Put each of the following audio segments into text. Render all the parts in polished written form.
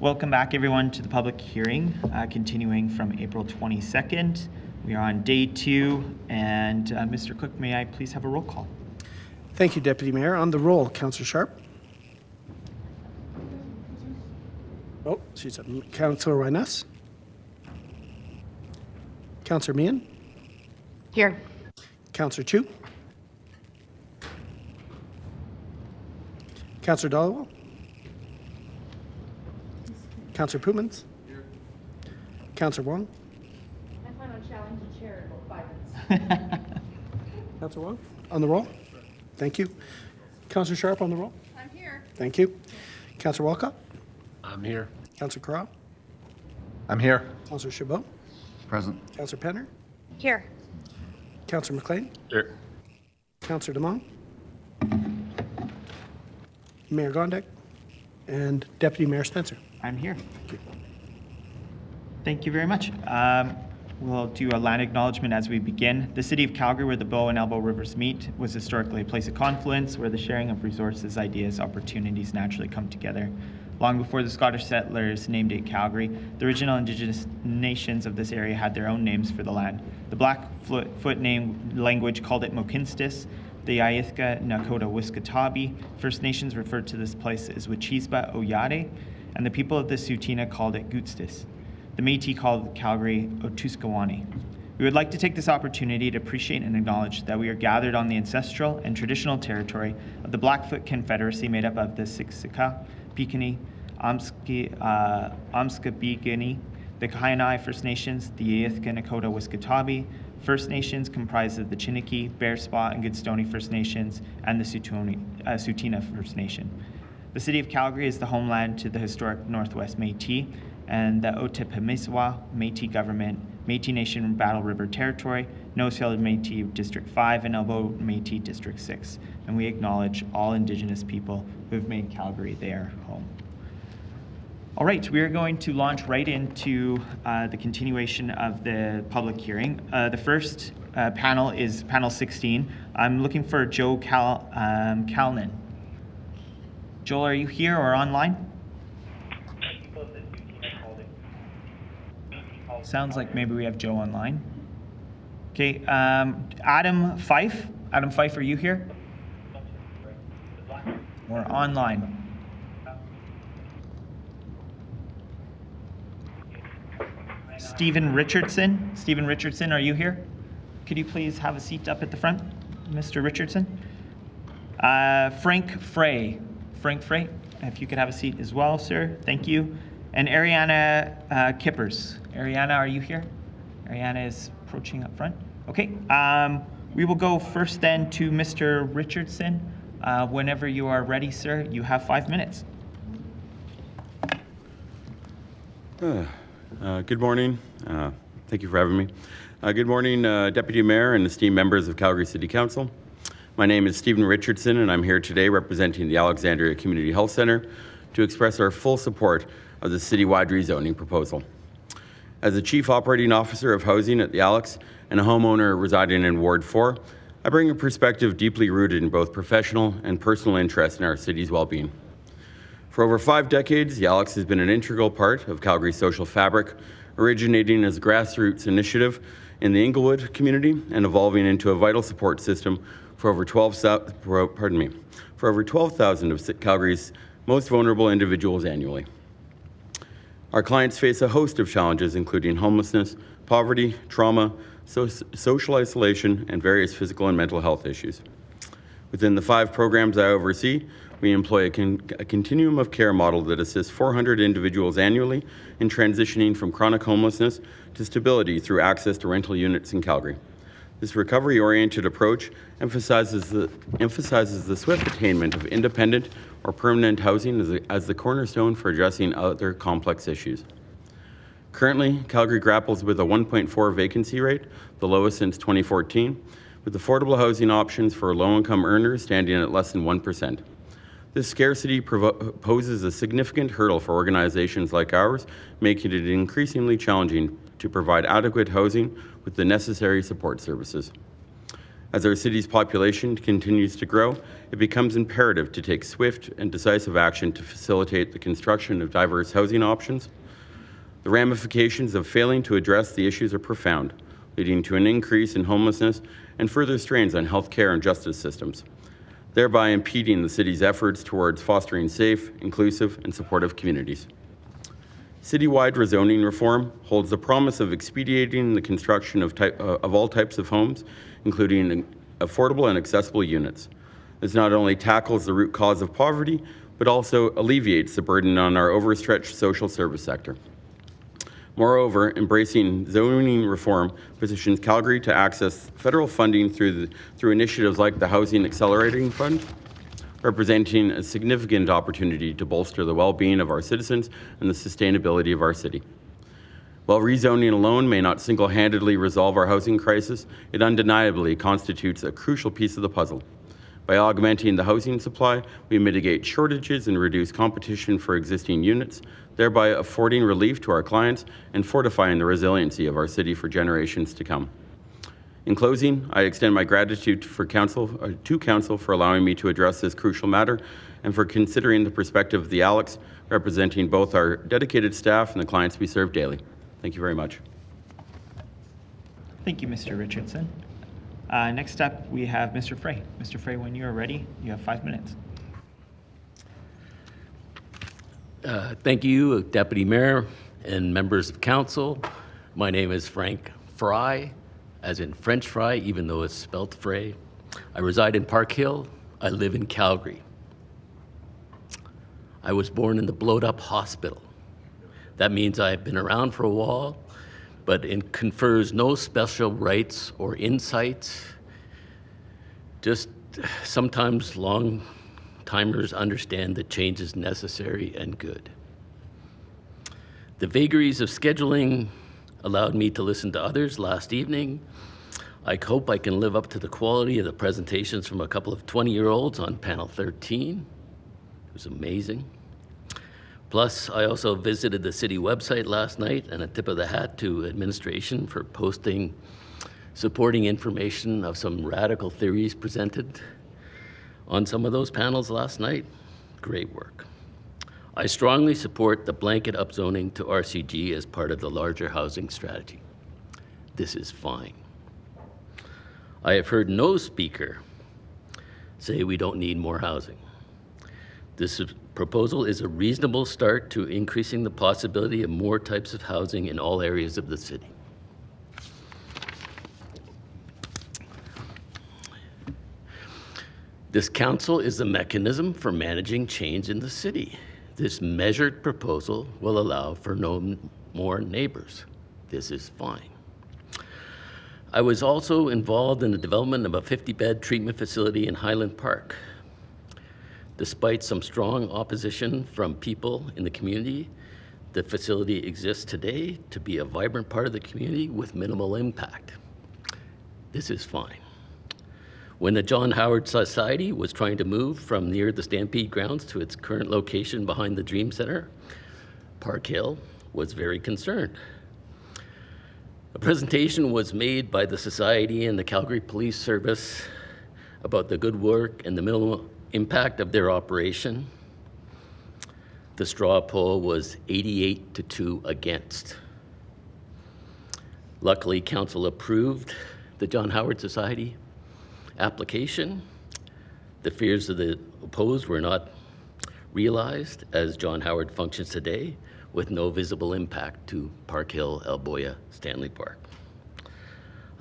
Welcome back, everyone, to the public hearing, continuing from April 22nd. We are on day 2, and Mr. Clerk, may I please have a roll call? Thank you, Deputy Mayor. On the roll, Councillor Sharp. Oh, she's up. Councillor Rhinus. Councillor Meehan. Here. Councillor Chu. Councillor Dollywell. Councillor Pootmans. Here. Councillor Wong. I plan on challenging the chair in about 5 minutes. Councillor Wong. On the roll. Thank you. Councillor Sharp on the roll. I'm here. Thank you. Councillor Walcott. I'm here. Councillor Corral. I'm here. Councillor Chabot. Present. Councillor Penner. Here. Councillor McLean. Here. Councillor Demong. Mayor Gondek. And Deputy Mayor Spencer. I'm here. Thank you very much. We'll do a land acknowledgement as we begin. The city of Calgary, where the Bow and Elbow rivers meet, was historically a place of confluence where the sharing of resources, ideas, opportunities naturally come together. Long before the Scottish settlers named it Calgary, the original Indigenous nations of this area had their own names for the land. The Blackfoot name language called it Mokinstis. The Ayithka Nakota Wiskatabi First Nations referred to this place as Wichisba Oyade, and the people of the Tsuut'ina called it Gootstis. The Métis called Calgary Otuskawani. We would like to take this opportunity to appreciate and acknowledge that we are gathered on the ancestral and traditional territory of the Blackfoot Confederacy made up of the Siksika, Piikani, Amskabigani, the Kainai First Nations, the Ayithka Nakota Wiskatabi First Nations comprised of the Chiniki, Bearspaw, and Goodstoney First Nations, and the Tsuut'ina First Nation. The city of Calgary is the homeland to the historic Northwest Métis and the Otipemiaswa Métis government, Métis Nation Battle River Territory, Nose Hill Métis District 5, and Elbow Métis District 6. And we acknowledge all Indigenous people who have made Calgary their home. All right, we are going to launch right into the continuation of the public hearing. The first panel is panel 16. I'm looking for Joe Calnan. Joel, are you here or online? Sounds like maybe we have Joe online. Okay, Adam Fyfe. Adam Fyfe, are you here? Or online? Stephen Richardson. Stephen Richardson, are you here? Could you please have a seat up at the front, Mr. Richardson? Frank Frey. Frank Frey, if you could have a seat as well, sir. Thank you. And Ariana Kippers. Ariana, are you here? Ariana is approaching up front. Okay. We will go first then to Mr. Richardson. Whenever you are ready, sir, you have 5 minutes. Good morning. Thank you for having me. Good morning, Deputy Mayor and esteemed members of Calgary City Council. My name is Stephen Richardson, and I'm here today representing the Alexandria Community Health Centre to express our full support of the citywide rezoning proposal. As the Chief Operating Officer of Housing at the Alex and a homeowner residing in Ward 4, I bring a perspective deeply rooted in both professional and personal interest in our city's well-being. For over 5 decades, the Alex has been an integral part of Calgary's social fabric, originating as a grassroots initiative in the Inglewood community and evolving into a vital support system for over 12,000 of Calgary's most vulnerable individuals annually. Our clients face a host of challenges, including homelessness, poverty, trauma, social isolation, and various physical and mental health issues. Within the 5 programs I oversee, we employ a continuum of care model that assists 400 individuals annually in transitioning from chronic homelessness to stability through access to rental units in Calgary. This recovery-oriented approach emphasizes the swift attainment of independent or permanent housing as the cornerstone for addressing other complex issues. Currently, Calgary grapples with a 1.4 vacancy rate, the lowest since 2014, with affordable housing options for low-income earners standing at less than 1%. This scarcity poses a significant hurdle for organizations like ours, making it increasingly challenging to provide adequate housing with the necessary support services. As our city's population continues to grow, it becomes imperative to take swift and decisive action to facilitate the construction of diverse housing options. The ramifications of failing to address the issues are profound, leading to an increase in homelessness and further strains on healthcare and justice systems, thereby impeding the city's efforts towards fostering safe, inclusive, and supportive communities. Citywide rezoning reform holds the promise of expediting the construction of all types of homes, including affordable and accessible units. This not only tackles the root cause of poverty, but also alleviates the burden on our overstretched social service sector. Moreover, embracing zoning reform positions Calgary to access federal funding through initiatives like the Housing Accelerating Fund, representing a significant opportunity to bolster the well-being of our citizens and the sustainability of our city. While rezoning alone may not single-handedly resolve our housing crisis, it undeniably constitutes a crucial piece of the puzzle. By augmenting the housing supply, we mitigate shortages and reduce competition for existing units, thereby affording relief to our clients and fortifying the resiliency of our city for generations to come. In closing, I extend my gratitude to Council for allowing me to address this crucial matter and for considering the perspective of the Alex, representing both our dedicated staff and the clients we serve daily. Thank you very much. Thank you, Mr. Richardson. Next up, we have Mr. Frey. Mr. Frey, when you are ready, you have 5 minutes. Thank you, Deputy Mayor and members of Council. My name is Frank Frey, as in French fry, even though it's spelled Frey. I reside in Park Hill. I live in Calgary. I was born in the blowed-up hospital. That means I've been around for a while, but it confers no special rights or insights. Just sometimes long-timers understand that change is necessary and good. The vagaries of scheduling allowed me to listen to others last evening. I hope I can live up to the quality of the presentations from a couple of 20-year-olds on panel 13. It was amazing. Plus, I also visited the city website last night, and a tip of the hat to administration for posting supporting information of some radical theories presented on some of those panels last night. Great work. I strongly support the blanket upzoning to RCG as part of the larger housing strategy. This is fine. I have heard no speaker say we don't need more housing. This proposal is a reasonable start to increasing the possibility of more types of housing in all areas of the city. This council is the mechanism for managing change in the city. This measured proposal will allow for no more neighbors. This is fine. I was also involved in the development of a 50-bed treatment facility in Highland Park. Despite some strong opposition from people in the community, the facility exists today to be a vibrant part of the community with minimal impact. This is fine. When the John Howard Society was trying to move from near the Stampede grounds to its current location behind the Dream Center, Park Hill was very concerned. A presentation was made by the Society and the Calgary Police Service about the good work and the minimal impact of their operation. The straw poll was 88-2 against. Luckily, Council approved the John Howard Society application. The fears of the opposed were not realized as John Howard functions today with no visible impact to Park Hill, Alboya, Stanley Park.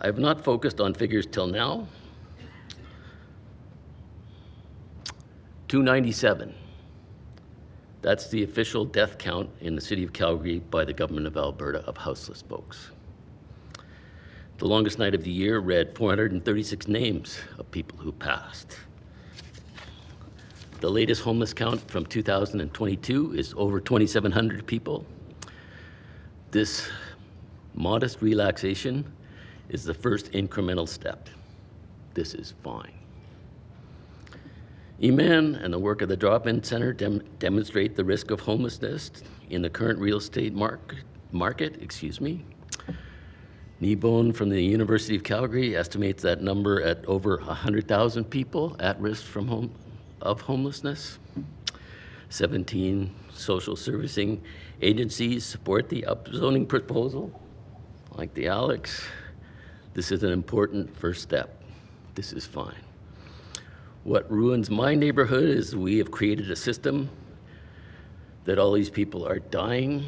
I have not focused on figures till now. 297. That's the official death count in the city of Calgary by the government of Alberta of houseless folks. The longest night of the year read 436 names of people who passed. The latest homeless count from 2022 is over 2,700 people. This modest relaxation is the first incremental step. This is fine. EMAN and the work of the drop-in center demonstrate the risk of homelessness in the current real estate market. Kneebone from the University of Calgary estimates that number at over 100,000 people at risk of homelessness. 17 social servicing agencies support the upzoning proposal. Like the Alex, this is an important first step. This is fine. What ruins my neighborhood is we have created a system that all these people are dying,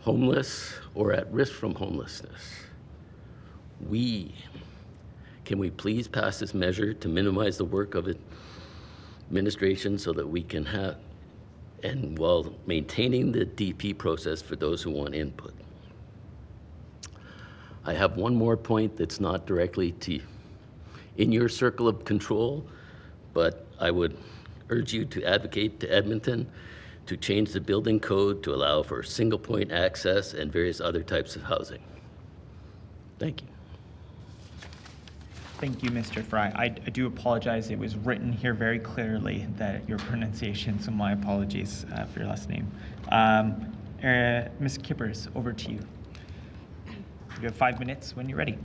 homeless, or at risk from homelessness. Can we please pass this measure to minimize the work of administration so that we can have, and while maintaining the DP process for those who want input. I have one more point that's not directly in your circle of control, but I would urge you to advocate to Edmonton to change the building code to allow for single point access and various other types of housing. Thank you. Thank you, Mr. Frey. I do apologize. It was written here very clearly that your pronunciation, so my apologies for your last name. Ms. Kippers, over to you. You have 5 minutes when you're ready.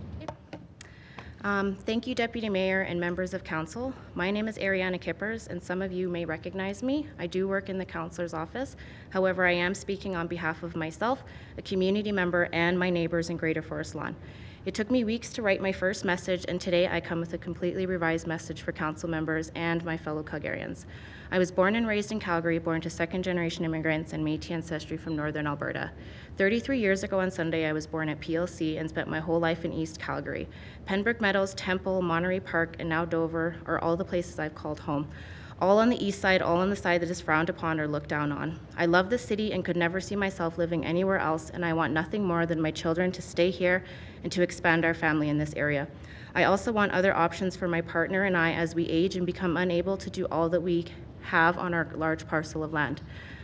Thank you, Deputy Mayor and members of Council. My name is Ariana Kippers, and some of you may recognize me. I do work in the Councillor's office. However, I am speaking on behalf of myself, a community member, and my neighbors in Greater Forest Lawn. It took me weeks to write my first message, and today I come with a completely revised message for Council members and my fellow Calgarians. I was born and raised in Calgary, born to second-generation immigrants and Métis ancestry from Northern Alberta. 33 years ago on Sunday, I was born at PLC and spent my whole life in East Calgary. Pembroke Meadows, Temple, Monterey Park, and now Dover are all the places I've called home. All on the east side, all on the side that is frowned upon or looked down on. I love the city and could never see myself living anywhere else, and I want nothing more than my children to stay here and to expand our family in this area. I also want other options for my partner and I as we age and become unable to do all that we have on our large parcel of land.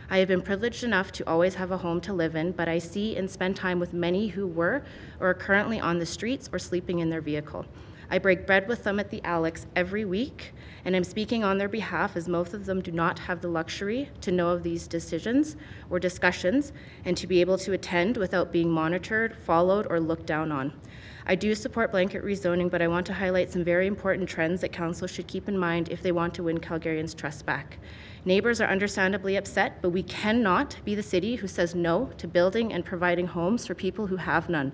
I have been privileged enough to always have a home to live in, but I see and spend time with many who were or are currently on the streets or sleeping in their vehicle. I break bread with them at the Alex every week, and I'm speaking on their behalf as most of them do not have the luxury to know of these decisions or discussions and to be able to attend without being monitored, followed, or looked down on. I do support blanket rezoning, but I want to highlight some very important trends that Council should keep in mind if they want to win Calgarians' trust back. Neighbors are understandably upset, but we cannot be the city who says no to building and providing homes for people who have none.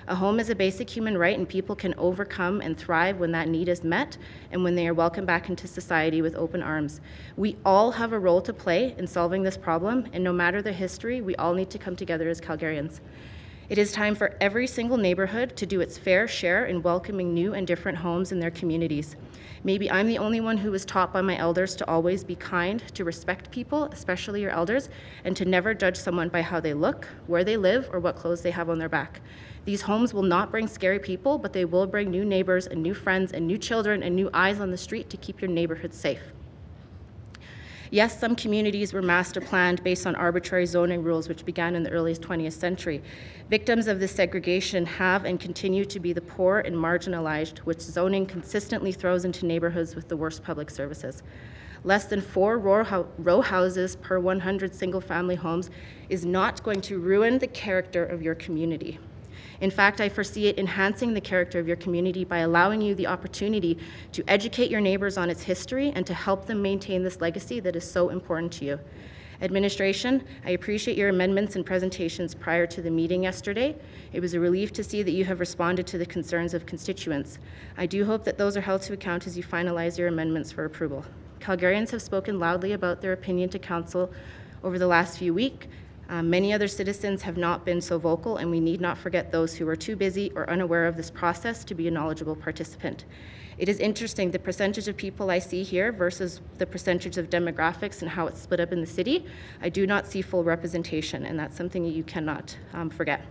A home is a basic human right, and people can overcome and thrive when that need is met and when they are welcomed back into society with open arms. We all have a role to play in solving this problem, and no matter the history, we all need to come together as Calgarians. It is time for every single neighborhood to do its fair share in welcoming new and different homes in their communities. Maybe I'm the only one who was taught by my elders to always be kind, to respect people, especially your elders, and to never judge someone by how they look, where they live, or what clothes they have on their back. These homes will not bring scary people, but they will bring new neighbors and new friends and new children and new eyes on the street to keep your neighborhood safe. Yes, some communities were master planned based on arbitrary zoning rules which began in the early 20th century. Victims of this segregation have and continue to be the poor and marginalized, which zoning consistently throws into neighborhoods with the worst public services. Less than 4 row houses per 100 single-family homes is not going to ruin the character of your community. In fact, I foresee it enhancing the character of your community by allowing you the opportunity to educate your neighbors on its history and to help them maintain this legacy that is so important to you. Administration, I appreciate your amendments and presentations prior to the meeting yesterday. It was a relief to see that you have responded to the concerns of constituents. I do hope that those are held to account as you finalize your amendments for approval. Calgarians have spoken loudly about their opinion to Council over the last few weeks. Many other citizens have not been so vocal, and we need not forget those who are too busy or unaware of this process to be a knowledgeable participant. It is interesting, the percentage of people I see here versus the percentage of demographics and how it's split up in the city. I do not see full representation, and that's something you cannot forget.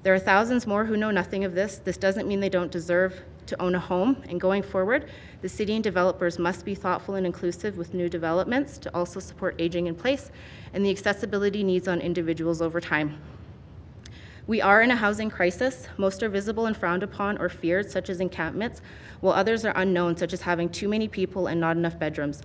There are thousands more who know nothing of this. This doesn't mean they don't deserve to own a home, and going forward, the city and developers must be thoughtful and inclusive with new developments to also support aging in place and the accessibility needs on individuals over time. We are in a housing crisis. Most are visible and frowned upon or feared, such as encampments, while others are unknown, such as having too many people and not enough bedrooms.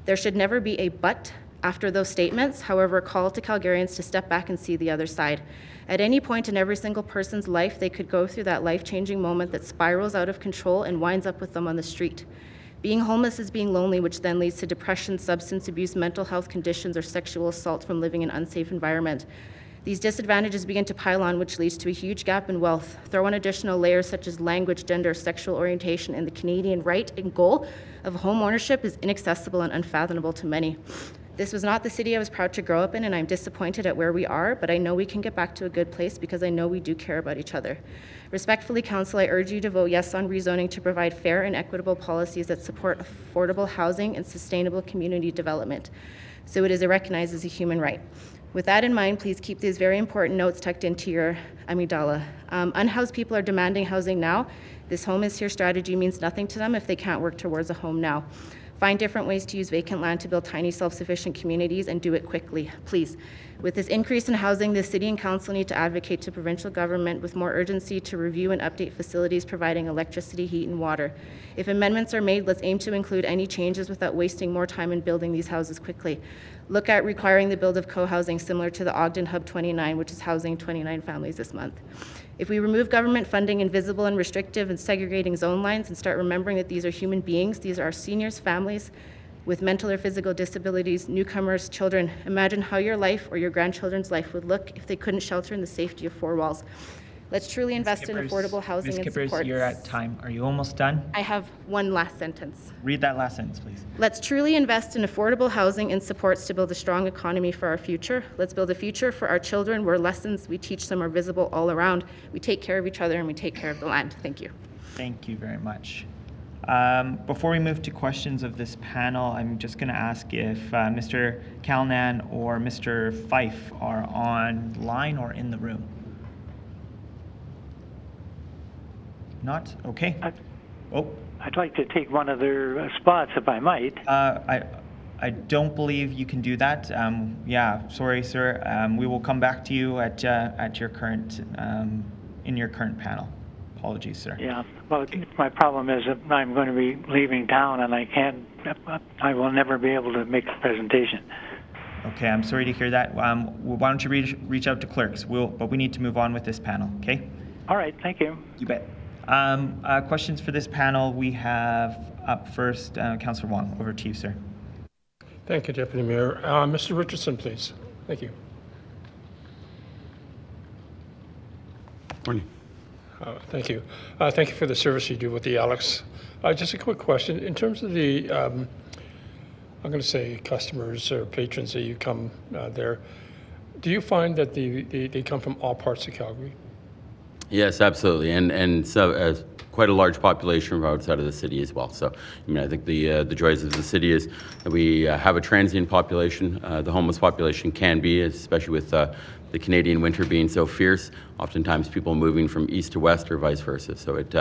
There should never be a but After those statements, however, a call to Calgarians to step back and see the other side. At any point in every single person's life, they could go through that life-changing moment that spirals out of control and winds up with them on the street. Being homeless is being lonely, which then leads to depression, substance abuse, mental health conditions, or sexual assault from living in an unsafe environment. These disadvantages begin to pile on, which leads to a huge gap in wealth. Throw in additional layers such as language, gender, sexual orientation, and the Canadian right and goal of home ownership is inaccessible and unfathomable to many. This was not the city I was proud to grow up in, and I'm disappointed at where we are, but I know we can get back to a good place because I know we do care about each other. Respectfully, Council, I urge you to vote yes on rezoning to provide fair and equitable policies that support affordable housing and sustainable community development, so it is recognized as a human right. With that in mind, please keep these very important notes tucked into your amygdala. Unhoused people are demanding housing now. This home is here strategy means nothing to them if they can't work towards a home now. Find different ways to use vacant land to build tiny self-sufficient communities and do it quickly, please. With this increase in housing, the City and Council need to advocate to provincial government with more urgency to review and update facilities providing electricity, heat, and water. If amendments are made, let's aim to include any changes without wasting more time in building these houses quickly. Look at requiring the build of co-housing similar to the Ogden Hub 29, which is housing 29 families this month. If we remove government funding invisible and restrictive and segregating zone lines and start remembering that these are human beings, these are our seniors, families with mental or physical disabilities, newcomers, children, imagine how your life or your grandchildren's life would look if they couldn't shelter in the safety of four walls. Let's truly invest in affordable housing and Ms. Kippers, supports. you're at time. Are you almost done? I have one last sentence. Read that last sentence, please. Let's truly invest in affordable housing and supports to build a strong economy for our future. Let's build a future for our children where lessons we teach them are visible all around. We take care of each other and we take care of the land. Thank you. Thank you very much. Before we move to questions of this panel, I'm just going to ask if Mr. Calnan or Mr. Fyfe are online or in the room. Not? Okay. I'd like to take one of their spots if I might. I don't believe you can do that. Yeah, sorry, sir. We will come back to you at your current in your current panel. Apologies, sir. Yeah. Well, my problem is that I'm going to be leaving town and I will never be able to make the presentation. Okay, I'm sorry to hear that. Why don't you reach out to clerks? But we need to move on with this panel. Okay. All right. Thank you. You bet. Questions for this panel. We have up first, Councillor Wong. Over to you, sir. Thank you, Deputy Mayor. Mr. Richardson, please. Thank you. Morning. Thank you. Thank you for the service you do with the Alex. Just a quick question. In terms of the, I'm going to say customers or patrons that you come there, do you find that they come from all parts of Calgary? Yes, absolutely, and so quite a large population from outside of the city as well. So, I mean, I think the joys of the city is that we have a transient population. The homeless population can be, especially with the Canadian winter being so fierce. Oftentimes, people moving from east to west or vice versa. So it,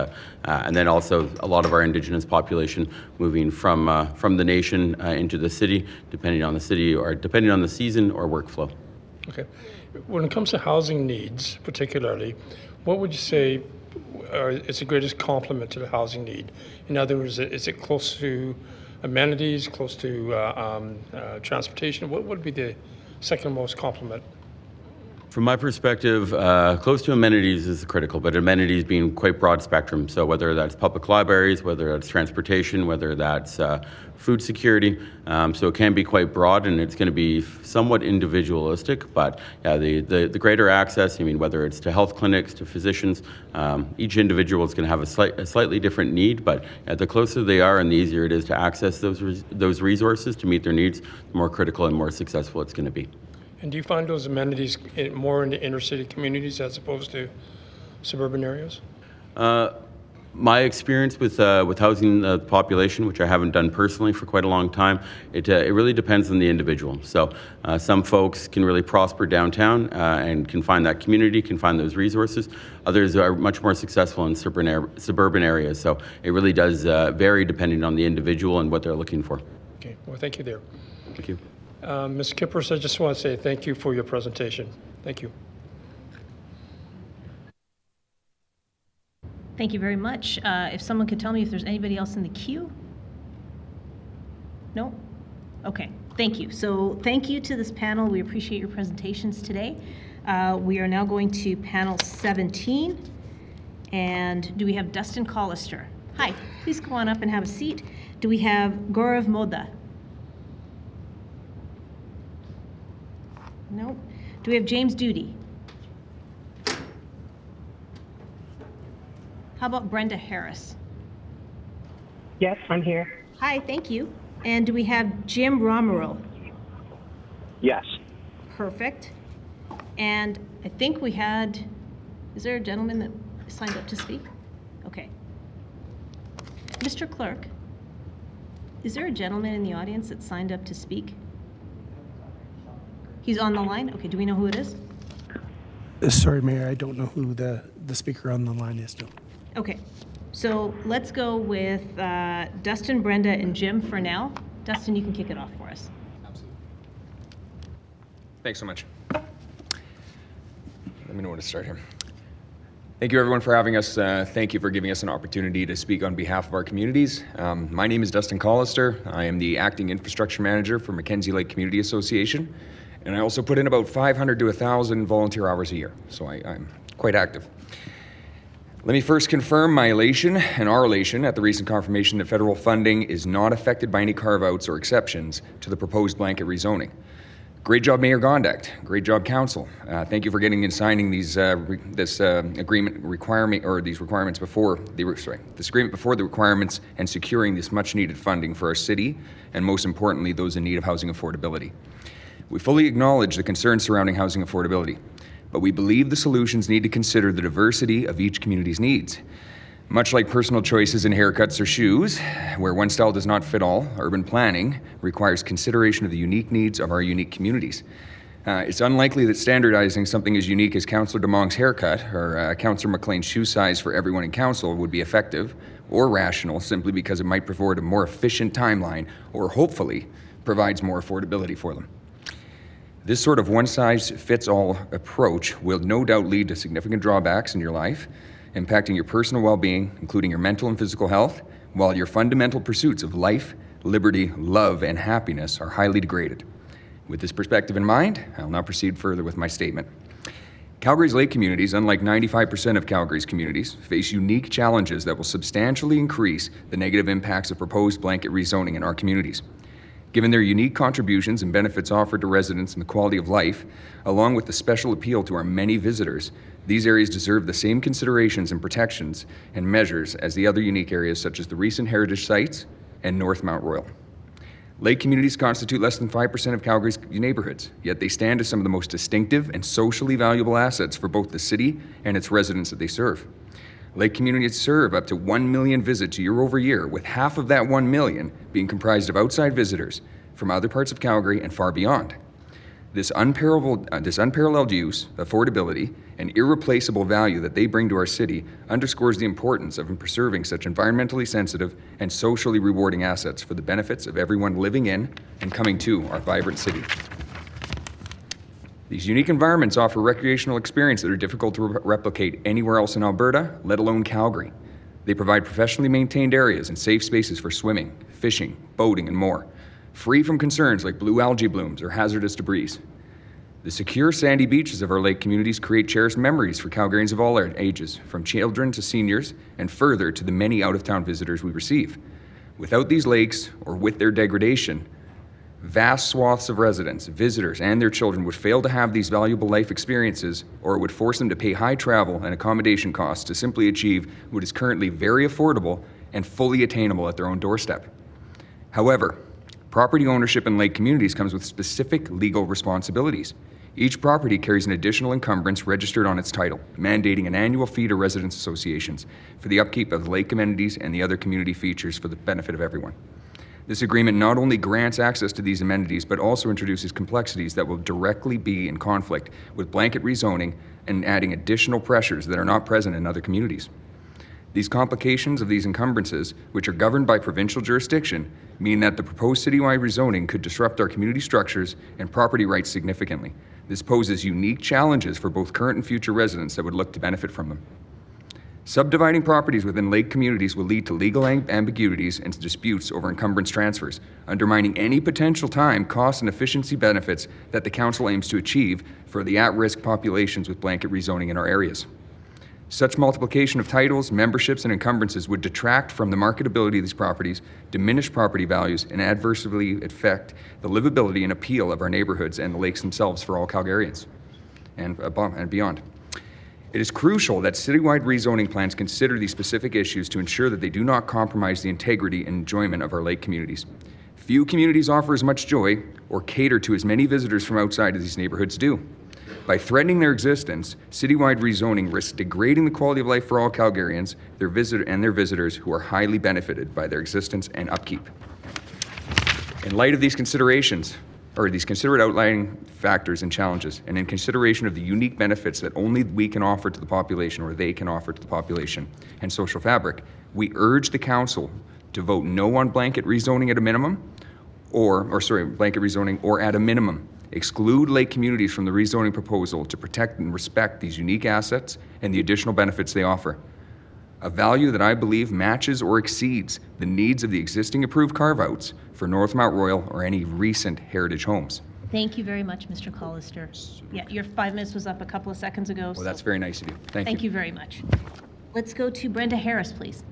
and then also a lot of our Indigenous population moving from the nation into the city, depending on the city or depending on the season or workflow. Okay. When it comes to housing needs, particularly, what would you say is the greatest complement to the housing need? In other words, is it close to amenities, close to transportation? What would be the second most complement? From my perspective, close to amenities is critical, but amenities being quite broad spectrum. So whether that's public libraries, whether that's transportation, whether that's food security. So it can be quite broad, and it's going to be somewhat individualistic. But yeah, the greater access, I mean, whether it's to health clinics, to physicians, each individual is going to have a slightly different need. But the closer they are and the easier it is to access those resources to meet their needs, the more critical and more successful it's going to be. And do you find those amenities more in the inner city communities as opposed to suburban areas? My experience with housing the population, which I haven't done personally for quite a long time, it really depends on the individual. So some folks can really prosper downtown and can find that community, can find those resources. Others are much more successful in suburban areas. So it really does vary depending on the individual and what they're looking for. Okay, well, thank you there. Thank you. Ms. Kippers, I just want to say thank you for your presentation. Thank you. Thank you very much. If someone could tell me if there's anybody else in the queue? No? Okay. Thank you. So thank you to this panel. We appreciate your presentations today. We are now going to panel 17. And do we have Dustin Collister? Hi, please go on up and have a seat. Do we have Gaurav Moda? No. Do we have James Duty? How about Brenda Harris? Yes, I'm here. Hi, thank you. And do we have Jim Romeril? Yes. Perfect. And I think we had, is there a gentleman that signed up to speak? Okay. Mr. Clerk, is there a gentleman in the audience that signed up to speak? He's on the line? Okay, do we know who it is? Sorry, Mayor, I don't know who the speaker on the line is still. Okay, so let's go with Dustin, Brenda, and Jim for now. Dustin, you can kick it off for us. Absolutely. Thanks so much. Let me know where to start here. Thank you, everyone, for having us. Thank you for giving us an opportunity to speak on behalf of our communities. My name is Dustin Collister. I am the Acting Infrastructure Manager for Mackenzie Lake Community Association, and I also put in about 500 to 1,000 volunteer hours a year, so I'm quite active. Let me first confirm my elation and our elation at the recent confirmation that federal funding is not affected by any carve-outs or exceptions to the proposed blanket rezoning. Great job, Mayor Gondek. Great job, Council. Thank you for getting and signing these this agreement requirement or these requirements before this agreement before the requirements and securing this much-needed funding for our city and, most importantly, those in need of housing affordability. We fully acknowledge the concerns surrounding housing affordability, but we believe the solutions need to consider the diversity of each community's needs. Much like personal choices in haircuts or shoes, where one style does not fit all, urban planning requires consideration of the unique needs of our unique communities. It's unlikely that standardizing something as unique as Councillor DeMong's haircut or Councillor McLean's shoe size for everyone in council would be effective or rational simply because it might provide a more efficient timeline or hopefully provides more affordability for them. This sort of one-size-fits-all approach will no doubt lead to significant drawbacks in your life, impacting your personal well-being, including your mental and physical health, while your fundamental pursuits of life, liberty, love, and happiness are highly degraded. With this perspective in mind, I'll now proceed further with my statement. Calgary's lake communities, unlike 95% of Calgary's communities, face unique challenges that will substantially increase the negative impacts of proposed blanket rezoning in our communities. Given their unique contributions and benefits offered to residents and the quality of life, along with the special appeal to our many visitors, these areas deserve the same considerations and protections and measures as the other unique areas such as the recent heritage sites and North Mount Royal. Lake communities constitute less than 5% of Calgary's neighborhoods, yet they stand as some of the most distinctive and socially valuable assets for both the city and its residents that they serve. Lake communities serve up to 1 million visits year over year, with half of that 1 million being comprised of outside visitors from other parts of Calgary and far beyond. This unparalleled use, affordability, and irreplaceable value that they bring to our city underscores the importance of preserving such environmentally sensitive and socially rewarding assets for the benefits of everyone living in and coming to our vibrant city. These unique environments offer recreational experiences that are difficult to replicate anywhere else in Alberta, let alone Calgary. They provide professionally maintained areas and safe spaces for swimming, fishing, boating, and more, free from concerns like blue algae blooms or hazardous debris. The secure sandy beaches of our lake communities create cherished memories for Calgarians of all ages, from children to seniors, and further to the many out-of-town visitors we receive. Without these lakes, or with their degradation, vast swaths of residents, visitors, and their children would fail to have these valuable life experiences, or it would force them to pay high travel and accommodation costs to simply achieve what is currently very affordable and fully attainable at their own doorstep. However, property ownership in lake communities comes with specific legal responsibilities. Each property carries an additional encumbrance registered on its title, mandating an annual fee to residents' associations for the upkeep of lake amenities and the other community features for the benefit of everyone. This agreement not only grants access to these amenities, but also introduces complexities that will directly be in conflict with blanket rezoning and adding additional pressures that are not present in other communities. These complications of these encumbrances, which are governed by provincial jurisdiction, mean that the proposed citywide rezoning could disrupt our community structures and property rights significantly. This poses unique challenges for both current and future residents that would look to benefit from them. Subdividing properties within lake communities will lead to legal ambiguities and disputes over encumbrance transfers, undermining any potential time, cost, and efficiency benefits that the Council aims to achieve for the at-risk populations with blanket rezoning in our areas. Such multiplication of titles, memberships, and encumbrances would detract from the marketability of these properties, diminish property values, and adversely affect the livability and appeal of our neighborhoods and the lakes themselves for all Calgarians and beyond. It is crucial that citywide rezoning plans consider these specific issues to ensure that they do not compromise the integrity and enjoyment of our lake communities. Few communities offer as much joy or cater to as many visitors from outside as these neighborhoods do. By threatening their existence, citywide rezoning risks degrading the quality of life for all Calgarians, their visitors who are highly benefited by their existence and upkeep. In light of these considerations, or these considered outlying factors and challenges, and in consideration of the unique benefits that only we can offer to the population, or they can offer to the population and social fabric, we urge the Council to vote no on blanket rezoning at a minimum, blanket rezoning, or at a minimum, exclude lake communities from the rezoning proposal to protect and respect these unique assets and the additional benefits they offer. A value that I believe matches or exceeds the needs of the existing approved carve-outs for North Mount Royal or any recent heritage homes. Thank you very much, Mr. Collister. Yeah, your 5 minutes was up a couple of seconds ago. Well, that's very nice of you. Thank you. Thank you very much. Let's go to Brenda Harris, please.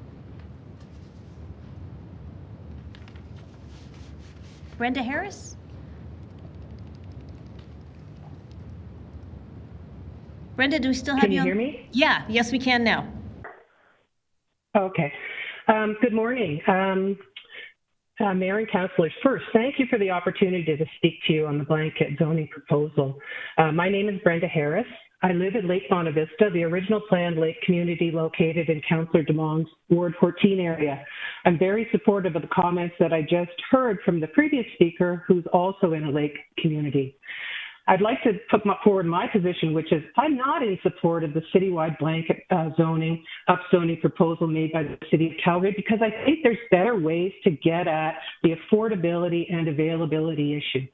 Brenda Harris? Brenda, do we still have you on? Can you hear me? Yeah, yes, we can now. Okay. Good morning. Mayor and councillors, first, thank you for the opportunity to speak to you on the blanket zoning proposal. My name is Brenda Harris. I live in Lake Bonavista, the original planned lake community located in Councillor DeMong's Ward 14 area. I'm very supportive of the comments that I just heard from the previous speaker, who's also in a lake community. I'd like to put forward my position, which is I'm not in support of the citywide blanket upzoning proposal made by the City of Calgary, because I think there's better ways to get at the affordability and availability issue.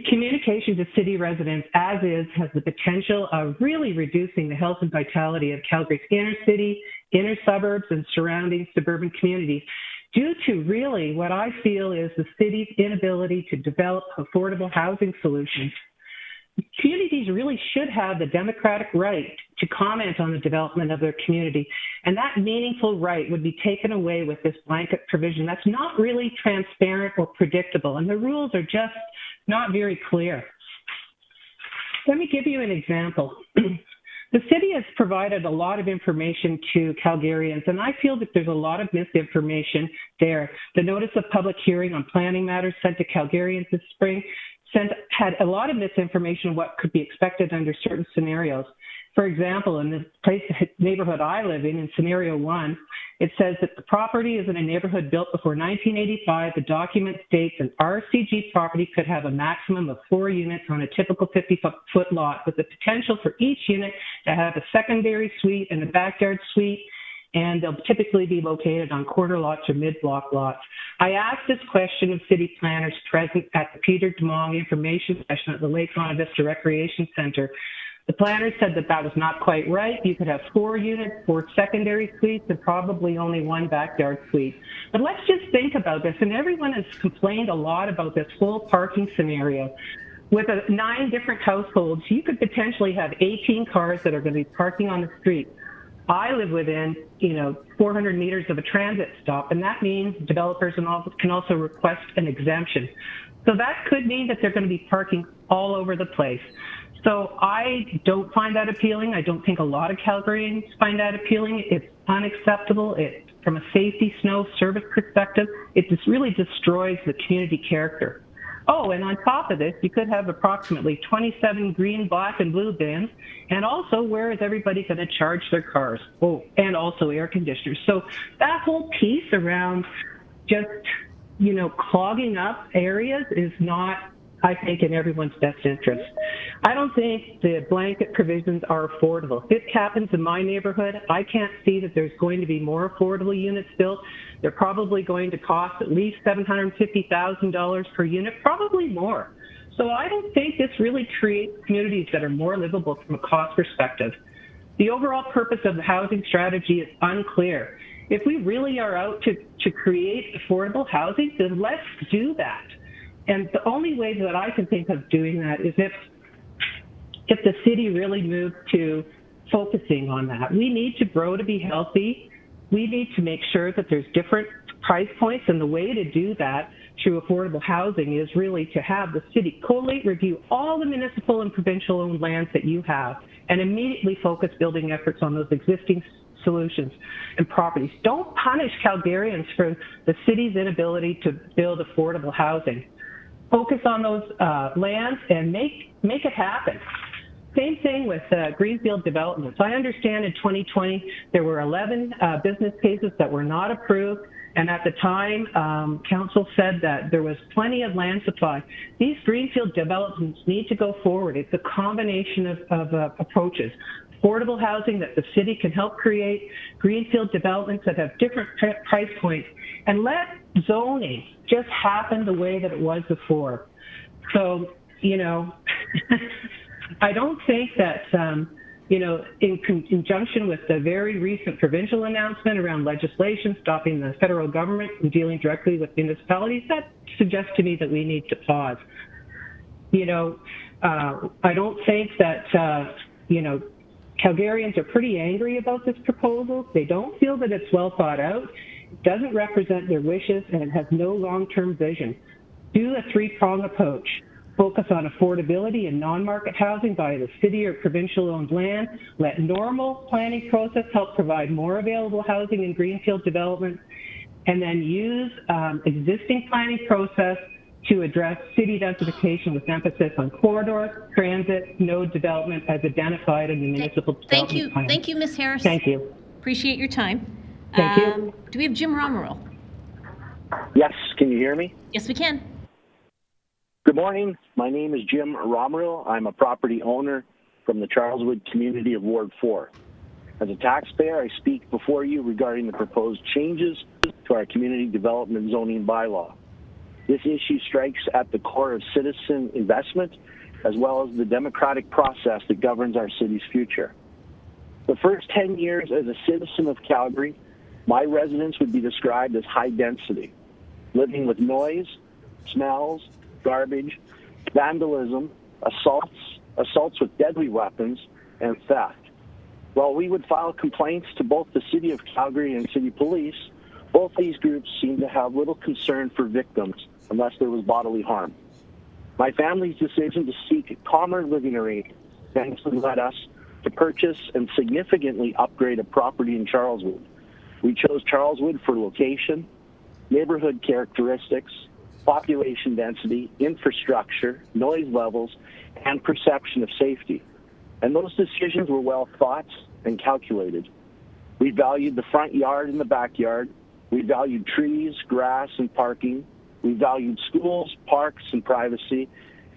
Communication to city residents as is has the potential of really reducing the health and vitality of Calgary's inner city, inner suburbs, and surrounding suburban communities, due to really what I feel is the city's inability to develop affordable housing solutions. Communities really should have the democratic right to comment on the development of their community, and that meaningful right would be taken away with this blanket provision that's not really transparent or predictable, and the rules are just not very clear. Let me give you an example. The city has provided a lot of information to Calgarians, and I feel that there's a lot of misinformation there. The notice of public hearing on planning matters sent to Calgarians this spring had a lot of misinformation on what could be expected under certain scenarios. For example, in the neighborhood I live in scenario 1, it says that the property is in a neighborhood built before 1985. The document states an RCG property could have a maximum of 4 units on a typical 50-foot lot, with the potential for each unit to have a secondary suite and a backyard suite, and they'll typically be located on corner lots or mid-block lots. I asked this question of city planners present at the Peter DeMong information session at the Lake Bonavista Recreation Center. The planners said that that was not quite right. You could have 4 units, 4 secondary suites, and probably only 1 backyard suite. But let's just think about this, and everyone has complained a lot about this whole parking scenario. With 9 different households, you could potentially have 18 cars that are going to be parking on the street. I live within, 400 meters of a transit stop, and that means developers can also request an exemption. So that could mean that they're going to be parking all over the place. So I don't find that appealing. I don't think a lot of Calgarians find that appealing. It's unacceptable. From a safety, snow, service perspective, it just really destroys the community character. Oh, and on top of this, you could have approximately 27 green, black, and blue bins. And also, where is everybody going to charge their cars? Oh, and also air conditioners. So that whole piece around just, clogging up areas is not, I think, in everyone's best interest. I don't think the blanket provisions are affordable. If this happens in my neighborhood, I can't see that there's going to be more affordable units built. They're probably going to cost at least $750,000 per unit, probably more. So I don't think this really creates communities that are more livable from a cost perspective. The overall purpose of the housing strategy is unclear. If we really are out to create affordable housing, then let's do that. And the only way that I can think of doing that is if the city really moved to focusing on that. We need to grow to be healthy. We need to make sure that there's different price points, and the way to do that through affordable housing is really to have the city collate, review all the municipal and provincial owned lands that you have, and immediately focus building efforts on those existing solutions and properties. Don't punish Calgarians for the city's inability to build affordable housing. Focus on those lands and make it happen. Same thing with greenfield developments. I understand in 2020 there were 11 business cases that were not approved, and at the time council said that there was plenty of land supply. These greenfield developments need to go forward. It's a combination of approaches. Affordable housing that the city can help create, greenfield developments that have different price points, and let zoning just happen the way that it was before. So, I don't think that, in conjunction with the very recent provincial announcement around legislation stopping the federal government from dealing directly with municipalities, that suggests to me that we need to pause. I don't think that, Calgarians are pretty angry about this proposal. They don't feel that it's well thought out. It doesn't represent their wishes, and it has no long-term vision. Do a three-prong approach. Focus on affordability and non-market housing by the city or provincial-owned land. Let normal planning process help provide more available housing in greenfield development, and then use existing planning process to address city densification with emphasis on corridors, transit, node development as identified in the municipal development plan. Thank you, Ms. Harris. Thank you. Appreciate your time. Thank you. Do we have Jim Romeril? Yes, can you hear me? Yes, we can. Good morning. My name is Jim Romeril. I'm a property owner from the Charleswood community of Ward 4. As a taxpayer, I speak before you regarding the proposed changes to our community development zoning bylaw. This issue strikes at the core of citizen investment, as well as the democratic process that governs our city's future. The first 10 years as a citizen of Calgary, my residence would be described as high density, living with noise, smells, garbage, vandalism, assaults with deadly weapons, and theft. While we would file complaints to both the City of Calgary and City Police, both these groups seem to have little concern for victims unless there was bodily harm. My family's decision to seek calmer living arrangements eventually led us to purchase and significantly upgrade a property in Charleswood. We chose Charleswood for location, neighborhood characteristics, population density, infrastructure, noise levels, and perception of safety. And those decisions were well thought and calculated. We valued the front yard and the backyard. We valued trees, grass, and parking. We valued schools, parks, and privacy.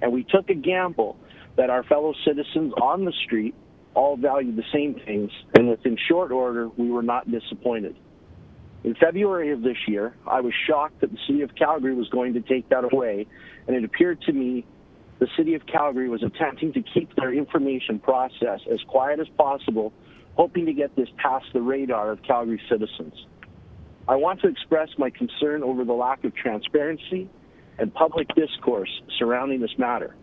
And we took a gamble that our fellow citizens on the street all valued the same things. And within short order, we were not disappointed. In February of this year, I was shocked that the City of Calgary was going to take that away, and it appeared to me the City of Calgary was attempting to keep their information process as quiet as possible, hoping to get this past the radar of Calgary citizens. I want to express my concern over the lack of transparency and public discourse surrounding this matter.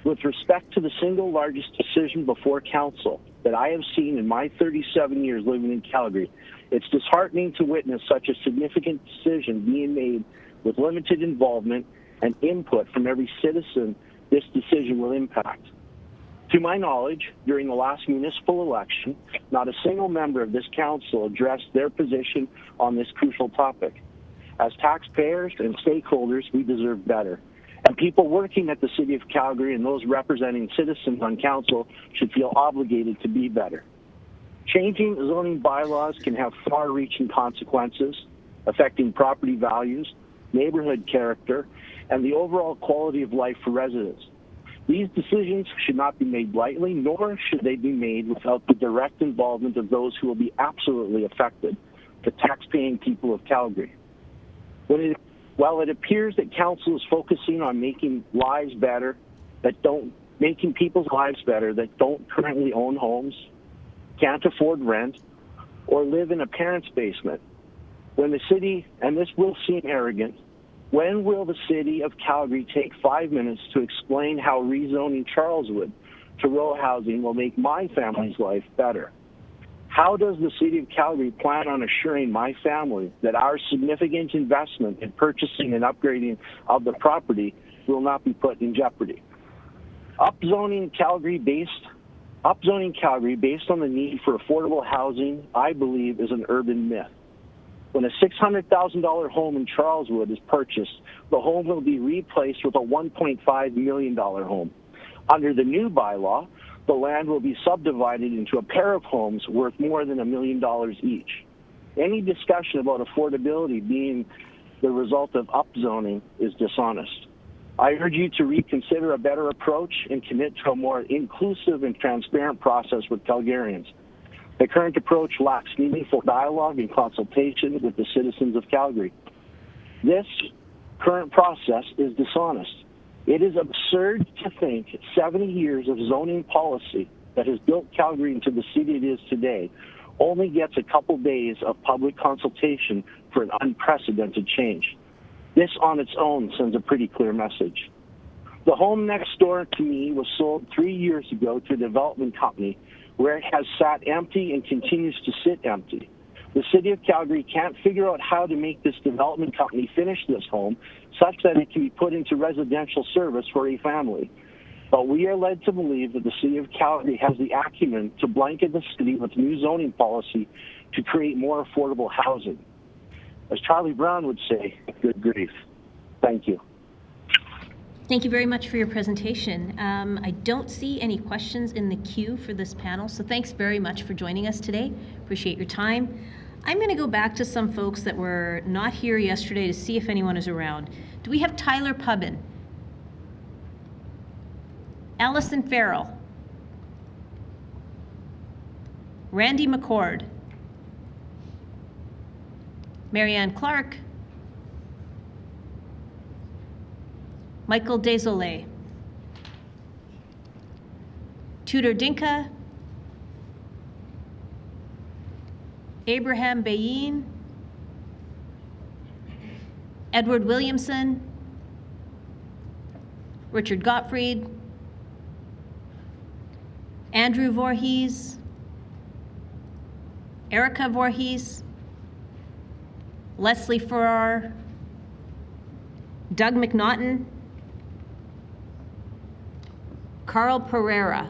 With respect to the single largest decision before Council that I have seen in my 37 years living in Calgary, it's disheartening to witness such a significant decision being made with limited involvement and input from every citizen this decision will impact. To my knowledge, during the last municipal election, not a single member of this council addressed their position on this crucial topic. As taxpayers and stakeholders, we deserve better. And people working at the City of Calgary and those representing citizens on council should feel obligated to be better. Changing zoning bylaws can have far-reaching consequences, affecting property values, neighborhood character, and the overall quality of life for residents. These decisions should not be made lightly, nor should they be made without the direct involvement of those who will be absolutely affected, the tax-paying people of Calgary. While it appears that council is focusing on making lives better, making people's lives better that don't currently own homes, can't afford rent, or live in a parent's basement. When the city, and this will seem arrogant, when will the city of Calgary take 5 minutes to explain how rezoning Charleswood to row housing will make my family's life better? How does the city of Calgary plan on assuring my family that our significant investment in purchasing and upgrading of the property will not be put in jeopardy? Upzoning Calgary based on the need for affordable housing, I believe, is an urban myth. When a $600,000 home in Charleswood is purchased, the home will be replaced with a $1.5 million home. Under the new bylaw, the land will be subdivided into a pair of homes worth more than $1 million each. Any discussion about affordability being the result of upzoning is dishonest. I urge you to reconsider a better approach and commit to a more inclusive and transparent process with Calgarians. The current approach lacks meaningful dialogue and consultation with the citizens of Calgary. This current process is dishonest. It is absurd to think 70 years of zoning policy that has built Calgary into the city it is today only gets a couple days of public consultation for an unprecedented change. This on its own sends a pretty clear message. The home next door to me was sold 3 years ago to a development company where it has sat empty and continues to sit empty. The city of Calgary can't figure out how to make this development company finish this home such that it can be put into residential service for a family. But we are led to believe that the city of Calgary has the acumen to blanket the city with new zoning policy to create more affordable housing. As Charlie Brown would say, good grief. Thank you. Thank you very much for your presentation. I don't see any questions in the queue for this panel, so thanks very much for joining us today. Appreciate your time. I'm going to go back to some folks that were not here yesterday to see if anyone is around. Do we have Tyler Pubbin? Allison Farrell? Randy McCord? Marianne Clark? Michael Desolé? Tudor Dinka? Abraham Bayin? Edward Williamson? Richard Gottfried? Andrew Voorhees? Erica Voorhees? Leslie Farrar? Doug McNaughton? Carl Pereira?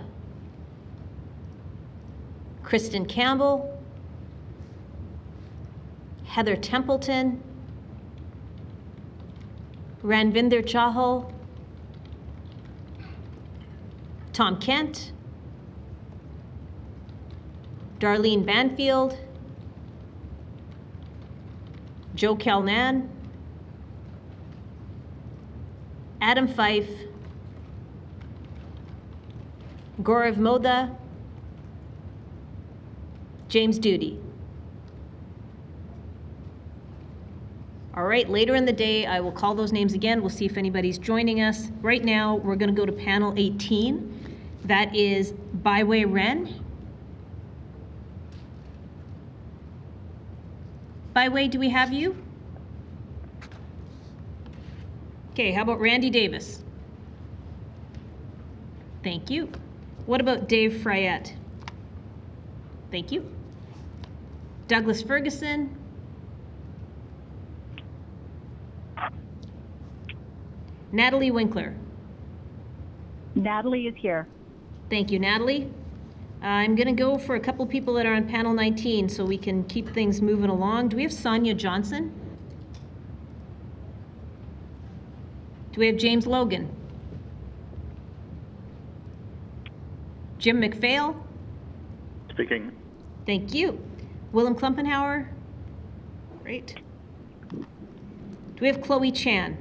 Kristen Campbell? Heather Templeton? Ranvinder Chahal? Tom Kent? Darlene Banfield? Joe Calnan? Adam Fyfe? Gaurav Moda? James Duty? All right, later in the day, I will call those names again. We'll see if anybody's joining us. Right now, we're going to go to panel 18. That is Byway Ren. Byway, do we have you? Okay, how about Randy Davis? Thank you. What about Dave Fryett? Thank you. Douglas Ferguson? Natalie Winkler? Natalie is here. Thank you, Natalie. I'm going to go for a couple people that are on panel 19 so we can keep things moving along. Do we have Sonja Johnson? Do we have James Logan? Jim McPhail? Speaking. Thank you. Willem Klumpenhouwer? Great. Do we have Chloe Chan?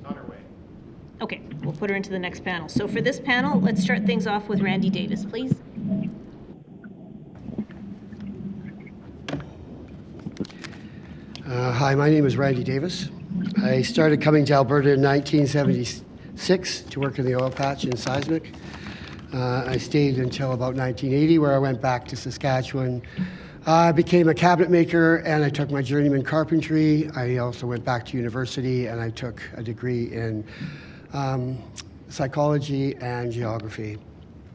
On her way. Okay, we'll put her into the next panel. So for this panel, let's start things off with Randy Davis, please. Hi, my name is Randy Davis. I started coming to Alberta in 1976 to work in the oil patch in seismic. I stayed until about 1980, where I went back to Saskatchewan. I became a cabinet maker, and I took my journeyman carpentry. I also went back to university, and I took a degree in psychology and geography.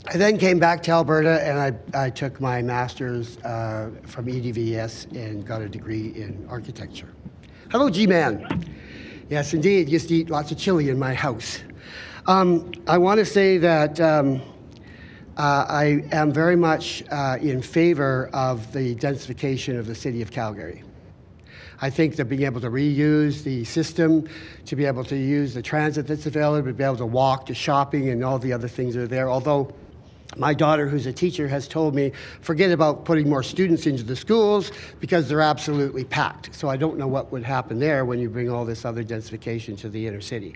I then came back to Alberta, and I took my master's from EDVS and got a degree in architecture. Hello, G-Man. Yes, indeed, used to eat lots of chili in my house. I want to say that I am very much in favor of the densification of the city of Calgary. I think that being able to reuse the system, to be able to use the transit that's available, to be able to walk to shopping and all the other things that are there, although my daughter, who's a teacher, has told me, forget about putting more students into the schools because they're absolutely packed. So I don't know what would happen there when you bring all this other densification to the inner city.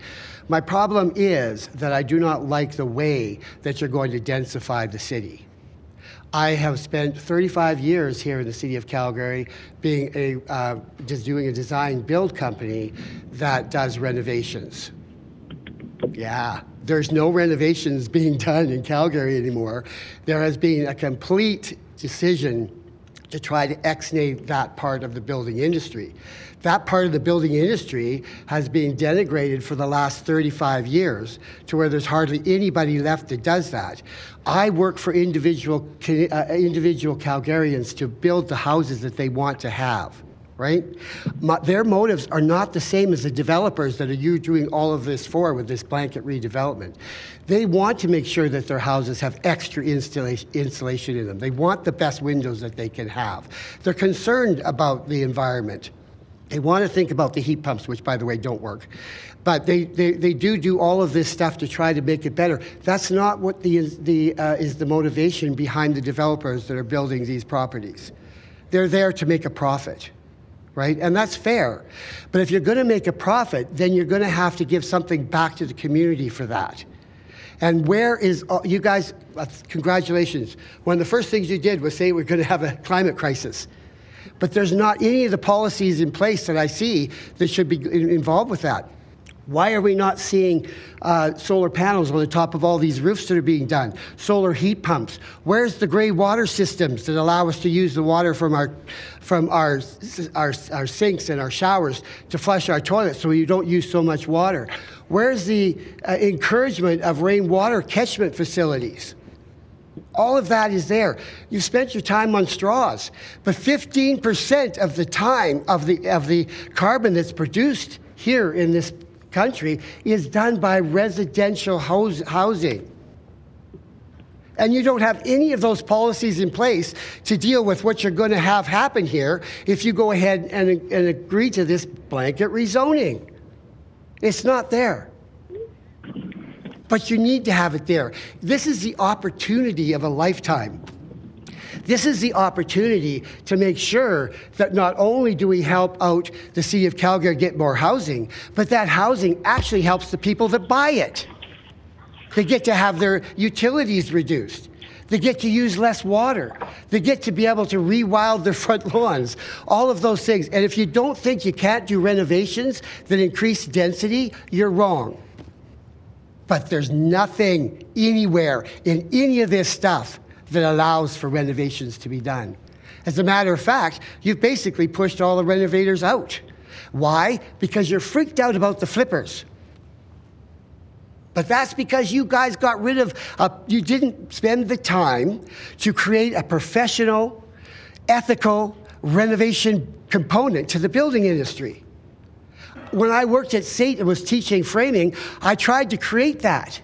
My problem is that I do not like the way that you're going to densify the city. I have spent 35 years here in the city of Calgary being just doing a design build company that does renovations. Yeah. There's no renovations being done in Calgary anymore. There has been a complete decision to try to exnate that part of the building industry. That part of the building industry has been denigrated for the last 35 years to where there's hardly anybody left that does that. I work for individual Calgarians to build the houses that they want to have. Right? Their motives are not the same as the developers that are you doing all of this for with this blanket redevelopment. They want to make sure that their houses have extra insulation in them. They want the best windows that they can have. They're concerned about the environment. They want to think about the heat pumps, which, by the way, don't work. But they do all of this stuff to try to make it better. That's not what is the motivation behind the developers that are building these properties. They're there to make a profit. Right? And that's fair. But if you're going to make a profit, then you're going to have to give something back to the community for that. And where is, you guys, congratulations. One of the first things you did was say we're going to have a climate crisis. But there's not any of the policies in place that I see that should be involved with that. Why are we not seeing solar panels on the top of all these roofs that are being done? Solar heat pumps. Where's the gray water systems that allow us to use the water from our sinks and our showers to flush our toilets so you don't use so much water? Where's the encouragement of rainwater catchment facilities? All of that is there. You've spent your time on straws, but 15% of the time of the carbon that's produced here in this country is done by residential housing. And you don't have any of those policies in place to deal with what you're going to have happen here if you go ahead and agree to this blanket rezoning. It's not there. But you need to have it there. This is the opportunity of a lifetime. This is the opportunity to make sure that not only do we help out the City of Calgary get more housing, but that housing actually helps the people that buy it. They get to have their utilities reduced. They get to use less water. They get to be able to rewild their front lawns, all of those things. And if you don't think you can't do renovations that increase density, you're wrong. But there's nothing anywhere in any of this stuff that allows for renovations to be done. As a matter of fact, you've basically pushed all the renovators out. Why? Because you're freaked out about the flippers. But that's because you guys got rid of, you didn't spend the time to create a professional, ethical renovation component to the building industry. When I worked at SAIT and was teaching framing, I tried to create that.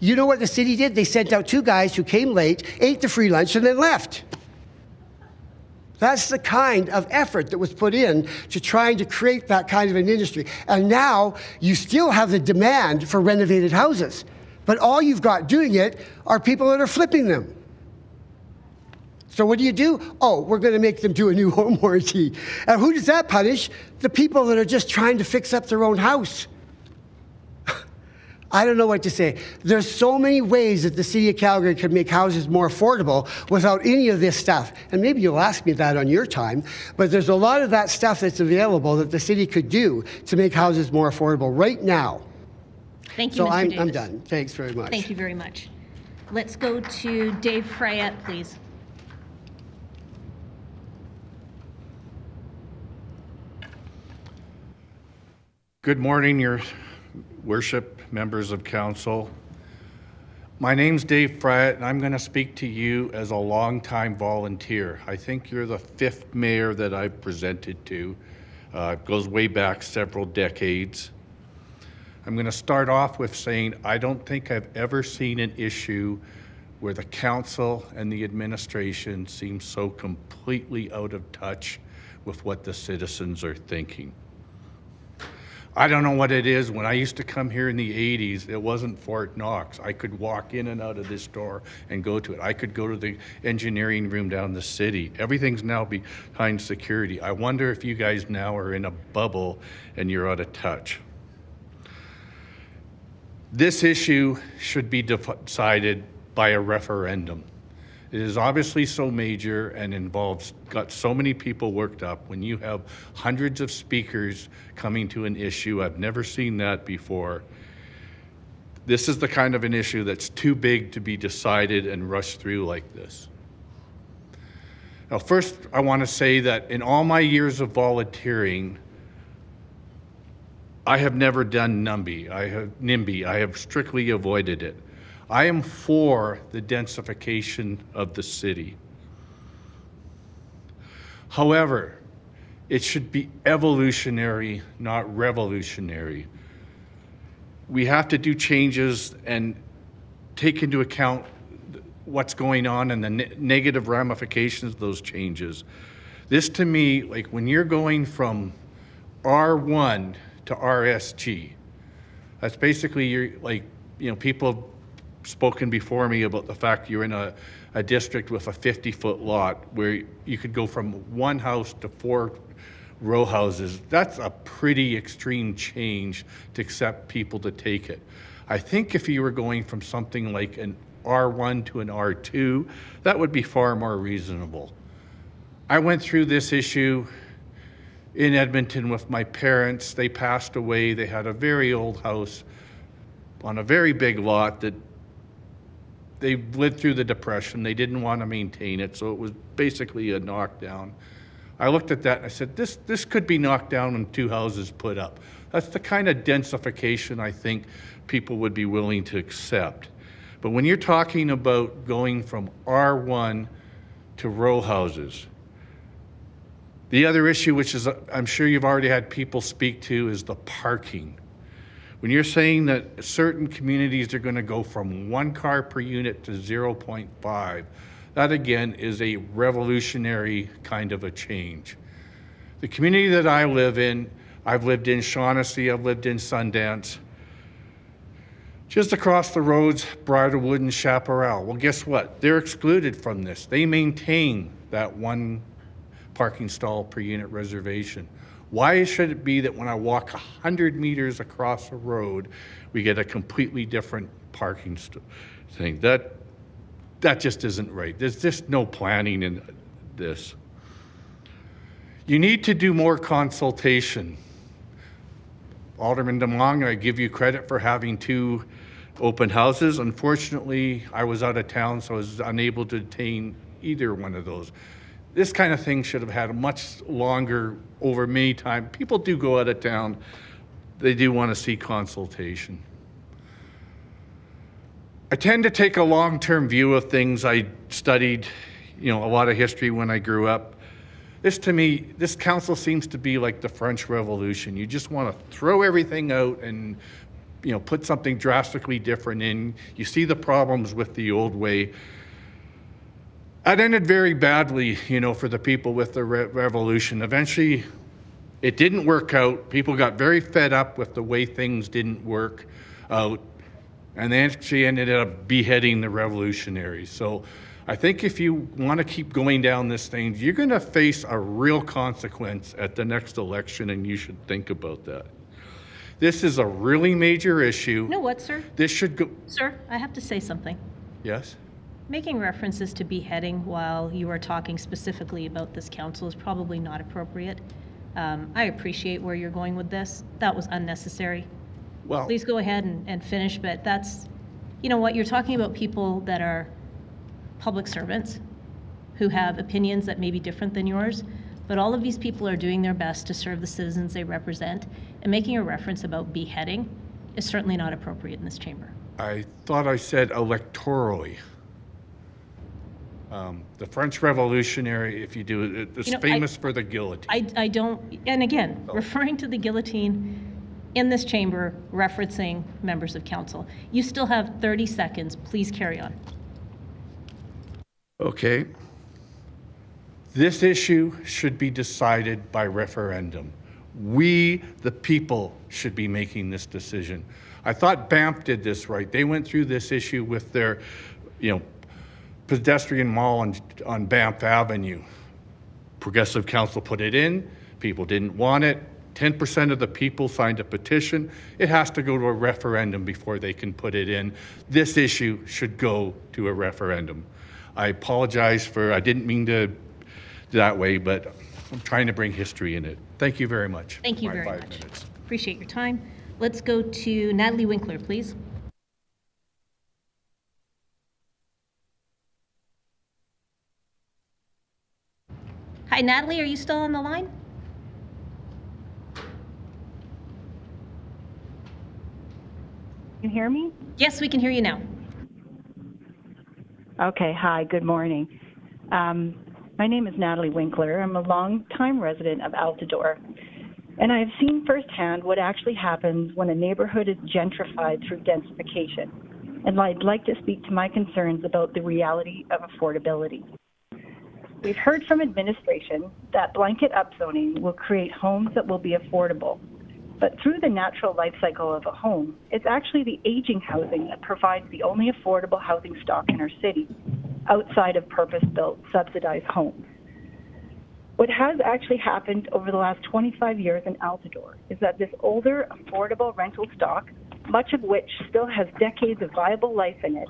You know what the city did? They sent out 2 guys who came late, ate the free lunch, and then left. That's the kind of effort that was put in to trying to create that kind of an industry. And now you still have the demand for renovated houses, but all you've got doing it are people that are flipping them. So what do? Oh, we're going to make them do a new home warranty. And who does that punish? The people that are just trying to fix up their own house. I don't know what to say. There's so many ways that the City of Calgary could make houses more affordable without any of this stuff. And maybe you'll ask me that on your time, but there's a lot of that stuff that's available that the city could do to make houses more affordable right now. Thank you, so Mr. I'm Davis. done. Thanks very much. Thank you very much. Let's go to Dave Fryett, please. Good morning, Your Worship, members of council. My name's Dave Fryett, and I'm going to speak to you as a longtime volunteer. I think you're the 5th mayor that I've presented to. It goes way back several decades. I'm going to start off with saying I don't think I've ever seen an issue where the council and the administration seem so completely out of touch with what the citizens are thinking. I don't know what it is. When I used to come here in the 80s, it wasn't Fort Knox. I could walk in and out of this door and go to it. I could go to the engineering room down the city. Everything's now behind security. I wonder if you guys now are in a bubble and you're out of touch. This issue should be decided by a referendum. It is obviously so major and got so many people worked up. When you have hundreds of speakers coming to an issue, I've never seen that before. This is the kind of an issue that's too big to be decided and rushed through like this. Now, first, I want to say that in all my years of volunteering, I have never done NIMBY. I have strictly avoided it. I am for the densification of the city. However, it should be evolutionary, not revolutionary. We have to do changes and take into account what's going on and the negative ramifications of those changes. This to me, like when you're going from R1 to RSG, that's basically people have spoken before me about the fact you're in a district with a 50-foot lot where you could go from one house to 4 row houses. That's a pretty extreme change to accept people to take it. I think if you were going from something like an R1 to an R2, that would be far more reasonable. I went through this issue in Edmonton with my parents. They passed away. They had a very old house on a very big lot that they lived through the Depression. They didn't want to maintain it, so it was basically a knockdown. I looked at that and I said, this could be knocked down and 2 houses put up. That's the kind of densification I think people would be willing to accept. But when you're talking about going from R1 to row houses, the other issue, which is I'm sure you've already had people speak to, is the parking. When you're saying that certain communities are going to go from 1 car per unit to 0.5, that again is a revolutionary kind of a change. The community that I live in, I've lived in Shaughnessy, I've lived in Sundance. Just across the roads, Bridlewood and Chaparral. Well, guess what? They're excluded from this. They maintain that 1 parking stall per unit reservation. Why should it be that when I walk 100 meters across a road, we get a completely different parking thing? That just isn't right. There's just no planning in this. You need to do more consultation. Alderman DeMong, I give you credit for having 2 open houses. Unfortunately, I was out of town, so I was unable to attain either one of those. This kind of thing should have had a much longer, over many times. People do go out of town. They do want to see consultation. I tend to take a long-term view of things. I studied, a lot of history when I grew up. This, to me, this council seems to be like the French Revolution. You just want to throw everything out and, put something drastically different in. You see the problems with the old way. It ended very badly, for the people with the revolution. Eventually, it didn't work out. People got very fed up with the way things didn't work out, and they actually ended up beheading the revolutionaries. So I think if you want to keep going down this thing, you're going to face a real consequence at the next election, and you should think about that. This is a really major issue. You know what, sir? This should go... Sir, I have to say something. Yes? Making references to beheading while you are talking specifically about this council is probably not appropriate. I appreciate where you're going with this. That was unnecessary. Well, please go ahead and finish, but that's you know what, you're talking about people that are public servants who have opinions that may be different than yours, but all of these people are doing their best to serve the citizens they represent, and making a reference about beheading is certainly not appropriate in this chamber. I thought I said electorally. The French Revolutionary, if you do it, it's famous for the guillotine. I don't, and again, referring to the guillotine in this chamber, referencing members of council. You still have 30 seconds. Please carry on. Okay. This issue should be decided by referendum. We, the people, should be making this decision. I thought Banff did this right. They went through this issue with their, pedestrian mall on Banff Avenue. Progressive Council put it in. People didn't want it. 10% of the people signed a petition. It has to go to a referendum before they can put it in. This issue should go to a referendum. I apologize I didn't mean to that way, but I'm trying to bring history in it. Thank you very much. Thank you very much. Appreciate your time. Let's go to Natalie Winkler, please. Hi, Natalie, are you still on the line? Can you hear me? Yes, we can hear you now. Okay, hi, good morning. My name is Natalie Winkler. I'm a longtime resident of Altadore, and I've seen firsthand what actually happens when a neighborhood is gentrified through densification. And I'd like to speak to my concerns about the reality of affordability. We've heard from administration that blanket upzoning will create homes that will be affordable. But through the natural life cycle of a home, it's actually the aging housing that provides the only affordable housing stock in our city, outside of purpose-built, subsidized homes. What has actually happened over the last 25 years in Altadore is that this older, affordable rental stock, much of which still has decades of viable life in it,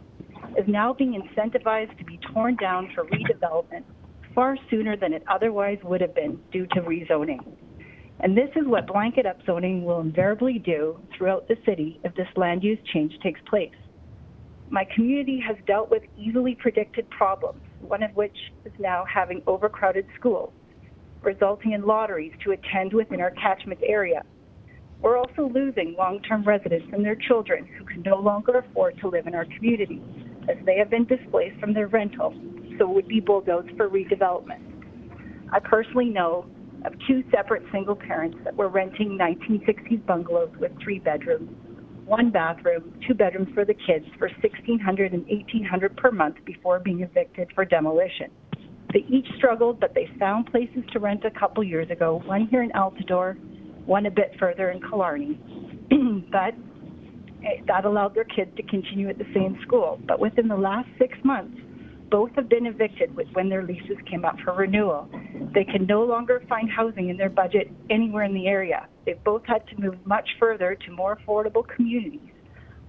is now being incentivized to be torn down for redevelopment far sooner than it otherwise would have been due to rezoning. And this is what blanket upzoning will invariably do throughout the city if this land use change takes place. My community has dealt with easily predicted problems, one of which is now having overcrowded schools, resulting in lotteries to attend within our catchment area. We're also losing long-term residents and their children who can no longer afford to live in our community, as they have been displaced from their rental, so would be bulldozed for redevelopment. I personally know of 2 separate single parents that were renting 1960s bungalows with 3 bedrooms, 1 bathroom, 2 bedrooms for the kids for $1,600 and $1,800 per month before being evicted for demolition. They each struggled, but they found places to rent a couple years ago, one here in Altadore, one a bit further in Killarney. But that allowed their kids to continue at the same school. But within the last 6 months, both have been evicted when their leases came up for renewal. They can no longer find housing in their budget anywhere in the area. They've both had to move much further to more affordable communities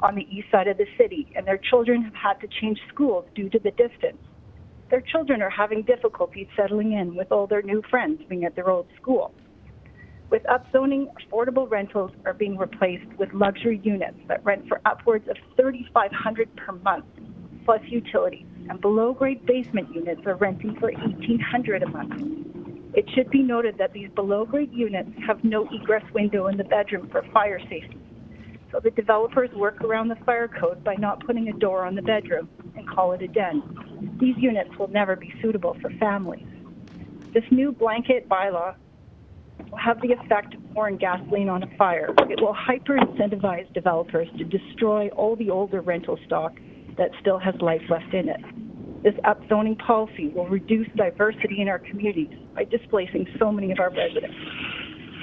on the east side of the city, and their children have had to change schools due to the distance. Their children are having difficulty settling in with all their new friends being at their old school. With upzoning, affordable rentals are being replaced with luxury units that rent for upwards of $3,500 per month, plus utilities, and below-grade basement units are renting for $1,800 a month. It should be noted that these below-grade units have no egress window in the bedroom for fire safety. So the developers work around the fire code by not putting a door on the bedroom and call it a den. These units will never be suitable for families. This new blanket bylaw will have the effect of pouring gasoline on a fire. It will hyper-incentivize developers to destroy all the older rental stock that still has life left in it. This upzoning policy will reduce diversity in our communities by displacing so many of our residents.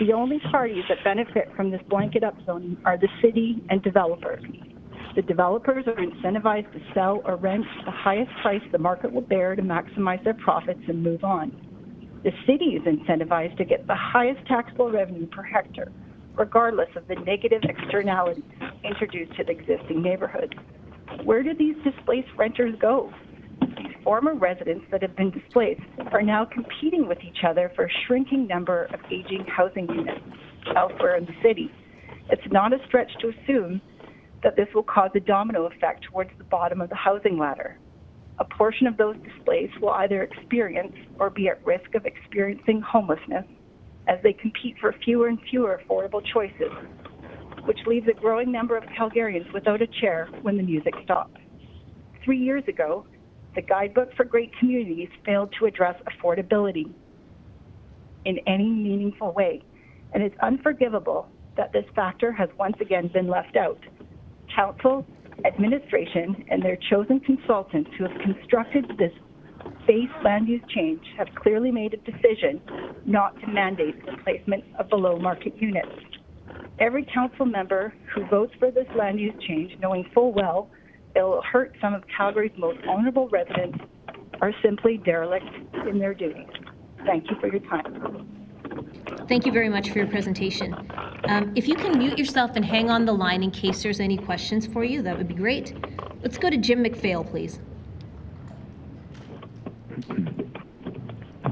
The only parties that benefit from this blanket upzoning are the city and developers. The developers are incentivized to sell or rent the highest price the market will bear to maximize their profits and move on. The city is incentivized to get the highest taxable revenue per hectare, regardless of the negative externalities introduced to the existing neighborhoods. Where do these displaced renters go? These former residents that have been displaced are now competing with each other for a shrinking number of aging housing units elsewhere in the city. It's not a stretch to assume that this will cause a domino effect towards the bottom of the housing ladder. A portion of those displaced will either experience or be at risk of experiencing homelessness as they compete for fewer and fewer affordable choices, which leaves a growing number of Calgarians without a chair when the music stops. 3 years ago, the Guidebook for Great Communities failed to address affordability in any meaningful way, and it's unforgivable that this factor has once again been left out. Council, administration, and their chosen consultants who have constructed this base land use change have clearly made a decision not to mandate the placement of below-market units. Every council member who votes for this land use change, knowing full well it will hurt some of Calgary's most vulnerable residents, are simply derelict in their duties. Thank you for your time. Thank you very much for your presentation. If you can mute yourself and hang on the line in case there's any questions for you, that would be great. Let's go to Jim McPhail, please.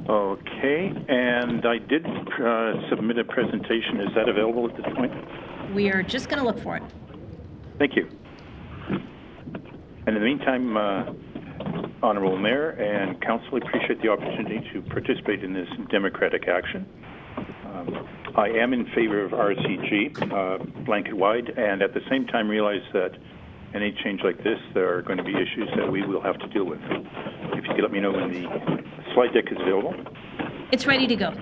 Okay, and I did submit a presentation. Is that available at this point? We are just going to look for it. Thank you. And in the meantime, Honourable Mayor and Council, I appreciate the opportunity to participate in this democratic action. I am in favor of RCG blanket-wide, and at the same time realize that any change like this, there are going to be issues that we will have to deal with. If you could let me know when the slide deck is available. It's ready to go.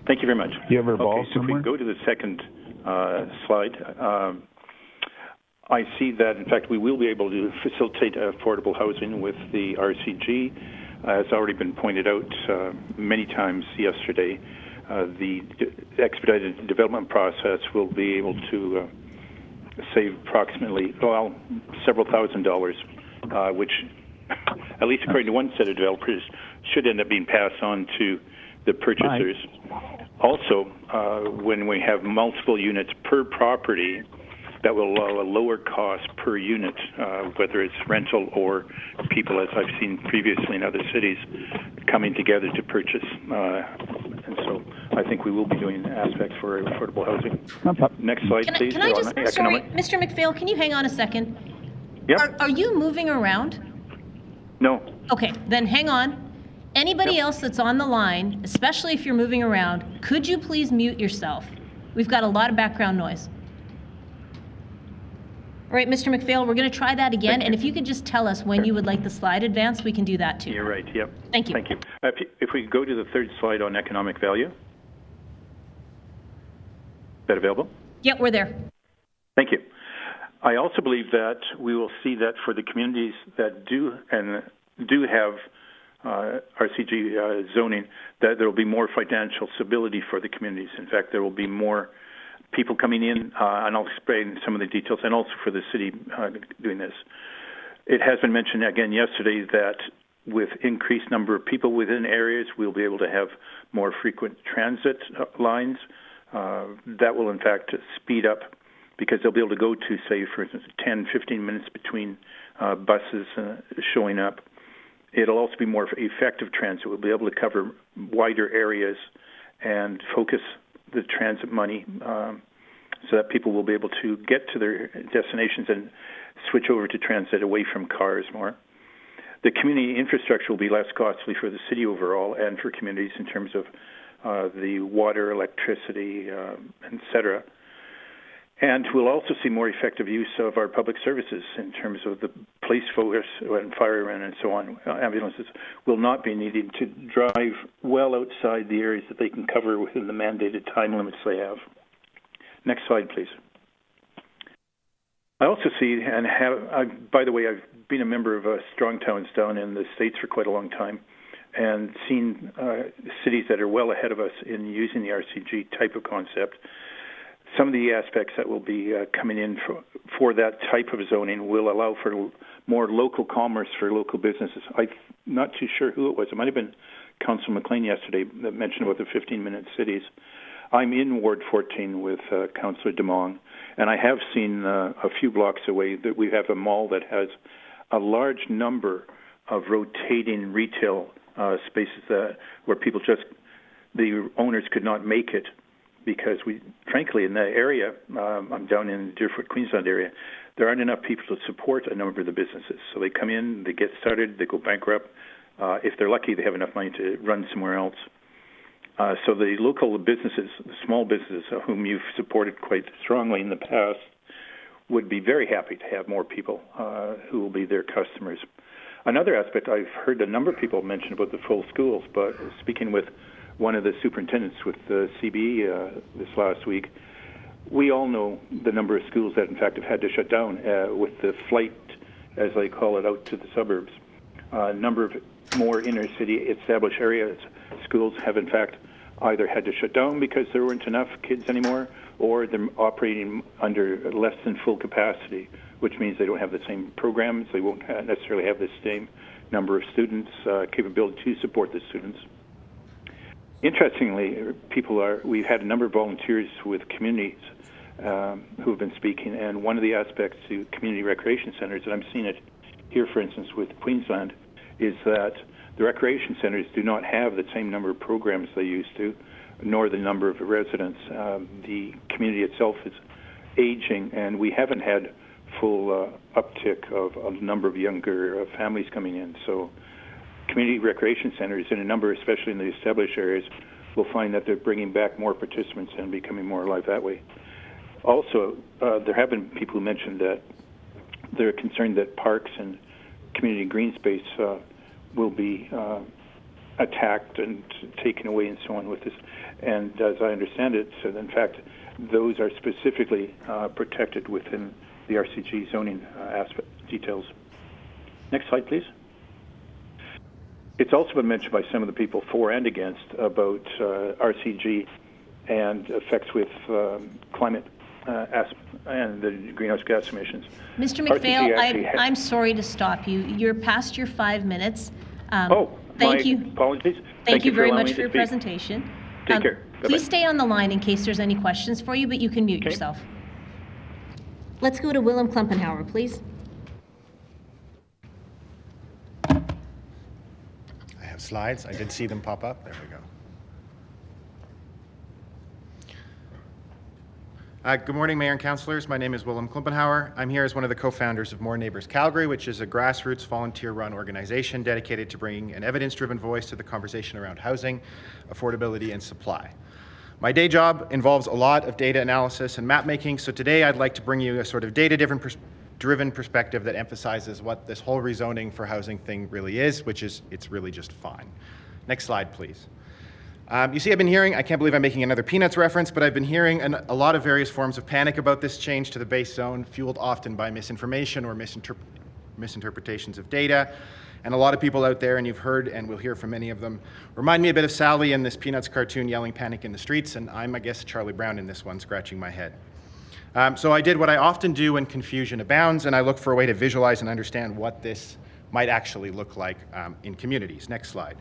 Thank you very much. Do you have a ball so somewhere? if we go to the second slide, I see that, in fact, we will be able to facilitate affordable housing with the RCG. As already been pointed out many times yesterday, the expedited development process will be able to save approximately, well, several $1,000s, which, at least according to one set of developers, should end up being passed on to the purchasers. Also, when we have multiple units per property, that will allow a lower cost per unit, whether it's rental or people, as I've seen previously in other cities, coming together to purchase. And so I think we will be doing aspects for affordable housing. Next slide, please. Can I just, sorry, Mr. McPhail, can you hang on a second? Yep. Are you moving around? No. Okay, then hang on. Anybody else that's on the line, especially if you're moving around, could you please mute yourself? We've got a lot of background noise. All right, Mr. McPhail, we're going to try that again, and if you could just tell us when you would like the slide advanced, we can do that too. You're right, yep. Thank you. Thank you. If we go to the third slide on economic value. Is that available? Yep, we're there. Thank you. I also believe that we will see that for the communities that do have RCG zoning, that there will be more financial stability for the communities. In fact, there will be more people coming in, and I'll explain some of the details, and also for the city doing this. It has been mentioned again yesterday that with increased number of people within areas, we'll be able to have more frequent transit lines. That will, in fact, speed up because they'll be able to go to, say, for instance, 10, 15 minutes between buses showing up. It'll also be more effective transit. We'll be able to cover wider areas and focus the transit money so that people will be able to get to their destinations and switch over to transit away from cars more. The community infrastructure will be less costly for the city overall and for communities in terms of the water, electricity, et cetera. And we'll also see more effective use of our public services in terms of the police force and firemen and so on. Ambulances will not be needing to drive well outside the areas that they can cover within the mandated time limits they have. Next slide, please. I also see, and by the way, I've been a member of Strong Towns down in the States for quite a long time and seen cities that are well ahead of us in using the RCG type of concept. Some of the aspects that will be coming in for that type of zoning will allow for more local commerce for local businesses. I'm not too sure who it was. It might have been Councillor McLean yesterday that mentioned about the 15-minute cities. I'm in Ward 14 with Councillor DeMong, and I have seen a few blocks away that we have a mall that has a large number of rotating retail spaces where people the owners could not make it. Because we, frankly, in the area, I'm down in Deerfoot, Queensland area, there aren't enough people to support a number of the businesses. So they come in, they get started, they go bankrupt. If they're lucky, they have enough money to run somewhere else. So the local businesses, the small businesses whom you've supported quite strongly in the past, would be very happy to have more people who will be their customers. Another aspect, I've heard a number of people mention about the full schools, but speaking with one of the superintendents with the CBE this last week, we all know the number of schools that, in fact, have had to shut down with the flight, as they call it, out to the suburbs. A number of more inner-city established areas, schools have, in fact, either had to shut down because there weren't enough kids anymore, or they're operating under less than full capacity, which means they don't have the same programs, they won't necessarily have the same number of students, capability to support the students. Interestingly, we've had a number of volunteers with communities who have been speaking, and one of the aspects to community recreation centers, and I'm seeing it here, for instance, with Queensland, is that the recreation centers do not have the same number of programs they used to, nor the number of residents. The community itself is aging, and we haven't had full uptick of a number of younger families coming in. So community recreation centers in a number, especially in the established areas, will find that they're bringing back more participants and becoming more alive that way. Also, there have been people who mentioned that they're concerned that parks and community green space will be attacked and taken away and so on with this. And as I understand it, so in fact, those are specifically protected within the RCG zoning aspect details. Next slide, please. It's also been mentioned by some of the people for and against about RCG and effects with climate and the greenhouse gas emissions. Mr. McPhail, I'm sorry to stop you. You're past your 5 minutes. Thank you. Apologies. Thank you very much for your presentation. Take care. Bye-bye. Please stay on the line in case there's any questions for you, but you can mute yourself. Let's go to Willem Klumpenhouwer, please. I have slides. I did see them pop up. There we go. Good morning, Mayor and Councillors. My name is Willem Klumpenhouwer. I'm here as one of the co-founders of More Neighbours Calgary, which is a grassroots volunteer-run organization dedicated to bringing an evidence-driven voice to the conversation around housing, affordability, and supply. My day job involves a lot of data analysis and map making, so today I'd like to bring you a sort of data-driven perspective that emphasizes what this whole rezoning for housing thing really is, which is it's really just fine. Next slide, please. You see, I've been hearing, I can't believe I'm making another Peanuts reference, but I've been hearing a lot of various forms of panic about this change to the base zone, fueled often by misinformation or misinterpretations of data. And a lot of people out there, and you've heard and we'll hear from many of them, remind me a bit of Sally in this Peanuts cartoon yelling panic in the streets, and I'm, I guess, Charlie Brown in this one, scratching my head. So I did what I often do when confusion abounds, and I looked for a way to visualize and understand what this might actually look like in communities. Next slide.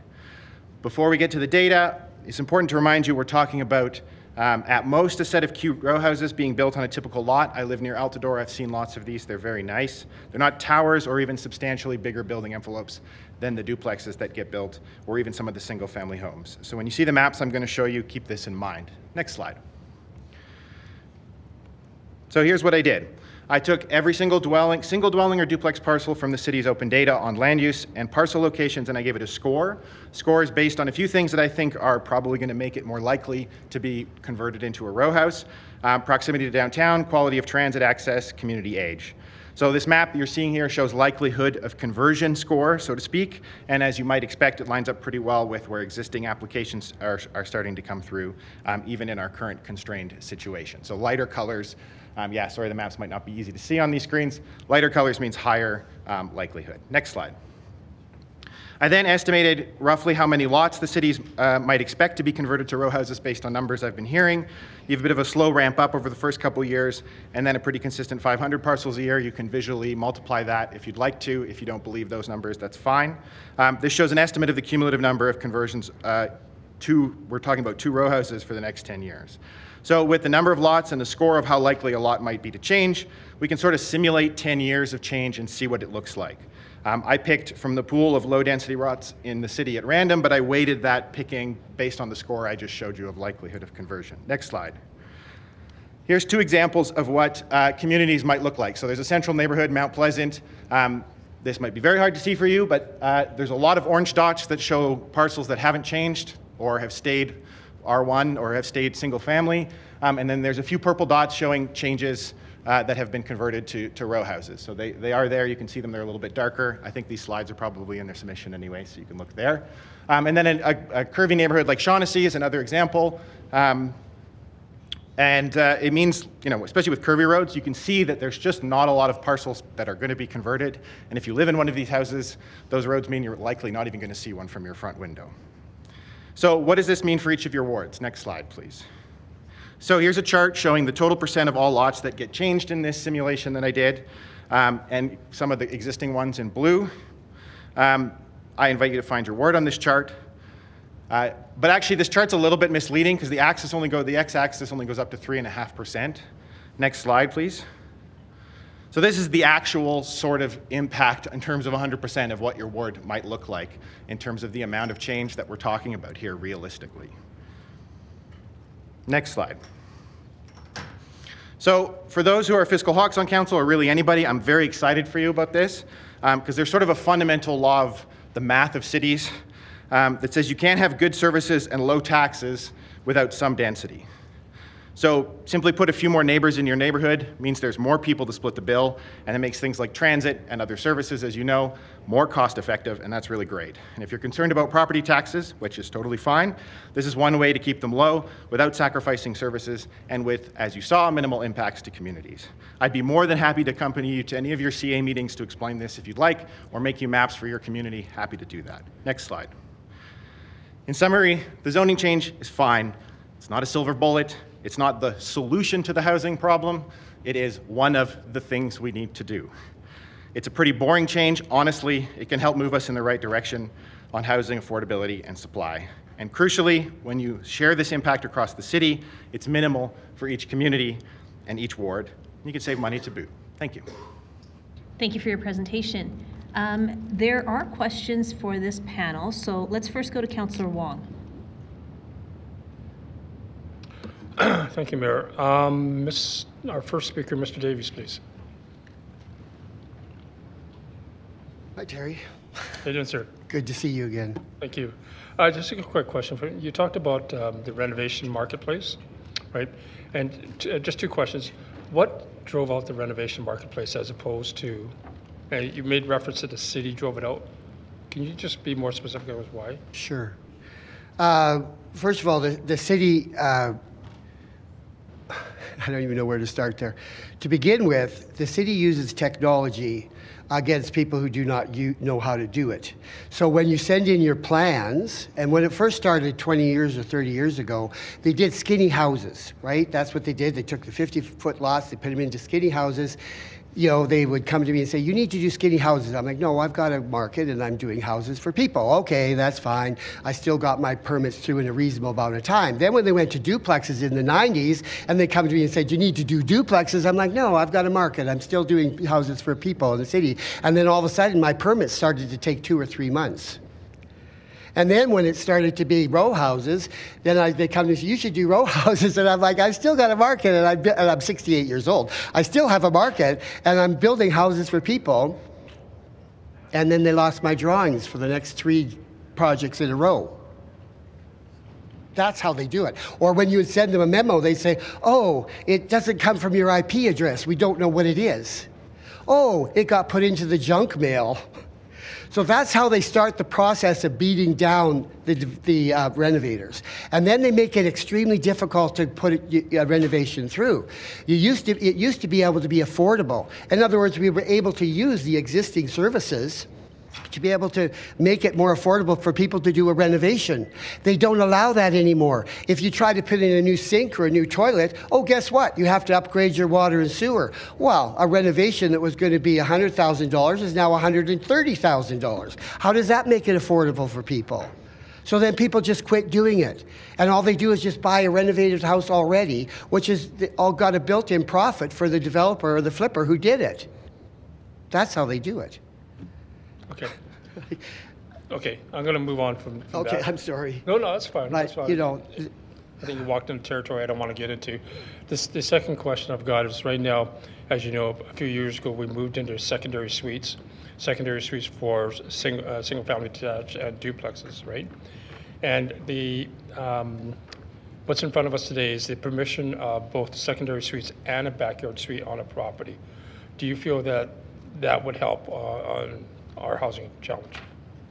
Before we get to the data, it's important to remind you we're talking about at most a set of cute row houses being built on a typical lot. I live near Altadore. I've seen lots of these. They're very nice. They're not towers or even substantially bigger building envelopes than the duplexes that get built or even some of the single family homes. So when you see the maps I'm going to show you, keep this in mind. Next slide. So here's what I did. I took every single dwelling or duplex parcel from the city's open data on land use and parcel locations, and I gave it a score. Score is based on a few things that I think are probably going to make it more likely to be converted into a row house. Proximity to downtown, quality of transit access, community age. So this map you're seeing here shows likelihood of conversion score, so to speak, and as you might expect, it lines up pretty well with where existing applications are starting to come through, even in our current constrained situation. So lighter colors, yeah, sorry, the maps might not be easy to see on these screens. Lighter colors means higher likelihood. Next slide. I then estimated roughly how many lots the cities might expect to be converted to row houses based on numbers I've been hearing. You have a bit of a slow ramp up over the first couple years, and then a pretty consistent 500 parcels a year. You can visually multiply that if you'd like to. If you don't believe those numbers, that's fine. This shows an estimate of the cumulative number of conversions we're talking about 2 row houses for the next 10 years. So with the number of lots and the score of how likely a lot might be to change, we can sort of simulate 10 years of change and see what it looks like. I picked from the pool of low-density lots in the city at random, but I weighted that picking based on the score I just showed you of likelihood of conversion. Next slide. Here's two examples of what communities might look like. So there's a central neighborhood, Mount Pleasant. This might be very hard to see for you, but there's a lot of orange dots that show parcels that haven't changed or have stayed R1 or have stayed single family. And then there's a few purple dots showing changes that have been converted to row houses. So they are there. You can see them. They're a little bit darker. I think these slides are probably in their submission anyway, so you can look there. And then a curvy neighborhood like Shaughnessy is another example. It means, especially with curvy roads, you can see that there's just not a lot of parcels that are going to be converted. And if you live in one of these houses, those roads mean you're likely not even going to see one from your front window. So what does this mean for each of your wards? Next slide, please. So here's a chart showing the total percent of all lots that get changed in this simulation that I did, and some of the existing ones in blue. I invite you to find your ward on this chart. But actually, this chart's a little bit misleading because the x-axis only goes up to 3.5%. Next slide, please. So this is the actual sort of impact in terms of 100% of what your ward might look like in terms of the amount of change that we're talking about here realistically. Next slide. So for those who are fiscal hawks on council, or really anybody, I'm very excited for you about this because there's sort of a fundamental law of the math of cities that says you can't have good services and low taxes without some density. So simply put, a few more neighbors in your neighborhood means there's more people to split the bill, and it makes things like transit and other services, as you know, more cost effective, and that's really great. And if you're concerned about property taxes, which is totally fine, this is one way to keep them low without sacrificing services and with, as you saw, minimal impacts to communities. I'd be more than happy to accompany you to any of your CA meetings to explain this if you'd like, or make you maps for your community. Happy to do that. Next slide. In summary, the zoning change is fine. It's not a silver bullet. It's not the solution to the housing problem. It is one of the things we need to do. It's a pretty boring change. Honestly, it can help move us in the right direction on housing affordability and supply. And crucially, when you share this impact across the city, it's minimal for each community and each ward. You can save money to boot. Thank you. Thank you for your presentation. There are questions for this panel, so let's first go to Councillor Wong. Thank you, Mayor. Our first speaker, Mr. Davies, please. Hi, Terry. How you doing, sir? Good to see you again. Thank you. Just a quick question. You talked about the renovation marketplace, right? And just two questions. What drove out the renovation marketplace as opposed to, you made reference to the city drove it out. Can you just be more specific as why? Sure. First of all, the city, I don't even know where to start there. To begin with, the city uses technology against people who do not know how to do it. So when you send in your plans, and when it first started 20 years or 30 years ago, they did skinny houses, right? That's what they did. They took the 50-foot lots, they put them into skinny houses. They would come to me and say, you need to do skinny houses. I'm like, no, I've got a market and I'm doing houses for people. Okay, that's fine. I still got my permits through in a reasonable amount of time. Then when they went to duplexes in the 90s and they come to me and said, you need to do duplexes, I'm like, no, I've got a market. I'm still doing houses for people in the city. And then all of a sudden my permits started to take 2 or 3 months. And then when it started to be row houses, then they come to me, you should do row houses. And I'm like, I've still got a market, and I'm 68 years old. I still have a market, and I'm building houses for people. And then they lost my drawings for the next 3 projects in a row. That's how they do it. Or when you would send them a memo, they say, oh, it doesn't come from your IP address. We don't know what it is. Oh, it got put into the junk mail. So that's how they start the process of beating down the renovators. And then they make it extremely difficult to put a renovation through. It used to be able to be affordable. In other words, we were able to use the existing services to be able to make it more affordable for people to do a renovation. They don't allow that anymore. If you try to put in a new sink or a new toilet, oh, guess what? You have to upgrade your water and sewer. Well, a renovation that was going to be $100,000 is now $130,000. How does that make it affordable for people? So then people just quit doing it. And all they do is just buy a renovated house already, which is all got a built-in profit for the developer or the flipper who did it. That's how they do it. Okay. Okay, I'm going to move on from okay, that. I'm sorry. No, that's fine. That's fine. I think you walked into territory I don't want to get into. The second question I've got is right now, as you know, a few years ago we moved into secondary suites for single-family detached and duplexes, right? And the what's in front of us today is the permission of both secondary suites and a backyard suite on a property. Do you feel that that would help on our housing challenge?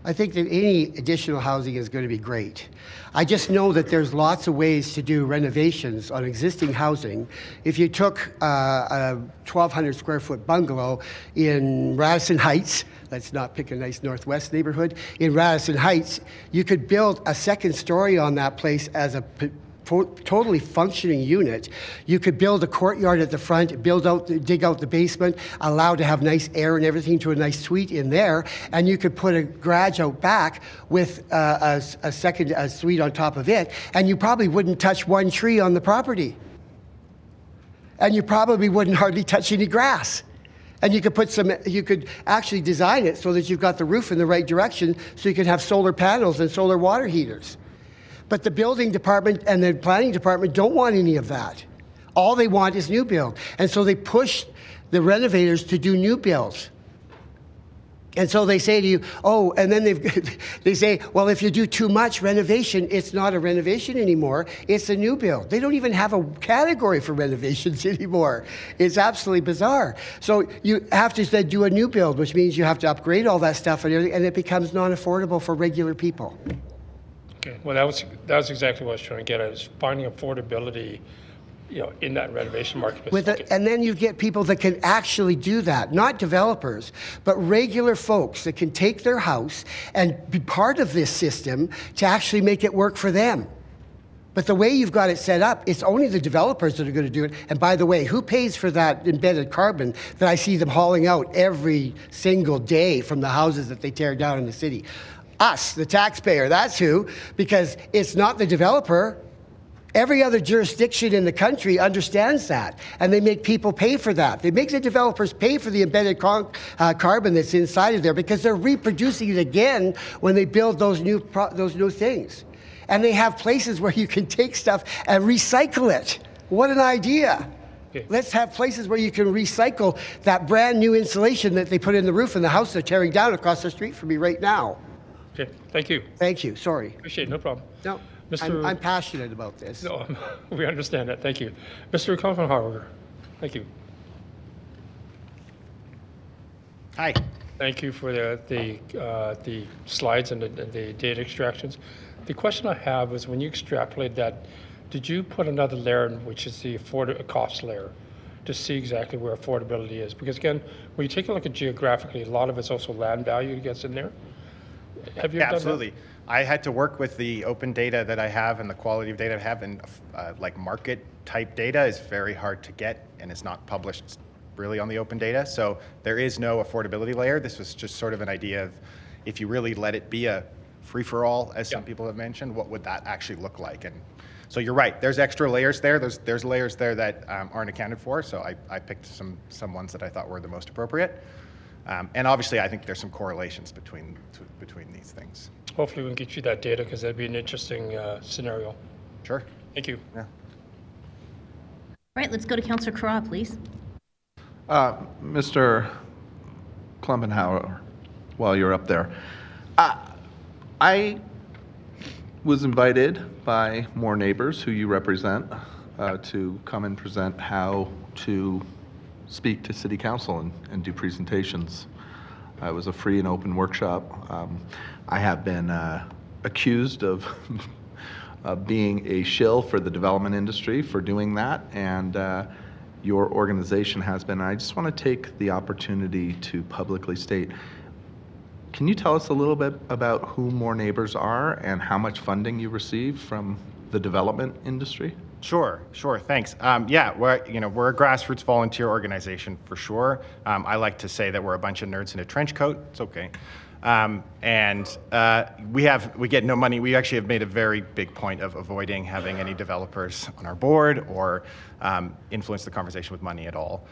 I think that any additional housing is going to be great. I just know that there's lots of ways to do renovations on existing housing. If you took a 1,200 square foot bungalow in Radisson Heights, let's not pick a nice northwest neighborhood, in Radisson Heights, you could build a second story on that place as a totally functioning unit. You could build a courtyard at the front, dig out the basement, allow to have nice air and everything to a nice suite in there, and you could put a garage out back with a suite on top of it, and you probably wouldn't touch one tree on the property. And you probably wouldn't hardly touch any grass. And you could actually design it so that you've got the roof in the right direction so you can have solar panels and solar water heaters. But the building department and the planning department don't want any of that. All they want is new build. And so they push the renovators to do new builds. And so they say to you, oh, and then they say, well, if you do too much renovation, it's not a renovation anymore, it's a new build. They don't even have a category for renovations anymore. It's absolutely bizarre. So you have to then do a new build, which means you have to upgrade all that stuff and everything, and it becomes non-affordable for regular people. Okay, well, that was exactly what I was trying to get at, is finding affordability, in that renovation market. And then you get people that can actually do that, not developers, but regular folks that can take their house and be part of this system to actually make it work for them. But the way you've got it set up, it's only the developers that are going to do it. And by the way, who pays for that embedded carbon that I see them hauling out every single day from the houses that they tear down in the city? Us, the taxpayer, that's who, because it's not the developer. Every other jurisdiction in the country understands that, and they make people pay for that. They make the developers pay for the embedded carbon that's inside of there because they're reproducing it again when they build those new things. And they have places where you can take stuff and recycle it. What an idea. Okay. Let's have places where you can recycle that brand new insulation that they put in the roof in the house they're tearing down across the street from me right now. Okay, thank you. Thank you, sorry. Appreciate it, no problem. No, I'm passionate about this. No, we understand that, thank you. Mr. Klumpenhouwer, thank you. Hi. Thank you for the slides and the data extractions. The question I have is, when you extrapolate that, did you put another layer in, which is the cost layer, to see exactly where affordability is? Because again, when you take a look at geographically, a lot of it's also land value that gets in there. Have you done absolutely. that? I had to work with the open data that I have and the quality of data I have, and like market type data is very hard to get, and it's not published really on the open data. So there is no affordability layer. This was just sort of an idea of, if you really let it be a free-for-all, as some people have mentioned, what would that actually look like? And so you're right, there's extra layers there. There's layers there that aren't accounted for. So I picked some ones that I thought were the most appropriate. And obviously, I think there's some correlations between these things. Hopefully we can get you that data, because that'd be an interesting scenario. Sure. Thank you. Yeah. All right, let's go to Councillor Carra, please. Mr. Klumpenhouwer, while you're up there, I was invited by More Neighbors, who you represent, to come and present how to speak to City Council and do presentations. It was a free and open workshop. I have been accused of being a shill for the development industry for doing that, and your organization has been. I just want to take the opportunity to publicly state, can you tell us a little bit about who More Neighbors are and how much funding you receive from the development industry? Sure, thanks. Yeah, we're a grassroots volunteer organization for sure. I like to say that we're a bunch of nerds in a trench coat. It's okay. And we get no money. We actually have made a very big point of avoiding having any developers on our board or influence the conversation with money at all.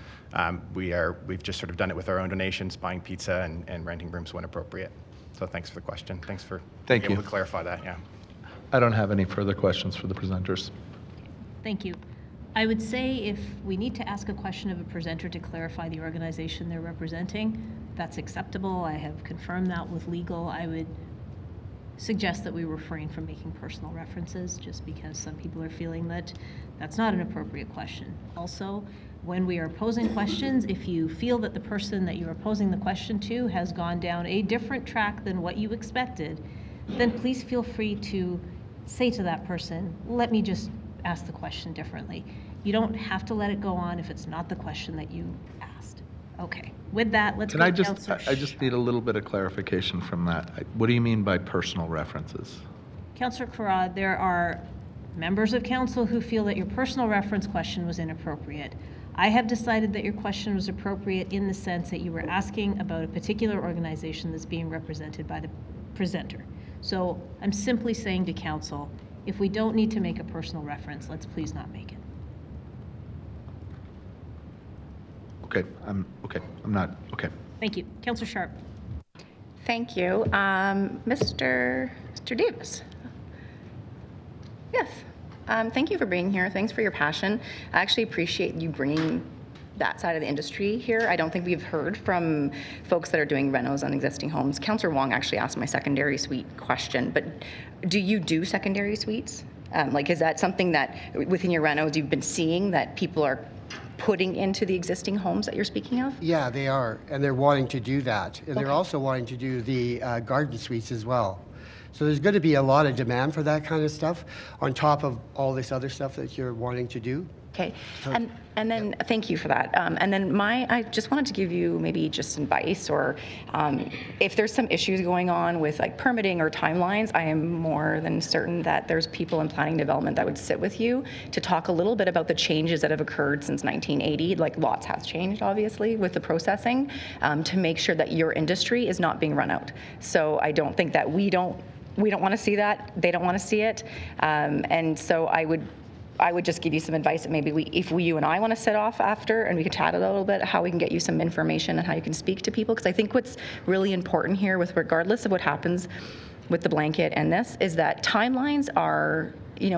We've just sort of done it with our own donations, buying pizza and renting rooms when appropriate. So thanks for the question. Thanks for being able to clarify that. Yeah. I don't have any further questions for the presenters. Thank you. I would say if we need to ask a question of a presenter to clarify the organization they're representing, that's acceptable. I have confirmed that with legal. I would suggest that we refrain from making personal references just because some people are feeling that that's not an appropriate question. Also, when we are posing questions, if you feel that the person that you are posing the question to has gone down a different track than what you expected, then please feel free to say to that person, let me just ask the question differently. You don't have to let it go on if it's not the question that you asked. Okay, with that, let's go to Councillor. I just need a little bit of clarification from that. What do you mean by personal references? Councillor Carra, there are members of council who feel that your personal reference question was inappropriate. I have decided that your question was appropriate in the sense that you were asking about a particular organization that's being represented by the presenter. So I'm simply saying to council, if we don't need to make a personal reference, let's please not make it. Okay, I'm not, okay. Thank you. Councillor Sharp. Thank you. Mr. Davis. Yes. Thank you for being here. Thanks for your passion. I actually appreciate you bringing that side of the industry here. I don't think we've heard from folks that are doing renos on existing homes. Councillor Wong actually asked my secondary suite question, but do you do secondary suites? Like, is that something that within your renos you've been seeing that people are putting into the existing homes that you're speaking of? Yeah, they are, and they're wanting to do that. And they're also wanting to do the garden suites as well. So there's going to be a lot of demand for that kind of stuff on top of all this other stuff that you're wanting to do. Okay, and then thank you for that. And then I just wanted to give you maybe just advice, or if there's some issues going on with like permitting or timelines, I am more than certain that there's people in planning development that would sit with you to talk a little bit about the changes that have occurred since 1980. Like lots has changed, obviously, with the processing, to make sure that your industry is not being run out. So I don't think that we don't want to see that. They don't want to see it. And so I would just give you some advice that maybe if you and I want to sit off after and we could chat a little bit, how we can get you some information and how you can speak to people. Because I think what's really important here, with regardless of what happens with the blanket and this, is that timelines are,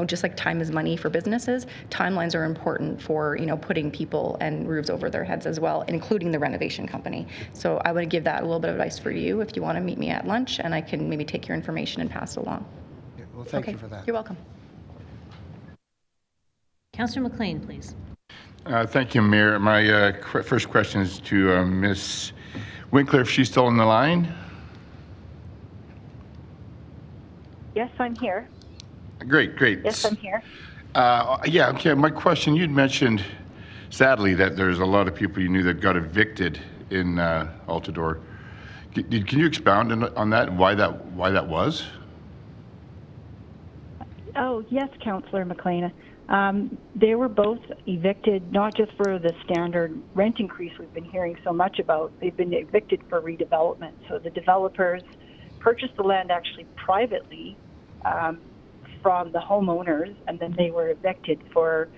just like time is money for businesses, timelines are important for, putting people and roofs over their heads as well, including the renovation company. So I would give that a little bit of advice for you if you want to meet me at lunch, and I can maybe take your information and pass it along. Yeah, well, thank you for that. You're welcome. Councillor McLean, please. Thank you, Mayor. My first question is to Ms. Winkler, if she's still on the line. Yes, I'm here. Great. Yes, I'm here. Yeah, okay. My question, you'd mentioned, sadly, that there's a lot of people you knew that got evicted in Altadore. Can you expound on that and why that was? Oh, yes, Councillor McLean. They were both evicted, not just for the standard rent increase we've been hearing so much about. They've been evicted for redevelopment. So the developers purchased the land actually privately from the homeowners, and then they were evicted for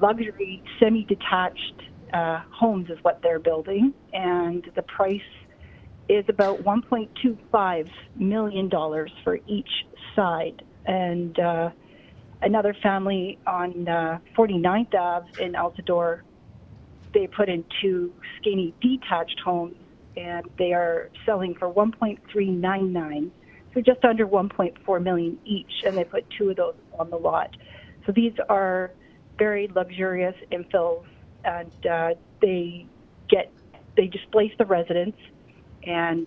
luxury semi-detached homes is what they're building, and the price is about $1.25 million for each side. And another family on 49th Ave in Altadore, they put in 2 skinny detached homes, and they are selling for $1.399, so just under $1.4 million each, and they put 2 of those on the lot. So these are very luxurious infills, and they displace the residents, and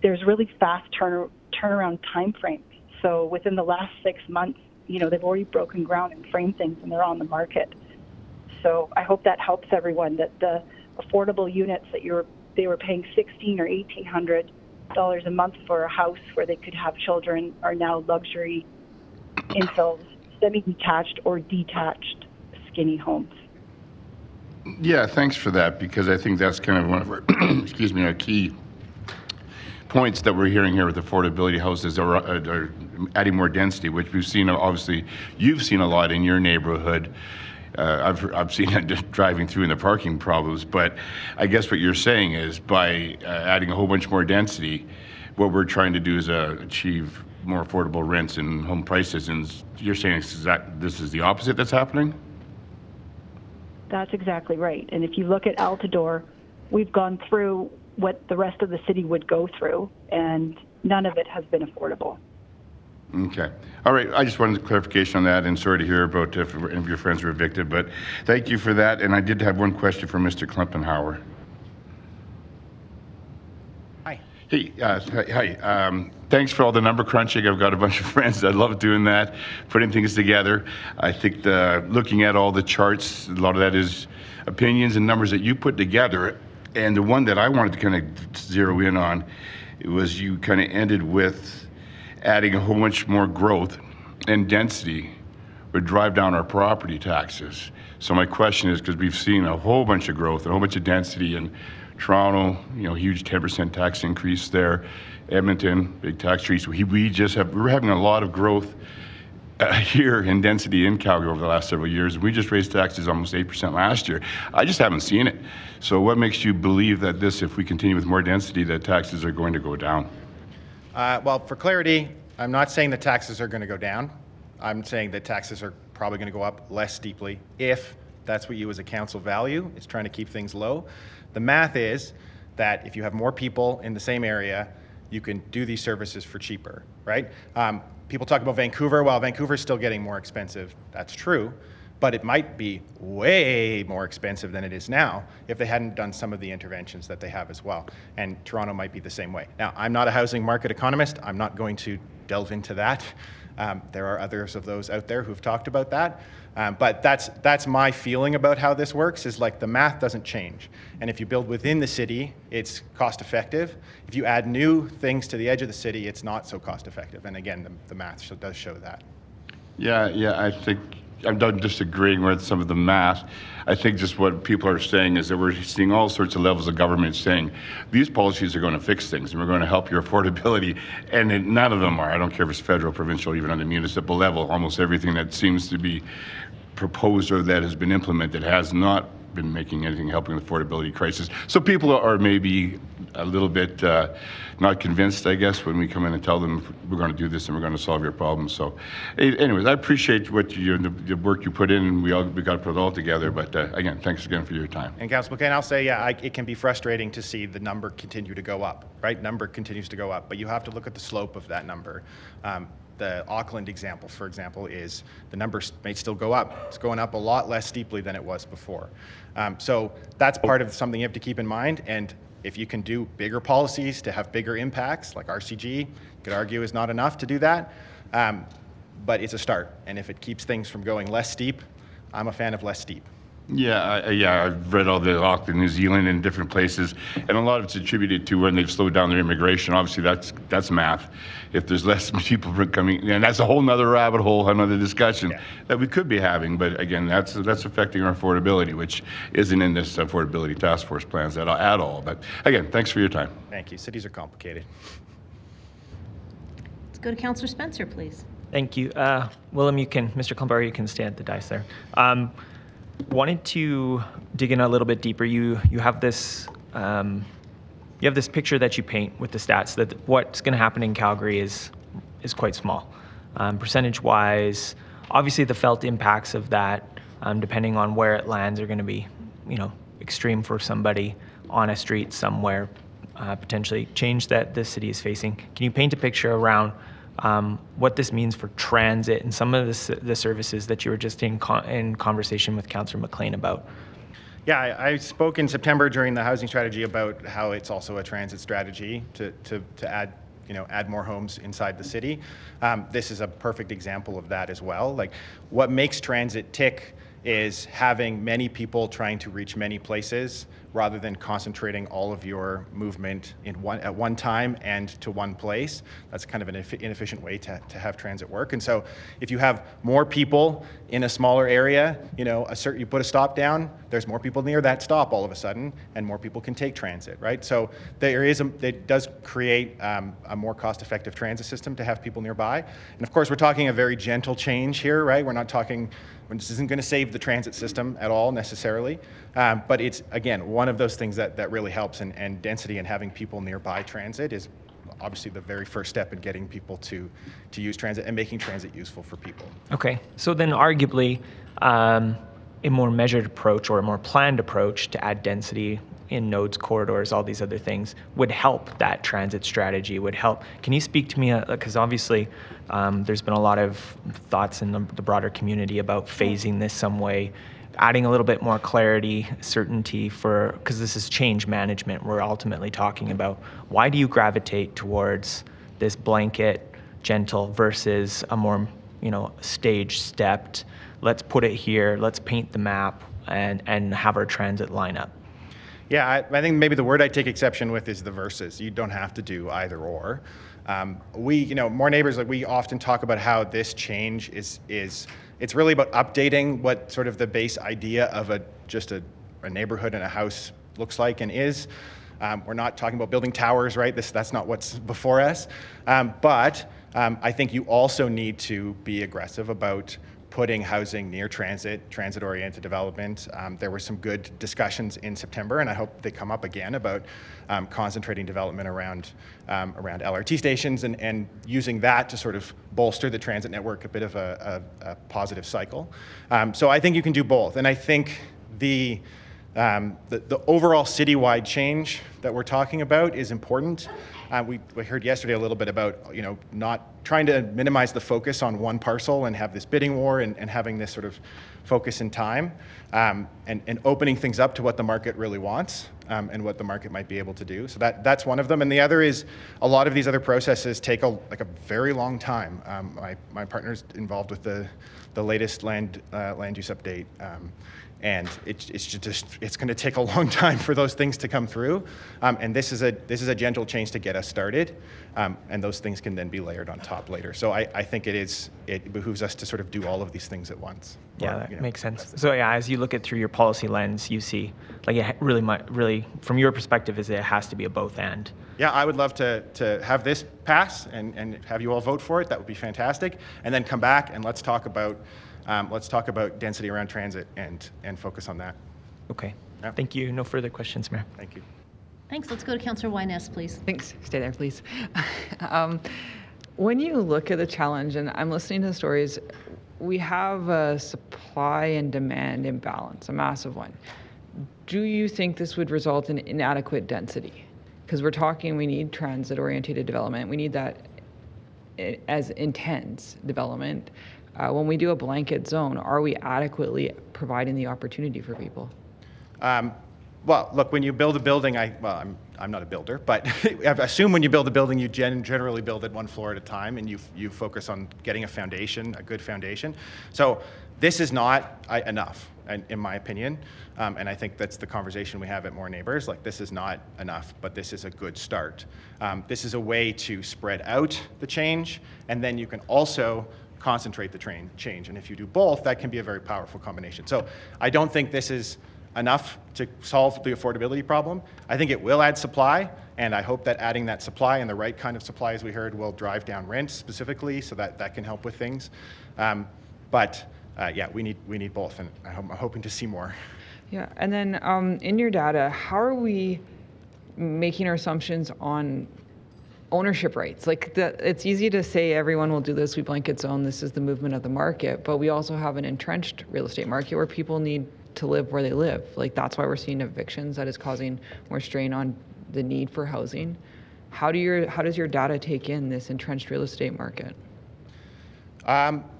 there's really fast turnaround time frames. So within the last 6 months, they've already broken ground and framed things, and they're on the market. So I hope that helps everyone, that the affordable units that they were paying $1,600 or $1,800 a month for a house where they could have children are now luxury infills, semi-detached or detached skinny homes. Yeah, thanks for that, because I think that's kind of one of our, our key points that we're hearing here with affordability houses are adding more density, which we've seen, obviously, you've seen a lot in your neighborhood. I've seen it just driving through in the parking problems, but I guess what you're saying is by adding a whole bunch more density, what we're trying to do is achieve more affordable rents and home prices, and you're saying this is the opposite that's happening? That's exactly right. And if you look at Altadore, we've gone through what the rest of the city would go through, and none of it has been affordable. Okay. All right. I just wanted clarification on that, and sorry to hear about if any of your friends were evicted, but thank you for that. And I did have one question for Mr. Klumpenhouwer. Hi. Hey, hi. Thanks for all the number crunching. I've got a bunch of friends that love doing that, putting things together. I think looking at all the charts, a lot of that is opinions and numbers that you put together. And the one that I wanted to kind of zero in on, it was you kind of ended with adding a whole bunch more growth and density would drive down our property taxes. So my question is, because we've seen a whole bunch of growth, a whole bunch of density in Toronto, huge 10% tax increase there. Edmonton, big tax increase. We're having a lot of growth here in density in Calgary over the last several years. We just raised taxes almost 8% last year. I just haven't seen it. So what makes you believe that if we continue with more density, that taxes are going to go down? Well, for clarity, I'm not saying that taxes are going to go down. I'm saying that taxes are probably going to go up less steeply if that's what you as a council value. It's trying to keep things low. The math is that if you have more people in the same area, you can do these services for cheaper, right? People talk about Vancouver. Well, Vancouver's still getting more expensive. That's true. But it might be way more expensive than it is now if they hadn't done some of the interventions that they have as well. And Toronto might be the same way. Now, I'm not a housing market economist. I'm not going to delve into that. There are others of those out there who've talked about that. But that's my feeling about how this works, is like the math doesn't change. And if you build within the city, it's cost effective. If you add new things to the edge of the city, it's not so cost effective. And again, the math does show that. Yeah, I think I'm not disagreeing with some of the math. I think just what people are saying is that we're seeing all sorts of levels of government saying these policies are going to fix things and we're going to help your affordability, and none of them are. I don't care if it's federal, provincial, even on the municipal level. Almost everything that seems to be proposed or that has been implemented has not been making anything helping the affordability crisis. So people are maybe a little bit not convinced, I guess, when we come in and tell them we're going to do this and we're going to solve your problems. So anyways, I appreciate what the work you put in, and we got to put it all together. But again, thanks again for your time. And Councillor McCain, I'll say, it can be frustrating to see the number continue to go up, right? Number continues to go up, but you have to look at the slope of that number. The Auckland example, for example, is the numbers may still go up. It's going up a lot less steeply than it was before. So that's part of something you have to keep in mind. And if you can do bigger policies to have bigger impacts, like RCG, you could argue is not enough to do that. But it's a start. And if it keeps things from going less steep, I'm a fan of less steep. Yeah, I've read all the Auckland, New Zealand, and different places, and a lot of it's attributed to when they've slowed down their immigration. Obviously, that's math. If there's less people coming, and that's a whole nother rabbit hole, another discussion that we could be having. But again, that's affecting our affordability, which isn't in this affordability task force plans at all. But again, thanks for your time. Thank you. Cities are complicated. Let's go to Councillor Spencer, please. Thank you, Willem. Mr. Klumpenhouwer, you can stay at the dais there. Wanted to dig in a little bit deeper. You have this picture that you paint with the stats that what's going to happen in Calgary is quite small, percentage-wise. Obviously, the felt impacts of that, depending on where it lands, are going to be, extreme for somebody on a street somewhere, potentially change that the city is facing. Can you paint a picture around what this means for transit and some of the services that you were just in conversation with Councillor McLean about? Yeah, I spoke in September during the housing strategy about how it's also a transit strategy to add more homes inside the city. This is a perfect example of that as well. Like, what makes transit tick is having many people trying to reach many places rather than concentrating all of your movement at one time and to one place. That's kind of an inefficient way to have transit work. And so if you have more people in a smaller area, you put a stop down, there's more people near that stop all of a sudden, and more people can take transit, right? So it does create a more cost-effective transit system to have people nearby. And of course, we're talking a very gentle change here, right? We're not talking, this isn't going to save the transit system at all necessarily, but it's, again, one of those things that really helps, and density and having people nearby transit is obviously the very first step in getting people to use transit and making transit useful for people. Okay, so then arguably a more measured approach or a more planned approach to add density in nodes, corridors, all these other things would help that transit strategy, would help. Can you speak to me, because obviously there's been a lot of thoughts in the broader community about phasing this some way, adding a little bit more clarity, certainty because this is change management we're ultimately talking about. Why do you gravitate towards this blanket, gentle versus a more, stage stepped, let's put it here, let's paint the map and have our transit line up? Yeah, I think maybe the word I take exception with is the versus. You don't have to do either or. More Neighbors, like we often talk about how this change it's really about updating what sort of the base idea of a neighborhood and a house looks like and is. We're not talking about building towers, right? That's not what's before us. But I think you also need to be aggressive about putting housing near transit-oriented development. There were some good discussions in September, and I hope they come up again about concentrating development around LRT stations and using that to sort of bolster the transit network, a bit of a positive cycle. So I think you can do both, and I think the overall citywide change that we're talking about is important. We heard yesterday a little bit about not trying to minimize the focus on one parcel and have this bidding war and having this sort of focus in time and opening things up to what the market really wants and what the market might be able to do. So that's one of them. And the other is a lot of these other processes take a very long time. My partner's involved with the latest land use update. And it's going to take a long time for those things to come through, and this is a gentle change to get us started, and those things can then be layered on top later. So I think it behooves us to sort of do all of these things at once. Yeah, that makes sense. So yeah, as you look at through your policy lens, you see like it really from your perspective is it has to be a both and. Yeah, I would love to have this pass and have you all vote for it. That would be fantastic, and then come back and let's talk about density around transit and focus on that. Okay. Yeah. Thank you. No further questions, Mayor. Thank you. Thanks. Let's go to Councillor Wyness, please. Thanks. Stay there, please. When you look at the challenge, and I'm listening to the stories, we have a supply and demand imbalance, a massive one. Do you think this would result in inadequate density? Because we're talking, we need transit-oriented development. We need that as intense development. When we do a blanket zone, are we adequately providing the opportunity for people? Well, look, when you build a building, I'm not a builder, but I assume when you build a building, you generally build it one floor at a time, and you focus on getting a foundation, a good foundation. So this is not enough, in my opinion, and I think that's the conversation we have at More Neighbors. Like, this is not enough, but this is a good start. This is a way to spread out the change, and then you can also concentrate the change. And if you do both, that can be a very powerful combination. So I don't think this is enough to solve the affordability problem. I think it will add supply, and I hope that adding that supply and the right kind of supply, as we heard, will drive down rents specifically, so that can help with things. Yeah, we need both, and I'm hoping to see more. Yeah, and then in your data, how are we making our assumptions on ownership rights? Like, it's easy to say everyone will do this, we blanket zone, this is the movement of the market, but we also have an entrenched real estate market where people need to live where they live. Like, that's why we're seeing evictions that is causing more strain on the need for housing. How does your data take in this entrenched real estate market?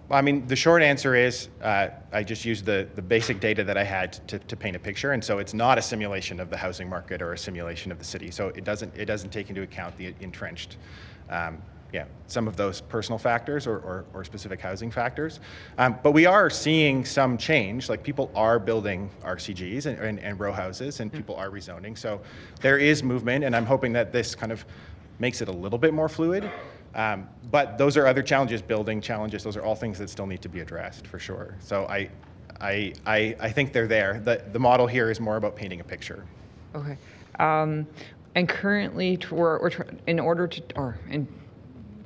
I mean, the short answer is I just used the basic data that I had to paint a picture, and so it's not a simulation of the housing market or a simulation of the city. So it doesn't take into account the entrenched, some of those personal factors or specific housing factors. But we are seeing some change. Like, people are building RCGs and row houses, and people are rezoning. So there is movement, and I'm hoping that this kind of makes it a little bit more fluid. But those are other challenges, building challenges. Those are all things that still need to be addressed, for sure. So I think they're there. The model here is more about painting a picture. Okay. And currently, in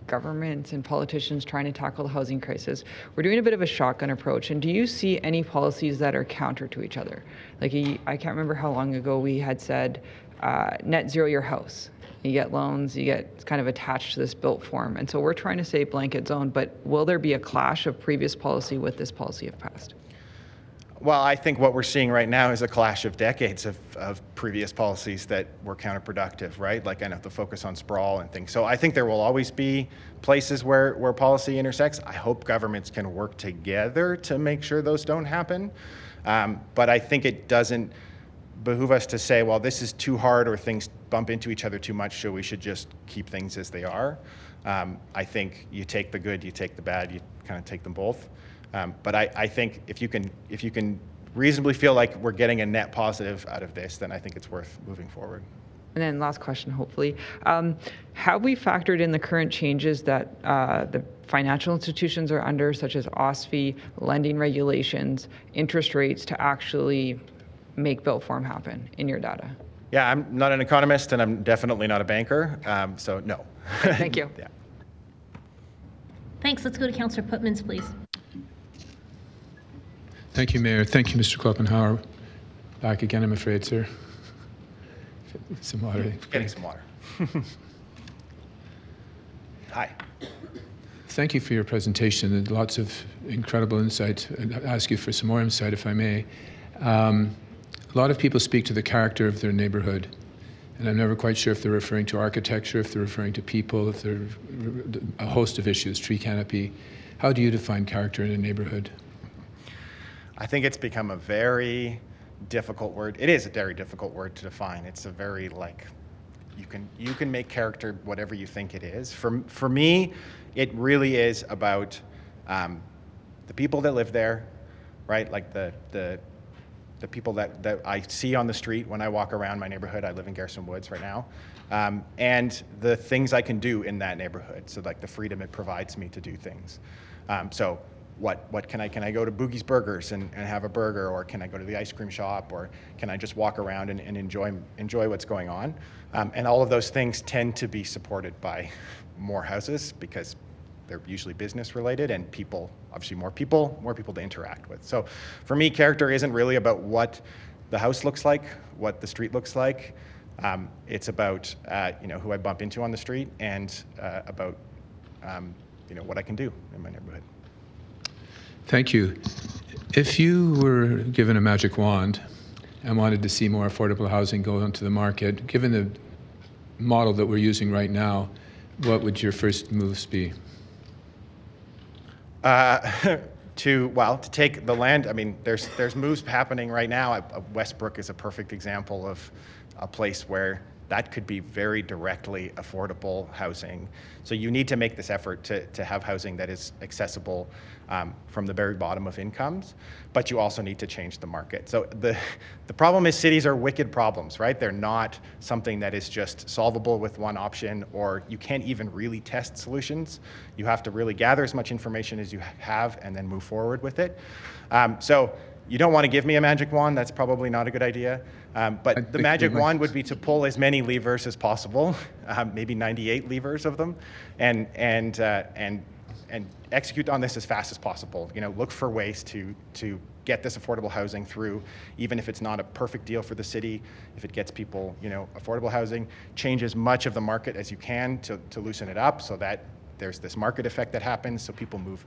governments and politicians trying to tackle the housing crisis, we're doing a bit of a shotgun approach. And do you see any policies that are counter to each other? Like, I can't remember how long ago we had said net zero your house. You get loans, you get kind of attached to this built form. And so we're trying to say blanket zone, but will there be a clash of previous policy with this policy if passed? Well, I think what we're seeing right now is a clash of decades of previous policies that were counterproductive, right? Like, I know the focus on sprawl and things. So I think there will always be places where policy intersects. I hope governments can work together to make sure those don't happen. But I think it doesn't behoove us to say, well, this is too hard or things bump into each other too much, so we should just keep things as they are. I think you take the good, you take the bad, you kind of take them both. But I think if you can reasonably feel like we're getting a net positive out of this, then I think it's worth moving forward. And then last question, hopefully. Have we factored in the current changes that the financial institutions are under, such as OSFI, lending regulations, interest rates, to actually make built form happen in your data? Yeah, I'm not an economist, and I'm definitely not a banker, so no. Thank you. Yeah. Thanks. Let's go to Councillor Putmans, please. Thank you, Mayor. Thank you, Mr. Klumpenhouwer. Back again, I'm afraid, sir. Some water. Getting some water. Hi. Thank you for your presentation and lots of incredible insight. I'd ask you for some more insight, if I may. A lot of people speak to the character of their neighborhood, and I'm never quite sure if they're referring to architecture, if they're referring to people, if they're a host of issues, tree canopy. How do you define character in a neighborhood? I think it's become a very difficult word. It is a very difficult word to define. It's a very, like, you can make character whatever you think it is. For me, it really is about the people that live there, right? Like the people that I see on the street when I walk around my neighborhood. I live in Garrison Woods right now. And the things I can do in that neighborhood. So like the freedom it provides me to do things. So what can I go to Boogie's Burgers and have a burger, or can I go to the ice cream shop, or can I just walk around and enjoy what's going on? And all of those things tend to be supported by more houses because they're usually business related, and people, obviously more people to interact with. So for me, character isn't really about what the house looks like, what the street looks like. It's about who I bump into on the street, and about what I can do in my neighborhood. Thank you. If you were given a magic wand and wanted to see more affordable housing go onto the market, given the model that we're using right now, what would your first moves be? To take the land. I mean, there's moves happening right now. Westbrook is a perfect example of a place where that could be very directly affordable housing. So you need to make this effort to have housing that is accessible from the very bottom of incomes, but you also need to change the market. So the problem is cities are wicked problems, right? They're not something that is just solvable with one option, or you can't even really test solutions. You have to really gather as much information as you have and then move forward with it. So you don't want to give me a magic wand. That's probably not a good idea. But the magic wand would be to pull as many levers as possible, maybe 98 levers of them, and execute on this as fast as possible. Look for ways to get this affordable housing through, even if it's not a perfect deal for the city. If it gets people, affordable housing, change as much of the market as you can to loosen it up, so that there's this market effect that happens, so people move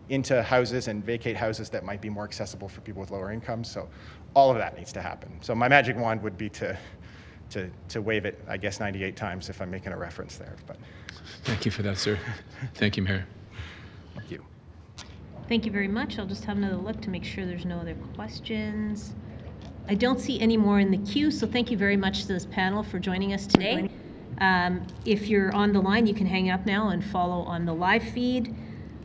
into houses and vacate houses that might be more accessible for people with lower incomes. So all of that needs to happen. So my magic wand would be to wave it, I guess, 98 times if I'm making a reference there. But thank you for that, sir. Thank you, Mayor. Thank you. Thank you very much. I'll just have another look to make sure there's no other questions. I don't see any more in the queue, so thank you very much to this panel for joining us today. If you're on the line, you can hang up now and follow on the live feed.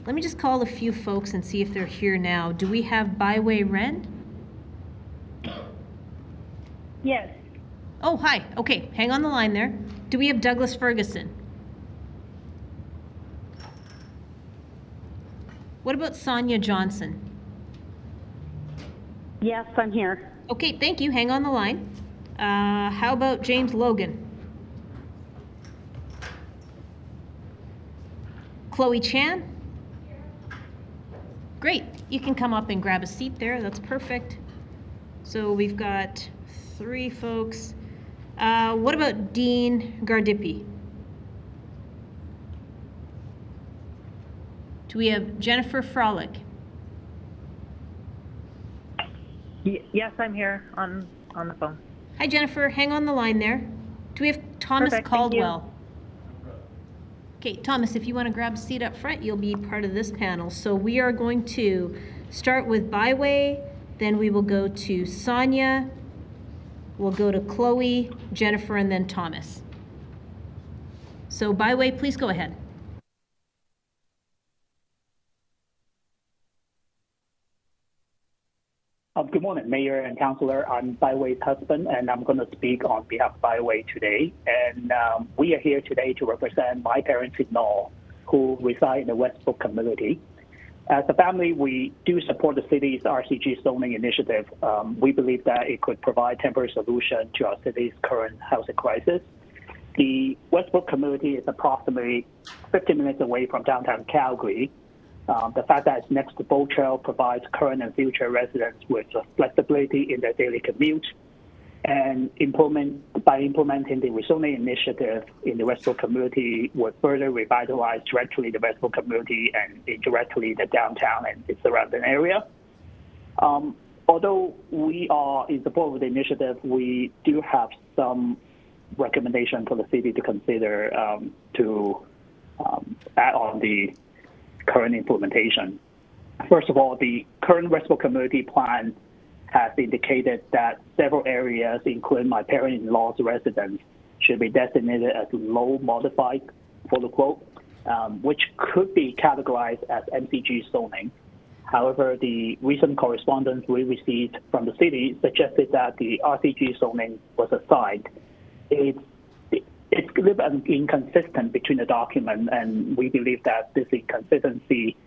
Let me just call a few folks and see if they're here now. Do we have Byway Ren? Yes. Oh, hi. Okay, hang on the line there. Do we have Douglas Ferguson? What about Sonja Johnson? Yes, I'm here. Okay, thank you. Hang on the line. How about James Logan? Chloe Chan? Great. You can come up and grab a seat there. That's perfect. So we've got 3 folks. What about Dean Gardipi? Do we have Jennifer Frohlich? Yes, I'm here on the phone. Hi, Jennifer. Hang on the line there. Do we have Thomas Perfect, thank you. Caldwell? Okay, Thomas, if you want to grab a seat up front, you'll be part of this panel. So we are going to start with Byway, then we will go to Sonja, we'll go to Chloe, Jennifer, and then Thomas. So Byway, please go ahead. Good morning, Mayor and Councillor. I'm Byway's husband, and I'm going to speak on behalf of Byway today. And we are here today to represent my parents-in-law who reside in the Westbrook community. As a family, we do support the city's RCG zoning initiative. We believe that it could provide temporary solution to our city's current housing crisis. The Westbrook community is approximately 15 minutes away from downtown Calgary. The fact that it's next to Boat Trail provides current and future residents with flexibility in their daily commute. And by implementing the rezoning initiative in the Westbrook community would further revitalize directly the Westbrook community and indirectly the downtown and its surrounding area. Although we are in support of the initiative, we do have some recommendation for the city to consider to add on the current implementation. First of all, the current Westbrook community plan has indicated that several areas, including my parent-in-law's residence, should be designated as low modified, quote-unquote, which could be categorized as MCG zoning. However, the recent correspondence we received from the city suggested that the RCG zoning was assigned. It's a little bit inconsistent between the document, and we believe that this inconsistency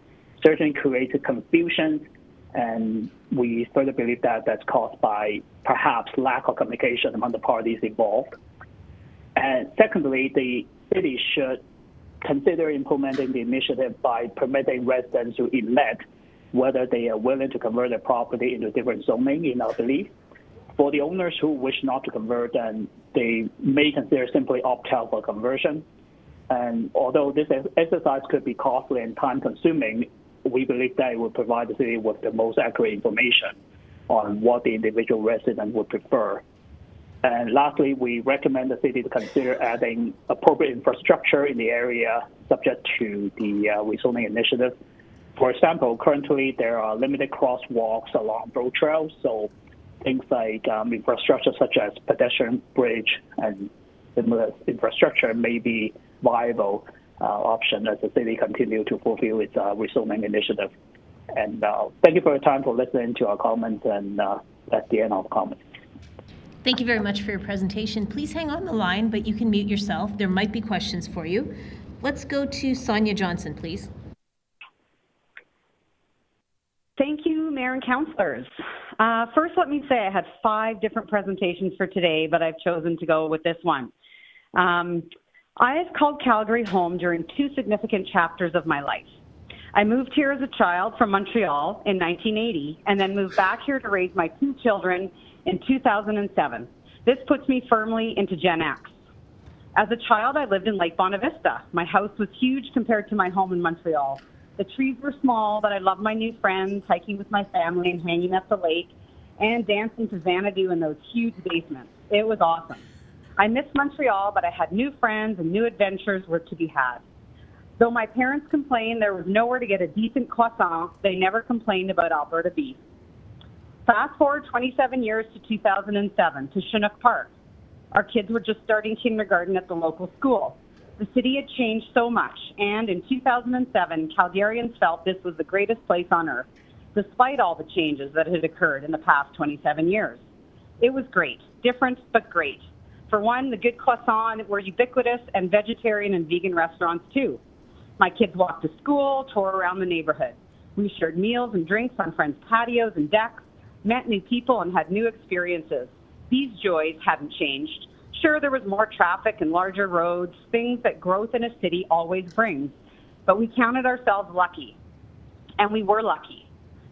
certainly created confusion, and we further believe that that's caused by perhaps lack of communication among the parties involved. And secondly, the city should consider implementing the initiative by permitting residents to elect whether they are willing to convert their property into different zoning, in our belief. For the owners who wish not to convert, then they may consider simply opt out for conversion. And although this exercise could be costly and time-consuming, we believe that it will provide the city with the most accurate information on what the individual resident would prefer. And lastly, we recommend the city to consider adding appropriate infrastructure in the area subject to the rezoning initiative. For example, currently there are limited crosswalks along road trails, so things like infrastructure such as pedestrian bridge and similar infrastructure may be viable option as the city continue to fulfill its rezoning initiative. And thank you for your time for listening to our comments, and that's the end of the comments. Thank you very much for your presentation. Please hang on the line, but you can mute yourself. There might be questions for you. Let's go to Sonja Johnson, please. Thank you, Mayor and Councillors. First, let me say I had 5 different presentations for today, but I've chosen to go with this one. I've called Calgary home during 2 significant chapters of my life. I moved here as a child from Montreal in 1980 and then moved back here to raise my 2 children in 2007. This puts me firmly into Gen X. As a child, I lived in Lake Bonavista. My house was huge compared to my home in Montreal. The trees were small, but I loved my new friends, hiking with my family and hanging at the lake, and dancing to Xanadu in those huge basements. It was awesome. I missed Montreal, but I had new friends and new adventures were to be had. Though my parents complained there was nowhere to get a decent croissant, they never complained about Alberta beef. Fast forward 27 years to 2007 to Chinook Park. Our kids were just starting kindergarten at the local school. The city had changed so much, and in 2007, Calgarians felt this was the greatest place on earth, despite all the changes that had occurred in the past 27 years. It was great, different but great. For one, the good croissants were ubiquitous, and vegetarian and vegan restaurants too. My kids walked to school, toured around the neighborhood. We shared meals and drinks on friends' patios and decks, met new people, and had new experiences. These joys hadn't changed. Sure, there was more traffic and larger roads, things that growth in a city always brings, but we counted ourselves lucky, and we were lucky.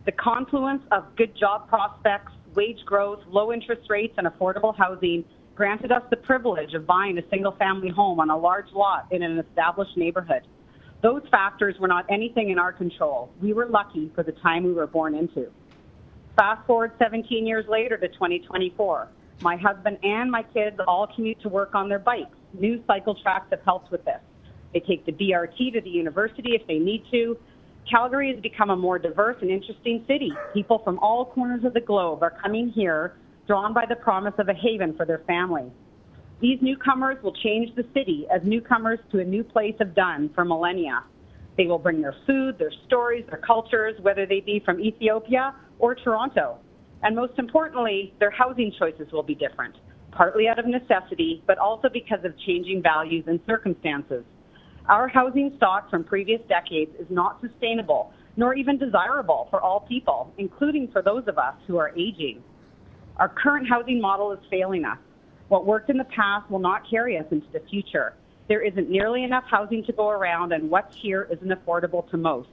The confluence of good job prospects, wage growth, low interest rates, and affordable housing granted us the privilege of buying a single-family home on a large lot in an established neighborhood. Those factors were not anything in our control. We were lucky for the time we were born into. Fast forward 17 years later to 2024. My husband and my kids all commute to work on their bikes. New cycle tracks have helped with this. They take the BRT to the university if they need to. Calgary has become a more diverse and interesting city. People from all corners of the globe are coming here, drawn by the promise of a haven for their family. These newcomers will change the city as newcomers to a new place have done for millennia. They will bring their food, their stories, their cultures, whether they be from Ethiopia or Toronto. And most importantly, their housing choices will be different, partly out of necessity, but also because of changing values and circumstances. Our housing stock from previous decades is not sustainable, nor even desirable for all people, including for those of us who are aging. Our current housing model is failing us. What worked in the past will not carry us into the future. There isn't nearly enough housing to go around, and what's here isn't affordable to most.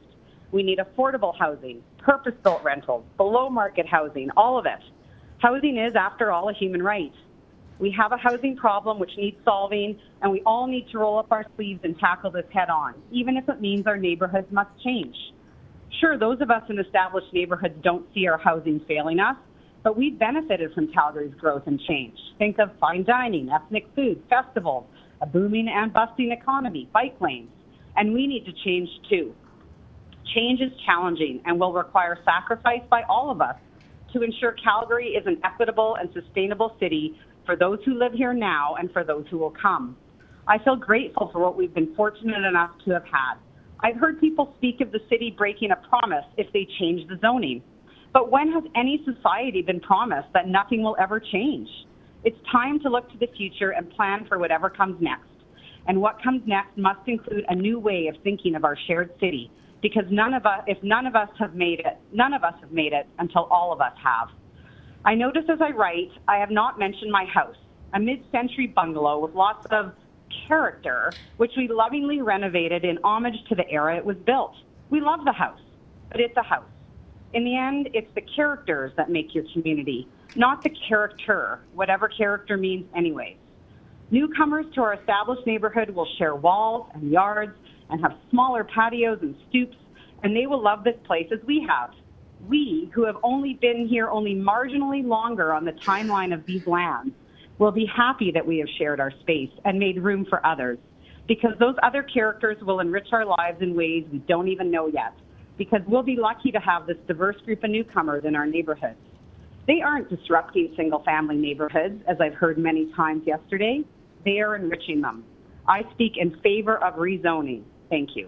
We need affordable housing, purpose-built rentals, below-market housing, all of it. Housing is, after all, a human right. We have a housing problem which needs solving, and we all need to roll up our sleeves and tackle this head-on, even if it means our neighborhoods must change. Sure, those of us in established neighborhoods don't see our housing failing us, but we've benefited from Calgary's growth and change. Think of fine dining, ethnic food, festivals, a booming and busting economy, bike lanes, and we need to change too. Change is challenging and will require sacrifice by all of us to ensure Calgary is an equitable and sustainable city for those who live here now and for those who will come. I feel grateful for what we've been fortunate enough to have had. I've heard people speak of the city breaking a promise if they change the zoning. But when has any society been promised that nothing will ever change? It's time to look to the future and plan for whatever comes next. And what comes next must include a new way of thinking of our shared city, because none of us have made it until all of us have. I notice as I write, I have not mentioned my house, a mid-century bungalow with lots of character, which we lovingly renovated in homage to the era it was built. We love the house, but it's a house. In the end, it's the characters that make your community, not the character, whatever character means anyways. Newcomers to our established neighborhood will share walls and yards and have smaller patios and stoops, and they will love this place as we have. We, who have only been here only marginally longer on the timeline of these lands, will be happy that we have shared our space and made room for others, because those other characters will enrich our lives in ways we don't even know yet, because we'll be lucky to have this diverse group of newcomers in our neighborhoods. They aren't disrupting single-family neighborhoods, as I've heard many times yesterday. They are enriching them. I speak in favor of rezoning. Thank you.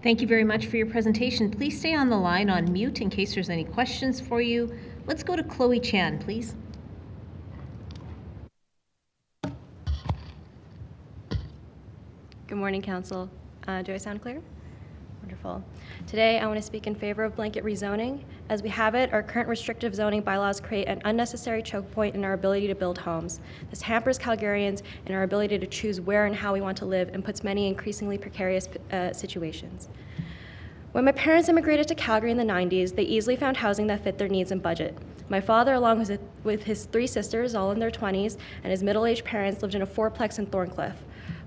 Thank you very much for your presentation. Please stay on the line on mute in case there's any questions for you. Let's go to Chloe Chan, please. Good morning, Council. Do I sound clear? Wonderful. Today, I want to speak in favor of blanket rezoning. As we have it, our current restrictive zoning bylaws create an unnecessary choke point in our ability to build homes. This hampers Calgarians in our ability to choose where and how we want to live and puts many increasingly precarious situations. When my parents immigrated to Calgary in the 90s, they easily found housing that fit their needs and budget. My father, along with his 3 sisters, all in their 20s, and his middle-aged parents lived in a 4-plex in Thorncliffe.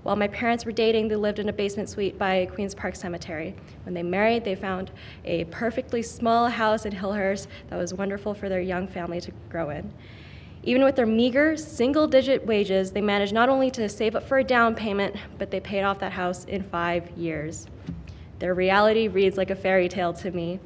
While my parents were dating, they lived in a basement suite by Queen's Park Cemetery. When they married, they found a perfectly small house in Hillhurst that was wonderful for their young family to grow in. Even with their meager, single-digit wages, they managed not only to save up for a down payment, but they paid off that house in 5 years. Their reality reads like a fairy tale to me.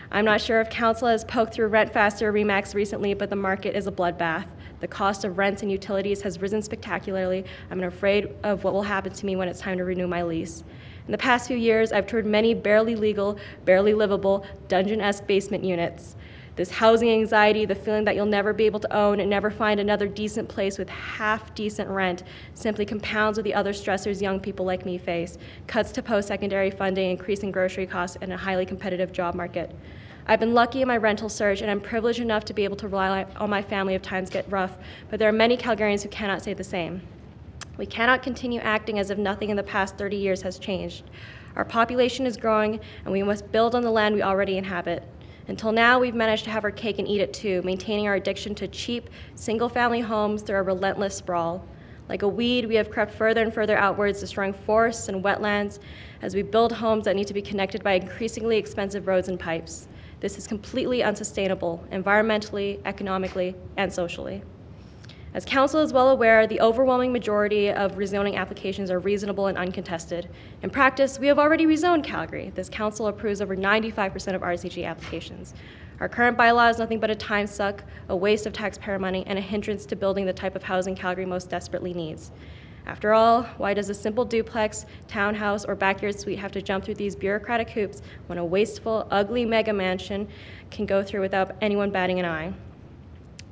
I'm not sure if Council has poked through Rent Faster or Remax recently, but the market is a bloodbath. The cost of rents and utilities has risen spectacularly. I'm afraid of what will happen to me when it's time to renew my lease. In the past few years, I've toured many barely legal, barely livable, dungeon-esque basement units. This housing anxiety, the feeling that you'll never be able to own and never find another decent place with half-decent rent simply compounds with the other stressors young people like me face: cuts to post-secondary funding, increasing grocery costs, and a highly competitive job market. I've been lucky in my rental search, and I'm privileged enough to be able to rely on my family if times get rough, but there are many Calgarians who cannot say the same. We cannot continue acting as if nothing in the past 30 years has changed. Our population is growing, and we must build on the land we already inhabit. Until now, we've managed to have our cake and eat it too, maintaining our addiction to cheap, single-family homes through our relentless sprawl. Like a weed, we have crept further and further outwards, destroying forests and wetlands as we build homes that need to be connected by increasingly expensive roads and pipes. This is completely unsustainable, environmentally, economically, and socially. As Council is well aware, the overwhelming majority of rezoning applications are reasonable and uncontested. In practice, we have already rezoned Calgary. This Council approves over 95% of RCG applications. Our current bylaw is nothing but a time suck, a waste of taxpayer money, and a hindrance to building the type of housing Calgary most desperately needs. After all, why does a simple duplex, townhouse, or backyard suite have to jump through these bureaucratic hoops when a wasteful, ugly mega mansion can go through without anyone batting an eye?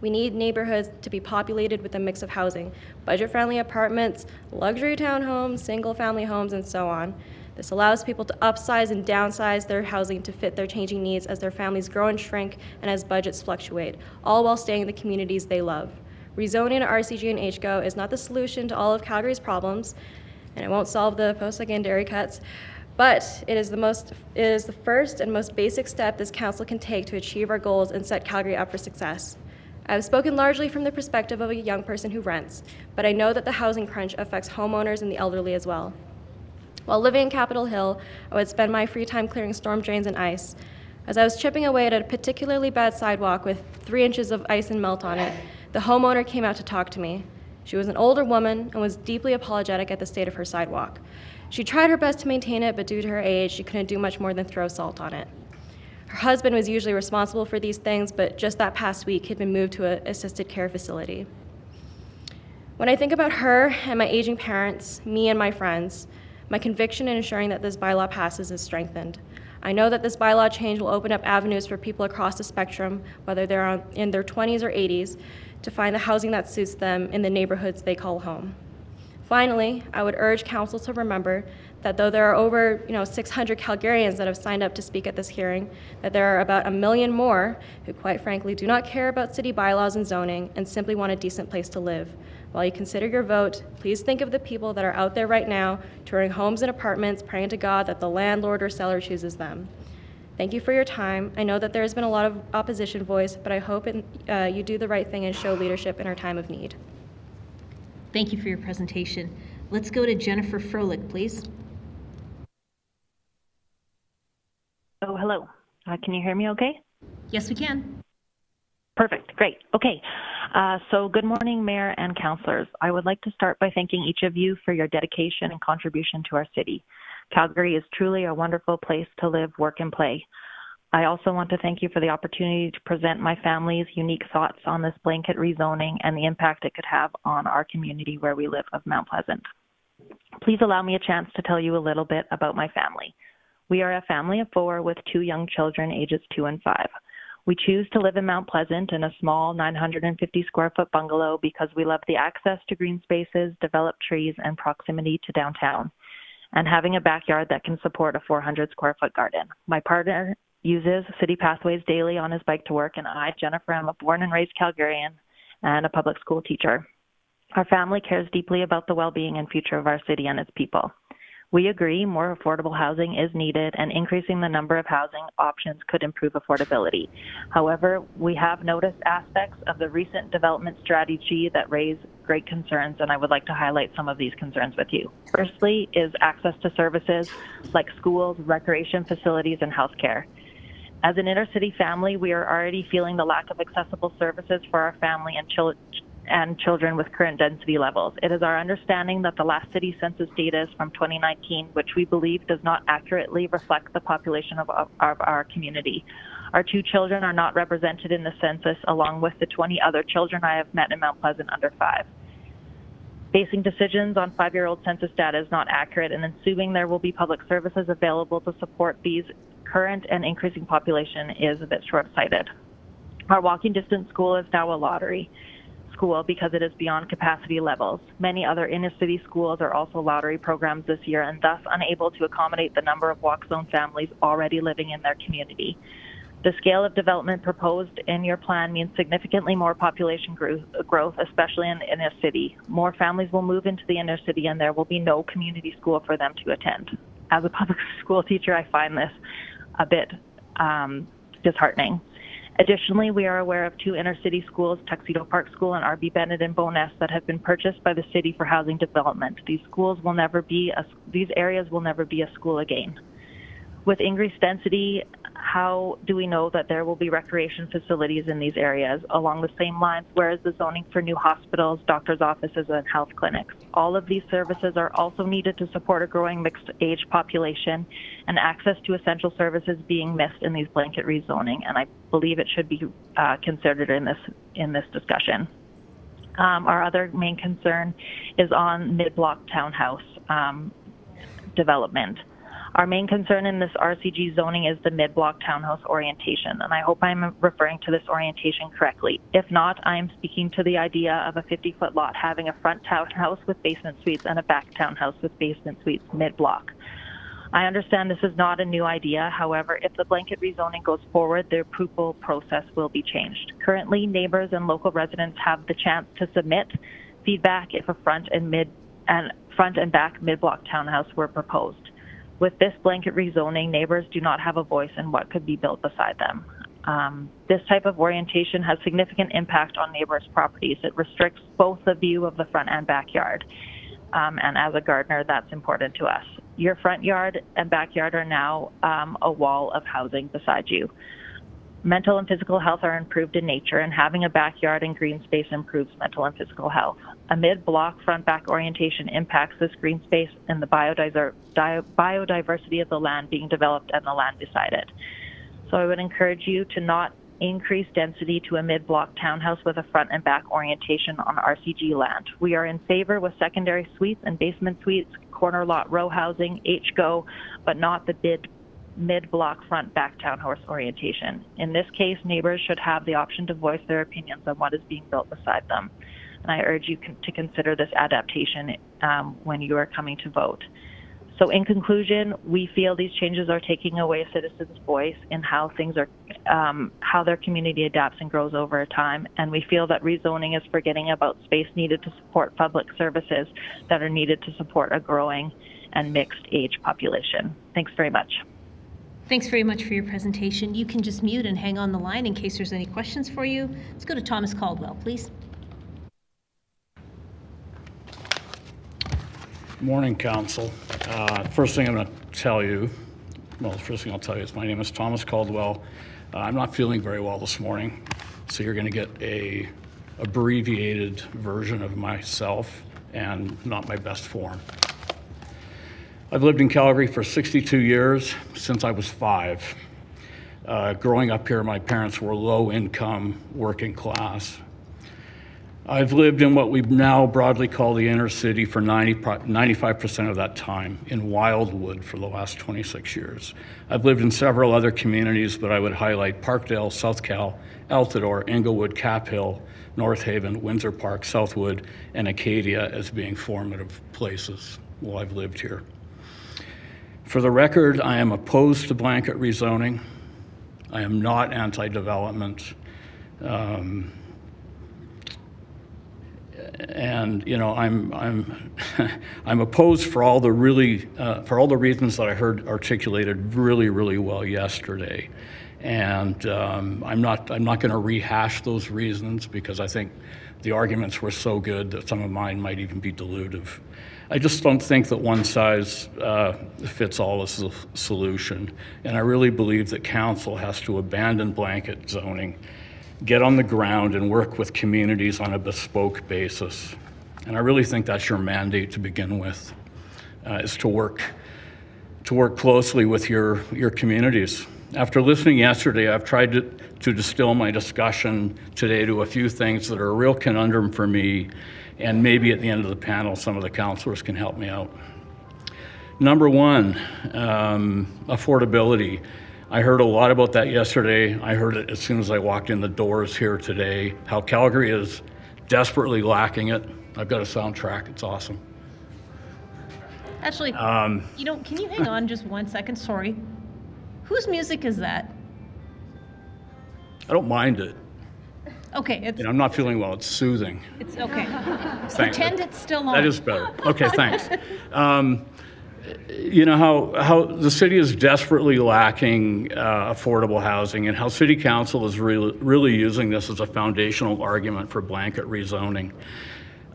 We need neighborhoods to be populated with a mix of housing, budget-friendly apartments, luxury townhomes, single-family homes, and so on. This allows people to upsize and downsize their housing to fit their changing needs as their families grow and shrink and as budgets fluctuate, all while staying in the communities they love. Rezoning to RCG and HGO is not the solution to all of Calgary's problems, and it won't solve the post-secondary cuts, but it is the first and most basic step this council can take to achieve our goals and set Calgary up for success. I have spoken largely from the perspective of a young person who rents, but I know that the housing crunch affects homeowners and the elderly as well. While living in Capitol Hill, I would spend my free time clearing storm drains and ice. As I was chipping away at a particularly bad sidewalk with 3 inches of ice and melt on it, the homeowner came out to talk to me. She was an older woman and was deeply apologetic at the state of her sidewalk. She tried her best to maintain it, but due to her age, she couldn't do much more than throw salt on it. Her husband was usually responsible for these things, but just that past week, he'd been moved to an assisted care facility. When I think about her and my aging parents, me and my friends, my conviction in ensuring that this bylaw passes is strengthened. I know that this bylaw change will open up avenues for people across the spectrum, whether they're in their 20s or 80s, to find the housing that suits them in the neighborhoods they call home. Finally, I would urge council to remember that though there are over 600 Calgarians that have signed up to speak at this hearing, that there are about 1 million more who quite frankly do not care about city bylaws and zoning and simply want a decent place to live. While you consider your vote, please think of the people that are out there right now touring homes and apartments, praying to God that the landlord or seller chooses them. Thank you for your time. I know that there has been a lot of opposition voiced, but I hope you do the right thing and show leadership in our time of need. Thank you for your presentation. Let's go to Jennifer Frohlich, please. Oh, hello. Can you hear me okay? Yes, we can. Perfect. Great. Okay. So good morning, Mayor and councillors. I would like to start by thanking each of you for your dedication and contribution to our city. Calgary is truly a wonderful place to live, work, and play. I also want to thank you for the opportunity to present my family's unique thoughts on this blanket rezoning and the impact it could have on our community where we live of Mount Pleasant. Please allow me a chance to tell you a little bit about my family. We are a family of 4 with 2 young children, ages 2 and 5. We choose to live in Mount Pleasant in a small 950 square foot bungalow because we love the access to green spaces, developed trees, and proximity to downtown, and having a backyard that can support a 400 square foot garden. My partner uses city pathways daily on his bike to work, and I, Jennifer, am a born and raised Calgarian and a public school teacher. Our family cares deeply about the well-being and future of our city and its people. We agree more affordable housing is needed, and increasing the number of housing options could improve affordability. However, we have noticed aspects of the recent development strategy that raise great concerns, and I would like to highlight some of these concerns with you. Firstly is access to services like schools, recreation facilities, and healthcare. As an inner-city family, we are already feeling the lack of accessible services for our family and children with current density levels. It is our understanding that the last city census data is from 2019, which we believe does not accurately reflect the population of our community. Our 2 children are not represented in the census, along with the 20 other children I have met in Mount Pleasant under 5. Basing decisions on 5-year-old census data is not accurate, and assuming there will be public services available to support these current and increasing population is a bit short-sighted. Our walking distance school is now a lottery school because it is beyond capacity levels. Many other inner-city schools are also lottery programs this year and thus unable to accommodate the number of walk zone families already living in their community. The scale of development proposed in your plan means significantly more population growth, especially in the inner city. More families will move into the inner city and there will be no community school for them to attend. As a public school teacher, I find this a bit disheartening. Additionally, we are aware of 2 inner-city schools, Tuxedo Park School and R.B. Bennett in Bowness, that have been purchased by the city for housing development. These areas will never be a school again. With increased density, how do we know that there will be recreation facilities in these areas? Along the same lines, where is the zoning for new hospitals, doctors' offices, and health clinics? All of these services are also needed to support a growing mixed-age population and access to essential services being missed in these blanket rezoning, and I believe it should be considered in this discussion. Our other main concern is on mid-block townhouse development. Our main concern in this RCG zoning is the mid-block townhouse orientation, and I hope I'm referring to this orientation correctly. If not, I am speaking to the idea of a 50-foot lot having a front townhouse with basement suites and a back townhouse with basement suites mid-block. I understand this is not a new idea. However, if the blanket rezoning goes forward, the approval process will be changed. Currently, neighbors and local residents have the chance to submit feedback if a front and back mid-block townhouse were proposed. With this blanket rezoning, neighbors do not have a voice in what could be built beside them. This type of orientation has significant impact on neighbors' properties. It restricts both the view of the front and backyard. And as a gardener, that's important to us. Your front yard and backyard are now a wall of housing beside you. Mental and physical health are improved in nature, and having a backyard and green space improves mental and physical health. A mid-block front-back orientation impacts this green space and the biodiversity of the land being developed and the land beside it. So I would encourage you to not increase density to a mid-block townhouse with a front and back orientation on RCG land. We are in favor with secondary suites and basement suites, corner lot row housing, HGO, but not the mid-block front-back townhouse orientation. In this case, neighbors should have the option to voice their opinions on what is being built beside them. And I urge you to consider this adaptation when you are coming to vote. So in conclusion, we feel these changes are taking away citizens' voice in how things are, how their community adapts and grows over time. And we feel that rezoning is forgetting about space needed to support public services that are needed to support a growing and mixed age population. Thanks very much. Thanks very much for your presentation. You can just mute and hang on the line in case there's any questions for you. Let's go to Thomas Caldwell, please. Morning, Council. First thing I'm going to tell you, well, the first thing I'll tell you is my name is Thomas Caldwell. I'm not feeling very well this morning, so you're going to get a abbreviated version of myself and not my best form. I've lived in Calgary for 62 years, since I was 5. Growing up here, my parents were low-income, working class. I've lived in what we now broadly call the inner city for 95% of that time, in Wildwood for the last 26 years. I've lived in several other communities, but I would highlight Parkdale, South Cal, Altadore, Englewood, Cap Hill, North Haven, Windsor Park, Southwood, and Acadia as being formative places while I've lived here. For the record, I am opposed to blanket rezoning. I am not anti-development. And you know, I'm I'm opposed for all the reasons that I heard articulated really well yesterday, and I'm not going to rehash those reasons because I think the arguments were so good that some of mine might even be dilutive. I just don't think that one size fits all is the solution, and I really believe that council has to abandon blanket zoning, get on the ground and work with communities on a bespoke basis. And I really think that's your mandate to begin with, is to work closely with your communities. After listening yesterday, I've tried to distill my discussion today to a few things that are a real conundrum for me, and maybe at the end of the panel, some of the councilors can help me out. Number one, affordability. I heard a lot about that yesterday. I heard it as soon as I walked in the doors here today, how Calgary is desperately lacking it. I've got a soundtrack, it's awesome. Actually, you know, can you hang on just 1 second? Sorry. Whose music is that? I don't mind it. Okay, it's... I'm not feeling well, it's soothing. It's okay. Thanks. Pretend it's still on. That is better. Okay, thanks. you know, how the city is desperately lacking affordable housing, and how city council is really using this as a foundational argument for blanket rezoning.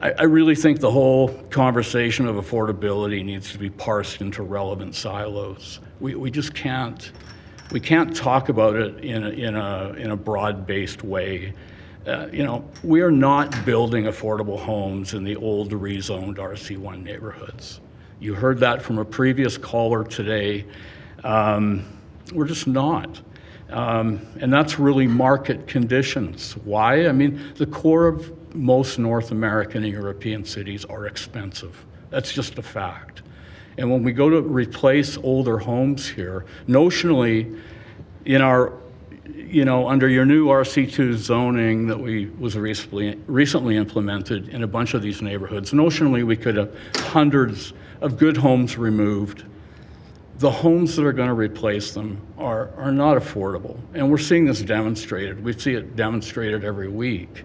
I really think the whole conversation of affordability needs to be parsed into relevant silos. We just can't. We can't talk about it in a broad-based way. You know, we are not building affordable homes in the old rezoned RC1 neighborhoods. You heard that from a previous caller today. We're just not. And that's really market conditions. Why? I mean, the core of most North American and European cities are expensive. That's just a fact. And when we go to replace older homes here, notionally, in our, you know, under your new RC2 zoning that was recently implemented in a bunch of these neighborhoods, notionally we could have hundreds of good homes removed. The homes that are going to replace them are not affordable. And we're seeing this demonstrated. We see it demonstrated every week.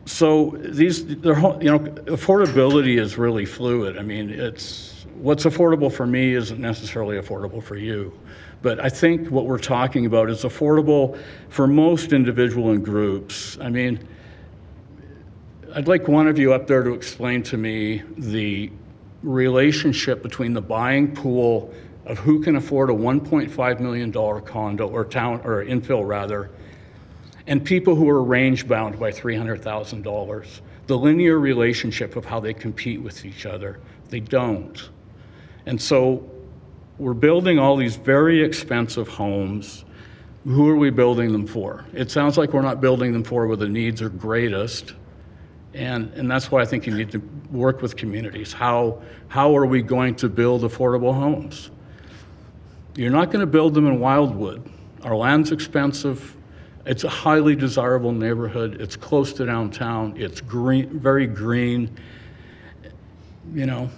So affordability is really fluid. I mean, what's affordable for me isn't necessarily affordable for you. But I think what we're talking about is affordable for most individual and groups. I mean, I'd like one of you up there to explain to me the relationship between the buying pool of who can afford a $1.5 million condo or infill rather, and people who are range bound by $300,000. The linear relationship of how they compete with each other. They don't. And so we're building all these very expensive homes. Who are we building them for? It sounds like we're not building them for where the needs are greatest. And that's why I think you need to work with communities. How are we going to build affordable homes? You're not going to build them in Wildwood. Our land's expensive. It's a highly desirable neighborhood. It's close to downtown. It's green, very green. You know,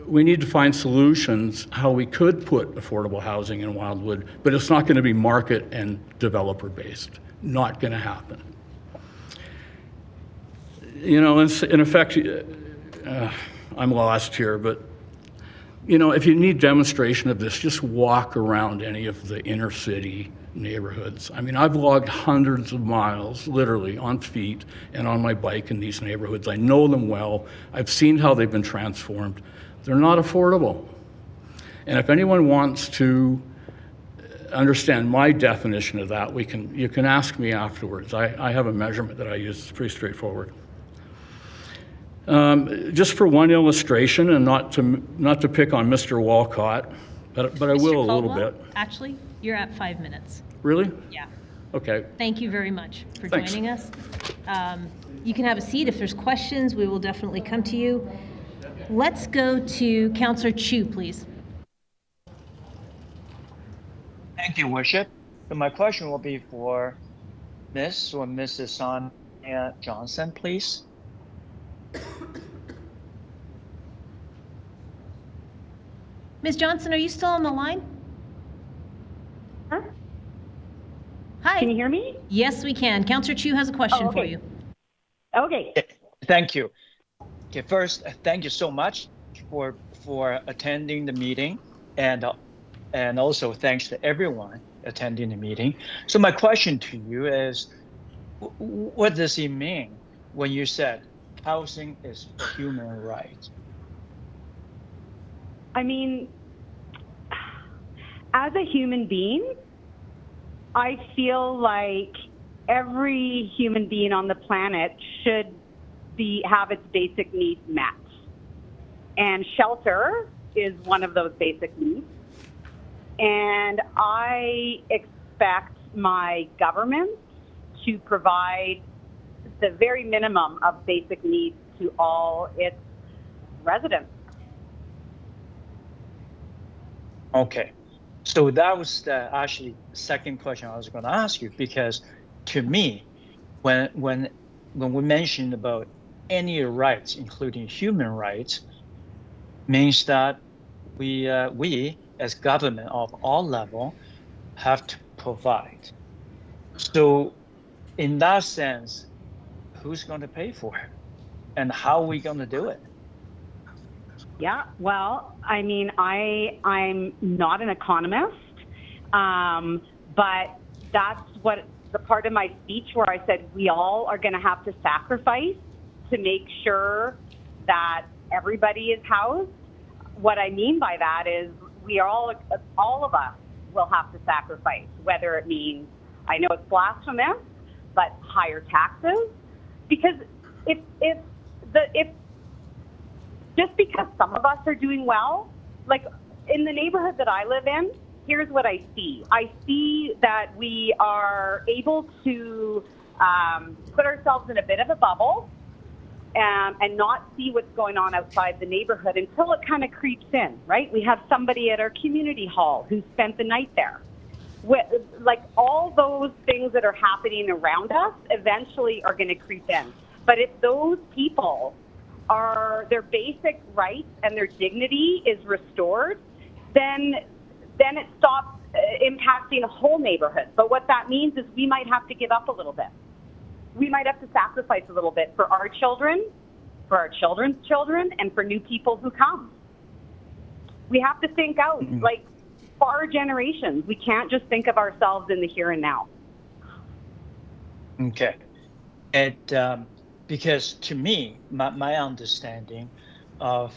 we need to find solutions how we could put affordable housing in Wildwood, but it's not going to be market and developer based. Not going to happen. You know, in effect, I'm lost here, but you know, if you need demonstration of this, just walk around any of the inner city neighborhoods. I mean, I've logged hundreds of miles, literally, on feet and on my bike in these neighborhoods. I know them well. I've seen how they've been transformed. They're not affordable. And if anyone wants to understand my definition of that, you can ask me afterwards. I have a measurement that I use. It's pretty straightforward. Just for one illustration, and not to pick on Mr. Walcott, but I will a little bit. Actually, you're at 5 minutes. Really? Yeah. Okay. Thank you very much for Thanks. joining us. You can have a seat. If there's questions, we will definitely come to you. Let's go to Councillor Chu, please. Thank you, Worship. So my question will be for Ms. or Mrs. Sonja Johnson, please. Ms. Johnson, are you still on the line? Huh? Hi. Can you hear me? Yes, we can. Councillor Chu has a question for you. Okay. Thank you. Okay, first, thank you so much for attending the meeting, and also thanks to everyone attending the meeting. So my question to you is, what does it mean when you said housing is human right? I mean, as a human being, I feel like every human being on the planet should have its basic needs met. And shelter is one of those basic needs. And I expect my government to provide the very minimum of basic needs to all its residents. Okay, so that was the actually second question I was going to ask you, because to me, when we mentioned about any rights, including human rights, means that we as government of all level have to provide. So in that sense, who's going to pay for it, and how are we going to do it? Yeah, well, I mean, I'm not an economist, but that's what the part of my speech where I said we all are going to have to sacrifice to make sure that everybody is housed. What I mean by that is we are all of us will have to sacrifice, whether it means, I know it's blasphemous, but higher taxes, because if just because some of us are doing well, like in the neighborhood that I live in, here's what I see. I see that we are able to put ourselves in a bit of a bubble and not see what's going on outside the neighborhood until it kind of creeps in, right? We have somebody at our community hall who spent the night there. Like all those things that are happening around us eventually are going to creep in. But if those people their basic rights and their dignity is restored, then it stops impacting a whole neighborhood. But what that means is we might have to give up a little bit. We might have to sacrifice a little bit for our children, for our children's children, and for new people who come. We have to think out, like far generations. We can't just think of ourselves in the here and now. Okay. Because to me, my understanding of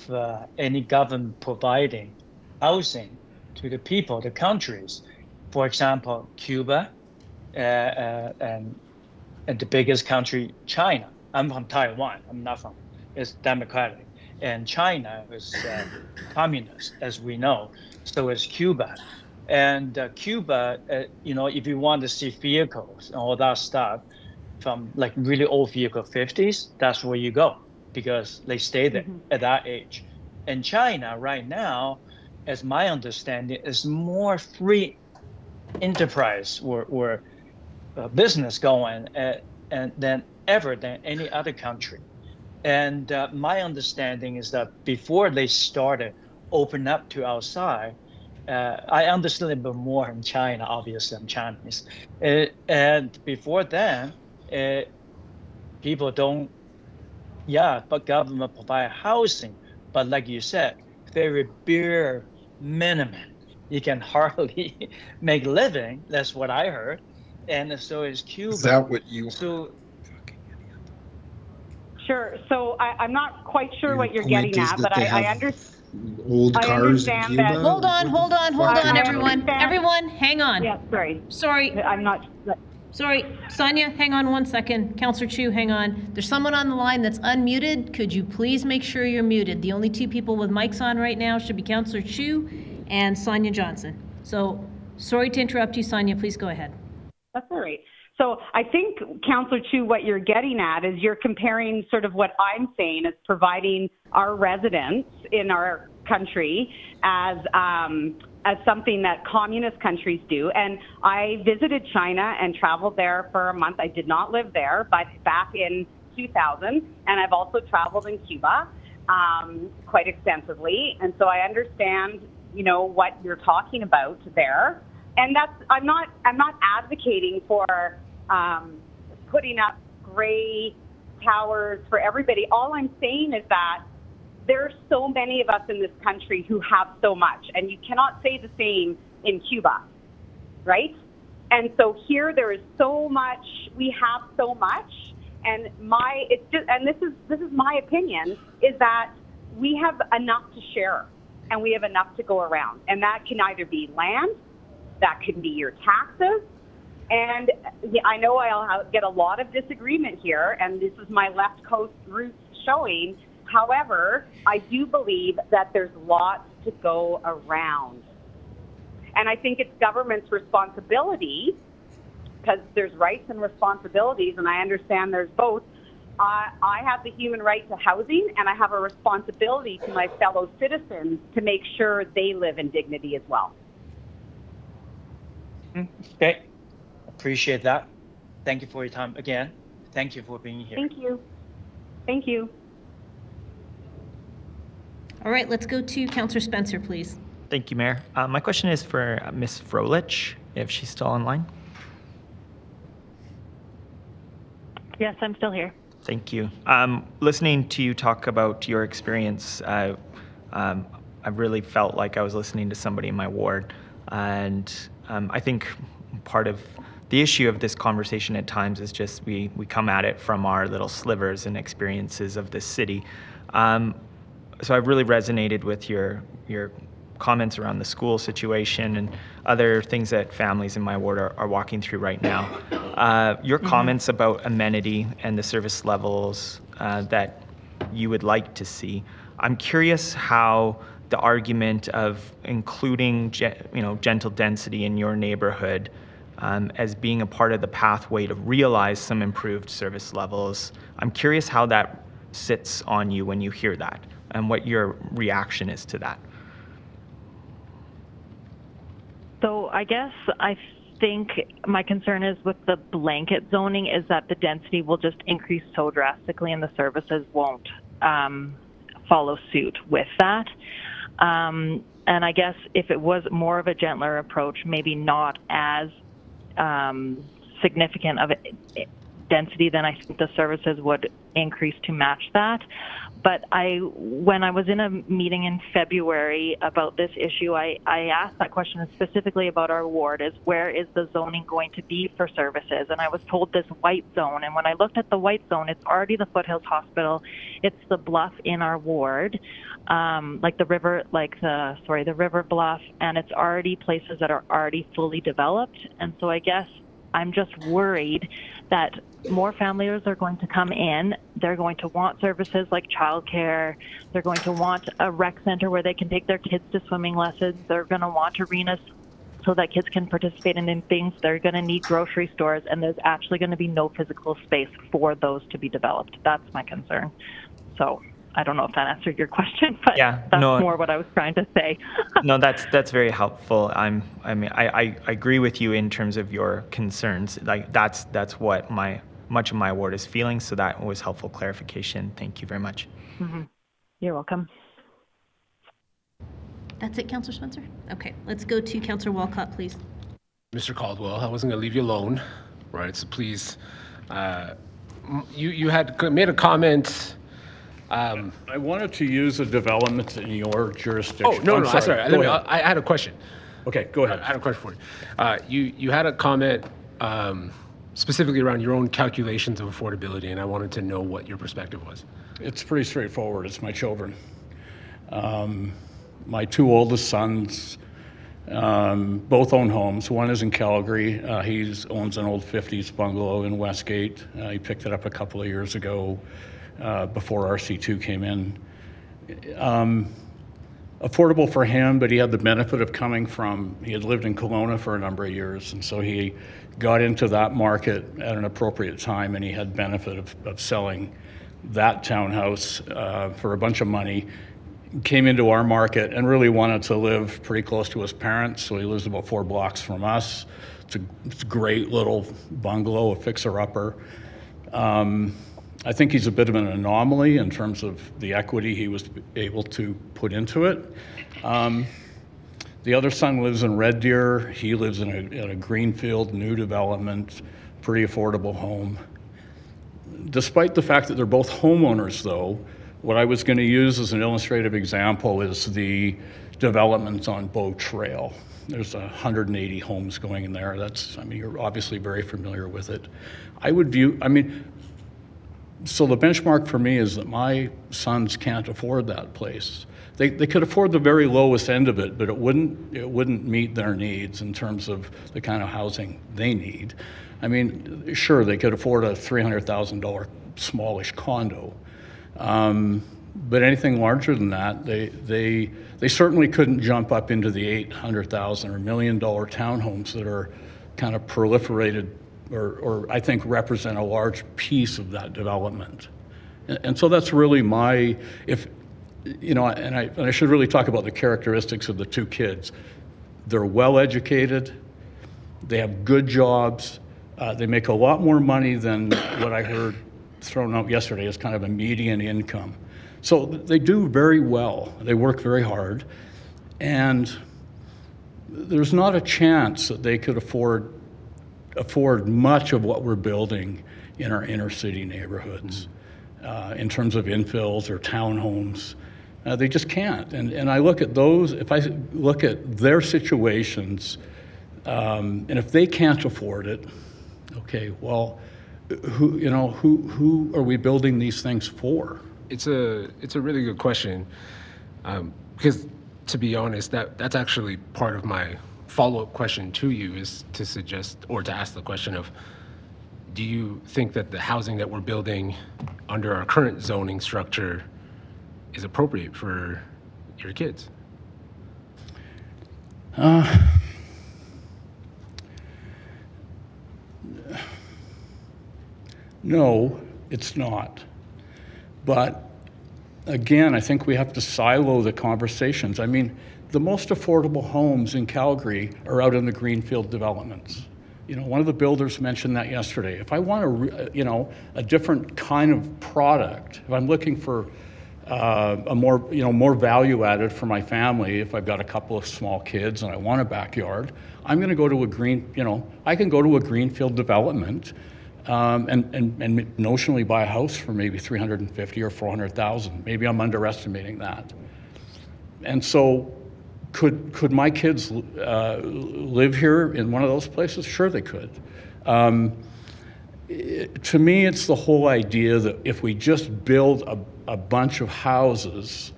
any government providing housing to the people, the countries, for example, Cuba and the biggest country, China. I'm from Taiwan. I'm not from. It's democratic, and China is communist, as we know. So is Cuba, and Cuba. If you want to see vehicles and all that stuff, from like really old vehicle 50s, that's where you go because they stay there at that age. And China right now, as my understanding, is more free enterprise or business going than any other country. And my understanding is that before they started open up to outside, I understood a bit more in China. Obviously, I'm Chinese, and before then. People don't, but government provide housing, but like you said, very bare minimum. You can hardly make a living. That's what I heard, and so is Cuba. Is that what you? So, sure. So I'm not quite sure what you're getting at, but I understand. Old cars in Cuba. That. Hold on, everyone. Everyone, hang on. Yeah, sorry. Sorry. I'm not. Sorry, Sonia, hang on one second. Councillor Chu, hang on. There's someone on the line that's unmuted. Could you please make sure you're muted? The only two people with mics on right now should be Councillor Chu and Sonja Johnson. So, sorry to interrupt you, Sonia. Please go ahead. That's all right. So I think, Councillor Chu, what you're getting at is you're comparing sort of what I'm saying as providing our residents in our country as something that communist countries do. And I visited China and traveled there for a month. I did not live there, but back in 2000. And I've also traveled in Cuba quite extensively. And so I understand, what you're talking about there. And I'm not advocating for putting up gray towers for everybody. All I'm saying is that there are so many of us in this country who have so much, and you cannot say the same in Cuba, right? And so here there is so much, we have so much, and this is my opinion, is that we have enough to share, and we have enough to go around, and that can either be land, that can be your taxes, and I know I'll get a lot of disagreement here, and this is my left coast roots showing. However, I do believe that there's lots to go around. And I think it's government's responsibility, because there's rights and responsibilities, and I understand there's both. I have the human right to housing, and I have a responsibility to my fellow citizens to make sure they live in dignity as well. Okay, appreciate that. Thank you for your time again. Thank you for being here. Thank you. Thank you. All right, let's go to Councillor Spencer, please. Thank you, Mayor. My question is for Ms. Frohlich, if she's still online. Yes, I'm still here. Thank you. Listening to you talk about your experience I really felt like I was listening to somebody in my ward. And I think part of the issue of this conversation at times is just we come at it from our little slivers and experiences of this city. So I really resonated with your comments around the school situation and other things that families in my ward are walking through right now. Your comments about amenity and the service levels that you would like to see. I'm curious how the argument of including gentle density in your neighborhood as being a part of the pathway to realize some improved service levels. I'm curious how that sits on you when you hear that and what your reaction is to that. So I guess I think my concern is with the blanket zoning is that the density will just increase so drastically and the services won't follow suit with that. And I guess if it was more of a gentler approach, maybe not as significant of a density, then I think the services would increase to match that. But when I was in a meeting in February about this issue, I asked that question specifically about our ward, is where is the zoning going to be for services? And I was told this white zone. And when I looked at the white zone, it's already the Foothills Hospital. It's the bluff in our ward, the river bluff, and it's already places that are already fully developed. And so I guess I'm just worried that more families are going to come in. They're going to want services like childcare. They're going to want a rec center where they can take their kids to swimming lessons. They're going to want arenas so that kids can participate in things. They're going to need grocery stores, and there's actually going to be no physical space for those to be developed. That's my concern. So I don't know if that answered your question, but that's more what I was trying to say. No, that's very helpful. I agree with you in terms of your concerns. Like that's what much of my ward is feeling. So that was helpful clarification. Thank you very much. Mm-hmm. You're welcome. That's it, Councillor Spencer? Okay, let's go to Councillor Walcott, please. Mr. Caldwell, I wasn't going to leave you alone, right? So please, you had made a comment. I wanted to use a development in your jurisdiction. Oh, no, sorry. I had a question. Okay, go ahead. I had a question for you. You had a comment specifically around your own calculations of affordability, and I wanted to know what your perspective was. It's pretty straightforward. It's my children. My two oldest sons both own homes. One is in Calgary. He owns an old 50s bungalow in Westgate. He picked it up a couple of years ago. Before RC2 came in. Affordable for him, but he had the benefit of he had lived in Kelowna for a number of years, and so he got into that market at an appropriate time, and he had benefit of selling that townhouse for a bunch of money, came into our market and really wanted to live pretty close to his parents, so he lives about 4 blocks from us. It's a great little bungalow, a fixer-upper. I think he's a bit of an anomaly in terms of the equity he was able to put into it. The other son lives in Red Deer. He lives in a greenfield, new development, pretty affordable home. Despite the fact that they're both homeowners, though, what I was going to use as an illustrative example is the developments on Bow Trail. There's 180 homes going in there. You're obviously very familiar with it. So the benchmark for me is that my sons can't afford that place. They could afford the very lowest end of it, but it wouldn't meet their needs in terms of the kind of housing they need. Sure, they could afford a $300,000 smallish condo, but anything larger than that, they certainly couldn't jump up into the $800,000 or $1 million townhomes that are kind of proliferated or I think represent a large piece of that development. And so that's really and I should really talk about the characteristics of the two kids. They're well educated, they have good jobs, they make a lot more money than what I heard thrown out yesterday as kind of a median income. So they do very well, they work very hard, and there's not a chance that they could afford much of what we're building in our inner city neighborhoods in terms of infills or townhomes. They just can't. And I look at those, if I look at their situations, and if they can't afford it, okay, well, who are we building these things for? It's a really good question, because to be honest, that's actually part of my follow-up question to you, is to suggest or to ask the question of, do you think that the housing that we're building under our current zoning structure is appropriate for your kids? No, it's not. But again, I think we have to silo the conversations. I mean, the most affordable homes in Calgary are out in the greenfield developments. One of the builders mentioned that yesterday. If I want a different kind of product, if I'm looking for a more value added for my family, if I've got a couple of small kids and I want a backyard, I'm going to go to I can go to a greenfield development and notionally buy a house for maybe $350,000 or $400,000. Maybe I'm underestimating that. And so, could my kids live here in one of those places? Sure, they could. To me, it's the whole idea that if we just build a bunch of houses,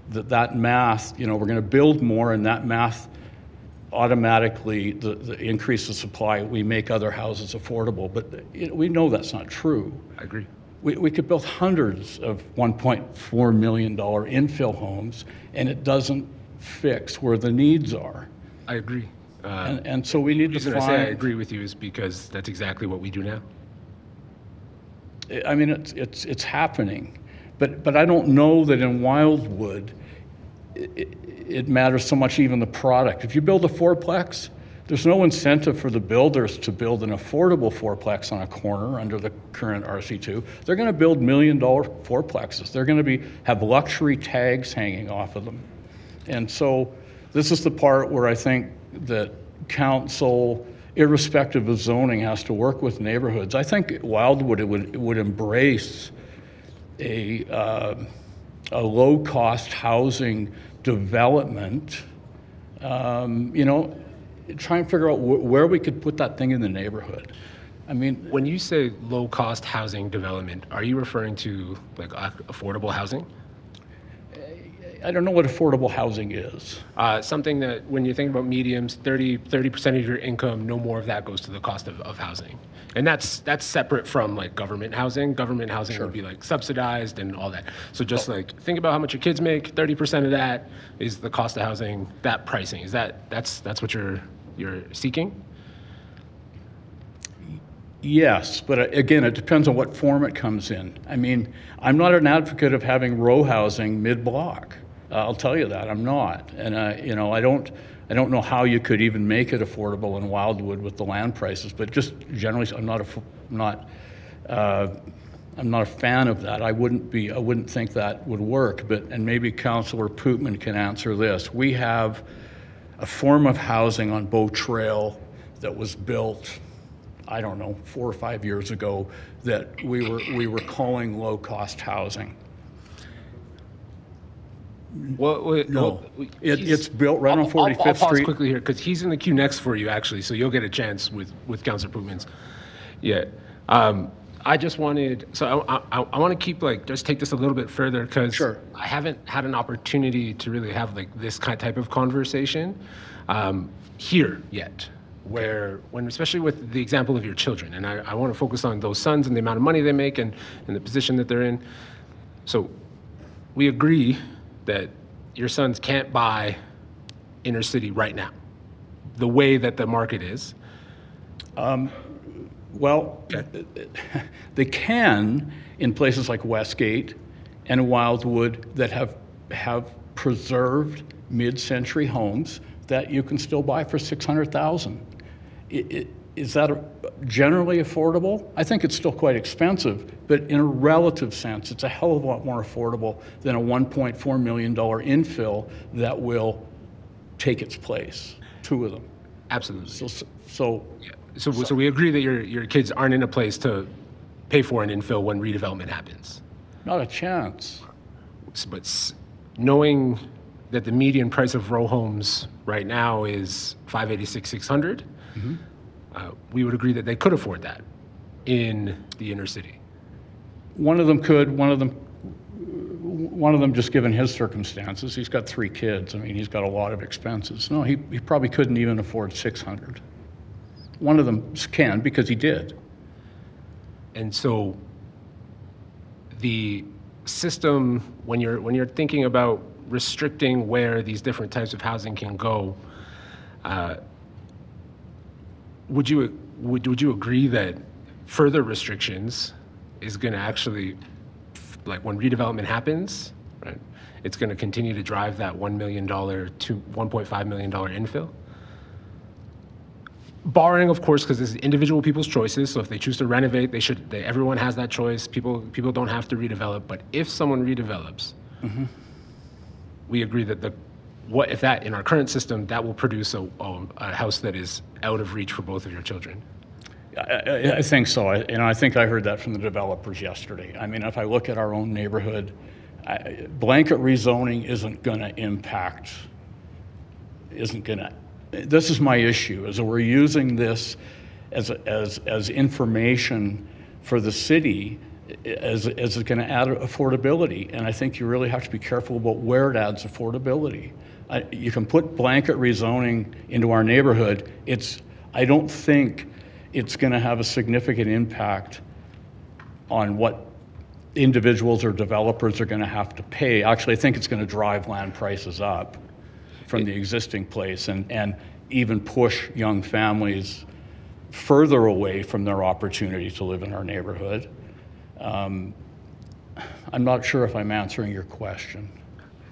that math, we're going to build more, and that math automatically, the increase of supply, we make other houses affordable. But we know that's not true. I agree. We could build hundreds of $1.4 million infill homes, and it doesn't fix where the needs are. I agree. And so we need to find... The reason I say I agree with you is because that's exactly what we do now. I mean, it's happening. But I don't know that in Wildwood it matters so much even the product. If you build a fourplex, there's no incentive for the builders to build an affordable fourplex on a corner under the current RC2. They're going to build $1 million fourplexes. They're going to have luxury tags hanging off of them. And so this is the part where I think that council, irrespective of zoning, has to work with neighborhoods. I think Wildwood would embrace a low-cost housing development, try and figure out where we could put that thing in the neighborhood. I mean, when you say low-cost housing development, are you referring to like affordable housing? I don't know what affordable housing is. Something that when you think about mediums, 30% of your income, no more of that goes to the cost of housing. And that's separate from like government housing. Government housing Sure. would be like subsidized and all that. So just like think about how much your kids make, 30% of that is the cost of housing, that pricing. Is that's what you're seeking? Yes, but again, it depends on what form it comes in. I mean, I'm not an advocate of having row housing mid-block. I'll tell you that, I'm not. And I don't know how you could even make it affordable in Wildwood with the land prices. But just generally, I'm not a fan of that. I wouldn't think that would work. And maybe Councillor Pootman can answer this. We have a form of housing on Bow Trail that was built, I don't know, 4 or 5 years ago, that we were calling low-cost housing. It's built right on 45th I'll pause Street. quickly here because he's in the queue next for you, actually, so you'll get a chance with Councillor Pootman's. Yeah. I just wanted, so I want to keep just take this a little bit further because Sure. I haven't had an opportunity to really have this type of conversation here yet. Especially with the example of your children, and I want to focus on those sons and the amount of money they make and the position that they're in. So we agree that your sons can't buy inner city right now, the way that the market is. Well, they can in places like Westgate and Wildwood that have preserved mid-century homes that you can still buy for $600,000. Is that generally affordable? I think it's still quite expensive, but in a relative sense, it's a hell of a lot more affordable than a $1.4 million infill that will take its place. 2 of them. Absolutely. So we agree that your kids aren't in a place to pay for an infill when redevelopment happens. Not a chance. But knowing that the median price of row homes right now is $586,600, we would agree that they could afford that in the inner city. One of them could, one of them just given his circumstances, he's got 3 kids. I mean, he's got a lot of expenses. No, he probably couldn't even afford 600. One of them can because he did. And so the system, when you're thinking about restricting where these different types of housing can go, would you agree that further restrictions is going to actually, like when redevelopment happens, right, it's going to continue to drive that $1 million to $1.5 million infill? Barring, of course, because this is individual people's choices. So if they choose to renovate, everyone has that choice. People don't have to redevelop. But if someone redevelops, we agree that if that in our current system, that will produce a house that is out of reach for both of your children. I think so. I think I heard that from the developers yesterday. I mean, if I look at our own neighborhood, blanket rezoning isn't going to impact. This is my issue, is that we're using this as information for the city as it's going to add affordability. And I think you really have to be careful about where it adds affordability. You can put blanket rezoning into our neighborhood. I don't think it's going to have a significant impact on what individuals or developers are going to have to pay. Actually, I think it's going to drive land prices up from the existing place and even push young families further away from their opportunity to live in our neighborhood. I'm not sure if I'm answering your question.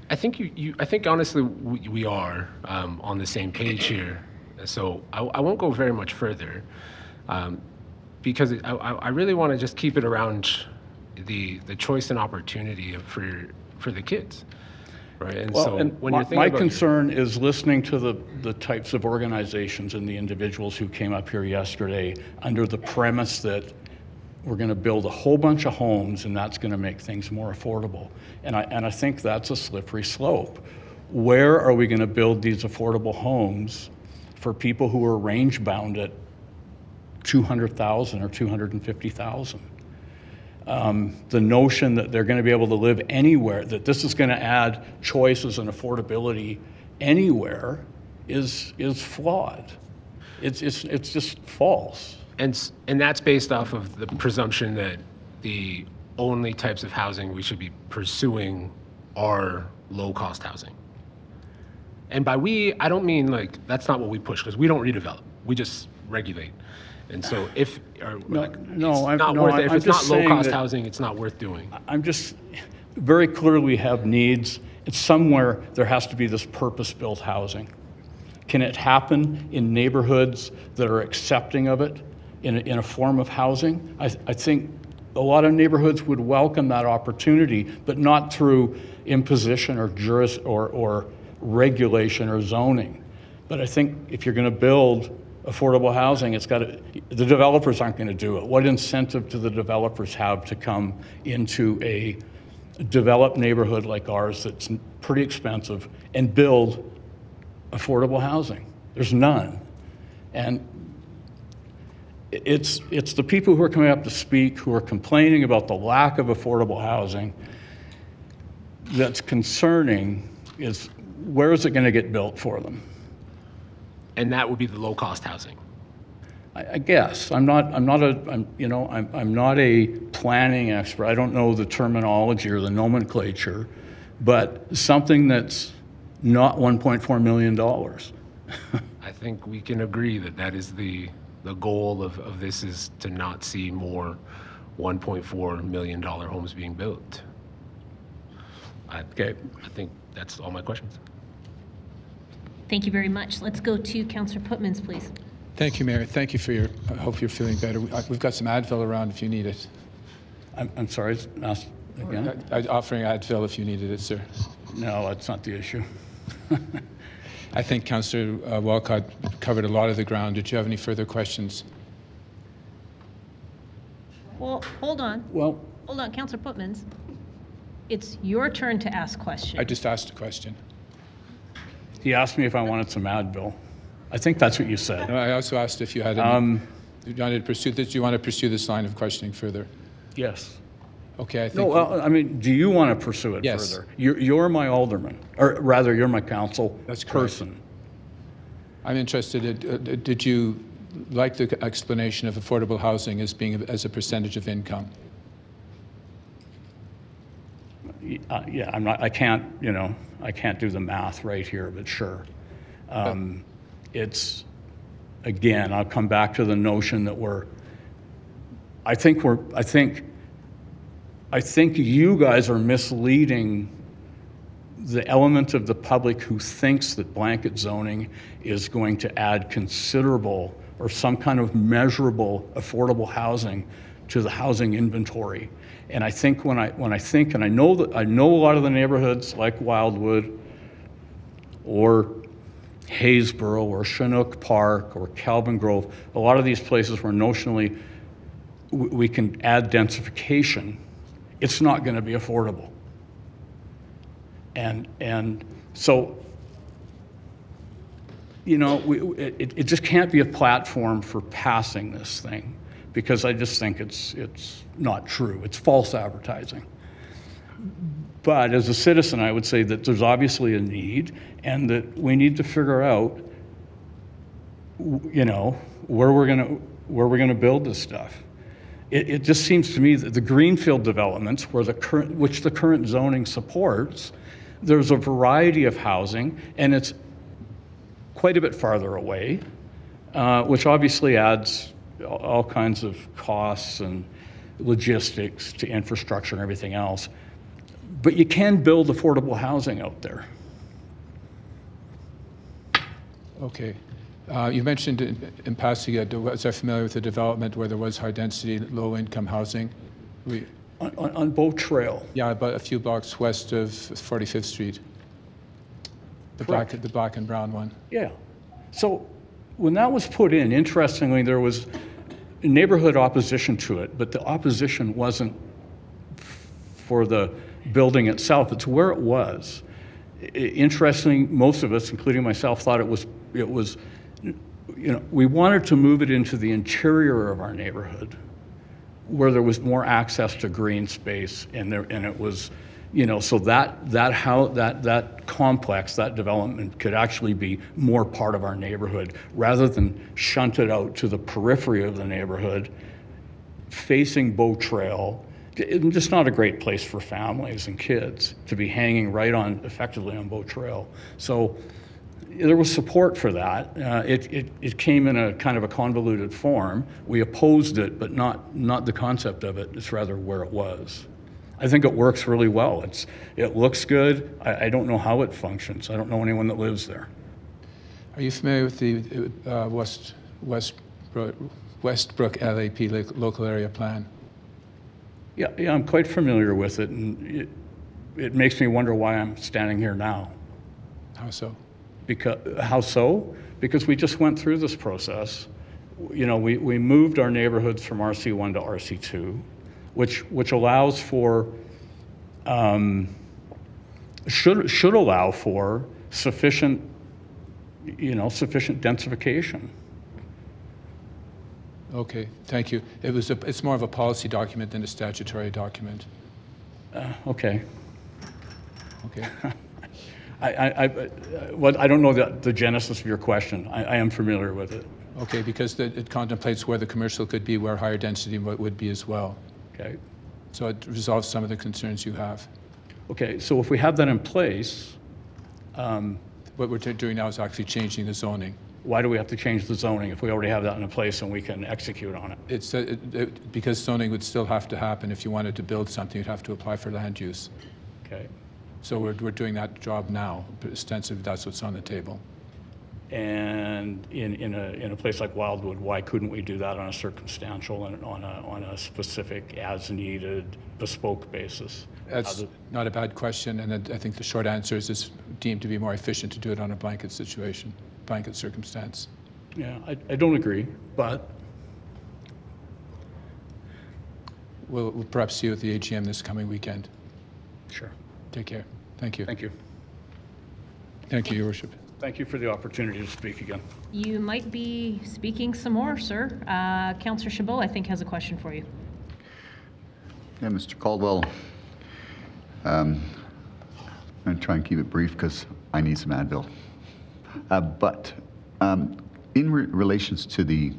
I think I think honestly we are on the same page here. So I won't go very much further because I really want to just keep it around the choice and opportunity for the kids. Right. And well, so and when you're thinking my about concern is listening to the types of organizations and the individuals who came up here yesterday under the premise that we're going to build a whole bunch of homes and that's going to make things more affordable. And I think that's a slippery slope. Where are we going to build these affordable homes for people who are range bound at $200,000 or $250,000? The notion that they're going to be able to live anywhere, that this is going to add choices and affordability anywhere is flawed. It's just false. And that's based off of the presumption that the only types of housing we should be pursuing are low-cost housing. And by we, I don't mean like, that's not what we push, because we don't redevelop. We just regulate. And so if it's not low-cost housing, it's not worth doing. I'm just, very clearly we have needs. It's somewhere there has to be this purpose-built housing. Can it happen in neighborhoods that are accepting of it in a form of housing? I think a lot of neighborhoods would welcome that opportunity, but not through imposition or regulation or zoning. But I think if you're going to build affordable housing, the developers aren't going to do it. What incentive do the developers have to come into a developed neighborhood like ours that's pretty expensive and build affordable housing? There's none. And it's the people who are coming up to speak who are complaining about the lack of affordable housing that's concerning. Is where is it going to get built for them? And that would be the low-cost housing. I guess I'm not a planning expert. I don't know the terminology or the nomenclature, but something that's not $1.4 million. I think we can agree that is the goal of this, is to not see more $1.4 million homes being built. I think that's all my questions. Thank you very much. Let's go to Councillor Putmans, please. Thank you, Mayor. Thank you for your, I hope you're feeling better. We've got some Advil around if you need it. I'm sorry, ask again? I'm offering Advil if you needed it, sir. No, that's not the issue. I think Councillor Walcott covered a lot of the ground. Did you have any further questions? Well, hold on. Well, hold on, Councillor Putmans. It's your turn to ask questions. I just asked a question. He asked me if I wanted some Advil. I think that's what you said. No, I also asked if you had any, do you want to pursue this? Do you want to pursue this line of questioning further? Yes. Okay, I think. No, well, I mean, do you want to pursue it Yes. further? You're my alderman, or rather, you're my council person. I'm interested. Did you like the explanation of affordable housing as being as a percentage of income? Yeah, I'm not. I can't. I can't do the math right here, but sure. It's again. I'll come back to the notion that I think you guys are misleading the element of the public who thinks that blanket zoning is going to add considerable or some kind of measurable affordable housing to the housing inventory. And I think when I think, and I know a lot of the neighborhoods like Wildwood or Haysboro or Chinook Park or Calvin Grove, a lot of these places where notionally we can add densification, it's not going to be affordable. And so, it just can't be a platform for passing this thing, because I just think it's not true. It's false advertising. But as a citizen, I would say that there's obviously a need, and that we need to figure out, where we're going to build this stuff. It just seems to me that the greenfield developments, which the current zoning supports, there's a variety of housing, and it's quite a bit farther away, which obviously adds all kinds of costs and logistics to infrastructure and everything else. But you can build affordable housing out there. Okay. You mentioned in passing, was I familiar with the development where there was high density, low income housing? On Boat Trail? Yeah, about a few blocks west of 45th Street. The black and brown one. Yeah. So when that was put in, interestingly, there was neighborhood opposition to it, but the opposition wasn't for the building itself, it's where it was. Interestingly, most of us, including myself, thought it was, we wanted to move it into the interior of our neighborhood, where there was more access to green space, and it was, so that complex, that development could actually be more part of our neighborhood, rather than shunted out to the periphery of the neighborhood, facing Bow Trail. It's just not a great place for families and kids to be hanging effectively on Bow Trail. So there was support for that. It came in a kind of a convoluted form. We opposed it, but not the concept of it. It's rather where it was. I think it works really well. It looks good. I don't know how it functions. I don't know anyone that lives there. Are you familiar with the Westbrook LAP local area plan? Yeah, I'm quite familiar with it, and it makes me wonder why I'm standing here now. How so? How so? Because we just went through this process. We moved our neighborhoods from RC1 to RC2, which allows for, should allow for sufficient densification. Okay, thank you. It's more of a policy document than a statutory document. Okay. Okay. I don't know the genesis of your question. I am familiar with it. Okay, because it contemplates where the commercial could be, where higher density would be as well. Okay. So it resolves some of the concerns you have. Okay, so if we have that in place, what we're doing now is actually changing the zoning. Why do we have to change the zoning if we already have that in place and we can execute on it? It's because zoning would still have to happen. If you wanted to build something, you'd have to apply for land use. Okay. So we're doing that job now. Ostensibly, that's what's on the table. And in a place like Wildwood, why couldn't we do that on a circumstantial and on a specific, as-needed, bespoke basis? That's not a bad question, and I think the short answer is it's deemed to be more efficient to do it on a blanket situation, blanket circumstance. Yeah, I don't agree, but we'll perhaps see you at the AGM this coming weekend. Sure. Take care. Thank you. Thank you. Thank you, Your Worship. Thank you for the opportunity to speak again. You might be speaking some more, sir. Councillor Chabot, I think, has a question for you. Yeah, Mr. Caldwell. I'm going to try and keep it brief because I need some Advil. In relations to the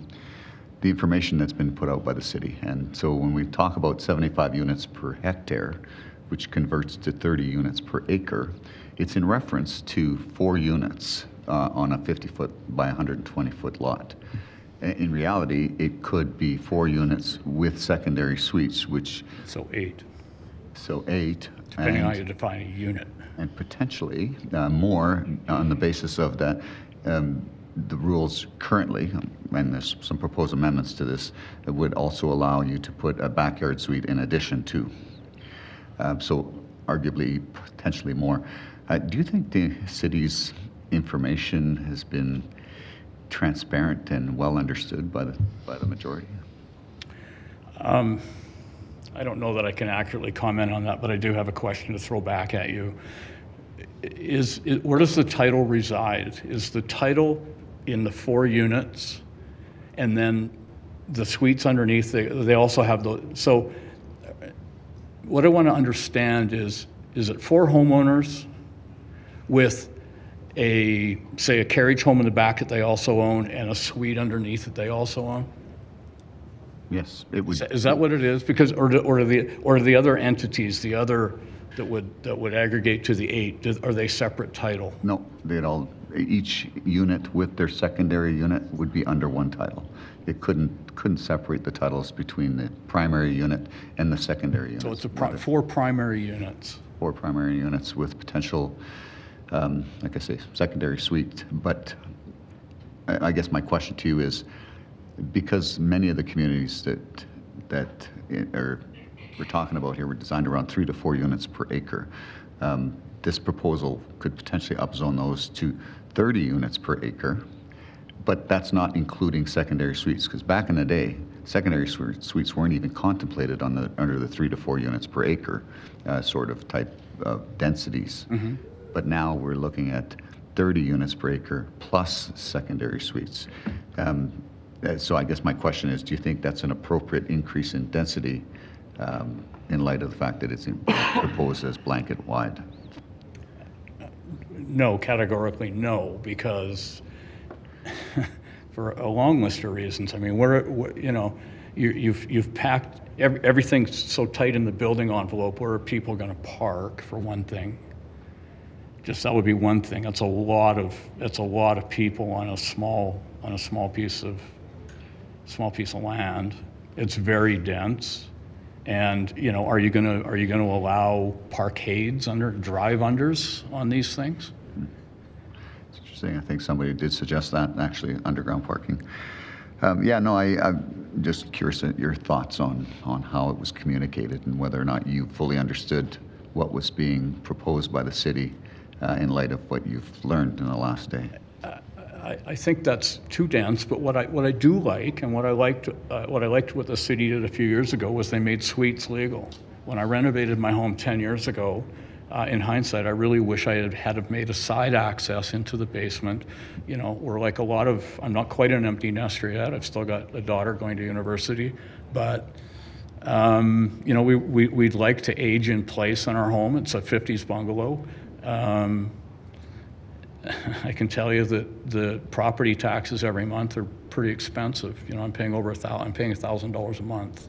information that's been put out by the city, and so when we talk about 75 units per hectare, which converts to 30 units per acre, it's in reference to 4 units on a 50-foot by 120-foot lot. In reality, it could be 4 units with secondary suites, which... So 8. So 8. Depending on how you define a unit. And potentially more on the basis of that. The rules currently, and there's some proposed amendments to this, that would also allow you to put a backyard suite in addition to. So arguably, potentially more. Do you think the city's information has been transparent and well understood by the majority? I don't know that I can accurately comment on that, but I do have a question to throw back at you. Where does the title reside? Is the title in the 4 units, and then the suites underneath, they also have the, so what I want to understand is it 4 homeowners with say a carriage home in the back that they also own and a suite underneath that they also own? Yes, it would. Is that what it is? Because, or the other entities, the other that would aggregate to the 8, are they separate title? No, each unit with their secondary unit would be under one title. It couldn't separate the titles between the primary unit and the secondary unit. So it's 4 primary units. 4 primary units with potential, like I say, secondary suite. But I guess my question to you is, because many of the communities that we're talking about here were designed around 3 to 4 units per acre, this proposal could potentially upzone those to 30 units per acre, but that's not including secondary suites, because back in the day, secondary suites weren't even contemplated under the 3 to 4 units per acre sort of type of densities. Mm-hmm. But now we're looking at 30 units per acre plus secondary suites. So I guess my question is, do you think that's an appropriate increase in density in light of the fact that it's proposed as blanket wide? No, categorically no, because for a long list of reasons. I mean, you've packed everything's so tight in the building envelope. Where are people going to park, for one thing? Just that would be one thing. That's a lot of people on a small piece of land. It's very dense. And are you going to allow parkades drive-unders on these things? It's interesting. I think somebody did suggest that, actually, underground parking. I'm just curious at your thoughts on how it was communicated and whether or not you fully understood what was being proposed by the city in light of what you've learned in the last day. I think that's too dense, but what I do like, and what I liked what the city did a few years ago, was they made suites legal. When I renovated my home 10 years ago, in hindsight, I really wish I had made a side access into the basement. We're like I'm not quite an empty nester yet. I've still got a daughter going to university, but we'd like to age in place in our home. It's a 50s bungalow. I can tell you that the property taxes every month are pretty expensive. I'm paying $1,000 a month.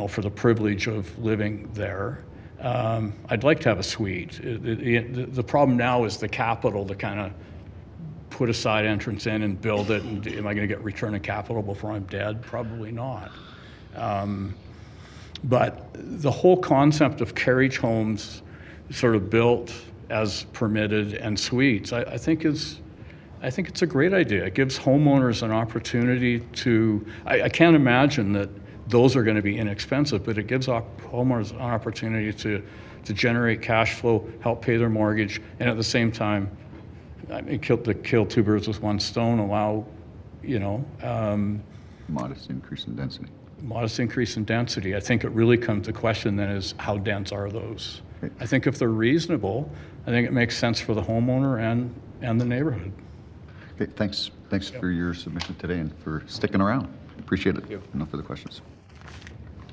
For the privilege of living there. I'd like to have a suite. The problem now is the capital to kind of put a side entrance in and build it. And am I going to get return of capital before I'm dead? Probably not. But the whole concept of carriage homes sort of built as permitted and suites, I think it's a great idea. It gives homeowners an opportunity to, I can't imagine that those are going to be inexpensive, but it gives homeowners an opportunity to generate cash flow, help pay their mortgage, and at the same time, kill 2 birds with 1 stone, allow, modest increase in density. modest increase in density. I think it really comes to question then is how dense are those? I think if they're reasonable, I think it makes sense for the homeowner and the neighborhood. Okay, thanks for your submission today and for sticking around. Appreciate it. No further questions.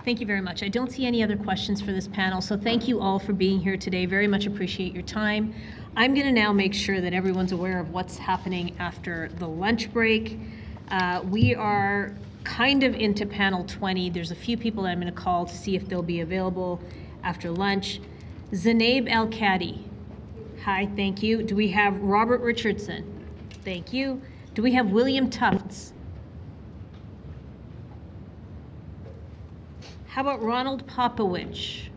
Thank you very much. I don't see any other questions for this panel, so thank you all for being here today. Very much appreciate your time. I'm going to now make sure that everyone's aware of what's happening after the lunch break. We are kind of into panel 20. There's a few people that I'm going to call to see if they'll be available after lunch. Zeinab Elkady. Hi, thank you. Do we have Robert Richardson? Thank you. Do we have William Tufts? How about Ronald Popowich?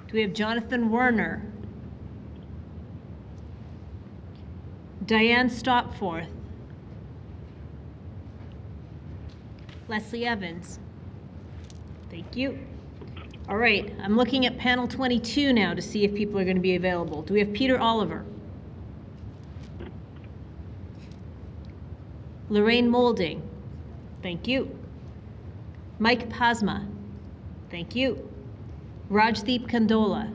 Do we have Jonathan Werner? Diane Stopforth? Leslie Evans? Thank you. All right, I'm looking at panel 22 now to see if people are going to be available. Do we have Peter Oliver? Lorraine Moulding? Thank you. Mike Pasma? Thank you. Rajdeep Kandola?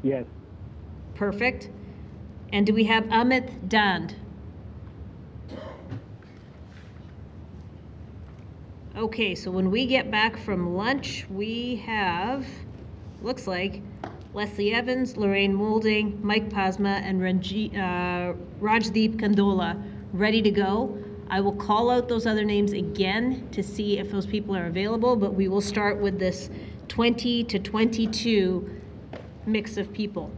Yes. Perfect. And do we have Amit Dand? Okay, so when we get back from lunch, we have, looks like, Leslie Evans, Lorraine Moulding, Mike Pasma, and Rajdeep Kandola ready to go. I will call out those other names again to see if those people are available, but we will start with this 20 to 22 mix of people.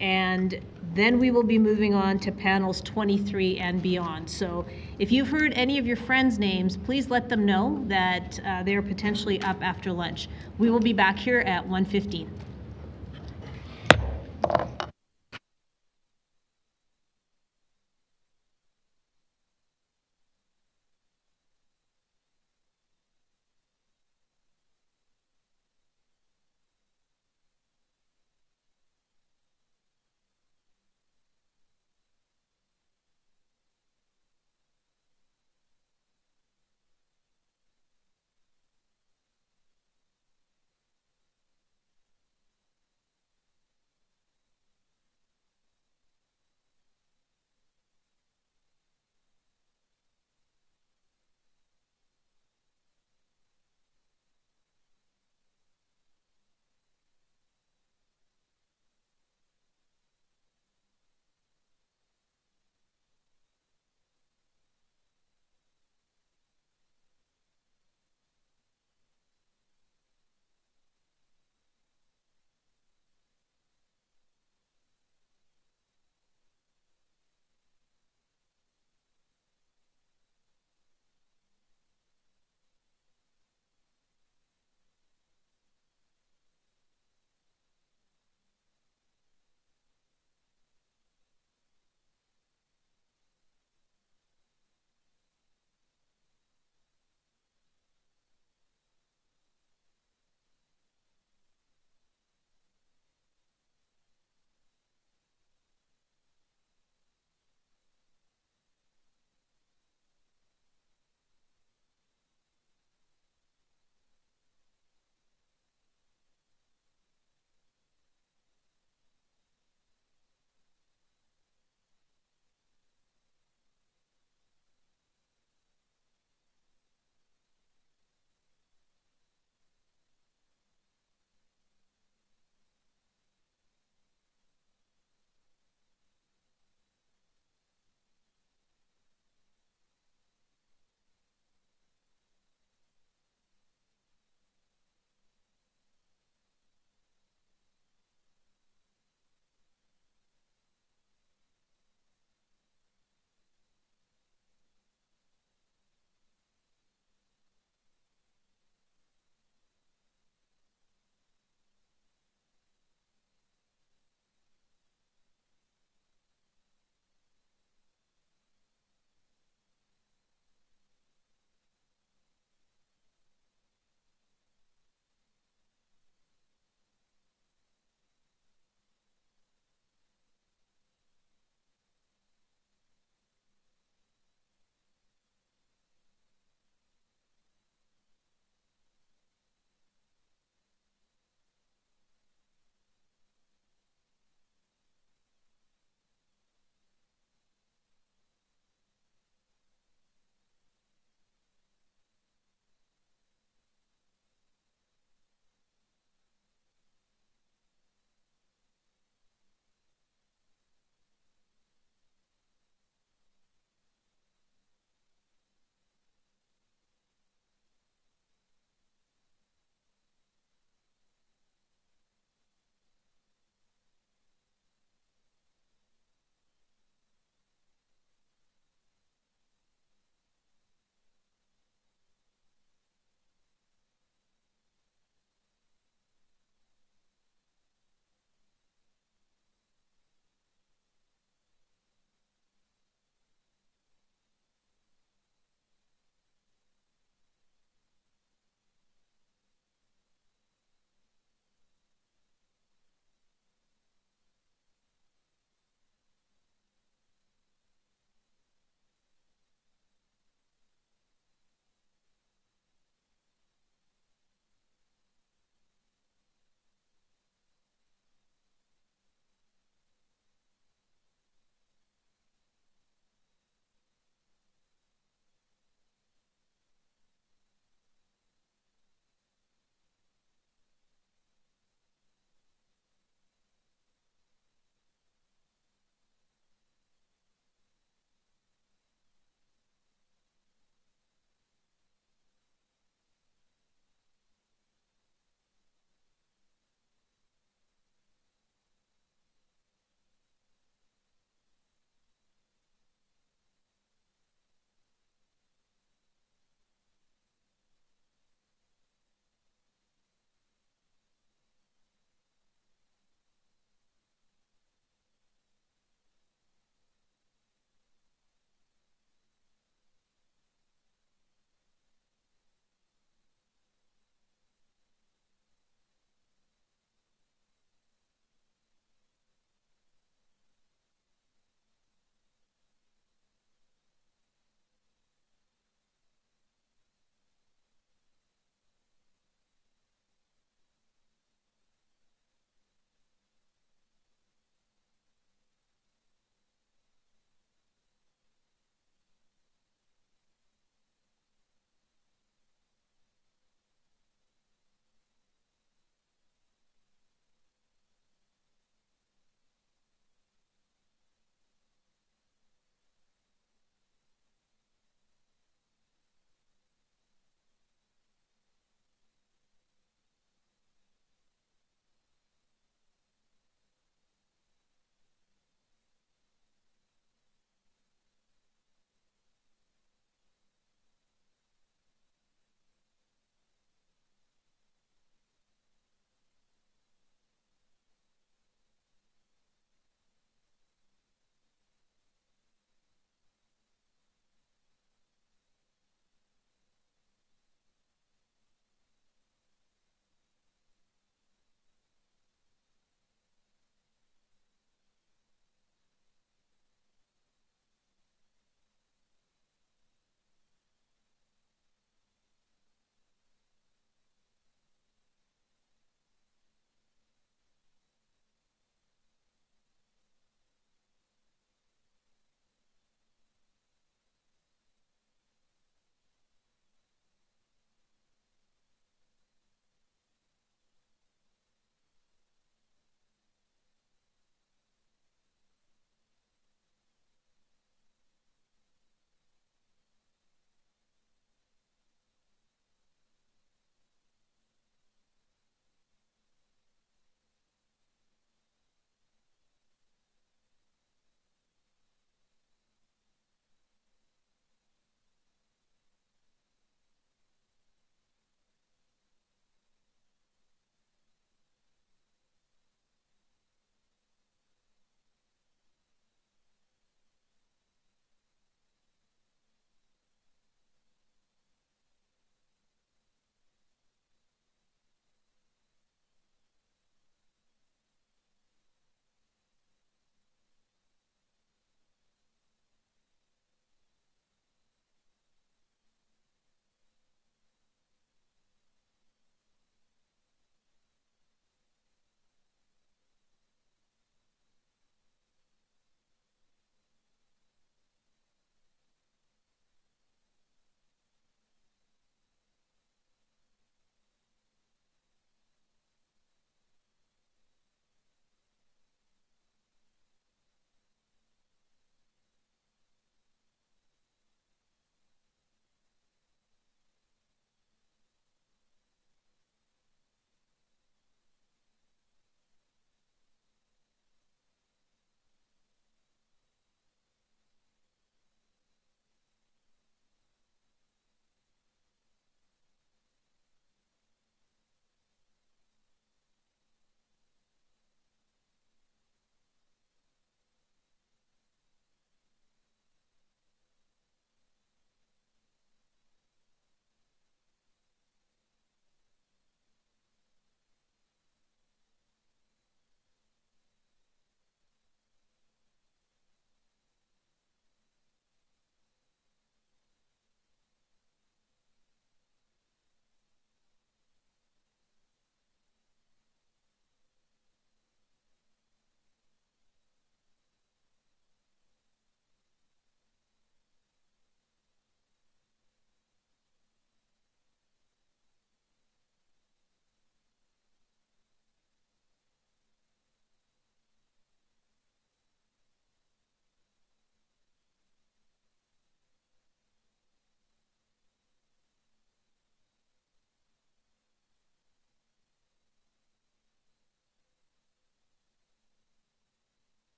And then we will be moving on to panels 23 and beyond. So if you've heard any of your friends' names, please let them know that they are potentially up after lunch. We will be back here at 1:15.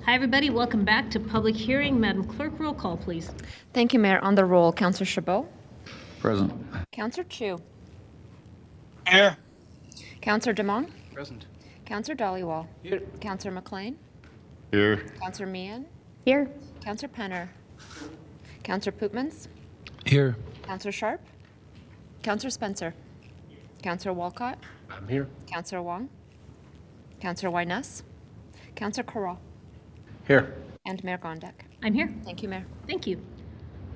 Hi, everybody. Welcome back to public hearing. Madam Clerk, roll call, please. Thank you, Mayor. On the roll, Councillor Chabot. Present. Councillor Chu. Here. Councillor Demong. Present. Councillor Dollywall. Here. Councillor McLean. Here. Councillor Meehan. Here. Councillor Penner. Councillor Pootmans. Here. Councillor Sharp. Councillor Spencer. Councillor Walcott. I'm here. Councillor Wong. Councillor Wyness. Councillor Carra. Here. And Mayor Gondek. I'm here. Thank you, Mayor. Thank you.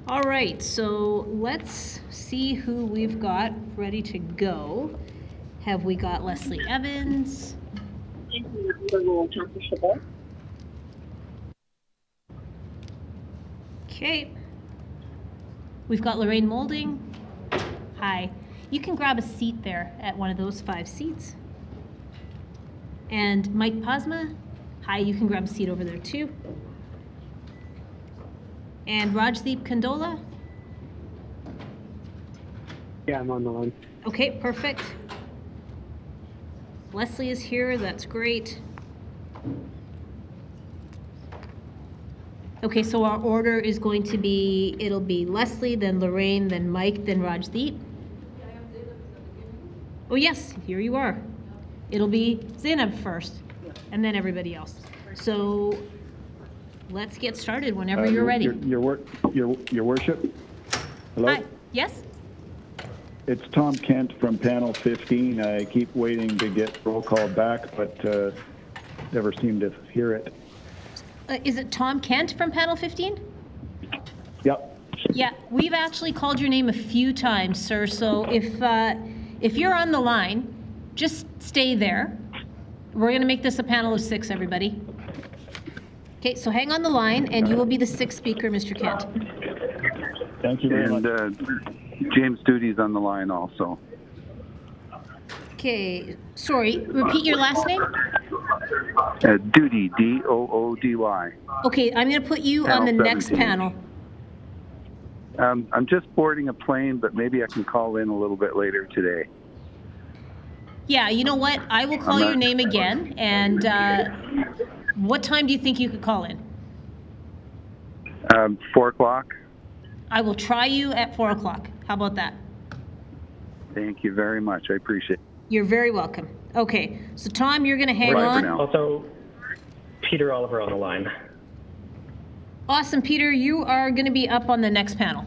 All right, so let's see who we've got ready to go. Have we got Leslie Evans? Okay. We've got Lorraine Moulding. Hi. You can grab a seat there at one of those 5 seats. And Mike Pasma. Hi, you can grab a seat over there too. And Rajdeep Kandola. Yeah, I'm on the line. Okay, perfect. Leslie is here, that's great. Okay, so our order is going to be, it'll be Leslie, then Lorraine, then Mike, then Rajdeep. Oh yes, here you are. It'll be Zeinab first, and then everybody else. So let's get started whenever you're ready. Your worship. Hello. Hi. Yes. It's Tom Kent from panel 15. I keep waiting to get roll call back, but never seem to hear it. Is it Tom Kent from panel 15? Yep. Yeah, we've actually called your name a few times, sir. So if you're on the line, just stay there. We're going to make this a panel of 6, everybody. Okay, so hang on the line, and you will be the 6th speaker, Mr. Kent. Thank you very much. James Duty's on the line also. Okay, sorry, repeat your last name? Duty, D-O-O-D-Y. Okay, I'm going to put you on the next 17. panel. I'm just boarding a plane, but maybe I can call in a little bit later today. Yeah, you know what? I will call your name again, and what time do you think you could call in? 4 o'clock. I will try you at 4 o'clock. How about that? Thank you very much. I appreciate it. You're very welcome. Okay, so Tom, you're going to hang Bye on. for now. Also, Peter Oliver on the line. Awesome, Peter. You are going to be up on the next panel.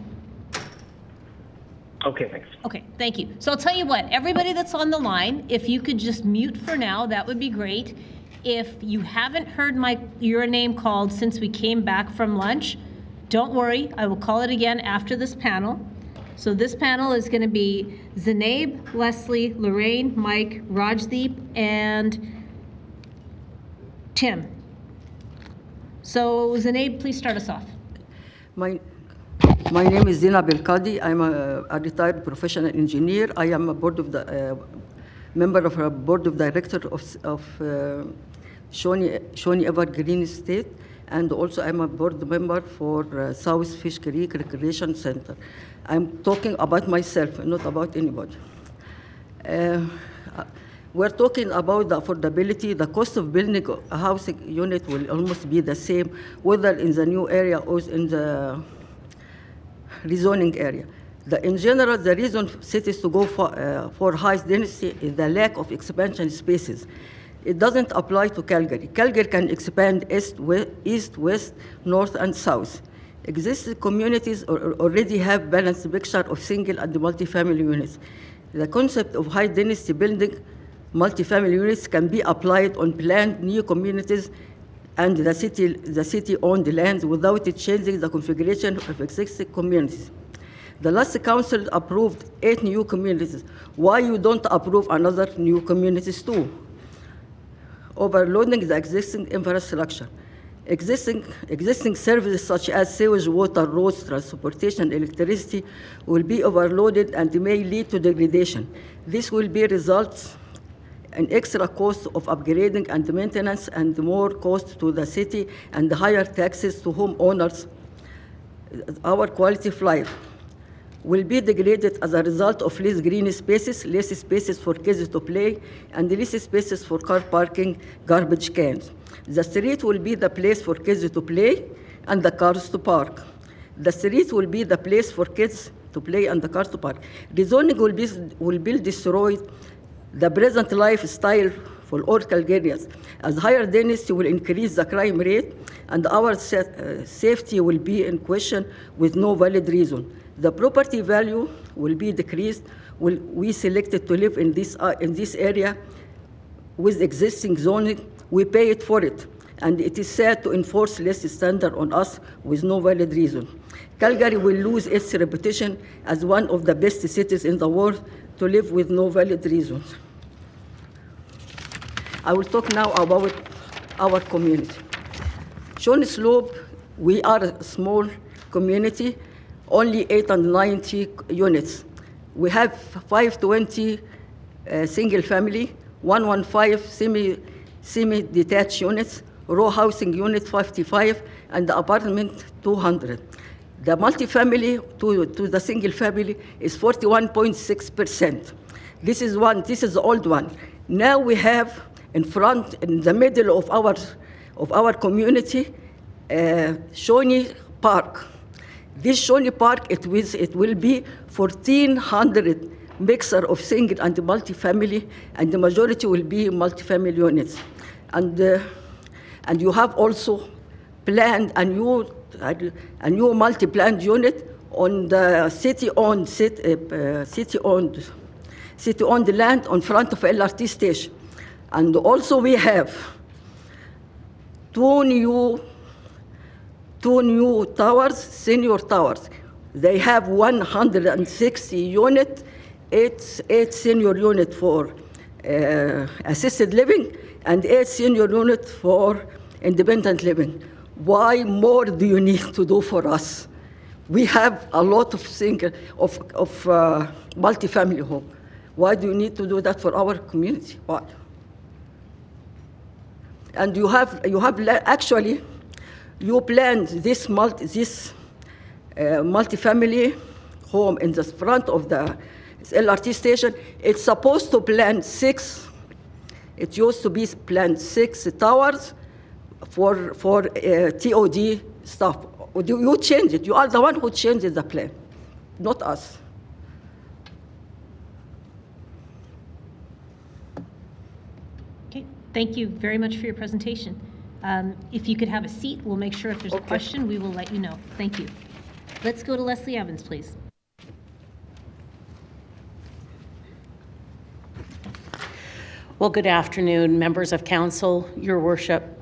Okay, thanks. Okay, thank you. So I'll tell you what, everybody that's on the line, if you could just mute for now, that would be great. If you haven't heard your name called since we came back from lunch, don't worry, I will call it again after this panel. So this panel is going to be Zeinab, Leslie, Lorraine, Mike, Rajdeep, and Tim. So Zeinab, please start us off. My name is Zeinab Elkady. I'm a retired professional engineer. I am a member of a board of directors of Shawnee Evergreen Estate, and also I'm a board member for South Fish Creek Recreation Center. I'm talking about myself, not about anybody. We're talking about the affordability. The cost of building a housing unit will almost be the same, whether in the new area or in the rezoning area. In general, the reason cities to go for high density is the lack of expansion spaces. It doesn't apply to Calgary. Calgary can expand east, west, north, and south. Existing communities already have balanced picture of single and multifamily units. The concept of high density building multifamily units can be applied on planned new communities and the city-owned lands without it changing the configuration of existing communities. The last council approved 8 new communities. Why you don't approve another new communities too? Overloading the existing infrastructure. Existing services such as sewage, water, roads, transportation, electricity will be overloaded and may lead to degradation. This will be results in extra cost of upgrading and maintenance and more cost to the city and higher taxes to homeowners, our quality of life. will be degraded as a result of less green spaces, less spaces for kids to play, and less spaces for car parking, garbage cans. The street will be the place for kids to play and the cars to park. The street will be the place for kids to play and the cars to park. Rezoning will be destroyed the present lifestyle for all Calgarians, as higher density will increase the crime rate and our safety will be in question with no valid reason. The property value will be decreased. We selected to live in this area with existing zoning. We pay it for it, and it is sad to enforce less standard on us with no valid reason. Calgary will lose its reputation as one of the best cities in the world to live with no valid reasons. I will talk now about our community. Shawny Slope, we are a small community, only 890 units. We have 520 single family, 115 semi-detached units, row housing unit 55, and the apartment 200. The multifamily to the single family is 41.6%. This is the old one. Now we have in the middle of our community, Shawny Park. This Shawny Park, it will be 1,400 mixture of single and multifamily, and the majority will be multifamily units. And you have also planned a new multi-planned unit on the city-owned land on front of LRT station. And also we have two new towers, senior towers. They have 160 units, eight senior unit for assisted living, and 8 senior units for independent living. Why more do you need to do for us? We have a lot of multifamily home. Why do you need to do that for our community? Why? And you planned this multifamily home in the front of the LRT station. It's supposed to plan 6. It used to be planned 6 towers for TOD stuff. You change it. You are the one who changes the plan, not us. Thank you very much for your presentation. If you could have a seat, we'll make sure if there's a question, we will let you know. Thank you. Let's go to Leslie Evans, please. Well, good afternoon, members of council, your worship.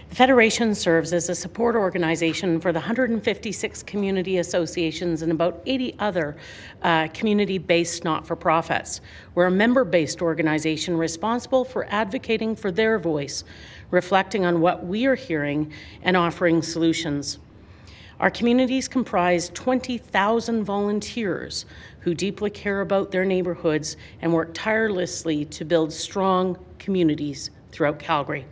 The Federation serves as a support organization for the 156 community associations and about 80 other community-based not-for-profits. We're a member-based organization responsible for advocating for their voice, reflecting on what we are hearing and offering solutions. Our communities comprise 20,000 volunteers who deeply care about their neighborhoods and work tirelessly to build strong communities throughout Calgary.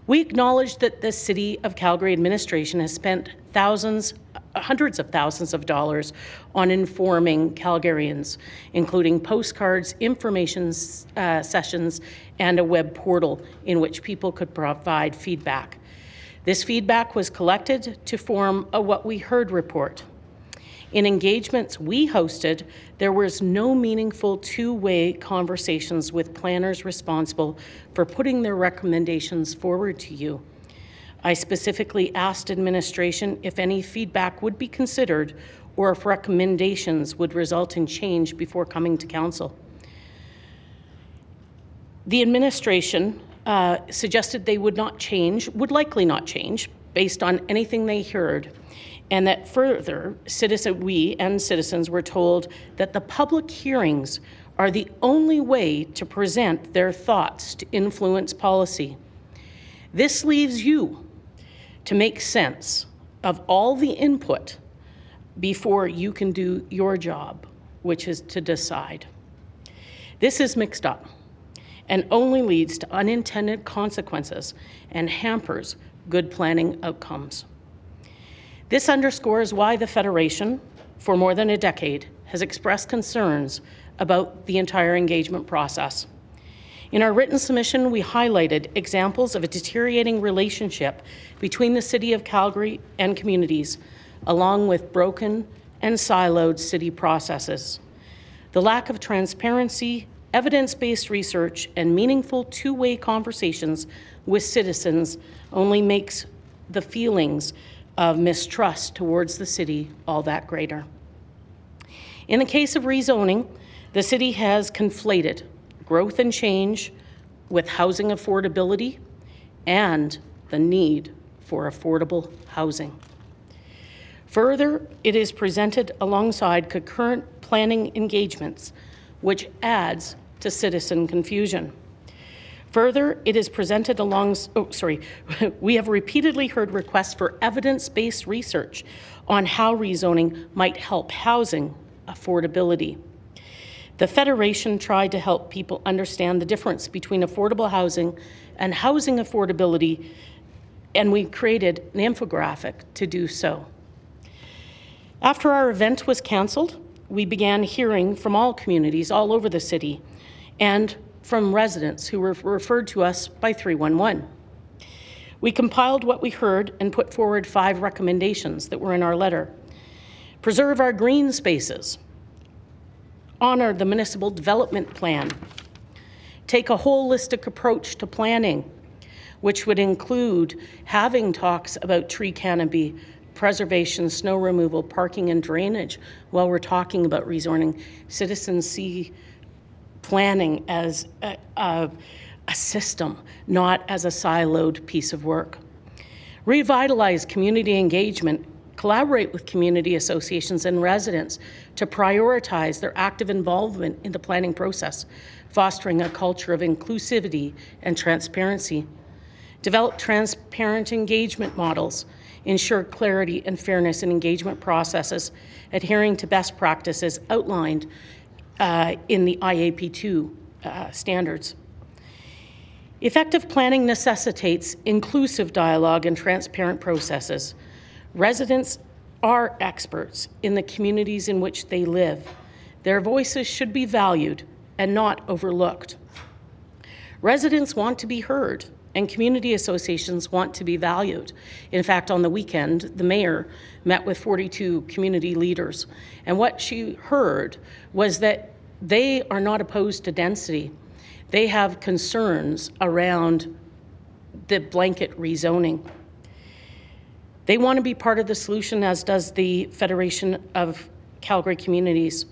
We acknowledge that the City of Calgary administration has spent hundreds of thousands of dollars on informing Calgarians, including postcards, information sessions, and a web portal in which people could provide feedback. This feedback was collected to form a What We Heard report. In engagements we hosted, there was no meaningful two-way conversations with planners responsible for putting their recommendations forward to you. I specifically asked administration if any feedback would be considered or if recommendations would result in change before coming to council. The administration suggested they would likely not change based on anything they heard, and that further, we and citizens were told that the public hearings are the only way to present their thoughts to influence policy. This leaves you to make sense of all the input before you can do your job, which is to decide. This is mixed up and only leads to unintended consequences and hampers good planning outcomes. This underscores why the Federation for more than a decade, has expressed concerns about the entire engagement process. In our written submission, we highlighted examples of a deteriorating relationship between the City of Calgary and communities, along with broken and siloed city processes. The lack of transparency, evidence-based research, and meaningful two-way conversations with citizens only makes the feelings of mistrust towards the city all that greater. In the case of rezoning, the city has conflated growth and change with housing affordability and the need for affordable housing. Further, it is presented alongside concurrent planning engagements, which adds to citizen confusion. Further, it is presented we have repeatedly heard requests for evidence-based research on how rezoning might help housing affordability. The Federation tried to help people understand the difference between affordable housing and housing affordability, and we created an infographic to do so. After our event was canceled, we began hearing from all communities all over the city and from residents who were referred to us by 311. We compiled what we heard and put forward 5 recommendations that were in our letter. Preserve our green spaces. Honor the municipal development plan. Take a holistic approach to planning, which would include having talks about tree canopy, preservation, snow removal, parking, and drainage while we're talking about rezoning. Citizens see planning as a system, not as a siloed piece of work. Revitalize community engagement. Collaborate with community associations and residents to prioritize their active involvement in the planning process, fostering a culture of inclusivity and transparency. Develop transparent engagement models. Ensure clarity and fairness in engagement processes, adhering to best practices outlined in the IAP2 standards. Effective planning necessitates inclusive dialogue and transparent processes. Residents are experts in the communities in which they live. Their voices should be valued and not overlooked. Residents want to be heard, and community associations want to be valued. In fact, on the weekend, the mayor met with 42 community leaders, and what she heard was that they are not opposed to density. They have concerns around the blanket rezoning. They want to be part of the solution, as does the Federation of Calgary Communities.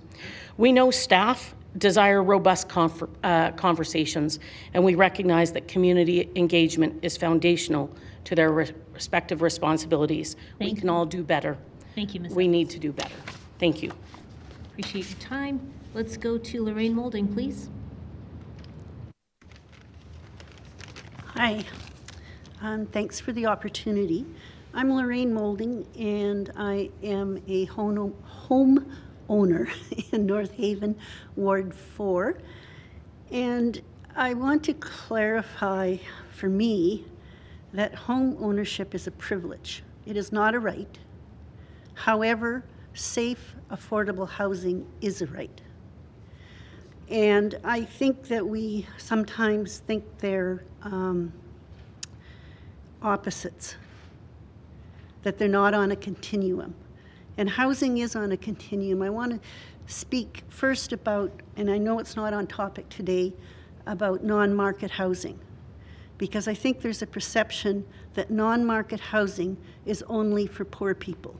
We know staff desire robust conversations, and we recognize that community engagement is foundational to their respective responsibilities. We can all do better. Thank you, Ms. We need to do better. Thank you. Appreciate your time. Let's go to Lorraine Moulding, please. Hi. Thanks for the opportunity. I'm Lorraine Moulding, and I am a home owner in North Haven, Ward 4. And I want to clarify for me that home ownership is a privilege. It is not a right. However, safe, affordable housing is a right. And I think that we sometimes think they're opposites, that they're not on a continuum. And housing is on a continuum. I want to speak first about, and I know it's not on topic today, about non-market housing, because I think there's a perception that non-market housing is only for poor people.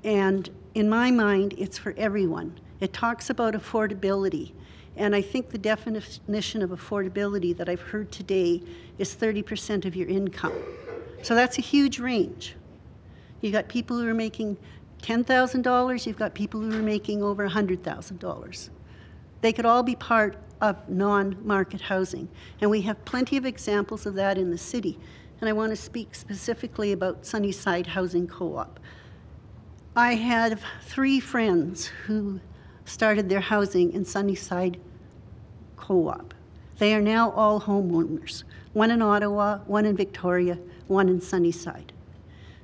And in my mind, it's for everyone. It talks about affordability, and I think the definition of affordability that I've heard today is 30% of your income. So that's a huge range. You got people who are making $10,000, you've got people who are making over $100,000. They could all be part of non-market housing, and we have plenty of examples of that in the city. And I want to speak specifically about Sunnyside Housing Co-op. I had 3 friends who started their housing in Sunnyside Co-op. They are now all homeowners, one in Ottawa, one in Victoria, one in Sunnyside.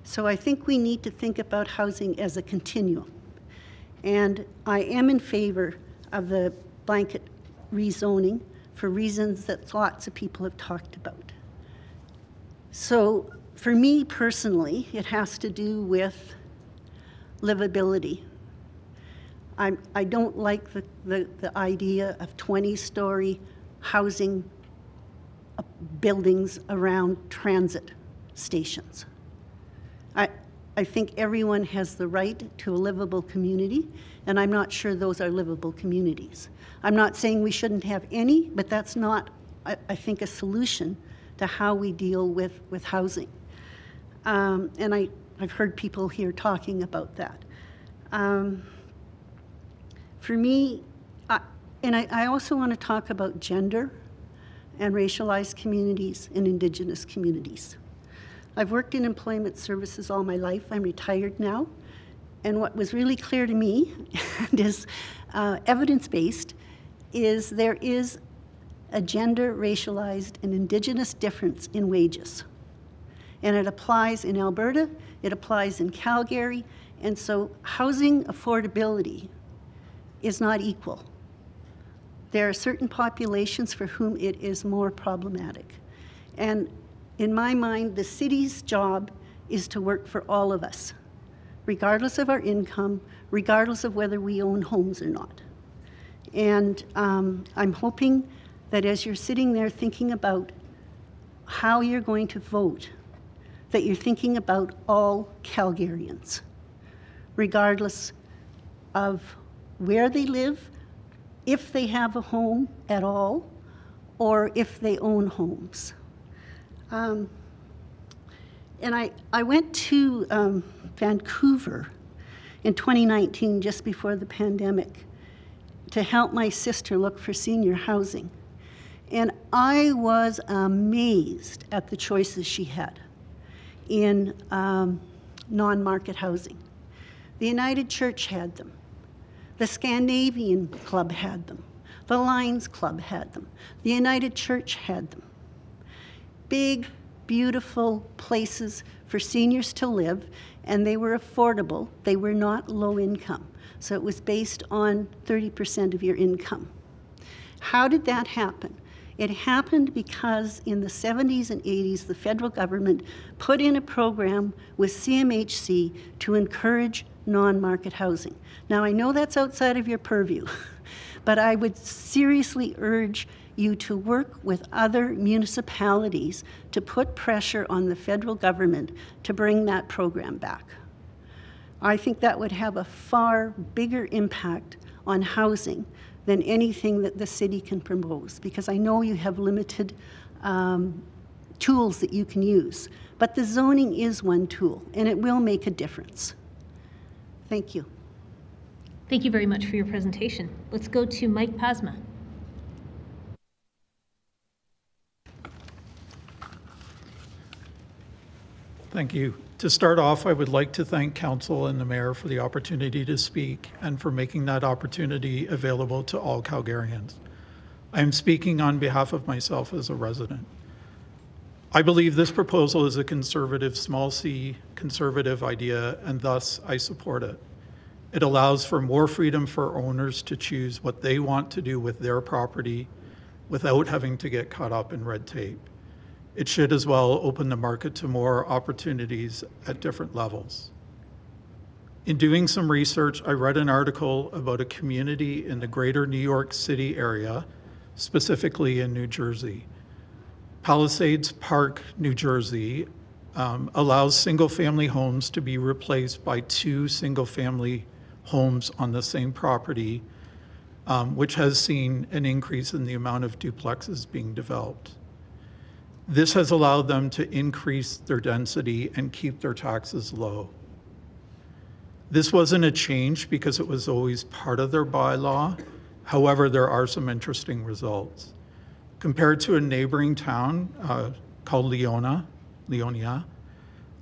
So I think we need to think about housing as a continuum. And I am in favor of the blanket rezoning for reasons that lots of people have talked about. So for me personally, it has to do with livability. I don't like the idea of 20-story housing buildings around transit stations. I think everyone has the right to a livable community, and I'm not sure those are livable communities. I'm not saying we shouldn't have any, but that's not, I think, a solution to how we deal with housing. And I've heard people here talking about that. For me, I also want to talk about gender and racialized communities and Indigenous communities. I've worked in employment services all my life. I'm retired now. And what was really clear to me, and is evidence-based, is there is a gender, racialized, and Indigenous difference in wages. And it applies in Alberta, it applies in Calgary, and so housing affordability is not equal. There are certain populations for whom it is more problematic. And in my mind, the city's job is to work for all of us, regardless of our income, regardless of whether we own homes or not. And I'm hoping that as you're sitting there thinking about how you're going to vote, that you're thinking about all Calgarians, regardless of where they live, if they have a home at all, or if they own homes. And I went to Vancouver in 2019, just before the pandemic, to help my sister look for senior housing. And I was amazed at the choices she had in non-market housing. The United Church had them. The Scandinavian Club had them. The Lions Club had them. The United Church had them. Big, beautiful places for seniors to live, and they were affordable. They were not low income. So it was based on 30% of your income. How did that happen? It happened because in the 70s and 80s, the federal government put in a program with CMHC to encourage non-market housing. Now, I know that's outside of your purview, but I would seriously urge you to work with other municipalities to put pressure on the federal government to bring that program back. I think that would have a far bigger impact on housing than anything that the city can propose, because I know you have limited tools that you can use, but the zoning is one tool, and it will make a difference. Thank you. Thank you very much for your presentation. Let's go to Mike Pasma. Thank you. To start off, I would like to thank Council and the Mayor for the opportunity to speak and for making that opportunity available to all Calgarians. I am speaking on behalf of myself as a resident. I believe this proposal is a conservative, small c, conservative idea, and thus I support it. It allows for more freedom for owners to choose what they want to do with their property without having to get caught up in red tape. It should as well open the market to more opportunities at different levels. In doing some research, I read an article about a community in the greater New York City area, specifically in New Jersey. Palisades Park, New Jersey, allows single-family homes to be replaced by 2 single-family homes on the same property, which has seen an increase in the amount of duplexes being developed. This has allowed them to increase their density and keep their taxes low. This wasn't a change because it was always part of their bylaw. However, there are some interesting results. Compared to a neighboring town called Leonia,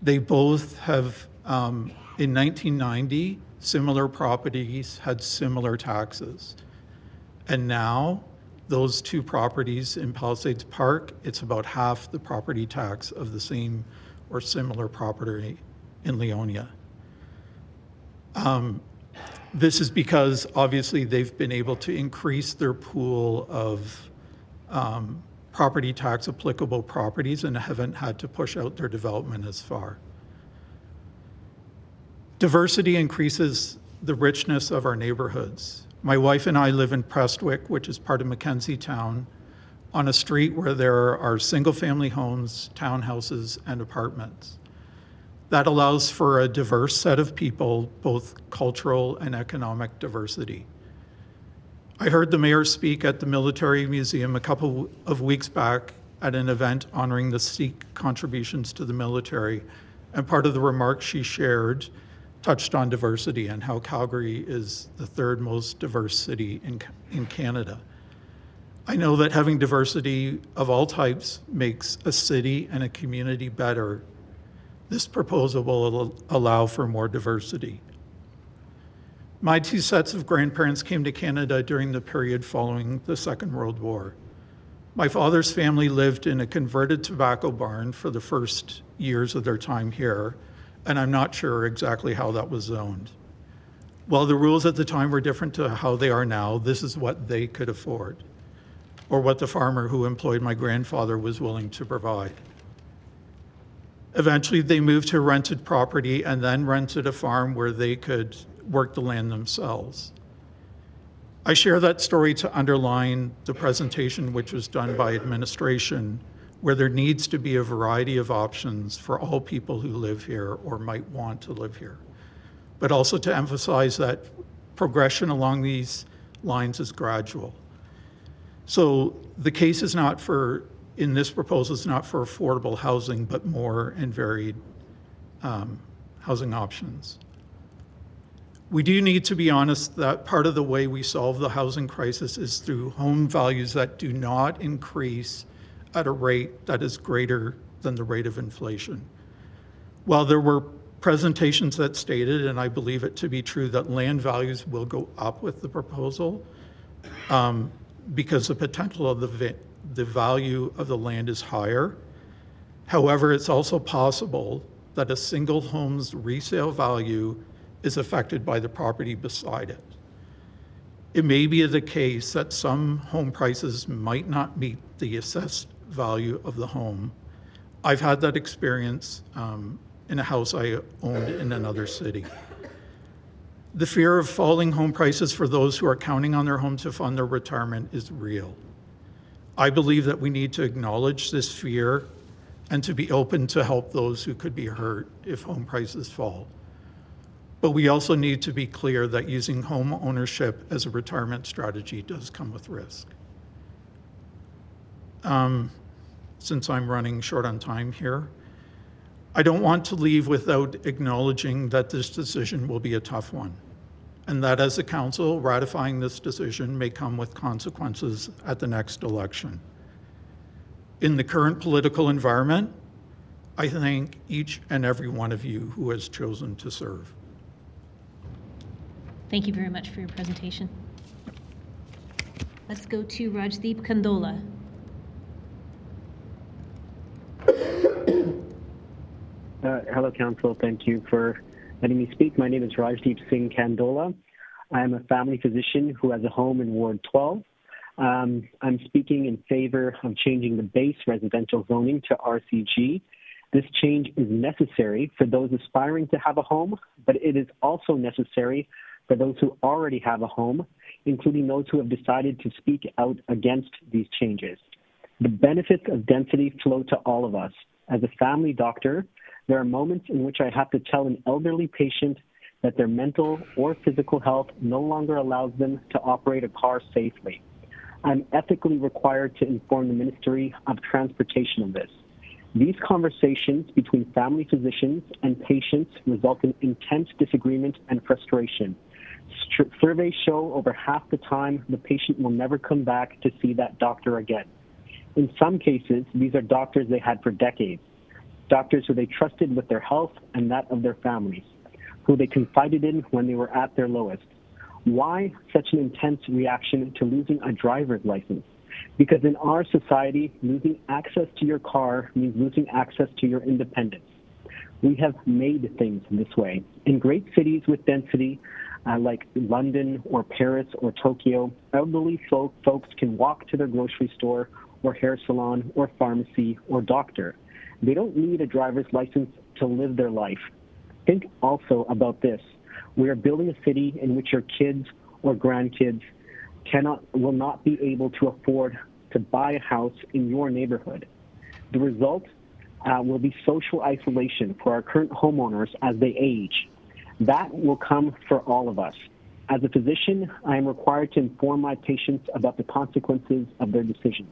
they both have, in 1990, similar properties had similar taxes. And now, those 2 properties in Palisades Park, it's about half the property tax of the same or similar property in Leonia. This is because obviously they've been able to increase their pool of property tax applicable properties and haven't had to push out their development as far. Diversity increases the richness of our neighborhoods. My wife and I live in Prestwick, which is part of Mackenzie Town, on a street where there are single-family homes, townhouses, and apartments. That allows for a diverse set of people, both cultural and economic diversity. I heard the mayor speak at the Military Museum a couple of weeks back at an event honoring the Sikh contributions to the military, and part of the remarks she shared touched on diversity and how Calgary is the third most diverse city in Canada. I know that having diversity of all types makes a city and a community better. This proposal will allow for more diversity. My two sets of grandparents came to Canada during the period following the Second World War. My father's family lived in a converted tobacco barn for the first years of their time here, and I'm not sure exactly how that was zoned. While the rules at the time were different to how they are now, this is what they could afford, or what the farmer who employed my grandfather was willing to provide. Eventually, they moved to rented property and then rented a farm where they could work the land themselves. I share that story to underline the presentation which was done by administration, where there needs to be a variety of options for all people who live here or might want to live here, but also to emphasize that progression along these lines is gradual. So the case is not for, in this proposal, is not for affordable housing, but more and varied housing options. We do need to be honest that part of the way we solve the housing crisis is through home values that do not increase at a rate that is greater than the rate of inflation. While there were presentations that stated, and I believe it to be true, that land values will go up with the proposal because the potential of the value of the land is higher. However, it's also possible that a single home's resale value is affected by the property beside it. It may be the case that some home prices might not meet the assessed value of the home. I've had that experience in a house I owned in another city. The fear of falling home prices for those who are counting on their home to fund their retirement is real. I believe that we need to acknowledge this fear and to be open to help those who could be hurt if home prices fall. But we also need to be clear that using home ownership as a retirement strategy does come with risk. Since I'm running short on time here, I don't want to leave without acknowledging that this decision will be a tough one, and that as a council, ratifying this decision may come with consequences at the next election. In the current political environment, I thank each and every one of you who has chosen to serve. Thank you very much for your presentation. Let's go to Rajdeep Kandola. Hello, Council. Thank you for letting me speak. My name is Rajdeep Singh Kandola. I am a family physician who has a home in Ward 12. I'm speaking in favor of changing the base residential zoning to RCG. This change is necessary for those aspiring to have a home, but it is also necessary for those who already have a home, including those who have decided to speak out against these changes. The benefits of density flow to all of us. As a family doctor, there are moments in which I have to tell an elderly patient that their mental or physical health no longer allows them to operate a car safely. I'm ethically required to inform the Ministry of Transportation of this. These conversations between family physicians and patients result in intense disagreement and frustration. Surveys show over half the time the patient will never come back to see that doctor again. In some cases, these are doctors they had for decades, doctors who they trusted with their health and that of their families, who they confided in when they were at their lowest. Why such an intense reaction to losing a driver's license? Because in our society, losing access to your car means losing access to your independence. We have made things this way. In great cities with density, like London or Paris or Tokyo, elderly folks can walk to their grocery store or hair salon or pharmacy or doctor. They don't need a driver's license to live their life. Think also about this. We are building a city in which your kids or grandkids will not be able to afford to buy a house in your neighborhood. The result will be social isolation for our current homeowners as they age. That will come for all of us. As a physician, I am required to inform my patients about the consequences of their decisions.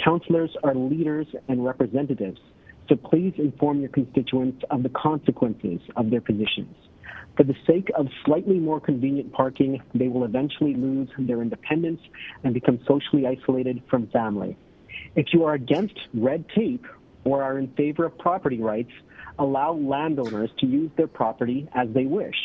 Counselors are leaders and representatives, so please inform your constituents of the consequences of their positions. For the sake of slightly more convenient parking, they will eventually lose their independence and become socially isolated from family. If you are against red tape or are in favor of property rights, allow landowners to use their property as they wish.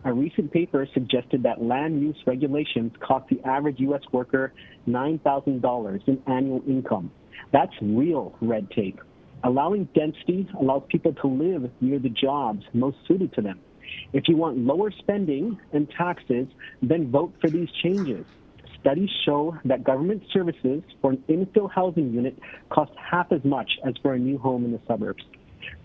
A recent paper suggested that land use regulations cost the average U.S. worker $9,000 in annual income. That's real red tape. Allowing density allows people to live near the jobs most suited to them. If you want lower spending and taxes, then vote for these changes. Studies show that government services for an infill housing unit cost half as much as for a new home in the suburbs.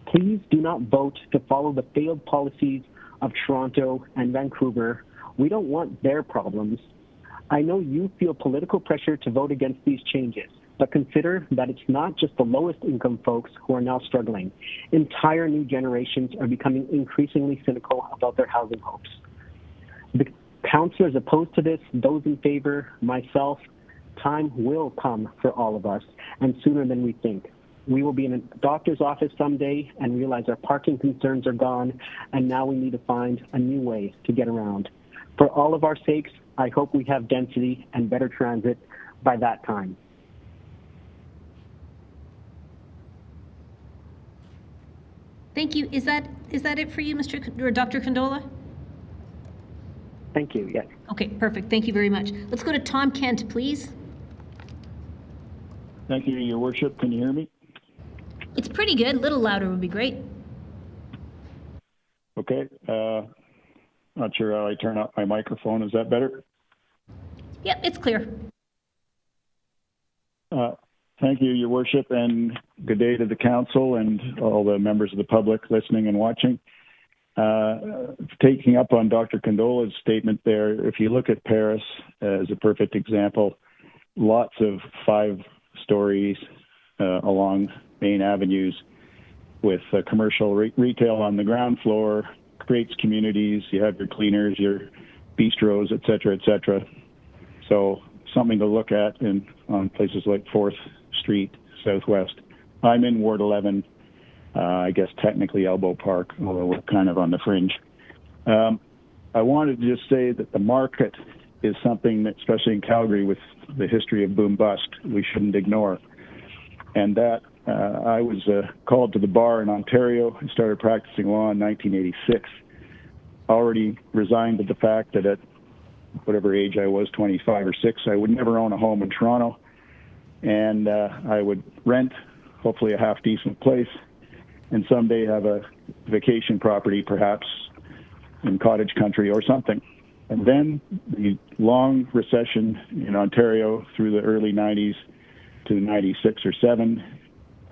Please do not vote to follow the failed policies of Toronto and Vancouver. We don't want their problems. I know you feel political pressure to vote against these changes, but consider that it's not just the lowest income folks who are now struggling. Entire new generations are becoming increasingly cynical about their housing hopes. The councillors opposed to this, those in favor, myself, time will come for all of us, and sooner than we think. We will be in a doctor's office someday and realize our parking concerns are gone, and now we need to find a new way to get around. For all of our sakes, I hope we have density and better transit by that time. Thank you. Is that it for you, Dr. Kandola? Thank you, yes. Okay, perfect. Thank you very much. Let's go to Tom Kent, please. Thank you, Your Worship. Can you hear me? It's pretty good. A little louder would be great. Okay. Not sure how I turn up my microphone. Is that better? Yep, it's clear. Thank you, Your Worship, and good day to the Council and all the members of the public listening and watching. Taking up on Dr. Kandola's statement there, if you look at Paris as a perfect example, lots of 5 stories along main avenues with commercial retail on the ground floor, creates communities, you have your cleaners, your bistros, et cetera, so something to look at on places like 4th Street, Southwest. I'm in Ward 11, I guess technically Elbow Park, although we're kind of on the fringe. I wanted to just say that the market is something that, especially in Calgary with the history of boom-bust, we shouldn't ignore. And that I was called to the bar in Ontario and started practicing law in 1986. Already resigned to the fact that at whatever age I was, 25 or 6, I would never own a home in Toronto. And I would rent, hopefully a half-decent place, and someday have a vacation property, perhaps in cottage country or something. And then the long recession in Ontario through the early 90s to 96 or 7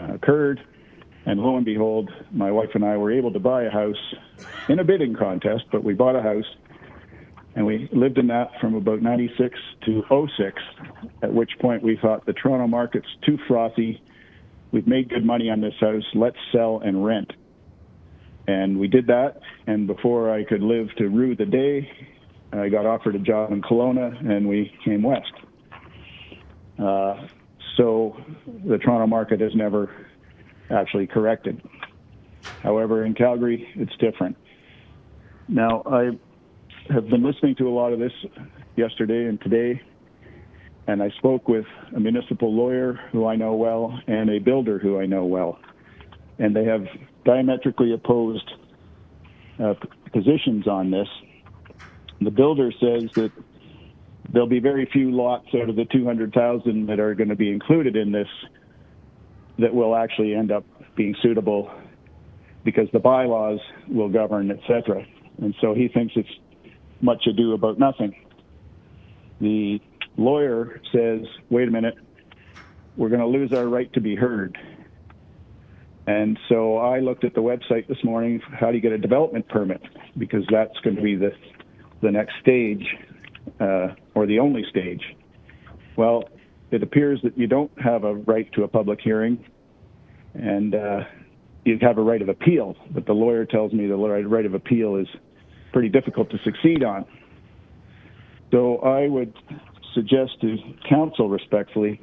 occurred. And lo and behold, my wife and I were able to buy a house in a bidding contest, but we bought a house. And we lived in that from about 96 to 06, at which point we thought the Toronto market's too frothy. We've made good money on this house. Let's sell and rent. And we did that. And before I could live to rue the day, I got offered a job in Kelowna, and we came west. So the Toronto market has never actually corrected. However, in Calgary, it's different. Now, I have been listening to a lot of this yesterday and today, and I spoke with a municipal lawyer who I know well and a builder who I know well, and they have diametrically opposed positions on this. The builder says that there'll be very few lots out of the 200,000 that are going to be included in this that will actually end up being suitable because the bylaws will govern, et cetera. And so he thinks it's much ado about nothing. The lawyer says, wait a minute, we're going to lose our right to be heard. And so I looked at the website this morning, how do you get a development permit? Because that's going to be the next stage, or the only stage. Well, it appears that you don't have a right to a public hearing, and you have a right of appeal, but the lawyer tells me the right of appeal is pretty difficult to succeed on. So I would suggest to council respectfully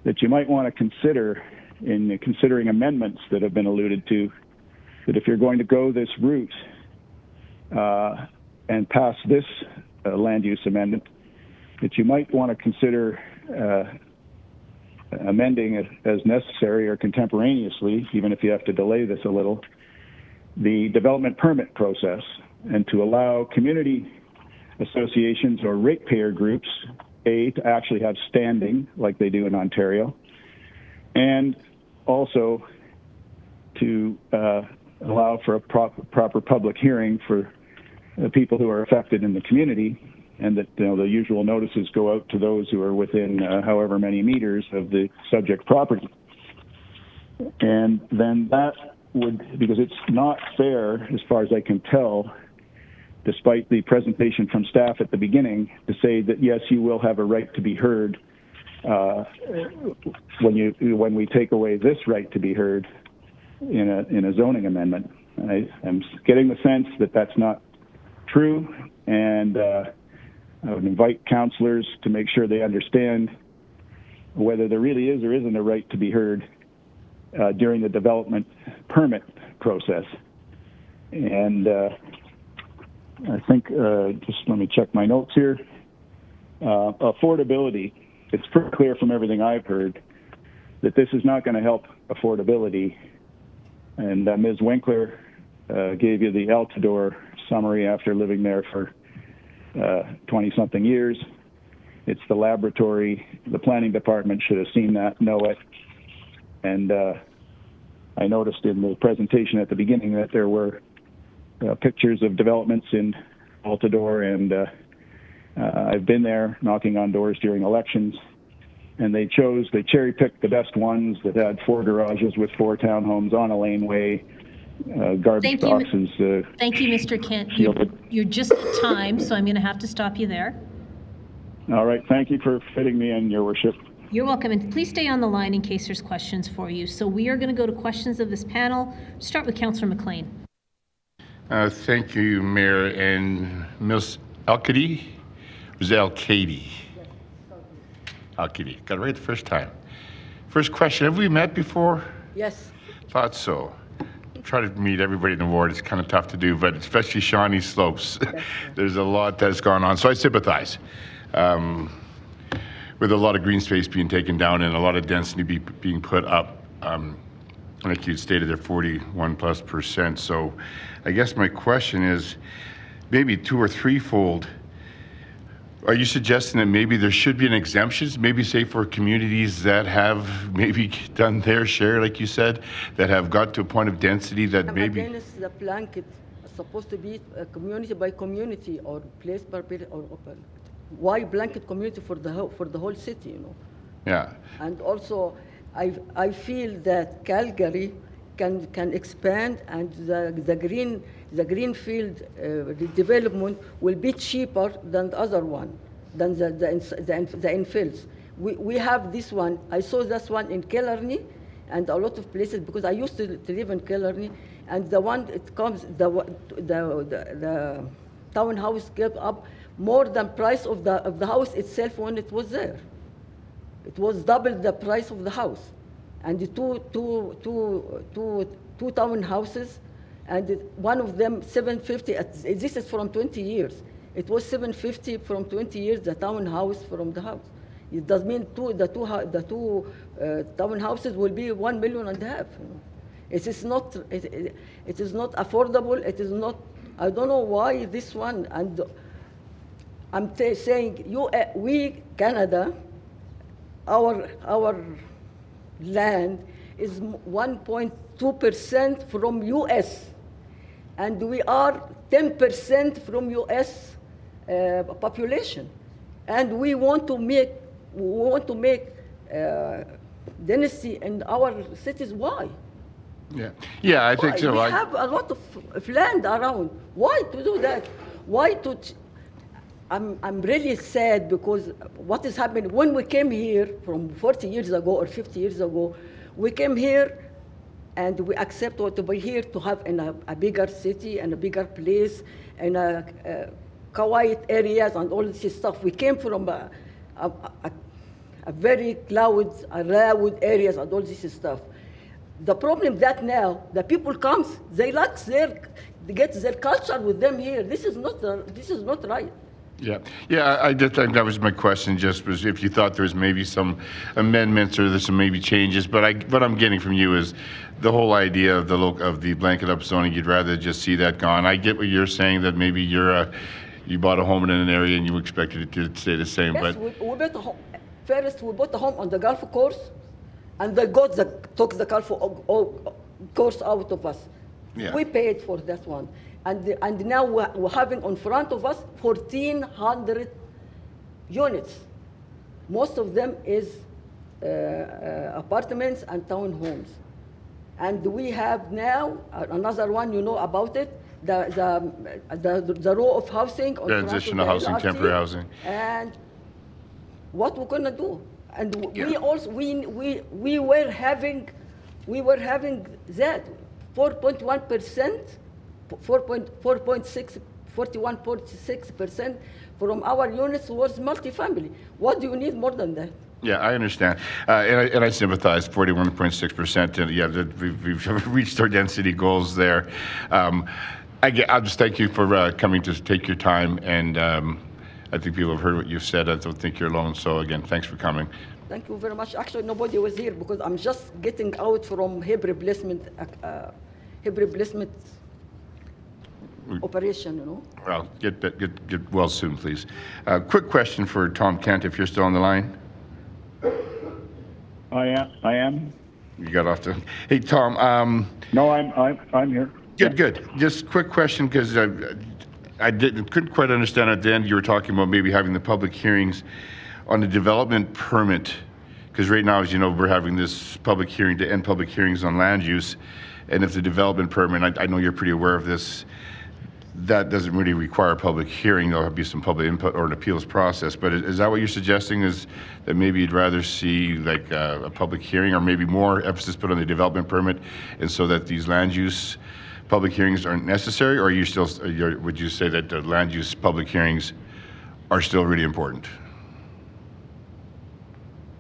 that you might want to consider, in considering amendments that have been alluded to, that if you're going to go this route and pass this land use amendment, that you might want to consider amending it as necessary or contemporaneously, even if you have to delay this a little, the development permit process, and to allow community associations or ratepayer groups, to actually have standing like they do in Ontario, and also to allow for a proper public hearing for the people who are affected in the community, and that the usual notices go out to those who are within however many meters of the subject property. And then that would, because it's not fair, as far as I can tell, despite the presentation from staff at the beginning, to say that yes, you will have a right to be heard when we take away this right to be heard in a zoning amendment. I'm getting the sense that that's not true, and I would invite councillors to make sure they understand whether there really is or isn't a right to be heard during the development permit process. And I think, just let me check my notes here. Affordability, it's pretty clear from everything I've heard that this is not going to help affordability. And Ms. Winkler gave you the Altador summary after living there for 20-something years. It's the laboratory. The planning department should have seen that, know it. And I noticed in the presentation at the beginning that there were pictures of developments in Altador, and I've been there knocking on doors during elections, and they cherry-picked the best ones that had 4 garages with 4 townhomes on a laneway, garbage boxes. Thank you, Mr. Kent. You're just at time, so I'm going to have to stop you there. All right. Thank you for fitting me in, Your Worship. You're welcome, and please stay on the line in case there's questions for you. So we are going to go to questions of this panel. Start with Councillor McLean. Thank you, Mayor. And Ms. Elkady? Was it Elkady? Elkady. Got it right the first time. First question, have we met before? Yes. Thought so. Try to meet everybody in the ward. It's kind of tough to do, but especially Shawnee Slopes. There's a lot that's gone on, so I sympathize with a lot of green space being taken down and a lot of density being put up. Like you stated, they're 41+%. So I guess my question is maybe 2 or 3-fold. Are you suggesting that maybe there should be an exemptions, maybe say for communities that have maybe done their share, like you said, that have got to a point of density that maybe... Against the blanket, it's supposed to be community by community or place per place or open. Why blanket community for the whole city, you know? Yeah. And also, I feel that Calgary can expand, and the greenfield development will be cheaper than the other one, than the infills. We have this one. I saw this one in Killarney and a lot of places, because I used to live in Killarney, and the one it comes the townhouse gave up more than price of the house itself when it was there. It was double the price of the house, and the two townhouses, and one of them 750. This is from 20 years. It was 750 from 20 years. The townhouse from the house. It does mean the two townhouses will be 1.5 million. You know. It is not affordable. It is not. I don't know why this one. And I'm saying we Canada, our land is 1.2% from U.S. and we are 10% from U.S. Population, and we want to make dynasty in our cities. Why? Yeah, I think Why? so. We have a lot of land around. Why to do that? Why to? I'm really sad because what is happening when we came here from 40 years ago or 50 years ago, we came here and we accept to be here to have in a bigger city and a bigger place and quiet areas and all this stuff. We came from a very loud areas and all this stuff. The problem that now the people comes, they get their culture with them here. This is not right. Yeah. I did think that was my question. Just was if you thought there was maybe some amendments or there's some maybe changes. But what I'm getting from you is the whole idea of the blanket up zoning. You'd rather just see that gone. I get what you're saying, that maybe you bought a home in an area and you expected it to stay the same. Yes, but we bought a home. First, we bought a home on the golf course, and they took the golf course out of us. Yeah. We paid for that one. And now we're having in front of us 1,400 units. Most of them is apartments and townhomes. And we have now another one, you know about it, the row of housing. Transitional housing, temporary housing. And what we're gonna do? And we also we were having that 4.1%. 41.6% from our units was multifamily. What do you need more than that? Yeah, I understand, and I sympathize. 41.6%, and yeah, we've reached our density goals there. I'll just thank you for coming to take your time, and I think people have heard what you've said. I don't think you're alone. So again, thanks for coming. Thank you very much. Actually, nobody was here because I'm just getting out from hip replacement operation, you know. Well, get well soon, please. Quick question for Tom Kent, if you're still on the line. I am. You got off the. Hey, Tom. No, I'm here. Good. Just quick question, because I couldn't quite understand at the end. You were talking about maybe having the public hearings on the development permit, because right now, as you know, we're having this public hearing to end public hearings on land use, and if the development permit, I know you're pretty aware of this, that doesn't really require a public hearing. There'll be some public input or an appeals process. But is that what you're suggesting, is that maybe you'd rather see like a public hearing, or maybe more emphasis put on the development permit, and so that these land use public hearings aren't necessary? Or are you still, would you say that the land use public hearings are still really important?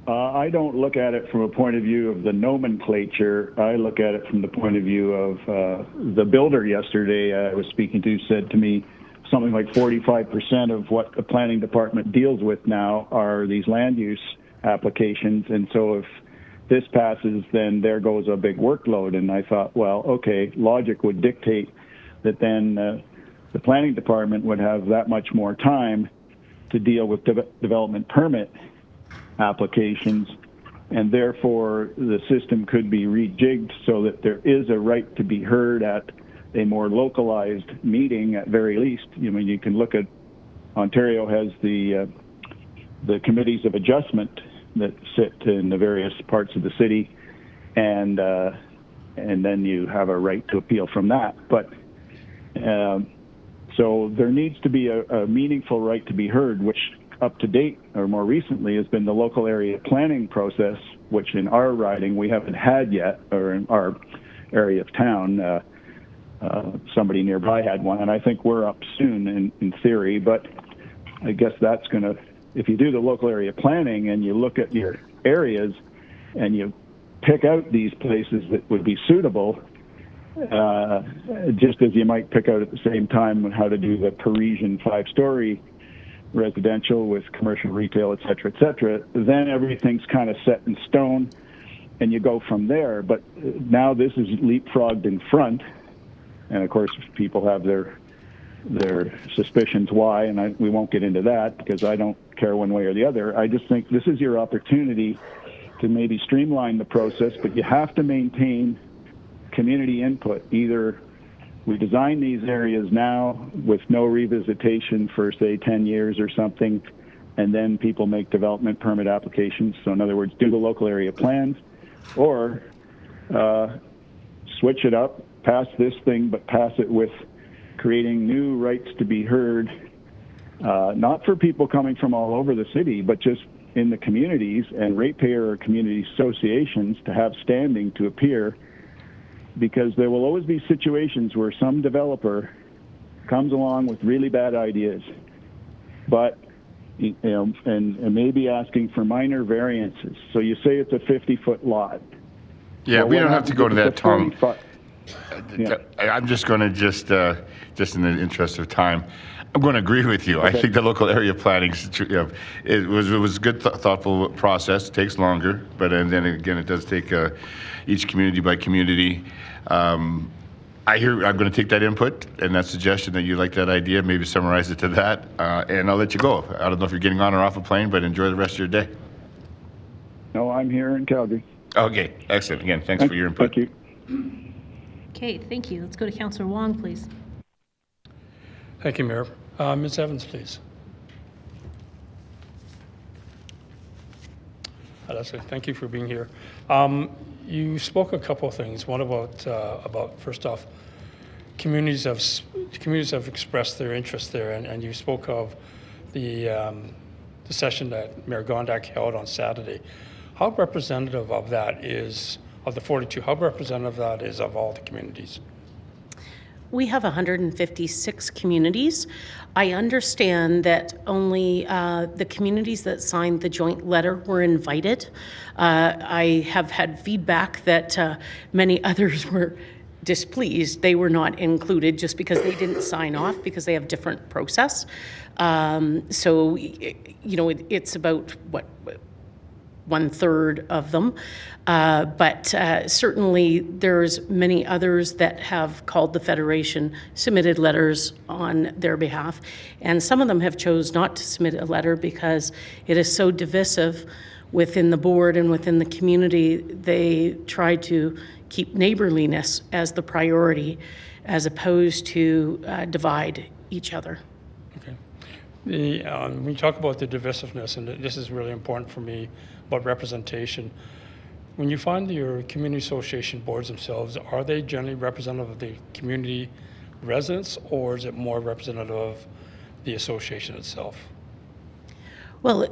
I don't look at it from a point of view of the nomenclature. I look at it from the point of view of the builder yesterday I was speaking to said to me something like 45% of what the planning department deals with now are these land use applications. And so if this passes, then there goes a big workload. And I thought, well, okay, logic would dictate that then the planning department would have that much more time to deal with development permit applications, and therefore the system could be rejigged so that there is a right to be heard at a more localized meeting at very least. I mean, you can look at Ontario has the committees of adjustment that sit in the various parts of the city, and then you have a right to appeal from that. But so there needs to be a meaningful right to be heard, which up to date, or more recently, has been the local area planning process, which in our riding we haven't had yet, or in our area of town. Somebody nearby had one, and I think we're up soon in theory, but I guess that's going to, if you do the local area planning and you look at your areas and you pick out these places that would be suitable, just as you might pick out at the same time how to do the Parisian 5-story residential with commercial retail, et cetera, then everything's kind of set in stone and you go from there. But now this is leapfrogged in front, and of course people have their suspicions why, and we won't get into that because I don't care one way or the other. I just think this is your opportunity to maybe streamline the process, but you have to maintain community input, either we design these areas now with no revisitation for, say, 10 years or something, and then people make development permit applications. So in other words, do the local area plans, or switch it up, pass this thing, but pass it with creating new rights to be heard, not for people coming from all over the city, but just in the communities and ratepayer or community associations to have standing to appear, because there will always be situations where some developer comes along with really bad ideas, but and maybe asking for minor variances. So you say it's a 50-foot lot. Yeah, well, we don't have to go to that, Tom. Yeah. I'm just going to just in the interest of time, I'm going to agree with you. Okay. I think the local area planning, it was a good, thoughtful process. It takes longer, but and then again, it does take each community by community. I'm going to take that input and that suggestion that you like that idea, maybe summarize it to that, and I'll let you go. I don't know if you're getting on or off a plane, but enjoy the rest of your day. No, I'm here in Calgary. Okay, excellent. Again, thanks for your input. Thank you. Okay, thank you. Let's go to Councillor Wong, please. Thank you, Mayor. Ms. Evans, please. Leslie, thank you for being here. You spoke a couple of things. One about first off, communities have expressed their interest there, and you spoke of the session that Mayor Gondak held on Saturday. How representative of that is of the 42? How representative that is of all the communities? We have 156 communities. I understand that only the communities that signed the joint letter were invited. I have had feedback that many others were displeased. They were not included just because they didn't sign off, because they have different process. So, it's about what, 1/3 of them. But certainly there's many others that have called the Federation, submitted letters on their behalf, and some of them have chose not to submit a letter because it is so divisive within the board and within the community. They try to keep neighborliness as the priority as opposed to divide each other. Okay. When you talk about the divisiveness, and this is really important for me, about representation, when you find your community association boards themselves, are they generally representative of the community residents, or is it more representative of the association itself? Well,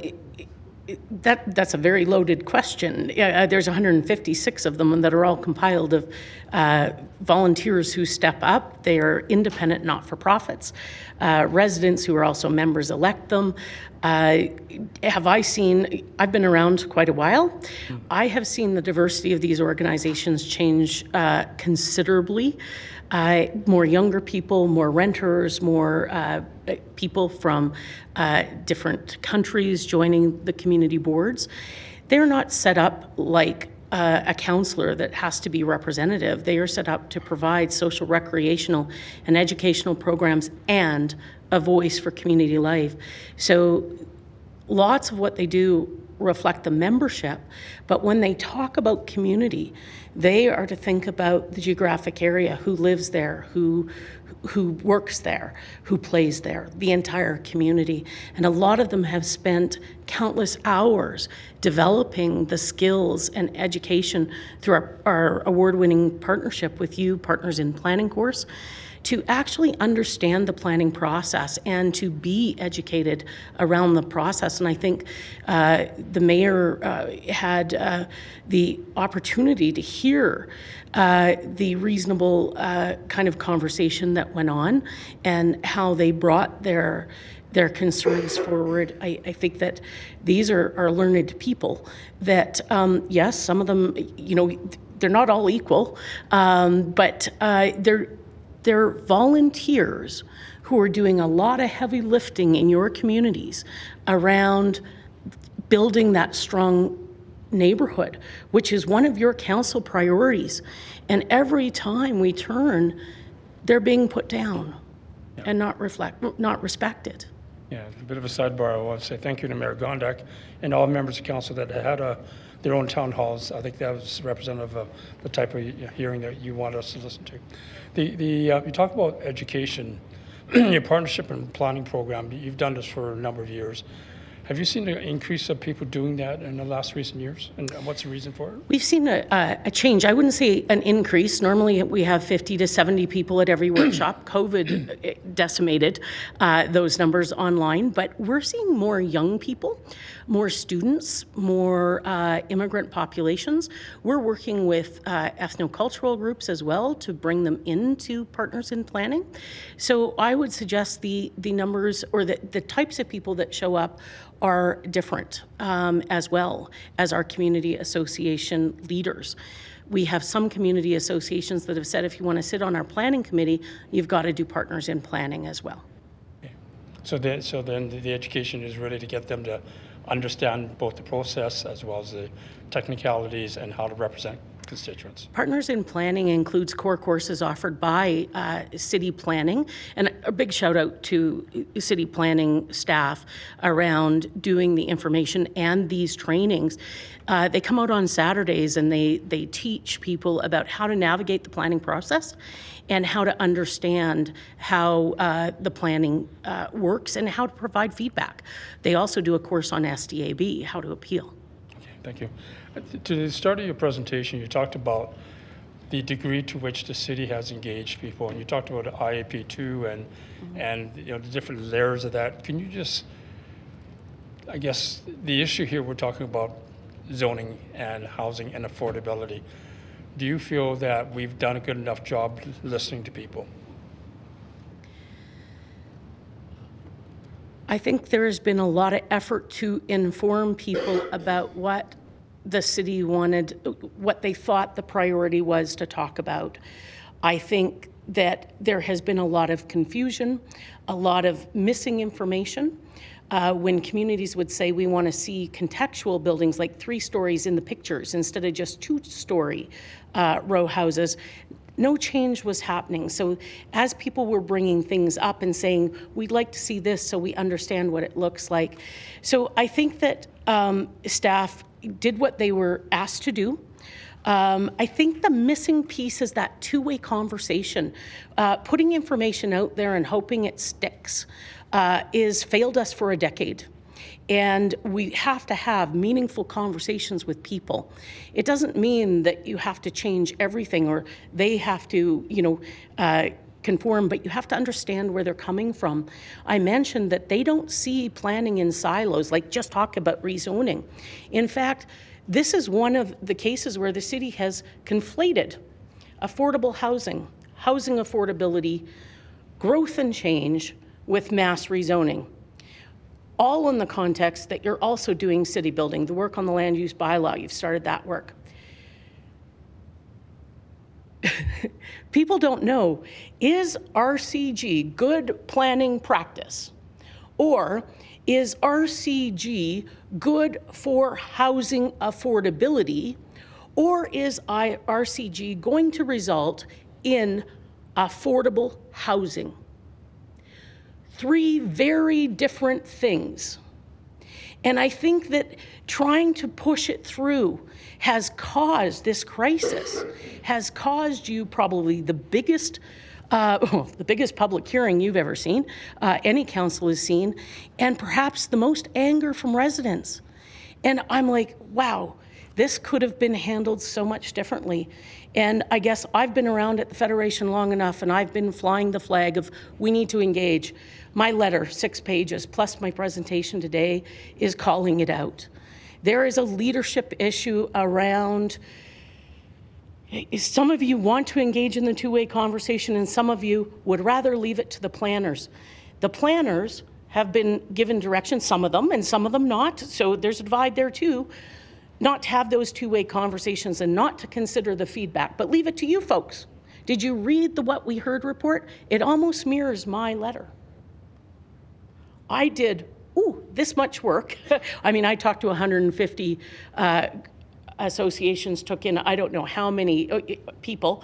that's a very loaded question. There's 156 of them that are all compiled of volunteers who step up. They are independent not-for-profits. Residents who are also members elect them. I've been around quite a while. I have seen the diversity of these organizations change considerably. More younger people, more renters, more people from different countries joining the community boards. They're not set up like a councillor that has to be representative. They are set up to provide social, recreational, and educational programs and a voice for community life. So lots of what they do reflect the membership, but when they talk about community, they are to think about the geographic area, who lives there, who works there, who plays there, the entire community. And a lot of them have spent countless hours developing the skills and education through our award-winning partnership with you, Partners in Planning course, to actually understand the planning process and to be educated around the process. And I think the mayor had the opportunity to hear the reasonable kind of conversation that went on and how they brought their concerns forward. I think that these are learned people that, yes, some of them, they're not all equal, but they're volunteers who are doing a lot of heavy lifting in your communities around building that strong neighborhood, which is one of your council priorities. And every time we turn, they're being put down and not respected. Yeah, a bit of a sidebar. I want to say thank you to Mayor Gondak and all members of council that had a their own town halls. I think that was representative of the type of hearing that you want us to listen to. You talk about education, your partnership and planning program. You've done this for a number of years. Have you seen an increase of people doing that in the last recent years? And what's the reason for it? We've seen a change. I wouldn't say an increase. Normally we have 50 to 70 people at every workshop. COVID decimated those numbers online, but we're seeing more young people, more students, more immigrant populations. We're working with ethnocultural groups as well to bring them into Partners in Planning. So I would suggest the numbers or the types of people that show up are different as well as our community association leaders. We have some community associations that have said if you want to sit on our planning committee, you've got to do Partners in Planning as well. Okay. So then the education is really to get them to understand both the process as well as the technicalities and how to represent constituents. Partners in Planning includes core courses offered by City Planning, and a big shout out to City Planning staff around doing the information and these trainings. They come out on Saturdays and they teach people about how to navigate the planning process and how to understand how the planning works and how to provide feedback. They also do a course on SDAB, how to appeal. Okay, thank you. To the start of your presentation, you talked about the degree to which the city has engaged people, and you talked about IAP2 and the different layers of that. Can you just, I guess, the issue here we're talking about zoning and housing and affordability. Do you feel that we've done a good enough job listening to people? I think there has been a lot of effort to inform people about what the city wanted, what they thought the priority was to talk about. I think that there has been a lot of confusion, a lot of missing information. When communities would say we want to see contextual buildings like 3 stories in the pictures instead of just 2-story row houses, no change was happening. So as people were bringing things up and saying, we'd like to see this so we understand what it looks like. So I think that staff did what they were asked to do. I think the missing piece is that two-way conversation. Putting information out there and hoping it sticks is failed us for a decade. And we have to have meaningful conversations with people. It doesn't mean that you have to change everything or they have to, conform, but you have to understand where they're coming from. I mentioned that they don't see planning in silos, like just talk about rezoning. In fact, this is one of the cases where the city has conflated affordable housing, housing affordability, growth and change with mass rezoning. All in the context that you're also doing city building, the work on the land use bylaw, you've started that work. People don't know, is RCG good planning practice? Or is RCG good for housing affordability? Or is RCG going to result in affordable housing? 3 very different things. And I think that trying to push it through has caused this crisis, has caused you probably the biggest public hearing you've ever seen, any council has seen, and perhaps the most anger from residents. And I'm like, wow, this could have been handled so much differently. And I guess I've been around at the Federation long enough and I've been flying the flag of we need to engage. My letter, 6 pages, plus my presentation today, is calling it out. There is a leadership issue around, some of you want to engage in the two-way conversation and some of you would rather leave it to the planners. The planners have been given direction, some of them, and some of them not, so there's a divide there too, not to have those two-way conversations and not to consider the feedback, but leave it to you folks. Did you read the What We Heard report? It almost mirrors my letter. I did, this much work. I mean, I talked to 150 associations, took in, I don't know how many people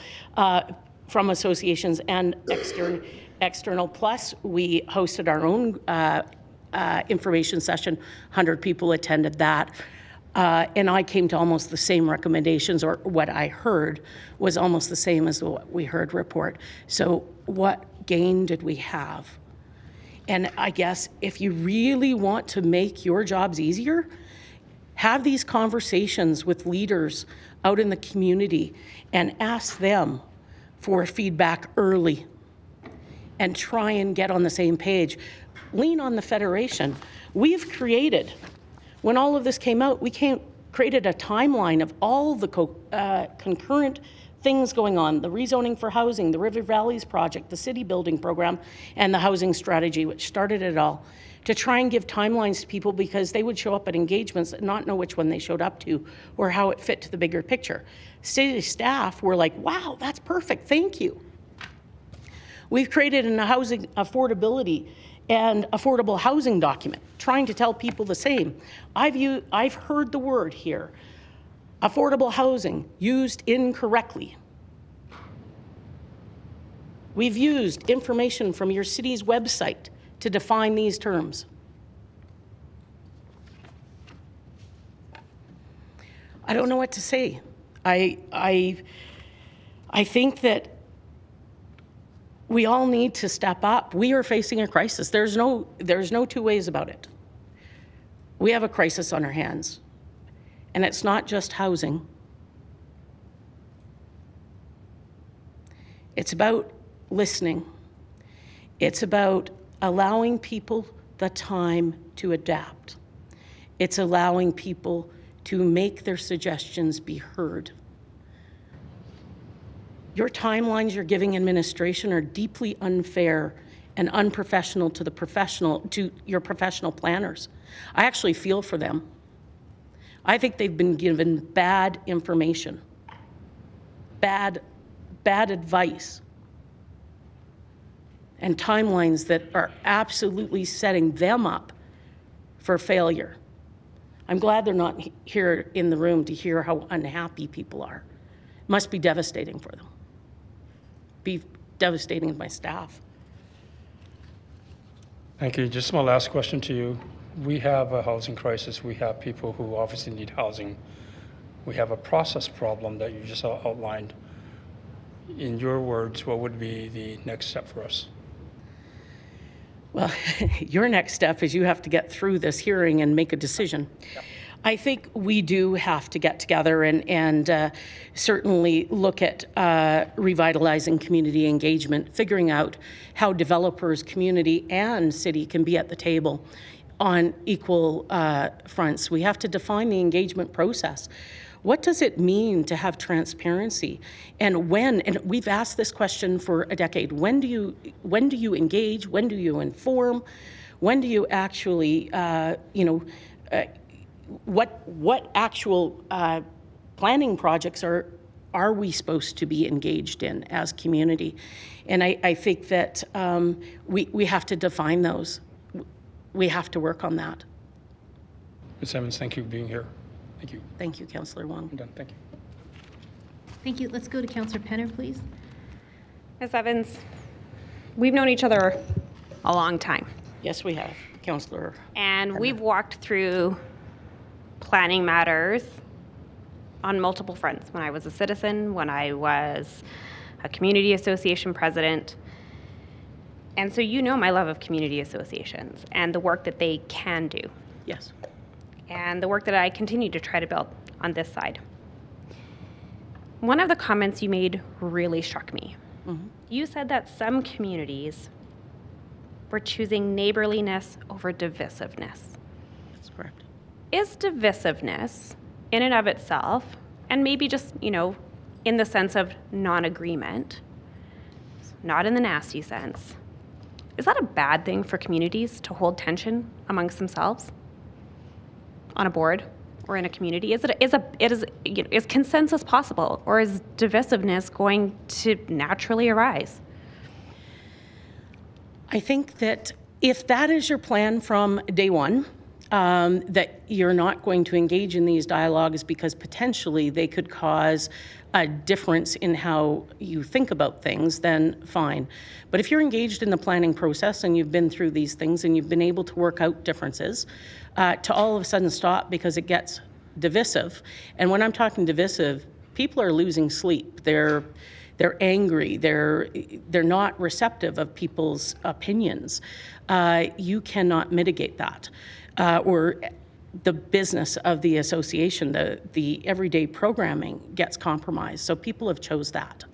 from associations and external. Plus, we hosted our own information session. 100 people attended that. And I came to almost the same recommendations, or what I heard was almost the same as what we heard report. So what gain did we have? And I guess if you really want to make your jobs easier, have these conversations with leaders out in the community and ask them for feedback early and try and get on the same page. Lean on the Federation. We've created, when all of this came out, we created a timeline of all the concurrent things going on, the rezoning for housing, the River Valleys project, the city building program, and the housing strategy, which started it all, to try and give timelines to people, because they would show up at engagements and not know which one they showed up to or how it fit to the bigger picture. City staff were like, wow, that's perfect, thank you. We've created a housing affordability and affordable housing document, trying to tell people the same. I've heard the word here, affordable housing, used incorrectly. We've used information from your city's website to define these terms. I don't know what to say. I think that we all need to step up. We are facing a crisis. There's no two ways about it. We have a crisis on our hands, and it's not just housing. It's about listening. It's about allowing people the time to adapt. It's allowing people to make their suggestions be heard. Your timelines you're giving administration are deeply unfair and unprofessional to your professional planners. I actually feel for them. I think they've been given bad information, bad advice, and timelines that are absolutely setting them up for failure. I'm glad they're not here in the room to hear how unhappy people are. It must be devastating for them. Be devastating to my staff. Thank you. Just my last question to you. We have a housing crisis. We have people who obviously need housing. We have a process problem that you just outlined. In your words, what would be the next step for us? Well, your next step is you have to get through this hearing and make a decision. Yep. I think we do have to get together and certainly look at revitalizing community engagement, figuring out how developers, community, and city can be at the table on equal fronts. We have to define the engagement process. What does it mean to have transparency? And when, and we've asked this question for a decade, when do you engage? When do you inform? When do you actually, what actual planning projects are we supposed to be engaged in as community? And I think that we have to define those. We have to work on that. Ms. Evans, thank you for being here. Thank you. Thank you, Councillor Wong. I'm done. Thank you. Thank you. Let's go to Councillor Penner, please. Ms. Evans, we've known each other a long time. Yes, we have, Councillor. And we've walked through planning matters on multiple fronts. When I was a citizen, when I was a community association president. And so you know my love of community associations and the work that they can do. Yes. And the work that I continue to try to build on this side. One of the comments you made really struck me. Mm-hmm. You said that some communities were choosing neighborliness over divisiveness. That's correct. Is divisiveness in and of itself, and maybe just, in the sense of non-agreement, not in the nasty sense, is that a bad thing for communities to hold tension amongst themselves? On a board or in a community? Is consensus possible, or is divisiveness going to naturally arise? I think that if that is your plan from day one, that you're not going to engage in these dialogues because potentially they could cause a difference in how you think about things, then fine. But if you're engaged in the planning process and you've been through these things and you've been able to work out differences, to all of a sudden stop because it gets divisive. And when I'm talking divisive, people are losing sleep. They're angry. They're not receptive of people's opinions. You cannot mitigate that. Or the business of the association, the everyday programming gets compromised. So people have chose that.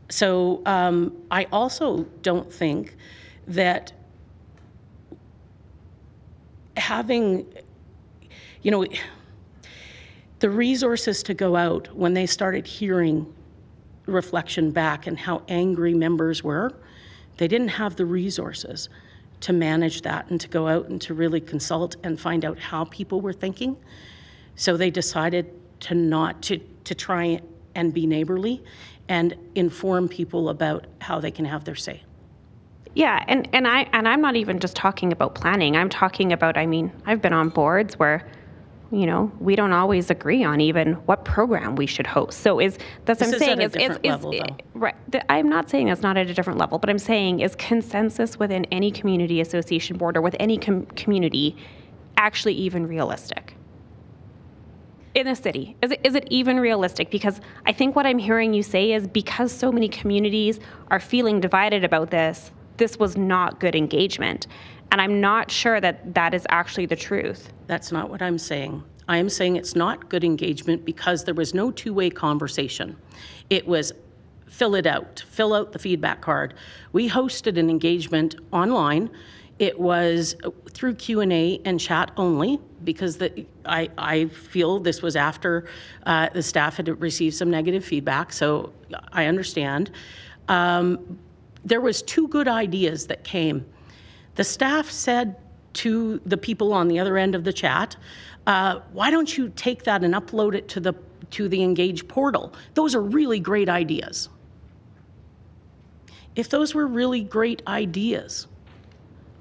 So I also don't think that having, the resources to go out when they started hearing reflection back and how angry members were, they didn't have the resources to manage that and to go out and to really consult and find out how people were thinking. So they decided to try and be neighborly and inform people about how they can have their say. Yeah, and I'm not even just talking about planning. I'm talking about, I've been on boards where, we don't always agree on even what program we should host. So right. I'm not saying it's not at a different level, but I'm saying is consensus within any community association board or with any community actually even realistic? In a city, is it even realistic? Because I think what I'm hearing you say is because so many communities are feeling divided about this was not good engagement. And I'm not sure that that is actually the truth. That's not what I'm saying. I am saying it's not good engagement because there was no two-way conversation. It was fill out the feedback card. We hosted an engagement online. It was through Q&A and chat only because I feel this was after the staff had received some negative feedback, so I understand. There was 2 good ideas that came. The staff said to the people on the other end of the chat, why don't you take that and upload it to the Engage portal? Those are really great ideas. If those were really great ideas,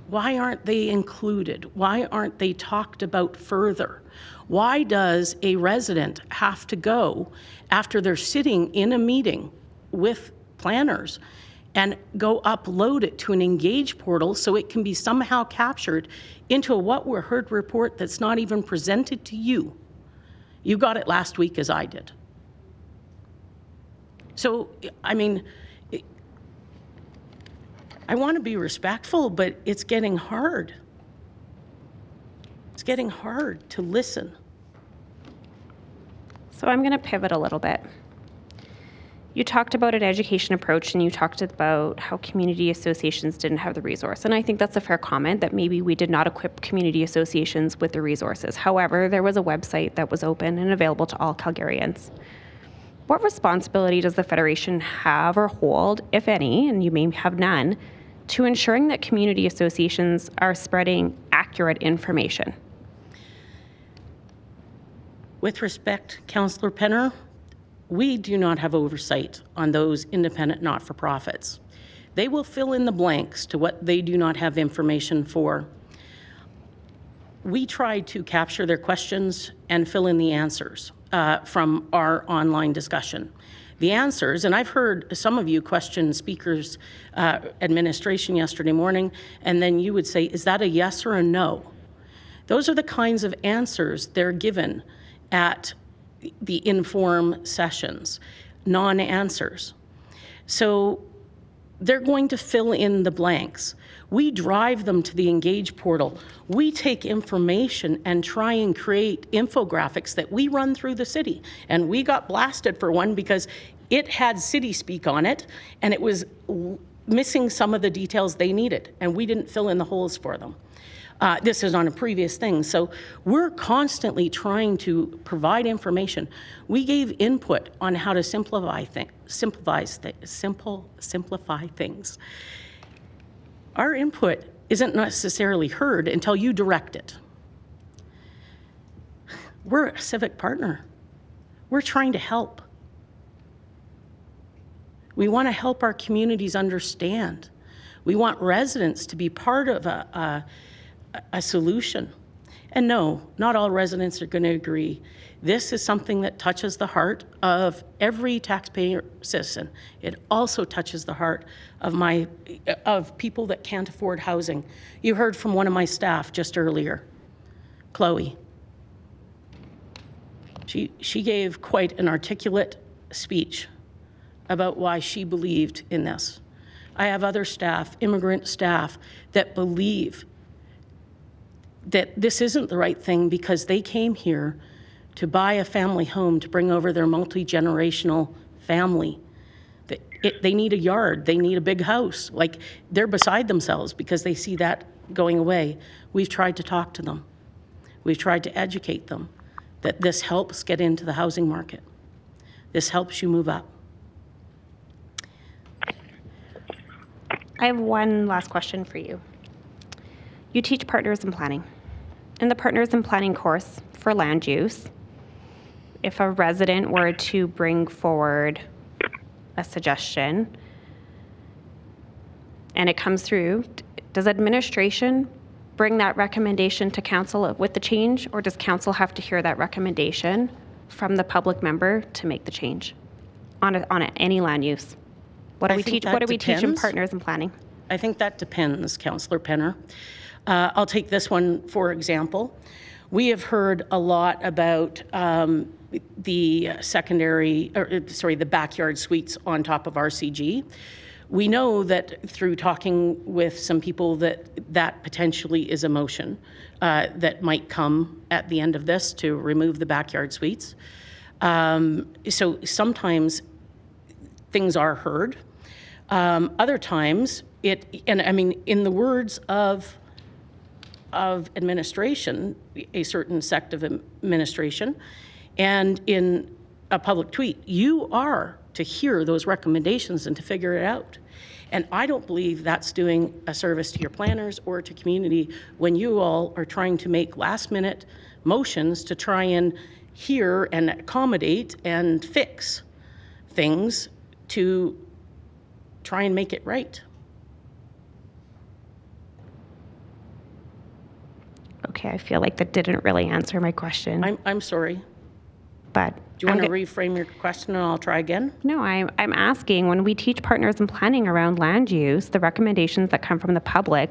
why aren't they included? Why aren't they talked about further? Why does a resident have to go after they're sitting in a meeting with planners and go upload it to an Engage portal so it can be somehow captured into a what were heard report that's not even presented to you? You got it last week as I did. So, I want to be respectful, but it's getting hard. It's getting hard to listen. So I'm going to pivot a little bit. You talked about an education approach and you talked about how community associations didn't have the resource. And I think that's a fair comment that maybe we did not equip community associations with the resources. However, there was a website that was open and available to all Calgarians. What responsibility does the Federation have or hold, if any, and you may have none, to ensuring that community associations are spreading accurate information? With respect, Councillor Penner, we do not have oversight on those independent not-for-profits. They will fill in the blanks to what they do not have information for. We try to capture their questions and fill in the answers from our online discussion. The answers, and I've heard some of you question speakers' administration yesterday morning, and then you would say, is that a yes or a no? Those are the kinds of answers they're given at the inform sessions, non-answers. So they're going to fill in the blanks. We drive them to the Engage portal. We take information and try and create infographics that we run through the city. And we got blasted for one because it had city speak on it and it was missing some of the details they needed and we didn't fill in the holes for them. This is on a previous thing. So we're constantly trying to provide information. We gave input on how to simplify things. Our input isn't necessarily heard until you direct it. We're a civic partner. We're trying to help. We want to help our communities understand. We want residents to be part of a solution. And no, not all residents are going to agree. This is something that touches the heart of every taxpayer citizen. It also touches the heart of people that can't afford housing. You heard from one of my staff just earlier, Chloe. She gave quite an articulate speech about why she believed in this. I have other staff, immigrant staff, that believe that this isn't the right thing because they came here to buy a family home to bring over their multi-generational family. They need a yard, they need a big house. Like, they're beside themselves because they see that going away. We've tried to talk to them. We've tried to educate them that this helps get into the housing market. This helps you move up. I have one last question for you. You teach partners in planning. In the partners in planning course for land use, if a resident were to bring forward a suggestion and it comes through, does administration bring that recommendation to council with the change, or does council have to hear that recommendation from the public member to make the change on any land use? What do we teach? What do we teach in partners in planning? I think that depends, Councillor Penner. I'll take this one for example. We have heard a lot about the the backyard suites on top of RCG. We know that through talking with some people that potentially is a motion that might come at the end of this to remove the backyard suites. So sometimes things are heard. Other times and I mean, in the words of administration, a certain sect of administration, and in a public tweet, you are to hear those recommendations and to figure it out. And I don't believe that's doing a service to your planners or to community when you all are trying to make last-minute motions to try and hear and accommodate and fix things to try and make it right. Okay, I feel like that didn't really answer my question. I'm sorry. But do you want to reframe your question and I'll try again? No, I'm asking, when we teach partners in planning around land use, the recommendations that come from the public,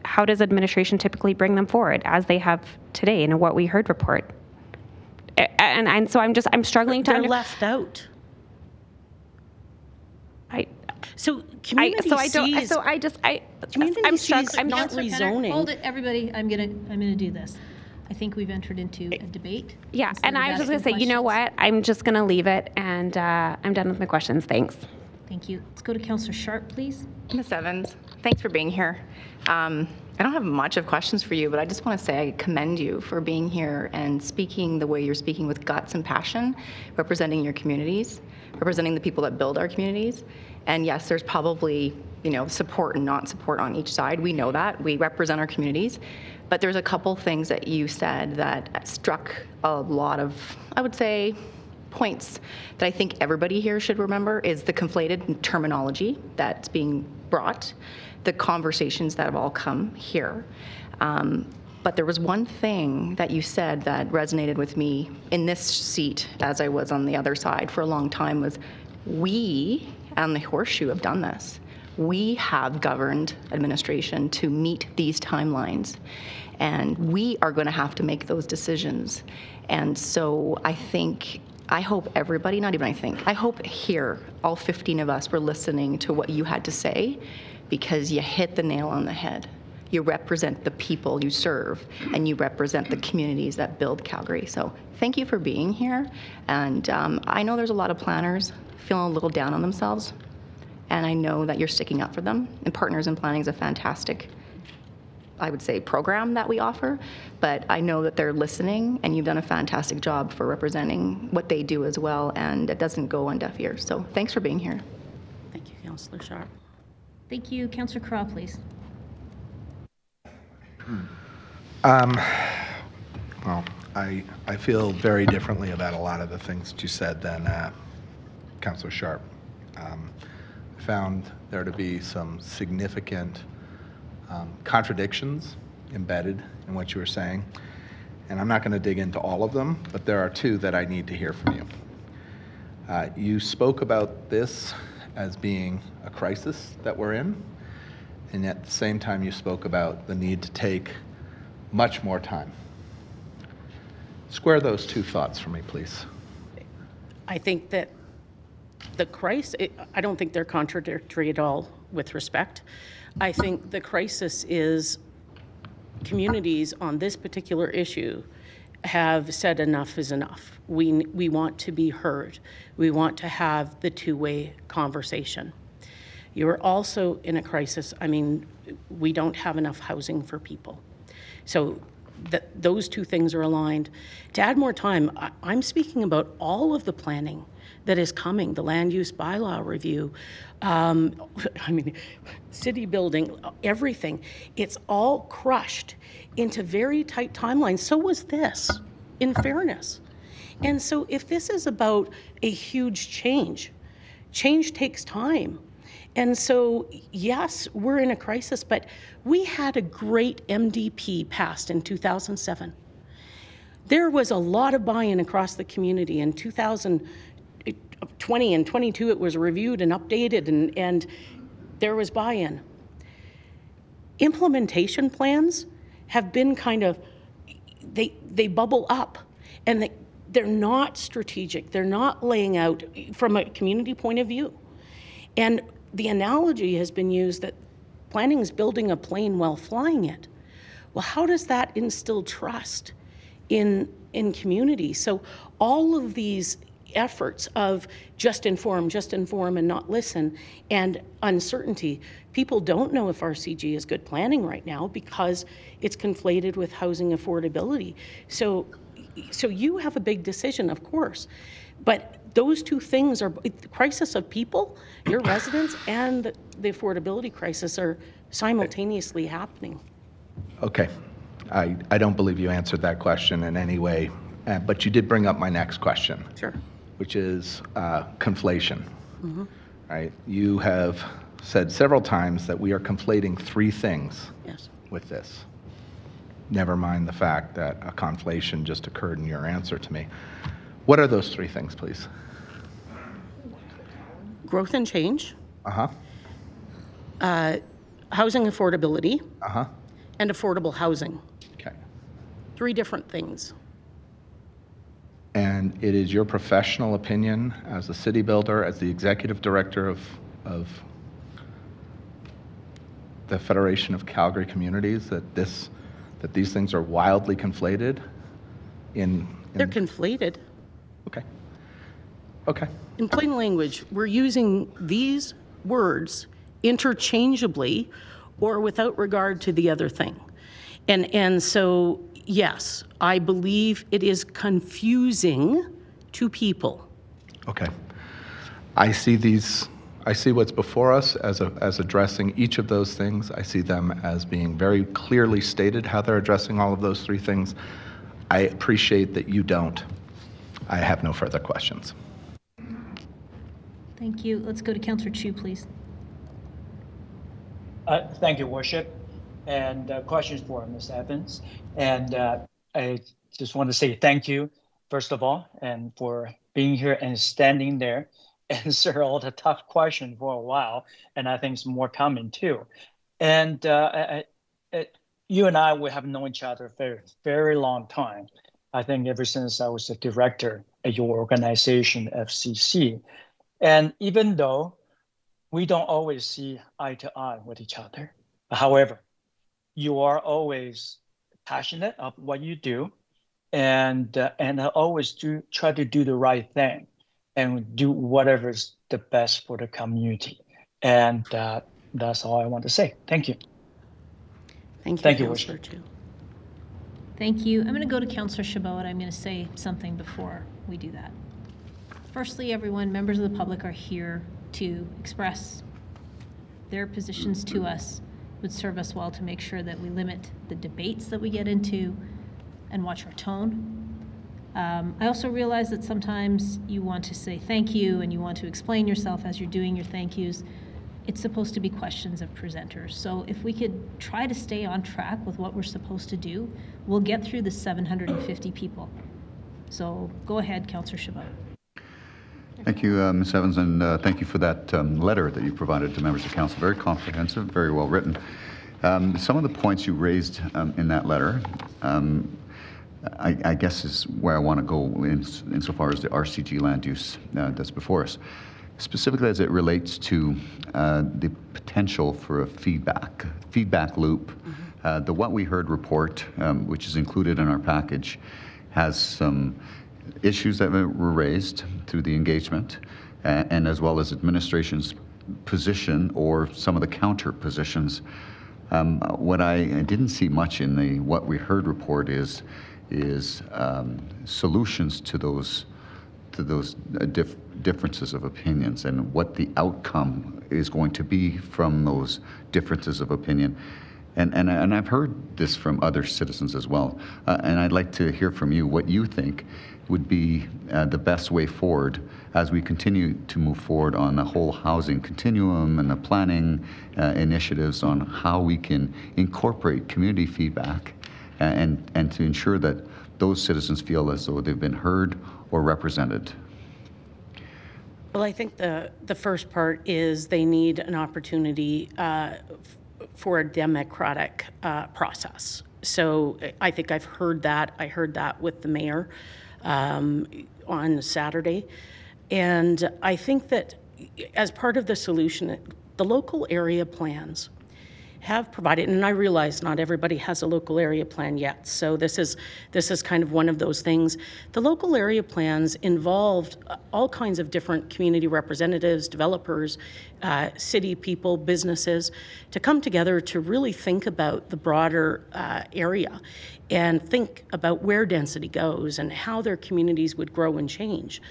how does administration typically bring them forward as they have today in what we heard report? And so I'm struggling to. They're left out. Community sees not rezoning. Hold it, everybody. I'm gonna do this. I think we've entered into a debate. Yeah, and I was just going to say, you know what? I'm just going to leave it, and I'm done with my questions. Thanks. Thank you. Let's go to Councillor Sharp, please. Ms. Evans, thanks for being here. I don't have much of questions for you, but I just want to say I commend you for being here and speaking the way you're speaking with guts and passion, representing your communities, representing the people that build our communities. And yes, there's probably, support and not support on each side. We know that. We represent our communities. But there's a couple things that you said that struck a lot of, I would say, points that I think everybody here should remember is the conflated terminology that's being brought, the conversations that have all come here. But there was one thing that you said that resonated with me in this seat as I was on the other side for a long time was, we and the Horseshoe have done this. We have governed administration to meet these timelines, and we are going to have to make those decisions. And so I hope everybody, not even I hope here, all 15 of us were listening to what you had to say, because you hit the nail on the head. You represent the people you serve, and you represent the communities that build Calgary. So thank you for being here. And I know there's a lot of planners feeling a little down on themselves, and I know that you're sticking up for them. And Partners in Planning is a fantastic, I would say, program that we offer, but I know that they're listening, and you've done a fantastic job for representing what they do as well, and it doesn't go on deaf ears. So thanks for being here. Thank you, Councillor Sharp. Thank you. Councillor Craw, please. Well, I feel very differently about a lot of the things that you said than Councillor Sharp. I found there to be some significant contradictions embedded in what you were saying, and I'm not going to dig into all of them, but there are two that I need to hear from you. You spoke about this as being a crisis that we're in, and at the same time you spoke about the need to take much more time. Square those two thoughts for me, please. I think that the crisis, I don't think they're contradictory at all with respect. I think the crisis is communities on this particular issue have said enough is enough. We want to be heard. We want to have the two-way conversation. You're also in a crisis. I mean, we don't have enough housing for people. So those two things are aligned. To add more time, I'm speaking about all of the planning that is coming, the land use bylaw review, I mean, city building, everything. It's all crushed into very tight timelines. So was this, in fairness. And so if this is about a huge change, change takes time. And so, yes, we're in a crisis, but we had a great MDP passed in 2007. There was a lot of buy-in across the community. In 2020 and 22, it was reviewed and updated, and there was buy-in. Implementation plans have been kind of, they bubble up, and they're not strategic. They're not laying out from a community point of view. And the analogy has been used that planning is building a plane while flying it. Well, how does that instill trust in community? So all of these efforts of just inform and not listen, and uncertainty. People don't know if RCG is good planning right now because it's conflated with housing affordability. So you have a big decision, of course, but those two things are the crisis of people, your residents, and the affordability crisis are simultaneously happening. Okay. I don't believe you answered that question in any way, but you did bring up my next question. Sure. Which is conflation. Mm-hmm. Right? You have said several times that we are conflating three things with this. Never mind the fact that a conflation just occurred in your answer to me. What are those three things, please? Growth and change. Uh-huh. Housing affordability. Uh-huh. And affordable housing. Okay. Three different things. And it is your professional opinion as a city builder, as the executive director of the Federation of Calgary Communities, that these things are wildly conflated They're conflated. Okay. Okay. In plain language, we're using these words interchangeably or without regard to the other thing. And so, yes, I believe it is confusing to people. Okay. I see what's before us as addressing each of those things. I see them as being very clearly stated how they're addressing all of those three things. I appreciate that you don't. I have no further questions. Thank you. Let's go to Councillor Chu, please. Thank you, Worship. And questions for Ms. Evans. And I just want to say thank you, first of all, and for being here and standing there, answer all the tough questions for a while. And I think it's more coming too. And you and I, we have known each other for a very long time. I think ever since I was a director at your organization, FCC. And even though we don't always see eye to eye with each other, however, you are always passionate of what you do, and always try to do the right thing and do whatever is the best for the community. And that's all I want to say. Thank you. Thank you, Councillor Chu. Thank you. I'm going to go to Councillor Chabot, and I'm going to say something before we do that. Firstly, everyone, members of the public are here to express their positions to us. Would serve us well to make sure that we limit the debates that we get into and watch our tone. I also realize that sometimes you want to say thank you and you want to explain yourself as you're doing your thank yous. It's supposed to be questions of presenters. So if we could try to stay on track with what we're supposed to do, we'll get through the 750 people. So go ahead, Councillor Chabot. Thank you, Ms. Evans, and thank you for that letter that you provided to members of council. Very comprehensive, very well written. Some of the points you raised in that letter I guess is where I want to go insofar as the RCG land use that's before us, specifically as it relates to the potential for a feedback loop. The What We Heard report, which is included in our package, has some issues that were raised through the engagement, and as well as administration's position or some of the counter positions. What I didn't see much in the What We Heard report is solutions to those differences of opinions and what the outcome is going to be from those differences of opinion. And I've heard this from other citizens as well. And I'd like to hear from you what you think would be the best way forward as we continue to move forward on the whole housing continuum and the planning initiatives on how we can incorporate community feedback and to ensure that those citizens feel as though they've been heard or represented. Well, I think the first part is they need an opportunity for a democratic process. So I think I've heard that. I heard that with the mayor on Saturday. And I think that as part of the solution, the local area plans have provided, and I realize not everybody has a local area plan yet, so this is kind of one of those things. The local area plans involved all kinds of different community representatives, developers, city people, businesses, to come together to really think about the broader area and think about where density goes and how their communities would grow and change.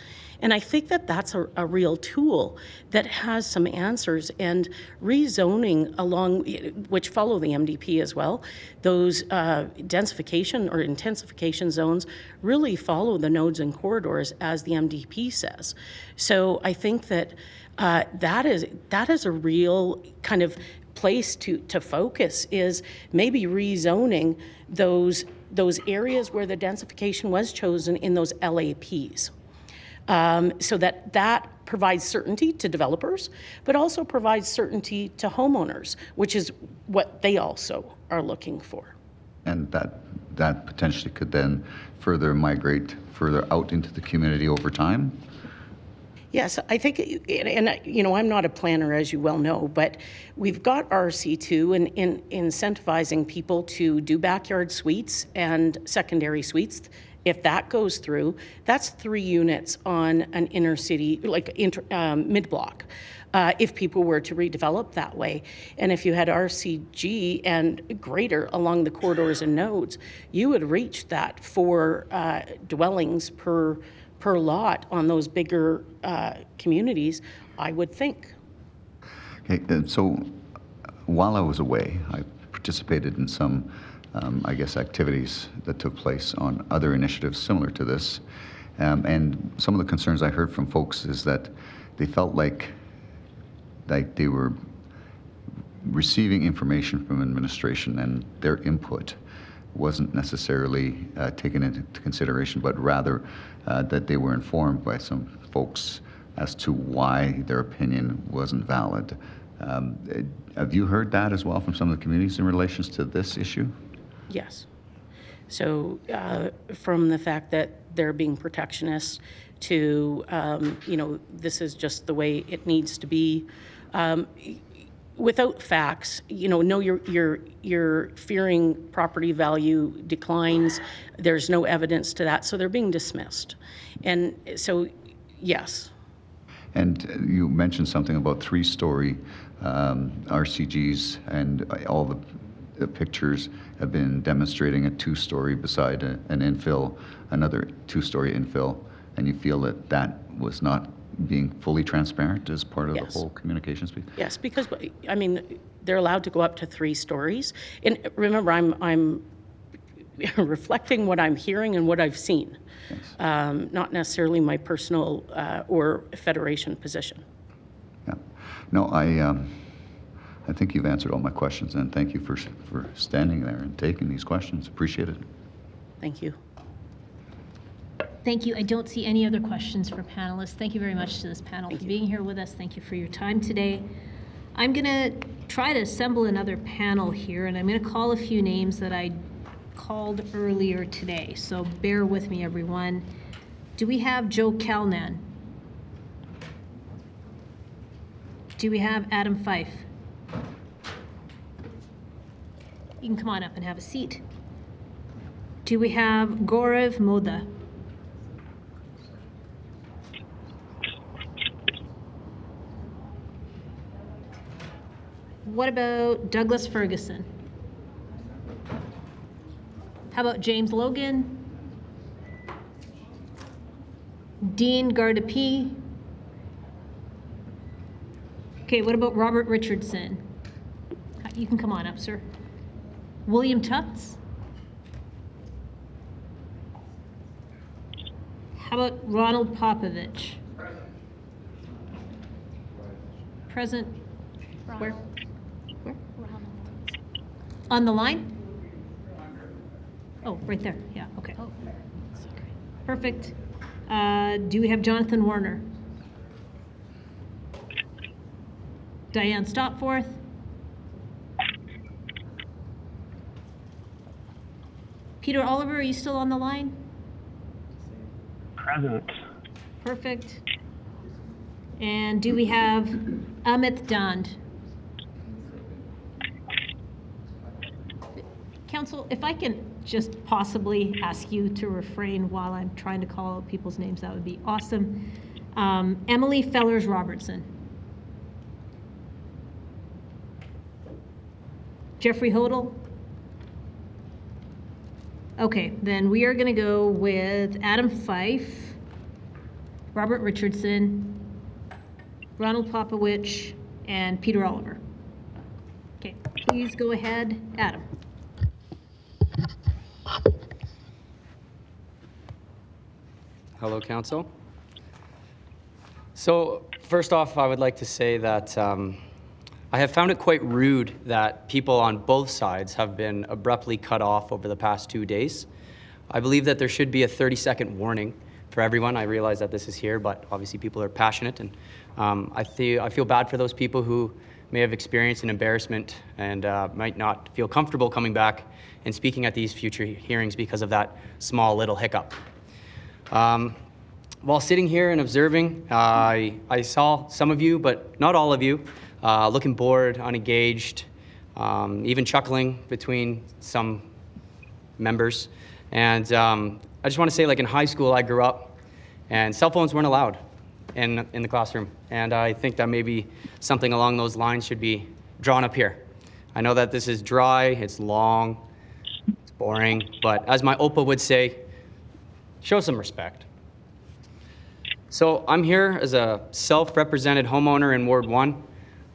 And I think that that's a real tool that has some answers, and rezoning along, which follow the MDP as well, those densification or intensification zones really follow the nodes and corridors as the MDP says. So I think that that is a real kind of place to focus, is maybe rezoning those areas where the densification was chosen in those LAPs. So that provides certainty to developers, but also provides certainty to homeowners, which is what they also are looking for. And that potentially could then further migrate further out into the community over time? Yes, I think, and you know, I'm not a planner, as you well know, but we've got RC2 in incentivizing people to do backyard suites and secondary suites. If that goes through, that's 3 units on an inner city, like mid-block, if people were to redevelop that way. And if you had RCG and greater along the corridors and nodes, you would reach that 4 dwellings per lot on those bigger communities, I would think. Okay, so while I was away, I participated in some I guess, activities that took place on other initiatives similar to this. And some of the concerns I heard from folks is that they felt like they were receiving information from administration and their input wasn't necessarily taken into consideration, but rather that they were informed by some folks as to why their opinion wasn't valid. Have you heard that as well from some of the communities in relation to this issue? Yes. So from the fact that they're being protectionist to, you know, this is just the way it needs to be. Without facts, you know, no, you're fearing property value declines. There's no evidence to that, so they're being dismissed. And so, yes. And you mentioned something about 3-story RCGs, and all the pictures have been demonstrating a 2-story beside an infill, another 2-story infill, and you feel that that was not being fully transparent as part of the whole communications piece? Yes, because, I mean, they're allowed to go up to 3 stories. And remember, I'm reflecting what I'm hearing and what I've seen, not necessarily my personal or Federation position. Yeah. No, I think you've answered all my questions, and thank you for standing there and taking these questions. Appreciate it. Thank you. Thank you. I don't see any other questions for panelists. Thank you very much to this panel for being here with us. Thank you for your time today. I'm going to try to assemble another panel here, and I'm going to call a few names that I called earlier today, so bear with me, everyone. Do we have Joe Calnan? Do we have Adam Fyfe? You can come on up and have a seat. Do we have Gaurav Moda? What about Douglas Ferguson? How about James Logan? Dean Gardapi? Okay, what about Robert Richardson? You can come on up, sir. William Tufts? How about Ronald Popowich? Present. Where? Where? On the line? Oh, right there. Yeah, okay. Perfect. Do we have Jonathan Warner? Diane Stopforth? Peter Oliver, are you still on the line? Present. Perfect. And do we have Amit Dand? Council, if I can just possibly ask you to refrain while I'm trying to call out people's names, that would be awesome. Emily Fellers Robertson. Jeffrey Hodel? Okay, then we are going to go with Adam Fyfe, Robert Richardson, Ronald Popowich, and Peter Oliver. Okay, please go ahead, Adam. Hello, Council. So first off, I would like to say that I have found it quite rude that people on both sides have been abruptly cut off over the past 2 days. I believe that there should be a 30-second warning for everyone. I realize that this is here, but obviously people are passionate, and I feel bad for those people who may have experienced an embarrassment and might not feel comfortable coming back and speaking at these future hearings because of that small little hiccup. While sitting here and observing, I saw some of you, but not all of you, looking bored, unengaged, even chuckling between some members. And I just want to say, like in high school, I grew up, and cell phones weren't allowed in the classroom. And I think that maybe something along those lines should be drawn up here. I know that this is dry, it's long, it's boring, but as my Opa would say, show some respect. So I'm here as a self-represented homeowner in Ward 1.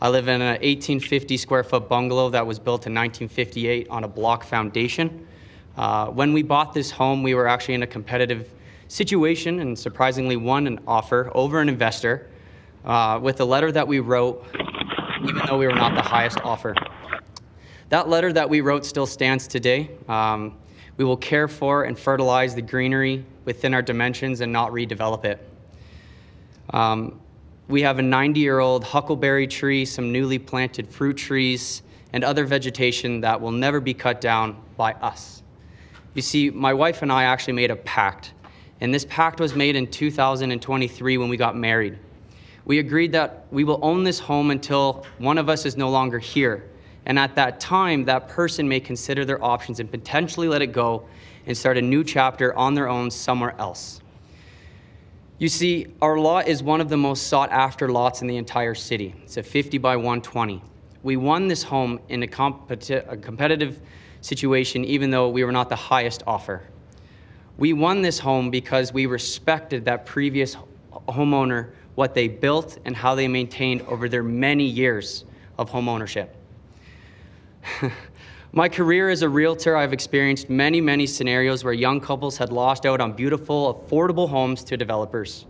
I live in an 1850 square foot bungalow that was built in 1958 on a block foundation. When we bought this home, we were actually in a competitive situation and surprisingly won an offer over an investor with a letter that we wrote, even though we were not the highest offer. That letter that we wrote still stands today. We will care for and fertilize the greenery within our dimensions and not redevelop it. We have a 90-year-old huckleberry tree, some newly planted fruit trees, and other vegetation that will never be cut down by us. You see, my wife and I actually made a pact, and this pact was made in 2023 when we got married. We agreed that we will own this home until one of us is no longer here, and at that time, that person may consider their options and potentially let it go and start a new chapter on their own somewhere else. You see, our lot is one of the most sought-after lots in the entire city. It's a 50 by 120. We won this home in a competitive situation, even though we were not the highest offer. We won this home because we respected that previous homeowner, what they built and how they maintained over their many years of home ownership. My career as a realtor, I've experienced many, many scenarios where young couples had lost out on beautiful, affordable homes to developers.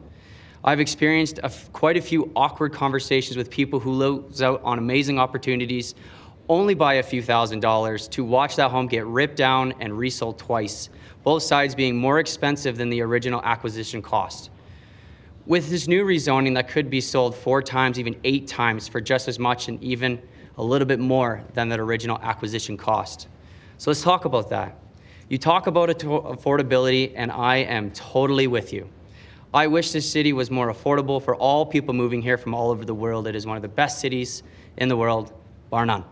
I've experienced quite a few awkward conversations with people who lose out on amazing opportunities only by a few $1,000s to watch that home get ripped down and resold twice, both sides being more expensive than the original acquisition cost. With this new rezoning that could be sold 4 times, even 8 times for just as much and even a little bit more than that original acquisition cost. So let's talk about that. You talk about affordability, and I am totally with you. I wish this city was more affordable for all people moving here from all over the world. It is one of the best cities in the world, bar none.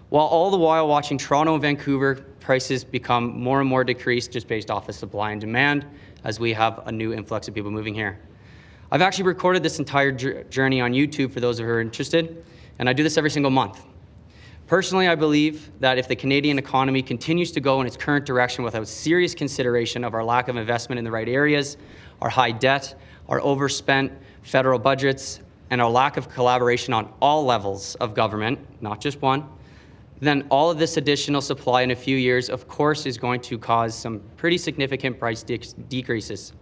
While all the while watching Toronto and Vancouver prices become more and more decreased just based off of supply and demand as we have a new influx of people moving here. I've actually recorded this entire journey on YouTube for those who are interested, and I do this every single month. Personally, I believe that if the Canadian economy continues to go in its current direction without serious consideration of our lack of investment in the right areas, our high debt, our overspent federal budgets, and our lack of collaboration on all levels of government, not just one, then all of this additional supply in a few years, of course, is going to cause some pretty significant price decreases.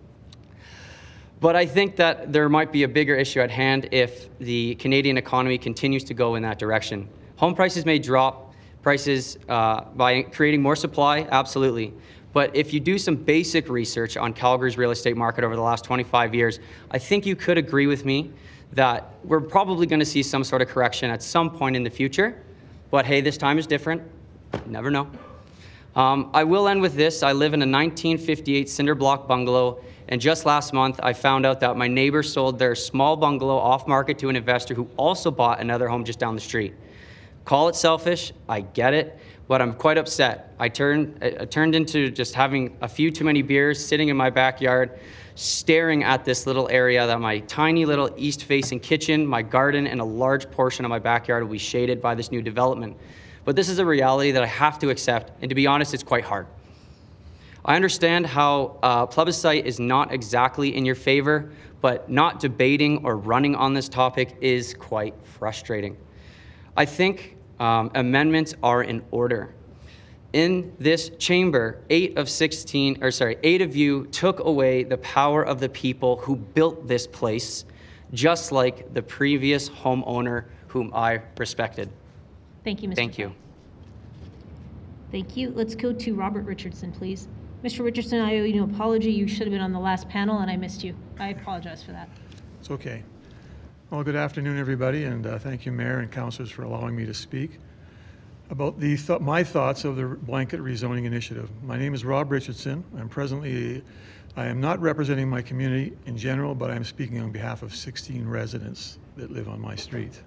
But I think that there might be a bigger issue at hand if the Canadian economy continues to go in that direction. Home prices may drop prices by creating more supply, absolutely. But if you do some basic research on Calgary's real estate market over the last 25 years, I think you could agree with me that we're probably going to see some sort of correction at some point in the future. But hey, this time is different. You never know. I will end with this. I live in a 1958 cinder block bungalow, and just last month I found out that my neighbor sold their small bungalow off market to an investor who also bought another home just down the street. Call it selfish, I get it, but I'm quite upset. I turned into just having a few too many beers, sitting in my backyard, staring at this little area that my tiny little east-facing kitchen, my garden, and a large portion of my backyard will be shaded by this new development. But this is a reality that I have to accept, and to be honest, it's quite hard. I understand how plebiscite is not exactly in your favor, but not debating or running on this topic is quite frustrating. I think amendments are in order. In this chamber, 8 of you took away the power of the people who built this place, just like the previous homeowner whom I respected. Thank you, Mr. Thank you. Thank you. Let's go to Robert Richardson, please. Mr. Richardson, I owe you an apology. You should have been on the last panel, and I missed you. I apologize for that. It's okay. Well, good afternoon, everybody, and thank you, Mayor and councilors, for allowing me to speak about my thoughts of the blanket rezoning initiative. My name is Rob Richardson. I am not representing my community in general, but I'm speaking on behalf of 16 residents that live on my street.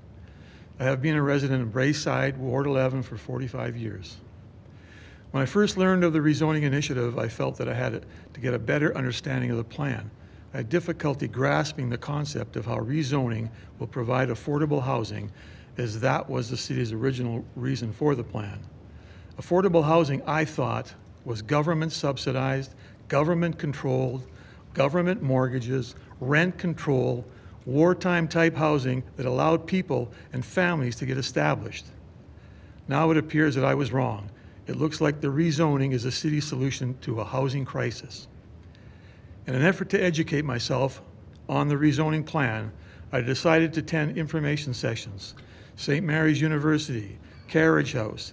I have been a resident of Brayside, Ward 11, for 45 years. When I first learned of the rezoning initiative, I felt that I had to get a better understanding of the plan. I had difficulty grasping the concept of how rezoning will provide affordable housing, as that was the city's original reason for the plan. Affordable housing, I thought, was government subsidized, government controlled, government mortgages, rent control, wartime type housing that allowed people and families to get established. Now it appears that I was wrong. It looks like the rezoning is a city solution to a housing crisis. In an effort to educate myself on the rezoning plan, I decided to attend information sessions, St. Mary's University, Carriage House,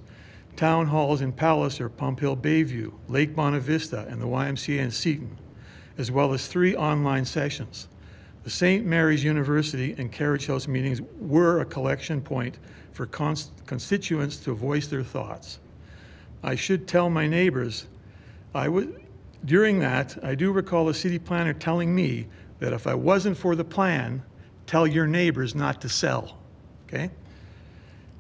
town halls in Palliser, Pump Hill, Bayview, Lake Bonavista, and the YMCA in Seton, as well as 3 online sessions. The St. Mary's University and Carriage House meetings were a collection point for constituents to voice their thoughts. I should tell my neighbors, during that, I do recall a city planner telling me that if I wasn't for the plan, tell your neighbors not to sell, okay?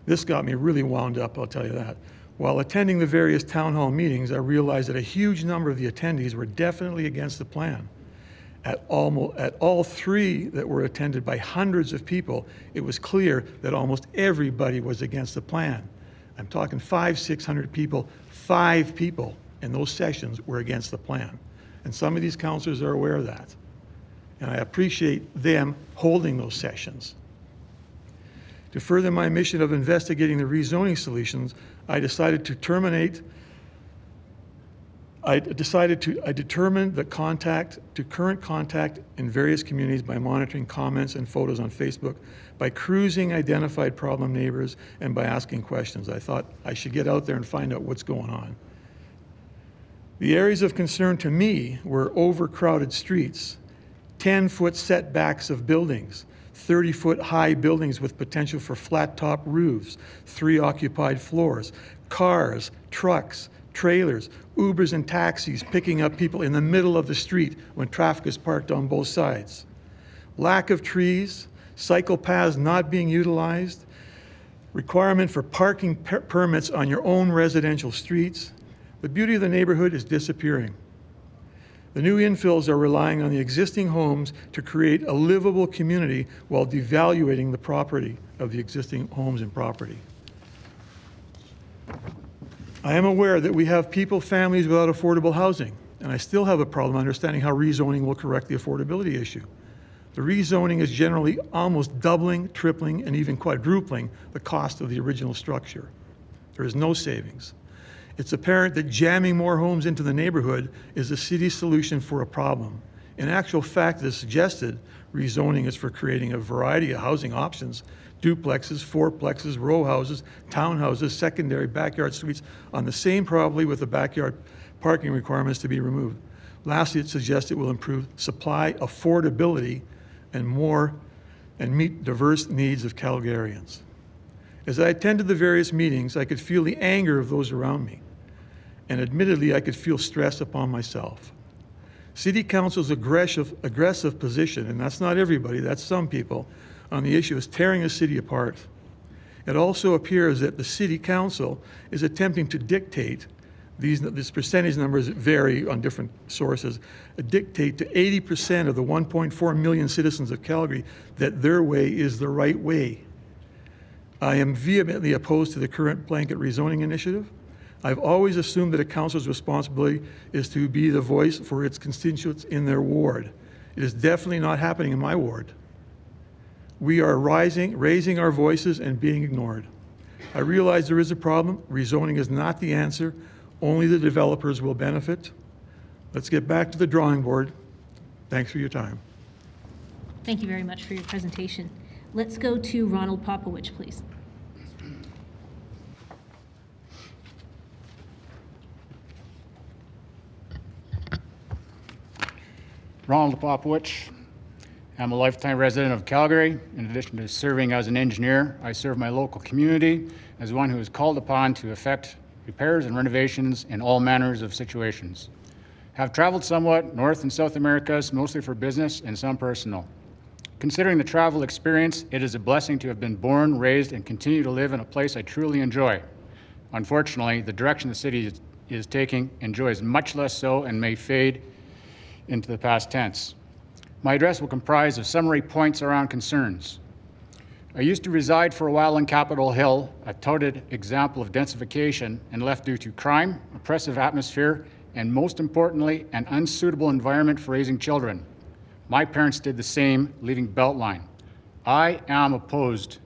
This got me really wound up, I'll tell you that. While attending the various town hall meetings, I realized that a huge number of the attendees were definitely against the plan. At all 3 that were attended by hundreds of people, it was clear that almost everybody was against the plan. I'm talking 500-600 people, 5 people in those sessions were against the plan. And some of these councillors are aware of that. And I appreciate them holding those sessions. To further my mission of investigating the rezoning solutions, I determined the current contact in various communities by monitoring comments and photos on Facebook, by cruising identified problem neighbors, and by asking questions. I thought I should get out there and find out what's going on. The areas of concern to me were overcrowded streets, 10-foot setbacks of buildings, 30-foot high buildings with potential for flat top roofs, 3 occupied floors, cars, trucks, trailers, Ubers and taxis picking up people in the middle of the street when traffic is parked on both sides. Lack of trees, cycle paths not being utilized, requirement for parking permits on your own residential streets. The beauty of the neighborhood is disappearing. The new infills are relying on the existing homes to create a livable community while devaluating the property of the existing homes and property. I am aware that we have families without affordable housing, and I still have a problem understanding how rezoning will correct the affordability issue. The rezoning is generally almost doubling, tripling, and even quadrupling the cost of the original structure. There is no savings. It's apparent that jamming more homes into the neighborhood is the city's solution for a problem. In actual fact, as suggested, rezoning is for creating a variety of housing options: duplexes, fourplexes, row houses, townhouses, secondary backyard suites on the same property with the backyard parking requirements to be removed. Lastly, it suggests it will improve supply affordability and meet diverse needs of Calgarians. As I attended the various meetings, I could feel the anger of those around me, and admittedly, I could feel stress upon myself. City Council's aggressive position, and that's not everybody, that's some people, on the issue is tearing the city apart. It also appears that the City Council is attempting to dictate, these percentage numbers vary on different sources, dictate to 80% of the 1.4 million citizens of Calgary that their way is the right way. I am vehemently opposed to the current blanket rezoning initiative. I've always assumed that a council's responsibility is to be the voice for its constituents in their ward. It is definitely not happening in my ward. We are raising our voices and being ignored. I realize there is a problem. Rezoning is not the answer. Only the developers will benefit. Let's get back to the drawing board. Thanks for your time. Thank you very much for your presentation. Let's go to Ronald Popowich, please. Ronald Popowich. I'm a lifetime resident of Calgary. In addition to serving as an engineer, I serve my local community as one who is called upon to effect repairs and renovations in all manners of situations. Have traveled somewhat North and South Americas, mostly for business and some personal. Considering the travel experience, it is a blessing to have been born, raised, and continue to live in a place I truly enjoy. Unfortunately, the direction the city is taking enjoys much less so and may fade into the past tense. My address will comprise of summary points around concerns. I used to reside for a while on Capitol Hill, a touted example of densification, and left due to crime, oppressive atmosphere, and most importantly, an unsuitable environment for raising children. My parents did the same, leaving Beltline. I am opposed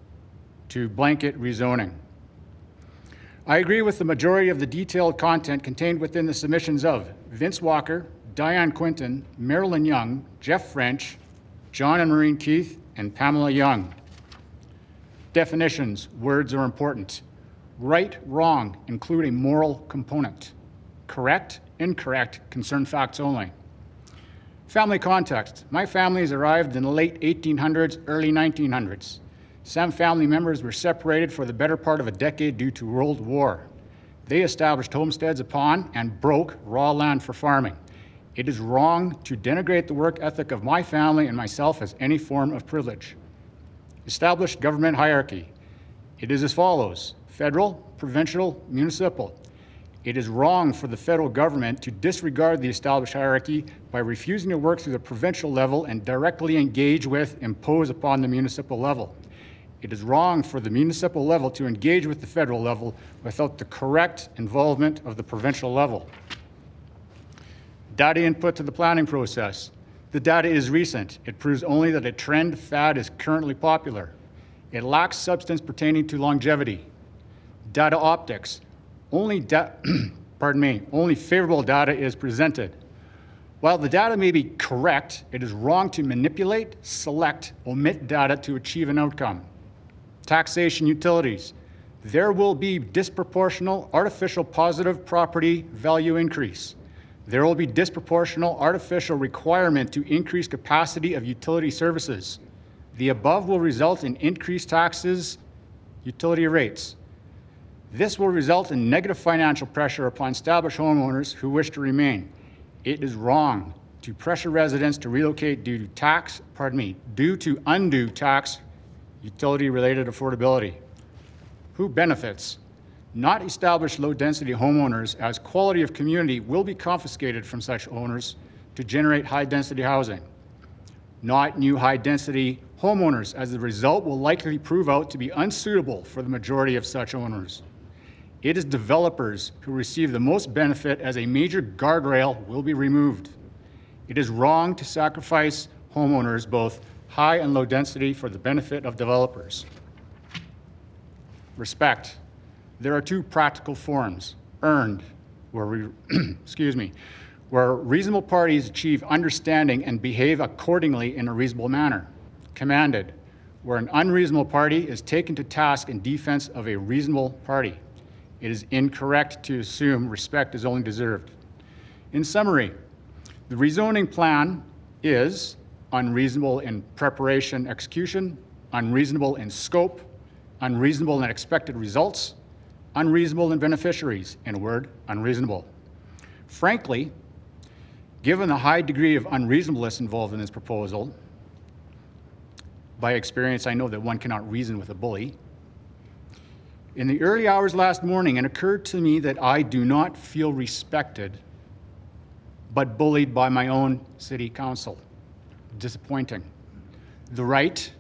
to blanket rezoning. I agree with the majority of the detailed content contained within the submissions of Vince Walker, Diane Quinton, Marilyn Young, Jeff French, John and Maureen Keith, and Pamela Young. Definitions, words are important. Right, wrong include a moral component. Correct, incorrect concern facts only. Family context. My families arrived in the late 1800s, early 1900s. Some family members were separated for the better part of a decade due to World War. They established homesteads upon and broke raw land for farming. It is wrong to denigrate the work ethic of my family and myself as any form of privilege. Established government hierarchy. It is as follows: federal, provincial, municipal. It is wrong for the federal government to disregard the established hierarchy by refusing to work through the provincial level and directly engage with, impose upon the municipal level. It is wrong for the municipal level to engage with the federal level without the correct involvement of the provincial level. Data input to the planning process. The data is recent. It proves only that a trend fad is currently popular. It lacks substance pertaining to longevity. Data optics. Only favorable data is presented. While the data may be correct, it is wrong to manipulate, select, omit data to achieve an outcome. Taxation utilities. There will be disproportional artificial positive property value increase. There will be disproportional artificial requirement to increase capacity of utility services. The above will result in increased taxes, utility rates. This will result in negative financial pressure upon established homeowners who wish to remain. It is wrong to pressure residents to relocate due to undue tax utility-related affordability. Who benefits? Not established low-density homeowners, as quality of community will be confiscated from such owners to generate high-density housing. Not new high-density homeowners, as the result will likely prove out to be unsuitable for the majority of such owners. It is developers who receive the most benefit, as a major guardrail will be removed. It is wrong to sacrifice homeowners, both high and low density, for the benefit of developers. Respect. There are two practical forms: earned, where where reasonable parties achieve understanding and behave accordingly in a reasonable manner; commanded, where an unreasonable party is taken to task in defense of a reasonable party. It is incorrect to assume respect is only deserved. In summary, the rezoning plan is unreasonable in preparation, execution, unreasonable in scope, unreasonable in expected results, unreasonable in beneficiaries. In a word, unreasonable. Frankly, given the high degree of unreasonableness involved in this proposal, by experience I know that one cannot reason with a bully. In the early hours last morning, it occurred to me that I do not feel respected, but bullied by my own city council. Disappointing. The right,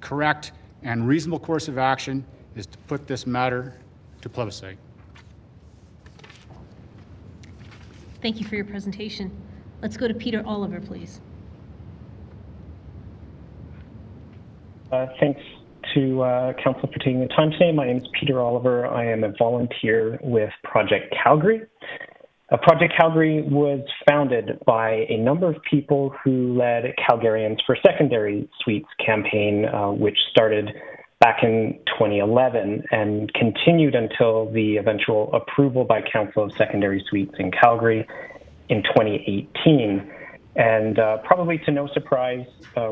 correct, and reasonable course of action is to put this matter to plebiscite. Thank you for your presentation. Let's go to Peter Oliver, please. Thanks to Council for taking the time today. My name is Peter Oliver. I am a volunteer with Project Calgary. Project Calgary was founded by a number of people who led Calgarians for Secondary Suites campaign, which started back in 2011 and continued until the eventual approval by Council of Secondary Suites in Calgary in 2018. And probably to no surprise,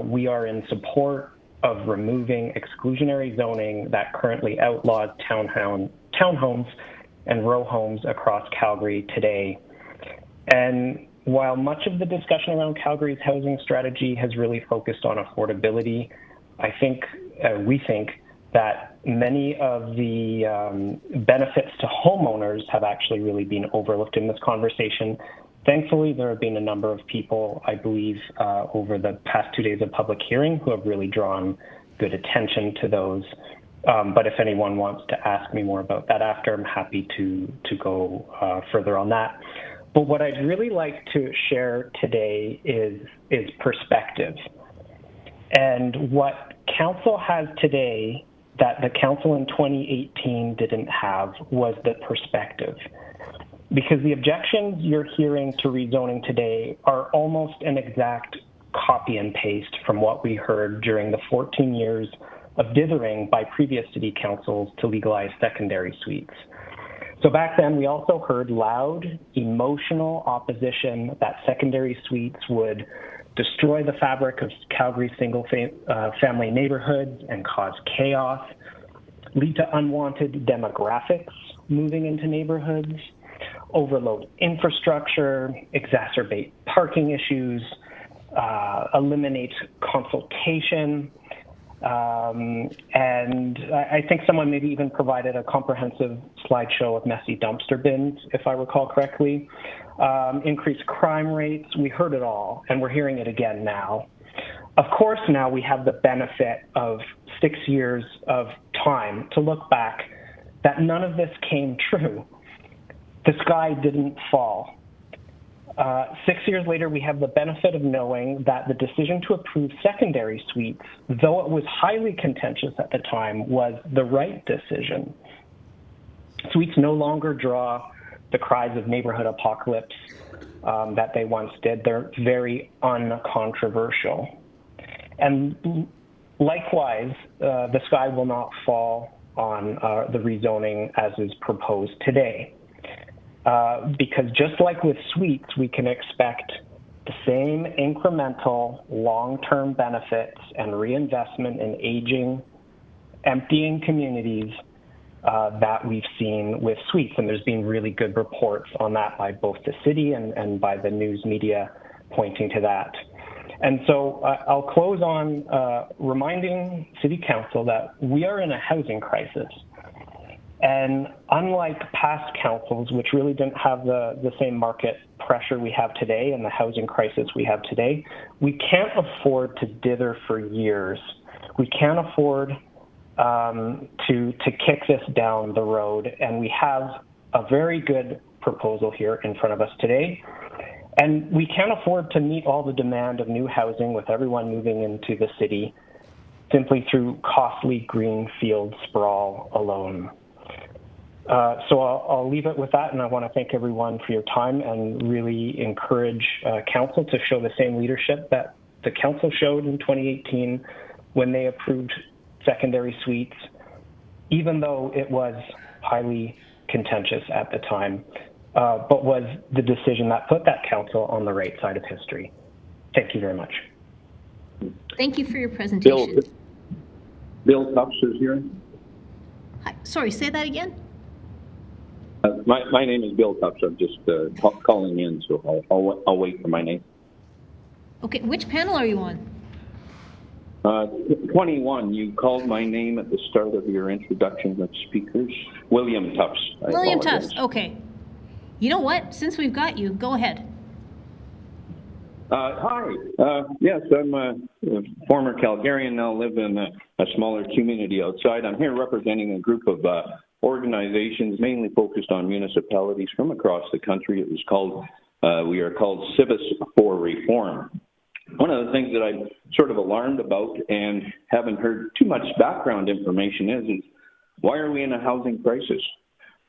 we are in support of removing exclusionary zoning that currently outlaws townhomes and row homes across Calgary today. And while much of the discussion around Calgary's housing strategy has really focused on affordability, we think that many of the benefits to homeowners have actually really been overlooked in this conversation. Thankfully, there have been a number of people, I believe, over the past 2 days of public hearing who have really drawn good attention to those. But if anyone wants to ask me more about that after, I'm happy to go further on that. But what I'd really like to share today is perspective. And what Council has today that the Council in 2018 didn't have was the perspective. Because the objections you're hearing to rezoning today are almost an exact copy and paste from what we heard during the 14 years of dithering by previous city councils to legalize secondary suites. So back then, we also heard loud, emotional opposition that secondary suites would destroy the fabric of Calgary's single-family neighborhoods and cause chaos, lead to unwanted demographics moving into neighborhoods, overload infrastructure, exacerbate parking issues, eliminate consultation, and I think someone maybe even provided a comprehensive slideshow of messy dumpster bins, if I recall correctly. Increased crime rates, we heard it all, and we're hearing it again now. Of course, now we have the benefit of 6 years of time to look back that none of this came true. The sky didn't fall. 6 years later, we have the benefit of knowing that the decision to approve secondary suites, though it was highly contentious at the time, was the right decision. Suites no longer draw the cries of neighborhood apocalypse that they once did. They're very uncontroversial. And likewise, the sky will not fall on the rezoning as is proposed today. Because just like with suites, we can expect the same incremental long-term benefits and reinvestment in aging, emptying communities that we've seen with suites. And there's been really good reports on that by both the city and by the news media pointing to that. And so I'll close on reminding City Council that we are in a housing crisis. And unlike past councils, which really didn't have the same market pressure we have today and the housing crisis we have today, we can't afford to dither for years. We can't afford to kick this down the road. And we have a very good proposal here in front of us today. And we can't afford to meet all the demand of new housing with everyone moving into the city simply through costly greenfield sprawl alone. So I'll leave it with that, and I want to thank everyone for your time and really encourage council to show the same leadership that the council showed in 2018 when they approved secondary suites, even though it was highly contentious at the time, but was the decision that put that council on the right side of history. Thank you very much. Thank you for your presentation. Bill Tufts is here. Hi. Sorry, say that again? My name is Bill Tufts. I'm just calling in, so I'll wait for my name. Okay, which panel are you on? 21, you called my name at the start of your introduction of speakers. William Tufts. William Tufts, okay. You know what? Since we've got you, go ahead. Hi. Yes, I'm a former Calgarian, now live in a smaller community outside. I'm here representing a group of organizations mainly focused on municipalities from across the country. It was called, we are called Civis for Reform. One of the things that I'm sort of alarmed about and haven't heard too much background information is why are we in a housing crisis?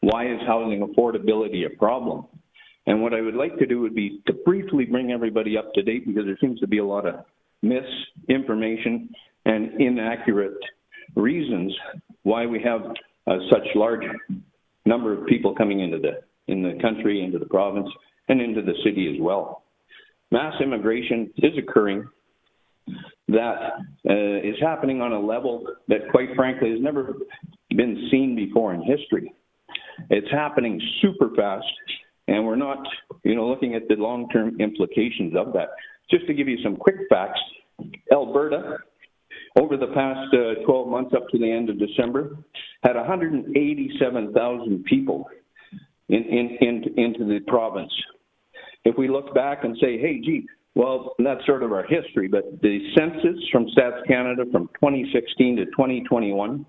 Why is housing affordability a problem? And what I would like to do would be to briefly bring everybody up to date, because there seems to be a lot of misinformation and inaccurate reasons why we have such large number of people coming into the country, into the province, and into the city as well. Mass immigration is occurring that is happening on a level that, quite frankly, has never been seen before in history. It's happening super fast, and we're not, looking at the long-term implications of that. Just to give you some quick facts, Alberta, over the past 12 months up to the end of December, had 187,000 people into the province. If we look back and say, hey, gee, well, that's sort of our history, but the census from Stats Canada from 2016 to 2021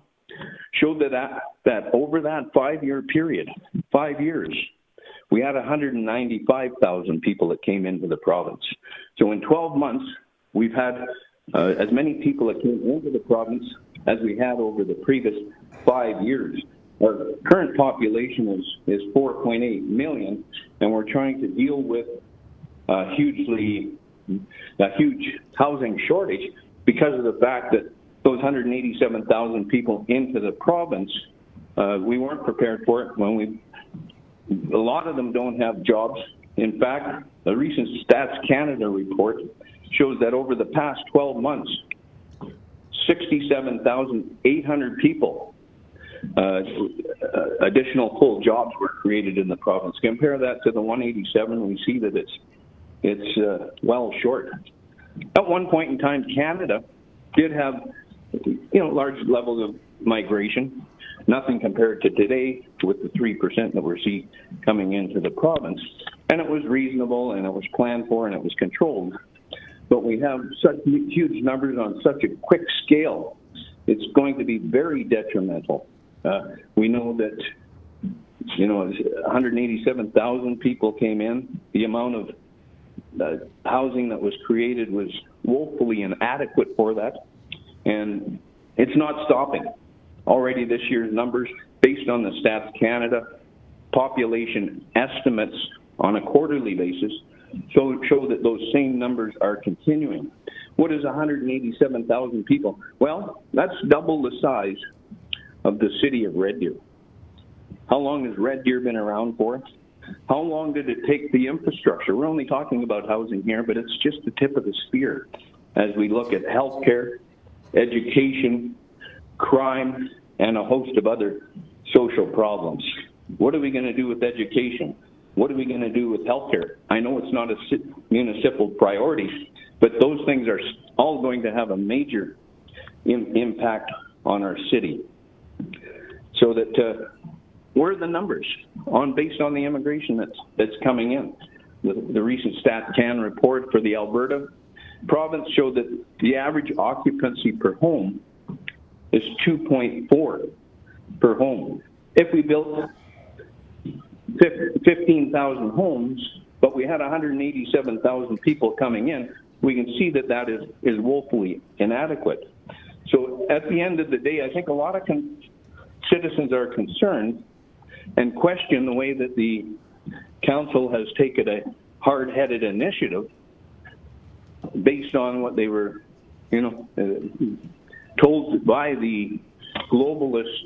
showed that over that 5-year period, 5 years, we had 195,000 people that came into the province. So in 12 months, we've had as many people that came into the province as we had over the previous 5 years. Our current population is 4.8 million, and we're trying to deal with a huge housing shortage because of the fact that those 187,000 people into the province, we weren't prepared for it. A lot of them don't have jobs. In fact, a recent Stats Canada report shows that over the past 12 months, 67,800 people, additional full jobs were created in the province. Compare that to the 187, we see that it's well short. At one point in time, Canada did have, large levels of migration. Nothing compared to today with the 3% that we're seeing coming into the province. And it was reasonable, and it was planned for, and it was controlled. But we have such huge numbers on such a quick scale, it's going to be very detrimental. We know that, 187,000 people came in. The amount of housing that was created was woefully inadequate for that. And it's not stopping. Already this year's numbers, based on the Stats Canada population estimates on a quarterly basis, show that those same numbers are continuing. What is 187,000 people? Well, that's double the size of the city of Red Deer. How long has Red Deer been around for? How long did it take the infrastructure? We're only talking about housing here, but it's just the tip of the spear as we look at healthcare, education, crime, and a host of other social problems? What are we going to do with education? What are we going to do with healthcare? I know it's not a municipal priority, but those things are all going to have a major impact on our city. So that where are the numbers based on the immigration that's coming in? The recent StatCan report for the Alberta province showed that the average occupancy per home is 2.4 per home. If we built 15,000 homes, but we had 187,000 people coming in, we can see that that is woefully inadequate. So at the end of the day, I think a lot of citizens are concerned and question the way that the council has taken a hard-headed initiative based on what they were, told by the globalist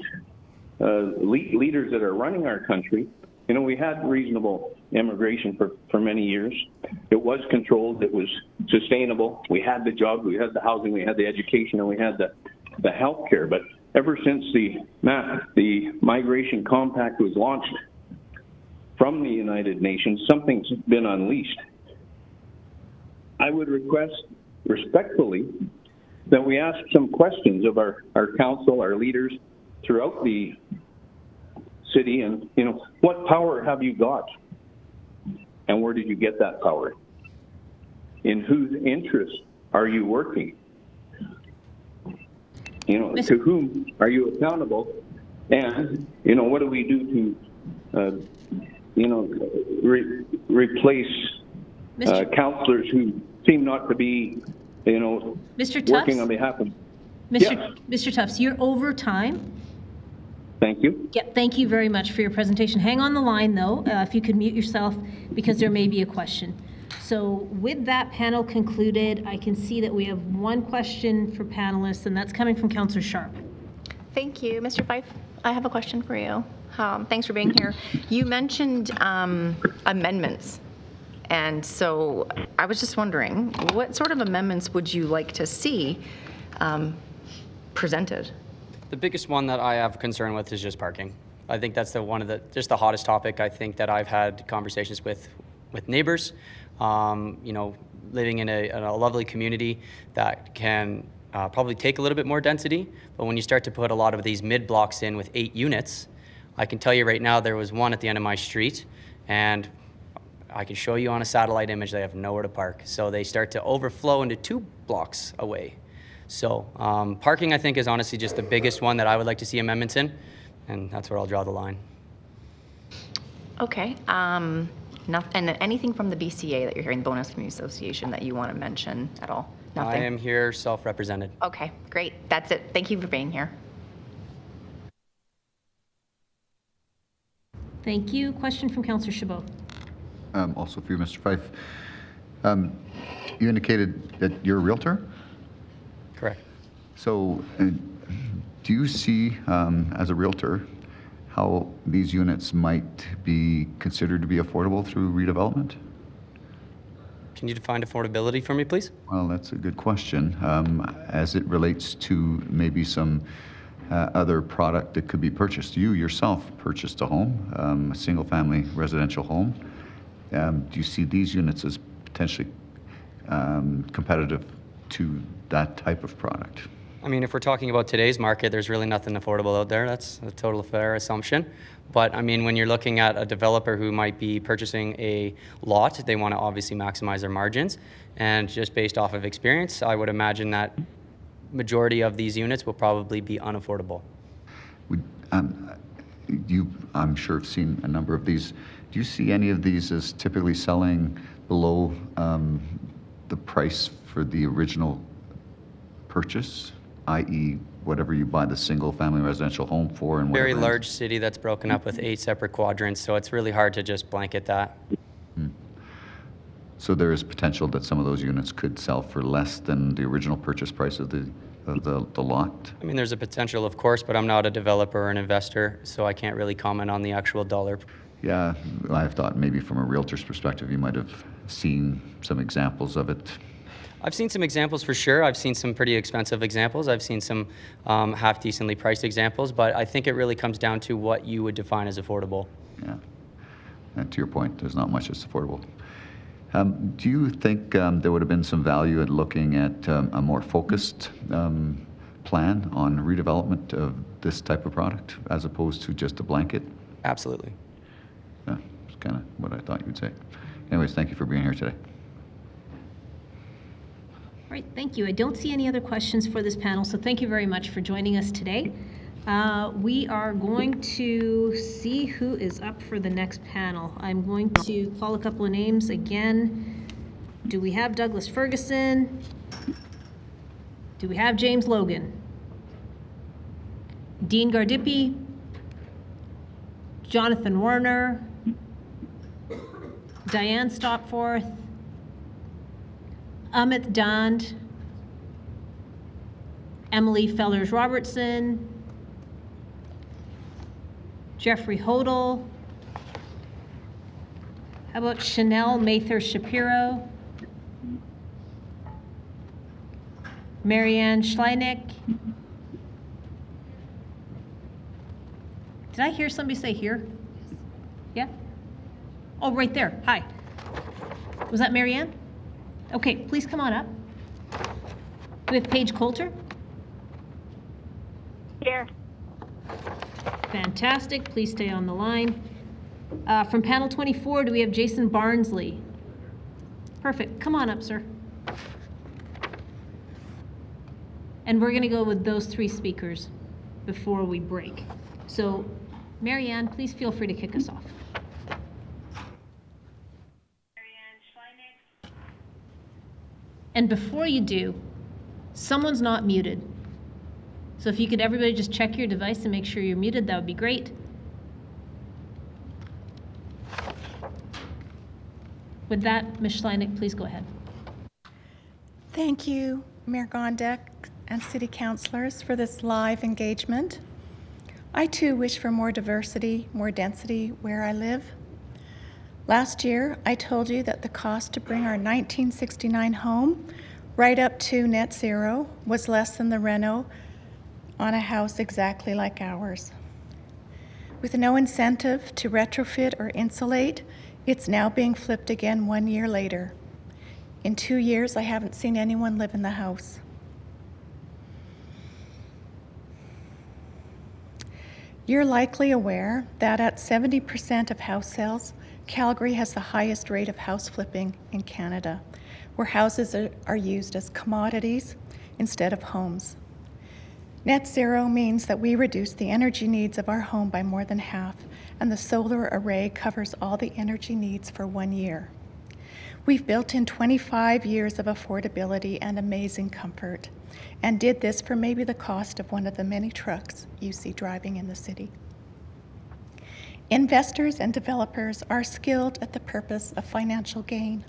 leaders that are running our country. We had reasonable immigration for many years. It was controlled. It was sustainable. We had the jobs, we had the housing, we had the education, and we had the health care. But ever since the Migration Compact was launched from the United Nations, something's been unleashed. I would request respectfully that we ask some questions of our council, our leaders throughout the city, and what power have you got, and where did you get that power? In whose interest are you working? To whom are you accountable? And what do we do to replace councillors who seem not to be Mr. Tufts? working on behalf of Mr. Tufts, you're over time. Thank you. Yeah, thank you very much for your presentation. Hang on the line, though, if you could mute yourself, because there may be a question. So with that panel concluded, I can see that we have one question for panelists, and that's coming from Councillor Sharp. Thank you. Mr. Fyfe, I have a question for you. Thanks for being here. You mentioned amendments. And so I was just wondering, what sort of amendments would you like to see presented? The biggest one that I have concern with is just parking. I think that's just the hottest topic. I think that I've had conversations with neighbors, living in a lovely community that can probably take a little bit more density. But when you start to put a lot of these mid-blocks in with 8 units, I can tell you right now there was one at the end of my street, and I can show you on a satellite image they have nowhere to park. So they start to overflow into 2 blocks away. So parking, I think, is honestly just the biggest one that I would like to see amendments in, and that's where I'll draw the line. Okay. And anything from the BCA that you're hearing, the Bonus Community Association, that you want to mention at all? Nothing? I am here self-represented. Okay, great. That's it. Thank you for being here. Thank you. Question from Councillor Chabot. Also for you, Mr. Fyfe. You indicated that you're a realtor? Correct. So do you see, as a realtor, how these units might be considered to be affordable through redevelopment? Can you define affordability for me, please? Well, that's a good question. As it relates to maybe some other product that could be purchased. You yourself purchased a home, a single-family residential home. Do you see these units as potentially competitive to that type of product? I mean, if we're talking about today's market, there's really nothing affordable out there. That's a total fair assumption. But I mean, when you're looking at a developer who might be purchasing a lot, they want to obviously maximize their margins. And just based off of experience, I would imagine that majority of these units will probably be unaffordable. I'm sure have seen a number of these. Do you see any of these as typically selling below the price for the original purchase, i.e. whatever you buy the single family residential home for? And very large city that's broken up with 8 separate quadrants, so it's really hard to just blanket that. So there is potential that some of those units could sell for less than the original purchase price of the lot? I mean, there's a potential, of course, but I'm not a developer or an investor, so I can't really comment on the actual dollar. Yeah, I thought maybe from a realtor's perspective, you might have seen some examples of it I've seen some examples for sure. I've seen some pretty expensive examples. I've seen some half decently priced examples, but I think it really comes down to what you would define as affordable. Yeah. And to your point, there's not much that's affordable. Do you think there would have been some value in looking at a more focused plan on redevelopment of this type of product as opposed to just a blanket? Absolutely. Yeah, that's kind of what I thought you would say. Anyways, thank you for being here today. All right, thank you. I don't see any other questions for this panel, so thank you very much for joining us today. We are going to see who is up for the next panel. I'm going to call a couple of names again. Do we have Douglas Ferguson? Do we have James Logan? Dean Gardipi? Jonathan Warner? Diane Stopforth? Amit Dand? Emily Fellers-Robertson? Jeffrey Hodel? How about Chanel Mather-Shapiro? Marianne Schleinich? Did I hear somebody say here? Yeah? Oh, right there. Hi. Was that Marianne? Okay, please come on up. We have Paige Coulter. Here. Fantastic. Please stay on the line. From panel 24, do we have Jason Barnsley? Perfect. Come on up, sir. And we're going to go with those three speakers before we break. So, Marianne, please feel free to kick us off. And before you do, someone's not muted. So if you could everybody just check your device and make sure you're muted, that would be great. With that, Ms. Schleinich, please go ahead. Thank you, Mayor Gondek and City Councilors, for this live engagement. I too wish for more diversity, more density where I live. Last year, I told you that the cost to bring our 1969 home right up to net zero was less than the reno on a house exactly like ours. With no incentive to retrofit or insulate, it's now being flipped again 1 year later. In 2 years, I haven't seen anyone live in the house. You're likely aware that at 70% of house sales, Calgary has the highest rate of house flipping in Canada, where houses are used as commodities instead of homes. Net zero means that we reduce the energy needs of our home by more than half, and the solar array covers all the energy needs for 1 year. We've built in 25 years of affordability and amazing comfort, and did this for maybe the cost of one of the many trucks you see driving in the city. Investors and developers are skilled at the purpose of financial gain.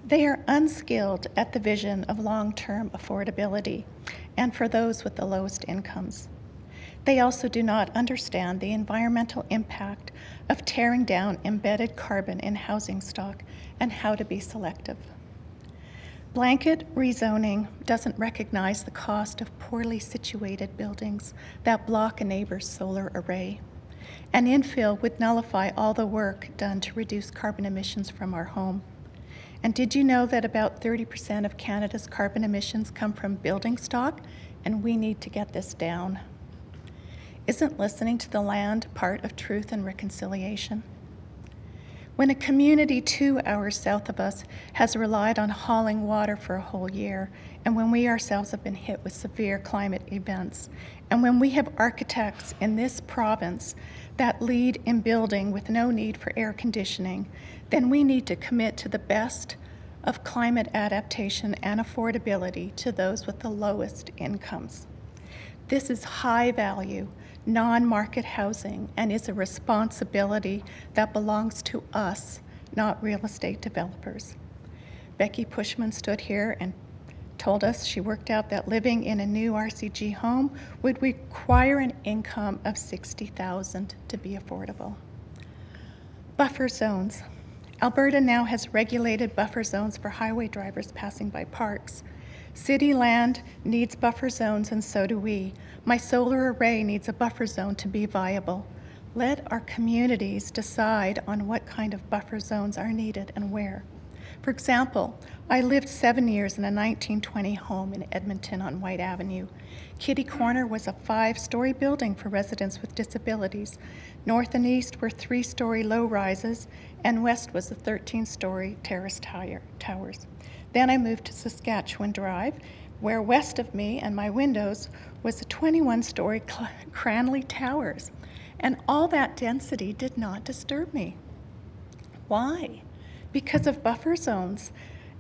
They are unskilled at the vision of long-term affordability and for those with the lowest incomes. They also do not understand the environmental impact of tearing down embedded carbon in housing stock and how to be selective. Blanket rezoning doesn't recognize the cost of poorly situated buildings that block a neighbor's solar array. And infill would nullify all the work done to reduce carbon emissions from our home. And did you know that about 30% of Canada's carbon emissions come from building stock, and we need to get this down? Isn't listening to the land part of truth and reconciliation? When a community 2 hours south of us has relied on hauling water for a whole year, and when we ourselves have been hit with severe climate events, and when we have architects in this province that lead in building with no need for air conditioning, then we need to commit to the best of climate adaptation and affordability to those with the lowest incomes. This is high value, non-market housing, and is a responsibility that belongs to us, not real estate developers. Becky Pushman stood here and told us she worked out that living in a new RCG home would require an income of $60,000 to be affordable. Buffer zones. Alberta now has regulated buffer zones for highway drivers passing by parks. City land needs buffer zones, and so do we. My solar array needs a buffer zone to be viable. Let our communities decide on what kind of buffer zones are needed and where. For example, I lived 7 years in a 1920 home in Edmonton on White Avenue. Kitty Corner was a 5-story building for residents with disabilities. North and east were 3-story low-rises, and west was a 13-story terrace towers. Then I moved to Saskatchewan Drive, where west of me and my windows was a 21-story Cranley Towers. And all that density did not disturb me. Why? Because of buffer zones,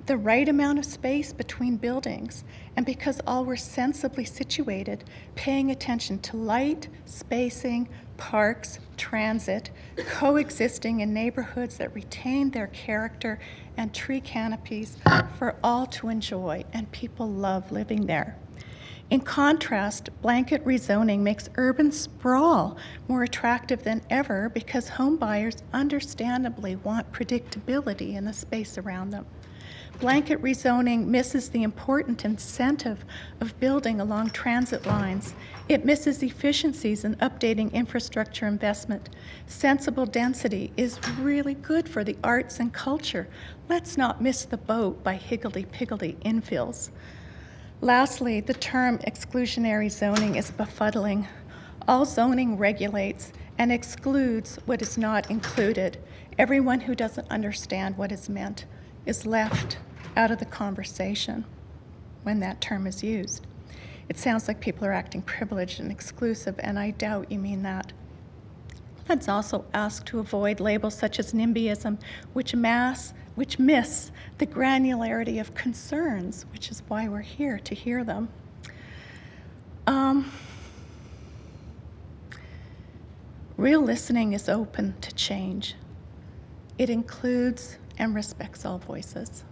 the right amount of space between buildings, and because all were sensibly situated, paying attention to light, spacing, parks, transit, coexisting in neighborhoods that retain their character, and tree canopies for all to enjoy, and people love living there. In contrast, blanket rezoning makes urban sprawl more attractive than ever because home buyers understandably want predictability in the space around them. Blanket rezoning misses the important incentive of building along transit lines. It misses efficiencies in updating infrastructure investment. Sensible density is really good for the arts and culture. Let's not miss the boat by higgledy-piggledy infills. Lastly, the term exclusionary zoning is befuddling. All zoning regulates and excludes what is not included. Everyone who doesn't understand what is meant is left out of the conversation when that term is used. It sounds like people are acting privileged and exclusive, and I doubt you mean that. Let's also ask to avoid labels such as NIMBYism, which miss the granularity of concerns, which is why we're here to hear them. Real listening is open to change. It includes and respects all voices.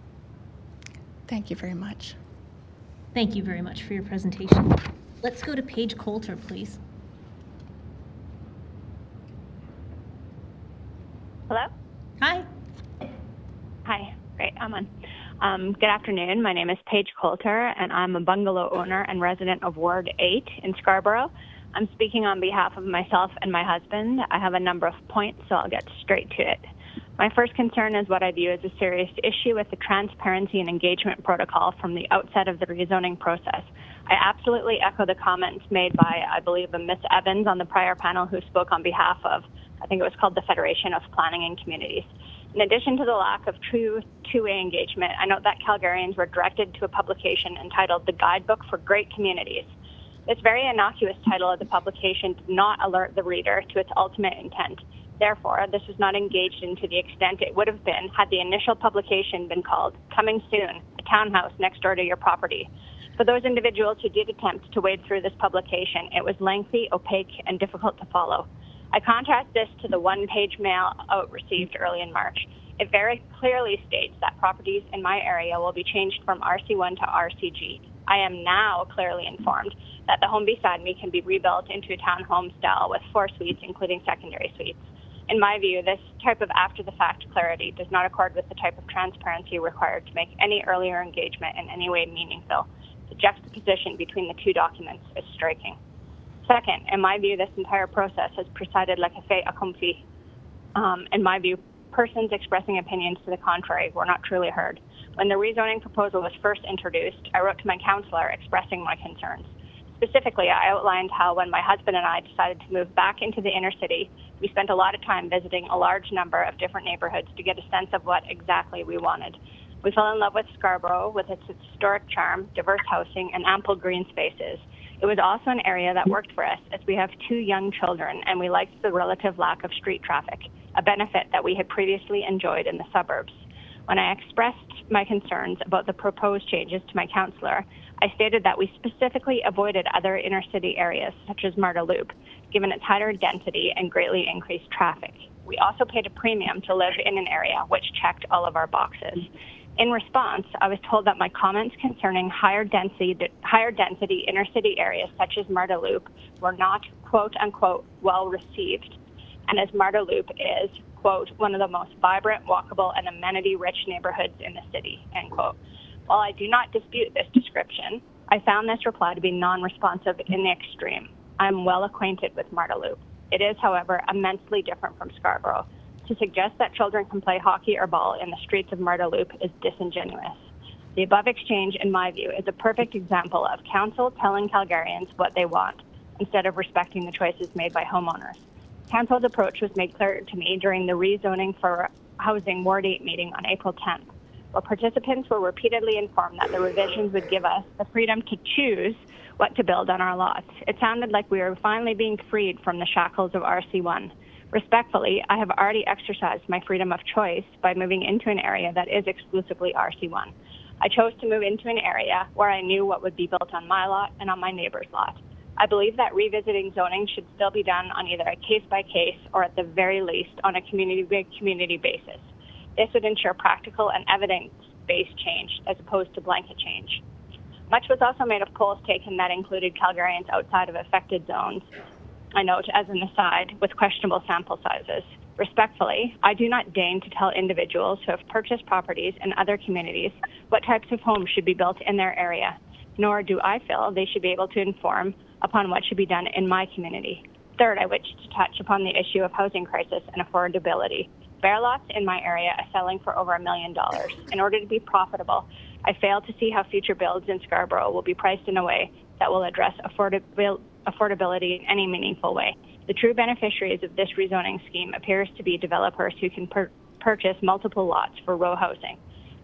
Thank you very much. Thank you very much for your presentation. Let's go to Paige Coulter, please. Hello? Hi. Hi, great, I'm on. Good afternoon, my name is Paige Coulter, and I'm a bungalow owner and resident of Ward 8 in Scarborough. I'm speaking on behalf of myself and my husband. I have a number of points, so I'll get straight to it. My first concern is what I view as a serious issue with the transparency and engagement protocol from the outset of the rezoning process. I absolutely echo the comments made by, I believe, Ms. Evans on the prior panel who spoke on behalf of, I think it was called the Federation of Planning and Communities. In addition to the lack of true two-way engagement, I note that Calgarians were directed to a publication entitled The Guidebook for Great Communities. This very innocuous title of the publication did not alert the reader to its ultimate intent. Therefore, this was not engaged in to the extent it would have been had the initial publication been called Coming Soon, a townhouse next door to your property. For those individuals who did attempt to wade through this publication, it was lengthy, opaque, and difficult to follow. I contrast this to the one-page mail out received early in March. It very clearly states that properties in my area will be changed from RC1 to RCG. I am now clearly informed that the home beside me can be rebuilt into a townhome style with 4 suites, including secondary suites. In my view, this type of after-the-fact clarity does not accord with the type of transparency required to make any earlier engagement in any way meaningful. The juxtaposition between the two documents is striking. Second, in my view, this entire process has presided like a fait accompli. In my view, persons expressing opinions to the contrary were not truly heard. When the rezoning proposal was first introduced, I wrote to my counselor expressing my concerns. Specifically, I outlined how when my husband and I decided to move back into the inner city, we spent a lot of time visiting a large number of different neighborhoods to get a sense of what exactly we wanted. We fell in love with Scarborough with its historic charm, diverse housing, and ample green spaces. It was also an area that worked for us as we have 2 young children and we liked the relative lack of street traffic, a benefit that we had previously enjoyed in the suburbs. When I expressed my concerns about the proposed changes to my counselor, I stated that we specifically avoided other inner city areas such as Marda Loop, given its higher density and greatly increased traffic. We also paid a premium to live in an area which checked all of our boxes. In response, I was told that my comments concerning higher density inner city areas such as Marda Loop were not quote unquote well received. And as Marda Loop is quote, one of the most vibrant, walkable, and amenity-rich neighborhoods in the city, end quote. While I do not dispute this description, I found this reply to be non-responsive in the extreme. I'm well acquainted with Marda Loop. It is, however, immensely different from Scarborough. To suggest that children can play hockey or ball in the streets of Marda Loop is disingenuous. The above exchange, in my view, is a perfect example of council telling Calgarians what they want instead of respecting the choices made by homeowners. Council's approach was made clear to me during the rezoning for housing Ward 8 meeting on April 10th, where participants were repeatedly informed that the revisions would give us the freedom to choose what to build on our lots. It sounded like we were finally being freed from the shackles of RC1. Respectfully, I have already exercised my freedom of choice by moving into an area that is exclusively RC1. I chose to move into an area where I knew what would be built on my lot and on my neighbor's lot. I believe that revisiting zoning should still be done on either a case-by-case or at the very least on a community-by-community basis. This would ensure practical and evidence-based change as opposed to blanket change. Much was also made of polls taken that included Calgarians outside of affected zones, I note as an aside, with questionable sample sizes. Respectfully, I do not deign to tell individuals who have purchased properties in other communities what types of homes should be built in their area, nor do I feel they should be able to inform upon what should be done in my community. Third, I wish to touch upon the issue of housing crisis and affordability. Bare lots in my area are selling for over $1 million. In order to be profitable, I fail to see how future builds in Scarborough will be priced in a way that will address affordability in any meaningful way. The true beneficiaries of this rezoning scheme appears to be developers who can purchase multiple lots for row housing.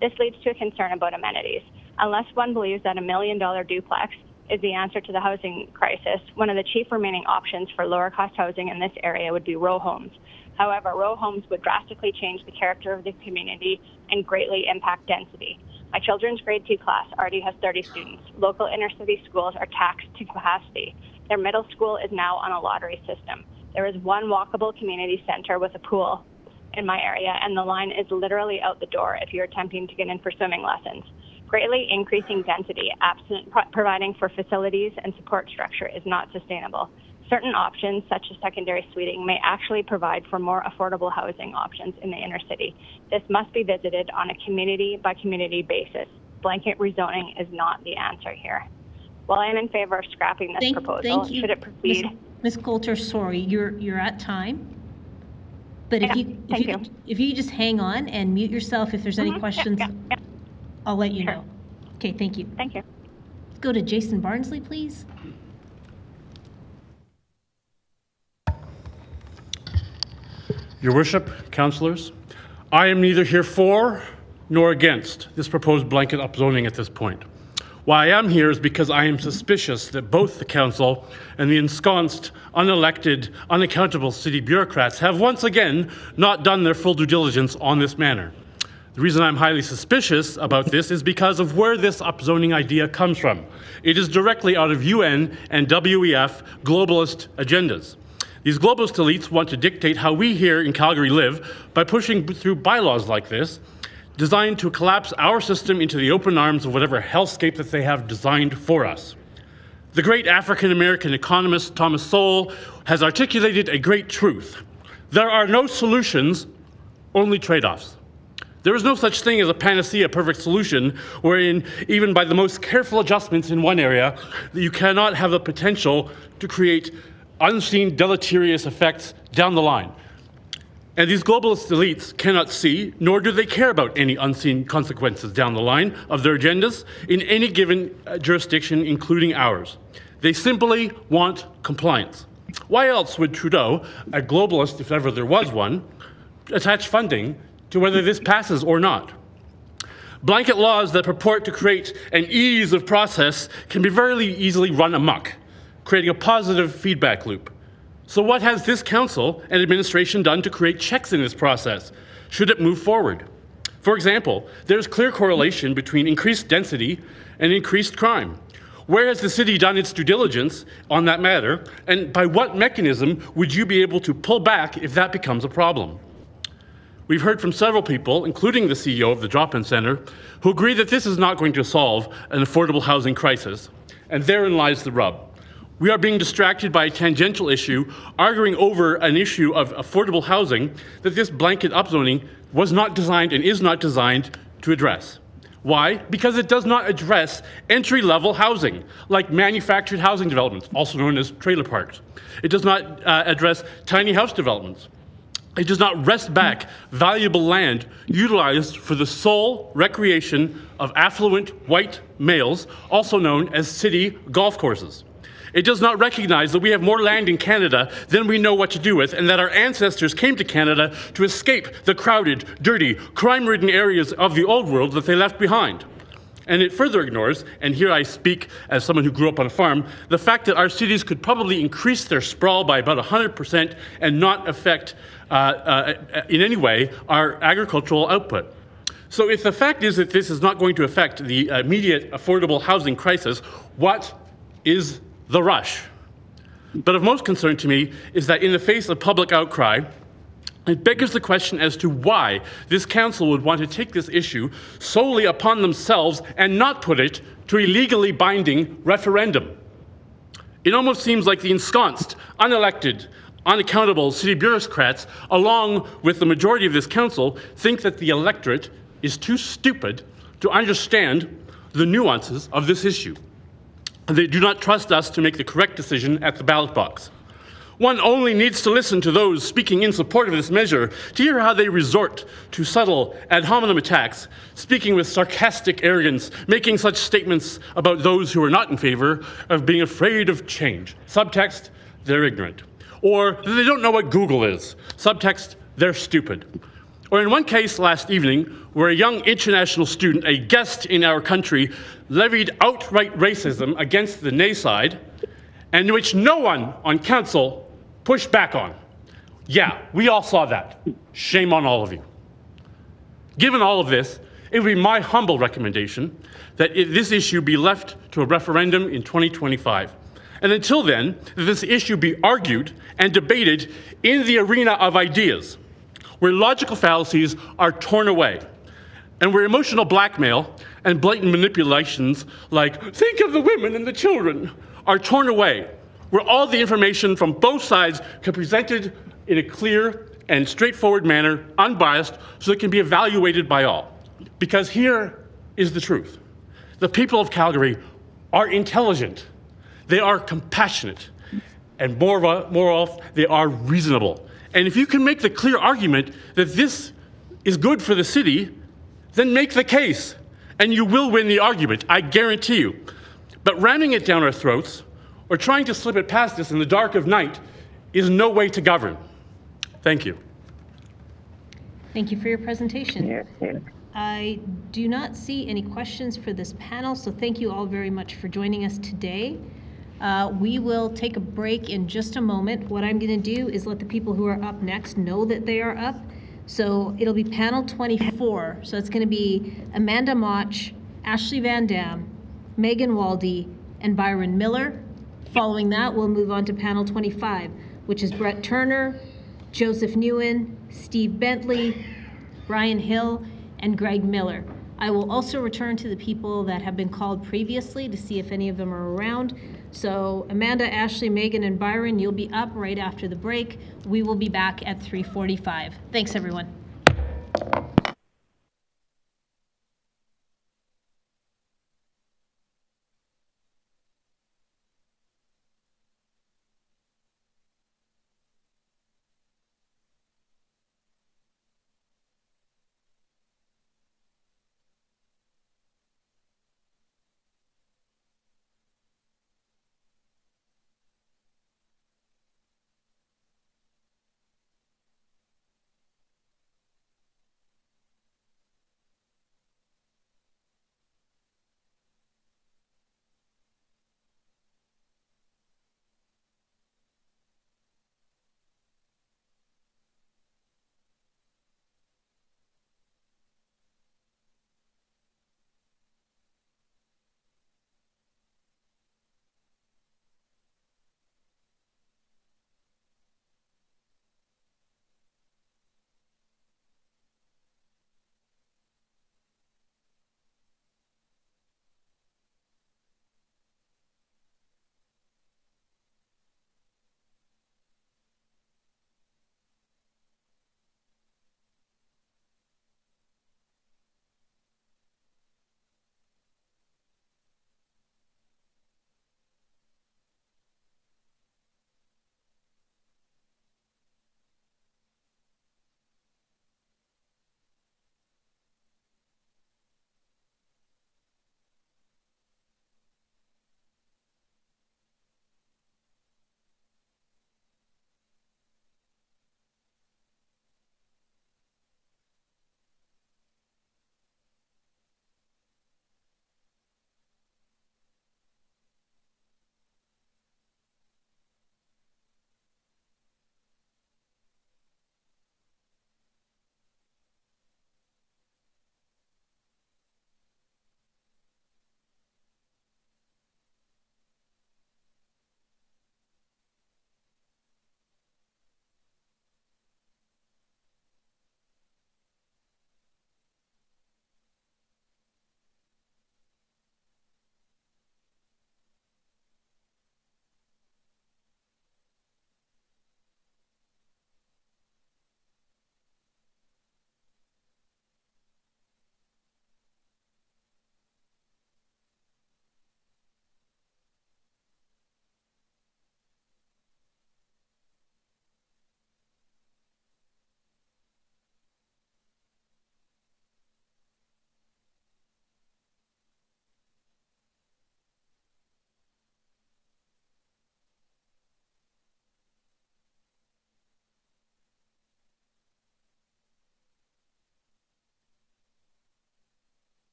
This leads to a concern about amenities. Unless one believes that $1 million duplex is the answer to the housing crisis, one of the chief remaining options for lower cost housing in this area would be row homes. However, row homes would drastically change the character of the community and greatly impact density. My children's grade 2 class already has 30 students. Local inner city schools are taxed to capacity. Their middle school is now on a lottery system. There is one walkable community center with a pool in my area, and the line is literally out the door if you're attempting to get in for swimming lessons. Greatly increasing density, absent providing for facilities and support structure, is not sustainable. Certain options, such as secondary suiting, may actually provide for more affordable housing options in the inner city. This must be visited on a community-by-community basis. Blanket rezoning is not the answer here. While I am in favor of scrapping this proposal, should it proceed? Ms. Coulter, sorry, you're at time. But if you just hang on and mute yourself if there's any questions, I'll let you know. Okay, thank you. Thank you. Let's go to Jason Barnsley, please. Your Worship, councillors, I am neither here for nor against this proposed blanket upzoning at this point. Why I am here is because I am suspicious that both the council and the ensconced, unelected, unaccountable city bureaucrats have once again not done their full due diligence on this matter. The reason I'm highly suspicious about this is because of where this upzoning idea comes from. It is directly out of UN and WEF globalist agendas. These globalist elites want to dictate how we here in Calgary live by pushing through bylaws like this, designed to collapse our system into the open arms of whatever hellscape that they have designed for us. The great African-American economist Thomas Sowell has articulated a great truth. There are no solutions, only trade-offs. There is no such thing as a panacea perfect solution wherein, even by the most careful adjustments in one area, you cannot have the potential to create unseen deleterious effects down the line. And these globalist elites cannot see, nor do they care about any unseen consequences down the line of their agendas in any given jurisdiction, including ours. They simply want compliance. Why else would Trudeau, a globalist if ever there was one, attach funding to whether this passes or not? Blanket laws that purport to create an ease of process can be very easily run amok, creating a positive feedback loop. So what has this council and administration done to create checks in this process, should it move forward? For example, there's clear correlation between increased density and increased crime. Where has the city done its due diligence on that matter, and by what mechanism would you be able to pull back if that becomes a problem? We've heard from several people, including the CEO of the drop-in center, who agree that this is not going to solve an affordable housing crisis, and therein lies the rub. We are being distracted by a tangential issue, arguing over an issue of affordable housing that this blanket upzoning was not designed and is not designed to address. Why? Because it does not address entry-level housing, like manufactured housing developments, also known as trailer parks. It does not address tiny house developments. It does not wrest back valuable land utilized for the sole recreation of affluent white males, also known as city golf courses. It does not recognize that we have more land in Canada than we know what to do with, and that our ancestors came to Canada to escape the crowded, dirty, crime-ridden areas of the old world that they left behind. And it further ignores, and here I speak as someone who grew up on a farm, the fact that our cities could probably increase their sprawl by about 100% and not affect in any way our agricultural output. So if the fact is that this is not going to affect the immediate affordable housing crisis, what is the rush? But of most concern to me is that in the face of public outcry, it beggars the question as to why this council would want to take this issue solely upon themselves and not put it to a legally binding referendum. It almost seems like the ensconced, unelected, unaccountable city bureaucrats, along with the majority of this council, think that the electorate is too stupid to understand the nuances of this issue. They do not trust us to make the correct decision at the ballot box. One only needs to listen to those speaking in support of this measure to hear how they resort to subtle ad hominem attacks, speaking with sarcastic arrogance, making such statements about those who are not in favor of being afraid of change. Subtext, they're ignorant. Or they don't know what Google is. Subtext, they're stupid. Or in one case last evening, where a young international student, a guest in our country, levied outright racism against the nay side, and which no one on council pushed back on. Yeah, we all saw that. Shame on all of you. Given all of this, it would be my humble recommendation that this issue be left to a referendum in 2025. And until then, this issue be argued and debated in the arena of ideas, where logical fallacies are torn away, and where emotional blackmail and blatant manipulations like, think of the women and the children, are torn away, where all the information from both sides can be presented in a clear and straightforward manner, unbiased, so it can be evaluated by all. Because here is the truth. The people of Calgary are intelligent, they are compassionate, and more often, they are reasonable. And if you can make the clear argument that this is good for the city, then make the case, and you will win the argument, I guarantee you. But ramming it down our throats, or trying to slip it past us in the dark of night, is no way to govern. Thank you. Thank you for your presentation. I do not see any questions for this panel, so thank you all very much for joining us today. We will take a break in just a moment. What I'm going to do is let the people who are up next know that they are up. So it'll be panel 24. So it's going to be Amanda Motch, Ashley Van Dam, Megan Waldy, and Byron Miller. Following that, we'll move on to panel 25, which is Brett Turner, Joseph Newen, Steve Bentley, Brian Hill, and Greg Miller. I will also return to the people that have been called previously to see if any of them are around. So Amanda, Ashley, Megan, and Byron, you'll be up right after the break. We will be back at 3:45. Thanks, everyone.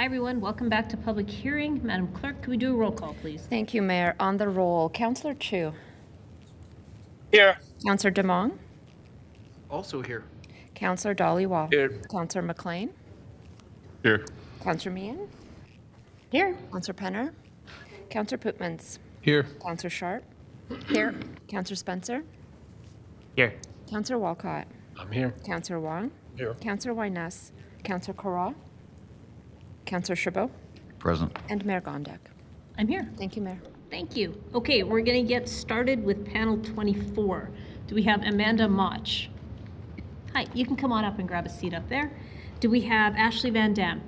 Hi, everyone. Welcome back to public hearing. Madam Clerk, could we do a roll call, please? Thank you, Mayor. On the roll, Councillor Chu. Here. Councillor Demong. Also here. Councillor Dhaliwal. Here. Councillor McLean. Here. Councillor Meehan. Here. Councillor Penner. Councillor Pootmans. Here. Councillor Sharp. Here. Councillor Spencer. Here. Councillor Walcott. I'm here. Councillor Wong. Here. Councillor Wyness. Councillor Carra. Councillor Chabot. Present. And Mayor Gondek. I'm here. Thank you, Mayor. Thank you. Okay, we're going to get started with panel 24. Do we have Amanda Mach? Hi, you can come on up and grab a seat up there. Do we have Ashley Van Dam?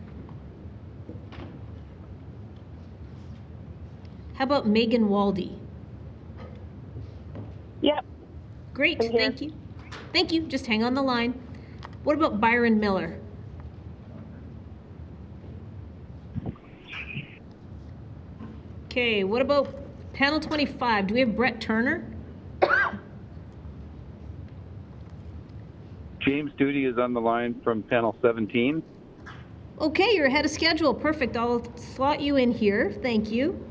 How about Megan Waldy? Yep. Great, thank you. Thank you, just hang on the line. What about Byron Miller? Okay, what about panel 25? Do we have Brett Turner? James Duty is on the line from panel 17. Okay, you're ahead of schedule. Perfect. I'll slot you in here. Thank you.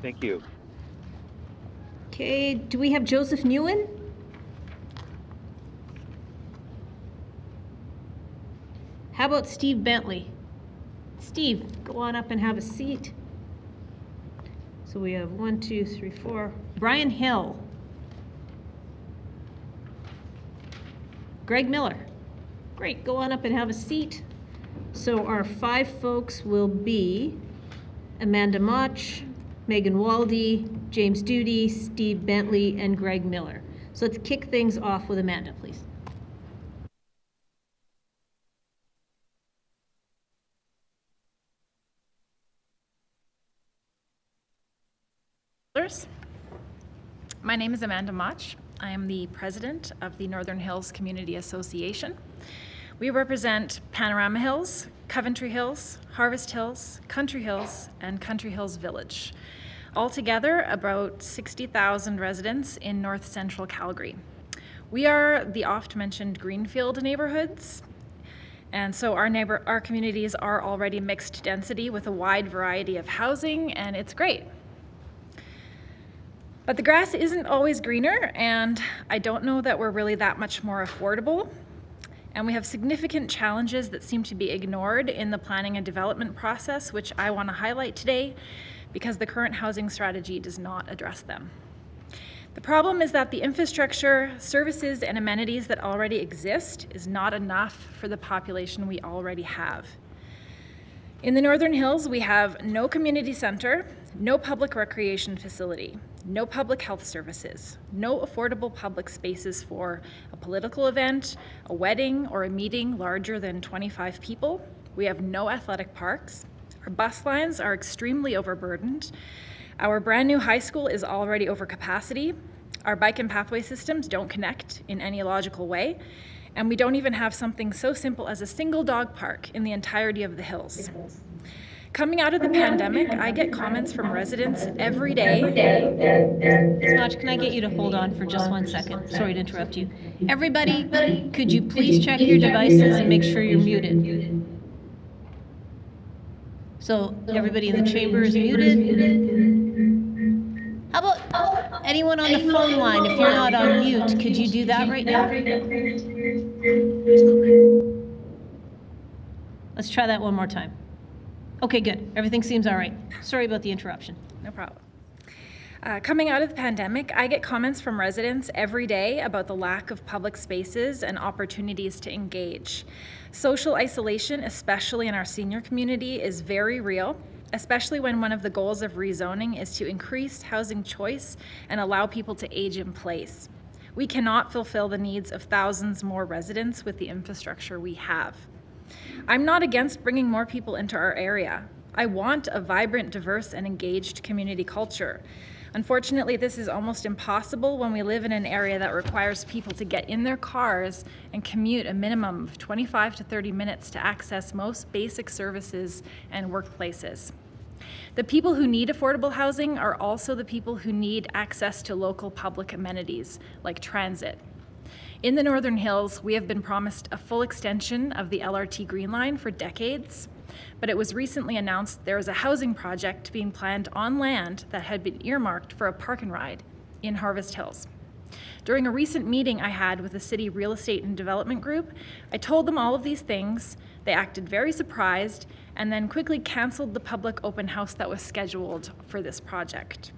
Thank you. Okay, do we have Joseph Newen? How about Steve Bentley? Steve, go on up and have a seat. So we have 1, 2, 3, 4. Brian Hill. Greg Miller. Great, go on up and have a seat. So our 5 folks will be Amanda Mach, Megan Waldy, James Duty, Steve Bentley, and Greg Miller. So let's kick things off with Amanda, please. My name is Amanda Mach. I am the president of the Northern Hills Community Association. We represent Panorama Hills, Coventry Hills, Harvest Hills, Country Hills, and Country Hills Village. Altogether, about 60,000 residents in north central Calgary. We are the oft-mentioned Greenfield neighborhoods, and so our communities are already mixed density with a wide variety of housing, and it's great. But the grass isn't always greener, and I don't know that we're really that much more affordable. And we have significant challenges that seem to be ignored in the planning and development process, which I want to highlight today because the current housing strategy does not address them. The problem is that the infrastructure, services, and amenities that already exist is not enough for the population we already have. In the Northern Hills, we have no community center, no public recreation facility, no public health services, no affordable public spaces for a political event, a wedding, or a meeting larger than 25 people. We have no athletic parks. Our bus lines are extremely overburdened. Our brand new high school is already over capacity. Our bike and pathway systems don't connect in any logical way. And we don't even have something so simple as a single dog park in the entirety of the hills. Coming out of the pandemic, I get comments from residents every day. Smaj, can I get you to hold on for just 1 second? Sorry to interrupt you. Everybody, could you please check your devices and make sure you're muted? So everybody in the chamber is muted. How about anyone on the phone line? If you're not on mute, could you do that right now? Let's try that one more time. Okay, good. Everything seems all right. Sorry about the interruption. No problem. Coming out of the pandemic, I get comments from residents every day about the lack of public spaces and opportunities to engage. Social isolation, especially in our senior community, is very real, especially when one of the goals of rezoning is to increase housing choice and allow people to age in place. We cannot fulfill the needs of thousands more residents with the infrastructure we have. I'm not against bringing more people into our area. I want a vibrant, diverse, and engaged community culture. Unfortunately, this is almost impossible when we live in an area that requires people to get in their cars and commute a minimum of 25 to 30 minutes to access most basic services and workplaces. The people who need affordable housing are also the people who need access to local public amenities like transit. In the Northern Hills, we have been promised a full extension of the LRT Green Line for decades, but it was recently announced there is a housing project being planned on land that had been earmarked for a park and ride in Harvest Hills. During a recent meeting I had with the City Real Estate and Development Group, I told them all of these things. They acted very surprised and then quickly canceled the public open house that was scheduled for this project.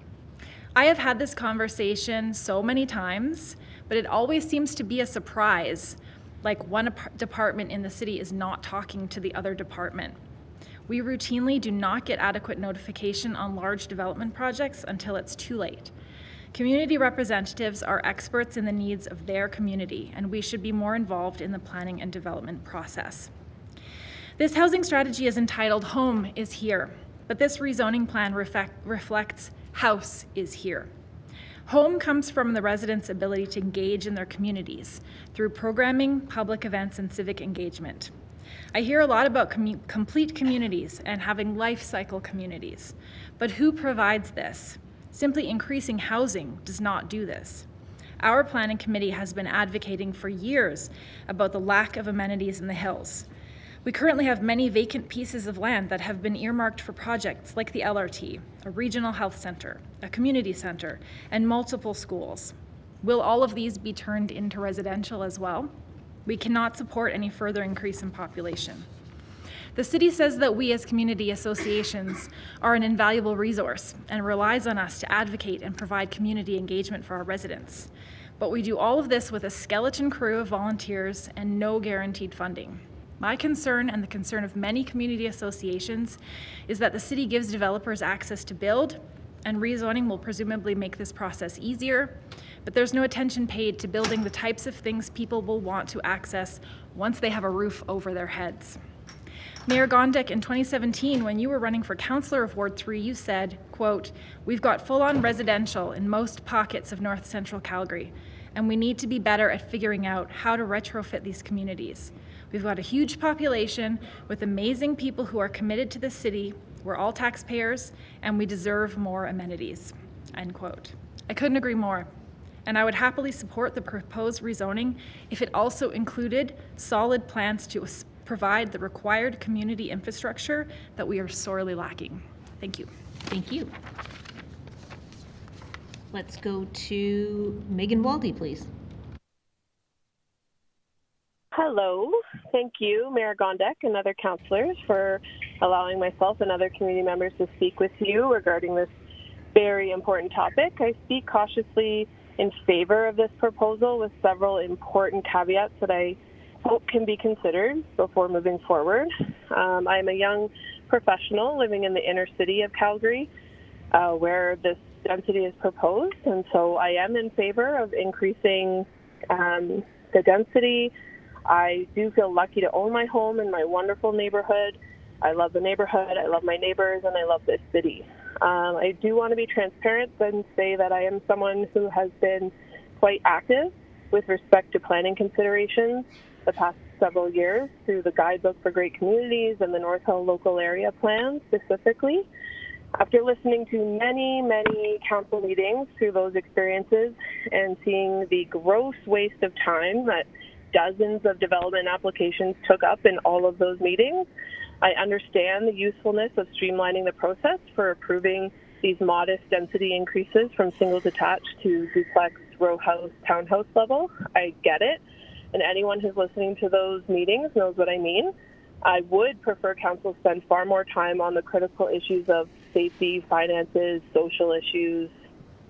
I have had this conversation so many times, but it always seems to be a surprise, like one department in the city is not talking to the other department. We routinely do not get adequate notification on large development projects until it's too late. Community representatives are experts in the needs of their community, and we should be more involved in the planning and development process. This housing strategy is entitled Home is Here, but this rezoning plan reflects House is Here. Home comes from the residents' ability to engage in their communities through programming, public events, and civic engagement. I hear a lot about complete communities and having life cycle communities, but who provides this? Simply increasing housing does not do this. Our planning committee has been advocating for years about the lack of amenities in the hills. We currently have many vacant pieces of land that have been earmarked for projects like the LRT, a regional health center, a community center, and multiple schools. Will all of these be turned into residential as well? We cannot support any further increase in population. The city says that we as community associations are an invaluable resource and relies on us to advocate and provide community engagement for our residents. But we do all of this with a skeleton crew of volunteers and no guaranteed funding. My concern, and the concern of many community associations, is that the city gives developers access to build, and rezoning will presumably make this process easier, but there's no attention paid to building the types of things people will want to access once they have a roof over their heads. Mayor Gondek, in 2017, when you were running for councillor of Ward 3, you said, quote, "We've got full-on residential in most pockets of North Central Calgary, and we need to be better at figuring out how to retrofit these communities. We've got a huge population with amazing people who are committed to the city. We're all taxpayers, and we deserve more amenities," end quote. I couldn't agree more, and I would happily support the proposed rezoning if it also included solid plans to provide the required community infrastructure that we are sorely lacking. Thank you. Thank you. Let's go to Megan Waldy, please. Hello. Thank you, Mayor Gondek and other councillors, for allowing myself and other community members to speak with you regarding this very important topic. I speak cautiously in favor of this proposal with several important caveats that I hope can be considered before moving forward. I am a young professional living in the inner city of Calgary, where this density is proposed, and so I am in favor of increasing the density. I do feel lucky to own my home in my wonderful neighborhood. I love the neighborhood, I love my neighbors, and I love this city. I do want to be transparent and say that I am someone who has been quite active with respect to planning considerations the past several years through the Guidebook for Great Communities and the North Hill Local Area Plan specifically. After listening to many, many council meetings through those experiences and seeing the gross waste of time that dozens of development applications took up in all of those meetings, I understand the usefulness of streamlining the process for approving these modest density increases from single detached to duplex, row house, townhouse level. I get it, and anyone who's listening to those meetings knows what I mean. I would prefer council spend far more time on the critical issues of safety, finances, social issues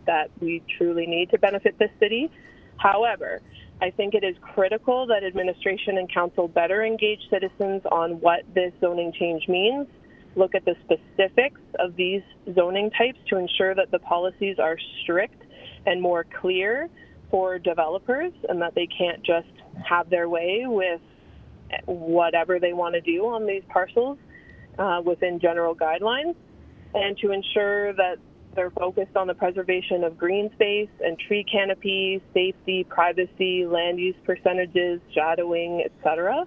that we truly need to benefit this city. However, I think it is critical that administration and council better engage citizens on what this zoning change means, look at the specifics of these zoning types to ensure that the policies are strict and more clear for developers and that they can't just have their way with whatever they want to do on these parcels within general guidelines, and to ensure that they're focused on the preservation of green space and tree canopy, safety, privacy, land use percentages, shadowing, etc.,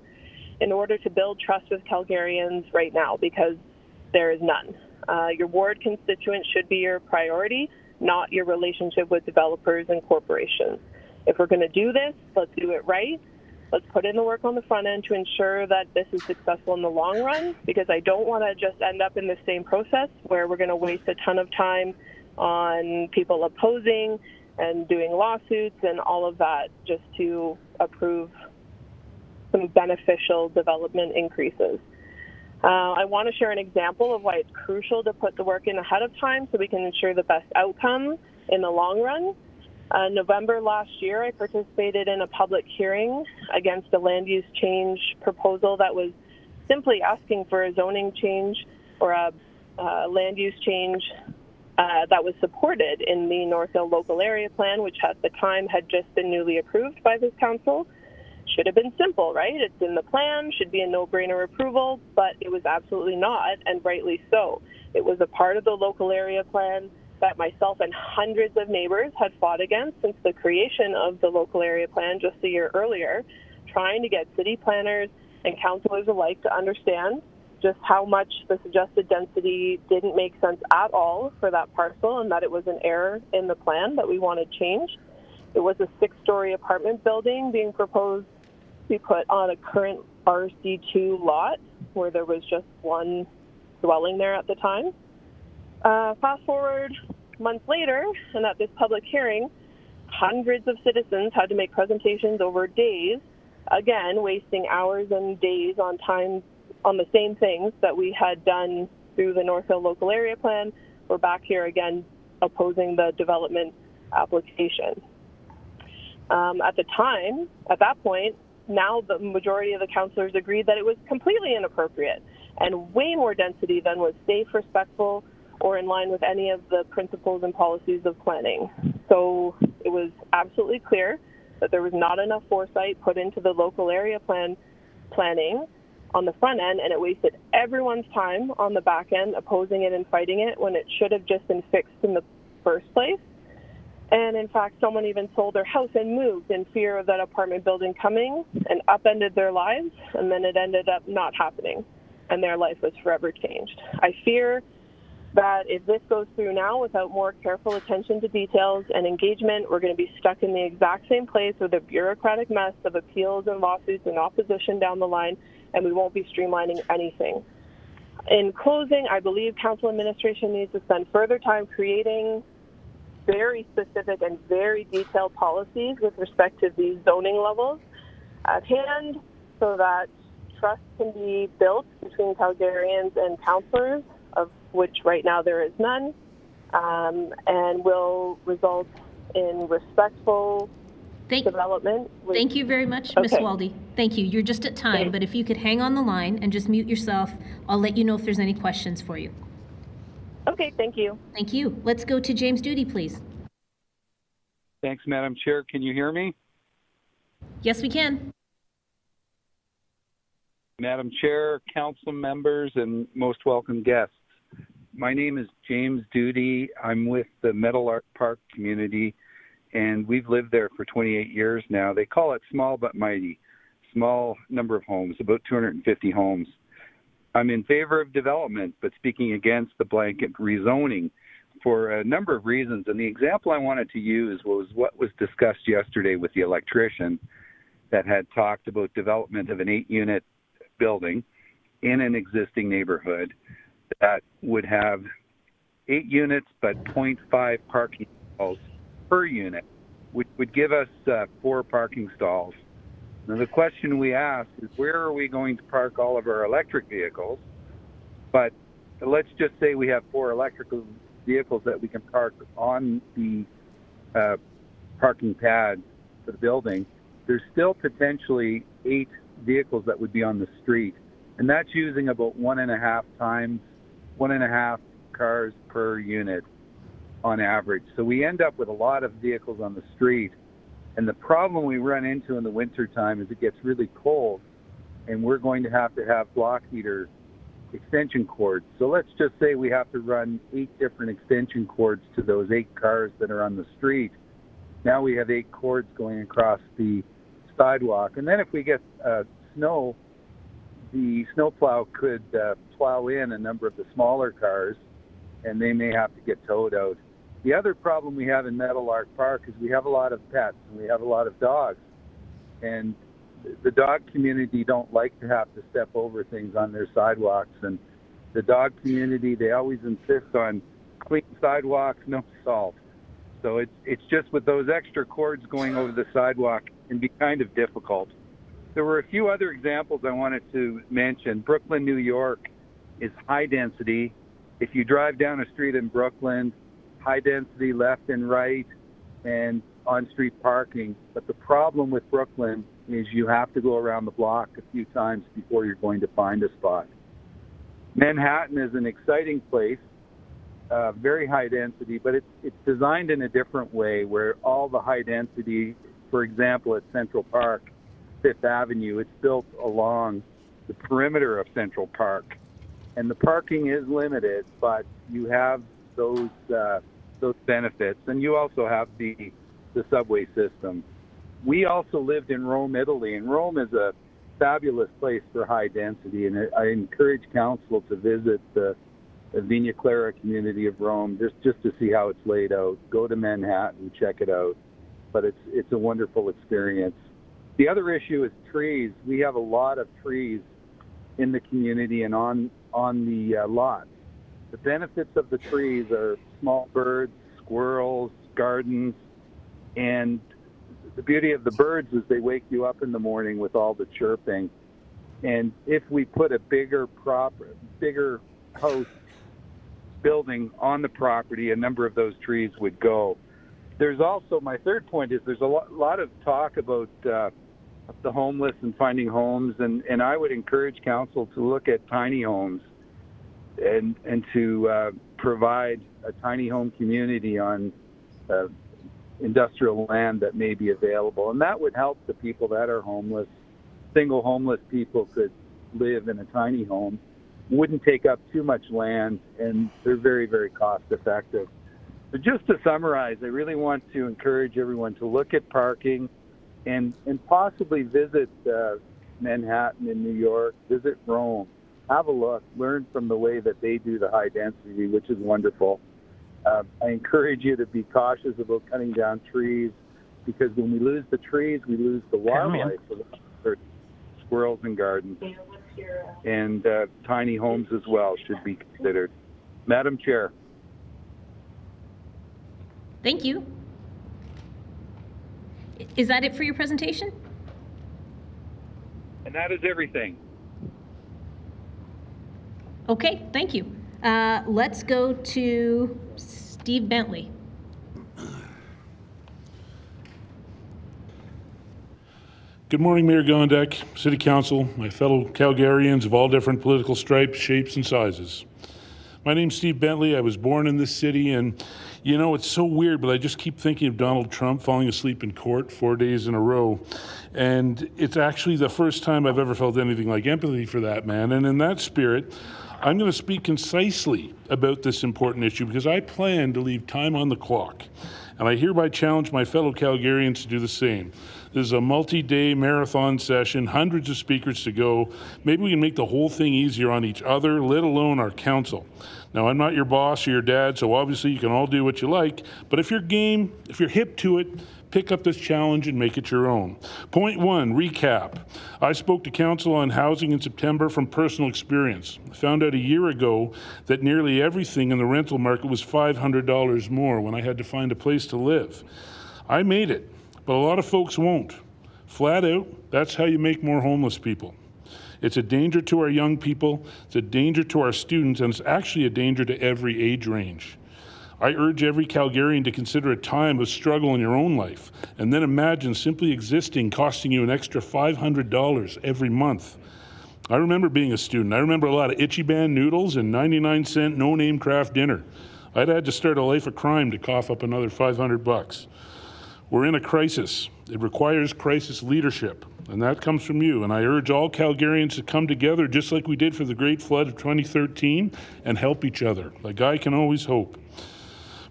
in order to build trust with Calgarians right now, because there is none. Your ward constituents should be your priority, not your relationship with developers and corporations. If we're going to do this, let's do it right. Let's put in the work on the front end to ensure that this is successful in the long run, because I don't want to just end up in the same process where we're going to waste a ton of time on people opposing and doing lawsuits and all of that just to approve some beneficial development increases. I want to share an example of why it's crucial to put the work in ahead of time so we can ensure the best outcome in the long run. November last year, I participated in a public hearing against a land use change proposal that was simply asking for a zoning change or a land use change that was supported in the North Hill Local Area Plan, which at the time had just been newly approved by this council. Should have been simple, right? It's in the plan, should be a no-brainer approval, but it was absolutely not, and rightly so. It was a part of the local area plan that myself and hundreds of neighbors had fought against since the creation of the local area plan just a year earlier, trying to get city planners and councillors alike to understand just how much the suggested density didn't make sense at all for that parcel, and that it was an error in the plan that we wanted changed. It was a 6-story apartment building being proposed to be put on a current RC2 lot where there was just one dwelling there at the time. Fast forward months later, and at this public hearing, hundreds of citizens had to make presentations over days, again, wasting hours and days on time on the same things that we had done through the North Hill Local Area Plan. We're back here again opposing the development application. At that point, now the majority of the councillors agreed that it was completely inappropriate and way more density than was safe, respectful, or in line with any of the principles and policies of planning. So it was absolutely clear that there was not enough foresight put into the local area planning on the front end, and it wasted everyone's time on the back end opposing it and fighting it when it should have just been fixed in the first place. And in fact, someone even sold their house and moved in fear of that apartment building coming and upended their lives, and then it ended up not happening, and their life was forever changed. I fear that if this goes through now without more careful attention to details and engagement, we're going to be stuck in the exact same place with a bureaucratic mess of appeals and lawsuits and opposition down the line, and we won't be streamlining anything. In closing, I believe council administration needs to spend further time creating very specific and very detailed policies with respect to these zoning levels at hand so that trust can be built between Calgarians and councillors, of which right now there is none, and will result in respectful development. Thank you very much, Ms. Waldy. Thank you. You're just at time, but if you could hang on the line and just mute yourself, I'll let you know if there's any questions for you. Okay, thank you. Thank you. Let's go to James Duty, please. Thanks, Madam Chair. Can you hear me? Yes, we can. Madam Chair, council members, and most welcome guests. My name is James Duty. I'm with the Meadowlark Park community, and we've lived there for 28 years now. They call it small but mighty. Small number of homes, about 250 homes. I'm in favor of development, but speaking against the blanket rezoning for a number of reasons. And the example I wanted to use was what was discussed yesterday with the electrician that had talked about development of an 8-unit building in an existing neighborhood that would have 8 units but 0.5 parking stalls per unit, which would give us 4 parking stalls. Now, the question we ask is, where are we going to park all of our electric vehicles? But let's just say we have 4 electrical vehicles that we can park on the parking pad for the building. There's still potentially 8 vehicles that would be on the street, and that's using about 1.5 cars per unit on average. So we end up with a lot of vehicles on the street. And the problem we run into in the wintertime is it gets really cold, and we're going to have block heater extension cords. So let's just say we have to run 8 different extension cords to those 8 cars that are on the street. Now we have 8 cords going across the sidewalk. And then if we get snow, the snowplow could plow in a number of the smaller cars, and they may have to get towed out. The other problem we have in Meadowlark Park is we have a lot of pets and we have a lot of dogs. And the dog community don't like to have to step over things on their sidewalks. And the dog community, they always insist on clean sidewalks, no salt. So it's just with those extra cords going over the sidewalk can be kind of difficult. There were a few other examples I wanted to mention. Brooklyn, New York is high density. If you drive down a street in Brooklyn, high density left and right and on-street parking. But the problem with Brooklyn is you have to go around the block a few times before you're going to find a spot. Manhattan is an exciting place, very high density, but it's designed in a different way where all the high density, for example, at Central Park, Fifth Avenue, it's built along the perimeter of Central Park. And the parking is limited, but you have those benefits, and you also have the subway system. We also lived in Rome, Italy, and Rome is a fabulous place for high density, and I encourage council to visit the Vigna Clara community of Rome just to see how it's laid out. Go to Manhattan, check it out, but it's a wonderful experience. The other issue is trees. We have a lot of trees in the community and on the lots. The benefits of the trees are small birds, squirrels, gardens, and the beauty of the birds is they wake you up in the morning with all the chirping. And if we put a bigger house building on the property, a number of those trees would go. There's also, my third point is there's a lot of talk about the homeless and finding homes, and I would encourage council to look at tiny homes and to provide a tiny home community on industrial land that may be available. And that would help the people that are homeless. Single homeless people could live in a tiny home, wouldn't take up too much land, and they're very, very cost effective. So just to summarize, I really want to encourage everyone to look at parking and possibly visit Manhattan in New York, visit Rome, have a look, learn from the way that they do the high density, which is wonderful. I encourage you to be cautious about cutting down trees, because when we lose the trees, we lose the wildlife, for squirrels and gardens. And tiny homes as well should be considered. Madam Chair. Thank you. Is that it for your presentation? And that is everything. Okay, thank you. Let's go to Steve Bentley. Good morning, Mayor Gondek, City Council, my fellow Calgarians of all different political stripes, shapes, and sizes. My name's Steve Bentley. I was born in this city, and you know, it's so weird, but I just keep thinking of Donald Trump falling asleep in court 4 days in a row. And it's actually the first time I've ever felt anything like empathy for that man. And in that spirit, I'm going to speak concisely about this important issue because I plan to leave time on the clock. And I hereby challenge my fellow Calgarians to do the same. This is a multi-day marathon session, hundreds of speakers to go. Maybe we can make the whole thing easier on each other, let alone our council. Now, I'm not your boss or your dad, so obviously you can all do what you like, but if you're game, if you're hip to it, pick up this challenge and make it your own. Point one, recap. I spoke to council on housing in September from personal experience. I found out a year ago that nearly everything in the rental market was $500 more when I had to find a place to live. I made it, but a lot of folks won't. Flat out, that's how you make more homeless people. It's a danger to our young people, it's a danger to our students, and it's actually a danger to every age range. I urge every Calgarian to consider a time of struggle in your own life, and then imagine simply existing costing you an extra $500 every month. I remember being a student. I remember a lot of Ichiban noodles and 99-cent no-name craft dinner. I'd had to start a life of crime to cough up another $500. We're in a crisis. It requires crisis leadership, and that comes from you. And I urge all Calgarians to come together just like we did for the Great Flood of 2013 and help each other. A guy can always hope.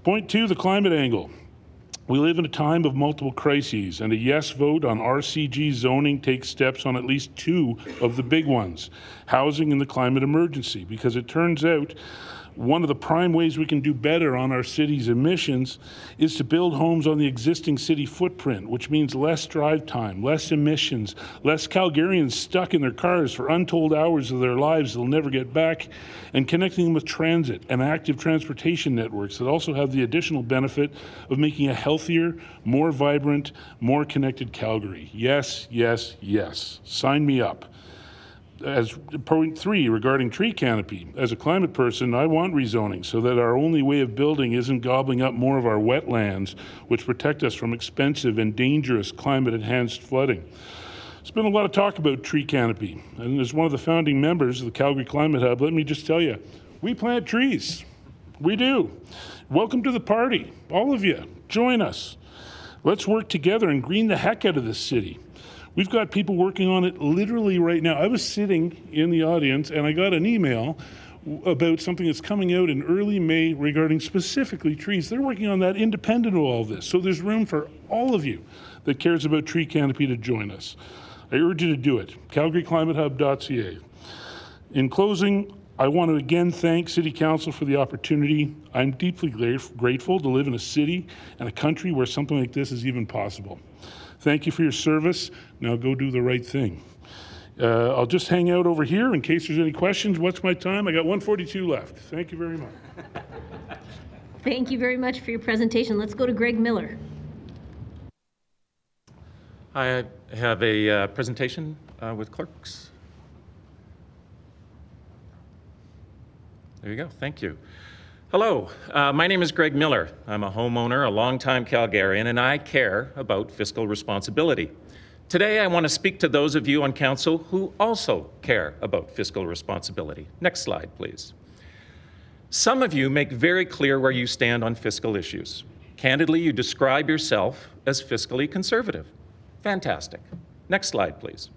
Point two, the climate angle. We live in a time of multiple crises, and a yes vote on RCG zoning takes steps on at least two of the big ones, housing and the climate emergency, because it turns out one of the prime ways we can do better on our city's emissions is to build homes on the existing city footprint, which means less drive time, less emissions, less Calgarians stuck in their cars for untold hours of their lives they'll never get back, and connecting them with transit and active transportation networks that also have the additional benefit of making a healthier, more vibrant, more connected Calgary. Yes, yes, yes. Sign me up. As point 3 regarding tree canopy, as a climate person, I want rezoning so that our only way of building isn't gobbling up more of our wetlands, which protect us from expensive and dangerous climate-enhanced flooding. There's been a lot of talk about tree canopy, and as one of the founding members of the Calgary Climate Hub, let me just tell you, we plant trees. We do. Welcome to the party, all of you. Join us. Let's work together and green the heck out of this city. We've got people working on it literally right now. I was sitting in the audience and I got an email about something that's coming out in early May regarding specifically trees. They're working on that independent of all this. So there's room for all of you that cares about tree canopy to join us. I urge you to do it. CalgaryClimateHub.ca. In closing, I want to again thank City Council for the opportunity. I'm deeply grateful to live in a city and a country where something like this is even possible. Thank you for your service. Now go do the right thing. I'll just hang out over here in case there's any questions. What's my time? I got 1:42 left. Thank you very much. Thank you very much for your presentation. Let's go to Greg Miller. I have a presentation with clerks. There you go. Thank you. Hello, my name is Greg Miller. I'm a homeowner, a longtime Calgarian, and I care about fiscal responsibility. Today, I want to speak to those of you on council who also care about fiscal responsibility. Next slide, please. Some of you make very clear where you stand on fiscal issues. Candidly, you describe yourself as fiscally conservative. Fantastic. Next slide, please.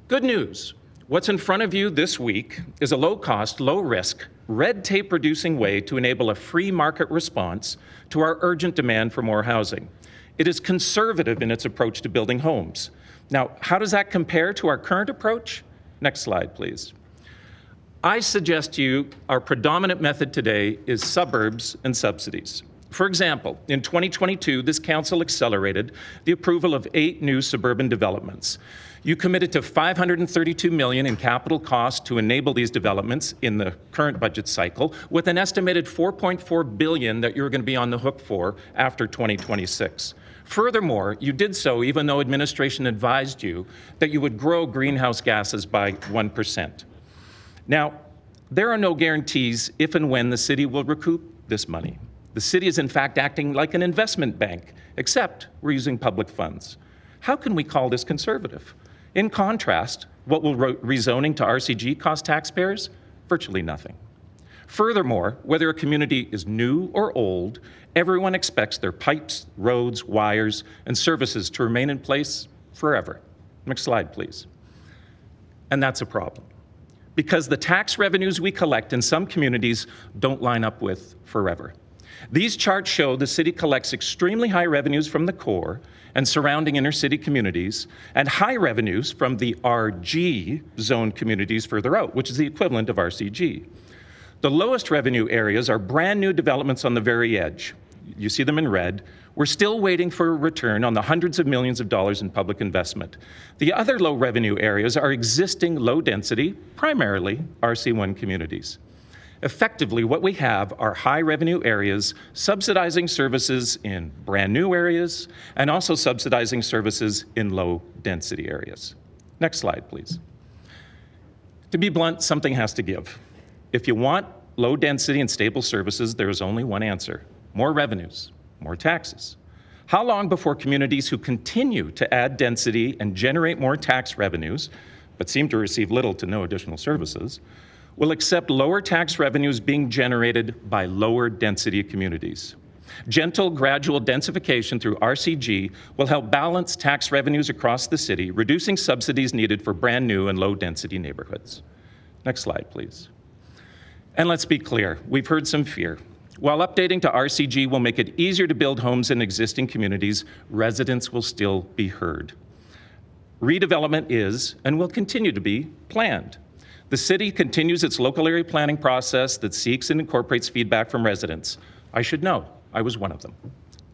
Good news. What's in front of you this week is a low-cost, low-risk, red tape-reducing way to enable a free market response to our urgent demand for more housing. It is conservative in its approach to building homes. Now, how does that compare to our current approach? Next slide, please. I suggest to you our predominant method today is suburbs and subsidies. For example, in 2022, this council accelerated the approval of 8 new suburban developments. You committed to $532 million in capital costs to enable these developments in the current budget cycle, with an estimated $4.4 billion that you're going to be on the hook for after 2026. Furthermore, you did so even though administration advised you that you would grow greenhouse gases by 1%. Now, there are no guarantees if and when the city will recoup this money. The city is in fact acting like an investment bank, except we're using public funds. How can we call this conservative? In contrast, what will rezoning to RCG cost taxpayers? Virtually nothing. Furthermore, whether a community is new or old, everyone expects their pipes, roads, wires, and services to remain in place forever. Next slide, please. And that's a problem, because the tax revenues we collect in some communities don't line up with forever. These charts show the city collects extremely high revenues from the core and surrounding inner city communities, and high revenues from the RG zone communities further out, which is the equivalent of RCG. The lowest revenue areas are brand new developments on the very edge. You see them in red. We're still waiting for a return on the hundreds of millions of dollars in public investment. The other low revenue areas are existing low density, primarily RC1 communities. Effectively, what we have are high revenue areas subsidizing services in brand new areas and also subsidizing services in low density areas. Next slide, please. To be blunt, something has to give. If you want low density and stable services, there is only one answer: more revenues, more taxes. How long before communities who continue to add density and generate more tax revenues, but seem to receive little to no additional services, will accept lower tax revenues being generated by lower density communities? Gentle, gradual densification through RCG will help balance tax revenues across the city, reducing subsidies needed for brand new and low density neighborhoods. Next slide, please. And let's be clear, we've heard some fear. While updating to RCG will make it easier to build homes in existing communities, residents will still be heard. Redevelopment is, and will continue to be, planned. The city continues its local area planning process that seeks and incorporates feedback from residents. I should know, I was one of them.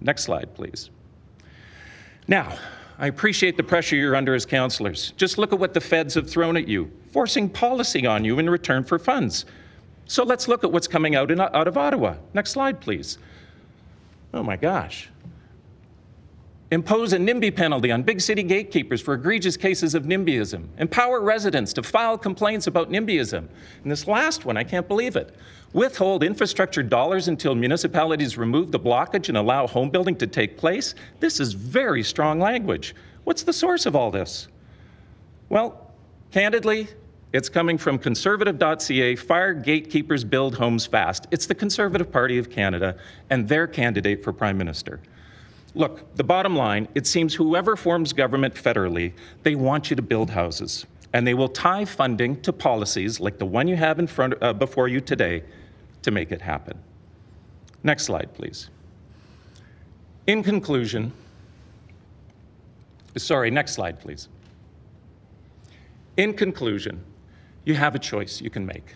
Next slide, please. Now, I appreciate the pressure you're under as councillors. Just look at what the feds have thrown at you, forcing policy on you in return for funds. So let's look at what's coming out of Ottawa. Next slide, please. Oh my gosh. Impose a NIMBY penalty on big city gatekeepers for egregious cases of NIMBYism. Empower residents to file complaints about NIMBYism. And this last one, I can't believe it. Withhold infrastructure dollars until municipalities remove the blockage and allow home building to take place. This is very strong language. What's the source of all this? Well, candidly, it's coming from conservative.ca, Fire Gatekeepers Build Homes Fast. It's the Conservative Party of Canada and their candidate for Prime Minister. Look, the bottom line, it seems whoever forms government federally, they want you to build houses. And they will tie funding to policies like the one you have in front before you today to make it happen. Next slide, please. In conclusion, next slide, please. In conclusion, you have a choice you can make.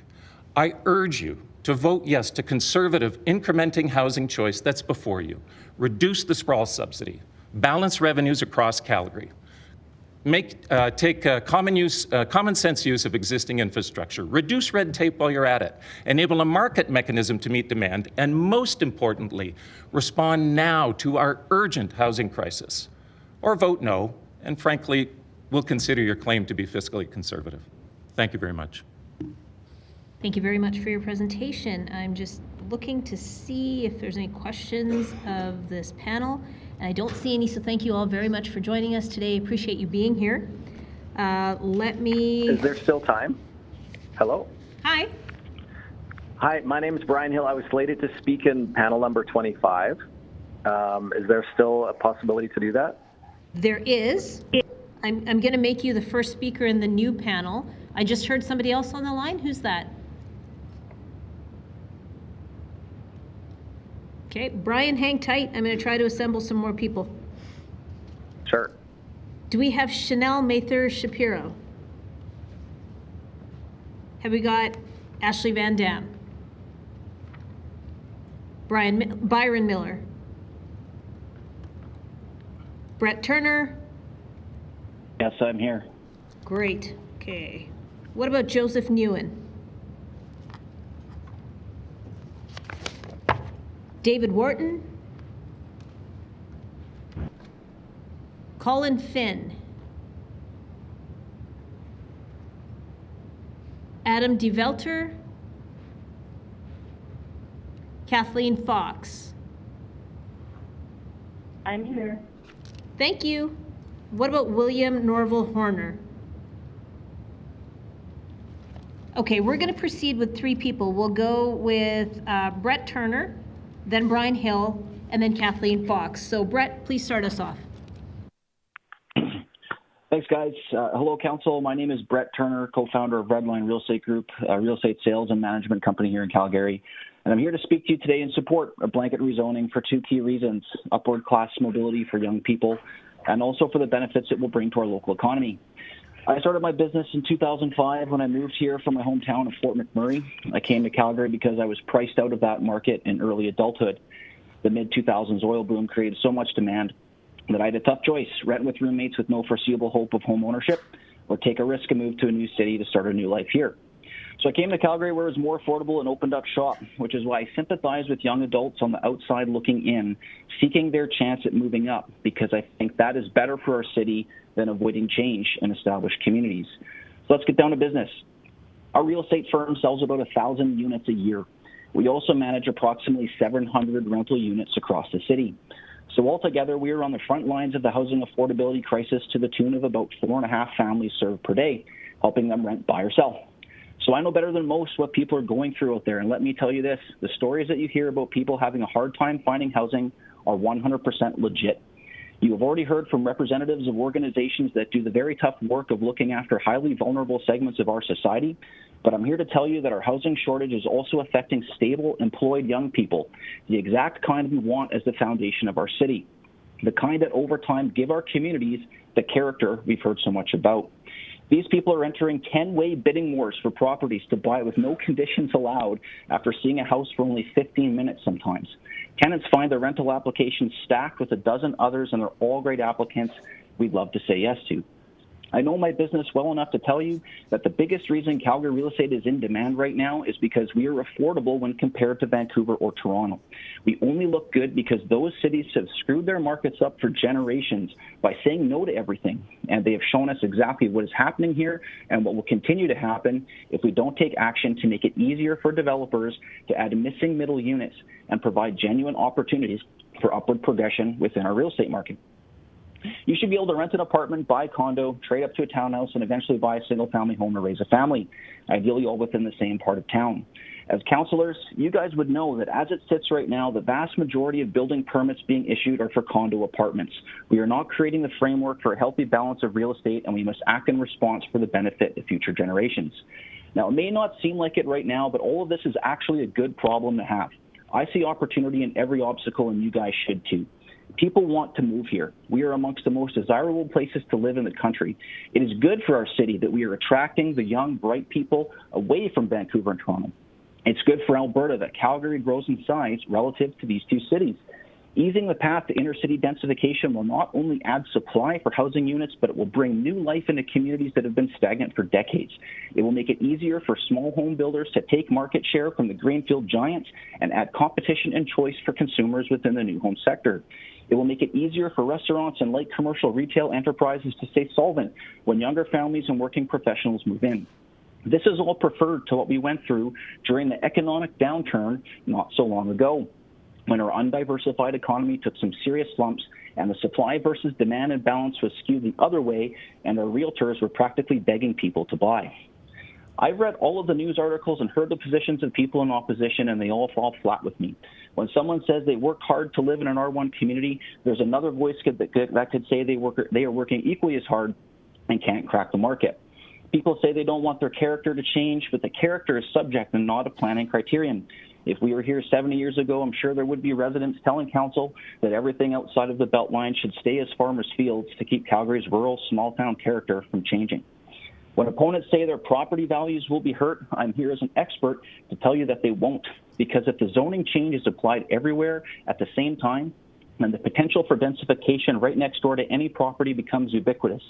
I urge you to vote yes to conservative incrementing housing choice that's before you. Reduce the sprawl subsidy, balance revenues across Calgary, take common sense use of existing infrastructure, reduce red tape while you're at it, enable a market mechanism to meet demand, and most importantly, respond now to our urgent housing crisis. Or vote no, and frankly, we'll consider your claim to be fiscally conservative. Thank you very much. Thank you very much for your presentation. I'm just looking to see if there's any questions of this panel, and I don't see any, so thank you all very much for joining us today. Appreciate you being here. Is there still time? Hello? Hi. Hi, my name is Brian Hill. I was slated to speak in panel number 25. Is there still a possibility to do that? There is. I'm going to make you the first speaker in the new panel. I just heard somebody else on the line. Who's that? Okay, Brian, hang tight. I'm going to try to assemble some more people. Sure. Do we have Chanel Mather Shapiro? Have we got Ashley Van Dam? Byron Miller? Brett Turner? Yes, I'm here. Great. Okay. What about Joseph Newen? David Wharton? Colin Finn? Adam DeVelter? Kathleen Fox? I'm here. Thank you. What about William Norval Horner? Okay, we're going to proceed with three people. We'll go with Brett Turner, then Brian Hill, and then Kathleen Fox. So Brett, please start us off. Thanks, guys. Hello, Council. My name is Brett Turner, co-founder of Redline Real Estate Group, a real estate sales and management company here in Calgary. And I'm here to speak to you today in support of blanket rezoning for two key reasons: upward class mobility for young people, and also for the benefits it will bring to our local economy. I started my business in 2005 when I moved here from my hometown of Fort McMurray. I came to Calgary because I was priced out of that market in early adulthood. The mid-2000s oil boom created so much demand that I had a tough choice: rent with roommates with no foreseeable hope of home ownership, or take a risk and move to a new city to start a new life here. So I came to Calgary where it was more affordable and opened up shop, which is why I sympathize with young adults on the outside looking in, seeking their chance at moving up, because I think that is better for our city than avoiding change in established communities. So let's get down to business. Our real estate firm sells about 1,000 units a year. We also manage approximately 700 rental units across the city. So altogether, we are on the front lines of the housing affordability crisis to the tune of about 4.5 families served per day, helping them rent, buy, or sell. So I know better than most what people are going through out there, and let me tell you this: the stories that you hear about people having a hard time finding housing are 100% legit. You have already heard from representatives of organizations that do the very tough work of looking after highly vulnerable segments of our society, but I'm here to tell you that our housing shortage is also affecting stable, employed young people, the exact kind we want as the foundation of our city, the kind that over time give our communities the character we've heard so much about. These people are entering 10-way bidding wars for properties to buy with no conditions allowed after seeing a house for only 15 minutes sometimes. Tenants find their rental applications stacked with a dozen others, and they're all great applicants we'd love to say yes to. I know my business well enough to tell you that the biggest reason Calgary real estate is in demand right now is because we are affordable when compared to Vancouver or Toronto. We only look good because those cities have screwed their markets up for generations by saying no to everything, and they have shown us exactly what is happening here and what will continue to happen if we don't take action to make it easier for developers to add missing middle units and provide genuine opportunities for upward progression within our real estate market. You should be able to rent an apartment, buy a condo, trade up to a townhouse, and eventually buy a single-family home or raise a family, ideally all within the same part of town. As councillors, you guys would know that as it sits right now, the vast majority of building permits being issued are for condo apartments. We are not creating the framework for a healthy balance of real estate, and we must act in response for the benefit of future generations. Now, it may not seem like it right now, but all of this is actually a good problem to have. I see opportunity in every obstacle, and you guys should too. People want to move here. We are amongst the most desirable places to live in the country. It is good for our city that we are attracting the young, bright people away from Vancouver and Toronto. It's good for Alberta that Calgary grows in size relative to these two cities. Easing the path to inner-city densification will not only add supply for housing units, but it will bring new life into communities that have been stagnant for decades. It will make it easier for small home builders to take market share from the greenfield giants and add competition and choice for consumers within the new home sector. It will make it easier for restaurants and light commercial retail enterprises to stay solvent when younger families and working professionals move in. This is all preferred to what we went through during the economic downturn not so long ago, when our undiversified economy took some serious slumps and the supply versus demand imbalance was skewed the other way, and our realtors were practically begging people to buy. I've read all of the news articles and heard the positions of people in opposition, and they all fall flat with me. When someone says they work hard to live in an R1 community, there's another voice that could say they are working equally as hard and can't crack the market. People say they don't want their character to change, but the character is subject and not a planning criterion. If we were here 70 years ago, I'm sure there would be residents telling council that everything outside of the Beltline should stay as farmers' fields to keep Calgary's rural, small-town character from changing. When opponents say their property values will be hurt, I'm here as an expert to tell you that they won't, because if the zoning change is applied everywhere at the same time, and the potential for densification right next door to any property becomes ubiquitous,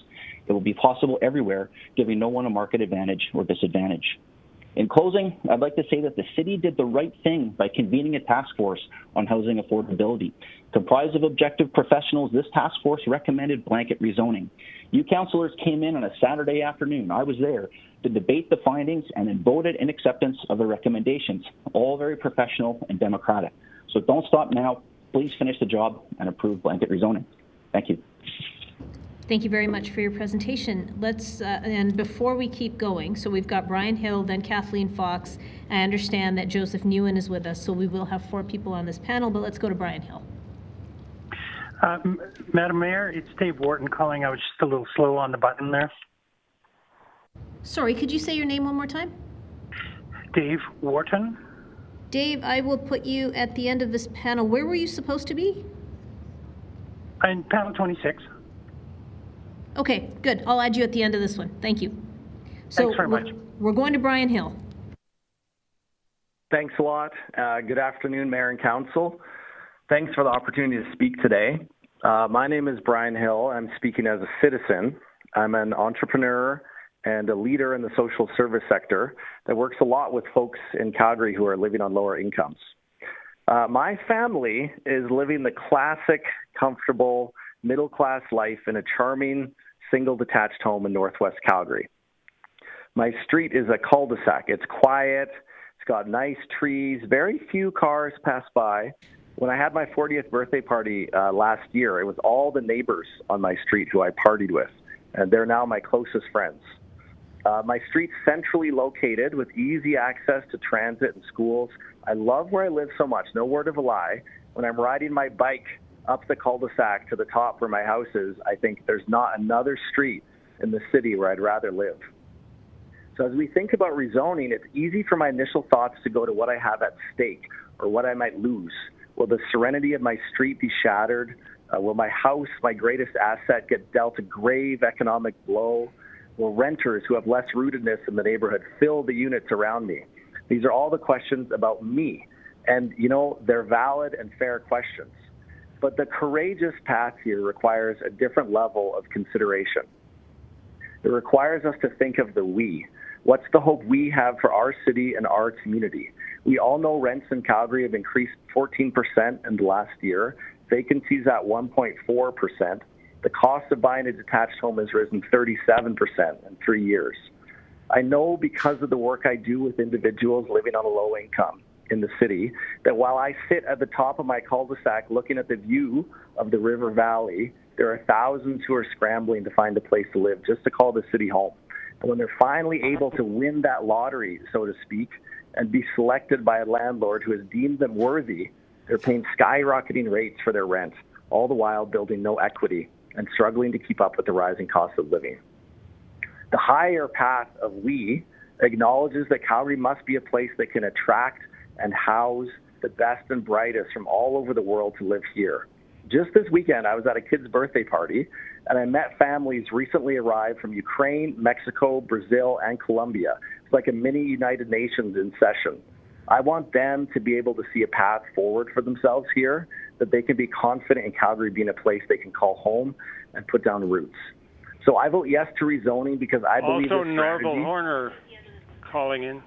it will be possible everywhere, giving no one a market advantage or disadvantage. In closing, I'd like to say that the city did the right thing by convening a task force on housing affordability. Comprised of objective professionals, this task force recommended blanket rezoning. You councillors came in on a Saturday afternoon, I was there, to debate the findings and then voted in acceptance of the recommendations, all very professional and democratic. So don't stop now. Please finish the job and approve blanket rezoning. Thank you. Thank you very much for your presentation. And before we keep going, so we've got Brian Hill, then Kathleen Fox. I understand that Joseph Newen is with us, so we will have 4 people on this panel, but let's go to Brian Hill. Madam Mayor, it's Dave Wharton calling. I was just a little slow on the button there. Sorry, could you say your name one more time? Dave Wharton. Dave, I will put you at the end of this panel. Where were you supposed to be? In panel 26. Okay, good. I'll add you at the end of this one. Thank you. So Thanks very much. We're going to Brian Hill. Thanks a lot. Good afternoon, Mayor and Council. Thanks for the opportunity to speak today. My name is Brian Hill. I'm speaking as a citizen. I'm an entrepreneur and a leader in the social service sector that works a lot with folks in Calgary who are living on lower incomes. My family is living the classic, comfortable, middle-class life in a charming, single detached home in Northwest Calgary. My street is a cul-de-sac. It's quiet. It's got nice trees. Very few cars pass by. When I had my 40th birthday party last year, it was all the neighbors on my street who I partied with, and they're now my closest friends. My street's centrally located with easy access to transit and schools. I love where I live so much, no word of a lie. When I'm riding my bike up the cul-de-sac to the top where my house is, I think there's not another street in the city where I'd rather live. So as we think about rezoning, it's easy for my initial thoughts to go to what I have at stake or what I might lose. Will the serenity of my street be shattered? Will my house, my greatest asset, get dealt a grave economic blow? Will renters who have less rootedness in the neighborhood fill the units around me? These are all the questions about me. And, you know, they're valid and fair questions. But the courageous path here requires a different level of consideration. It requires us to think of the we. What's the hope we have for our city and our community? We all know rents in Calgary have increased 14% in the last year. Vacancies at 1.4%. The cost of buying a detached home has risen 37% in 3 years. I know because of the work I do with individuals living on a low income in the city, that while I sit at the top of my cul-de-sac looking at the view of the river valley, there are thousands who are scrambling to find a place to live just to call the city home. And when they're finally able to win that lottery, so to speak, and be selected by a landlord who has deemed them worthy, they're paying skyrocketing rates for their rent, all the while building no equity and struggling to keep up with the rising cost of living. The higher path of we acknowledges that Calgary must be a place that can attract and house the best and brightest from all over the world to live here. Just this weekend, I was at a kid's birthday party, and I met families recently arrived from Ukraine, Mexico, Brazil, and Colombia. It's like a mini United Nations in session. I want them to be able to see a path forward for themselves here, that they can be confident in Calgary being a place they can call home and put down roots. So I vote yes to rezoning because I believe also this Norval strategy... Horner calling in.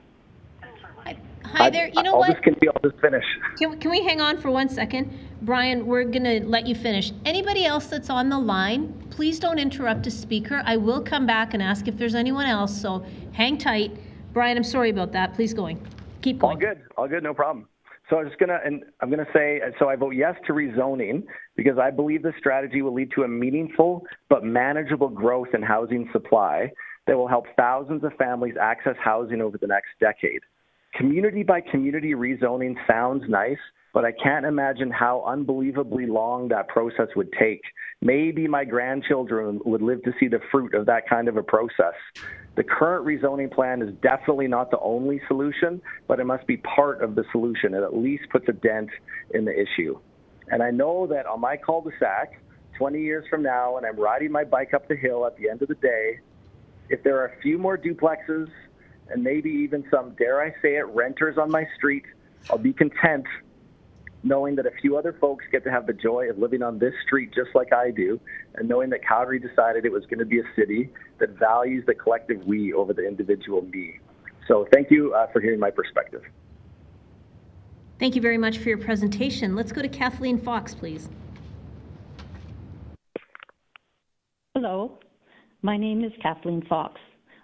Hi there. You know what? I'll just finish. Can we hang on for 1 second? Brian, we're going to let you finish. Anybody else that's on the line, please don't interrupt a speaker. I will come back and ask if there's anyone else, so hang tight. Brian, I'm sorry about that. Please keep going. All good, no problem. So I'm gonna say, so I vote yes to rezoning because I believe this strategy will lead to a meaningful but manageable growth in housing supply that will help thousands of families access housing over the next decade. Community by community rezoning sounds nice, but I can't imagine how unbelievably long that process would take. Maybe my grandchildren would live to see the fruit of that kind of a process. The current rezoning plan is definitely not the only solution, but it must be part of the solution. It at least puts a dent in the issue. And I know that on my cul-de-sac, 20 years from now, when I'm riding my bike up the hill at the end of the day, if there are a few more duplexes and maybe even some, dare I say it, renters on my street, I'll be content knowing that a few other folks get to have the joy of living on this street just like I do, and knowing that Calgary decided it was going to be a city that values the collective we over the individual me. So thank you for hearing my perspective. Thank you very much for your presentation. Let's go to Kathleen Fox, please. Hello, my name is Kathleen Fox.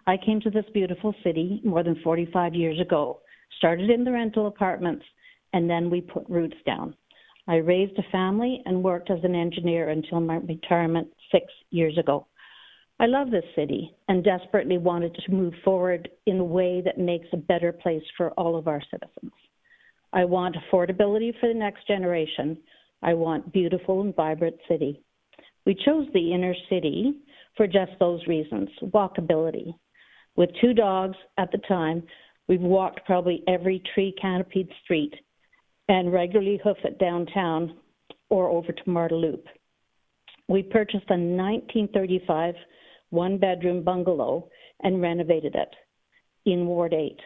I came to this beautiful city more than 45 years ago, started in the rental apartments, and then we put roots down. I raised a family and worked as an engineer until my retirement 6 years ago. I love this city and desperately wanted to move forward in a way that makes a better place for all of our citizens. I want affordability for the next generation. I want beautiful and vibrant city. We chose the inner city for just those reasons, walkability. With 2 dogs at the time, we've walked probably every tree-canopied street and regularly hoof it downtown or over to Marda Loop. We purchased a 1935 one-bedroom bungalow and renovated it in Ward 8.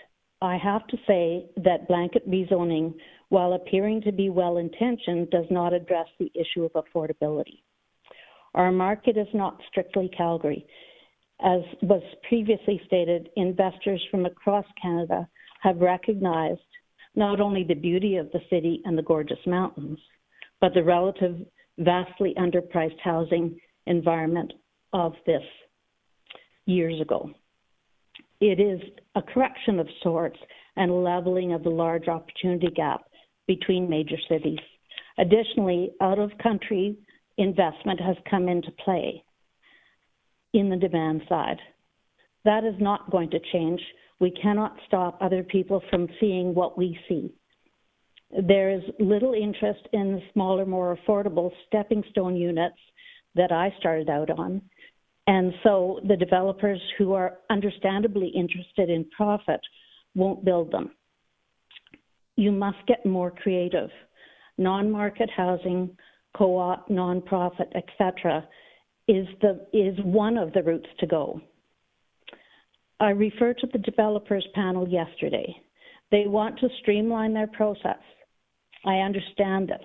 I have to say that blanket rezoning, while appearing to be well-intentioned, does not address the issue of affordability. Our market is not strictly Calgary. As was previously stated, investors from across Canada have recognized not only the beauty of the city and the gorgeous mountains, but the relative vastly underpriced housing environment of this years ago. It is a correction of sorts and leveling of the large opportunity gap between major cities. Additionally, out-of-country investment has come into play in the demand side. That is not going to change. We cannot stop other people from seeing what we see. There is little interest in the smaller, more affordable stepping stone units that I started out on. And so the developers who are understandably interested in profit won't build them. You must get more creative. Non-market housing, co-op, non-profit, etc., is one of the routes to go. I referred to the developers panel yesterday. They want to streamline their process. I understand this.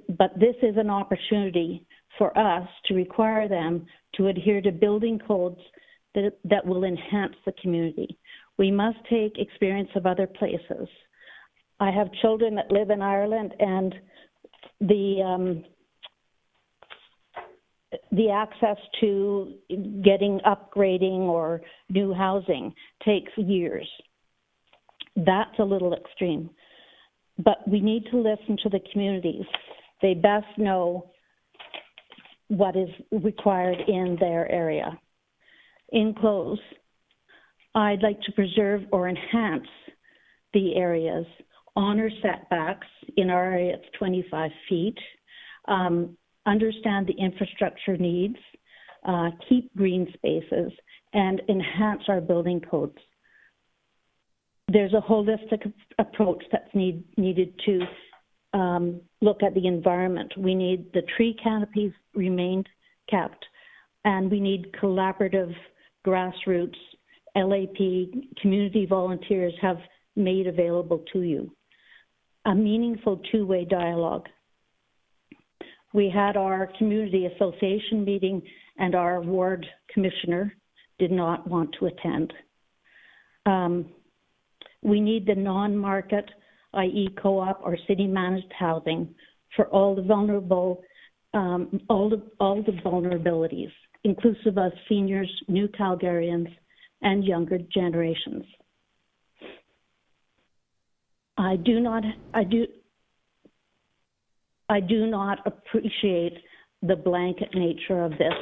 But this is an opportunity for us to require them to adhere to building codes that will enhance the community. We must take experience of other places. I have children that live in Ireland, and the access to getting upgrading or new housing takes years. That's a little extreme. But we need to listen to the communities. They best know what is required in their area. In close, I'd like to preserve or enhance the areas, honor setbacks. In our area, it's 25 feet. Understand the infrastructure needs, keep green spaces, and enhance our building codes. There's a holistic approach that's needed to look at the environment. We need the tree canopies remained kept, and we need collaborative grassroots, LAP, community volunteers have made available to you. A meaningful two-way dialogue. We had our community association meeting, and our ward commissioner did not want to attend. We need the non-market, i.e. co-op or city-managed housing for all the vulnerable, all the vulnerabilities, inclusive of seniors, new Calgarians, and younger generations. I do not appreciate the blanket nature of this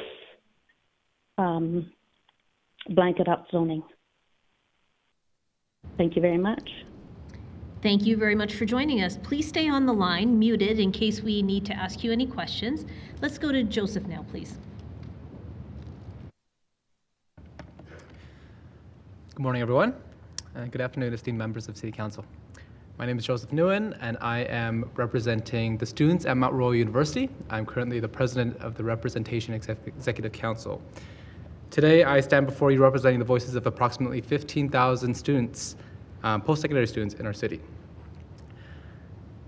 blanket upzoning. Thank you very much. Thank you very much for joining us. Please stay on the line, muted, in case we need to ask you any questions. Let's go to Joseph now, please. Good morning, everyone. Good afternoon, esteemed members of City Council. My name is Joseph Nguyen, and I am representing the students at Mount Royal University. I'm currently the president of the Representation Executive Council. Today, I stand before you representing the voices of approximately 15,000 students, post-secondary students in our city.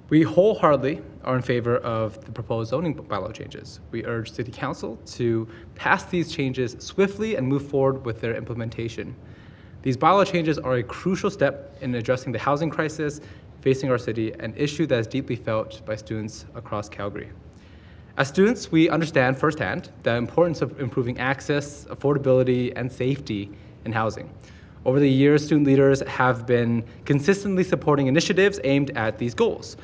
We wholeheartedly are in favor of the proposed zoning bylaw changes. We urge City Council to pass these changes swiftly and move forward with their implementation. These bylaw changes are a crucial step in addressing the housing crisis facing our city, an issue that is deeply felt by students across Calgary. As students, we understand firsthand the importance of improving access, affordability, and safety in housing. Over the years, student leaders have been consistently supporting initiatives aimed at these goals.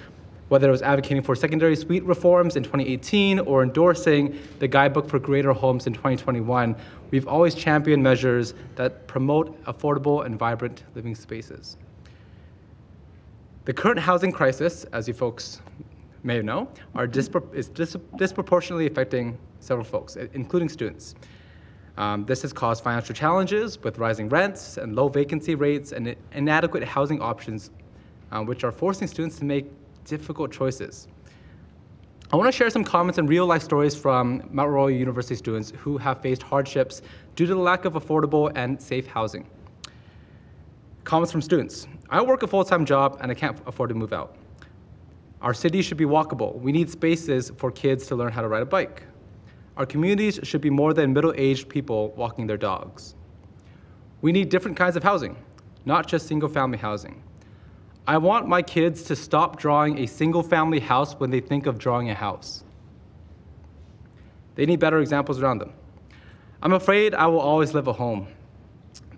Whether it was advocating for secondary suite reforms in 2018 or endorsing the Guidebook for Greater Homes in 2021, we've always championed measures that promote affordable and vibrant living spaces. The current housing crisis, as you folks may know, is disproportionately affecting several folks, including students. This has caused financial challenges with rising rents and low vacancy rates and inadequate housing options, which are forcing students to make difficult choices. I want to share some comments and real-life stories from Mount Royal University students who have faced hardships due to the lack of affordable and safe housing. Comments from students. I work a full-time job and I can't afford to move out. Our city should be walkable. We need spaces for kids to learn how to ride a bike. Our communities should be more than middle-aged people walking their dogs. We need different kinds of housing, not just single-family housing. I want my kids to stop drawing a single-family house when they think of drawing a house. They need better examples around them. I'm afraid I will always live at home.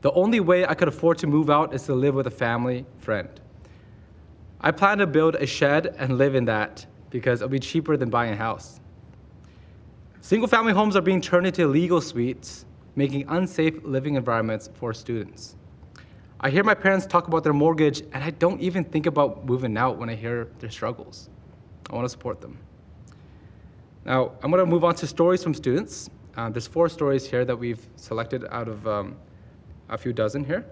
The only way I could afford to move out is to live with a family friend. I plan to build a shed and live in that because it'll be cheaper than buying a house. Single-family homes are being turned into illegal suites, making unsafe living environments for students. I hear my parents talk about their mortgage, and I don't even think about moving out when I hear their struggles. I want to support them. Now, I'm going to move on to stories from students. There's 4 stories here that we've selected out of a few dozen here.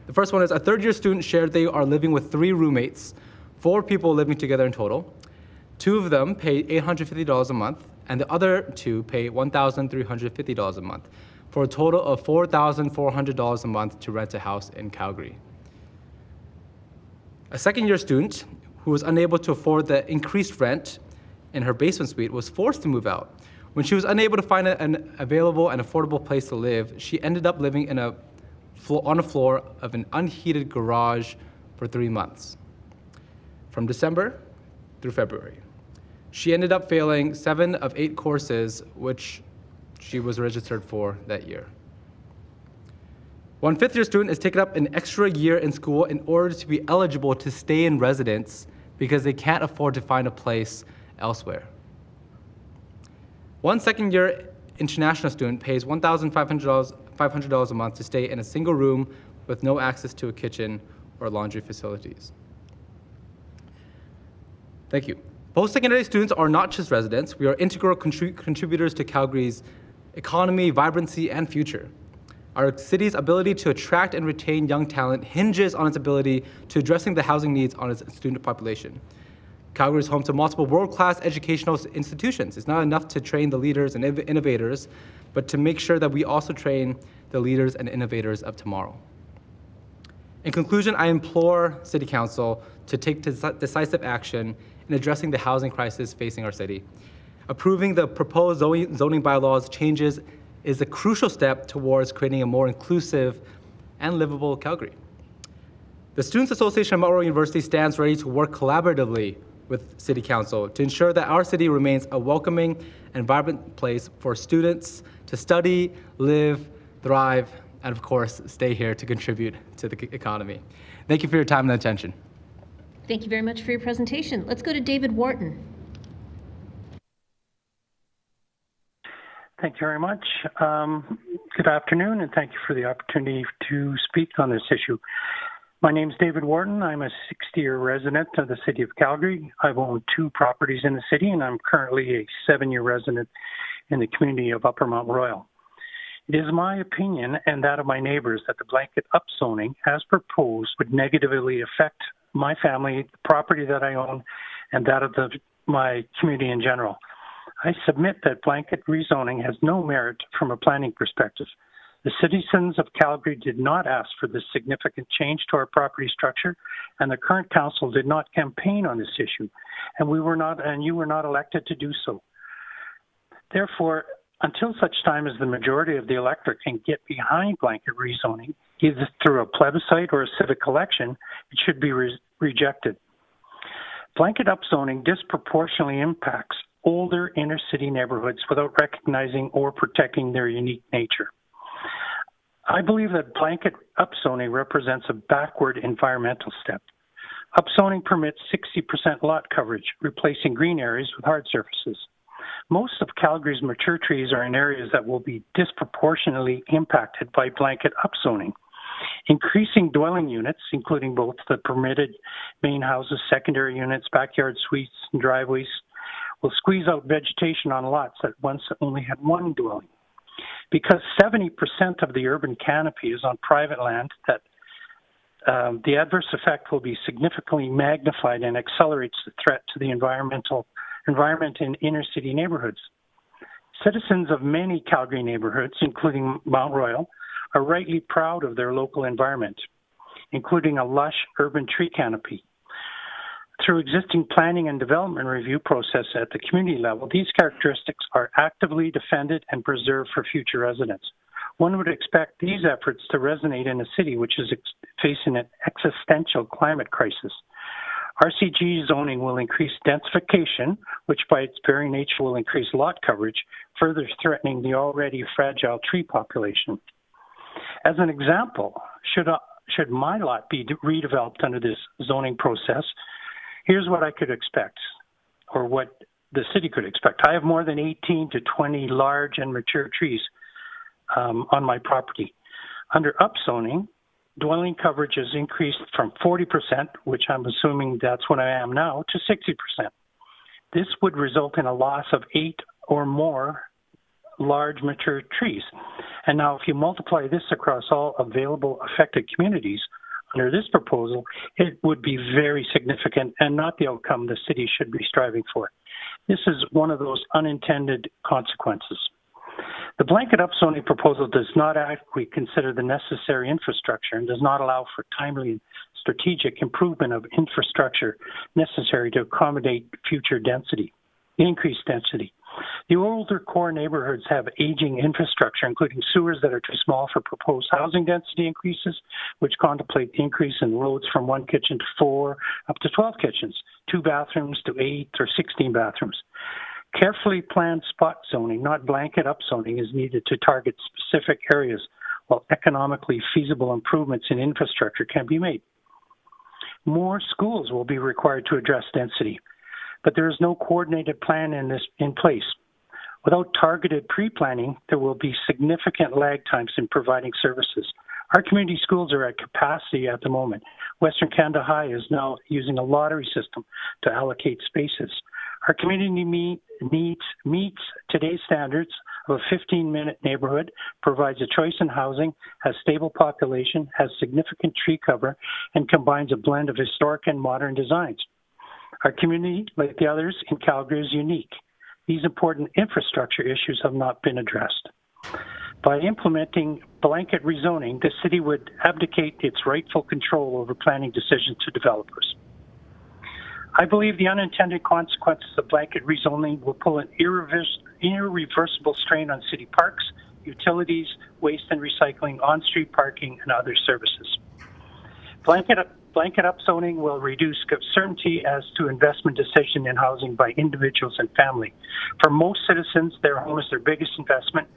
The first one is a third-year student shared they are living with 3 roommates, 4 people living together in total. 2 of them pay $850 a month, and the other 2 pay $1,350 a month. for a total of $4,400 a month to rent a house in Calgary. A second-year student who was unable to afford the increased rent in her basement suite was forced to move out. When she was unable to find an available and affordable place to live, she ended up living on a floor of an unheated garage for 3 months, from December through February. She ended up failing 7 of 8 courses, which she was registered for that year. One fifth-year student is taking up an extra year in school in order to be eligible to stay in residence because they can't afford to find a place elsewhere. One second-year international student pays $1,500 a month to stay in a single room with no access to a kitchen or laundry facilities. Thank you. Post-secondary students are not just residents. We are integral contributors to Calgary's economy, vibrancy, and future. Our city's ability to attract and retain young talent hinges on its ability to addressing the housing needs on its student population. Calgary is home to multiple world-class educational institutions. It's not enough to train the leaders and innovators, but to make sure that we also train the leaders and innovators of tomorrow. In conclusion, I implore City Council to take decisive action in addressing the housing crisis facing our city. Approving the proposed zoning bylaws changes is a crucial step towards creating a more inclusive and livable Calgary. The Students Association of Mount Royal University stands ready to work collaboratively with City Council to ensure that our city remains a welcoming and vibrant place for students to study, live, thrive, and of course, stay here to contribute to the economy. Thank you for your time and attention. Thank you very much for your presentation. Let's go to David Wharton. Thank you very much. Good afternoon, and thank you for the opportunity to speak on this issue. My name is David Wharton. I'm a 60-year resident of the city of Calgary. I've owned 2 properties in the city, and I'm currently a 7-year resident in the community of Upper Mount Royal. It is my opinion and that of my neighbors that the blanket upzoning, as proposed, would negatively affect my family, the property that I own, and that of my community in general. I submit that blanket rezoning has no merit from a planning perspective. The citizens of Calgary did not ask for this significant change to our property structure, and the current council did not campaign on this issue, and you were not elected to do so. Therefore, until such time as the majority of the electorate can get behind blanket rezoning, either through a plebiscite or a civic election, it should be rejected. Blanket upzoning disproportionately impacts older inner-city neighborhoods without recognizing or protecting their unique nature. I believe that blanket upzoning represents a backward environmental step. Upzoning permits 60% lot coverage, replacing green areas with hard surfaces. Most of Calgary's mature trees are in areas that will be disproportionately impacted by blanket upzoning. Increasing dwelling units, including both the permitted main houses, secondary units, backyard suites, and driveways, will squeeze out vegetation on lots that once only had one dwelling. Because 70% of the urban canopy is on private land, that the adverse effect will be significantly magnified and accelerates the threat to the environment in inner-city neighborhoods. Citizens of many Calgary neighborhoods, including Mount Royal, are rightly proud of their local environment, including a lush urban tree canopy. Through existing planning and development review process at the community level, these characteristics are actively defended and preserved for future residents. One would expect these efforts to resonate in a city which is facing an existential climate crisis. RCG zoning will increase densification, which by its very nature will increase lot coverage, further threatening the already fragile tree population. As an example, should my lot be redeveloped under this zoning process, here's what I could expect, or what the city could expect. I have more than 18 to 20 large and mature trees on my property. Under upzoning, dwelling coverage is increased from 40%, which I'm assuming that's what I am now, to 60%. This would result in a loss of 8 or more large mature trees. And now if you multiply this across all available affected communities, under this proposal, it would be very significant and not the outcome the city should be striving for. This is one of those unintended consequences. The blanket upzoning proposal does not adequately consider the necessary infrastructure and does not allow for timely and strategic improvement of infrastructure necessary to accommodate future density, increased density. The older core neighborhoods have aging infrastructure, including sewers that are too small for proposed housing density increases, which contemplate the increase in loads from 1 kitchen to 4 up to 12 kitchens, 2 bathrooms to 8 or 16 bathrooms. Carefully planned spot zoning, not blanket upzoning, is needed to target specific areas while economically feasible improvements in infrastructure can be made. More schools will be required to address density, but there is no coordinated plan in place. Without targeted pre-planning, there will be significant lag times in providing services. Our community schools are at capacity at the moment. Western Canada High is now using a lottery system to allocate spaces. Our community meets today's standards of a 15-minute neighborhood, provides a choice in housing, has stable population, has significant tree cover, and combines a blend of historic and modern designs. Our community, like the others in Calgary, is unique. These important infrastructure issues have not been addressed. By implementing blanket rezoning, the city would abdicate its rightful control over planning decisions to developers. I believe the unintended consequences of blanket rezoning will pull an irreversible strain on city parks, utilities, waste and recycling, on-street parking, and other services. Blanket upzoning will reduce certainty as to investment decision in housing by individuals and family. For most citizens, their home is their biggest investment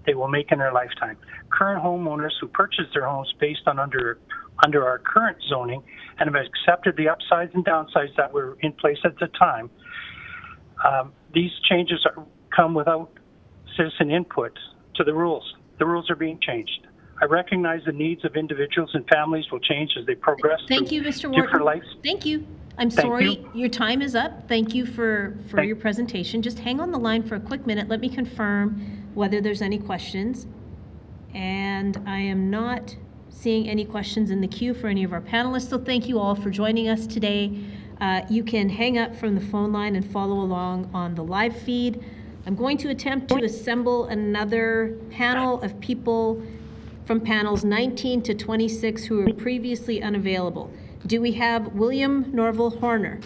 they will make in their lifetime. Current homeowners who purchase their homes based on under our current zoning and have accepted the upsides and downsides that were in place at the time, these changes come without citizen input to the rules. The rules are being changed. I recognize the needs of individuals and families will change as they progress. Thank you, Mr. Wharton. Lives. Thank you. I'm sorry, your time is up. Thank you for your presentation. Just hang on the line for a quick minute. Let me confirm whether there's any questions. And I am not seeing any questions in the queue for any of our panelists, so thank you all for joining us today. You can hang up from the phone line and follow along on the live feed. I'm going to attempt to assemble another panel of people from panels 19 to 26 who were previously unavailable. Do we have William Norval Horner?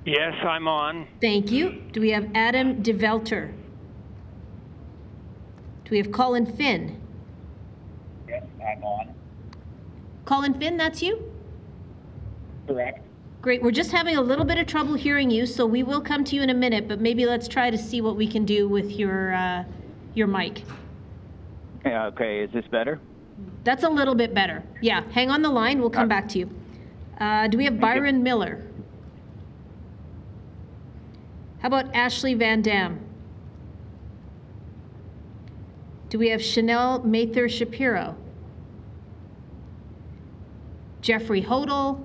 Yes, I'm on. Thank you. Do we have Adam DeVelter? Do we have Colin Finn? Yes, I'm on. Colin Finn, that's you? Correct. Great. We're just having a little bit of trouble hearing you, so we will come to you in a minute, but maybe let's try to see what we can do with your mic. Yeah, okay, is this better? That's a little bit better. Yeah, hang on the line. We'll come back to you. Do we have Byron Miller? How about Ashley Van Dam? Do we have Chanel Mather Shapiro? Jeffrey Hodel?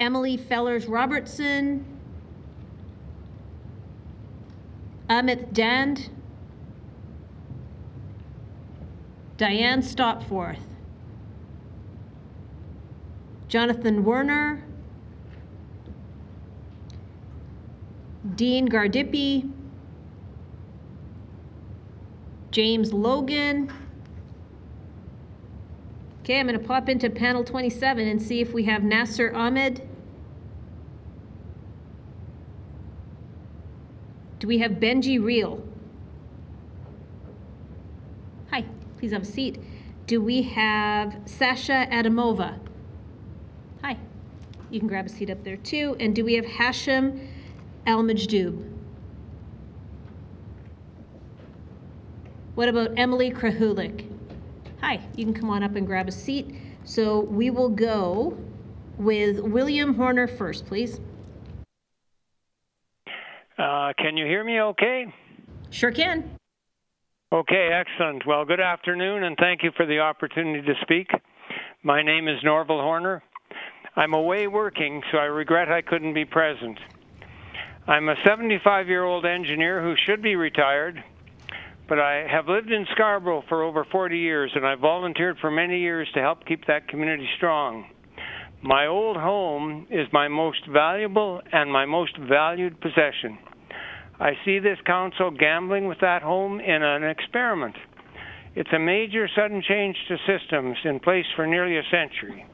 Emily Fellers Robertson? Amit Dand? Diane Stopforth? Jonathan Werner? Dean Gardipi? James Logan? Okay, I'm going to pop into panel 27 and see if we have Nasser Ahmed. Do we have Benji Reil? Hi, please have a seat. Do we have Sasha Adamova? Hi, you can grab a seat up there too. And do we have Hashim Al-Majdoub? What about Emily Krahulik? Hi, you can come on up and grab a seat. So we will go with William Horner first, please. Can you hear me okay? Sure can. Okay, excellent. Well, good afternoon, and thank you for the opportunity to speak. My name is Norval Horner. I'm away working, so I regret I couldn't be present. I'm a 75-year-old engineer who should be retired, but I have lived in Scarborough for over 40 years, and I volunteered for many years to help keep that community strong. My old home is my most valuable and my most valued possession. I see this council gambling with that home in an experiment. It's a major sudden change to systems in place for nearly a century.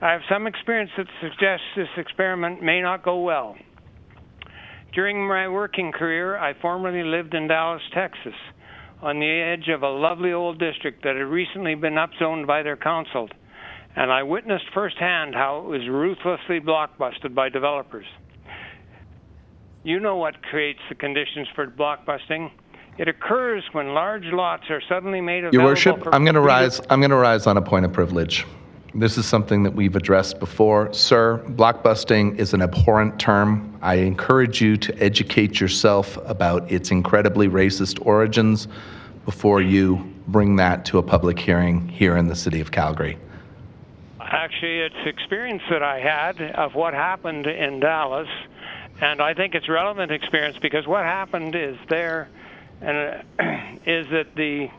I have some experience that suggests this experiment may not go well. During my working career, I formerly lived in Dallas, Texas, on the edge of a lovely old district that had recently been upzoned by their council, and I witnessed firsthand how it was ruthlessly blockbusted by developers. You know what creates the conditions for blockbusting. It occurs when large lots are suddenly made available. Your Worship, for I'm going to rise on a point of privilege. This is something that we've addressed before. Sir, blockbusting is an abhorrent term. I encourage you to educate yourself about its incredibly racist origins before you bring that to a public hearing here in the city of Calgary. Actually, it's experience that I had of what happened in Dallas, and I think it's relevant experience because what happened is there, and is that the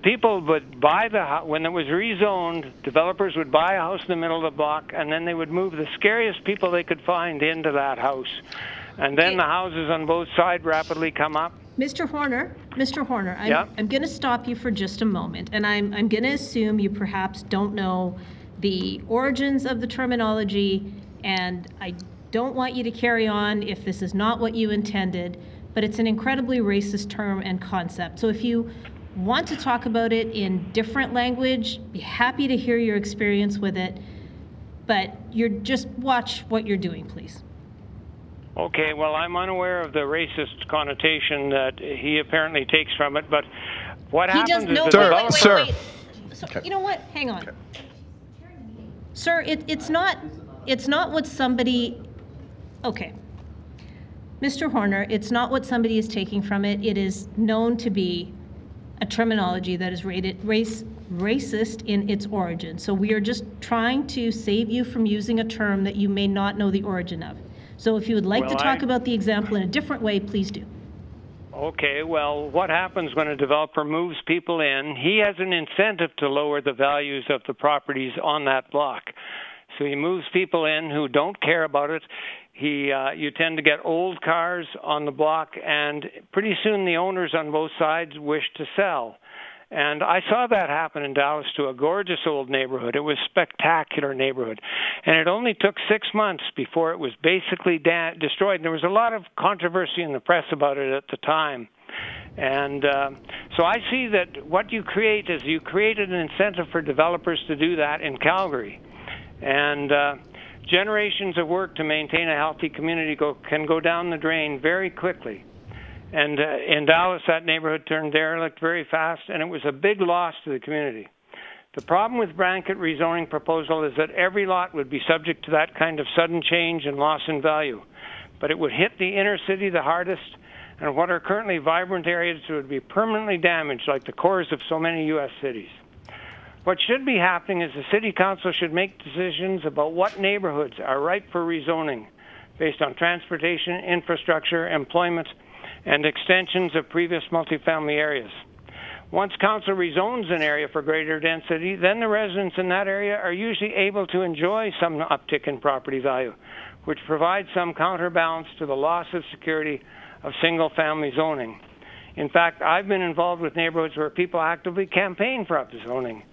people would buy the house when it was rezoned. Developers would buy a house in the middle of the block, and then they would move the scariest people they could find into that house, and then the houses on both sides rapidly come up. Mr. Horner, I'm going to stop you for just a moment, and I'm going to assume you perhaps don't know the origins of the terminology, and I don't want you to carry on if this is not what you intended, but it's an incredibly racist term and concept. So if you want to talk about it in different language, be happy to hear your experience with it, but just watch what you're doing, please. Okay, well, I'm unaware of the racist connotation that he apparently takes from it, but what happens is... Sir. Okay. You know what? Hang on. Okay. Sir, it's not what somebody... Okay. Mr. Horner, it's not what somebody is taking from it. It is known to be a terminology that is rated racist in its origin. So we are just trying to save you from using a term that you may not know the origin of. So if you would like to talk about the example in a different way, please do. Okay, well, what happens when a developer moves people in? He has an incentive to lower the values of the properties on that block. So he moves people in who don't care about it. You tend to get old cars on the block, and pretty soon the owners on both sides wish to sell. And I saw that happen in Dallas to a gorgeous old neighborhood. It was a spectacular neighborhood. And it only took 6 months before it was basically destroyed. And there was a lot of controversy in the press about it at the time. And so I see that what you create is you created an incentive for developers to do that in Calgary. And generations of work to maintain a healthy community can go down the drain very quickly. And in Dallas, that neighborhood turned derelict very fast, and it was a big loss to the community. The problem with blanket rezoning proposal is that every lot would be subject to that kind of sudden change and loss in value. But it would hit the inner city the hardest, and what are currently vibrant areas would be permanently damaged, like the cores of so many U.S. cities. What should be happening is the City Council should make decisions about what neighborhoods are ripe for rezoning based on transportation, infrastructure, employment, and extensions of previous multifamily areas. Once council rezones an area for greater density, then the residents in that area are usually able to enjoy some uptick in property value, which provides some counterbalance to the loss of security of single-family zoning. In fact, I've been involved with neighborhoods where people actively campaign for upzoning.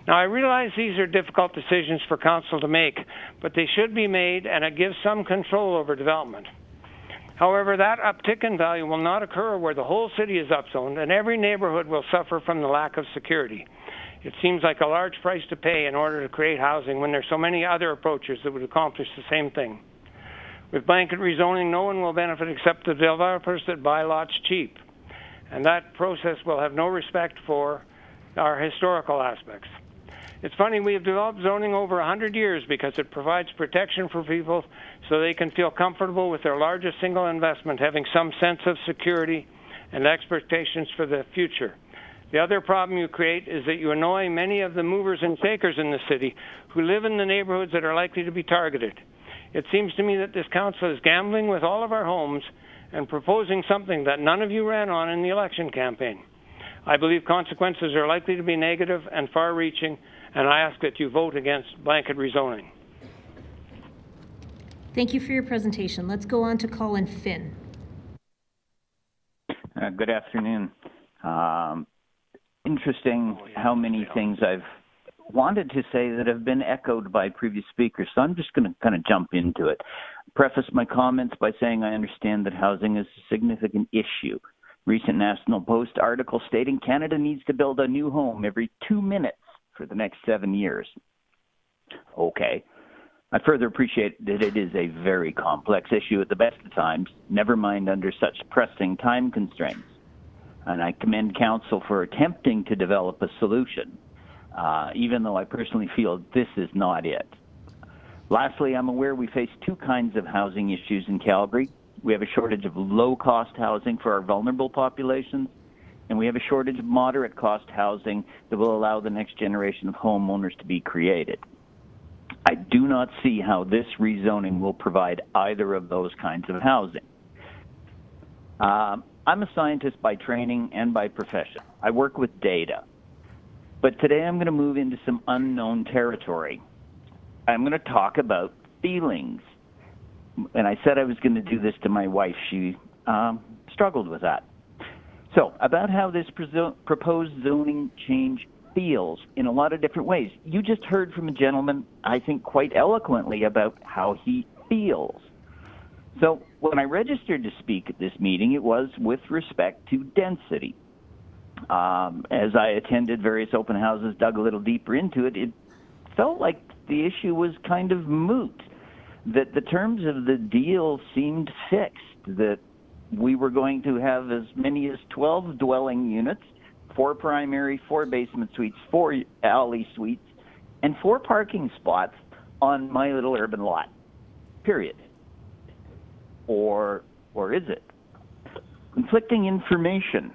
Now, I realize these are difficult decisions for council to make, but they should be made, and it gives some control over development. However, that uptick in value will not occur where the whole city is upzoned, and every neighborhood will suffer from the lack of security. It seems like a large price to pay in order to create housing when there's so many other approaches that would accomplish the same thing. With blanket rezoning, no one will benefit except the developers that buy lots cheap, and that process will have no respect for our historical aspects. It's funny, we have developed zoning over 100 years because it provides protection for people so they can feel comfortable with their largest single investment, having some sense of security and expectations for the future. The other problem you create is that you annoy many of the movers and shakers in the city who live in the neighborhoods that are likely to be targeted. It seems to me that this council is gambling with all of our homes and proposing something that none of you ran on in the election campaign. I believe consequences are likely to be negative and far-reaching, and I ask that you vote against blanket rezoning. Thank you for your presentation. Let's go on to Colin Finn. Good afternoon. Interesting how many things I've wanted to say that have been echoed by previous speakers, so I'm just going to kind of jump into it. Preface my comments by saying I understand that housing is a significant issue. Recent National Post article stating Canada needs to build a new home every 2 minutes for the next 7 years. Okay. I further appreciate that it is a very complex issue at the best of times, never mind under such pressing time constraints. And I commend Council for attempting to develop a solution, even though I personally feel this is not it. Lastly, I'm aware we face two kinds of housing issues in Calgary. We have a shortage of low-cost housing for our vulnerable populations, and we have a shortage of moderate-cost housing that will allow the next generation of homeowners to be created. I do not see how this rezoning will provide either of those kinds of housing. I'm a scientist by training and by profession. I work with data. But today I'm going to move into some unknown territory. I'm going to talk about feelings. And I said I was going to do this to my wife. She struggled with that. So, about how this proposed zoning change feels in a lot of different ways. You just heard from a gentleman, I think quite eloquently, about how he feels. So when I registered to speak at this meeting, it was with respect to density. As I attended various open houses, dug a little deeper into it, it felt like the issue was kind of moot, that the terms of the deal seemed fixed, that we were going to have as many as 12 dwelling units, 4 primary, 4 basement suites, 4 alley suites, and 4 parking spots on my little urban lot, period. Or is it? Conflicting information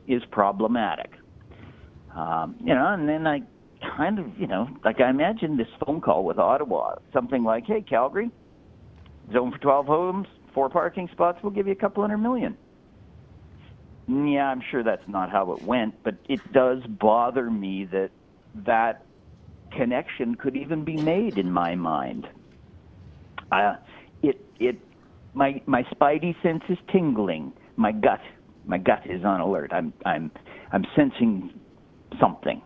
is problematic. And then I kind of, I imagined this phone call with Ottawa, something like, hey, Calgary, zone for 12 homes, 4 parking spots, we'll give you $200 million. Yeah, I'm sure that's not how it went, but it does bother me that that connection could even be made in my mind. My spidey sense is tingling. My gut is on alert. I'm sensing something.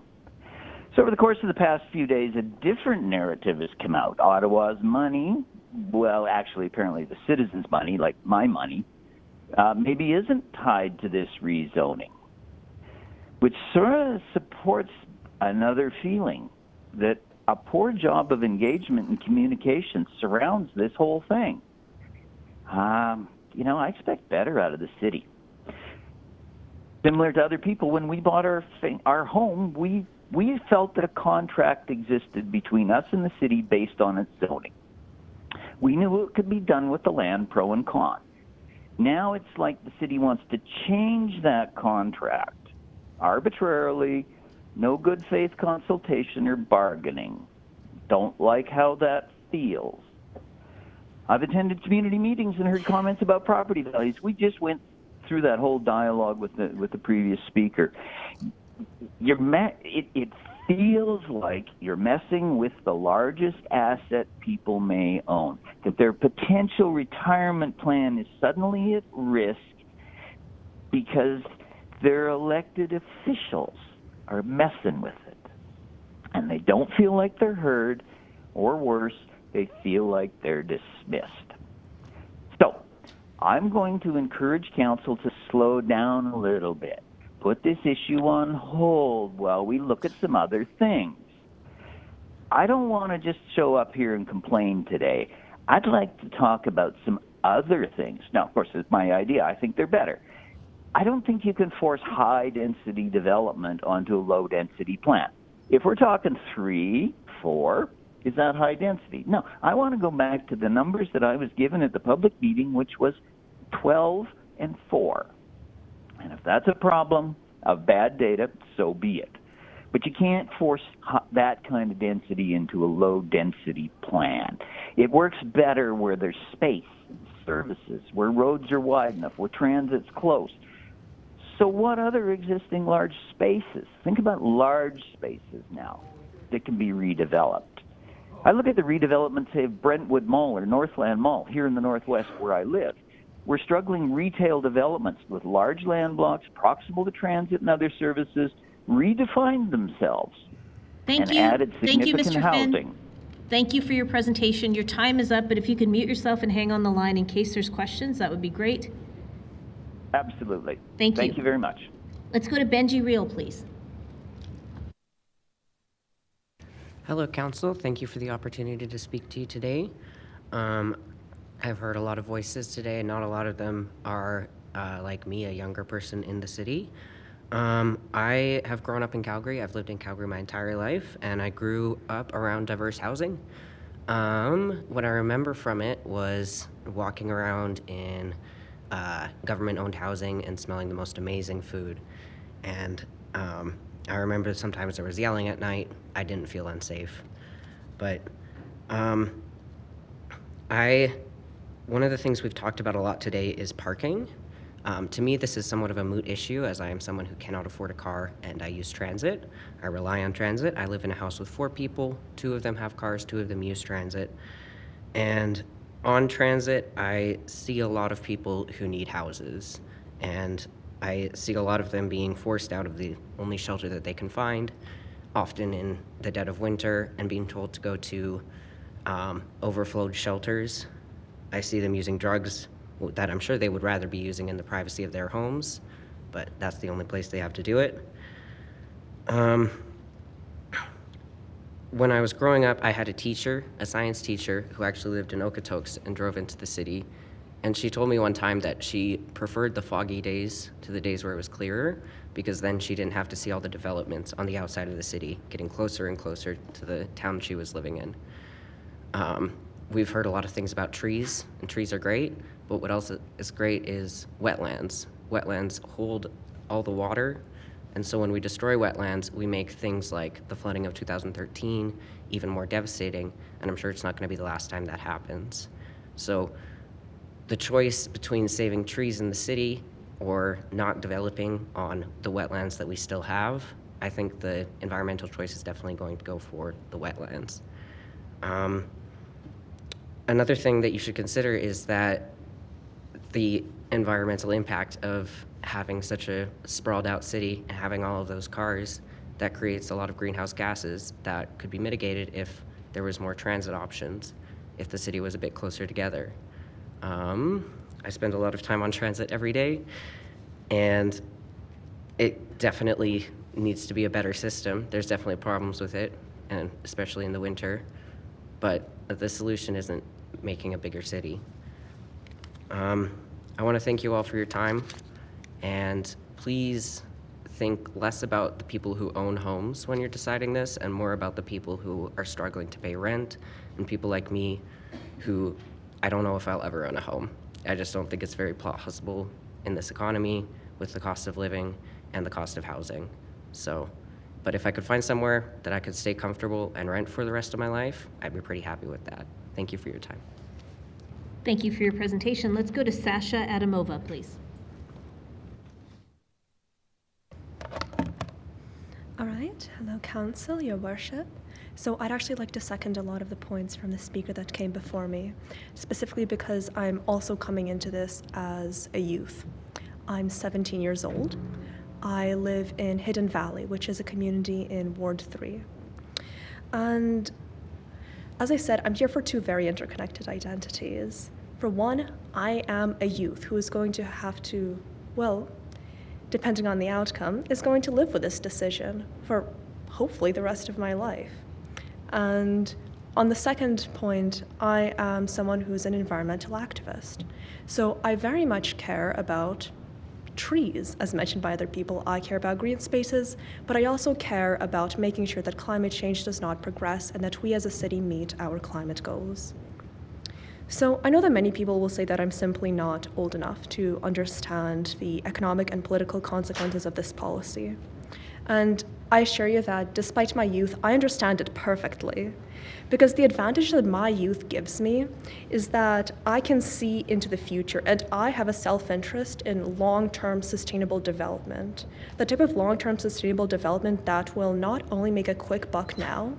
So over the course of the past few days, a different narrative has come out. Ottawa's money, well, actually, apparently the citizens' money, like my money, maybe isn't tied to this rezoning, which sort of supports another feeling that a poor job of engagement and communication surrounds this whole thing. I expect better out of the city. Similar to other people, when we bought our home, we felt that a contract existed between us and the city based on its zoning. We knew it could be done with the land, pro and con. Now it's like the city wants to change that contract arbitrarily, no good faith consultation or bargaining. Don't like how that feels. I've attended community meetings and heard comments about property values. We just went through that whole dialogue with the previous speaker. It feels like you're messing with the largest asset people may own, that their potential retirement plan is suddenly at risk because their elected officials are messing with it. And they don't feel like they're heard, or worse, they feel like they're dismissed. So, I'm going to encourage council to slow down a little bit. Put this issue on hold while we look at some other things. I don't want to just show up here and complain today. I'd like to talk about some other things. Now, of course, it's my idea. I think they're better. I don't think you can force high-density development onto a low-density plan. If we're talking 3, 4, is that high density? No, I want to go back to the numbers that I was given at the public meeting, which was 12 and 4. And if that's a problem of bad data, so be it. But you can't force that kind of density into a low-density plan. It works better where there's space and services, where roads are wide enough, where transit's close. So what other existing large spaces? Think about large spaces now that can be redeveloped. I look at the redevelopment, say, of Brentwood Mall or Northland Mall here in the Northwest where I live. We're struggling retail developments with large land blocks, proximal to transit and other services, redefined themselves and added significant housing. Finn. Thank you for your presentation. Your time is up, but if you can mute yourself and hang on the line in case there's questions, that would be great. Absolutely. Thank you. Thank you very much. Let's go to Benji Reil, please. Hello, Council. Thank you for the opportunity to speak to you today. I've heard a lot of voices today, and not a lot of them are like me, a younger person in the city. I have grown up in Calgary. I've lived in Calgary my entire life, and I grew up around diverse housing. What I remember from it was walking around in government-owned housing and smelling the most amazing food. And I remember sometimes there was yelling at night. I didn't feel unsafe. But one of the things we've talked about a lot today is parking. To me, this is somewhat of a moot issue, as I am someone who cannot afford a car and I use transit. I rely on transit. I live in a house with 4 people. 2 of them have cars, 2 of them use transit. And on transit, I see a lot of people who need houses. And I see a lot of them being forced out of the only shelter that they can find, often in the dead of winter, and being told to go to overflowed shelters. I see them using drugs that I'm sure they would rather be using in the privacy of their homes, but that's the only place they have to do it. When I was growing up, I had a teacher, a science teacher, who actually lived in Okotoks and drove into the city. And she told me one time that she preferred the foggy days to the days where it was clearer, because then she didn't have to see all the developments on the outside of the city, getting closer and closer to the town she was living in. We've heard a lot of things about trees, and trees are great, but what else is great is wetlands. Wetlands hold all the water, and so when we destroy wetlands, we make things like the flooding of 2013 even more devastating, and I'm sure it's not going to be the last time that happens. So the choice between saving trees in the city or not developing on the wetlands that we still have, I think the environmental choice is definitely going to go for the wetlands. Another thing that you should consider is that the environmental impact of having such a sprawled out city and having all of those cars, that creates a lot of greenhouse gases that could be mitigated if there was more transit options, if the city was a bit closer together. I spend a lot of time on transit every day, and it definitely needs to be a better system. There's definitely problems with it, and especially in the winter, but the solution isn't making a bigger city. I want to thank you all for your time, and please think less about the people who own homes when you're deciding this and more about the people who are struggling to pay rent and people like me who I don't know if I'll ever own a home. I just don't think it's very possible in this economy with the cost of living and the cost of housing. So, but if I could find somewhere that I could stay comfortable and rent for the rest of my life, I'd be pretty happy with that. Thank you for your time. Thank you for your presentation. Let's go to Sasha Adamova, please. All right. Hello, Council, Your Worship. So I'd actually like to second a lot of the points from the speaker that came before me, specifically because I'm also coming into this as a youth. I'm 17 years old. I live in Hidden Valley, which is a community in Ward 3. And as I said, I'm here for 2 very interconnected identities. For one, I am a youth who is going to have to, well, depending on the outcome, is going to live with this decision for hopefully the rest of my life. And on the second point, I am someone who's an environmental activist. So I very much care about trees, as mentioned by other people. I care about green spaces, but I also care about making sure that climate change does not progress and that we as a city meet our climate goals. So I know that many people will say that I'm simply not old enough to understand the economic and political consequences of this policy. And I assure you that despite my youth, I understand it perfectly. Because the advantage that my youth gives me is that I can see into the future, and I have a self-interest in long-term sustainable development. The type of long-term sustainable development that will not only make a quick buck now,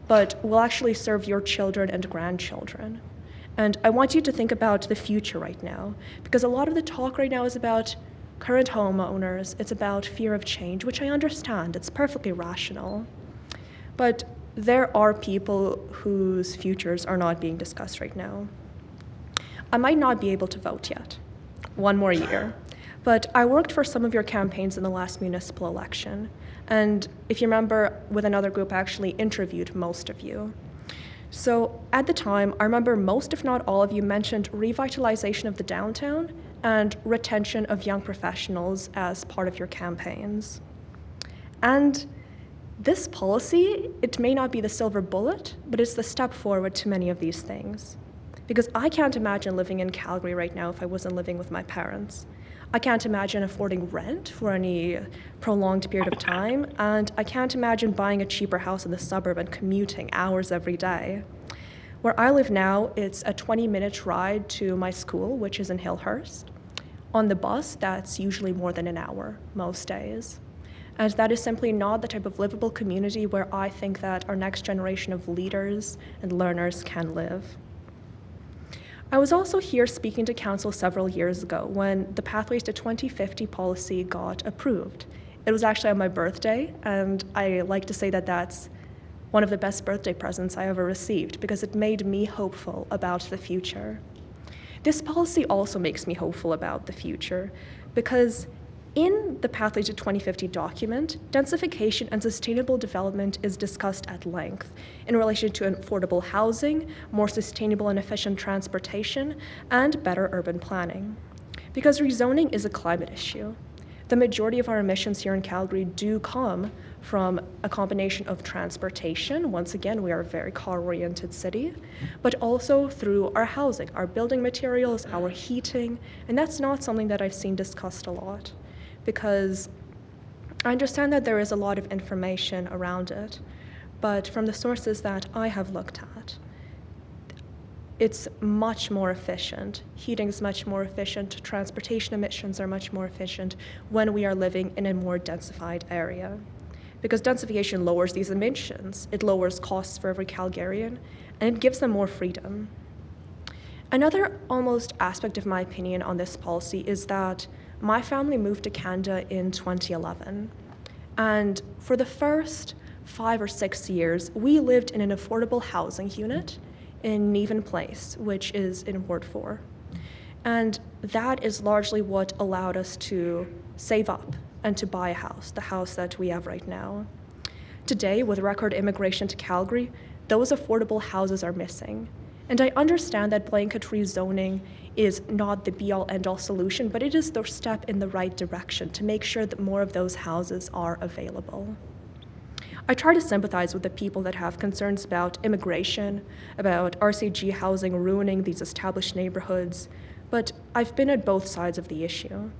but will actually serve your children and grandchildren. And I want you to think about the future right now, because a lot of the talk right now is about current homeowners, it's about fear of change, which I understand, it's perfectly rational. But there are people whose futures are not being discussed right now. I might not be able to vote yet, one more year, but I worked for some of your campaigns in the last municipal election. And if you remember, with another group, I actually interviewed most of you. So at the time, I remember most, if not all of you, mentioned revitalization of the downtown and retention of young professionals as part of your campaigns. And this policy, it may not be the silver bullet, but it's the step forward to many of these things. Because I can't imagine living in Calgary right now if I wasn't living with my parents. I can't imagine affording rent for any prolonged period of time, and I can't imagine buying a cheaper house in the suburb and commuting hours every day. Where I live now, it's a 20-minute ride to my school, which is in Hillhurst. On the bus, that's usually more than an hour, most days. And that is simply not the type of livable community where I think that our next generation of leaders and learners can live. I was also here speaking to council several years ago when the Pathways to 2050 policy got approved. It was actually on my birthday, and I like to say that that's one of the best birthday presents I ever received because it made me hopeful about the future. This policy also makes me hopeful about the future because in the Pathways to 2050 document, densification and sustainable development is discussed at length in relation to affordable housing, more sustainable and efficient transportation, and better urban planning. Because rezoning is a climate issue. The majority of our emissions here in Calgary do come from a combination of transportation. Once again, we are a very car-oriented city, but also through our housing, our building materials, our heating, and that's not something that I've seen discussed a lot. Because I understand that there is a lot of information around it, but from the sources that I have looked at, it's much more efficient. Heating is much more efficient. Transportation emissions are much more efficient when we are living in a more densified area. Because densification lowers these emissions. It lowers costs for every Calgarian, and it gives them more freedom. Another almost aspect of my opinion on this policy is that my family moved to Canada in 2011, and for the first 5 or 6 years, we lived in an affordable housing unit in Neven Place, which is in Ward 4. And that is largely what allowed us to save up and to buy a house, the house that we have right now. Today, with record immigration to Calgary, those affordable houses are missing. And I understand that blanket rezoning is not the be-all, end-all solution, but it is the step in the right direction to make sure that more of those houses are available. I try to sympathize with the people that have concerns about immigration, about RCG housing ruining these established neighborhoods, but I've been at both sides of the issue.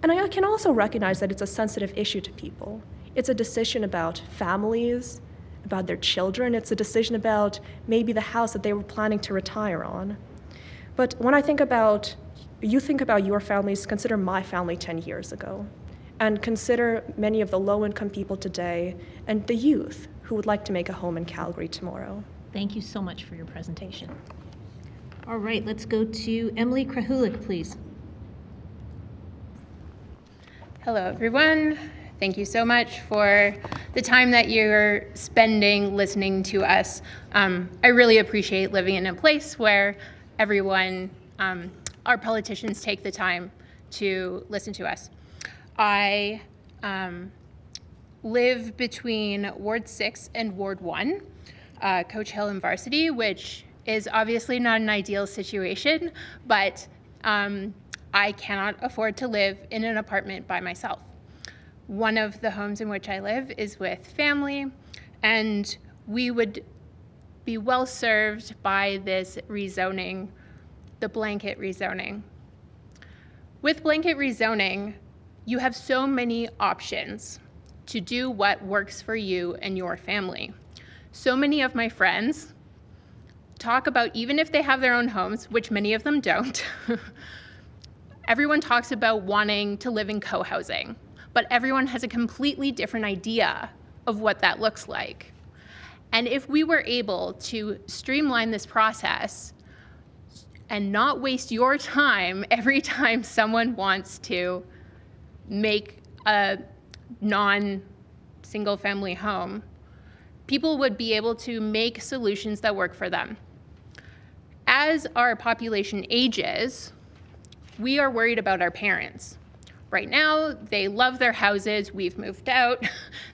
And I can also recognize that it's a sensitive issue to people. It's a decision about families, about their children. It's a decision about maybe the house that they were planning to retire on. But when I think about, you think about your families, consider my family 10 years ago, and consider many of the low-income people today and the youth who would like to make a home in Calgary tomorrow. Thank you so much for your presentation. All right, let's go to Emily Krahulik, please. Hello, everyone. Thank you so much for the time that you're spending listening to us. I really appreciate living in a place where everyone, our politicians, take the time to listen to us. I live between Ward 6 and Ward 1, Coach Hill and Varsity, which is obviously not an ideal situation, but I cannot afford to live in an apartment by myself. One of the homes in which I live is with family, and we would be well served by this rezoning, the blanket rezoning. With blanket rezoning, you have so many options. to do what works for you and your family. So many of my friends talk about, even if they have their own homes, which many of them don't, everyone talks about wanting to live in co-housing, but everyone has a completely different idea of what that looks like. And if we were able to streamline this process and not waste your time every time someone wants to make a non-single family home, people would be able to make solutions that work for them. As our population ages, we are worried about our parents. Right now, they love their houses. We've moved out.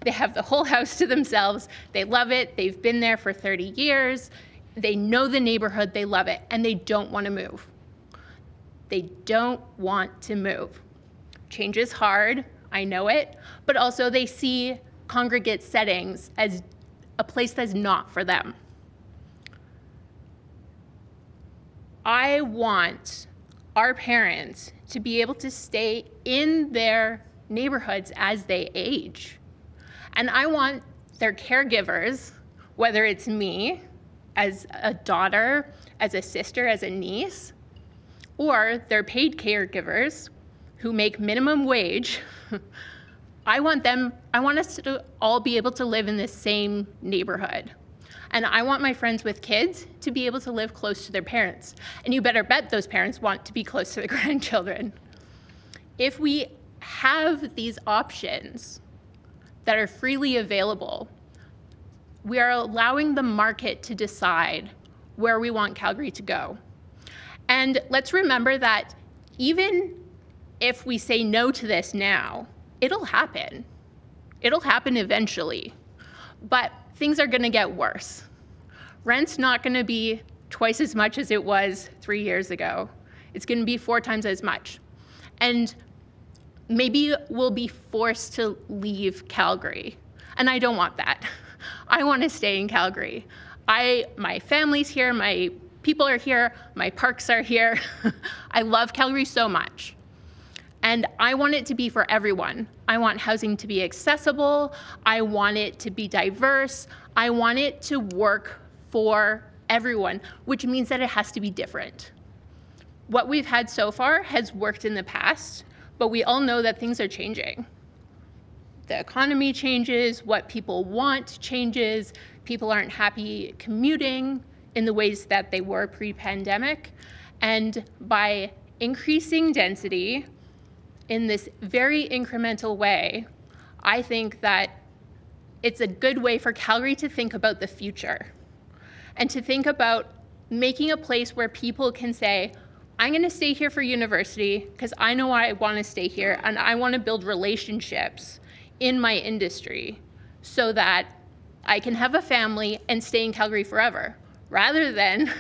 They have the whole house to themselves. They love it. They've been there for 30 years. They know the neighborhood. They love it. And they don't want to move. They don't want to move. Change is hard. I know it. But also they see congregate settings as a place that's not for them. I want our parents to be able to stay in their neighborhoods as they age. And I want their caregivers, whether it's me as a daughter, as a sister, as a niece, or their paid caregivers who make minimum wage, I want us to all be able to live in the same neighborhood. And I want my friends with kids to be able to live close to their parents. And you better bet those parents want to be close to the grandchildren. If we have these options that are freely available, we are allowing the market to decide where we want Calgary to go. And let's remember that even if we say no to this now, it'll happen. It'll happen eventually. But things are going to get worse. Rent's not going to be twice as much as it was 3 years ago. It's going to be 4 times as much. And maybe we'll be forced to leave Calgary. And I don't want that. I want to stay in Calgary. My family's here, my people are here, my parks are here. I love Calgary so much. And I want it to be for everyone. I want housing to be accessible. I want it to be diverse. I want it to work for everyone, which means that it has to be different. What we've had so far has worked in the past, but we all know that things are changing. The economy changes, what people want changes, people aren't happy commuting in the ways that they were pre-pandemic. And by increasing density, in this very incremental way, I think that it's a good way for Calgary to think about the future and to think about making a place where people can say, I'm going to stay here for university because I know I want to stay here and I want to build relationships in my industry so that I can have a family and stay in Calgary forever, rather than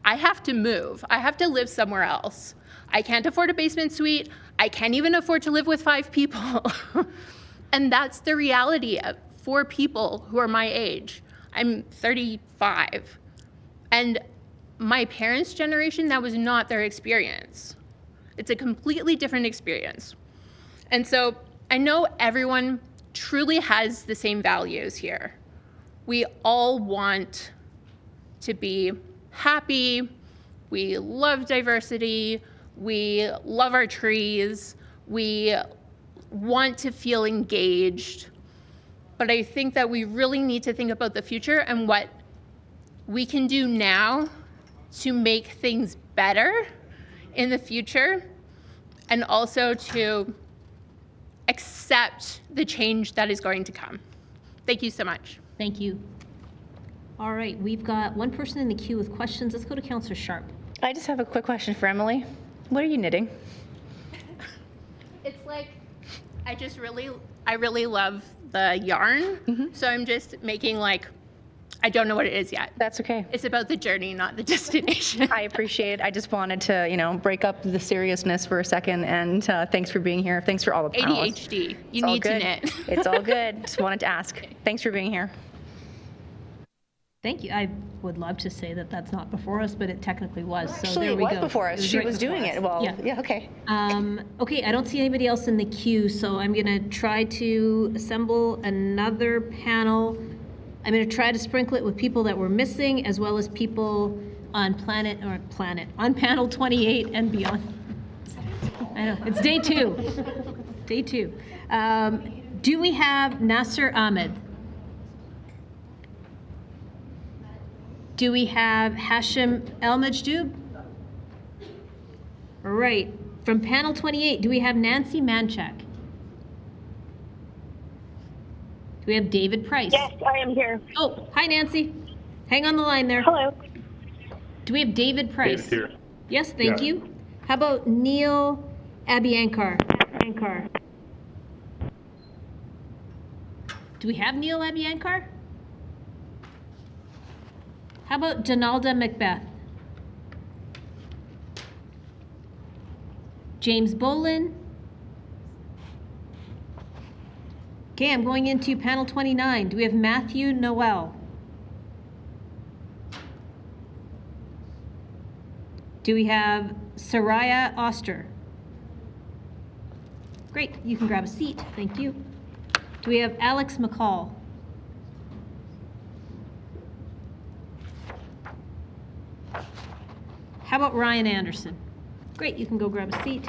I have to move. I have to live somewhere else. I can't afford a basement suite. I can't even afford to live with 5 people. And that's the reality for people who are my age. I'm 35. And my parents' generation, that was not their experience. It's a completely different experience. And so I know everyone truly has the same values here. We all want to be happy. We love diversity. We love our trees. We want to feel engaged. But I think that we really need to think about the future and what we can do now to make things better in the future, and also to accept the change that is going to come. Thank you so much. Thank you. All right, we've got one person in the queue with questions. Let's go to Councillor Sharp. I just have a quick question for Emily. What are you knitting? It's like, I really love the yarn. So I'm just making like, I don't know what it is yet. That's okay. It's about the journey, not the destination. I appreciate it. I just wanted to, break up the seriousness for a second, and thanks for being here. Thanks for all the panelists. ADHD, you need to knit. It's all good. Just wanted to ask. Thanks for being here. Thank you. I would love to say that that's not before us, but it technically was. So Actually, there we it was go. before us. She was doing it. Well, yeah, okay. Okay, I don't see anybody else in the queue, so I'm going to try to assemble another panel. I'm going to try to sprinkle it with people that were missing, as well as people on on panel 28 and beyond. I know, it's day 2. Day 2. Do we have Nasser Ahmed? Do we have Hashim El-Majdoub? All right. From panel 28, do we have Nancy Manchak? Do we have David Price? Yes, I am here. Oh, hi, Nancy. Hang on the line there. Hello. Do we have David Price? David's here. Yes, thank you. How about Neil Abiyankar? Do we have Neil Abiyankar? How about Donalda Macbeth? James Bolin? Okay, I'm going into panel 29. Do we have Matthew Noel? Do we have Sariah Oster? Great, you can grab a seat, thank you. Do we have Alex McCall? How about Ryan Anderson? Great, you can go grab a seat.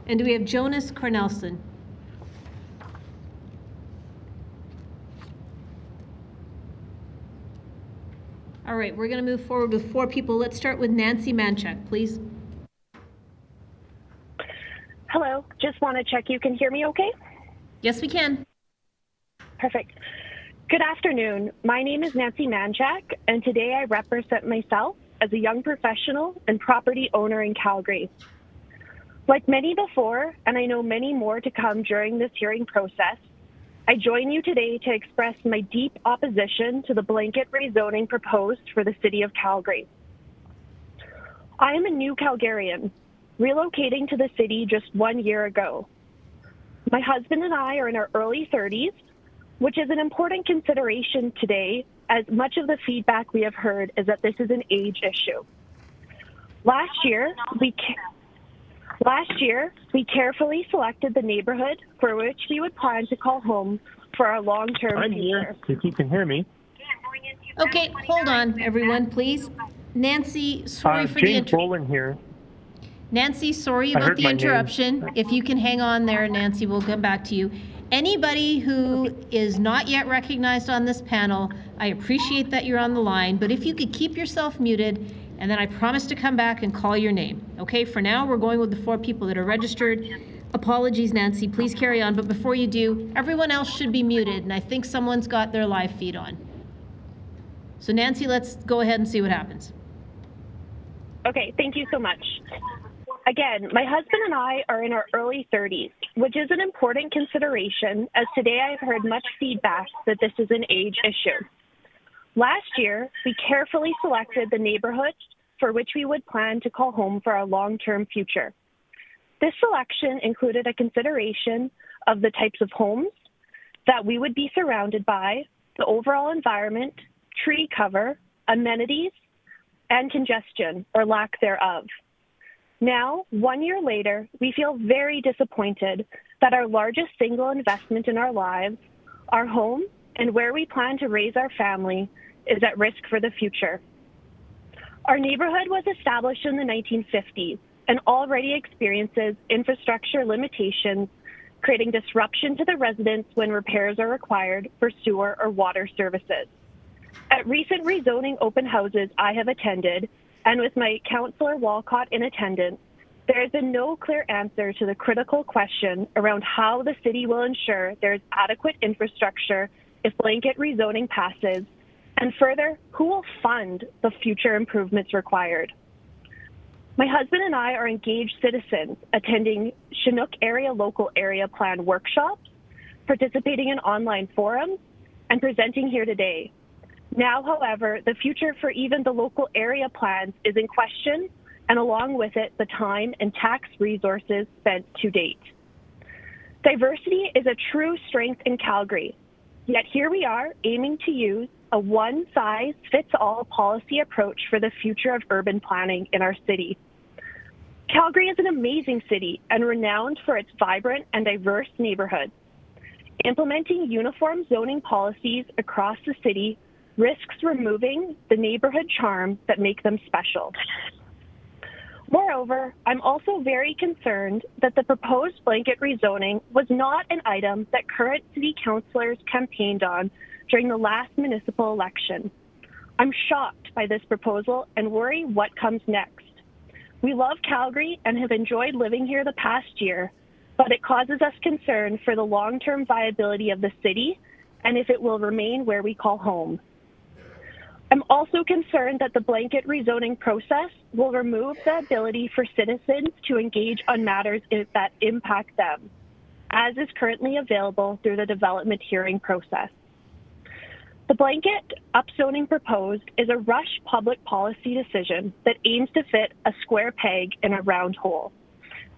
And do we have Jonas Cornelsen? All right, we're going to move forward with 4 people. Let's start with Nancy Manchak, please. Hello, just want to check you can hear me okay? Yes, we can. Perfect. Good afternoon. My name is Nancy Manchak, and today I represent myself as a young professional and property owner in Calgary. Like many before, and I know many more to come during this hearing process, I join you today to express my deep opposition to the blanket rezoning proposed for the City of Calgary. I am a new Calgarian, relocating to the city just 1 year ago. My husband and I are in our early 30s, which is an important consideration today, as much of the feedback we have heard is that this is an age issue. Last year, we carefully selected the neighborhood for which we would plan to call home for our long-term future. If you can hear me. Okay, hold on, everyone, please. Nancy, sorry for the James Bolin here. Nancy, sorry about the interruption. If you can hang on there, Nancy, we'll come back to you. Anybody who is not yet recognized on this panel, I appreciate that you're on the line, but if you could keep yourself muted, and then I promise to come back and call your name. Okay, for now, we're going with the 4 people that are registered. Apologies, Nancy, please carry on, but before you do, everyone else should be muted, and I think someone's got their live feed on. So Nancy, let's go ahead and see what happens. Okay, thank you so much. Again, my husband and I are in our early 30s, which is an important consideration, as today I've heard much feedback that this is an age issue. Last year, we carefully selected the neighborhood for which we would plan to call home for our long-term future. This selection included a consideration of the types of homes that we would be surrounded by, the overall environment, tree cover, amenities, and congestion, or lack thereof. Now, 1 year later, we feel very disappointed that our largest single investment in our lives, our home, and where we plan to raise our family, is at risk for the future. Our neighborhood was established in the 1950s and already experiences infrastructure limitations, creating disruption to the residents when repairs are required for sewer or water services. At recent rezoning open houses I have attended, and with my councillor Walcott in attendance, there has been no clear answer to the critical question around how the city will ensure there is adequate infrastructure if blanket rezoning passes, and further, who will fund the future improvements required. My husband and I are engaged citizens attending Chinook area local area plan workshops, participating in online forums, and presenting here today. Now, however, the future for even the local area plans is in question, and along with it, the time and tax resources spent to date. Diversity is a true strength in Calgary, yet here we are aiming to use a one-size-fits-all policy approach for the future of urban planning in our city. Calgary is an amazing city and renowned for its vibrant and diverse neighborhoods. Implementing uniform zoning policies across the city risks removing the neighborhood charm that make them special. Moreover, I'm also very concerned that the proposed blanket rezoning was not an item that current city councillors campaigned on during the last municipal election. I'm shocked by this proposal and worry what comes next. We love Calgary and have enjoyed living here the past year, but it causes us concern for the long-term viability of the city and if it will remain where we call home. I'm also concerned that the blanket rezoning process will remove the ability for citizens to engage on matters that impact them, as is currently available through the development hearing process. The blanket upzoning proposed is a rush public policy decision that aims to fit a square peg in a round hole.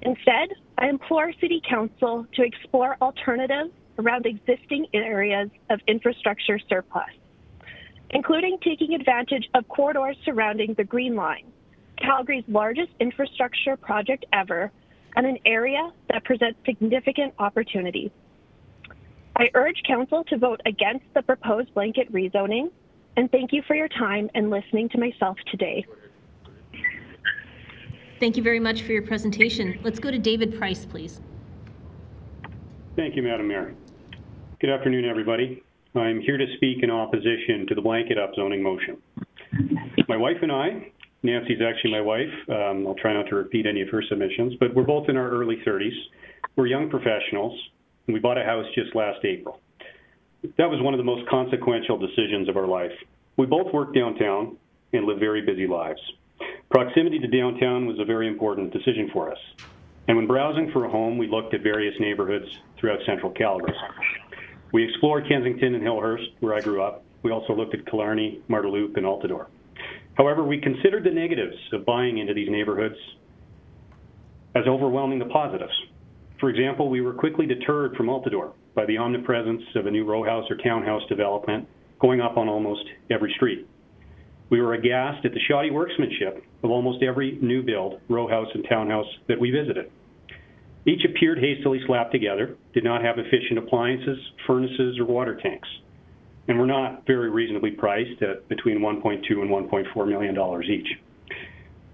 Instead, I implore City Council to explore alternatives around existing areas of infrastructure surplus, including taking advantage of corridors surrounding the Green Line, Calgary's largest infrastructure project ever, and an area that presents significant opportunities. I urge Council to vote against the proposed blanket rezoning, and thank you for your time and listening to myself today. Thank you very much for your presentation. Let's go to David Price, please. Thank you, Madam Mayor. Good afternoon, everybody. I'm here to speak in opposition to the blanket upzoning motion. My wife and I, Nancy's actually my wife, I'll try not to repeat any of her submissions, but we're both in our early 30s. We're young professionals, and we bought a house just last April. That was one of the most consequential decisions of our life. We both work downtown and live very busy lives. Proximity to downtown was a very important decision for us. And when browsing for a home, we looked at various neighborhoods throughout central Calgary. We explored Kensington and Hillhurst, where I grew up. We also looked at Killarney, Marteloup, and Altadore. However, we considered the negatives of buying into these neighborhoods as overwhelming the positives. For example, we were quickly deterred from Altadore by the omnipresence of a new row house or townhouse development going up on almost every street. We were aghast at the shoddy workmanship of almost every new build, row house, and townhouse that we visited. Each appeared hastily slapped together, did not have efficient appliances, furnaces, or water tanks, and were not very reasonably priced at between $1.2 and $1.4 million each.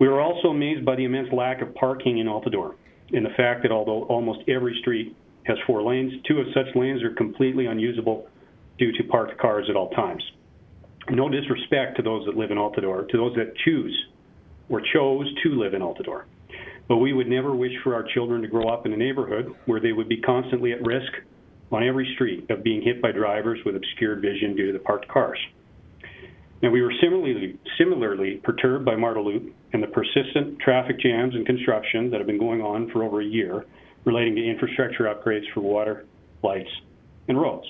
We were also amazed by the immense lack of parking in Altadore, and the fact that although almost every street has 4 lanes, 2 of such lanes are completely unusable due to parked cars at all times. No disrespect to those that live in Altadore, to those that choose or chose to live in Altadore. But we would never wish for our children to grow up in a neighborhood where they would be constantly at risk on every street of being hit by drivers with obscured vision due to the parked cars. Now, we were similarly perturbed by Marteloup and the persistent traffic jams and construction that have been going on for over a year relating to infrastructure upgrades for water, lights, and roads.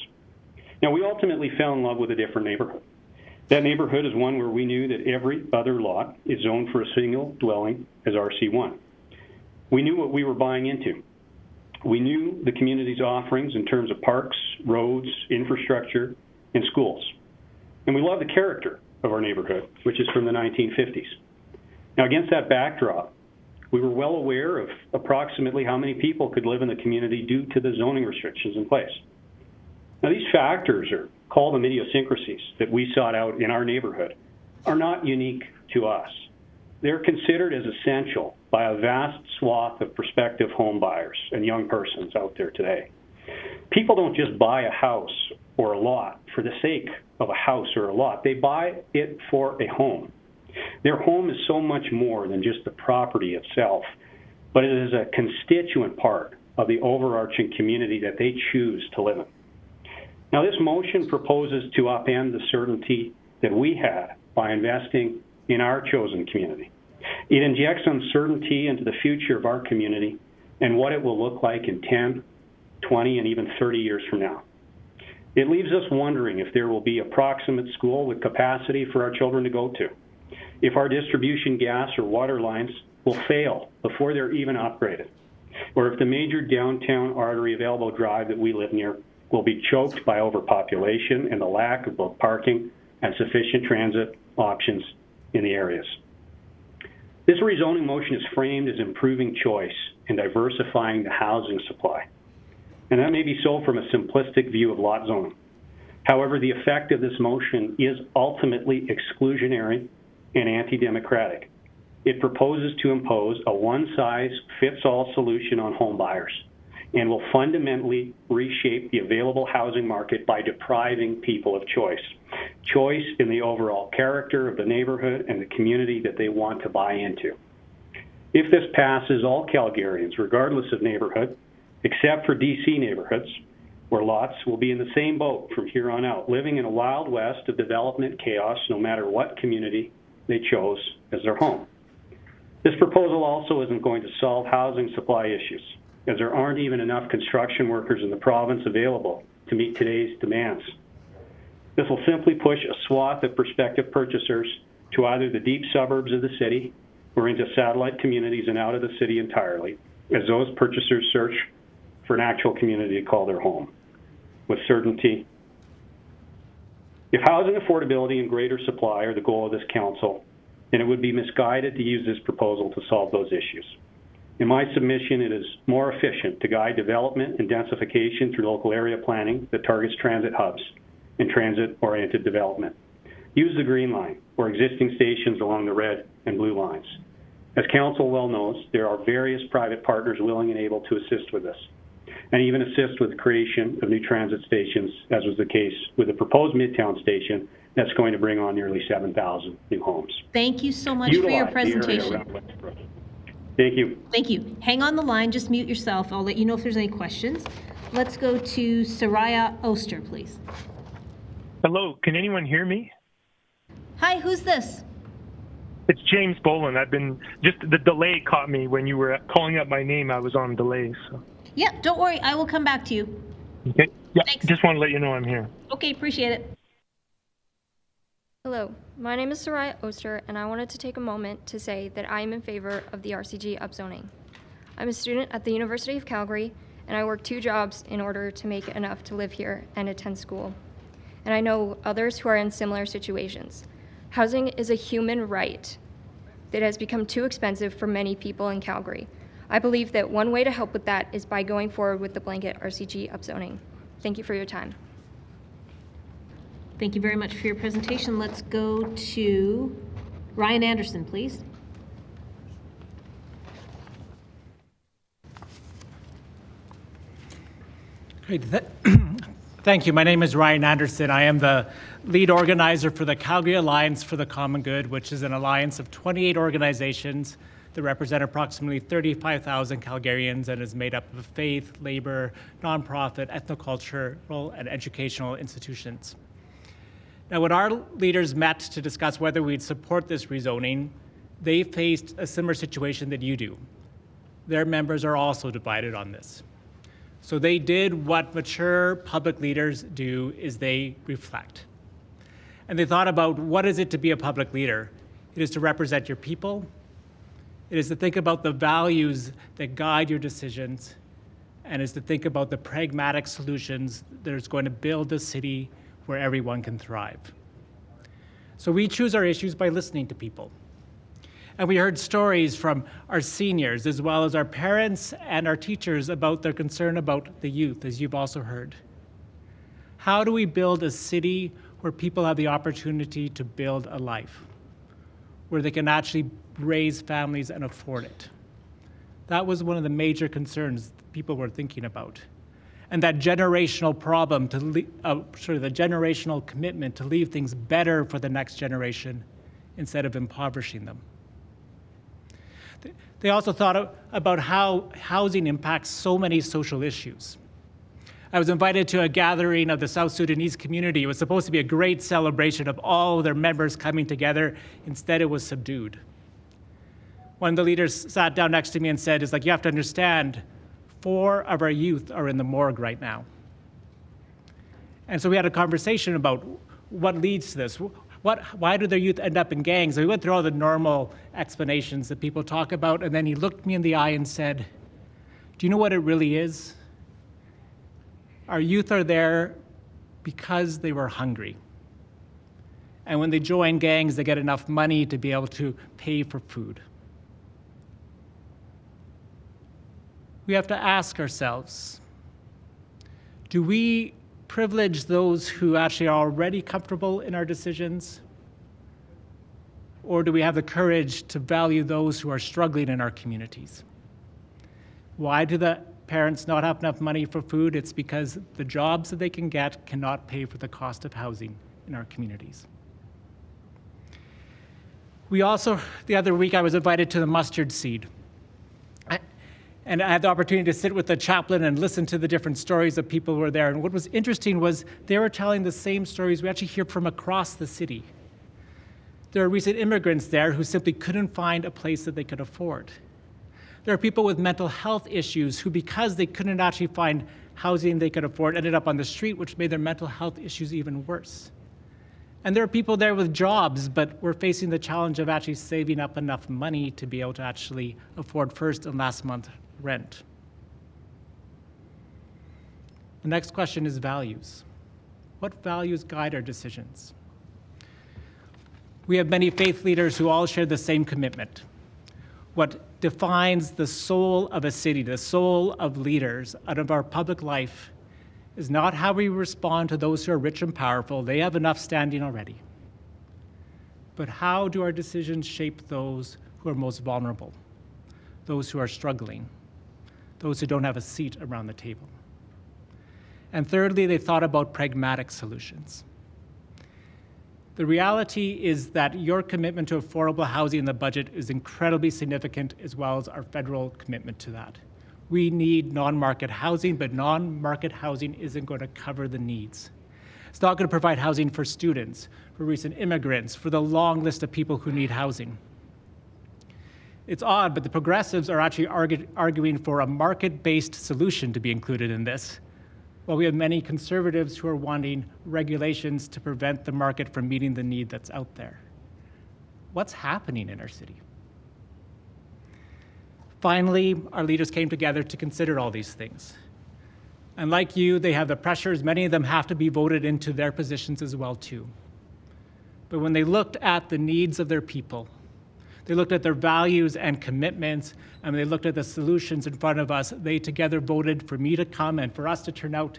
Now, we ultimately fell in love with a different neighborhood. That neighborhood is one where we knew that every other lot is zoned for a single dwelling as RC1. We knew what we were buying into. We knew the community's offerings in terms of parks, roads, infrastructure, and schools. And we love the character of our neighborhood, which is from the 1950s. Now, against that backdrop, we were well aware of approximately how many people could live in the community due to the zoning restrictions in place. Now, these factors, or call them idiosyncrasies, that we sought out in our neighborhood are not unique to us. They're considered as essential by a vast swath of prospective home buyers and young persons out there today. People don't just buy a house or a lot for the sake of a house or a lot. They buy it for a home. Their home is so much more than just the property itself, but it is a constituent part of the overarching community that they choose to live in. Now, this motion proposes to upend the certainty that we had by investing in our chosen community. It injects uncertainty into the future of our community and what it will look like in 10, 20, and even 30 years from now. It leaves us wondering if there will be a proximate school with capacity for our children to go to, if our distribution gas or water lines will fail before they're even upgraded, or if the major downtown artery of Elbow Drive that we live near will be choked by overpopulation and the lack of both parking and sufficient transit options in the areas. This rezoning motion is framed as improving choice and diversifying the housing supply. And that may be so from a simplistic view of lot zoning. However, the effect of this motion is ultimately exclusionary and anti-democratic. It proposes to impose a one-size-fits-all solution on home buyers and will fundamentally reshape the available housing market by depriving people of choice. Choice in the overall character of the neighborhood and the community that they want to buy into. If this passes, all Calgarians, regardless of neighborhood, except for DC neighborhoods, where lots will be in the same boat from here on out, living in a wild west of development chaos no matter what community they chose as their home. This proposal also isn't going to solve housing supply issues, as there aren't even enough construction workers in the province available to meet today's demands. This will simply push a swath of prospective purchasers to either the deep suburbs of the city or into satellite communities and out of the city entirely, as those purchasers search for an actual community to call their home. With certainty, if housing affordability and greater supply are the goal of this council, then it would be misguided to use this proposal to solve those issues. In my submission, it is more efficient to guide development and densification through local area planning that targets transit hubs and transit-oriented development. Use the green line or existing stations along the red and blue lines. As council well knows, there are various private partners willing and able to assist with this, and even assist with the creation of new transit stations, as was the case with the proposed Midtown station that's going to bring on nearly 7,000 new homes. Thank you so much for your presentation. Thank you. Thank you. Hang on the line, just mute yourself. I'll let you know if there's any questions. Let's go to Sariah Oster, please. Hello, can anyone hear me? Hi, who's this? It's James Boland. Just the delay caught me when you were calling up my name. I was on delay. So. Yeah, don't worry. I will come back to you. Okay. Yeah, thanks. Just want to let you know I'm here. Okay, appreciate it. Hello, my name is Sariah Oster, and I wanted to take a moment to say that I am in favor of the RCG upzoning. I'm a student at the University of Calgary, and I work 2 jobs in order to make enough to live here and attend school. And I know others who are in similar situations. Housing is a human right that has become too expensive for many people in Calgary. I believe that one way to help with that is by going forward with the blanket RCG upzoning. Thank you for your time. Thank you very much for your presentation. Let's go to Ryan Anderson, please. Great. Thank you. My name is Ryan Anderson. I am the lead organizer for the Calgary Alliance for the Common Good, which is an alliance of 28 organizations that represent approximately 35,000 Calgarians and is made up of faith, labor, nonprofit, ethnocultural, and educational institutions. Now, when our leaders met to discuss whether we'd support this rezoning, they faced a similar situation that you do. Their members are also divided on this. So they did what mature public leaders do, is they reflect. And they thought about, what is it to be a public leader? It is to represent your people. It is to think about the values that guide your decisions, and is to think about the pragmatic solutions that is going to build a city where everyone can thrive. So we choose our issues by listening to people. And we heard stories from our seniors, as well as our parents and our teachers, about their concern about the youth, as you've also heard. How do we build a city where people have the opportunity to build a life, where they can actually raise families and afford it? That was one of the major concerns people were thinking about. And that generational problem, the generational commitment to leave things better for the next generation instead of impoverishing them. They also thought about how housing impacts so many social issues. I was invited to a gathering of the South Sudanese community. It was supposed to be a great celebration of all their members coming together. Instead, it was subdued. One of the leaders sat down next to me and said, you have to understand, 4 of our youth are in the morgue right now. And so we had a conversation about what leads to this. Why do their youth end up in gangs? And we went through all the normal explanations that people talk about, and then he looked me in the eye and said, do you know what it really is? Our youth are there because they were hungry. And when they join gangs, they get enough money to be able to pay for food. We have to ask ourselves, do we privilege those who actually are already comfortable in our decisions? Or do we have the courage to value those who are struggling in our communities? Why do the parents not have enough money for food? It's because the jobs that they can get cannot pay for the cost of housing in our communities. We also, the other week, I was invited to the mustard seed. And I had the opportunity to sit with the chaplain and listen to the different stories of people who were there. And what was interesting was they were telling the same stories we actually hear from across the city. There are recent immigrants there who simply couldn't find a place that they could afford. There are people with mental health issues who, because they couldn't actually find housing they could afford, ended up on the street, which made their mental health issues even worse. And there are people there with jobs, but we're facing the challenge of actually saving up enough money to be able to actually afford first and last month rent. The next question is values. What values guide our decisions? We have many faith leaders who all share the same commitment. What defines the soul of a city, the soul of leaders out of our public life, is not how we respond to those who are rich and powerful. They have enough standing already. But how do our decisions shape those who are most vulnerable, those who are struggling, those who don't have a seat around the table? And thirdly, they thought about pragmatic solutions. The reality is that your commitment to affordable housing in the budget is incredibly significant, as well as our federal commitment to that. We need non-market housing, but non-market housing isn't going to cover the needs. It's not going to provide housing for students, for recent immigrants, for the long list of people who need housing. It's odd, but the progressives are actually arguing for a market-based solution to be included in this, while we have many conservatives who are wanting regulations to prevent the market from meeting the need that's out there. What's happening in our city? Finally, our leaders came together to consider all these things. And like you, they have the pressures. Many of them have to be voted into their positions as well, too. But when they looked at the needs of their people, they looked at their values and commitments, and they looked at the solutions in front of us, they together voted for me to come and for us to turn out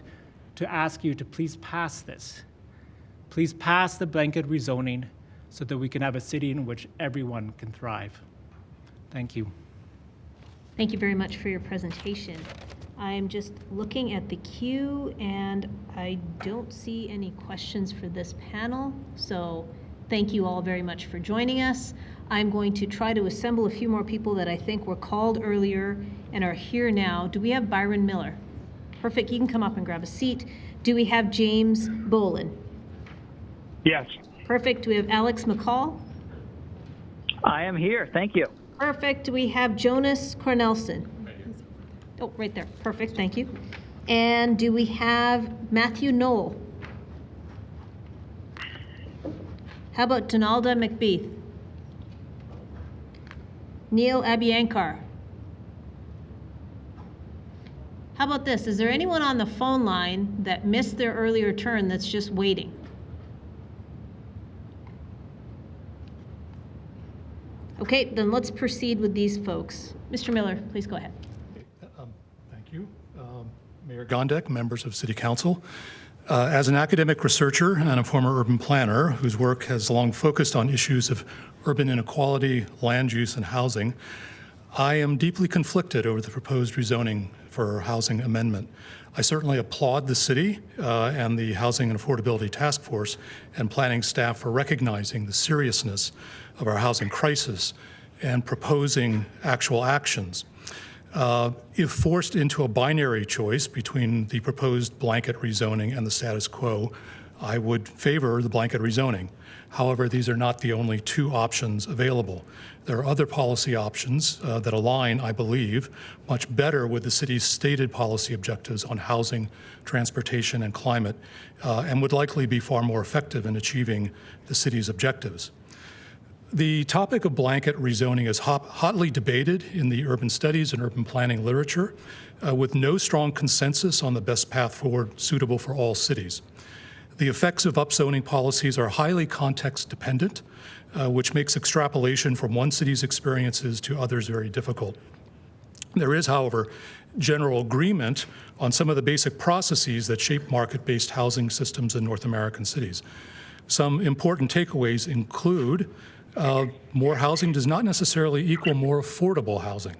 to ask you to please pass this. Please pass the blanket rezoning so that we can have a city in which everyone can thrive. Thank you. Thank you very much for your presentation. I'm just looking at the queue and I don't see any questions for this panel. So thank you all very much for joining us. I'm going to try to assemble a few more people that I think were called earlier and are here now. Do we have Byron Miller? Perfect, you can come up and grab a seat. Do we have James Bolin? Yes. Perfect, do we have Alex McCall? I am here, thank you. Perfect, do we have Jonas Cornelsen? Oh, right there, perfect, thank you. And do we have Matthew Knoll? How about Donalda McBeath? Neil Abiyankar? How about this? Is there anyone on the phone line that missed their earlier turn that's just waiting? Okay, then let's proceed with these folks. Mr. Miller, please go ahead. Thank you. Mayor Gondek, members of City Council. As an academic researcher and a former urban planner whose work has long focused on issues of urban inequality, land use, and housing, I am deeply conflicted over the proposed rezoning for housing amendment. I certainly applaud the city and the Housing and Affordability Task Force and planning staff for recognizing the seriousness of our housing crisis and proposing actual actions. If forced into a binary choice between the proposed blanket rezoning and the status quo, I would favor the blanket rezoning. However, these are not the only two options available. There are other policy options that align, I believe, much better with the city's stated policy objectives on housing, transportation, and climate, and would likely be far more effective in achieving the city's objectives. The topic of blanket rezoning is hotly debated in the urban studies and urban planning literature, with no strong consensus on the best path forward suitable for all cities. The effects of upzoning policies are highly context dependent, which makes extrapolation from one city's experiences to others very difficult. There is, however, general agreement on some of the basic processes that shape market-based housing systems in North American cities. Some important takeaways include more housing does not necessarily equal more affordable housing.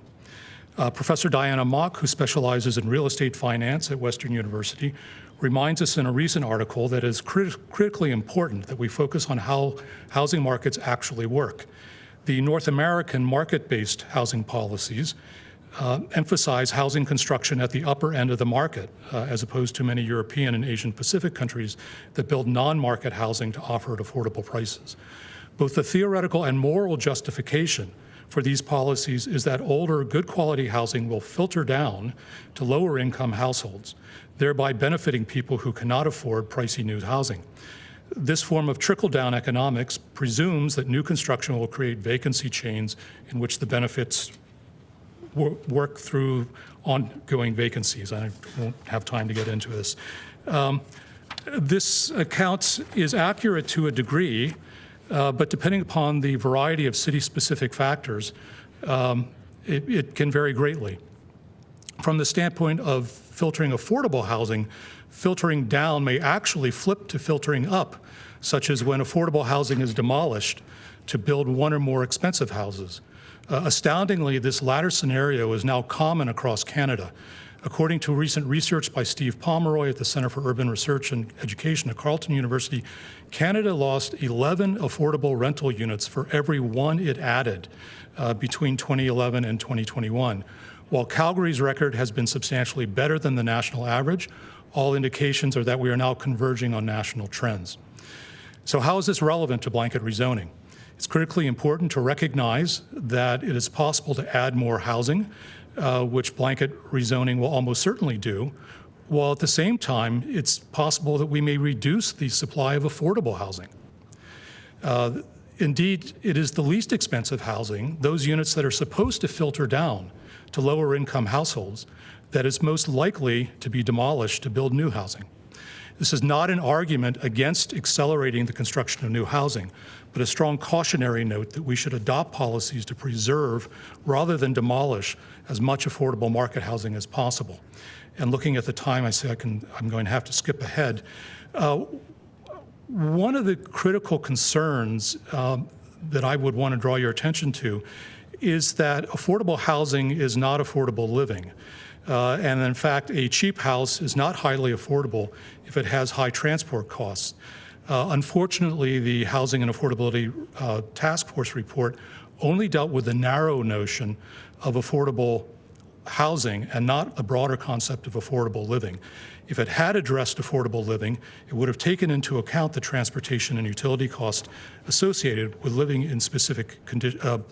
Professor Diana Mock, who specializes in real estate finance at Western University, reminds us in a recent article that it is critically important that we focus on how housing markets actually work. The North American market-based housing policies emphasize housing construction at the upper end of the market, as opposed to many European and Asian Pacific countries that build non-market housing to offer at affordable prices. Both the theoretical and moral justification for these policies is that older, good quality housing will filter down to lower income households, thereby benefiting people who cannot afford pricey new housing. This form of trickle-down economics presumes that new construction will create vacancy chains in which the benefits work through ongoing vacancies. I won't have time to get into this. This account is accurate to a degree, but depending upon the variety of city-specific factors, it can vary greatly. From the standpoint of filtering affordable housing, filtering down may actually flip to filtering up, such as when affordable housing is demolished to build one or more expensive houses. Astoundingly, this latter scenario is now common across Canada. According to recent research by Steve Pomeroy at the Centre for Urban Research and Education at Carleton University, Canada lost 11 affordable rental units for every one it added between 2011 and 2021. While Calgary's record has been substantially better than the national average, all indications are that we are now converging on national trends. So how is this relevant to blanket rezoning? It's critically important to recognize that it is possible to add more housing, which blanket rezoning will almost certainly do, while at the same time, it's possible that we may reduce the supply of affordable housing. Indeed, it is the least expensive housing, those units that are supposed to filter down to lower income households, that is most likely to be demolished to build new housing. This is not an argument against accelerating the construction of new housing, but a strong cautionary note that we should adopt policies to preserve rather than demolish as much affordable market housing as possible. And looking at the time, I say I'm going to have to skip ahead. One of the critical concerns that I would want to draw your attention to is that affordable housing is not affordable living. And in fact, a cheap house is not highly affordable if it has high transport costs. Unfortunately, the Housing and Affordability Task Force report only dealt with the narrow notion of affordable housing and not the broader concept of affordable living. If it had addressed affordable living, it would have taken into account the transportation and utility costs associated with living in specific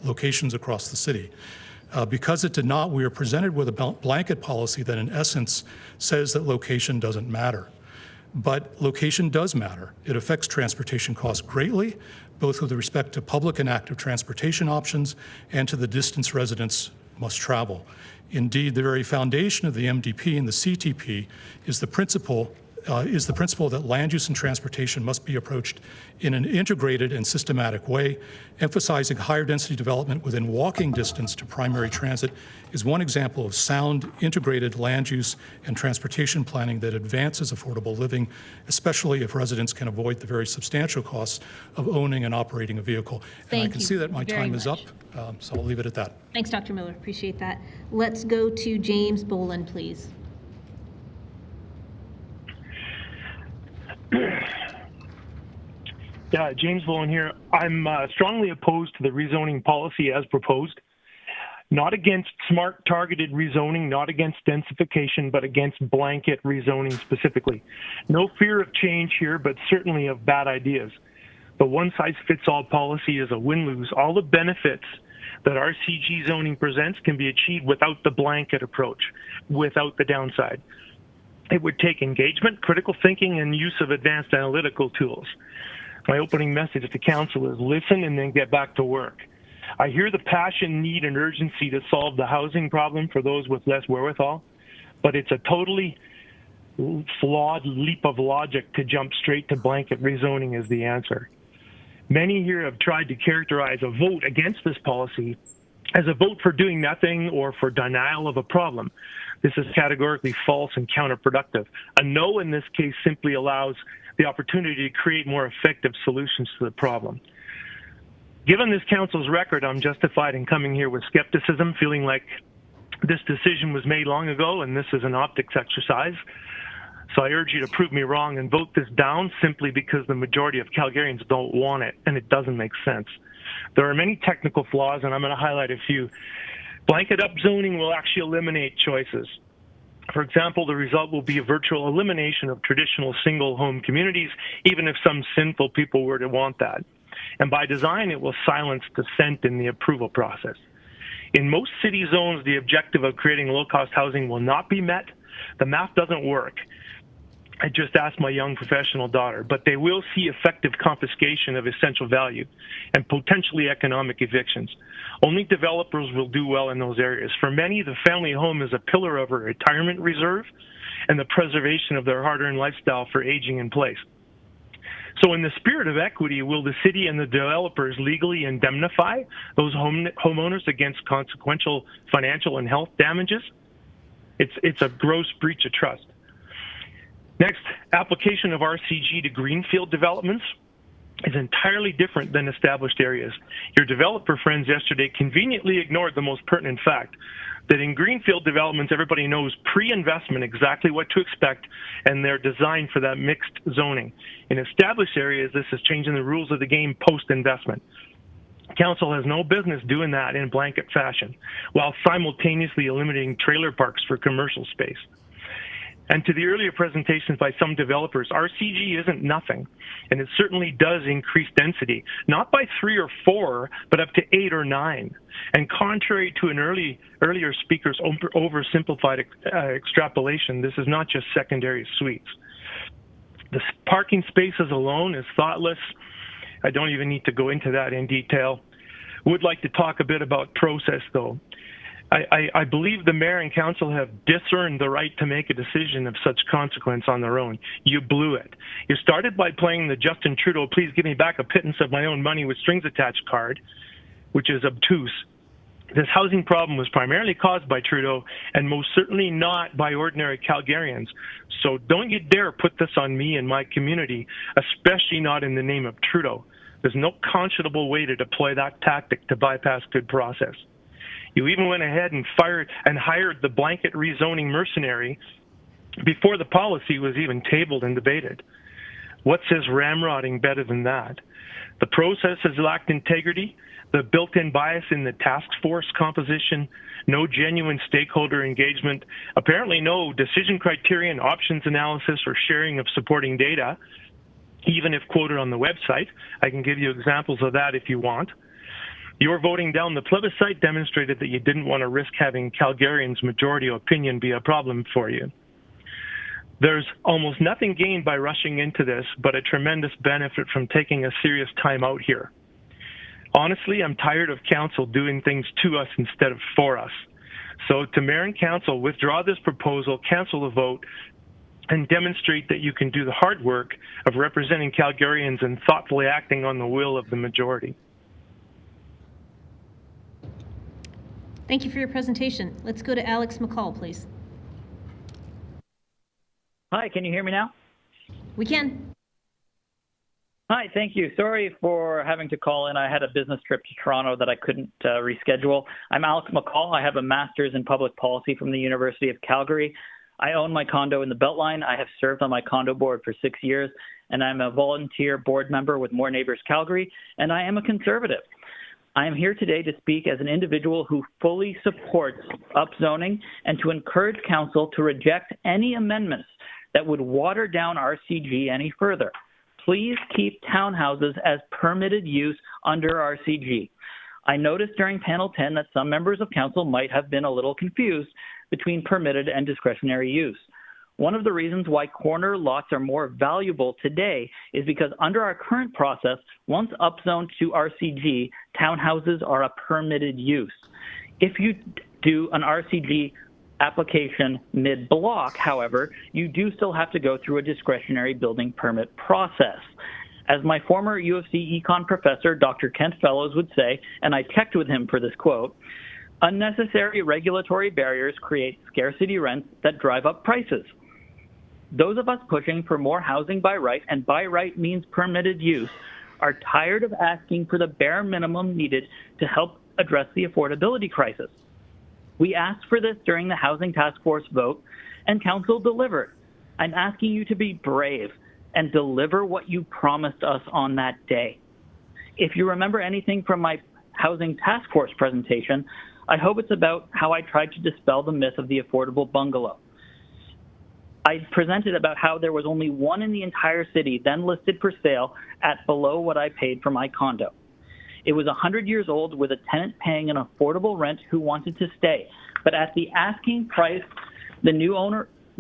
locations across the city. Because it did not, we are presented with a blanket policy that in essence says that location doesn't matter. But location does matter. It affects transportation costs greatly, both with respect to public and active transportation options and to the distance residents must travel. Indeed, the very foundation of the MDP and the CTP is the principle that land use and transportation must be approached in an integrated and systematic way. Emphasizing higher density development within walking distance to primary transit is one example of sound integrated land use and transportation planning that advances affordable living, especially if residents can avoid the very substantial costs of owning and operating a vehicle. And I can see that my time is up, so I'll leave it at that. Thanks, Dr. Miller. Appreciate that. Let's go to James Boland, please. Yeah, James Boland here. I'm strongly opposed to the rezoning policy as proposed. Not against smart targeted rezoning, not against densification, but against blanket rezoning specifically. No fear of change here, but certainly of bad ideas. The one-size-fits-all policy is a win-lose. All the benefits that RCG zoning presents can be achieved without the blanket approach, without the downside. It would take engagement, critical thinking, and use of advanced analytical tools. My opening message to council is listen and then get back to work. I hear the passion, need, and urgency to solve the housing problem for those with less wherewithal, but it's a totally flawed leap of logic to jump straight to blanket rezoning as the answer. Many here have tried to characterize a vote against this policy as a vote for doing nothing or for denial of a problem. This is categorically false and counterproductive. A no in this case simply allows the opportunity to create more effective solutions to the problem. Given this council's record, I'm justified in coming here with skepticism, feeling like this decision was made long ago and this is an optics exercise. So I urge you to prove me wrong and vote this down simply because the majority of Calgarians don't want it, and it doesn't make sense. There are many technical flaws, and I'm going to highlight a few. Blanket upzoning will actually eliminate choices. For example, the result will be a virtual elimination of traditional single-home communities, even if some sinful people were to want that. And by design, it will silence dissent in the approval process. In most city zones, the objective of creating low-cost housing will not be met. The math doesn't work. I just asked my young professional daughter, but they will see effective confiscation of essential value and potentially economic evictions. Only developers will do well in those areas. For many, the family home is a pillar of a retirement reserve and the preservation of their hard-earned lifestyle for aging in place. So in the spirit of equity, will the city and the developers legally indemnify those homeowners against consequential financial and health damages? It's a gross breach of trust. Next, application of RCG to greenfield developments is entirely different than established areas. Your developer friends yesterday conveniently ignored the most pertinent fact that in greenfield developments, everybody knows pre-investment exactly what to expect, and they're designed for that mixed zoning. In established areas, this is changing the rules of the game post-investment. Council has no business doing that in blanket fashion, while simultaneously eliminating trailer parks for commercial space. And to the earlier presentations by some developers, RCG isn't nothing, and it certainly does increase density, not by 3 or 4, but up to 8 or 9. And contrary to an earlier speaker's oversimplified extrapolation, this is not just secondary suites. The parking spaces alone is thoughtless. I don't even need to go into that in detail. Would like to talk a bit about process, though. I believe the mayor and council have discerned the right to make a decision of such consequence on their own. You blew it. You started by playing the Justin Trudeau, please give me back a pittance of my own money with strings attached card, which is obtuse. This housing problem was primarily caused by Trudeau and most certainly not by ordinary Calgarians. So don't you dare put this on me and my community, especially not in the name of Trudeau. There's no conscionable way to deploy that tactic to bypass good process. You even went ahead and hired the blanket rezoning mercenary before the policy was even tabled and debated. What says ramrodding better than that? The process has lacked integrity, the built-in bias in the task force composition, no genuine stakeholder engagement, apparently no decision criterion, options analysis, or sharing of supporting data, even if quoted on the website. I can give you examples of that if you want. Your voting down the plebiscite demonstrated that you didn't want to risk having Calgarians' majority opinion be a problem for you. There's almost nothing gained by rushing into this, but a tremendous benefit from taking a serious time out here. Honestly, I'm tired of council doing things to us instead of for us. So to mayor and council, withdraw this proposal, cancel the vote, and demonstrate that you can do the hard work of representing Calgarians and thoughtfully acting on the will of the majority. Thank you for your presentation. Let's go to Alex McCall, please. Hi, can you hear me now? We can. Hi, thank you. Sorry for having to call in. I had a business trip to Toronto that I couldn't reschedule. I'm Alex McCall. I have a master's in public policy from the University of Calgary. I own my condo in the Beltline. I have served on my condo board for 6 years, and I'm a volunteer board member with More Neighbours Calgary, and I am a conservative. I am here today to speak as an individual who fully supports upzoning and to encourage council to reject any amendments that would water down RCG any further. Please keep townhouses as permitted use under RCG. I noticed during panel 10 that some members of council might have been a little confused between permitted and discretionary use. One of the reasons why corner lots are more valuable today is because under our current process, once upzoned to RCG, townhouses are a permitted use. If you do an RCG application mid-block, however, you do still have to go through a discretionary building permit process. As my former U of C econ professor, Dr. Kent Fellows, would say, and I checked with him for this quote, unnecessary regulatory barriers create scarcity rents that drive up prices. Those of us pushing for more housing by right, and by right means permitted use, are tired of asking for the bare minimum needed to help address the affordability crisis. We asked for this during the Housing Task Force vote, and Council delivered. I'm asking you to be brave and deliver what you promised us on that day. If you remember anything from my Housing Task Force presentation, I hope it's about how I tried to dispel the myth of the affordable bungalow. I presented about how there was only one in the entire city then listed for sale at below what I paid for my condo. It was 100 years old with a tenant paying an affordable rent who wanted to stay. But at the asking price the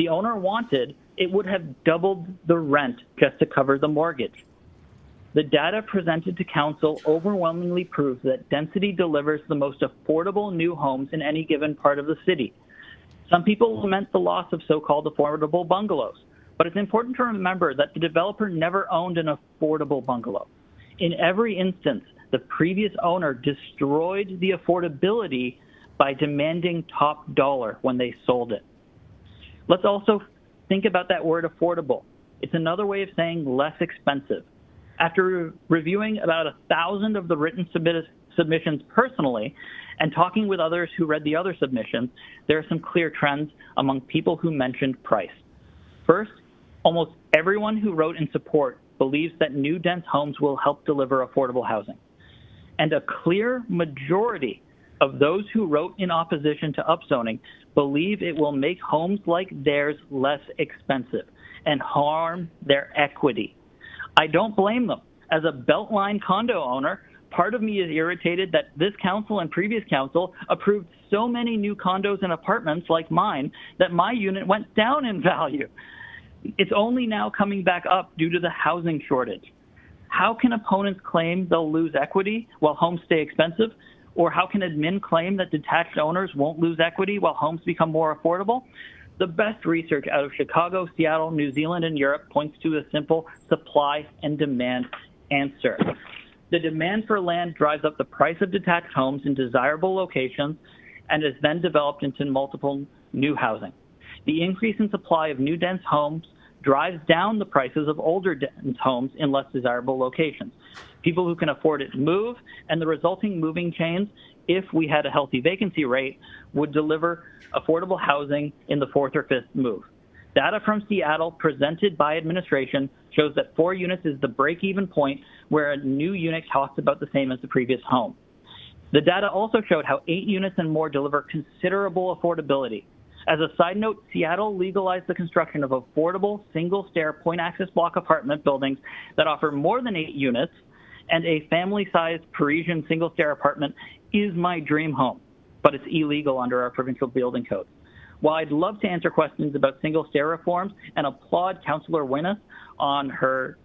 owner wanted, it would have doubled the rent just to cover the mortgage. The data presented to Council overwhelmingly proves that density delivers the most affordable new homes in any given part of the city. Some people lament the loss of so-called affordable bungalows, but it's important to remember that the developer never owned an affordable bungalow. In every instance, the previous owner destroyed the affordability by demanding top dollar when they sold it. Let's also think about that word affordable. It's another way of saying less expensive. After reviewing about 1,000 of the written submissions personally and talking with others who read the other submissions, there are some clear trends among people who mentioned price. First, almost everyone who wrote in support believes that new dense homes will help deliver affordable housing. And a clear majority of those who wrote in opposition to upzoning believe it will make homes like theirs less expensive and harm their equity. I don't blame them. As a Beltline condo owner, part of me is irritated that this council and previous council approved so many new condos and apartments like mine that my unit went down in value. It's only now coming back up due to the housing shortage. How can opponents claim they'll lose equity while homes stay expensive? Or how can admin claim that detached owners won't lose equity while homes become more affordable? The best research out of Chicago, Seattle, New Zealand, and Europe points to a simple supply and demand answer. The demand for land drives up the price of detached homes in desirable locations and is then developed into multiple new housing. The increase in supply of new dense homes drives down the prices of older dense homes in less desirable locations. People who can afford it move, and the resulting moving chains, if we had a healthy vacancy rate, would deliver affordable housing in the fourth or fifth move. Data from Seattle presented by administration shows that 4 units is the break-even point where a new unit costs about the same as the previous home. The data also showed how 8 units and more deliver considerable affordability. As a side note, Seattle legalized the construction of affordable single-stair point-access block apartment buildings that offer more than 8 units, and a family-sized Parisian single-stair apartment is my dream home, but it's illegal under our provincial building code. While I'd love to answer questions about single-stair reforms and applaud Councillor Winnes on her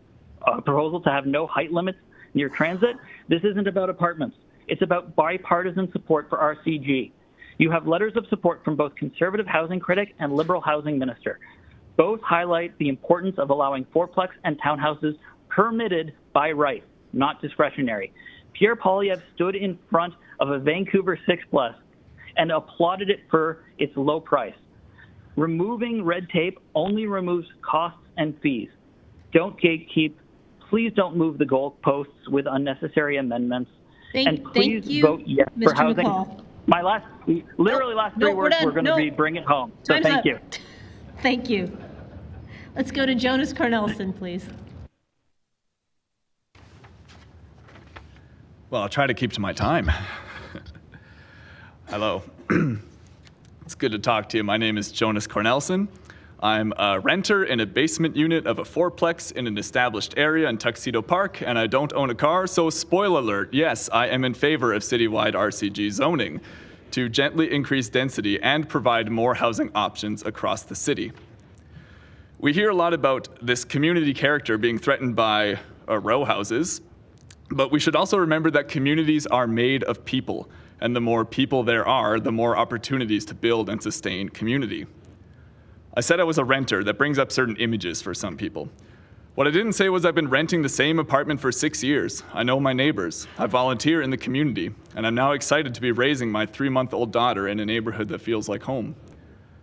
proposal to have no height limits near transit, this isn't about apartments. It's about bipartisan support for RCG. You have letters of support from both conservative housing critic and liberal housing minister. Both highlight the importance of allowing fourplex and townhouses permitted by right, not discretionary. Pierre Poilievre stood in front of a Vancouver 6+ and applauded it for its low price. Removing red tape only removes costs and fees. Don't gatekeep. Please don't move the goalposts with unnecessary amendments. And please vote yes for Mr. housing. McCall. My last three words were going to be bring it home. So Time's thank up. you. Thank you. Let's go to Jonas Cornelsen, please. Well, I'll try to keep to my time. Hello. It's good to talk to you. My name is Jonas Cornelsen. I'm a renter in a basement unit of a fourplex in an established area in Tuxedo Park, and I don't own a car, so spoiler alert, yes, I am in favor of citywide RCG zoning to gently increase density and provide more housing options across the city. We hear a lot about this community character being threatened by row houses, but we should also remember that communities are made of people. And the more people there are, the more opportunities to build and sustain community. I said I was a renter. That brings up certain images for some people. What I didn't say was I've been renting the same apartment for 6 years. I know my neighbors. I volunteer in the community, and I'm now excited to be raising my 3-month-old daughter in a neighborhood that feels like home.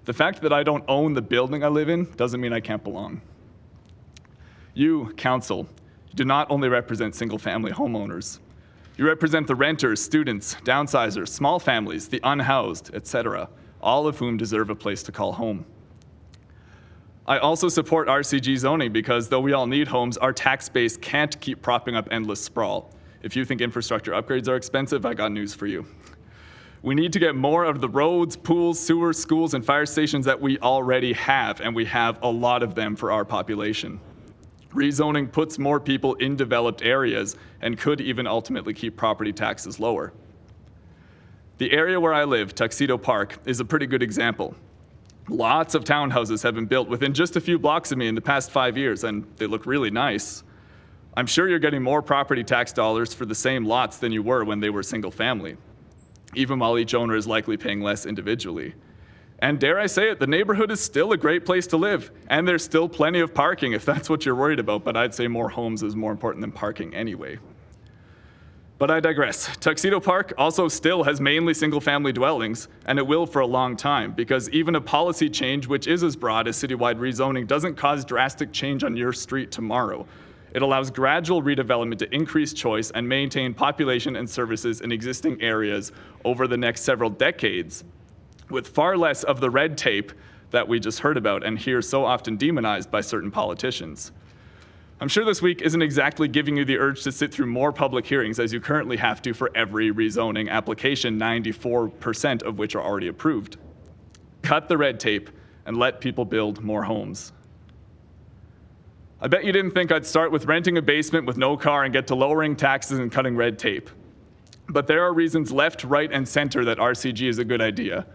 The fact that I don't own the building I live in doesn't mean I can't belong. You, council, do not only represent single-family homeowners. You represent the renters, students, downsizers, small families, the unhoused, etc., all of whom deserve a place to call home. I also support RCG zoning because though we all need homes, our tax base can't keep propping up endless sprawl. If you think infrastructure upgrades are expensive, I got news for you. We need to get more of the roads, pools, sewers, schools, and fire stations that we already have, and we have a lot of them for our population. Rezoning puts more people in developed areas and could even ultimately keep property taxes lower. The area where I live, Tuxedo Park, is a pretty good example. Lots of townhouses have been built within just a few blocks of me in the past 5 years, and they look really nice. I'm sure you're getting more property tax dollars for the same lots than you were when they were single family, even while each owner is likely paying less individually. And dare I say it, the neighborhood is still a great place to live, and there's still plenty of parking if that's what you're worried about, but I'd say more homes is more important than parking anyway. But I digress. Tuxedo Park also still has mainly single-family dwellings, and it will for a long time, because even a policy change which is as broad as citywide rezoning doesn't cause drastic change on your street tomorrow. It allows gradual redevelopment to increase choice and maintain population and services in existing areas over the next several decades, with far less of the red tape that we just heard about and hear so often demonized by certain politicians. I'm sure this week isn't exactly giving you the urge to sit through more public hearings as you currently have to for every rezoning application, 94% of which are already approved. Cut the red tape and let people build more homes. I bet you didn't think I'd start with renting a basement with no car and get to lowering taxes and cutting red tape. But there are reasons left, right, and center that RCG is a good idea.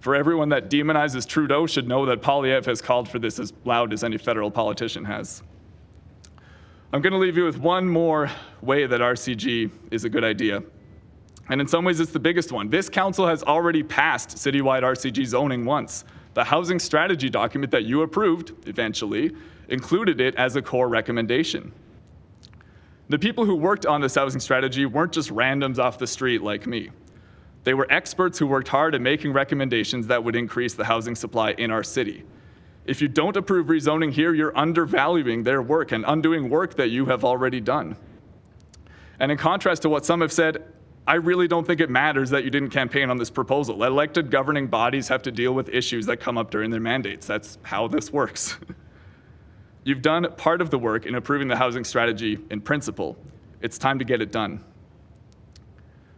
For everyone that demonizes Trudeau should know that Poilievre has called for this as loud as any federal politician has. I'm going to leave you with one more way that RCG is a good idea. And in some ways, it's the biggest one. This council has already passed citywide RCG zoning once. The housing strategy document that you approved, eventually, included it as a core recommendation. The people who worked on this housing strategy weren't just randoms off the street like me. They were experts who worked hard at making recommendations that would increase the housing supply in our city. If you don't approve rezoning here, you're undervaluing their work and undoing work that you have already done. And in contrast to what some have said, I really don't think it matters that you didn't campaign on this proposal. Elected governing bodies have to deal with issues that come up during their mandates. That's how this works. You've done part of the work in approving the housing strategy in principle. It's time to get it done.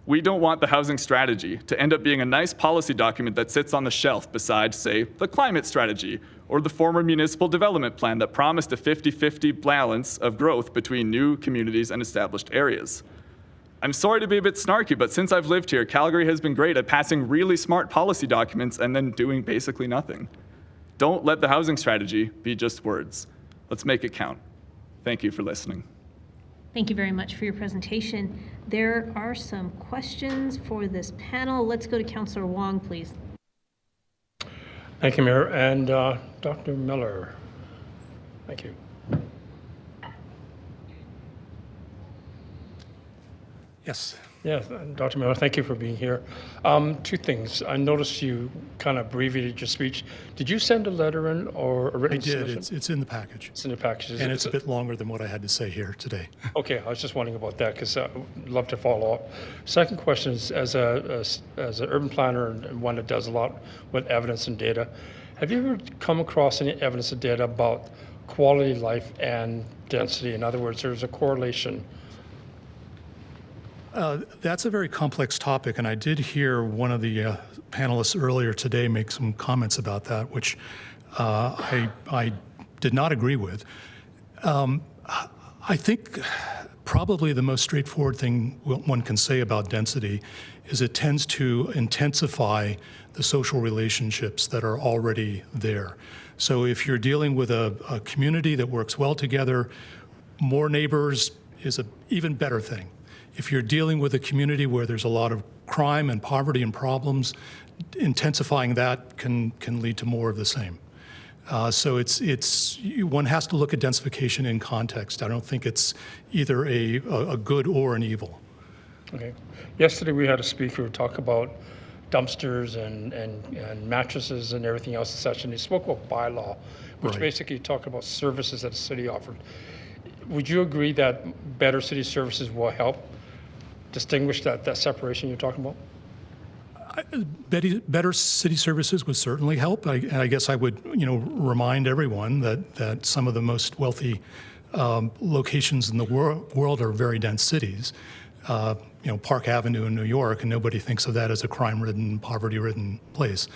We don't want the housing strategy to end up being a nice policy document that sits on the shelf beside, say, the climate strategy or the former municipal development plan that promised a 50-50 balance of growth between new communities and established areas. I'm sorry to be a bit snarky, but since I've lived here, Calgary has been great at passing really smart policy documents and then doing basically nothing. Don't let the housing strategy be just words. Let's make it count. Thank you for listening. Thank you very much for your presentation. There are some questions for this panel. Let's go to Councillor Wong, please. Thank you, Mayor. And Dr. Miller. Thank you. Yes. Yeah, Dr. Miller, thank you for being here. Two things. I noticed you kind of abbreviated your speech. Did you send a letter in or a written submission? I did. It's in the package. It's in the package. And it's a bit longer than what I had to say here today. Okay, I was just wondering about that because I'd love to follow up. Second question is, as an urban planner and one that does a lot with evidence and data, have you ever come across any evidence and data about quality of life and density? In other words, there's a correlation. That's a very complex topic, and I did hear one of the panelists earlier today make some comments about that, which I did not agree with. I think probably the most straightforward thing one can say about density is it tends to intensify the social relationships that are already there. So if you're dealing with a community that works well together, more neighbors is an even better thing. If you're dealing with a community where there's a lot of crime and poverty and problems, intensifying that can lead to more of the same. So one has to look at densification in context. I don't think it's either a good or an evil. Okay. Yesterday we had a speaker talk about dumpsters and mattresses and everything else and such, and he spoke about bylaw, which basically talked about services that the city offered. Would you agree that better city services will help distinguish that separation you're talking about? Better city services would certainly help. And I guess I would, remind everyone that some of the most wealthy locations in the world are very dense cities. Park Avenue in New York, and nobody thinks of that as a crime-ridden, poverty-ridden place.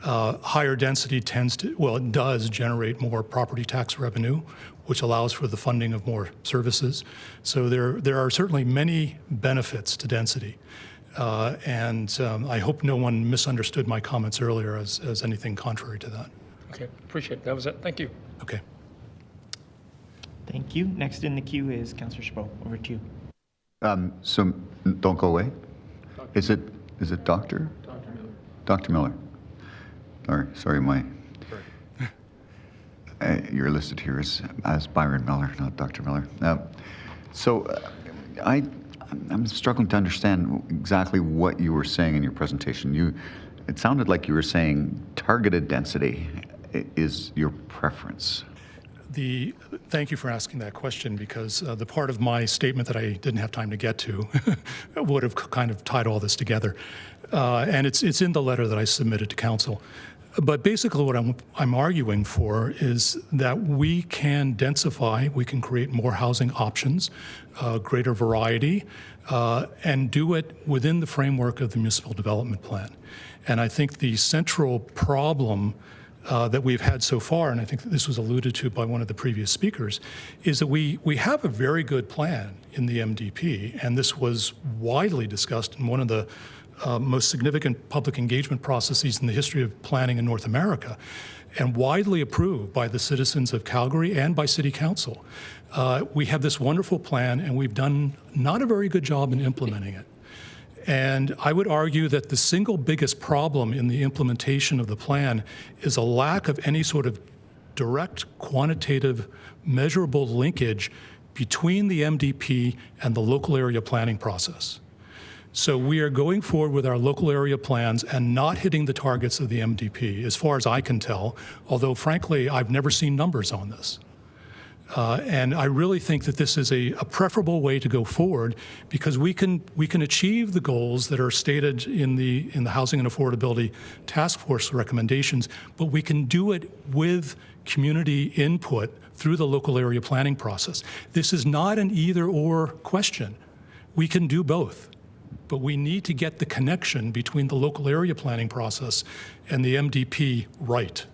Higher density it does generate more property tax revenue, which allows for the funding of more services. So there are certainly many benefits to density. And I hope no one misunderstood my comments earlier as anything contrary to that. Okay, appreciate it. That was it. Thank you. Okay. Thank you. Next in the queue is Councillor Chabot. Over to you. So don't go away. Is it Dr.? Dr. Miller. Sorry, you're listed here as Byron Miller, not Dr. Miller. I'm struggling to understand exactly what you were saying in your presentation. It sounded like you were saying targeted density is your preference. Thank you for asking that question, because the part of my statement that I didn't have time to get to would have kind of tied all this together. And it's in the letter that I submitted to council. But basically what I'm arguing for is that we can densify, we can create more housing options, greater variety, and do it within the framework of the municipal development plan. And I think the central problem that we've had so far, and I think that this was alluded to by one of the previous speakers, is that we have a very good plan in the MDP, and this was widely discussed in one of the most significant public engagement processes in the history of planning in North America, and widely approved by the citizens of Calgary and by City Council. We have this wonderful plan, and we've done not a very good job in implementing it. And I would argue that the single biggest problem in the implementation of the plan is a lack of any sort of direct, quantitative, measurable linkage between the MDP and the local area planning process. So we are going forward with our local area plans and not hitting the targets of the MDP, as far as I can tell, although frankly, I've never seen numbers on this. And I really think that this is a preferable way to go forward, because we can achieve the goals that are stated in the Housing and Affordability Task Force recommendations, but we can do it with community input through the local area planning process. This is not an either-or question. We can do both, but we need to get the connection between the local area planning process and the MDP right.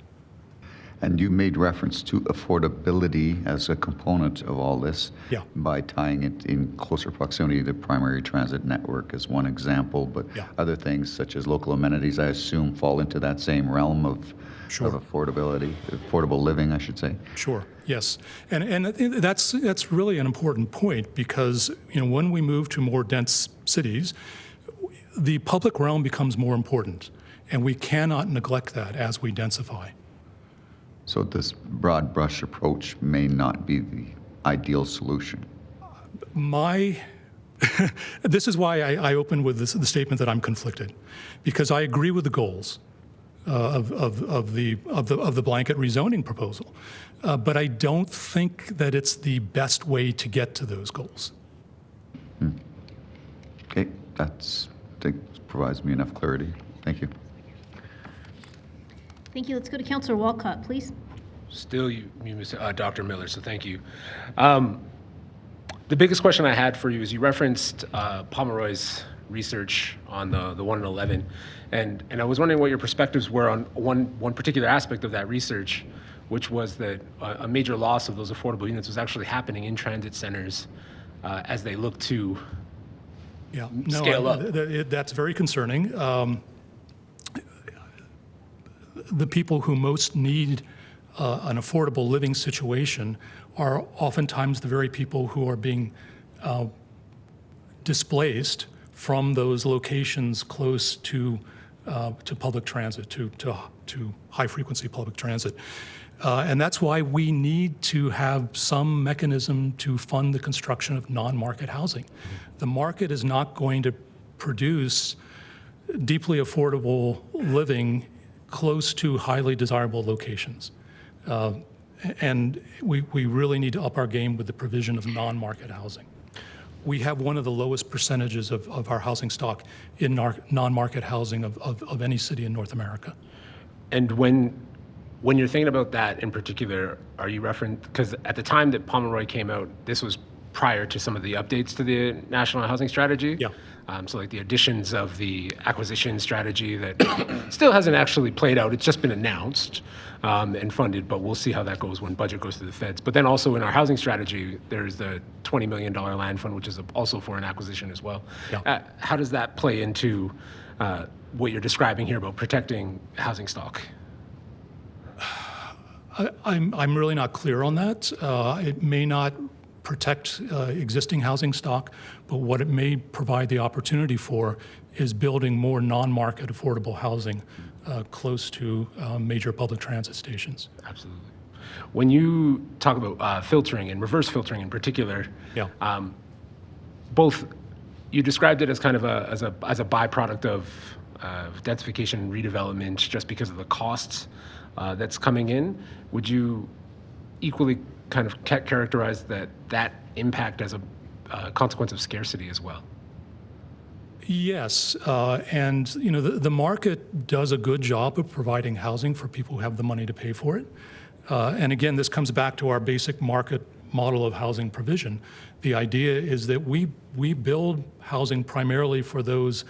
And you made reference to affordability as a component of all this by tying it in closer proximity to the primary transit network as one example, but other things such as local amenities, I assume, fall into that same realm of affordability, affordable living, I should say. Sure, yes. And that's really an important point, because when we move to more dense cities, the public realm becomes more important, and we cannot neglect that as we densify. So this broad brush approach may not be the ideal solution. This is why I opened with the statement that I'm conflicted, because I agree with the goals of the blanket rezoning proposal, but I don't think that it's the best way to get to those goals. Okay, that provides me enough clarity. Thank you. Thank you. Let's go to Councillor Walcott, please. Still you Dr. Miller, so thank you. The biggest question I had for you is you referenced Pomeroy's research on the 1 in 11, and I was wondering what your perspectives were on one particular aspect of that research, which was that a major loss of those affordable units was actually happening in transit centers as they look to scale up. That's very concerning. The people who most need an affordable living situation are oftentimes the very people who are being displaced from those locations close to public transit, to high-frequency public transit. And that's why we need to have some mechanism to fund the construction of non-market housing. The market is not going to produce deeply affordable living close to highly desirable locations. And we really need to up our game with the provision of non-market housing. We have one of the lowest percentages of our housing stock in non-market housing of any city in North America. And when you're thinking about that in particular, are you referring, because at the time that Pomeroy came out, this was prior to some of the updates to the National Housing Strategy? Yeah. So like the additions of the acquisition strategy that still hasn't actually played out. It's just been announced and funded, but we'll see how that goes when budget goes to the feds. But then also in our housing strategy, there's the $20 million land fund, which is also for an acquisition as well. Yeah. How does that play into what you're describing here about protecting housing stock? I'm really not clear on that. It may not protect existing housing stock, but what it may provide the opportunity for is building more non-market affordable housing close to major public transit stations. Absolutely. When you talk about filtering and reverse filtering in particular, both you described it as kind of as a byproduct of densification and redevelopment just because of the costs that's coming in. Would you equally kind of characterize that impact as a consequence of scarcity as well? Yes, and the market does a good job of providing housing for people who have the money to pay for it. And again, this comes back to our basic market model of housing provision. The idea is that we build housing primarily for those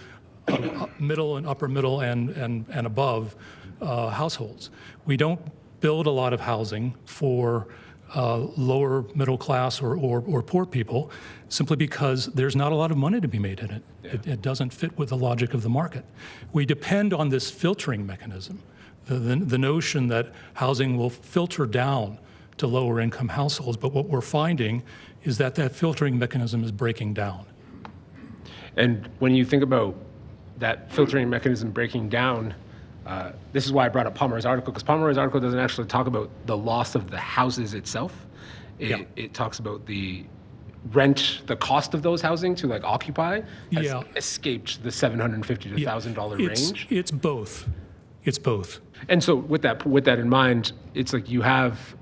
middle and upper middle and above households. We don't build a lot of housing for lower middle class or poor people, simply because there's not a lot of money to be made in it. Yeah. It doesn't fit with the logic of the market. We depend on this filtering mechanism, the notion that housing will filter down to lower income households, but what we're finding is that filtering mechanism is breaking down. And when you think about that filtering mechanism breaking down, this is why I brought up Pomeroy's article, because Pomeroy's article doesn't actually talk about the loss of the houses itself. It talks about the rent, the cost of those housing to like occupy has escaped the $750 to $1,000 range. It's both. It's both. And so with that in mind, it's like you have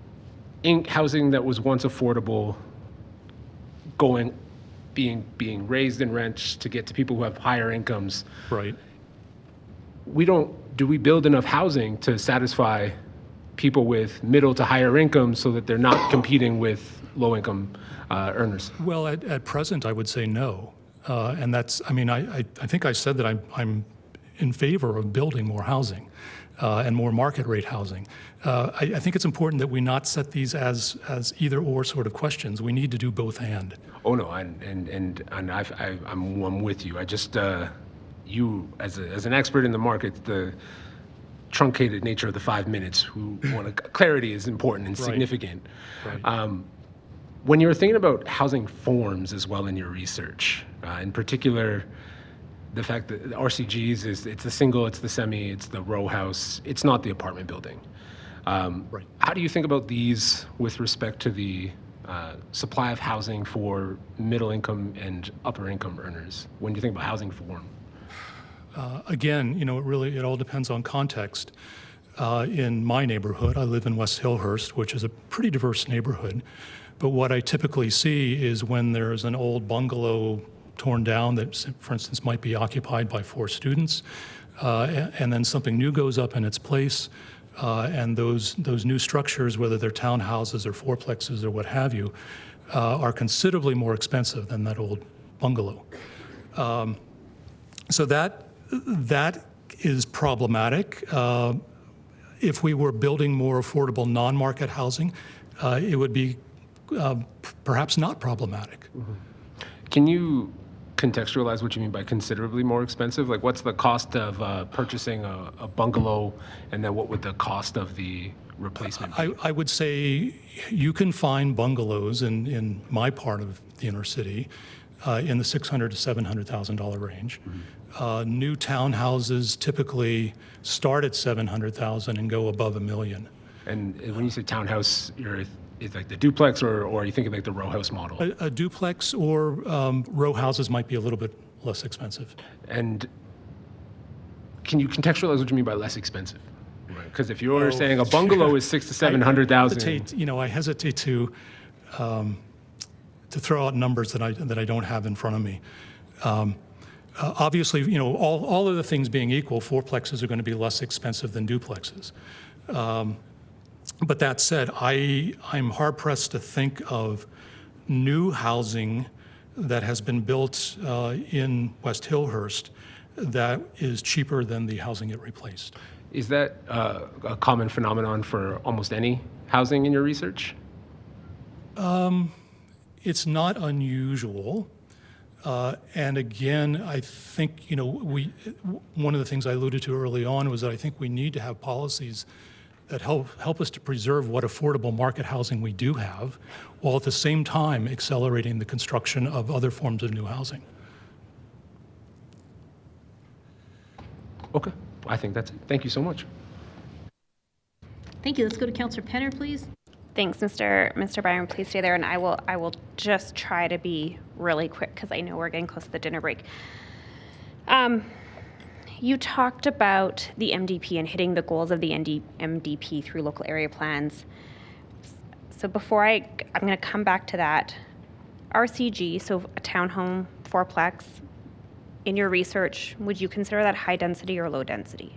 housing that was once affordable being raised in rent to get to people who have higher incomes. Right. Do we build enough housing to satisfy people with middle to higher incomes so that they're not competing with low income earners? Well, at present, I would say no. And that's, I think I said that I'm in favor of building more housing and more market rate housing. I think it's important that we not set these as either or sort of questions. We need to do both and. Oh no, I'm with you. I just, you as an expert in the market, the truncated nature of the 5 minutes, clarity is important and significant. Right. When you're thinking about housing forms as well in your research, in particular, the fact that the RCGs it's the single, it's the semi, it's the row house, it's not the apartment building. Right. How do you think about these with respect to the supply of housing for middle income and upper income earners when you think about housing form? Again, it all depends on context. In my neighborhood, I live in West Hillhurst, which is a pretty diverse neighborhood. But what I typically see is when there's an old bungalow torn down that, for instance, might be occupied by 4 students, and then something new goes up in its place, and those new structures, whether they're townhouses or fourplexes or what have you, are considerably more expensive than that old bungalow. So that is problematic. If we were building more affordable non-market housing, it would be perhaps not problematic. Mm-hmm. Can you contextualize what you mean by considerably more expensive? Like, what's the cost of purchasing a bungalow, and then what would the cost of the replacement be? I would say you can find bungalows in my part of the inner city in the $600,000 to $700,000 range. New townhouses typically start at $700,000 and go above $1 million. And when you say townhouse, it's like the duplex, or are you thinking like the row house model? A duplex or row houses might be a little bit less expensive. And can you contextualize what you mean by less expensive? Because if you're saying a bungalow is $600,000 to $700,000, I hesitate to throw out numbers that I don't have in front of me. Obviously, all of the things being equal, fourplexes are going to be less expensive than duplexes. But that said, I'm hard pressed to think of new housing that has been built in West Hillhurst that is cheaper than the housing it replaced. Is that a common phenomenon for almost any housing in your research? It's not unusual. And again, I think, one of the things I alluded to early on was that I think we need to have policies that help us to preserve what affordable market housing we do have, while at the same time accelerating the construction of other forms of new housing. Okay, I think that's it. Thank you so much. Thank you. Let's go to Councillor Penner, please. Thanks, Mr. Byron. Please stay there, and I will just try to be really quick because I know we're getting close to the dinner break. You talked about the MDP and hitting the goals of the MDP through local area plans. So before I'm going to come back to that. RCG, so a townhome fourplex, in your research, would you consider that high density or low density?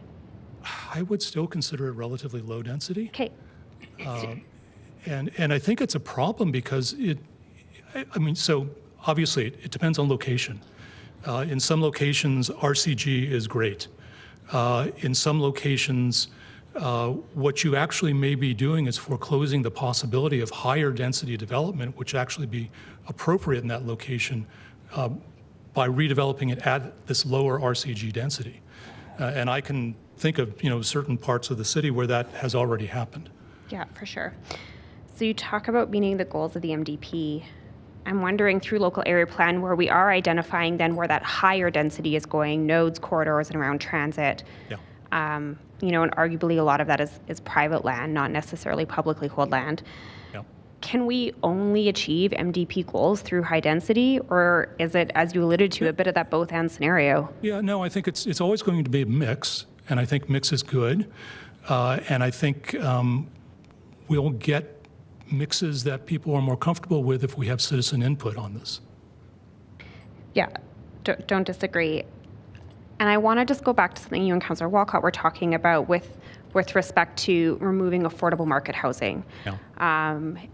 I would still consider it relatively low density. Okay. And I think it's a problem because so obviously it depends on location. In some locations, RCG is great. In some locations, what you actually may be doing is foreclosing the possibility of higher density development, which actually be appropriate in that location by redeveloping it at this lower RCG density. And I can think of certain parts of the city where that has already happened. Yeah, for sure. So you talk about meeting the goals of the MDP. I'm wondering through local area plan where we are identifying then where that higher density is going, nodes, corridors, and around transit. Yeah. And arguably a lot of that is private land, not necessarily publicly held land. Yeah. Can we only achieve MDP goals through high density, or is it, as you alluded to, a bit of that both and scenario? Yeah, no, I think it's always going to be a mix, and I think mix is good. And I think we'll get mixes that people are more comfortable with if we have citizen input on this. Yeah, don't disagree. And I want to just go back to something you and Councillor Walcott were talking about with respect to removing affordable market housing. Yeah.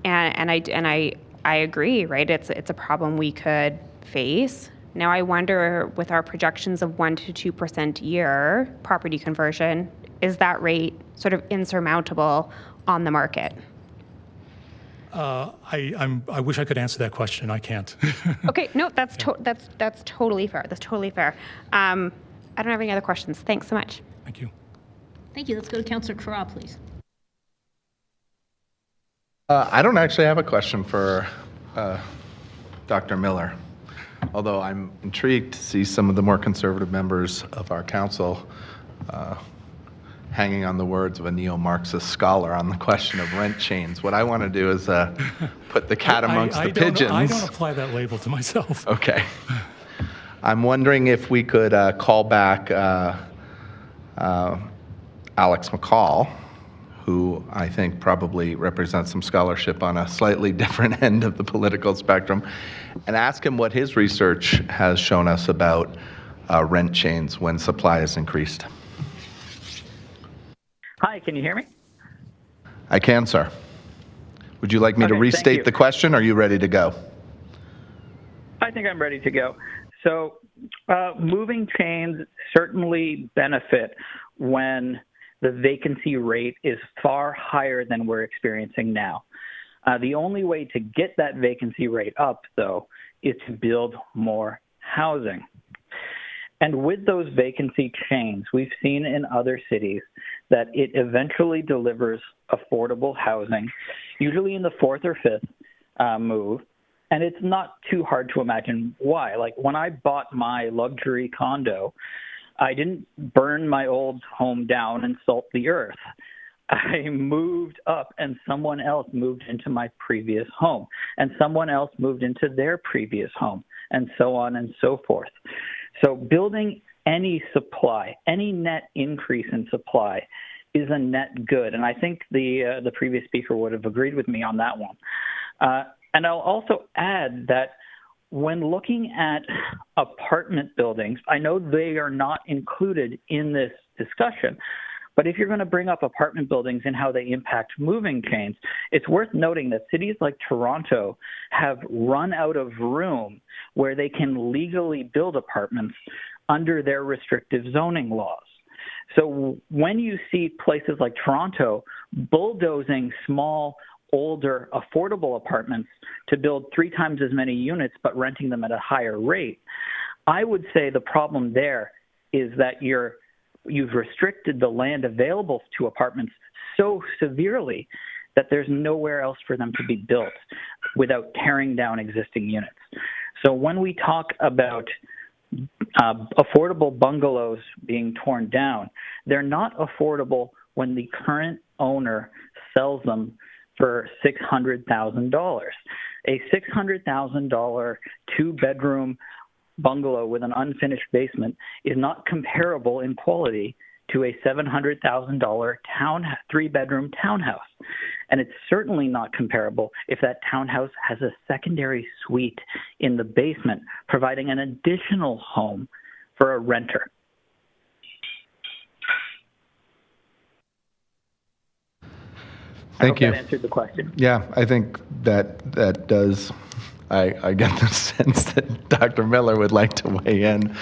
And I agree, right? It's a problem we could face. Now I wonder, with our projections of 1% to 2% a year property conversion, is that rate sort of insurmountable on the market? I wish I could answer that question. I can't. Okay, no, that's totally fair. That's totally fair. I don't have any other questions. Thanks so much. Thank you. Thank you. Let's go to Councillor Carra, please. I don't actually have a question for Dr. Miller, although I'm intrigued to see some of the more conservative members of our council hanging on the words of a neo-Marxist scholar on the question of rent chains. What I want to do is put the cat amongst the pigeons. I don't apply that label to myself. Okay. I'm wondering if we could call back Alex McCall, who I think probably represents some scholarship on a slightly different end of the political spectrum, and ask him what his research has shown us about rent chains when supply is increased. Hi, can you hear me? I can, sir. Would you like me to restate the question, or are you ready to go? I think I'm ready to go. So moving chains certainly benefit when the vacancy rate is far higher than we're experiencing now. The only way to get that vacancy rate up, though, is to build more housing. And with those vacancy chains, we've seen in other cities that it eventually delivers affordable housing, usually in the fourth or fifth move, And it's not too hard to imagine why. Like when I bought my luxury condo, I didn't burn my old home down and salt the earth. I moved up and someone else moved into my previous home and someone else moved into their previous home and so on and so forth. So building any supply, any net increase in supply is a net good. And I think the previous speaker would have agreed with me on that one. And I'll also add that when looking at apartment buildings, I know they are not included in this discussion, but if you're going to bring up apartment buildings and how they impact moving chains, it's worth noting that cities like Toronto have run out of room where they can legally build apartments under their restrictive zoning laws. So when you see places like Toronto bulldozing small, older, affordable apartments to build 3 times as many units but renting them at a higher rate, I would say the problem there is that you've restricted the land available to apartments so severely that there's nowhere else for them to be built without tearing down existing units. So when we talk about affordable bungalows being torn down, they're not affordable when the current owner sells them for $600,000. A $600,000 two-bedroom bungalow with an unfinished basement is not comparable in quality to a $700,000 three-bedroom townhouse. And it's certainly not comparable if that townhouse has a secondary suite in the basement, providing an additional home for a renter. Thank you. That answered the question. Yeah, I think that does. I get the sense that Dr. Miller would like to weigh in.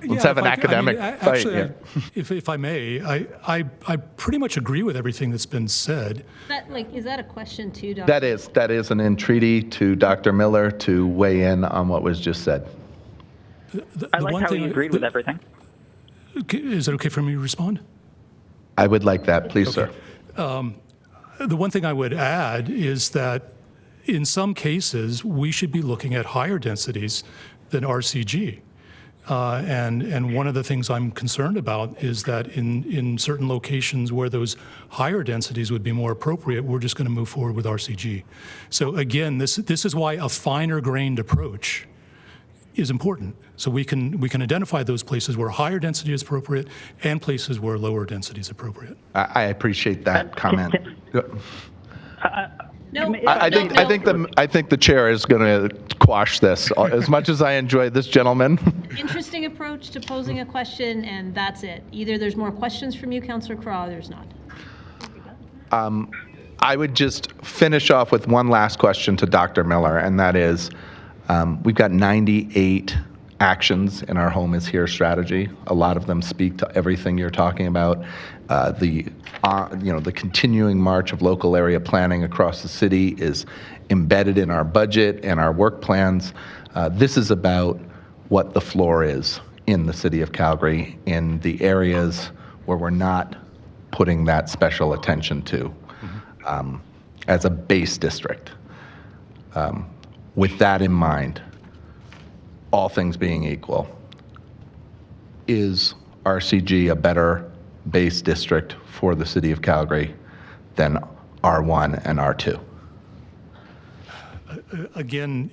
Let's have an academic fight here. If I may, I pretty much agree with everything that's been said. Is that a question too, Dr.? That is an entreaty to Dr. Miller to weigh in on what was just said. I like how he agreed with everything. Is it okay for me to respond? I would like that, please, sir. The one thing I would add is that in some cases, we should be looking at higher densities than RCG. And one of the things I'm concerned about is that in certain locations where those higher densities would be more appropriate, we're just going to move forward with RCG. So again, this is why a finer grained approach is important. So we can identify those places where higher density is appropriate and places where lower density is appropriate. I appreciate that comment. No, I think the chair is going to quash this. As much as I enjoy this gentleman. Interesting approach to posing a question, and that's it. Either there's more questions from you, Councillor Craw, or there's not. I would just finish off with one last question to Dr. Miller, and that is, we've got 98 actions in our Home is Here strategy. A lot of them speak to everything you're talking about. The continuing march of local area planning across the city is embedded in our budget and our work plans. This is about what the floor is in the city of Calgary in the areas where we're not putting that special attention to as a base district. With that in mind, all things being equal, is RCG a better base district for the city of Calgary than R1 and R2? Again,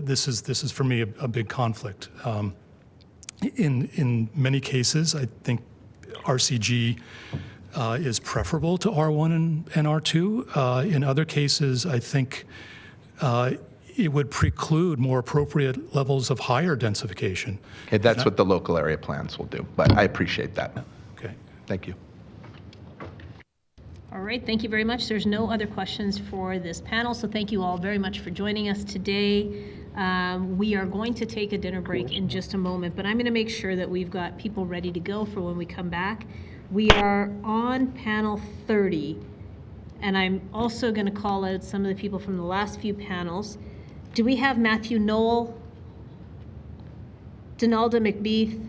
this is for me a big conflict. In many cases, I think RCG is preferable to R1 and R2. In other cases, I think it would preclude more appropriate levels of higher densification. Okay, that's what the local area plans will do, but I appreciate that. Okay. Thank you. All right, thank you very much. There's no other questions for this panel, so thank you all very much for joining us today. We are going to take a dinner break in just a moment, but I'm going to make sure that we've got people ready to go for when we come back. We are on panel 30, and I'm also going to call out some of the people from the last few panels. Do we have Matthew Knoll, Donalda McBeath,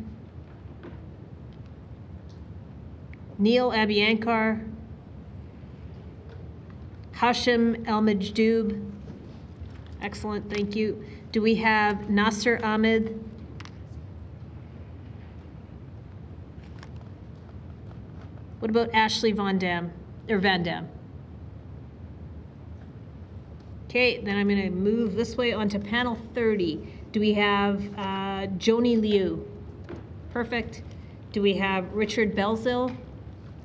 Neil Abiyankar, Hashim El Majdoub, Excellent, thank you. Do we have Nasser Ahmed? What about Ashley Van Dam? Okay, then I'm going to move this way onto panel 30. Do we have Joni Liu? Perfect. Do we have Richard Belzil?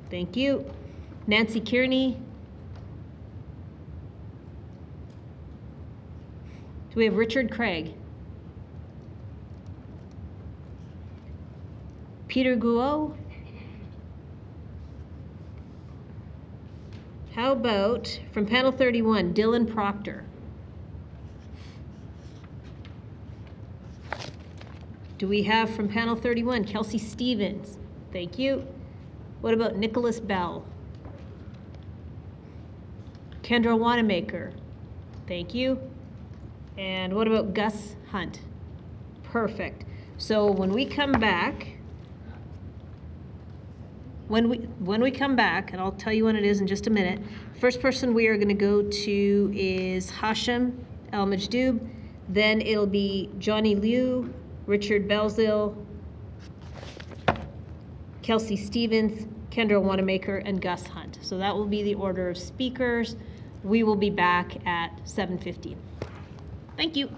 Thank you. Nancy Kearney? Do we have Richard Craig? Peter Guo? How about, from panel 31, Dylan Proctor? Do we have from panel 31, Kelsey Stevens? Thank you. What about Nicholas Bell? Kendra Wanamaker? Thank you. And what about Gus Hunt? Perfect. So when we come back, when we come back, and I'll tell you when it is in just a minute, first person we are going to go to is Hashem El Majdoub. Then it'll be Johnny Liu, Richard Belzil, Kelsey Stevens, Kendra Wanamaker, and Gus Hunt. So that will be the order of speakers. We will be back at 7:15. Thank you.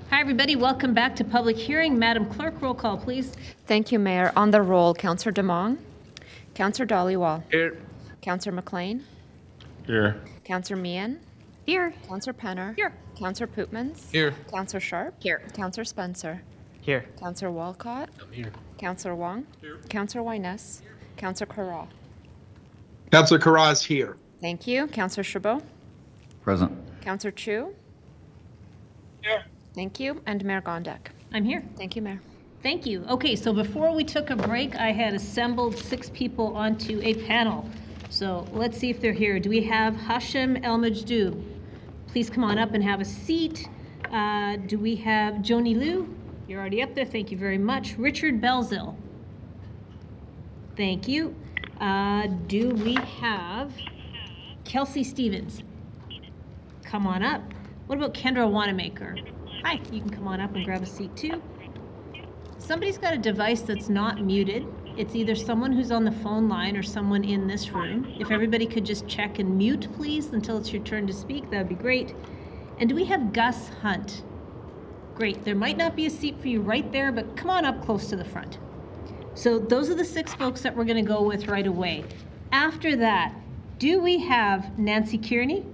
Hi, everybody. Welcome back to public hearing. Madam Clerk, roll call, please. Thank you, Mayor. On the roll, Councillor Demong. Councillor Dhaliwal. Here. Councillor McLean. Here. Councillor Meehan. Here. Councillor Penner. Here. Councillor Pootmans. Here. Councillor Sharp. Here. Councillor Spencer. Here. Councillor Walcott. I'm here. Councillor Wong. Here. Councillor Wyness. Councillor Carra. Councillor Carra is here. Thank you. Councillor Chabot. Present. Councillor Chu. Here. Thank you. And Mayor Gondek. I'm here. Thank you, Mayor. Thank you. Okay, so before we took a break, I had assembled 6 people onto a panel. So let's see if they're here. Do we have Hashem El-Majdoub? Please come on up and have a seat. Do we have Joni Liu? You're already up there. Thank you very much. Richard Belzil. Thank you. Do we have Kelsey Stevens? Come on up. What about Kendra Wanamaker? Hi, you can come on up and grab a seat too. Somebody's got a device that's not muted. It's either someone who's on the phone line or someone in this room. If everybody could just check and mute, please, until it's your turn to speak, that would be great. And do we have Gus Hunt? Great. There might not be a seat for you right there, but come on up close to the front. So those are the 6 folks that we're going to go with right away. After that, do we have Nancy Kearney?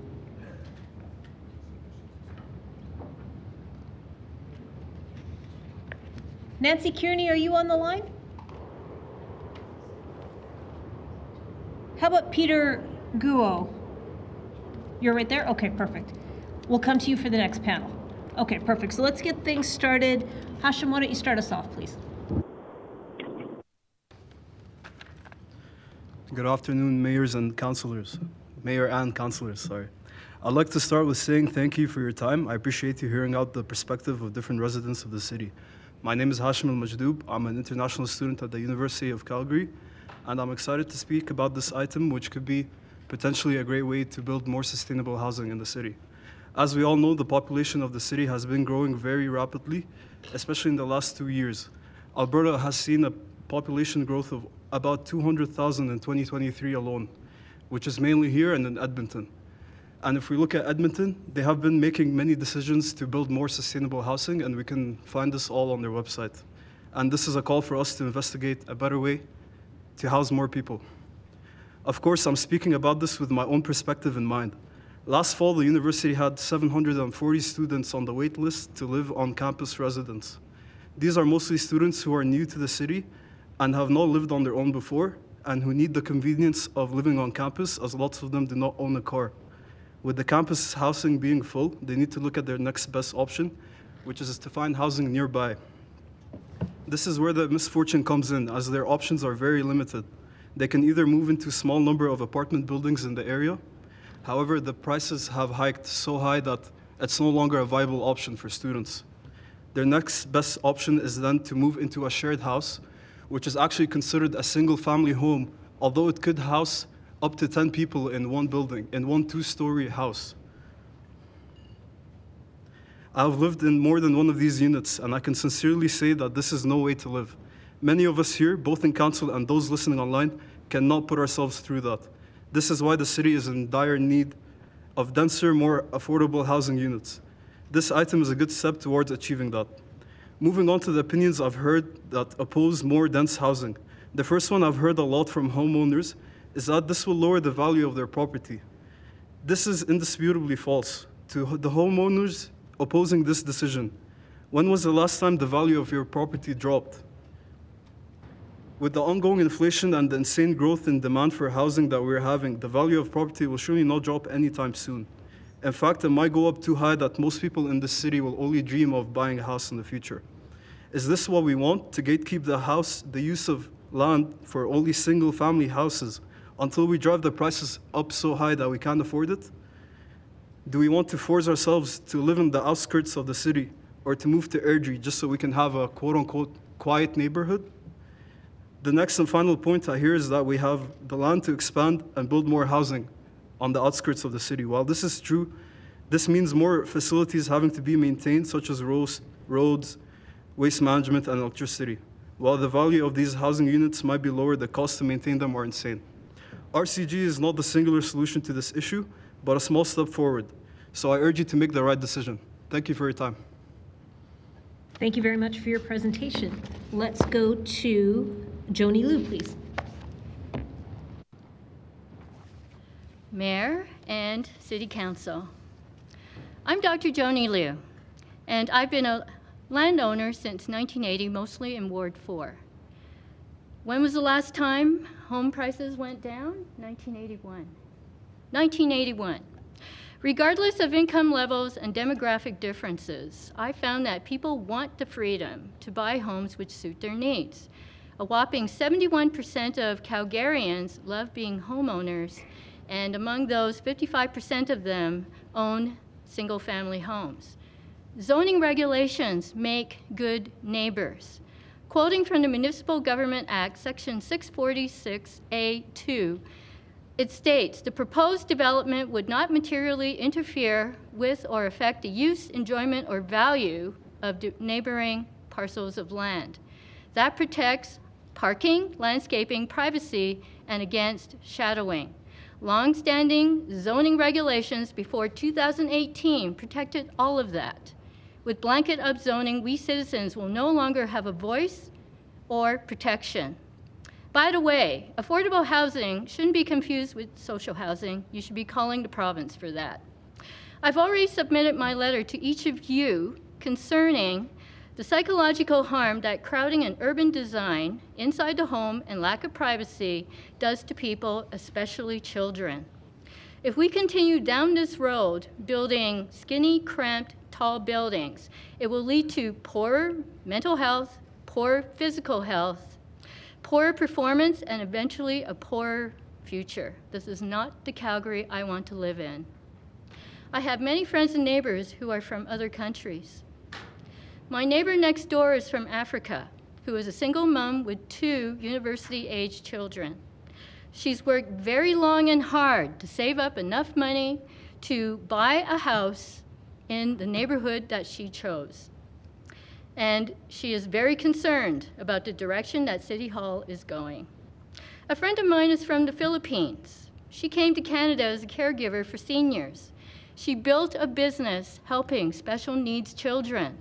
Nancy Kearney, are you on the line? How about Peter Guo? You're right there? Okay, perfect. We'll come to you for the next panel. Okay, perfect. So let's get things started. Hashem, why don't you start us off, please? Good afternoon, mayors and councillors. Mayor and councillors, sorry. I'd like to start with saying thank you for your time. I appreciate you hearing out the perspective of different residents of the city. My name is Hashem El-Majdoub. I'm an international student at the University of Calgary, and I'm excited to speak about this item, which could be potentially a great way to build more sustainable housing in the city. As we all know, the population of the city has been growing very rapidly, especially in the last 2 years. Alberta has seen a population growth of about 200,000 in 2023 alone, which is mainly here and in Edmonton. And if we look at Edmonton, they have been making many decisions to build more sustainable housing, and we can find this all on their website. And this is a call for us to investigate a better way to house more people. Of course, I'm speaking about this with my own perspective in mind. Last fall, the university had 740 students on the wait list to live on campus residence. These are mostly students who are new to the city and have not lived on their own before, and who need the convenience of living on campus, as lots of them do not own a car. With the campus housing being full, they need to look at their next best option, which is to find housing nearby. This is where the misfortune comes in, as their options are very limited. They can either move into a small number of apartment buildings in the area. However, the prices have hiked so high that it's no longer a viable option for students. Their next best option is then to move into a shared house, which is actually considered a single-family home, although it could house up to 10 people in one building, in one 2-story house. I've lived in more than one of these units, and I can sincerely say that this is no way to live. Many of us here, both in council and those listening online, cannot put ourselves through that. This is why the city is in dire need of denser, more affordable housing units. This item is a good step towards achieving that. Moving on to the opinions I've heard that oppose more dense housing. The first one I've heard a lot from homeowners is that this will lower the value of their property. This is indisputably false. To the homeowners opposing this decision, when was the last time the value of your property dropped? With the ongoing inflation and the insane growth in demand for housing that we're having, the value of property will surely not drop anytime soon. In fact, it might go up too high that most people in this city will only dream of buying a house in the future. Is this what we want, to gatekeep the use of land for only single-family houses until we drive the prices up so high that we can't afford it? Do we want to force ourselves to live in the outskirts of the city or to move to Airdrie just so we can have a quote-unquote quiet neighborhood? The next and final point I hear is that we have the land to expand and build more housing on the outskirts of the city. While this is true, this means more facilities having to be maintained, such as roads, waste management, and electricity. While the value of these housing units might be lower, the costs to maintain them are insane. RCG is not the singular solution to this issue, but a small step forward. So I urge you to make the right decision. Thank you for your time. Thank you very much for your presentation. Let's go to Joni Liu, please. Mayor and City Council. I'm Dr. Joni Liu, and I've been a landowner since 1980, mostly in Ward 4. When was the last time home prices went down? 1981. 1981. Regardless of income levels and demographic differences, I found that people want the freedom to buy homes which suit their needs. A whopping 71% of Calgarians love being homeowners, and among those, 55% of them own single-family homes. Zoning regulations make good neighbors. Quoting from the Municipal Government Act, Section 646A2, it states, the proposed development would not materially interfere with or affect the use, enjoyment, or value of neighboring parcels of land. That protects parking, landscaping, privacy, and against shadowing. Long-standing zoning regulations before 2018 protected all of that. With blanket upzoning, we citizens will no longer have a voice or protection. By the way, affordable housing shouldn't be confused with social housing. You should be calling the province for that. I've already submitted my letter to each of you concerning the psychological harm that crowding and urban design inside the home and lack of privacy does to people, especially children. If we continue down this road, building skinny, cramped, tall buildings, it will lead to poorer mental health, poor physical health, poorer performance, and eventually a poorer future. This is not the Calgary I want to live in. I have many friends and neighbors who are from other countries. My neighbor next door is from Africa, who is a single mom with 2 university-age children. She's worked very long and hard to save up enough money to buy a house in the neighborhood that she chose. And she is very concerned about the direction that City Hall is going. A friend of mine is from the Philippines. She came to Canada as a caregiver for seniors. She built a business helping special needs children.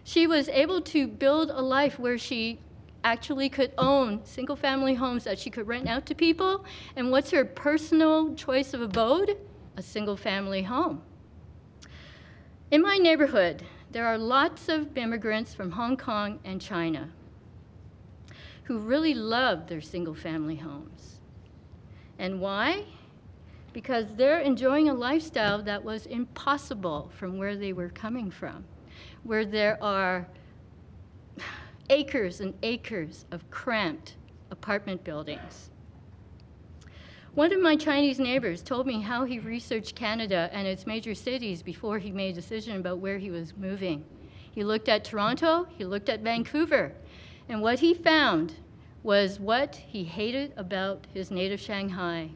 She was able to build a life where she actually could own single-family homes that she could rent out to people. And what's her personal choice of abode? A single-family home. In my neighborhood, there are lots of immigrants from Hong Kong and China who really love their single-family homes. And why? Because they're enjoying a lifestyle that was impossible from where they were coming from, where there are acres and acres of cramped apartment buildings. One of my Chinese neighbors told me how he researched Canada and its major cities before he made a decision about where he was moving. He looked at Toronto, he looked at Vancouver, and what he found was what he hated about his native Shanghai.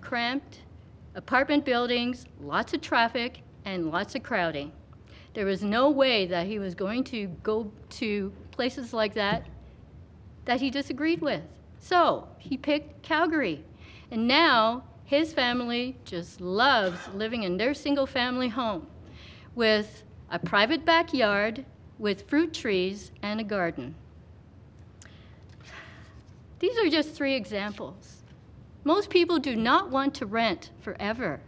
Cramped apartment buildings, lots of traffic, and lots of crowding. There was no way that he was going to go to places like that he disagreed with. So he picked Calgary. And now his family just loves living in their single-family home with a private backyard, with fruit trees and a garden. These are just 3 examples. Most people do not want to rent forever.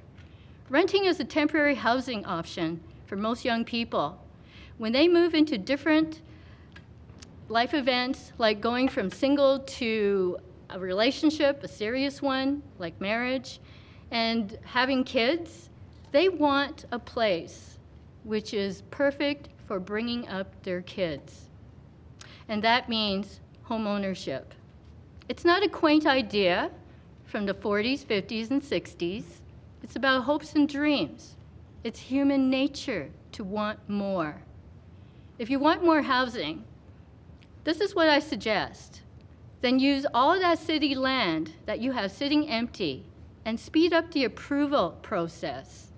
Renting is a temporary housing option for most young people. When they move into different life events, like going from single to a relationship, a serious one, like marriage, and having kids, they want a place which is perfect for bringing up their kids. And that means home ownership. It's not a quaint idea from the 40s, 50s, and 60s. It's about hopes and dreams. It's human nature to want more. If you want more housing, this is what I suggest. Then use all of that city land that you have sitting empty and speed up the approval process.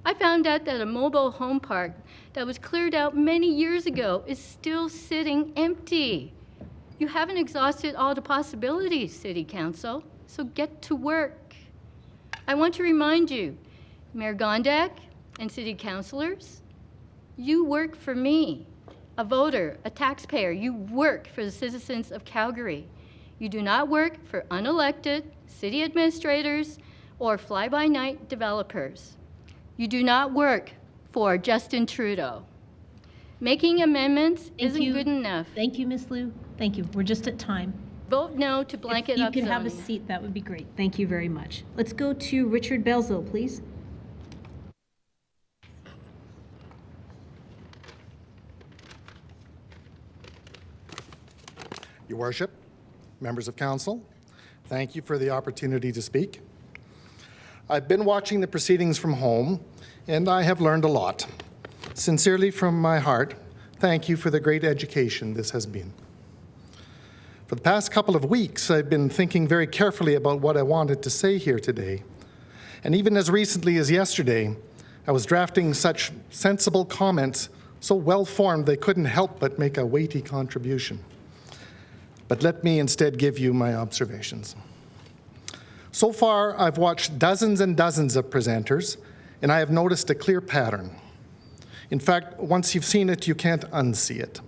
I found out that a mobile home park that was cleared out many years ago is still sitting empty. You haven't exhausted all the possibilities, City Council, so get to work. I want to remind you, Mayor Gondek and City Councilors, you work for me. a voter, a taxpayer. You work for the citizens of Calgary. You do not work for unelected city administrators or fly-by-night developers. You do not work for Justin Trudeau. Making amendments isn't good enough. Thank you, Ms. Liu. Thank you. We're just at time. Vote no to blanket upzoning. If you can have a seat, that would be great. Thank you very much. Let's go to Richard Belzil, please. Your Worship, members of council, thank you for the opportunity to speak. I've been watching the proceedings from home, and I have learned a lot. Sincerely from my heart, thank you for the great education this has been. For the past couple of weeks, I've been thinking very carefully about what I wanted to say here today. And even as recently as yesterday, I was drafting such sensible comments, so well-formed they couldn't help but make a weighty contribution. But let me instead give you my observations. So far, I've watched dozens and dozens of presenters, and I have noticed a clear pattern. In fact, once you've seen it, you can't unsee it.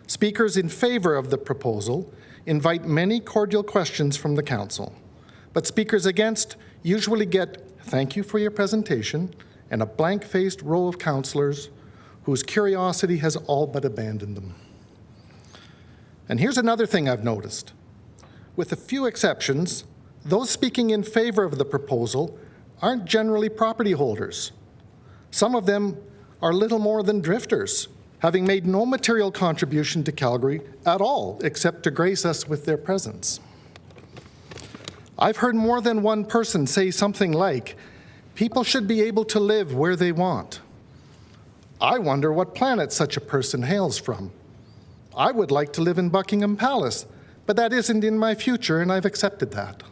Speakers in favor of the proposal invite many cordial questions from the council, but speakers against usually get "thank you for your presentation" and a blank-faced row of councillors whose curiosity has all but abandoned them. And here's another thing I've noticed. With a few exceptions, those speaking in favor of the proposal aren't generally property holders. Some of them are little more than drifters, having made no material contribution to Calgary at all, except to grace us with their presence. I've heard more than one person say something like, "People should be able to live where they want." I wonder what planet such a person hails from. I would like to live in Buckingham Palace, but that isn't in my future, and I've accepted that.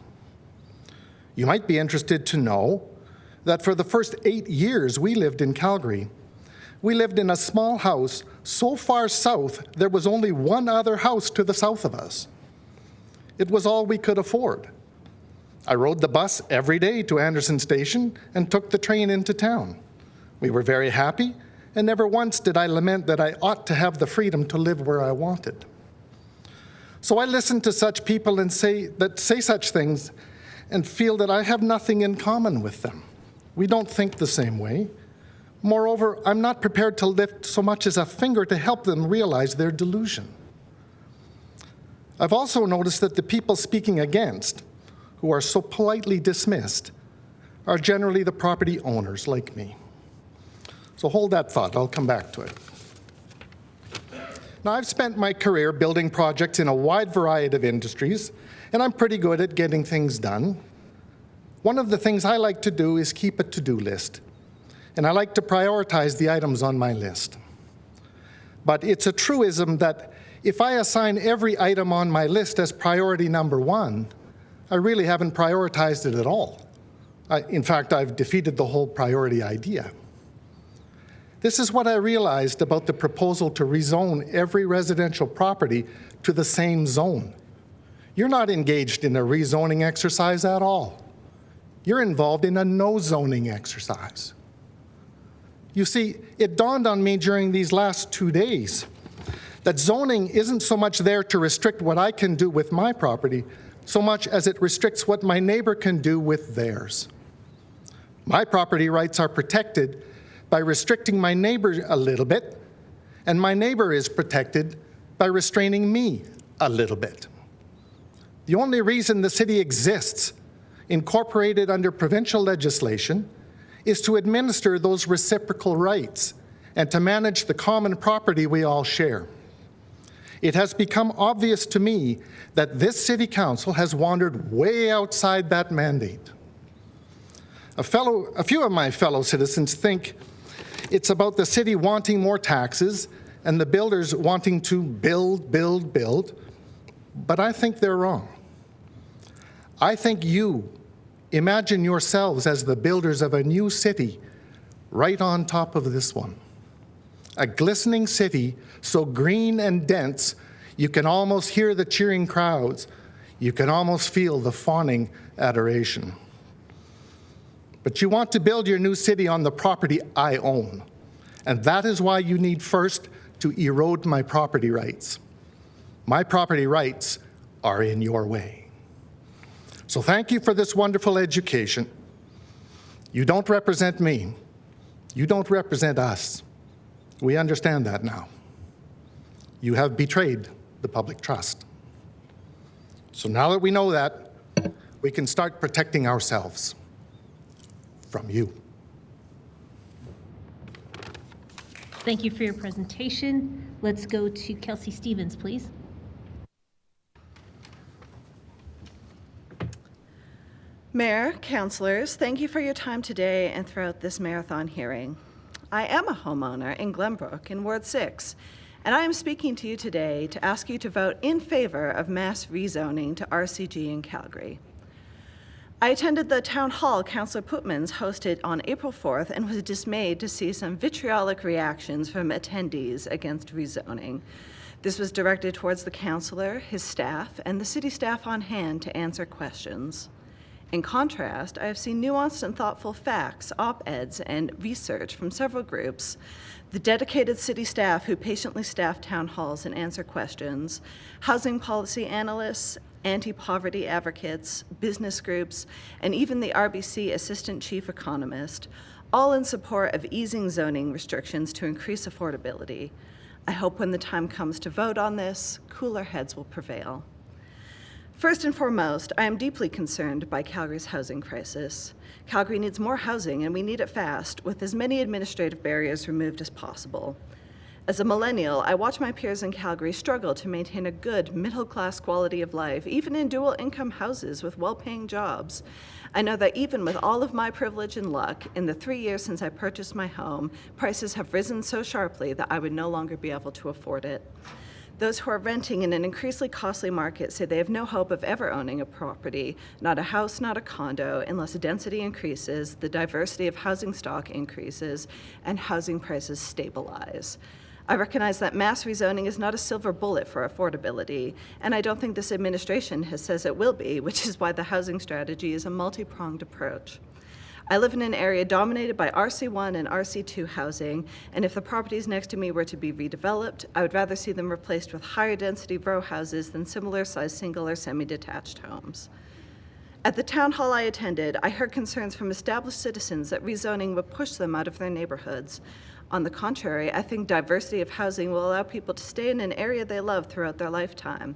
You might be interested to know that for the first 8 years we lived in Calgary, we lived in a small house so far south there was only one other house to the south of us. It was all we could afford. I rode the bus every day to Anderson Station and took the train into town. We were very happy, and never once did I lament that I ought to have the freedom to live where I wanted. So I listen to such people and say such things and feel that I have nothing in common with them. We don't think the same way. Moreover, I'm not prepared to lift so much as a finger to help them realize their delusion. I've also noticed that the people speaking against, who are so politely dismissed, are generally the property owners like me. So hold that thought, I'll come back to it. Now, I've spent my career building projects in a wide variety of industries, and I'm pretty good at getting things done. One of the things I like to do is keep a to-do list, and I like to prioritize the items on my list. But it's a truism that if I assign every item on my list as priority number one, I really haven't prioritized it at all. In fact, I've defeated the whole priority idea. This is what I realized about the proposal to rezone every residential property to the same zone. You're not engaged in a rezoning exercise at all. You're involved in a no zoning exercise. You see, it dawned on me during these last 2 days that zoning isn't so much there to restrict what I can do with my property, so much as it restricts what my neighbor can do with theirs. My property rights are protected by restricting my neighbor a little bit, and my neighbor is protected by restraining me a little bit. The only reason the city exists, incorporated under provincial legislation, is to administer those reciprocal rights and to manage the common property we all share. It has become obvious to me that this city council has wandered way outside that mandate. A few of my fellow citizens think it's about the city wanting more taxes and the builders wanting to build, but I think they're wrong. I think you imagine yourselves as the builders of a new city right on top of this one. A glistening city so green and dense you can almost hear the cheering crowds. You can almost feel the fawning adoration. But you want to build your new city on the property I own, And that is why you need first to erode my property rights. My property rights are in your way. So thank you for this wonderful education. You don't represent me. You don't represent us. We understand that now. You have betrayed the public trust. So now that we know that, we can start protecting ourselves from you. Thank you for your presentation. Let's go to Kelsey Stevens, please. Mayor, councillors, thank you for your time today and throughout this marathon hearing. I am a homeowner in Glenbrook in Ward 6, and I am speaking to you today to ask you to vote in favor of mass rezoning to RCG in Calgary. I attended the town hall Councillor Putmans hosted on April 4th and was dismayed to see some vitriolic reactions from attendees against rezoning. This was directed towards the councillor, his staff, and the city staff on hand to answer questions. In contrast, I have seen nuanced and thoughtful facts, op-eds, and research from several groups, the dedicated city staff who patiently staff town halls and answer questions, housing policy analysts, anti-poverty advocates, business groups, and even the RBC Assistant Chief Economist, all in support of easing zoning restrictions to increase affordability. I hope when the time comes to vote on this, cooler heads will prevail. First and foremost, I am deeply concerned by Calgary's housing crisis. Calgary needs more housing, and we need it fast, with as many administrative barriers removed as possible. As a millennial, I watch my peers in Calgary struggle to maintain a good middle-class quality of life, even in dual-income houses with well-paying jobs. I know that even with all of my privilege and luck, in the 3 years since I purchased my home, prices have risen so sharply that I would no longer be able to afford it. Those who are renting in an increasingly costly market say they have no hope of ever owning a property, not a house, not a condo, unless density increases, the diversity of housing stock increases, and housing prices stabilize. I recognize that mass rezoning is not a silver bullet for affordability, and I don't think this administration has says it will be, which is why the housing strategy is a multi-pronged approach. I live in an area dominated by RC1 and RC2 housing, and if the properties next to me were to be redeveloped, I would rather see them replaced with higher density row houses than similar sized single or semi-detached homes. At the town hall I attended, I heard concerns from established citizens that rezoning would push them out of their neighborhoods. On the contrary, I think diversity of housing will allow people to stay in an area they love throughout their lifetime.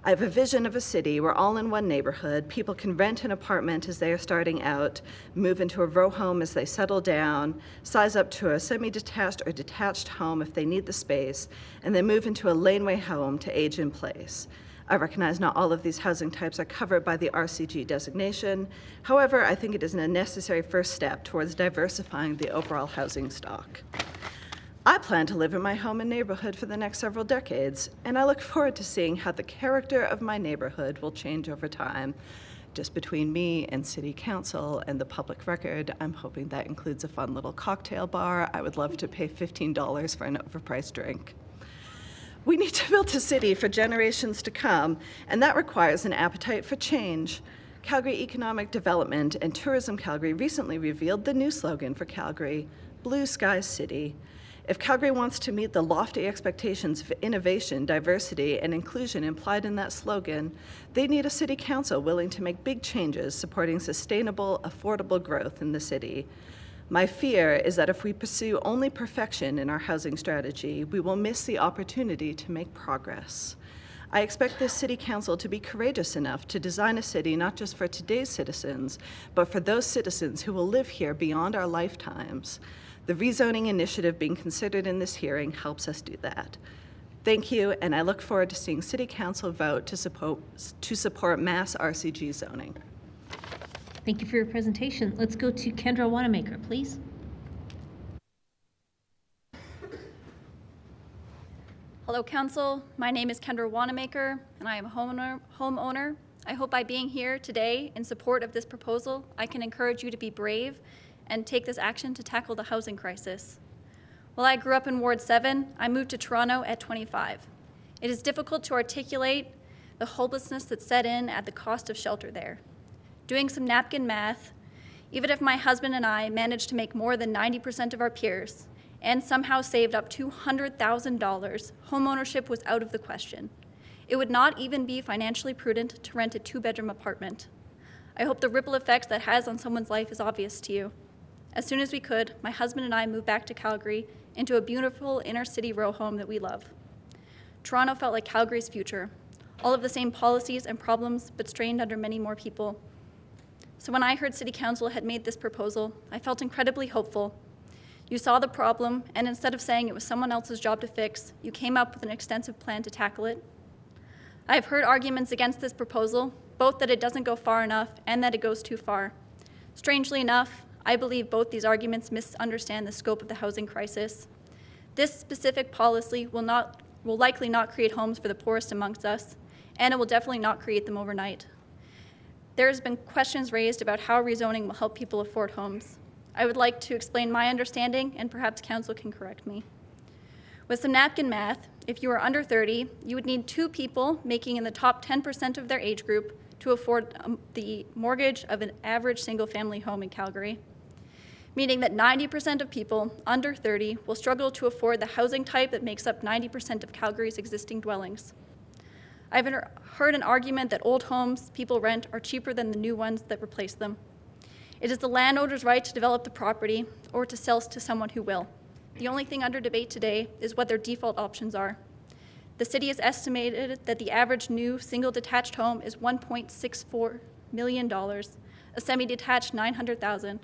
I have a vision of a city where all in one neighborhood, people can rent an apartment as they are starting out, move into a row home as they settle down, size up to a semi-detached or detached home if they need the space, and then move into a laneway home to age in place. I recognize not all of these housing types are covered by the RCG designation. However, I think it is a necessary first step towards diversifying the overall housing stock. I plan to live in my home and neighborhood for the next several decades, and I look forward to seeing how the character of my neighborhood will change over time. Just between me and City Council and the public record, I'm hoping that includes a fun little cocktail bar. I would love to pay $15 for an overpriced drink. We need to build a city for generations to come, and that requires an appetite for change. Calgary Economic Development and Tourism Calgary recently revealed the new slogan for Calgary, Blue Sky City. If Calgary wants to meet the lofty expectations of innovation, diversity, and inclusion implied in that slogan, they need a city council willing to make big changes supporting sustainable, affordable growth in the city. My fear is that if we pursue only perfection in our housing strategy, we will miss the opportunity to make progress. I expect this city council to be courageous enough to design a city not just for today's citizens, but for those citizens who will live here beyond our lifetimes. The rezoning initiative being considered in this hearing helps us do that. Thank you, and I look forward to seeing City Council vote to support mass RCG zoning. Thank you for your presentation. Let's go to Kendra Wanamaker, please. Hello, Council. My name is Kendra Wanamaker, and I am a homeowner. I hope by being here today in support of this proposal, I can encourage you to be brave and take this action to tackle the housing crisis. While I grew up in Ward 7, I moved to Toronto at 25. It is difficult to articulate the hopelessness that set in at the cost of shelter there. Doing some napkin math, even if my husband and I managed to make more than 90% of our peers, and somehow saved up $200,000, homeownership was out of the question. It would not even be financially prudent to rent a 2-bedroom apartment. I hope the ripple effects that has on someone's life is obvious to you. As soon as we could, my husband and I moved back to Calgary into a beautiful inner-city row home that we love. Toronto felt like Calgary's future, all of the same policies and problems, but strained under many more people. So when I heard City Council had made this proposal, I felt incredibly hopeful. You saw the problem, and instead of saying it was someone else's job to fix, you came up with an extensive plan to tackle it. I have heard arguments against this proposal, both that it doesn't go far enough and that it goes too far. Strangely enough, I believe both these arguments misunderstand the scope of the housing crisis. This specific policy will likely not create homes for the poorest amongst us, and it will definitely not create them overnight. There has been questions raised about how rezoning will help people afford homes. I would like to explain my understanding, and perhaps council can correct me. With some napkin math, if you are under 30, you would need 2 people making in the top 10% of their age group to afford the mortgage of an average single-family home in Calgary, meaning that 90% of people under 30 will struggle to afford the housing type that makes up 90% of Calgary's existing dwellings. I've heard an argument that old homes people rent are cheaper than the new ones that replace them. It is the landowner's right to develop the property or to sell to someone who will. The only thing under debate today is what their default options are. The city has estimated that the average new single detached home is $1.64 million, a semi-detached $900,000,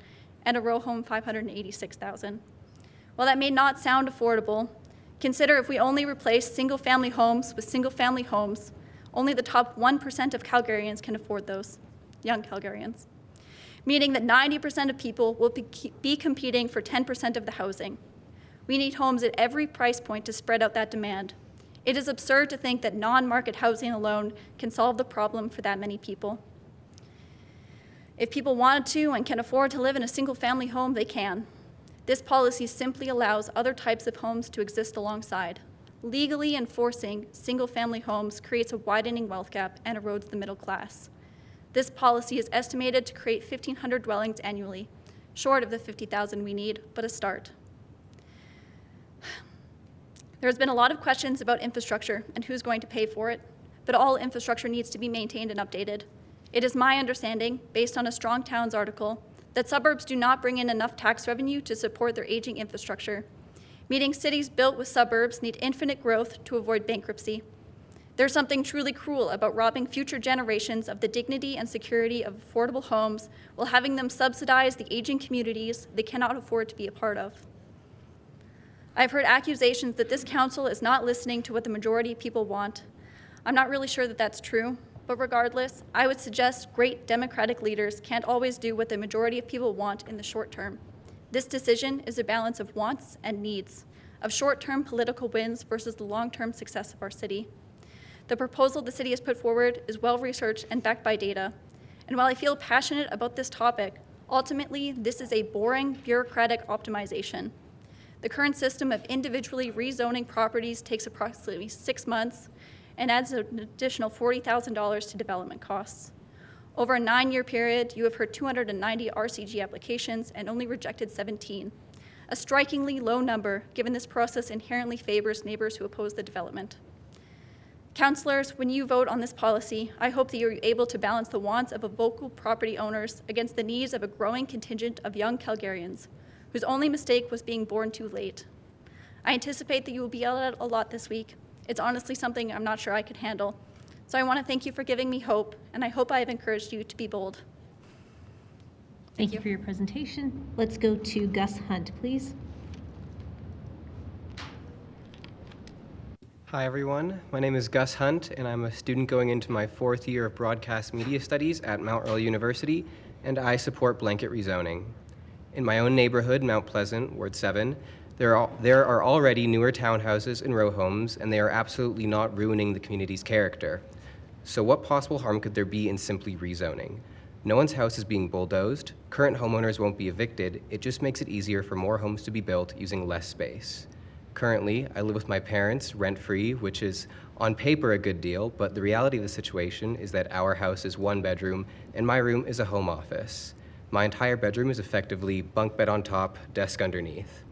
and a row home $586,000. While that may not sound affordable, consider if we only replace single-family homes with single-family homes, only the top 1% of Calgarians can afford those, young Calgarians, meaning that 90% of people will be competing for 10% of the housing. We need homes at every price point to spread out that demand. It is absurd to think that non-market housing alone can solve the problem for that many people. If people wanted to and can afford to live in a single-family home, they can. This policy simply allows other types of homes to exist alongside. Legally enforcing single-family homes creates a widening wealth gap and erodes the middle class. This policy is estimated to create 1,500 dwellings annually, short of the 50,000 we need, but a start. There has been a lot of questions about infrastructure and who's going to pay for it, but all infrastructure needs to be maintained and updated. It is my understanding, based on a Strong Towns article, that suburbs do not bring in enough tax revenue to support their aging infrastructure, meaning cities built with suburbs need infinite growth to avoid bankruptcy. There's something truly cruel about robbing future generations of the dignity and security of affordable homes while having them subsidize the aging communities they cannot afford to be a part of. I've heard accusations that this council is not listening to what the majority of people want. I'm not really sure that that's true, but regardless, I would suggest great democratic leaders can't always do what the majority of people want in the short term. This decision is a balance of wants and needs, of short-term political wins versus the long-term success of our city. The proposal the city has put forward is well-researched and backed by data. And while I feel passionate about this topic, ultimately, this is a boring, bureaucratic optimization. The current system of individually rezoning properties takes approximately 6 months and adds an additional $40,000 to development costs. Over a 9-year period, you have heard 290 RCG applications and only rejected 17, a strikingly low number given this process inherently favors neighbors who oppose the development. Councillors, when you vote on this policy, I hope that you're able to balance the wants of vocal property owners against the needs of a growing contingent of young Calgarians, whose only mistake was being born too late. I anticipate that you will be yelled at a lot this week. It's honestly something I'm not sure I could handle. So I want to thank you for giving me hope, and I hope I have encouraged you to be bold. Thank you for your presentation. Let's go to Gus Hunt, please. Hi everyone, my name is Gus Hunt and I'm a student going into my 4th year of broadcast media studies at Mount Royal University, and I support blanket rezoning. In my own neighborhood, Mount Pleasant, Ward 7, there are already newer townhouses and row homes, and they are absolutely not ruining the community's character. So what possible harm could there be in simply rezoning? No one's house is being bulldozed, current homeowners won't be evicted, it just makes it easier for more homes to be built using less space. Currently, I live with my parents, rent-free, which is on paper a good deal, but the reality of the situation is that our house is 1 bedroom and my room is a home office. My entire bedroom is effectively bunk bed on top, desk underneath.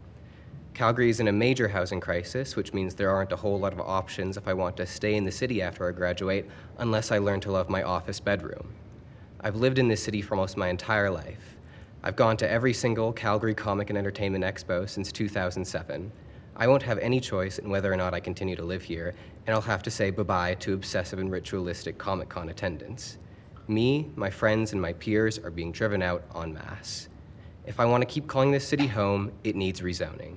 Calgary is in a major housing crisis, which means there aren't a whole lot of options if I want to stay in the city after I graduate, unless I learn to love my office bedroom. I've lived in this city for almost my entire life. I've gone to every single Calgary Comic and Entertainment Expo since 2007. I won't have any choice in whether or not I continue to live here, and I'll have to say bye-bye to obsessive and ritualistic Comic-Con attendance. Me, my friends, and my peers are being driven out en masse. If I want to keep calling this city home, it needs rezoning.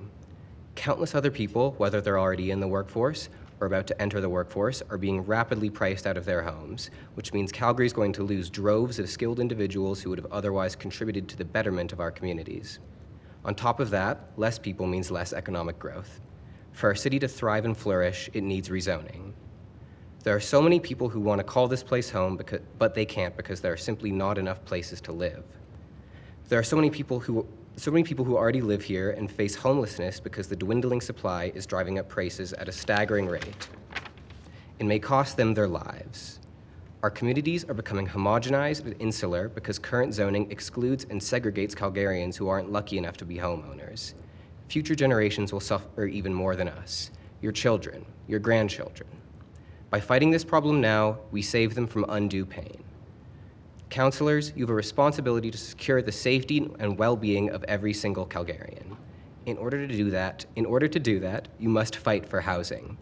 Countless other people, whether they're already in the workforce or about to enter the workforce, are being rapidly priced out of their homes, which means Calgary is going to lose droves of skilled individuals who would have otherwise contributed to the betterment of our communities. On top of that, less people means less economic growth. For our city to thrive and flourish, it needs rezoning. There are so many people who want to call this place home, but they can't because there are simply not enough places to live. There are so many people who already live here and face homelessness because the dwindling supply is driving up prices at a staggering rate. It may cost them their lives. Our communities are becoming homogenized and insular because current zoning excludes and segregates Calgarians who aren't lucky enough to be homeowners. Future generations will suffer even more than us, your children, your grandchildren. By fighting this problem now, we save them from undue pain. Councillors, you have a responsibility to secure the safety and well-being of every single Calgarian. In order to do that, you must fight for housing.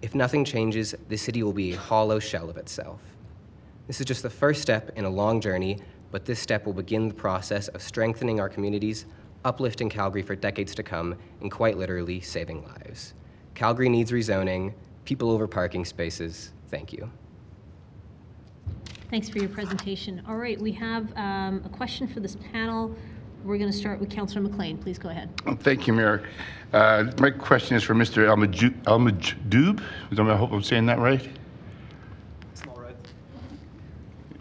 If nothing changes, the city will be a hollow shell of itself. This is just the first step in a long journey, but this step will begin the process of strengthening our communities, uplifting Calgary for decades to come, and quite literally saving lives. Calgary needs rezoning, people over parking spaces. Thank you. Thanks for your presentation. All right, we have a question for this panel. We're going to start with Councillor McLean. Please go ahead. Thank you, Mayor. My question is for Mr. Almajdoub. I hope I'm saying that right. It's not right.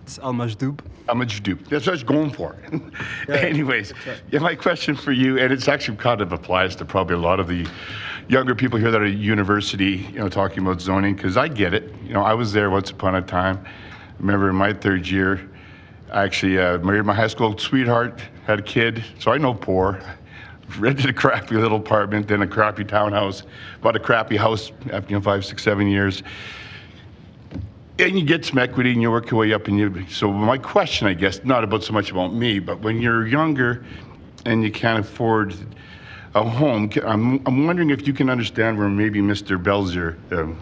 It's Almajdoub. Almajdoub. That's what I was going for. Yeah, anyways, right. Yeah, my question for you, and it's actually kind of applies to probably a lot of the younger people here that are at university, talking about zoning, because I get it. I was there once upon a time. I remember in my third year, I actually married my high school sweetheart, had a kid, so I know poor. Rented a crappy little apartment, then a crappy townhouse, bought a crappy house after 5, 6, 7 years. And you get some equity and you work your way up. So my question, I guess, not about so much about me, but when you're younger and you can't afford a home, I'm wondering if you can understand where maybe Mr. Belzer,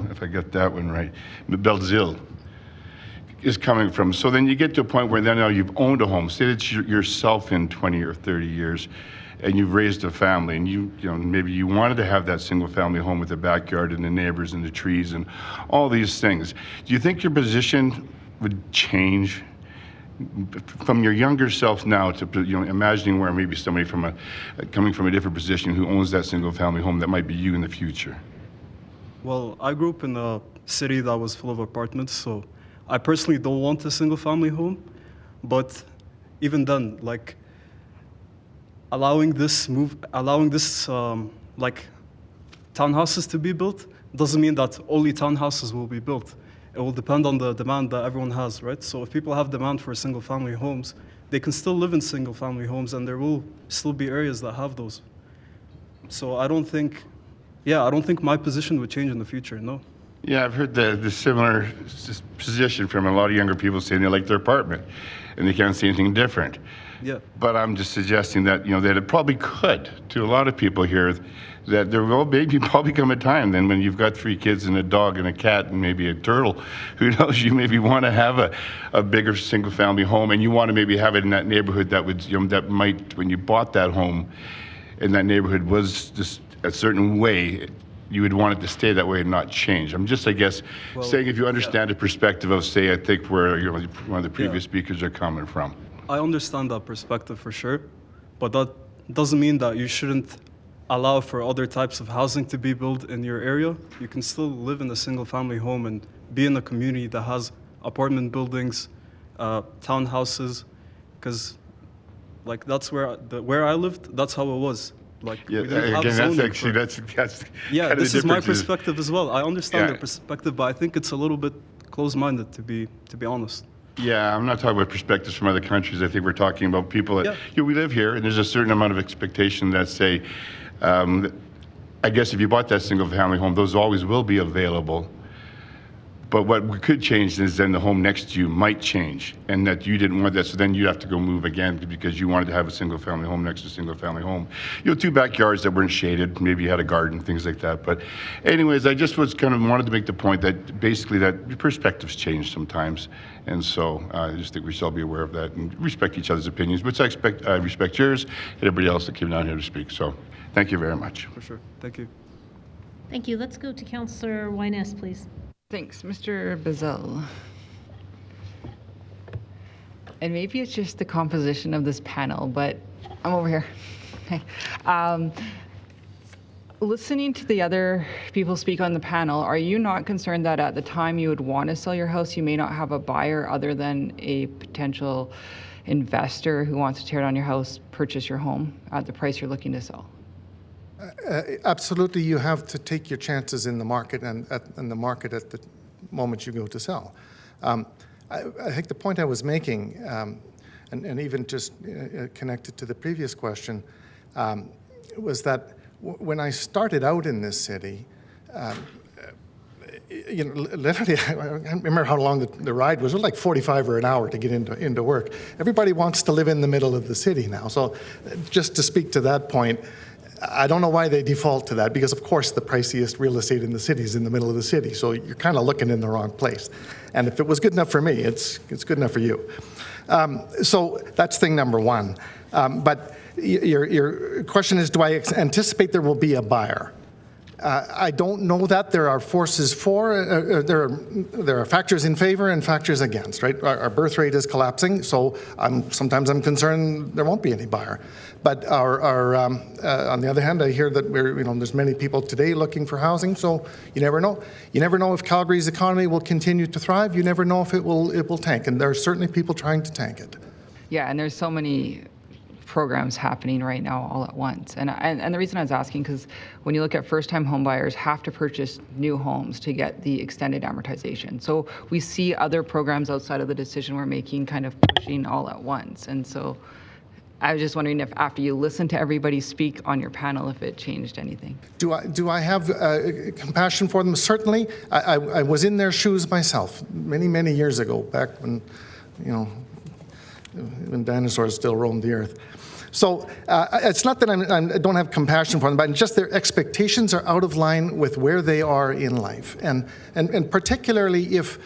if I got that one right, Belzil, is coming from. So then you get to a point where then now you've owned a home, say it's yourself in 20 or 30 years, and you've raised a family, and maybe you wanted to have that single family home with a backyard and the neighbors and the trees and all these things. Do you think your position would change from your younger self now to imagining where maybe somebody coming from a different position who owns that single family home that might be you in the future? Well, I grew up in a city that was full of apartments, so I personally don't want a single family home, but even then, like, allowing this townhouses to be built doesn't mean that only townhouses will be built. It will depend on the demand that everyone has, right? So if people have demand for single family homes, they can still live in single family homes, and there will still be areas that have those. So I don't think my position would change in the future, no. Yeah, I've heard the similar position from a lot of younger people saying they like their apartment and they can't see anything different. Yeah. But I'm just suggesting that, that it probably could, to a lot of people here, that there will maybe probably come a time then when you've got 3 kids and a dog and a cat and maybe a turtle, who knows, you maybe want to have a bigger single family home, and you want to maybe have it in that neighborhood that would, that might, when you bought that home and that neighborhood was just a certain way, you would want it to stay that way and not change. I'm just, I guess, saying if you understand the perspective of, say, I think where one of the previous speakers are coming from. I understand that perspective for sure, but that doesn't mean that you shouldn't allow for other types of housing to be built in your area. You can still live in a single family home and be in a community that has apartment buildings, townhouses, because like that's where I lived, that's how it was. Like, yeah, again, that's actually, that's yeah, this is my perspective as well. I understand their perspective, but I think it's a little bit close-minded, to be honest. Yeah, I'm not talking about perspectives from other countries. I think we're talking about people that, we live here, and there's a certain amount of expectation that, say, I guess if you bought that single-family home, those always will be available. But what we could change is then the home next to you might change, and that you didn't want that, so then you have to go move again because you wanted to have a single-family home next to a single-family home. You know, 2 backyards that weren't shaded, maybe you had a garden, things like that. But anyways, I just was kind of wanted to make the point that basically that perspectives change sometimes. And so I just think we should all be aware of that and respect each other's opinions, which I respect yours and everybody else that came down here to speak. So thank you very much. For sure. Thank you. Thank you. Let's go to Councillor Wyness, please. Thanks, Mr. Bazell. And maybe it's just the composition of this panel, but I'm over here. Okay. Listening to the other people speak on the panel, are you not concerned that at the time you would want to sell your house, you may not have a buyer other than a potential investor who wants to tear down your house, purchase your home at the price you're looking to sell? Absolutely, you have to take your chances in the market and the market at the moment you go to sell. I think the point I was making, and even just connected to the previous question, was that when I started out in this city, you know, literally, I remember how long the ride was. It was like 45 or an hour to get into work. Everybody wants to live in the middle of the city now. So just to speak to that point, I don't know why they default to that, because of course the priciest real estate in the city is in the middle of the city, so you're kind of looking in the wrong place. And if it was good enough for me, it's good enough for you. So that's thing number one. But your question is, do I anticipate there will be a buyer? I don't know that. There are forces for, there are factors in favor and factors against, right? Our birth rate is collapsing, so sometimes I'm concerned there won't be any buyer. But on the other hand, I hear that there's many people today looking for housing, so you never know. You never know if Calgary's economy will continue to thrive. You never know if it will tank, and there are certainly people trying to tank it. Yeah, and there's so many programs happening right now all at once. And the reason I was asking, because when you look at first-time home buyers have to purchase new homes to get the extended amortization. So we see other programs outside of the decision we're making kind of pushing all at once. And so I was just wondering if after you listen to everybody speak on your panel, if it changed anything. Do I have compassion for them? Certainly. I was in their shoes myself many, many years ago, back when, when dinosaurs still roamed the earth. So it's not that I don't have compassion for them, but just their expectations are out of line with where they are in life. And particularly if,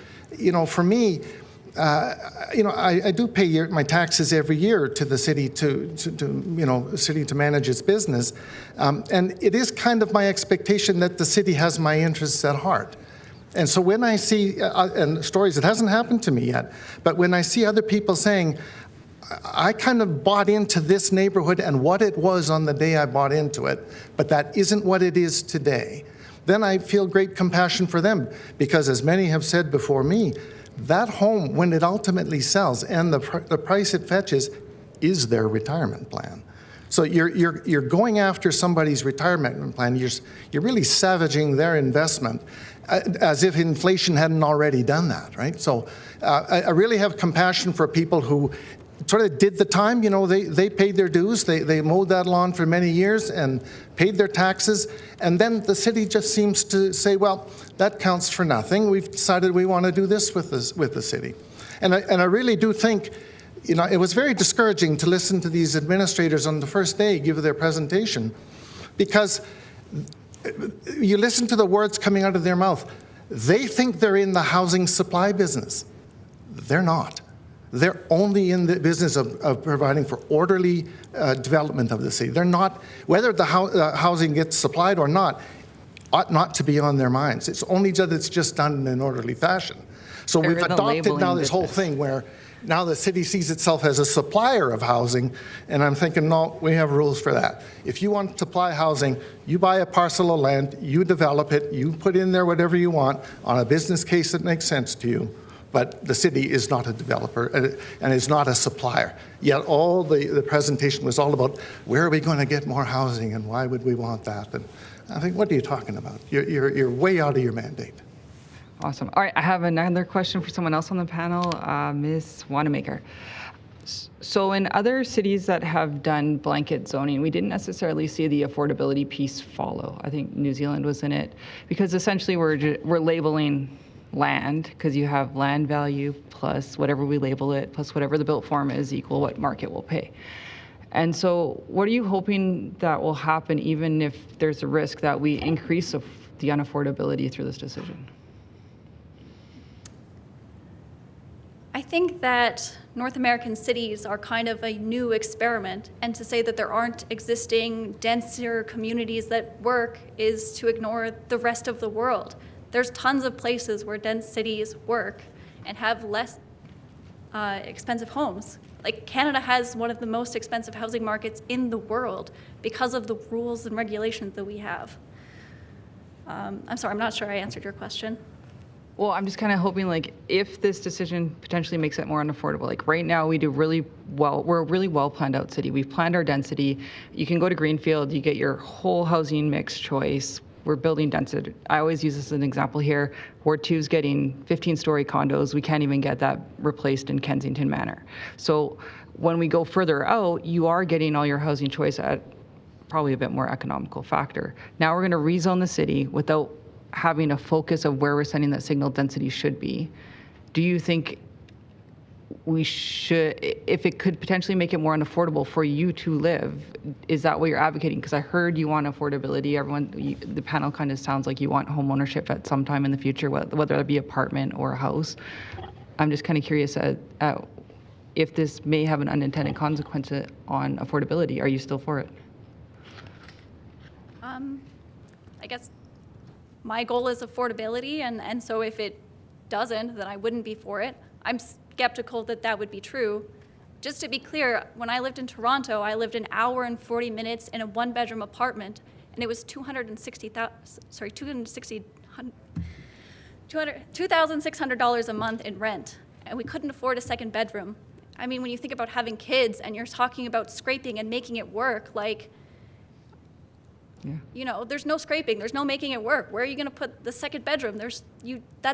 for me, I do pay my taxes every year to the city city to manage its business. And it is kind of my expectation that the city has my interests at heart. And so when I see, and stories, it hasn't happened to me yet, but when I see other people saying, I kind of bought into this neighborhood and what it was on the day I bought into it, but that isn't what it is today, then I feel great compassion for them, because as many have said before me, that home, when it ultimately sells and the price it fetches, is their retirement plan. So you're going after somebody's retirement plan. You're really savaging their investment, as if inflation hadn't already done that, right? So I really have compassion for people who sort of did the time. They paid their dues. They mowed that lawn for many years and paid their taxes. And then the city just seems to say, well, that counts for nothing. We've decided we want to do this with the city. And I really do think, it was very discouraging to listen to these administrators on the first day give their presentation, because you listen to the words coming out of their mouth. They think they're in the housing supply business. They're not. They're only in the business of providing for orderly development of the city. They're not, whether the housing gets supplied or not, ought not to be on their minds. It's only that it's just done in an orderly fashion. So we've adopted now this whole thing where now the city sees itself as a supplier of housing, and I'm thinking, no, we have rules for that. If you want to supply housing, you buy a parcel of land, you develop it, you put in there whatever you want on a business case that makes sense to you. But the city is not a developer and is not a supplier. Yet all the presentation was all about where are we going to get more housing and why would we want that? And I think, what are you talking about? You're way out of your mandate. Awesome. All right, I have another question for someone else on the panel, Ms. Wanamaker. So in other cities that have done blanket zoning, we didn't necessarily see the affordability piece follow. I think New Zealand was in it because essentially we're labeling land because you have land value plus whatever we label it plus whatever the built form is equal what market will pay. And so what are you hoping that will happen even if there's a risk that we increase the unaffordability through this decision? I think that North American cities are kind of a new experiment, and to say that there aren't existing denser communities that work is to ignore the rest of the world. There's tons of places where dense cities work and have less expensive homes. Like Canada has one of the most expensive housing markets in the world because of the rules and regulations that we have. I'm sorry, I'm not sure I answered your question. Well, I'm just kind of hoping, like, if this decision potentially makes it more unaffordable, like right now we do really well, we're a really well planned out city. We've planned our density. You can go to Greenfield, you get your whole housing mix choice. We're building density. I always use this as an example here. Ward 2 is getting 15-story condos. We can't even get that replaced in Kensington Manor. So when we go further out, you are getting all your housing choice at probably a bit more economical factor. Now we're going to rezone the city without having a focus of where we're sending that signal density should be. Do you think we should, if it could potentially make it more unaffordable for you to live, is that what you're advocating? Because I heard you want affordability. The panel kind of sounds like you want home ownership at some time in the future, whether it be apartment or a house. I'm just kind of curious if this may have an unintended consequence on affordability. Are you still for it? I guess my goal is affordability, and so if it doesn't, then I wouldn't be for it. I'm skeptical that that would be true. Just to be clear, when I lived in Toronto, I lived an hour and 40 minutes in a one-bedroom apartment, and it was $2,600 a month in rent, and we couldn't afford a second bedroom. I mean, when you think about having kids and you're talking about scraping and making it work, like, you know, there's no scraping, there's no making it work. Where are you going to put the second bedroom? That's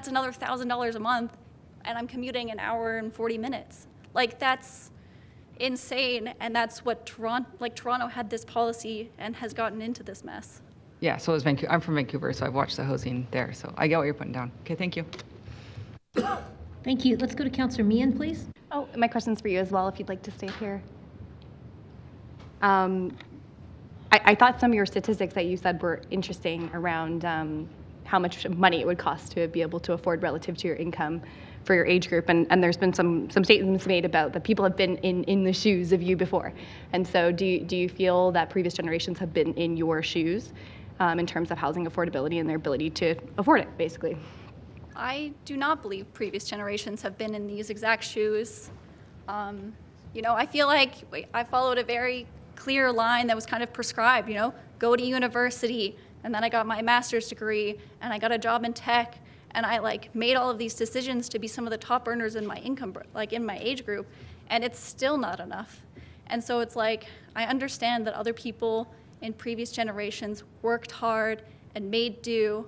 another $1,000 a month, and I'm commuting an hour and 40 minutes. Like, that's insane, and that's what Toronto had this policy and has gotten into this mess. Yeah, so is Vancouver. I'm from Vancouver, so I've watched the housing there, so I get what you're putting down. Okay, thank you. Thank you. Let's go to Councillor Meehan, please. Oh, my question's for you as well, if you'd like to stay here. I thought some of your statistics that you said were interesting around how much money it would cost to be able to afford relative to your income for your age group. And there's been some statements made about that people have been in the shoes of you before. And so do you feel that previous generations have been in your shoes in terms of housing affordability and their ability to afford it, basically? I do not believe previous generations have been in these exact shoes. You know, I feel like I followed a very clear line that was kind of prescribed, you know, go to university, and then I got my master's degree, and I got a job in tech, and I made all of these decisions to be some of the top earners in my income, in my age group, and it's still not enough. And so it's like, I understand that other people in previous generations worked hard and made do,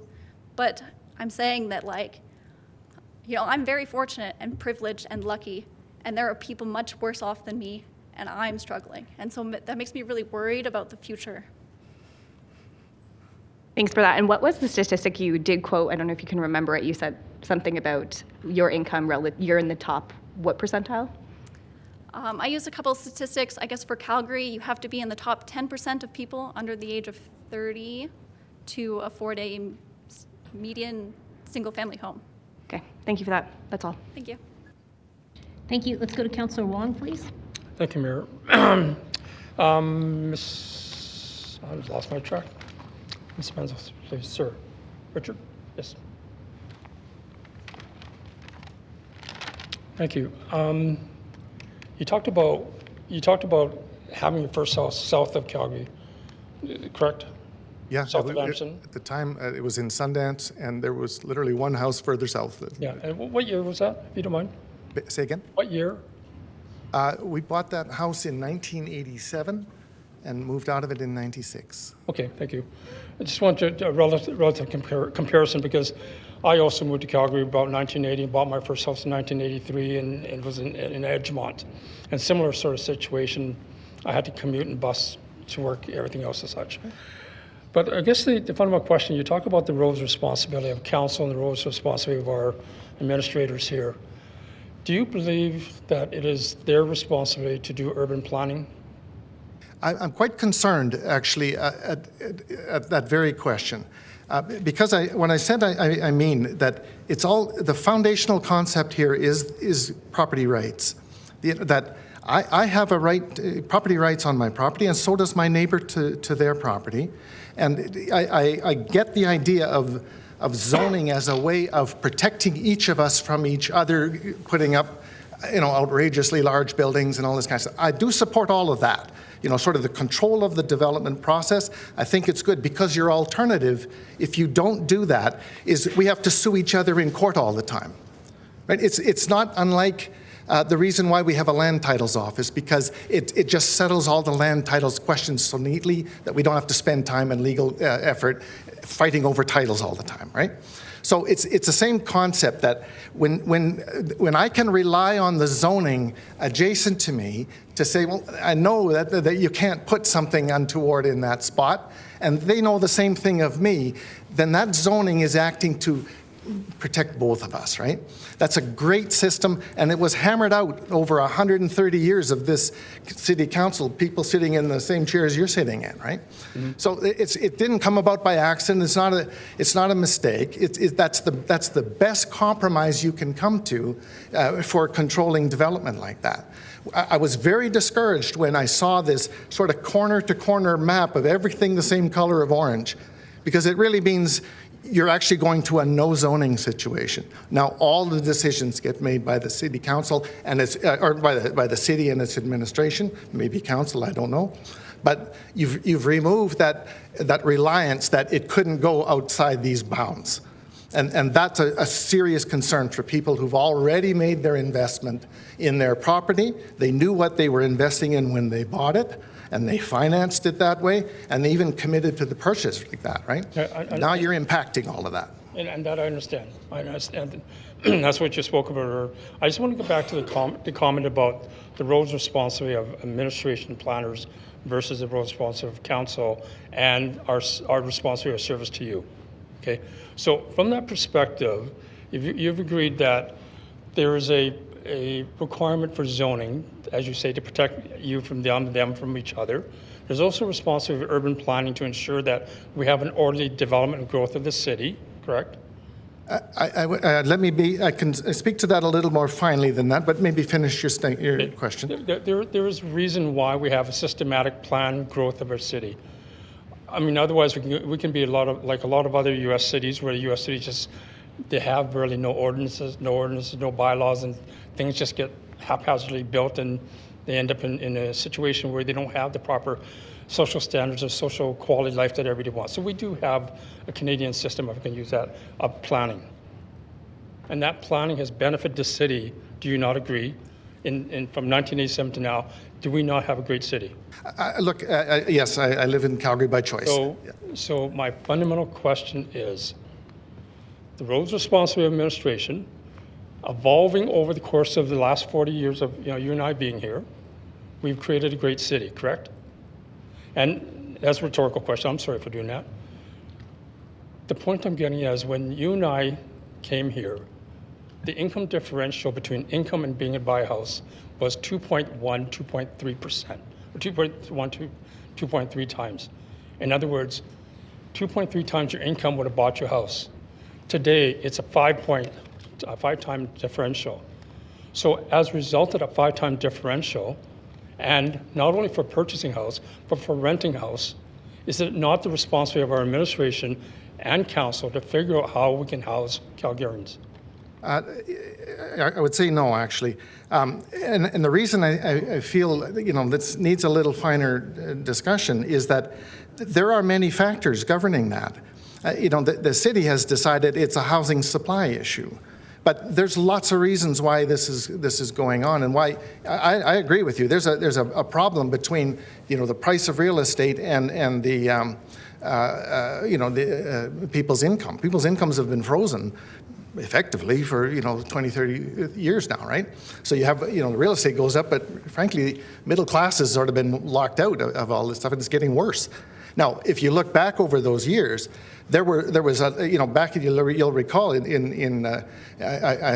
but I'm saying that you know, I'm very fortunate and privileged and lucky, and there are people much worse off than me, and I'm struggling. And so that makes me really worried about the future. Thanks for that. And what was the statistic you did quote? I don't know if you can remember it. You said something about your income, you're in the top, what percentile? I used a couple of statistics. I guess for Calgary, you have to be in the top 10% of people under the age of 30 to afford a median single-family home. Okay, thank you for that. That's all. Thank you. Thank you. Let's go to Councillor Wong, please. Thank you, Mayor. I just lost my track. Ms. Menzel, please, sir. Richard? Yes. Thank you. You talked about having your first house south of Calgary, correct? Yeah, South of Anderson? At the time, it was in Sundance, and there was literally one house further south. Yeah, and what year was that, if you don't mind? Say again? What year? We bought that house in 1987, and moved out of it in '96. Okay, thank you. I just want a relative comparison because I also moved to Calgary about 1980 and bought my first house in 1983 and was in Edgemont. And similar sort of situation, I had to commute and bus to work, everything else as such. But I guess the fundamental question, you talk about the roles and responsibility of council and the roles and responsibility of our administrators here. Do you believe that it is their responsibility to do urban planning? I'm quite concerned, actually, at that very question. Because when I said I mean that it's all, the foundational concept here is property rights. That I have a right, property rights on my property, and so does my neighbor to their property. And I get the idea of zoning as a way of protecting each of us from each other, putting up, outrageously large buildings and all this kind of stuff. I do support all of that. Sort of the control of the development process. I think it's good because your alternative, if you don't do that, is we have to sue each other in court all the time. Right? It's not unlike the reason why we have a land titles office, because it just settles all the land titles questions so neatly that we don't have to spend time and legal effort fighting over titles all the time, right? So it's the same concept that when I can rely on the zoning adjacent to me to say, well, I know that you can't put something untoward in that spot, and they know the same thing of me, then that zoning is acting to protect both of us, right? That's a great system, and it was hammered out over 130 years of this city council, people sitting in the same chairs you're sitting in, right? Mm-hmm. So it didn't come about by accident. It's not a mistake. That's the best compromise you can come to for controlling development like that. I was very discouraged when I saw this sort of corner-to-corner map of everything the same color of orange, because it really means you're actually going to a no zoning situation. Now all the decisions get made by the city council and or by the city and its administration, maybe council, I don't know. But you've removed that reliance that it couldn't go outside these bounds. And that's a serious concern for people who've already made their investment in their property. They knew what they were investing in when they bought it, and they financed it that way, and they even committed to the purchase like that, right? Now you're impacting all of that. And that I understand. I understand. That's what you spoke about earlier. I just want to go back to the comment about the roles and responsibility of administration planners versus the roles and responsibility of council and our responsibility of service to you. Okay, so from that perspective, you've agreed that there is a requirement for zoning, as you say, to protect you from them from each other. There's also a responsibility of urban planning to ensure that we have an orderly development and growth of the city, correct? I can speak to that a little more finely than that, but maybe finish your question. There is reason why we have a systematic planned growth of our city. I mean, otherwise we can be like a lot of other U.S. cities, where the U.S. cities just, they have really no ordinances, no bylaws, and things just get haphazardly built, and they end up in a situation where they don't have the proper social standards of social quality of life that everybody wants. So we do have a Canadian system, if I can use that, of planning. And that planning has benefited the city. Do you not agree? From 1987 to now, do we not have a great city? Yes, I live in Calgary by choice. So my fundamental question is, the roles and responsibility of administration, evolving over the course of the last 40 years of you and I being here, we've created a great city, correct? And that's a rhetorical question. I'm sorry for doing that. The point I'm getting at is when you and I came here, the income differential between income and being able to buy a house was 2.1, 2.3%, or 2.1 to 2.3 times. In other words, 2.3 times your income would have bought your house. Today, it's a 5-time differential. So as a result of that 5-time differential, and not only for purchasing a house, but for renting a house, is it not the responsibility of our administration and council to figure out how we can house Calgarians? I would say no, actually. And the reason I feel this needs a little finer discussion is that there are many factors governing that. The city has decided it's a housing supply issue. But there's lots of reasons why this is going on, and why I agree with you. There's a problem between the price of real estate and the people's income. People's incomes have been frozen effectively for 20, 30 years now, right? So you have the real estate goes up, but frankly, middle class has sort of been locked out of all this stuff, and it's getting worse. Now, if you look back over those years, there was back you'll recall in I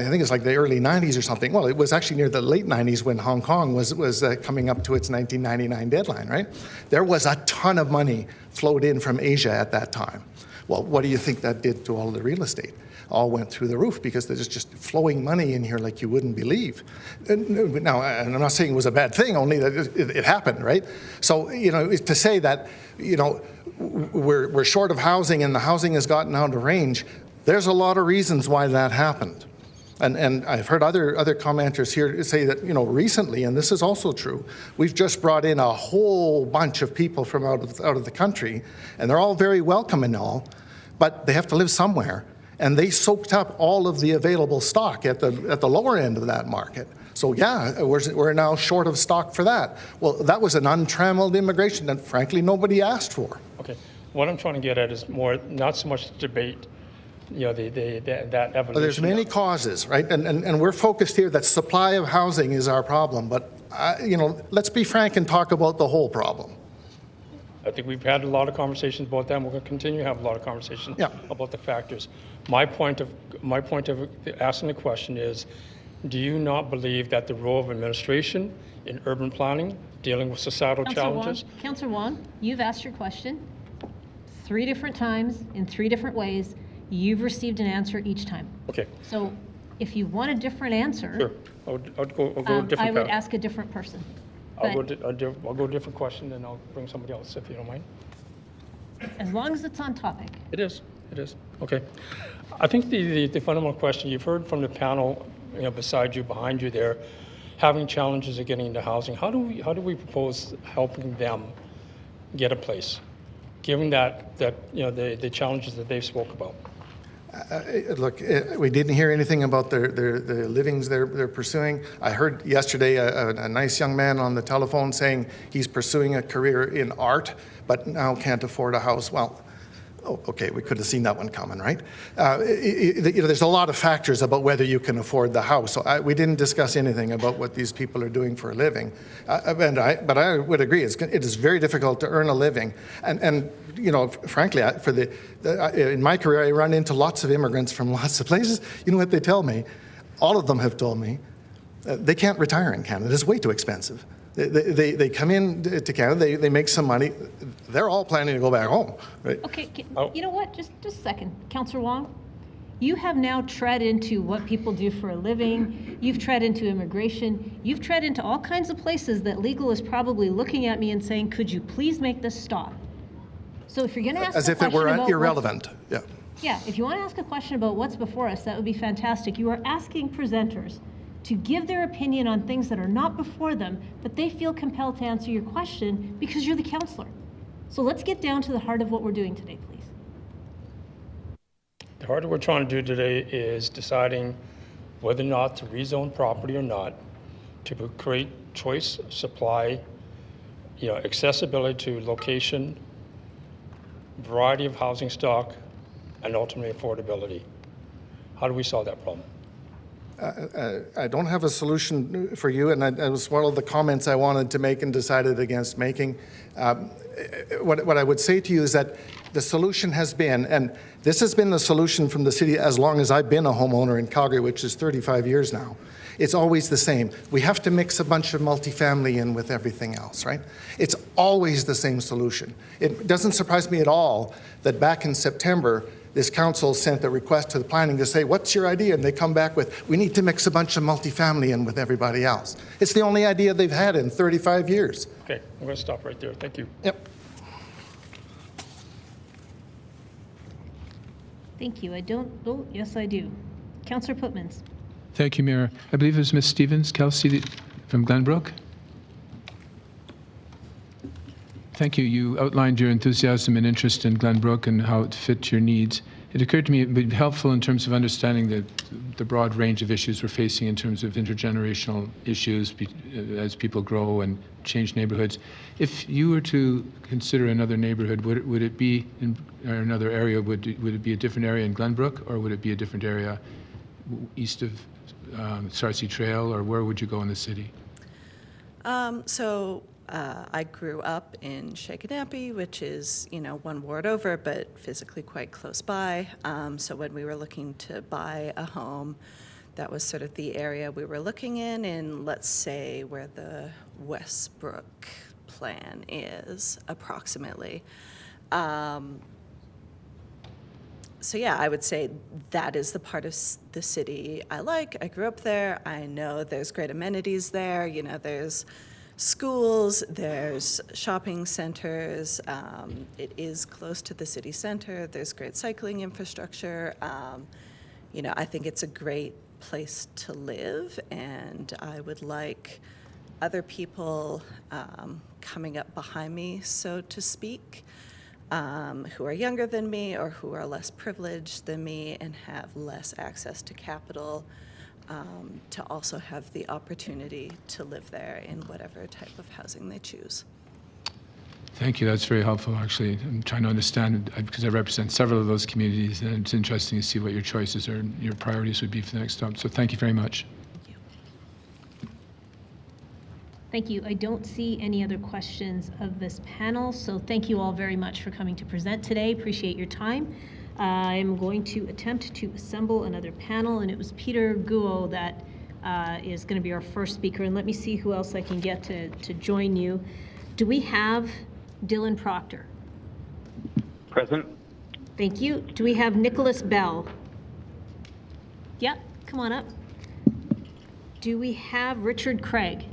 think it's like the early 90s or something. Well, it was actually near the late 90s when Hong Kong was coming up to its 1999 deadline, right? There was a ton of money flowed in from Asia at that time. Well, what do you think that did to all the real estate? All went through the roof because there's just flowing money in here like you wouldn't believe. Now, and I'm not saying it was a bad thing, only that it happened, right? So, to say that, we're short of housing and the housing has gotten out of range, there's a lot of reasons why that happened. And I've heard other commenters here say that, recently, and this is also true, we've just brought in a whole bunch of people from out of the country, and they're all very welcome and all, but they have to live somewhere. And they soaked up all of the available stock at the lower end of that market. So yeah, we're now short of stock for that. Well, that was an untrammeled immigration that frankly nobody asked for. Okay, what I'm trying to get at is more, not so much debate, that evolution. Well, there's many causes, right? And we're focused here that supply of housing is our problem, but let's be frank and talk about the whole problem. I think we've had a lot of conversations about that, and we're going to continue to have a lot of conversations about the factors. My point of asking the question is, do you not believe that the role of administration in urban planning, dealing with societal challenges? Councillor Wong, you've asked your question 3 different times in 3 different ways. You've received an answer each time. Okay. So if you want a different answer, sure. I'll go a different I would path. ask a different person. I'll go a different question, and I'll bring somebody else if you don't mind. As long as it's on topic. It is. Okay. I think the fundamental question you've heard from the panel, beside you, behind you there, having challenges of getting into housing. How do we propose helping them get a place, given that the challenges that they've spoke about? Look, we didn't hear anything about the livings they're pursuing. I heard yesterday a nice young man on the telephone saying he's pursuing a career in art, but now can't afford a house. Well, okay, we could have seen that one coming, right? There's a lot of factors about whether you can afford the house. So we didn't discuss anything about what these people are doing for a living. But I would agree, it is very difficult to earn a living. And frankly, in my career, I run into lots of immigrants from lots of places. You know what they tell me? All of them have told me they can't retire in Canada. It's way too expensive. They come in to Canada, they make some money. They're all planning to go back home, right? Okay, you know what? Just a second. Councillor Wong, you have now tread into what people do for a living. You've tread into immigration. You've tread into all kinds of places that legal is probably looking at me and saying, could you please make this stop? So if you're going to ask as if it were irrelevant, yeah. Yeah, if you want to ask a question about what's before us, that would be fantastic. You are asking presenters to give their opinion on things that are not before them, but they feel compelled to answer your question because you're the counselor. So let's get down to the heart of what we're doing today, please. The heart of what we're trying to do today is deciding whether or not to rezone property or not, to create choice, supply, accessibility to location, variety of housing stock, and ultimately affordability. How do we solve that problem? I don't have a solution for you, and that was one of the comments I wanted to make and decided against making. What I would say to you is that the solution has been, and this has been the solution from the city as long as I've been a homeowner in Calgary, which is 35 years now. It's always the same. We have to mix a bunch of multifamily in with everything else, right? It's always the same solution. It doesn't surprise me at all that back in September, this council sent a request to the planning to say, what's your idea? And they come back with, we need to mix a bunch of multifamily in with everybody else. It's the only idea they've had in 35 years. Okay, I'm going to stop right there. Thank you. Yep. Thank you. Yes, I do. Councillor Putmans. Thank you, Mayor. I believe it was Ms. Stevens, Kelsey from Glenbrook. Thank you. You outlined your enthusiasm and interest in Glenbrook and how it fit your needs. It occurred to me it would be helpful in terms of understanding the broad range of issues we're facing in terms of intergenerational issues as people grow and change neighborhoods. If you were to consider another neighborhood, would it be in or another area? Would it be a different area in Glenbrook, or would it be a different area east of Sarcee Trail, or where would you go in the city? I grew up in Shakanappy, which is, one ward over, but physically quite close by. So when we were looking to buy a home, that was sort of the area we were looking in, let's say where the Westbrook plan is, approximately. So yeah, I would say that is the part of the city I like. I grew up there. I know there's great amenities there. There's schools, there's shopping centers. It is close to the city center. There's great cycling infrastructure. I think it's a great place to live, and I would like other people coming up behind me, so to speak, who are younger than me or who are less privileged than me and have less access to capital, to also have the opportunity to live there in whatever type of housing they choose. Thank you. That's very helpful, actually. I'm trying to understand, because I represent several of those communities, and it's interesting to see what your choices or your priorities would be for the next step. So thank you very much. Thank you. Thank you. I don't see any other questions of this panel, so thank you all very much for coming to present today. Appreciate your time. I'm going to attempt to assemble another panel, and it was Peter Guo that is going to be our first speaker. And let me see who else I can get to join you. Do we have Dylan Proctor? Present. Thank you. Do we have Nicholas Bell? Yep, come on up. Do we have Richard Craig?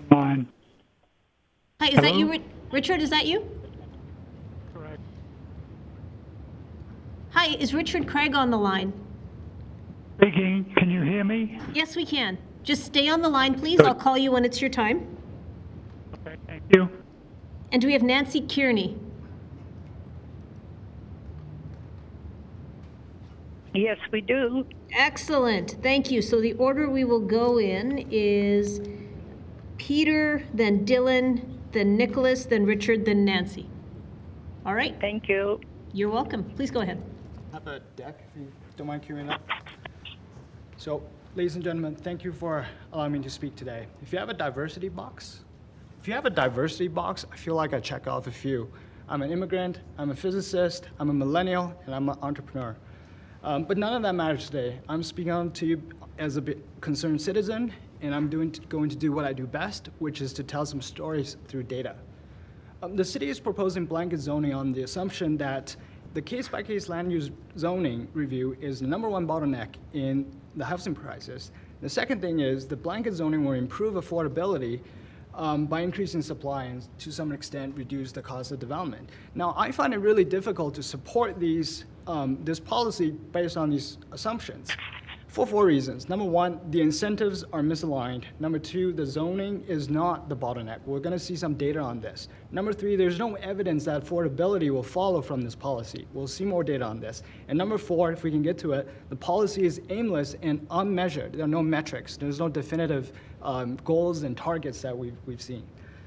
Fine. Hi, is that you, Richard? Is that you? Correct. Hi, is Richard Craig on the line? Speaking. Can you hear me? Yes, we can. Just stay on the line, please. I'll call you when it's your time. Okay, thank you. And do we have Nancy Kearney? Yes, we do. Excellent. Thank you. So the order we will go in is Peter, then Dylan, then Nicholas, then Richard, then Nancy. All right. Thank you. You're welcome. Please go ahead. I have a deck, if you don't mind queuing up. So, ladies and gentlemen, thank you for allowing me to speak today. If you have a diversity box, I feel like I check off a few. I'm an immigrant, I'm a physicist, I'm a millennial, and I'm an entrepreneur. But none of that matters today. I'm speaking to you as a concerned citizen, and I'm going to do what I do best, which is to tell some stories through data. The city is proposing blanket zoning on the assumption that the case-by-case land use zoning review is the #1 bottleneck in the housing crisis. The second thing is the blanket zoning will improve affordability by increasing supply and to some extent reduce the cost of development. Now, I find it really difficult to support this policy based on these assumptions for 4 reasons. Number 1, the incentives are misaligned. Number 2, the zoning is not the bottleneck. We're going to see some data on this. Number 3, there's no evidence that affordability will follow from this policy. We'll see more data on this. And number 4, if we can get to it, the policy is aimless and unmeasured. There are no metrics. There's no definitive goals and targets that we've seen.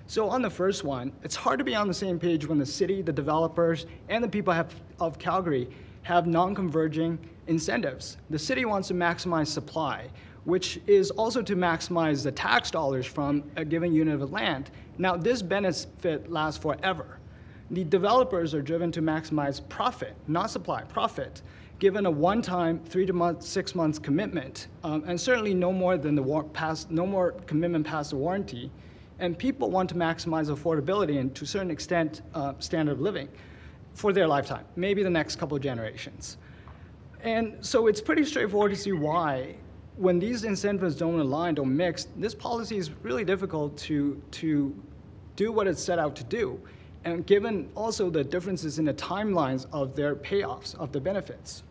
So on the first one, it's hard to be on the same page when the city, the developers, and the people of Calgary have non-converging incentives. The city wants to maximize supply, which is also to maximize the tax dollars from a given unit of land. Now, this benefit lasts forever. The developers are driven to maximize profit, not supply, profit, given a one-time 3 to 6 months commitment, and certainly no more than no more commitment past the warranty. And people want to maximize affordability and, to a certain extent, standard of living for their lifetime, maybe the next couple of generations. And so it's pretty straightforward to see why, when these incentives don't align, don't mix, this policy is really difficult to do what it's set out to do. And given also the differences in the timelines of their payoffs, of the benefits.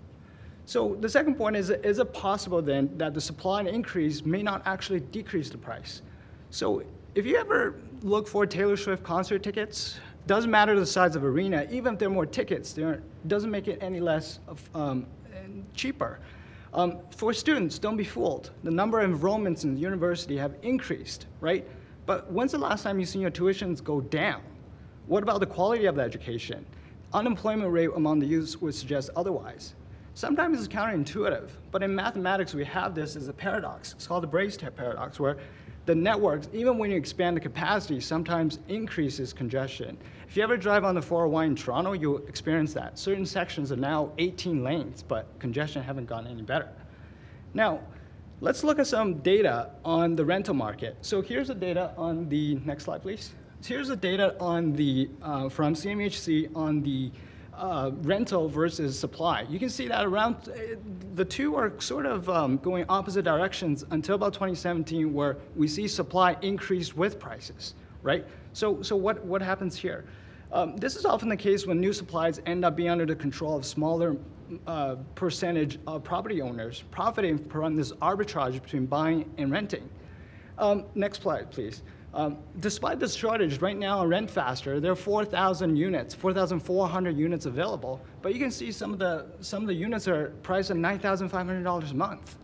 So the second point is it possible then that the supply increase may not actually decrease the price? So if you ever look for Taylor Swift concert tickets, doesn't matter the size of arena, even if there are more tickets, doesn't make it any less cheaper. For students, don't be fooled. The number of enrollments in the university have increased, right? But when's the last time you've seen your tuitions go down? What about the quality of the education? Unemployment rate among the youth would suggest otherwise. Sometimes it's counterintuitive, but in mathematics we have this as a paradox. It's called the Brace paradox, where the networks, even when you expand the capacity, sometimes increases congestion. If you ever drive on the 401 in Toronto, you'll experience that. Certain sections are now 18 lanes, but congestion haven't gotten any better. Now, let's look at some data on the rental market. So here's the data on the, next slide, please. So here's the data on the, from CMHC on the rental versus supply. You can see that around, the two are sort of going opposite directions until about 2017, where we see supply increase with prices, right? So what happens here? This is often the case when new supplies end up being under the control of smaller percentage of property owners, profiting from this arbitrage between buying and renting. Next slide, please. Despite this shortage, right now on Rent Faster, there are 4,000 units, 4,400 units available, but you can see some of the units are priced at $9,500 a month.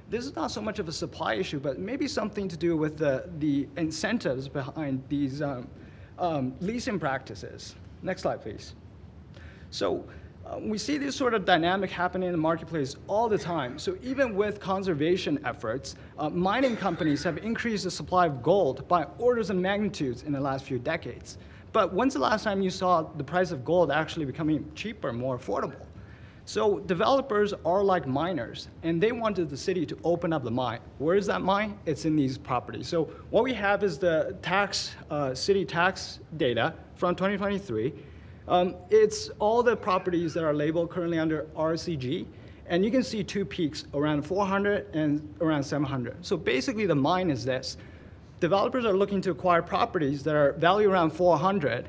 This is not so much of a supply issue, but maybe something to do with the incentives behind these leasing practices. Next slide, please. So we see this sort of dynamic happening in the marketplace all the time. So even with conservation efforts, mining companies have increased the supply of gold by orders of magnitudes in the last few decades. But when's the last time you saw the price of gold actually becoming cheaper, more affordable? So developers are like miners, and they wanted the city to open up the mine. Where is that mine? It's in these properties. So what we have is the city tax data from 2023. It's all the properties that are labeled currently under RCG, and you can see two peaks, around 400 and around 700. So basically the mine is this. Developers are looking to acquire properties that are valued around 400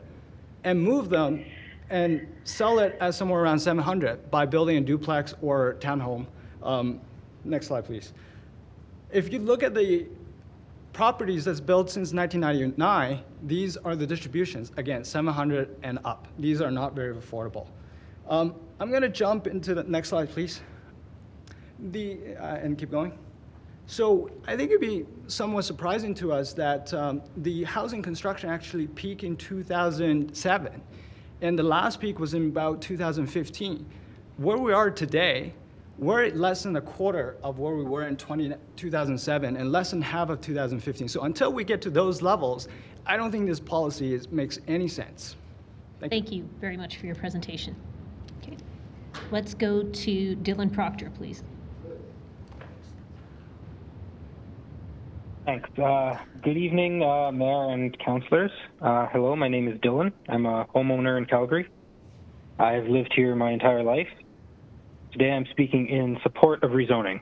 and move them and sell it at somewhere around 700 by building a duplex or townhome. Next slide, please. If you look at the properties that's built since 1999, these are the distributions. Again, 700 and up. These are not very affordable. I'm going to jump into the next slide, please. And keep going. So I think it'd be somewhat surprising to us that the housing construction actually peaked in 2007, and the last peak was in about 2015. Where we are today, we're at less than a quarter of where we were in 2007 and less than half of 2015. So until we get to those levels, I don't think this policy makes any sense. Thank you very much for your presentation. Okay. Let's go to Dylan Proctor, please. Thanks. Good evening, Mayor and councillors. Hello, my name is Dylan. I'm a homeowner in Calgary. I've lived here my entire life. Today I'm speaking in support of rezoning.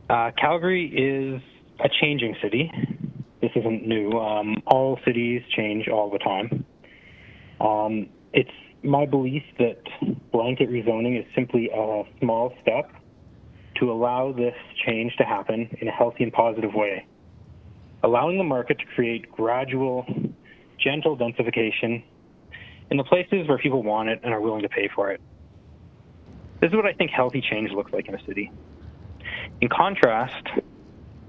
Calgary is a changing city. This isn't new. All cities change all the time. It's my belief that blanket rezoning is simply a small step to allow this change to happen in a healthy and positive way, allowing the market to create gradual, gentle densification in the places where people want it and are willing to pay for it. This is what I think healthy change looks like in a city. In contrast,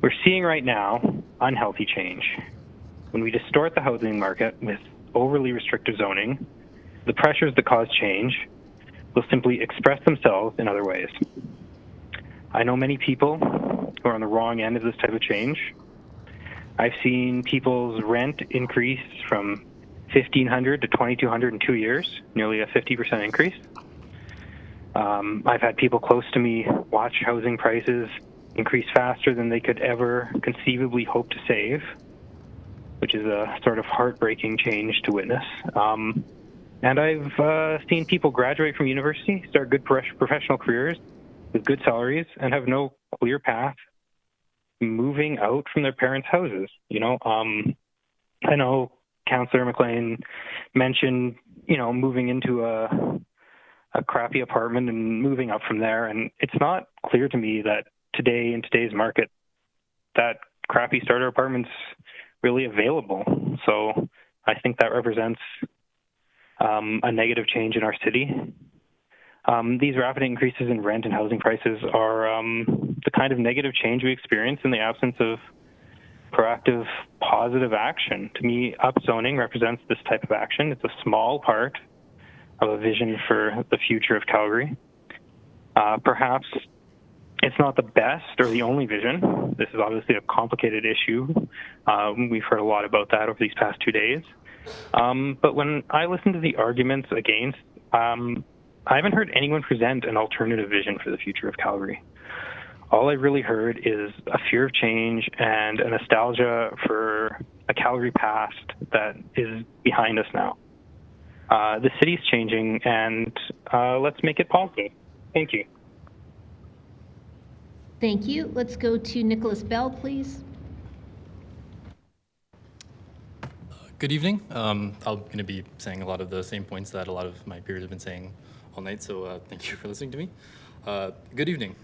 we're seeing right now unhealthy change. When we distort the housing market with overly restrictive zoning, the pressures that cause change will simply express themselves in other ways. I know many people who are on the wrong end of this type of change. I've seen people's rent increase from $1,500 to $2,200 in 2 years, nearly a 50% increase. I've had people close to me watch housing prices increase faster than they could ever conceivably hope to save, which is a sort of heartbreaking change to witness. And I've seen people graduate from university, start good professional careers with good salaries, and have no clear path moving out from their parents' houses. You know, I know Councillor McLean mentioned, you know, moving into a crappy apartment and moving up from there, and it's not clear to me that today, in today's market, that crappy starter apartment's really available. So I think that represents a negative change in our city. These rapid increases in rent and housing prices are the kind of negative change we experience in the absence of proactive, positive action. To me, upzoning represents this type of action. It's a small part of a vision for the future of Calgary. Perhaps it's not the best or the only vision. This is obviously a complicated issue. We've heard a lot about that over these past 2 days. But when I listen to the arguments against, I haven't heard anyone present an alternative vision for the future of Calgary. All I really heard is a fear of change and a nostalgia for a Calgary past that is behind us now. The city's changing, and let's make it positive. Thank you. Thank you. Let's go to Nicholas Bell, please. Good evening. I'm going to be saying a lot of the same points that a lot of my peers have been saying all night, so thank you for listening to me. Good evening.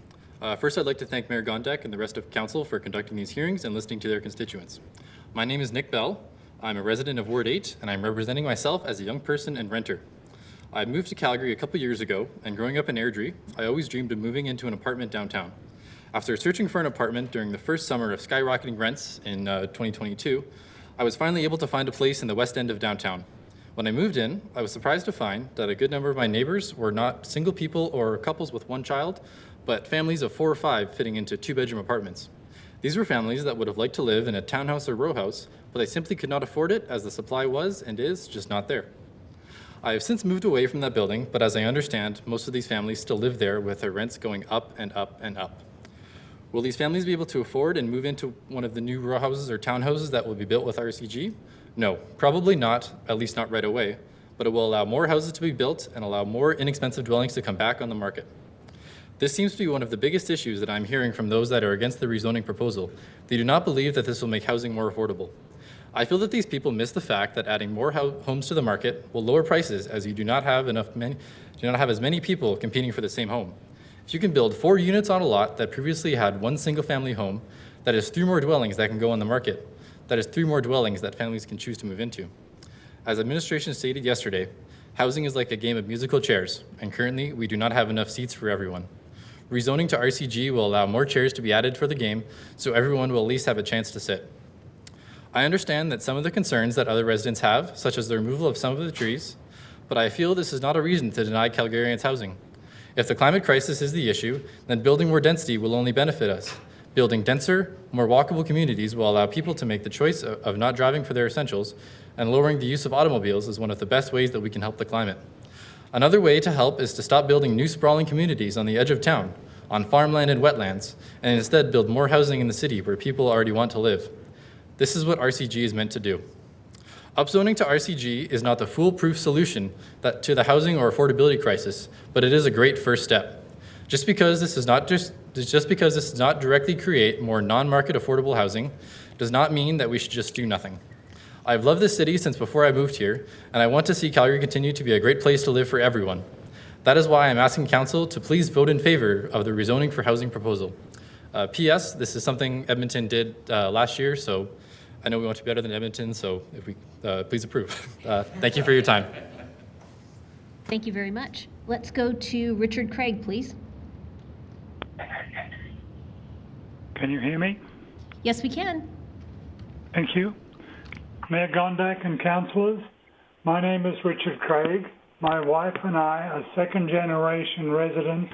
First, I'd like to thank Mayor Gondek and the rest of Council for conducting these hearings and listening to their constituents. My name is Nick Bell. I'm a resident of Ward 8, and I'm representing myself as a young person and renter. I moved to Calgary a couple years ago, and growing up in Airdrie, I always dreamed of moving into an apartment downtown. After searching for an apartment during the first summer of skyrocketing rents in 2022, I was finally able to find a place in the west end of downtown. When I moved in, I was surprised to find that a good number of my neighbors were not single people or couples with one child, but families of 4 or 5 fitting into 2-bedroom apartments. These were families that would have liked to live in a townhouse or row house, but they simply could not afford it as the supply was and is just not there. I have since moved away from that building, but as I understand, most of these families still live there with their rents going up and up and up. Will these families be able to afford and move into one of the new row houses or townhouses that will be built with RCG? No, probably not, at least not right away, but it will allow more houses to be built and allow more inexpensive dwellings to come back on the market. This seems to be one of the biggest issues that I'm hearing from those that are against the rezoning proposal. They do not believe that this will make housing more affordable. I feel that these people miss the fact that adding more homes to the market will lower prices, as you do not have as many people competing for the same home. If you can build 4 units on a lot that previously had 1 single-family home, that is 3 more dwellings that can go on the market. That is 3 more dwellings that families can choose to move into. As administration stated yesterday, housing is like a game of musical chairs, and currently we do not have enough seats for everyone. Rezoning to RCG will allow more chairs to be added for the game, so everyone will at least have a chance to sit. I understand that some of the concerns that other residents have, such as the removal of some of the trees, but I feel this is not a reason to deny Calgarians housing. If the climate crisis is the issue, then building more density will only benefit us. Building denser, more walkable communities will allow people to make the choice of not driving for their essentials, and lowering the use of automobiles is one of the best ways that we can help the climate. Another way to help is to stop building new sprawling communities on the edge of town, on farmland and wetlands, and instead build more housing in the city where people already want to live. This is what RCG is meant to do. Upzoning to RCG is not the foolproof solution to the housing or affordability crisis, but it is a great first step. Just because this does not directly create more non-market affordable housing does not mean that we should just do nothing. I've loved this city since before I moved here, and I want to see Calgary continue to be a great place to live for everyone. That is why I'm asking Council to please vote in favor of the rezoning for housing proposal. P.S. This is something Edmonton did last year, so I know we want to be better than Edmonton, so if we please approve. Thank you for your time. Thank you very much. Let's go to Richard Craig, please. Can you hear me? Yes, we can. Thank you. Mayor Gondak and councillors, my name is Richard Craig. My wife and I are second-generation residents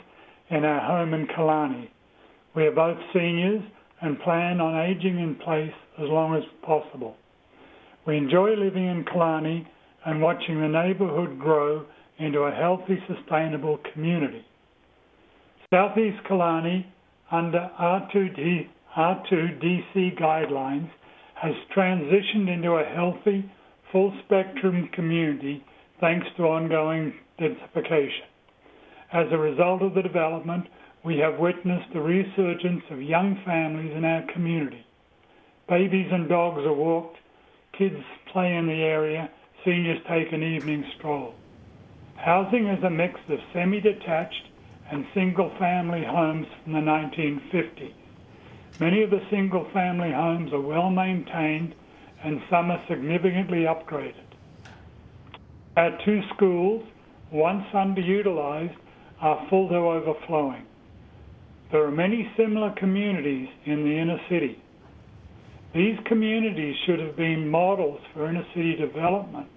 in our home in Killarney. We are both seniors and plan on aging in place as long as possible. We enjoy living in Killarney and watching the neighbourhood grow into a healthy, sustainable community. Southeast Killarney, under R2DC guidelines, has transitioned into a healthy, full-spectrum community thanks to ongoing densification. As a result of the development, we have witnessed the resurgence of young families in our community. Babies and dogs are walked, kids play in the area, seniors take an evening stroll. Housing is a mix of semi-detached and single-family homes from the 1950s. Many of the single-family homes are well maintained and some are significantly upgraded. Our 2 schools, once underutilised, are full to overflowing. There are many similar communities in the inner city. These communities should have been models for inner city development,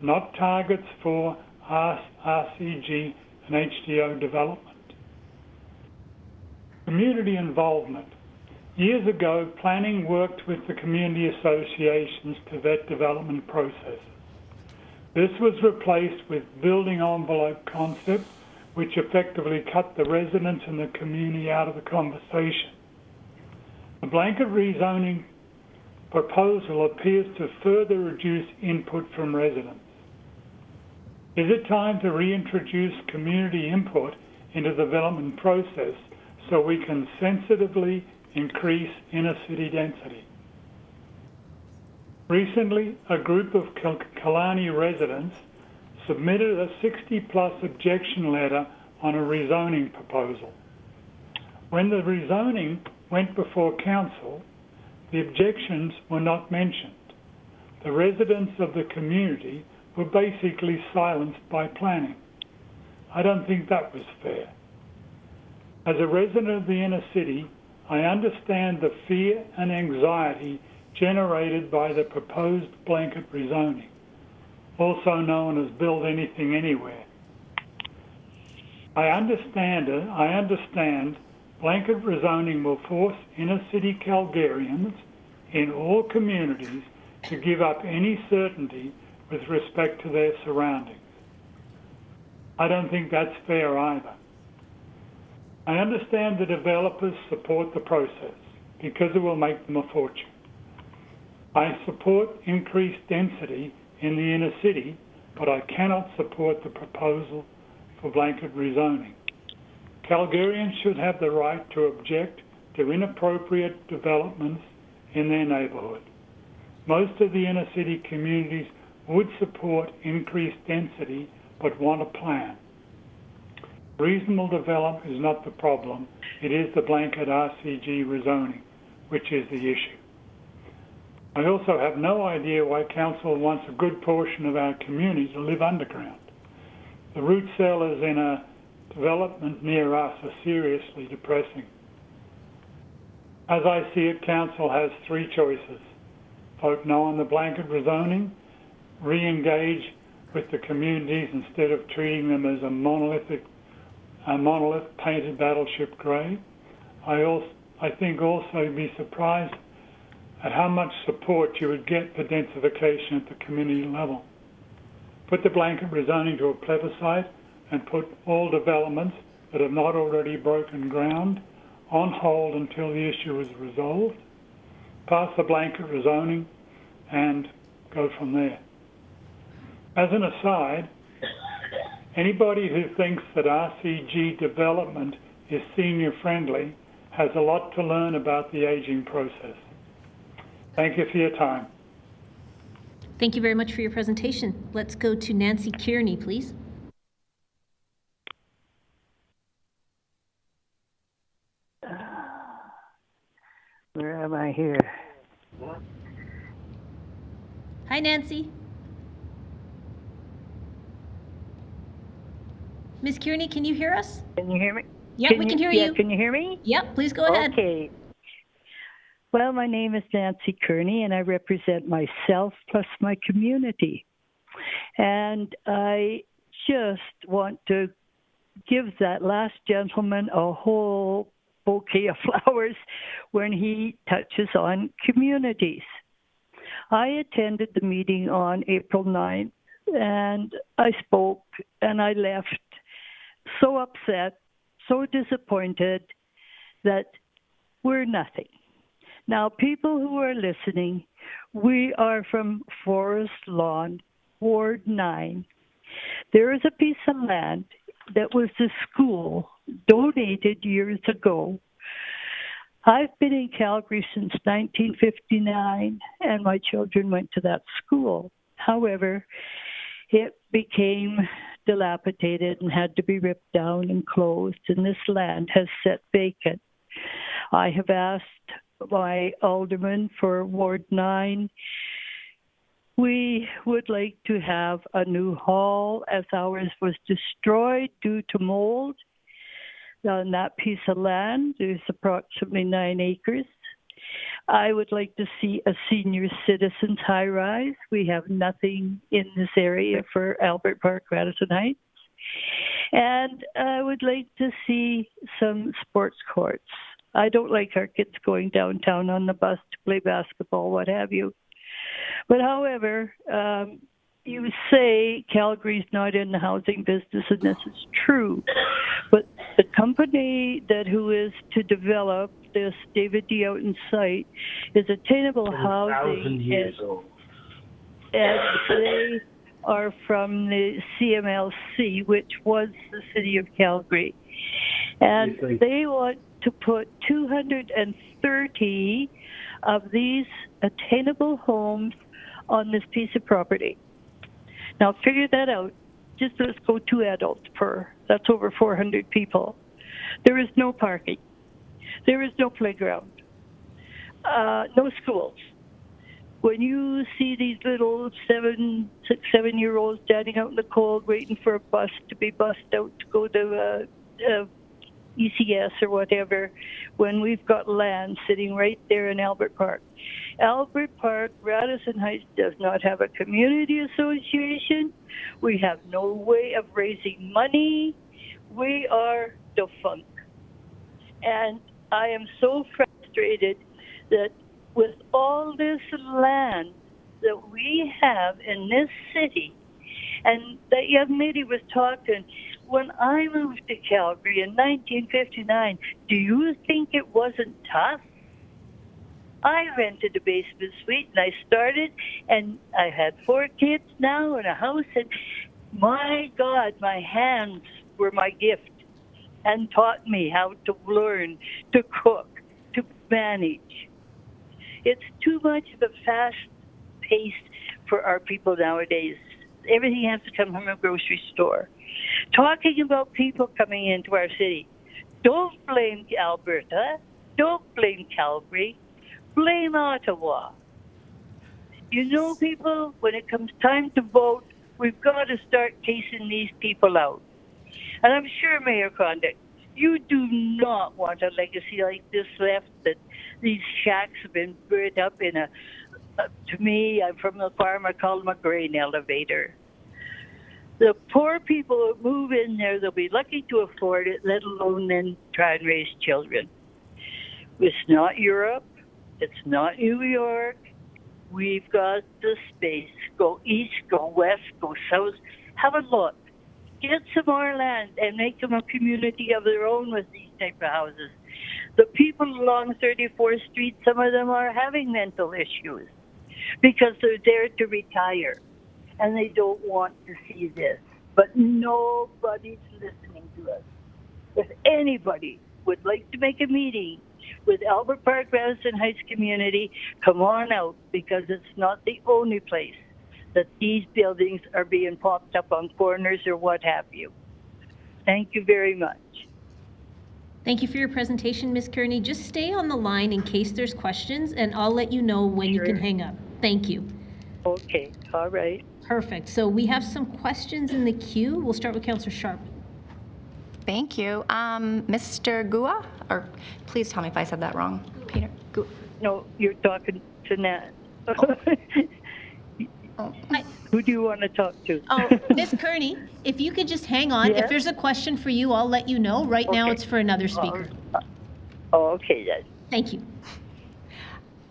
not targets for RCG and HDO development. Community involvement. Years ago, planning worked with the community associations to vet development processes. This was replaced with building envelope concept, which effectively cut the residents and the community out of the conversation. The blanket rezoning proposal appears to further reduce input from residents. Is it time to reintroduce community input into the development process so we can sensitively increase inner city density? Recently, a group of Killarney residents submitted a 60-plus objection letter on a rezoning proposal. When the rezoning went before council, the objections were not mentioned. The residents of the community were basically silenced by planning. I don't think that was fair. As a resident of the inner city, I understand the fear and anxiety generated by the proposed blanket rezoning, also known as build anything anywhere. I understand blanket rezoning will force inner city Calgarians in all communities to give up any certainty with respect to their surroundings. I don't think that's fair either. I understand the developers support the process because it will make them a fortune. I support increased density in the inner city, but I cannot support the proposal for blanket rezoning. Calgarians should have the right to object to inappropriate developments in their neighbourhood. Most of the inner city communities would support increased density but want a plan. Reasonable development is not the problem. It is the blanket RCG rezoning, which is the issue. I also have no idea why council wants a good portion of our community to live underground. The root cellars in a development near us are seriously depressing. As I see it, council has 3 choices. Vote no on the blanket rezoning, re-engage with the communities instead of treating them as a monolith painted battleship grey. I think also you'd be surprised at how much support you would get for densification at the community level. Put the blanket rezoning to a plebiscite and put all developments that have not already broken ground on hold until the issue is resolved. Pass the blanket rezoning and go from there. As an aside, anybody who thinks that RCG development is senior friendly has a lot to learn about the aging process. Thank you for your time. Thank you very much for your presentation. Let's go to Nancy Kearney, please. Where am I here? Hi, Nancy. Ms. Kearney, can you hear us? Can you hear me? Yep, we can hear you. Can you hear me? Yep, please go ahead. Okay. Well, my name is Nancy Kearney, and I represent myself plus my community. And I just want to give that last gentleman a whole bouquet of flowers when he touches on communities. I attended the meeting on April 9th, and I spoke, and I left so upset, so disappointed that we're nothing. Now, people who are listening, we are from Forest Lawn, Ward 9. There is a piece of land that was the school donated years ago. I've been in Calgary since 1959, and my children went to that school. However, it became dilapidated and had to be ripped down and closed, and this land has sat vacant. I have asked my alderman for Ward 9 We would like to have a new hall as ours was destroyed due to mold. On that piece of land, there's approximately 9 acres. I would like to see a senior citizens high-rise. We have nothing in this area for Albert Park, Radisson Heights. And I would like to see some sports courts. I don't like our kids going downtown on the bus to play basketball, what have you. But however, you say Calgary's not in the housing business, and this is true. But the company who is to develop this David D. Outen site is Attainable Housing, and they are from the CMLC, which was the city of Calgary. And they want to put 230 of these attainable homes on this piece of property. Now figure that out. Just let's go 2 adults per. That's over 400 people. There is no parking. There is no playground. No schools. When you see these little 6, 7-year-olds standing out in the cold waiting for a bus to be bussed out to go to ECS or whatever, when we've got land sitting right there in Albert Park. Albert Park, Radisson Heights does not have a community association. We have no way of raising money. We are defunct. And I am so frustrated that with all this land that we have in this city, and that young lady was talking, when I moved to Calgary in 1959, do you think it wasn't tough? I rented a basement suite and I started, and I had 4 kids now and a house, and my God, my hands were my gift and taught me how to learn, to cook, to manage. It's too much of a fast pace for our people nowadays. Everything has to come from a grocery store. Talking about people coming into our city, don't blame Alberta, don't blame Calgary, blame Ottawa. You know, people, when it comes time to vote, we've got to start casing these people out. And I'm sure, Mayor Condick, you do not want a legacy like this left, that these shacks have been built up in a, to me, I'm from the farm, I call them a grain elevator. The poor people who move in there, they'll be lucky to afford it, let alone then try and raise children. It's not Europe. It's not New York. We've got the space. Go east, go west, go south. Have a look. Get some more land and make them a community of their own with these type of houses. The people along 34th Street, some of them are having mental issues because they're there to retire and they don't want to see this. But nobody's listening to us. If anybody would like to make a meeting with Albert Park, Radisson Heights community, come on out, because it's not the only place that these buildings are being popped up on corners or what have you. Thank you very much. Thank you for your presentation, Ms. Kearney. Just stay on the line in case there's questions, and I'll let you know when you can hang up. Thank you. Okay, all right. Perfect. So we have some questions in the queue. We'll start with Councillor Sharp. Thank you. Mr. Gua, or please tell me if I said that wrong. Peter Gua. No, you're talking to Nat. Who do you want to talk to? Oh, Ms. Kearney, if you could just hang on. Yes? If there's a question for you, I'll let you know. Right now it's for another speaker. Oh, okay then. Thank you.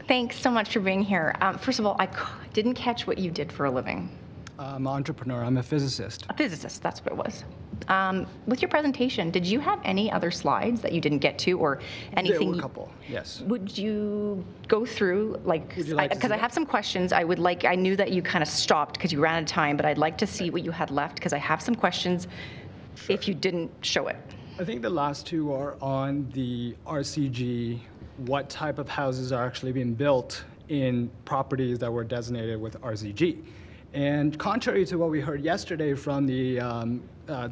Thanks so much for being here. First of all, I didn't catch what you did for a living. I'm an entrepreneur. I'm a physicist. A physicist, that's what it was. With your presentation, did you have any other slides that you didn't get to, or anything? There were a couple, yes. Would you go through, because I have some questions. I knew that you kind of stopped because you ran out of time, but I'd like to see what you had left, because I have some questions if you didn't show it. I think the last two are on the RCG, what type of houses are actually being built in properties that were designated with RCG. And contrary to what we heard yesterday from the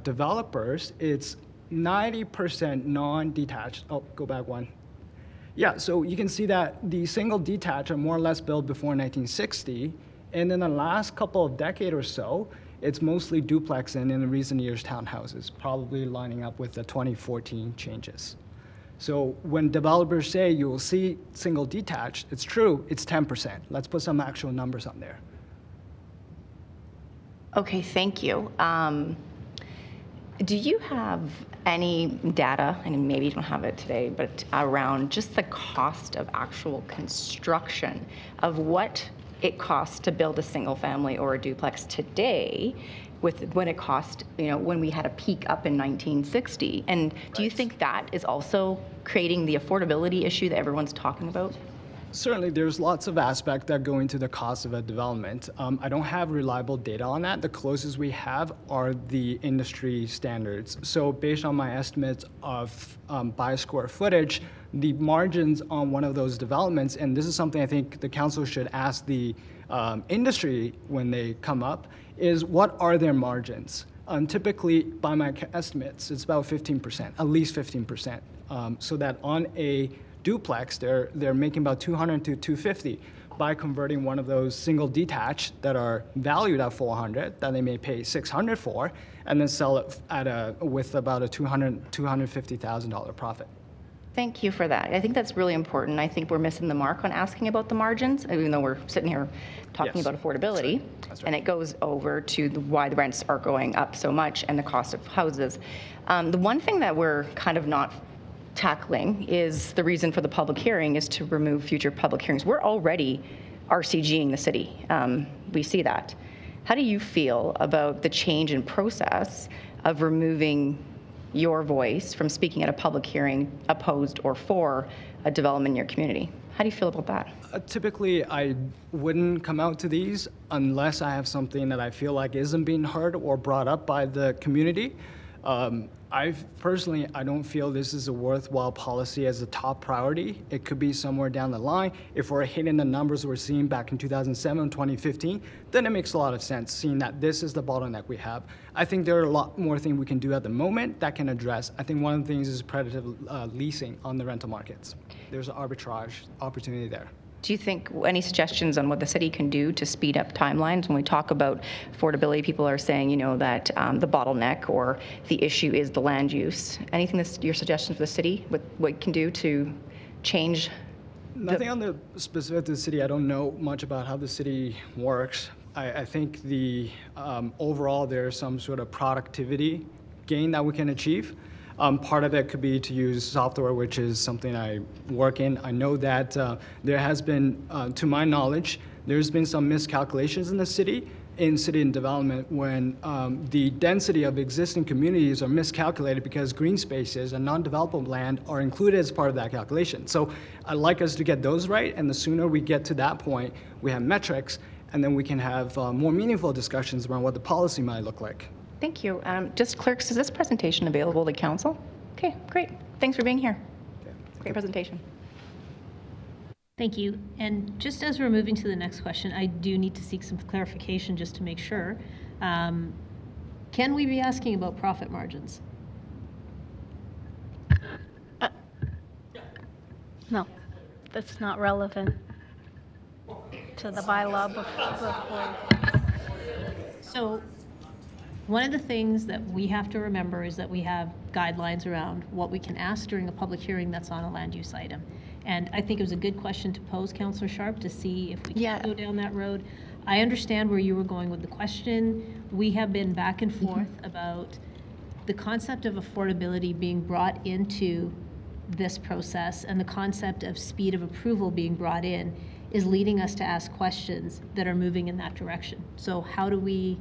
developers, it's 90% non-detached. Oh, go back one. Yeah, so you can see that the single detached are more or less built before 1960, And in the last couple of decades or so, it's mostly duplex and in the recent years townhouses, probably lining up with the 2014 changes. So when developers say you will see single detached, it's true, it's 10%. Let's put some actual numbers on there. Okay, thank you. Do you have any data, and maybe you don't have it today, but around just the cost of actual construction of what it costs to build a single family or a duplex today with when it cost, when we had a peak up in 1960? And do you think that is also creating the affordability issue that everyone's talking about? Certainly, there's lots of aspects that go into the cost of a development. I don't have reliable data on that. The closest we have are the industry standards. So based on my estimates of by square footage, the margins on one of those developments, and this is something I think the council should ask the industry when they come up, is what are their margins? Typically, by my estimates, it's about 15%, at least 15%. So that on a duplex, they're making about 200 to 250 by converting one of those single detached that are valued at 400 that they may pay 600 for, and then sell it at with about a $250,000 profit. Thank you for that. I think that's really important. I think we're missing the mark on asking about the margins, even though we're sitting here talking about affordability. That's right. And it goes over to why the rents are going up so much and the cost of houses. The one thing that we're kind of not tackling is the reason for the public hearing is to remove future public hearings. We're already RCGing the city. We see that. How do you feel about the change in process of removing your voice from speaking at a public hearing opposed or for a development in your community? How do you feel about that? Typically, I wouldn't come out to these unless I have something that I feel like isn't being heard or brought up by the community. I don't feel this is a worthwhile policy as a top priority. It could be somewhere down the line. If we're hitting the numbers we're seeing back in 2007, 2015, then it makes a lot of sense, seeing that this is the bottleneck we have. I think there are a lot more things we can do at the moment that can address. I think one of the things is predatory leasing on the rental markets. There's an arbitrage opportunity there. Do you think any suggestions on what the city can do to speed up timelines? When we talk about affordability, people are saying, that the bottleneck or the issue is the land use. Anything your suggestions for the city, what it can do to change? Nothing on the specific to the city. I don't know much about how the city works. I think the overall there's some sort of productivity gain that we can achieve. Part of it could be to use software, which is something I work in. I know that there has been, to my knowledge, there's been some miscalculations in the city, in city and development, when the density of existing communities are miscalculated because green spaces and non-developable land are included as part of that calculation. So I'd like us to get those right, and the sooner we get to that point, we have metrics, and then we can have more meaningful discussions around what the policy might look like. Thank you. Just clerks, is this presentation available to council? Okay, great. Thanks for being here. Great presentation. Thank you. And just as we're moving to the next question, I do need to seek some clarification just to make sure. Can we be asking about profit margins? No, that's not relevant to the bylaw before. So one of the things that we have to remember is that we have guidelines around what we can ask during a public hearing that's on a land use item. And I think it was a good question to pose, Councillor Sharp, to see if we can go down that road. I understand where you were going with the question. We have been back and forth about the concept of affordability being brought into this process, and the concept of speed of approval being brought in is leading us to ask questions that are moving in that direction. So how do we...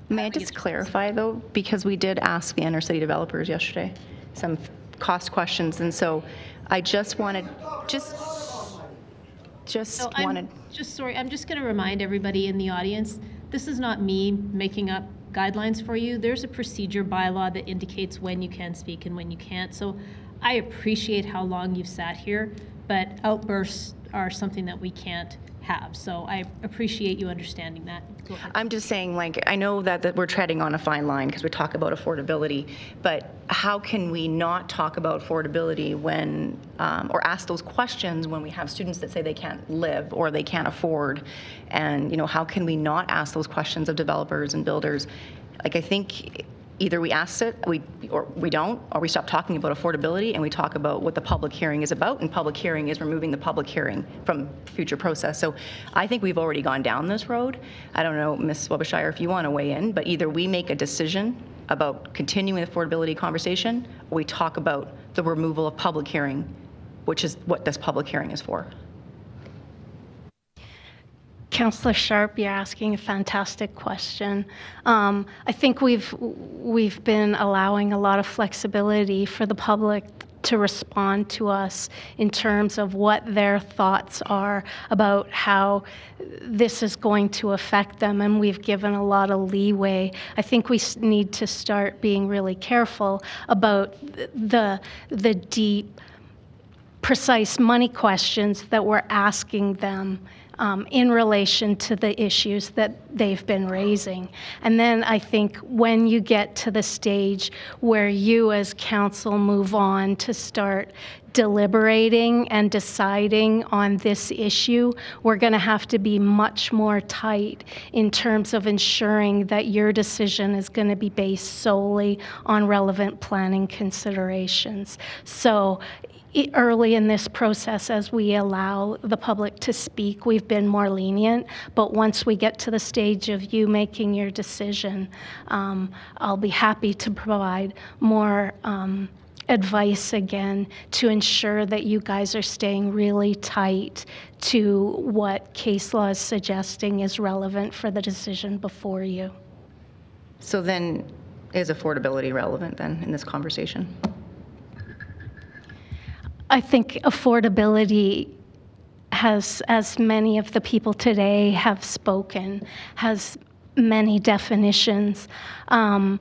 May I just clarify, though, because we did ask the inner city developers yesterday some cost questions, and so I just wanted, I'm just going to remind everybody in the audience, this is not me making up guidelines for you. There's a procedure bylaw that indicates when you can speak and when you can't. So I appreciate how long you've sat here, but outbursts are something that we can't have. So I appreciate you understanding that. Go ahead. I'm just saying, like, I know that we're treading on a fine line because we talk about affordability, but how can we not talk about affordability when, or ask those questions when we have students that say they can't live or they can't afford? And, you know, how can we not ask those questions of developers and builders? Like, I think either we ask it, or we don't, or we stop talking about affordability and we talk about what the public hearing is about, and public hearing is removing the public hearing from future process. So I think we've already gone down this road. I don't know, Ms. Wobbescheier, if you want to weigh in, but either we make a decision about continuing the affordability conversation, or we talk about the removal of public hearing, which is what this public hearing is for. Councillor Sharp, you're asking a fantastic question. I think we've been allowing a lot of flexibility for the public to respond to us in terms of what their thoughts are about how this is going to affect them, and we've given a lot of leeway. I think we need to start being really careful about the deep, precise money questions that we're asking them in relation to the issues that they've been raising. And then I think when you get to the stage where you as council move on to start deliberating and deciding on this issue, we're going to have to be much more tight in terms of ensuring that your decision is going to be based solely on relevant planning considerations. So early in this process, as we allow the public to speak, we've been more lenient, but once we get to the stage of you making your decision, I'll be happy to provide more advice again to ensure that you guys are staying really tight to what case law is suggesting is relevant for the decision before you. So then, is affordability relevant then in this conversation? I think affordability has, as many of the people today have spoken, has many definitions. And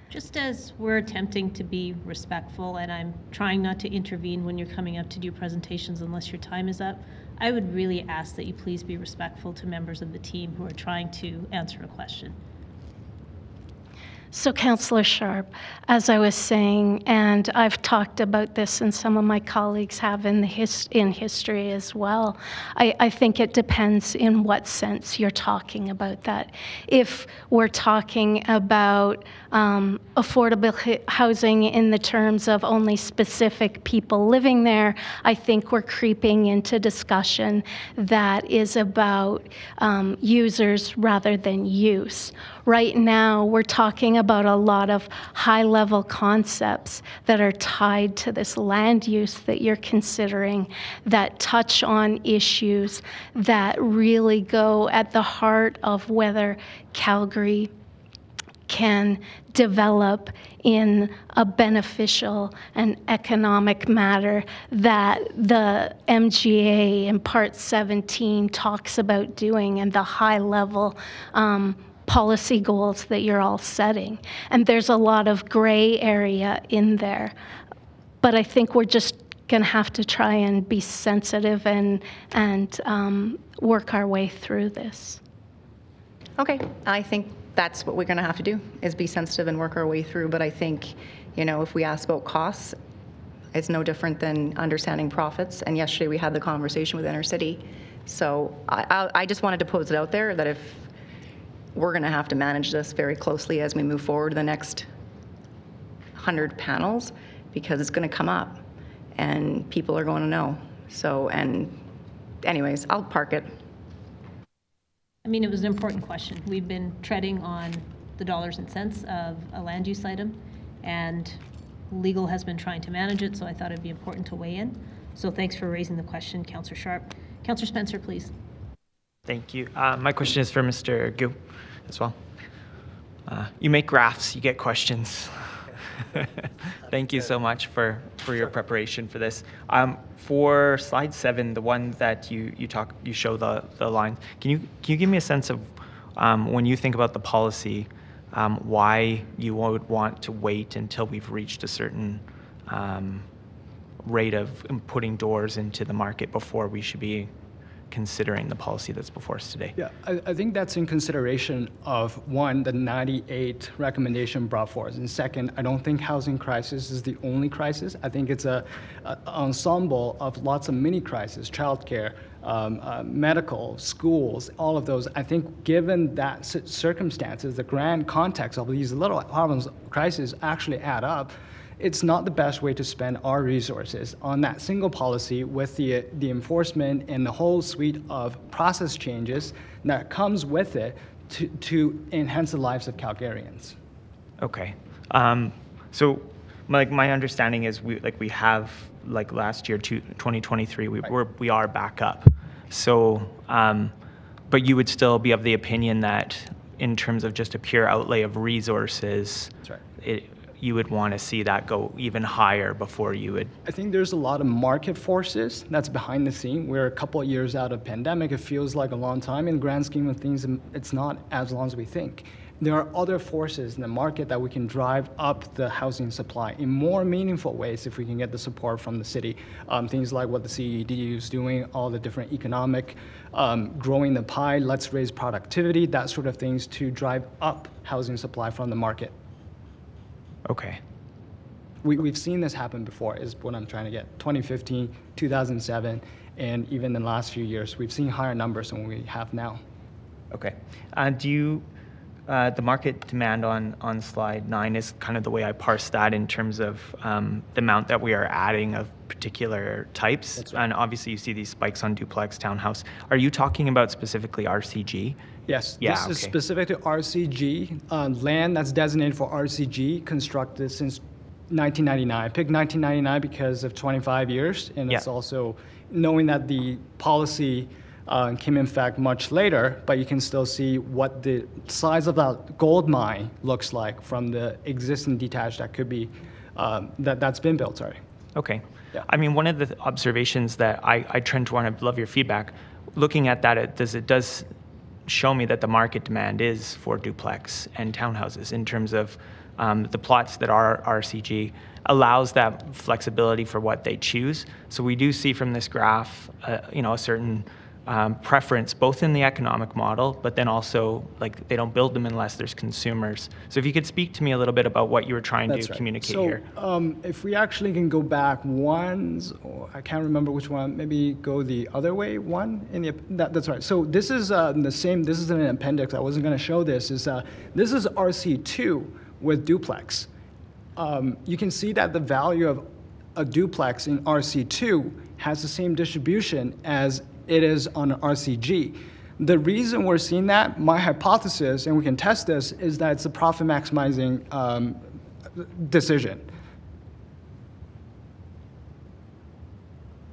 just as we're attempting to be respectful, and I'm trying not to intervene when you're coming up to do presentations unless your time is up, I would really ask that you please be respectful to members of the team who are trying to answer a question. So, Councillor Sharp, as I was saying, and I've talked about this, and some of my colleagues have in history as well, I think it depends in what sense you're talking about that. If we're talking about affordable housing in the terms of only specific people living there, I think we're creeping into discussion that is about users rather than use. Right now, we're talking about a lot of high-level concepts that are tied to this land use that you're considering, that touch on issues that really go at the heart of whether Calgary can develop in a beneficial and economic manner that the MGA in Part 17 talks about doing, and the high-level policy goals that you're all setting. And there's a lot of gray area in there. But I think we're just going to have to try and be sensitive and work our way through this. Okay, I think that's what we're going to have to do, is be sensitive and work our way through. But I think, you know, if we ask about costs, it's no different than understanding profits. And yesterday we had the conversation with Intercity. So I just wanted to pose it out there that if we're going to have to manage this very closely as we move forward the next 100 panels, because it's going to come up and people are going to know. So, and anyways, I'll park it. I mean, it was an important question. We've been treading on the dollars and cents of a land use item, and legal has been trying to manage it, so I thought it'd be important to weigh in. So thanks for raising the question, Councillor Sharp. Councillor Spencer, please. Thank you. My question is for Mr. Gu as well. You make graphs, you get questions. Thank you so much for your preparation for this. For slide 7, the one that you show the line, can you give me a sense of when you think about the policy, why you would want to wait until we've reached a certain rate of putting doors into the market before we should be considering the policy that's before us today? Yeah, I think that's in consideration of, one, the 98 recommendation brought forth, and second, I don't think housing crisis is the only crisis. I think it's a ensemble of lots of mini crises, childcare, medical, schools, all of those. I think given that circumstances, the grand context of these little problems, crises actually add up, it's not the best way to spend our resources on that single policy with the enforcement and the whole suite of process changes that comes with it to enhance the lives of Calgarians. Okay. So my understanding is we have, like last year, 2023, we are back up. So, but you would still be of the opinion that in terms of just a pure outlay of resources, that's right. You would want to see that go even higher before you would? I think there's a lot of market forces that's behind the scene. We're a couple of years out of pandemic. It feels like a long time. In the grand scheme of things, it's not as long as we think. There are other forces in the market that we can drive up the housing supply in more meaningful ways if we can get the support from the city. Things like what the CED is doing, all the different economic, growing the pie, let's raise productivity, that sort of things to drive up housing supply from the market. Okay. We've seen this happen before, is what I'm trying to get. 2015, 2007, and even in the last few years, we've seen higher numbers than we have now. Okay. Do you, the market demand on slide 9 is kind of the way I parse that in terms of the amount that we are adding of particular types. That's right. And obviously you see these spikes on duplex, townhouse. Are you talking about specifically RCG? Yes, yeah, this is specific to RCG, land that's designated for RCG, constructed since 1999. I picked 1999 because of 25 years, and it's also knowing that the policy came in fact much later, but you can still see what the size of that gold mine looks like from the existing detached that could be, that's been built, sorry. Okay. Yeah. I mean, one of the observations that I tend to want to love your feedback, looking at that, it does show me that the market demand is for duplex and townhouses in terms of the plots that are RCG allows that flexibility for what they choose. So we do see from this graph, a certain preference both in the economic model, but then also like they don't build them unless there's consumers. So if you could speak to me a little bit about what you were trying to communicate here. If we actually can go back ones, or I can't remember which one, maybe go the other way one. That's right. So this is the same, this is in an appendix. I wasn't going to show this. This is RC2 with duplex. You can see that the value of a duplex in RC2 has the same distribution as it is on RCG. The reason we're seeing that, my hypothesis, and we can test this, is that it's a profit maximizing decision.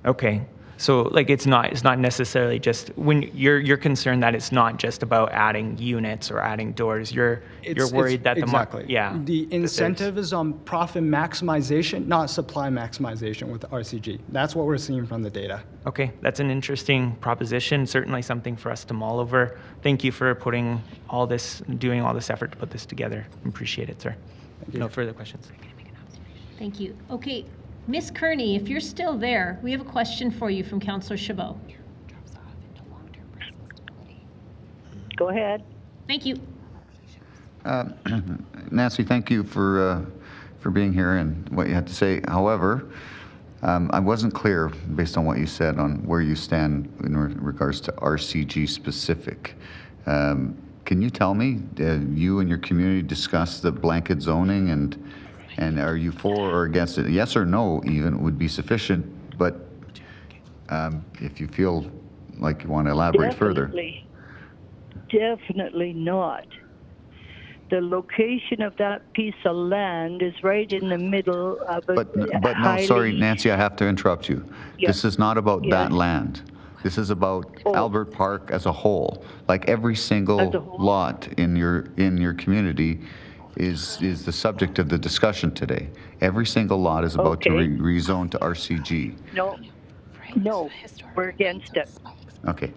Okay. So like it's not necessarily just when you're concerned that it's not just about adding units or adding doors. You're worried that the exactly. Yeah. The incentive is on profit maximization, not supply maximization with RCG. That's what we're seeing from the data. Okay, that's an interesting proposition. Certainly something for us to mull over. Thank you for doing all this effort to put this together. Appreciate it, sir. No further questions. Thank you. Okay. Ms. Kearney, if you're still there, we have a question for you from Councillor Chabot. Go ahead. Thank you. Nancy, thank you for being here and what you had to say. However, I wasn't clear based on what you said on where you stand in regards to RCG specific. Can you tell me, you and your community discuss the blanket zoning and are you for or against it? Yes or no even would be sufficient, but if you feel like you want to elaborate further. Definitely not. The location of that piece of land is right in the middle of a But no, sorry, Nancy, I have to interrupt you. Yes. This is not about that land. This is about Albert Park as a whole. Like every single lot in your community is the subject of the discussion today. Every single lot is about to rezone to RCG. No, we're against it. Okay,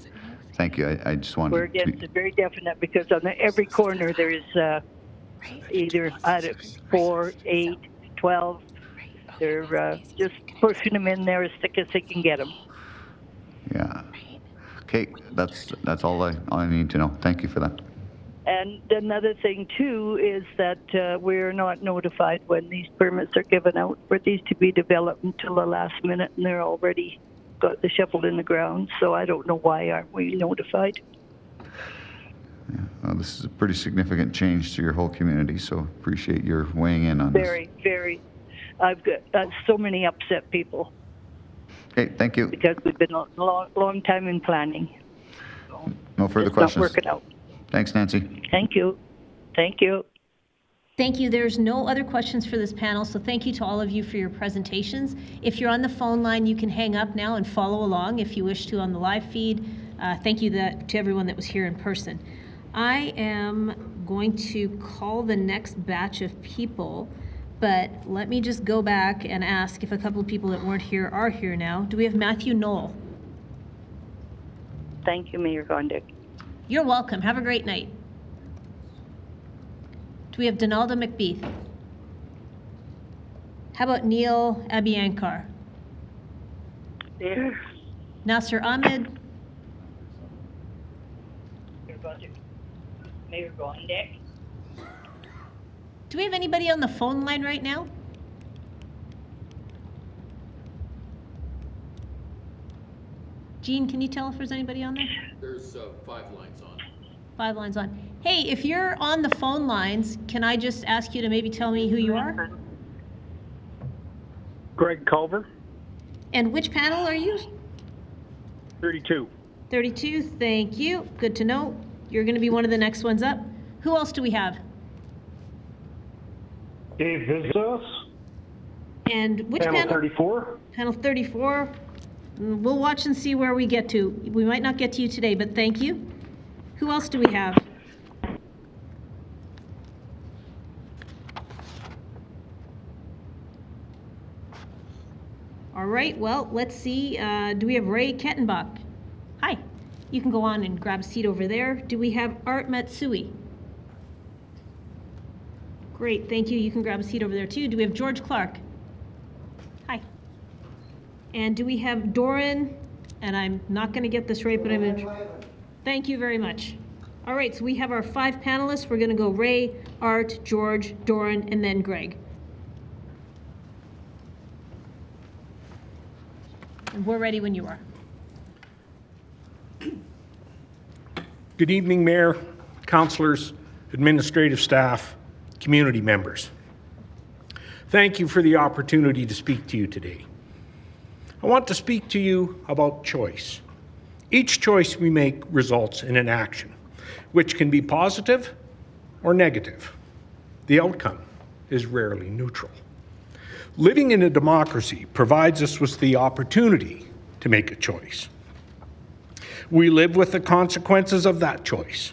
thank you. I just wanted We're against it, very definite, because on every corner there is either 4, 8, 12, They're just pushing them in there as thick as they can get them. Yeah. Okay, that's all I need to know. Thank you for that. And another thing, too, is that we're not notified when these permits are given out for these to be developed until the last minute, and they're already got the shovel in the ground. So I don't know why aren't we notified. Yeah, well, this is a pretty significant change to your whole community, so appreciate your weighing in on this. Very. I've got so many upset people. Okay, thank you. Because we've been a long time in planning. No further it's questions. Not working out. Thanks, Nancy. Thank you. Thank you. Thank you. There's no other questions for this panel, so thank you to all of you for your presentations. If you're on the phone line, you can hang up now and follow along if you wish to on the live feed. Thank you to everyone that was here in person. I am going to call the next batch of people, but let me just go back and ask if a couple of people that weren't here are here now. Do we have Matthew Knoll? Thank you, Mayor Gondek. You're welcome. Have a great night. Do we have Donalda McBeath? How about Neil Abiyankar? There. Nasser Ahmed? Mayor Gondek. Do we have anybody on the phone line right now? Jean, can you tell if there's anybody on there? There's 5 lines on. 5 lines on. Hey, if you're on the phone lines, can I just ask you to maybe tell me who you are? Greg Culver. And which panel are you? 32. 32, thank you. Good to know. You're going to be one of the next ones up. Who else do we have? Dave Vizos. And which panel? Panel 34. Panel 34. We'll watch and see where we get to. We might not get to you today, but thank you. Who else do we have? All right, well, let's see. Do we have Ray Kettenbach? Hi. You can go on and grab a seat over there. Do we have Art Matsui? Great, thank you. You can grab a seat over there too. Do we have George Clark? Hi. And do we have Doran? And I'm not going to get this right, but I'm going to... Thank you very much. All right, so we have our 5 panelists. We're going to go Ray, Art, George, Doran, and then Greg. And we're ready when you are. Good evening, Mayor, councillors, administrative staff, community members. Thank you for the opportunity to speak to you today. I want to speak to you about choice. Each choice we make results in an action, which can be positive or negative. The outcome is rarely neutral. Living in a democracy provides us with the opportunity to make a choice. We live with the consequences of that choice.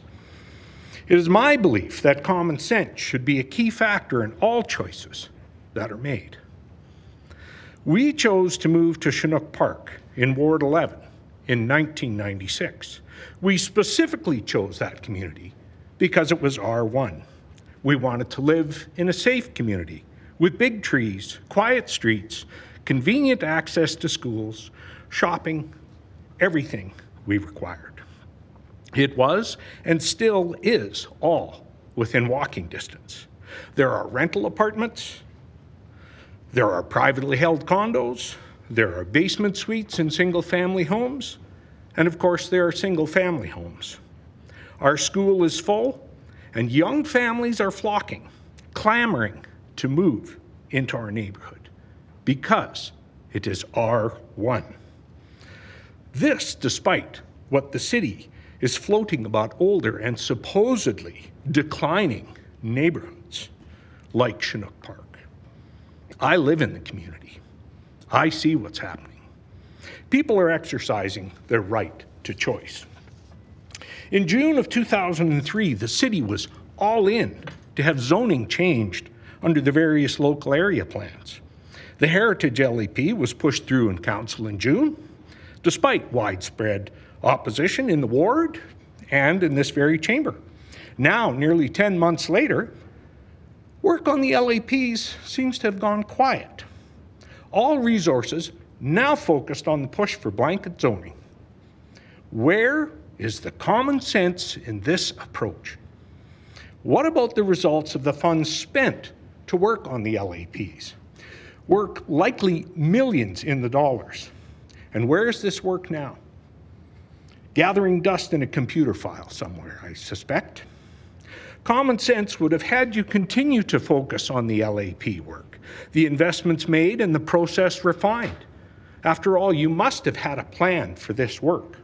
It is my belief that common sense should be a key factor in all choices that are made. We chose to move to Chinook Park in Ward 11 in 1996. We specifically chose that community because it was R1. We wanted to live in a safe community with big trees, quiet streets, convenient access to schools, shopping, everything we required. It was and still is all within walking distance. There are rental apartments, there are privately held condos, there are basement suites in single-family homes, and of course there are single-family homes. Our school is full, and young families are flocking, clamoring to move into our neighborhood because it is R1. This despite what the city is floating about older and supposedly declining neighborhoods like Chinook Park. I live in the community. I see what's happening. People are exercising their right to choice. In June of 2003, the city was all in to have zoning changed under the various local area plans. The Heritage LEP was pushed through in council in June, despite widespread opposition in the ward and in this very chamber. Now, nearly 10 months later, work on the LEPs seems to have gone quiet. All resources now focused on the push for blanket zoning. Where is the common sense in this approach? What about the results of the funds spent to work on the LAPs? Work likely millions in the dollars. And where is this work now? Gathering dust in a computer file somewhere, I suspect. Common sense would have had you continue to focus on the LAP work, the investments made and the process refined. After all, you must have had a plan for this work.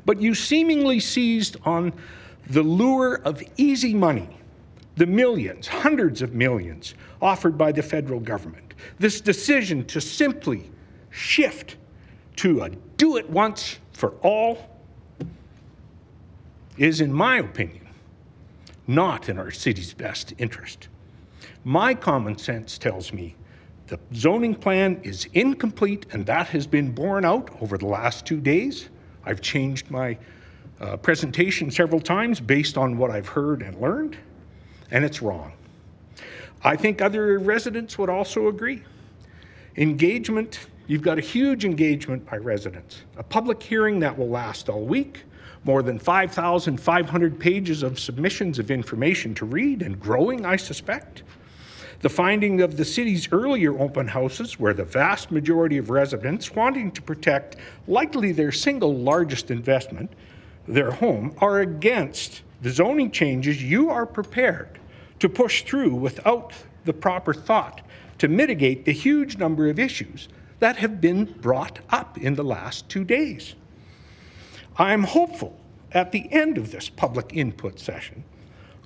But you seemingly seized on the lure of easy money, the millions, hundreds of millions offered by the federal government. This decision to simply shift to a do it once for all is, in my opinion, not in our city's best interest. My common sense tells me the zoning plan is incomplete, and that has been borne out over the last 2 days. I've changed my presentation several times based on what I've heard and learned, and it's wrong. I think other residents would also agree. Engagement, you've got a huge engagement by residents. A public hearing that will last all week, more than 5,500 pages of submissions of information to read, and growing, I suspect. The finding of the city's earlier open houses, where the vast majority of residents wanting to protect likely their single largest investment, their home, are against the zoning changes you are prepared to push through without the proper thought to mitigate the huge number of issues that have been brought up in the last 2 days. I'm hopeful at the end of this public input session,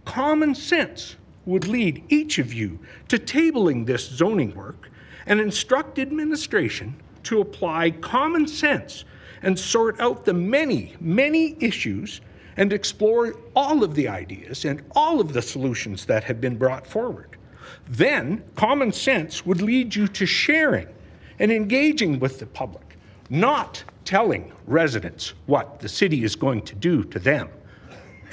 common sense would lead each of you to tabling this zoning work and instruct administration to apply common sense and sort out the many, many issues and explore all of the ideas and all of the solutions that have been brought forward. Then common sense would lead you to sharing and engaging with the public, not telling residents what the city is going to do to them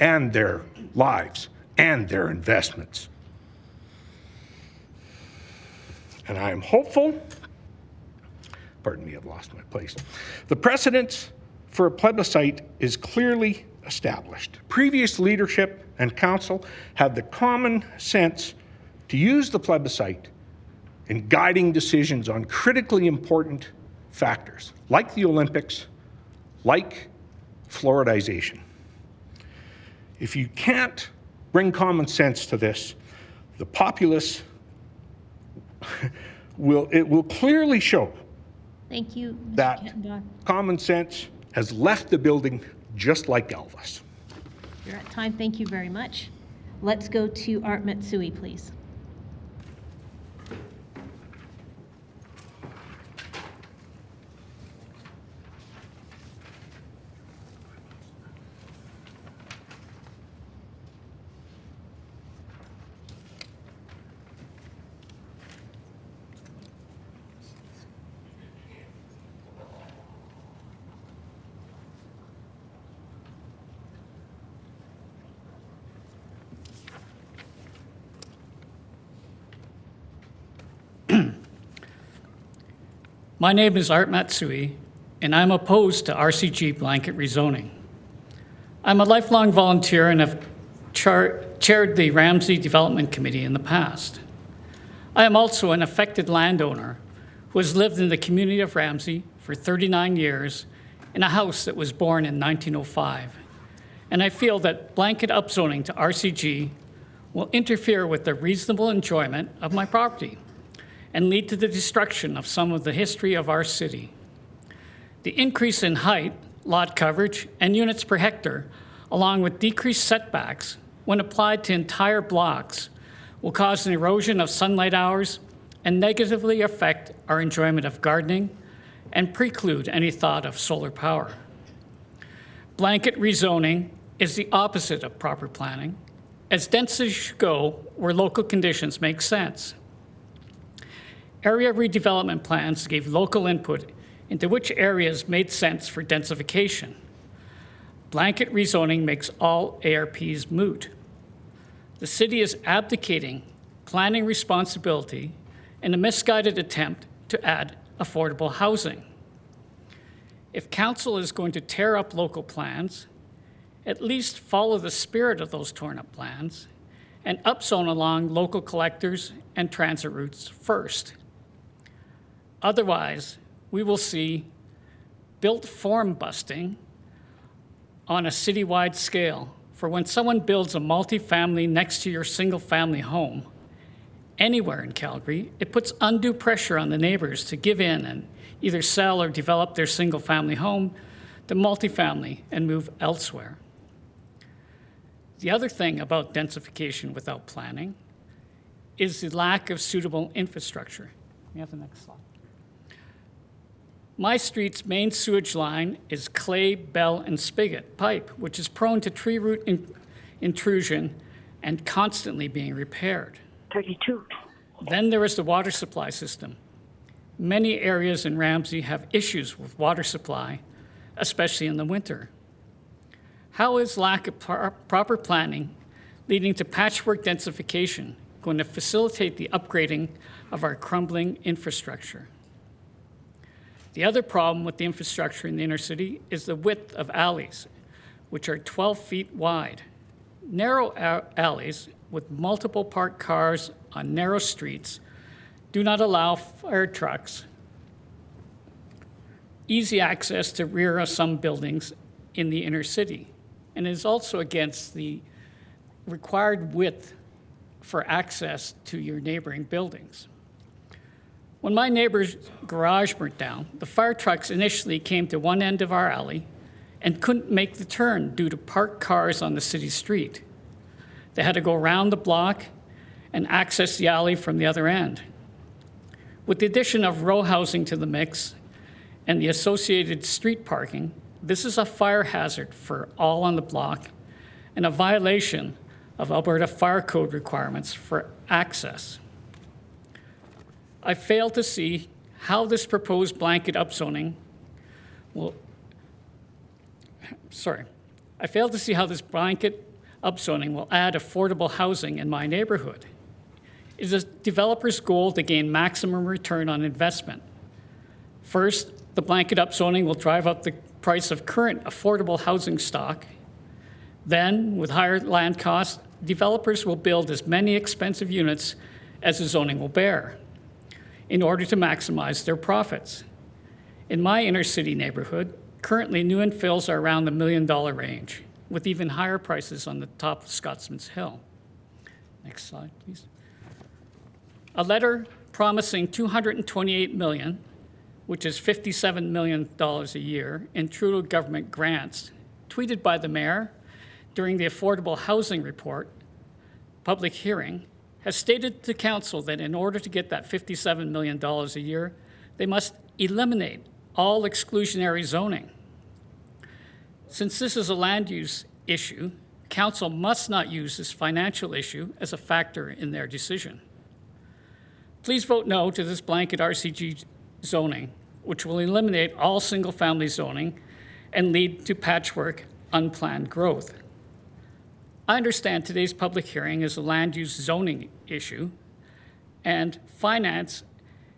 and their lives and their investments. And I am hopeful, pardon me, I've lost my place. The precedent for a plebiscite is clearly established. Previous leadership and council had the common sense to use the plebiscite in guiding decisions on critically important factors, like the Olympics, like fluoridization. If you can't bring common sense to this, the populace will clearly show Thank you, Mr. that Kettendorf. common sense has left the building just like Elvis. You're at time. Thank you very much. Let's go to Art Matsui, please. My name is Art Matsui, and I'm opposed to RCG blanket rezoning. I'm a lifelong volunteer and have chaired the Ramsey Development Committee in the past. I am also an affected landowner who has lived in the community of Ramsey for 39 years in a house that was born in 1905. And I feel that blanket upzoning to RCG will interfere with the reasonable enjoyment of my property and lead to the destruction of some of the history of our city. The increase in height, lot coverage, and units per hectare, along with decreased setbacks when applied to entire blocks, will cause an erosion of sunlight hours and negatively affect our enjoyment of gardening and preclude any thought of solar power. Blanket rezoning is the opposite of proper planning, as densities should go where local conditions make sense. Area redevelopment plans gave local input into which areas made sense for densification. Blanket rezoning makes all ARPs moot. The city is abdicating planning responsibility and a misguided attempt to add affordable housing. If council is going to tear up local plans, at least follow the spirit of those torn up plans and upzone along local collectors and transit routes first. Otherwise, we will see built form busting on a citywide scale for when someone builds a multifamily next to your single family home anywhere in Calgary, it puts undue pressure on the neighbors to give in and either sell or develop their single family home to multifamily and move elsewhere. The other thing about densification without planning is the lack of suitable infrastructure. We have the next slide. My street's main sewage line is clay, bell, and spigot pipe, which is prone to tree root intrusion and constantly being repaired. 32. Then there is the water supply system. Many areas in Ramsey have issues with water supply, especially in the winter. How is lack of proper planning leading to patchwork densification going to facilitate the upgrading of our crumbling infrastructure? The other problem with the infrastructure in the inner city is the width of alleys, which are 12 feet wide. Narrow alleys with multiple parked cars on narrow streets do not allow fire trucks easy access to rear of some buildings in the inner city, and is also against the required width for access to your neighboring buildings. When my neighbor's garage burnt down, the fire trucks initially came to one end of our alley and couldn't make the turn due to parked cars on the city street. They had to go around the block and access the alley from the other end. With the addition of row housing to the mix and the associated street parking, this is a fire hazard for all on the block and a violation of Alberta Fire Code requirements for access. I fail to see how this proposed blanket upzoning will, I fail to see how this blanket upzoning will add affordable housing in my neighborhood. It is a developer's goal to gain maximum return on investment. First, the blanket upzoning will drive up the price of current affordable housing stock. Then, with higher land costs, developers will build as many expensive units as the zoning will bear in order to maximize their profits. In my inner city neighborhood, currently new infills are around the $1 million range, with even higher prices on the top of Scotsman's Hill. Next slide, please. A letter promising $228 million, which is $57 million a year, in Trudeau government grants, tweeted by the mayor during the Affordable Housing Report public hearing, has stated to council that in order to get that $57 million a year, they must eliminate all exclusionary zoning. Since this is a land use issue, council must not use this financial issue as a factor in their decision. Please vote no to this blanket RCG zoning, which will eliminate all single-family zoning and lead to patchwork, unplanned growth. I understand today's public hearing is a land use zoning issue, and finance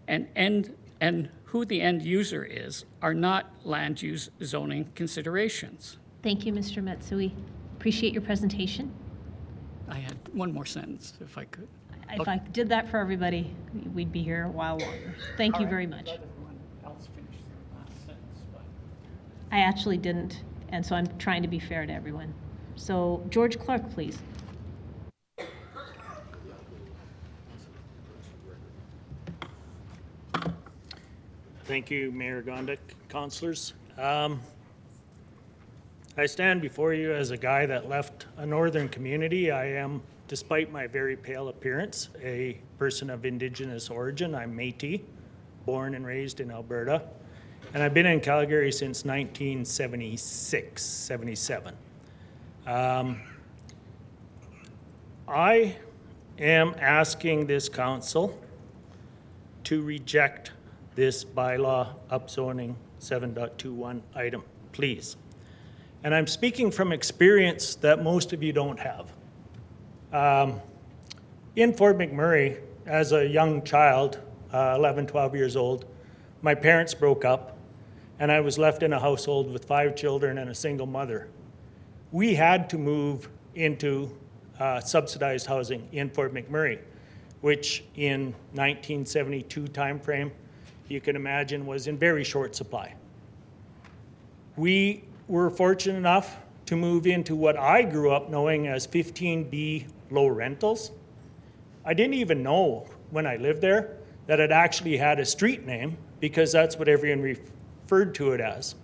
and who the end user is are not land use zoning considerations. Thank you, Mr. Matsui. Appreciate your presentation. I had one more sentence, if I could. If I did that for everybody, we'd be here a while longer. Thank you very much. I actually didn't, and so I'm trying to be fair to everyone. So, George Clark, please. Thank you, Mayor Gondek, councillors. I stand before you as a guy that left a northern community. I am, despite my very pale appearance, a person of Indigenous origin. I'm Métis, born and raised in Alberta. And I've been in Calgary since 1976, 77. I am asking this council to reject this bylaw upzoning 7.21 item, please. And I'm speaking from experience that most of you don't have. In Fort McMurray, as a young child, 11, 12 years old, my parents broke up, and I was left in a household with 5 children and a single mother. We had to move into subsidized housing in Fort McMurray, which in 1972 timeframe, you can imagine was in very short supply. We were fortunate enough to move into what I grew up knowing as 15B low rentals. I didn't even know when I lived there that it actually had a street name, because that's what everyone referred to it as.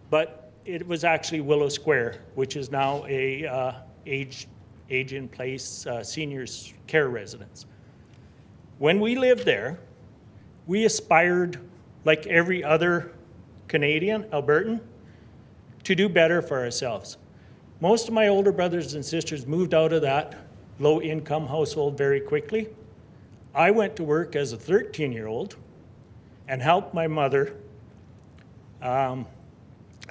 But it was actually Willow Square, which is now a age-in-place seniors care residence. When we lived there, we aspired, like every other Canadian, Albertan, to do better for ourselves. Most of my older brothers and sisters moved out of that low-income household very quickly. I went to work as a 13-year-old and helped my mother earn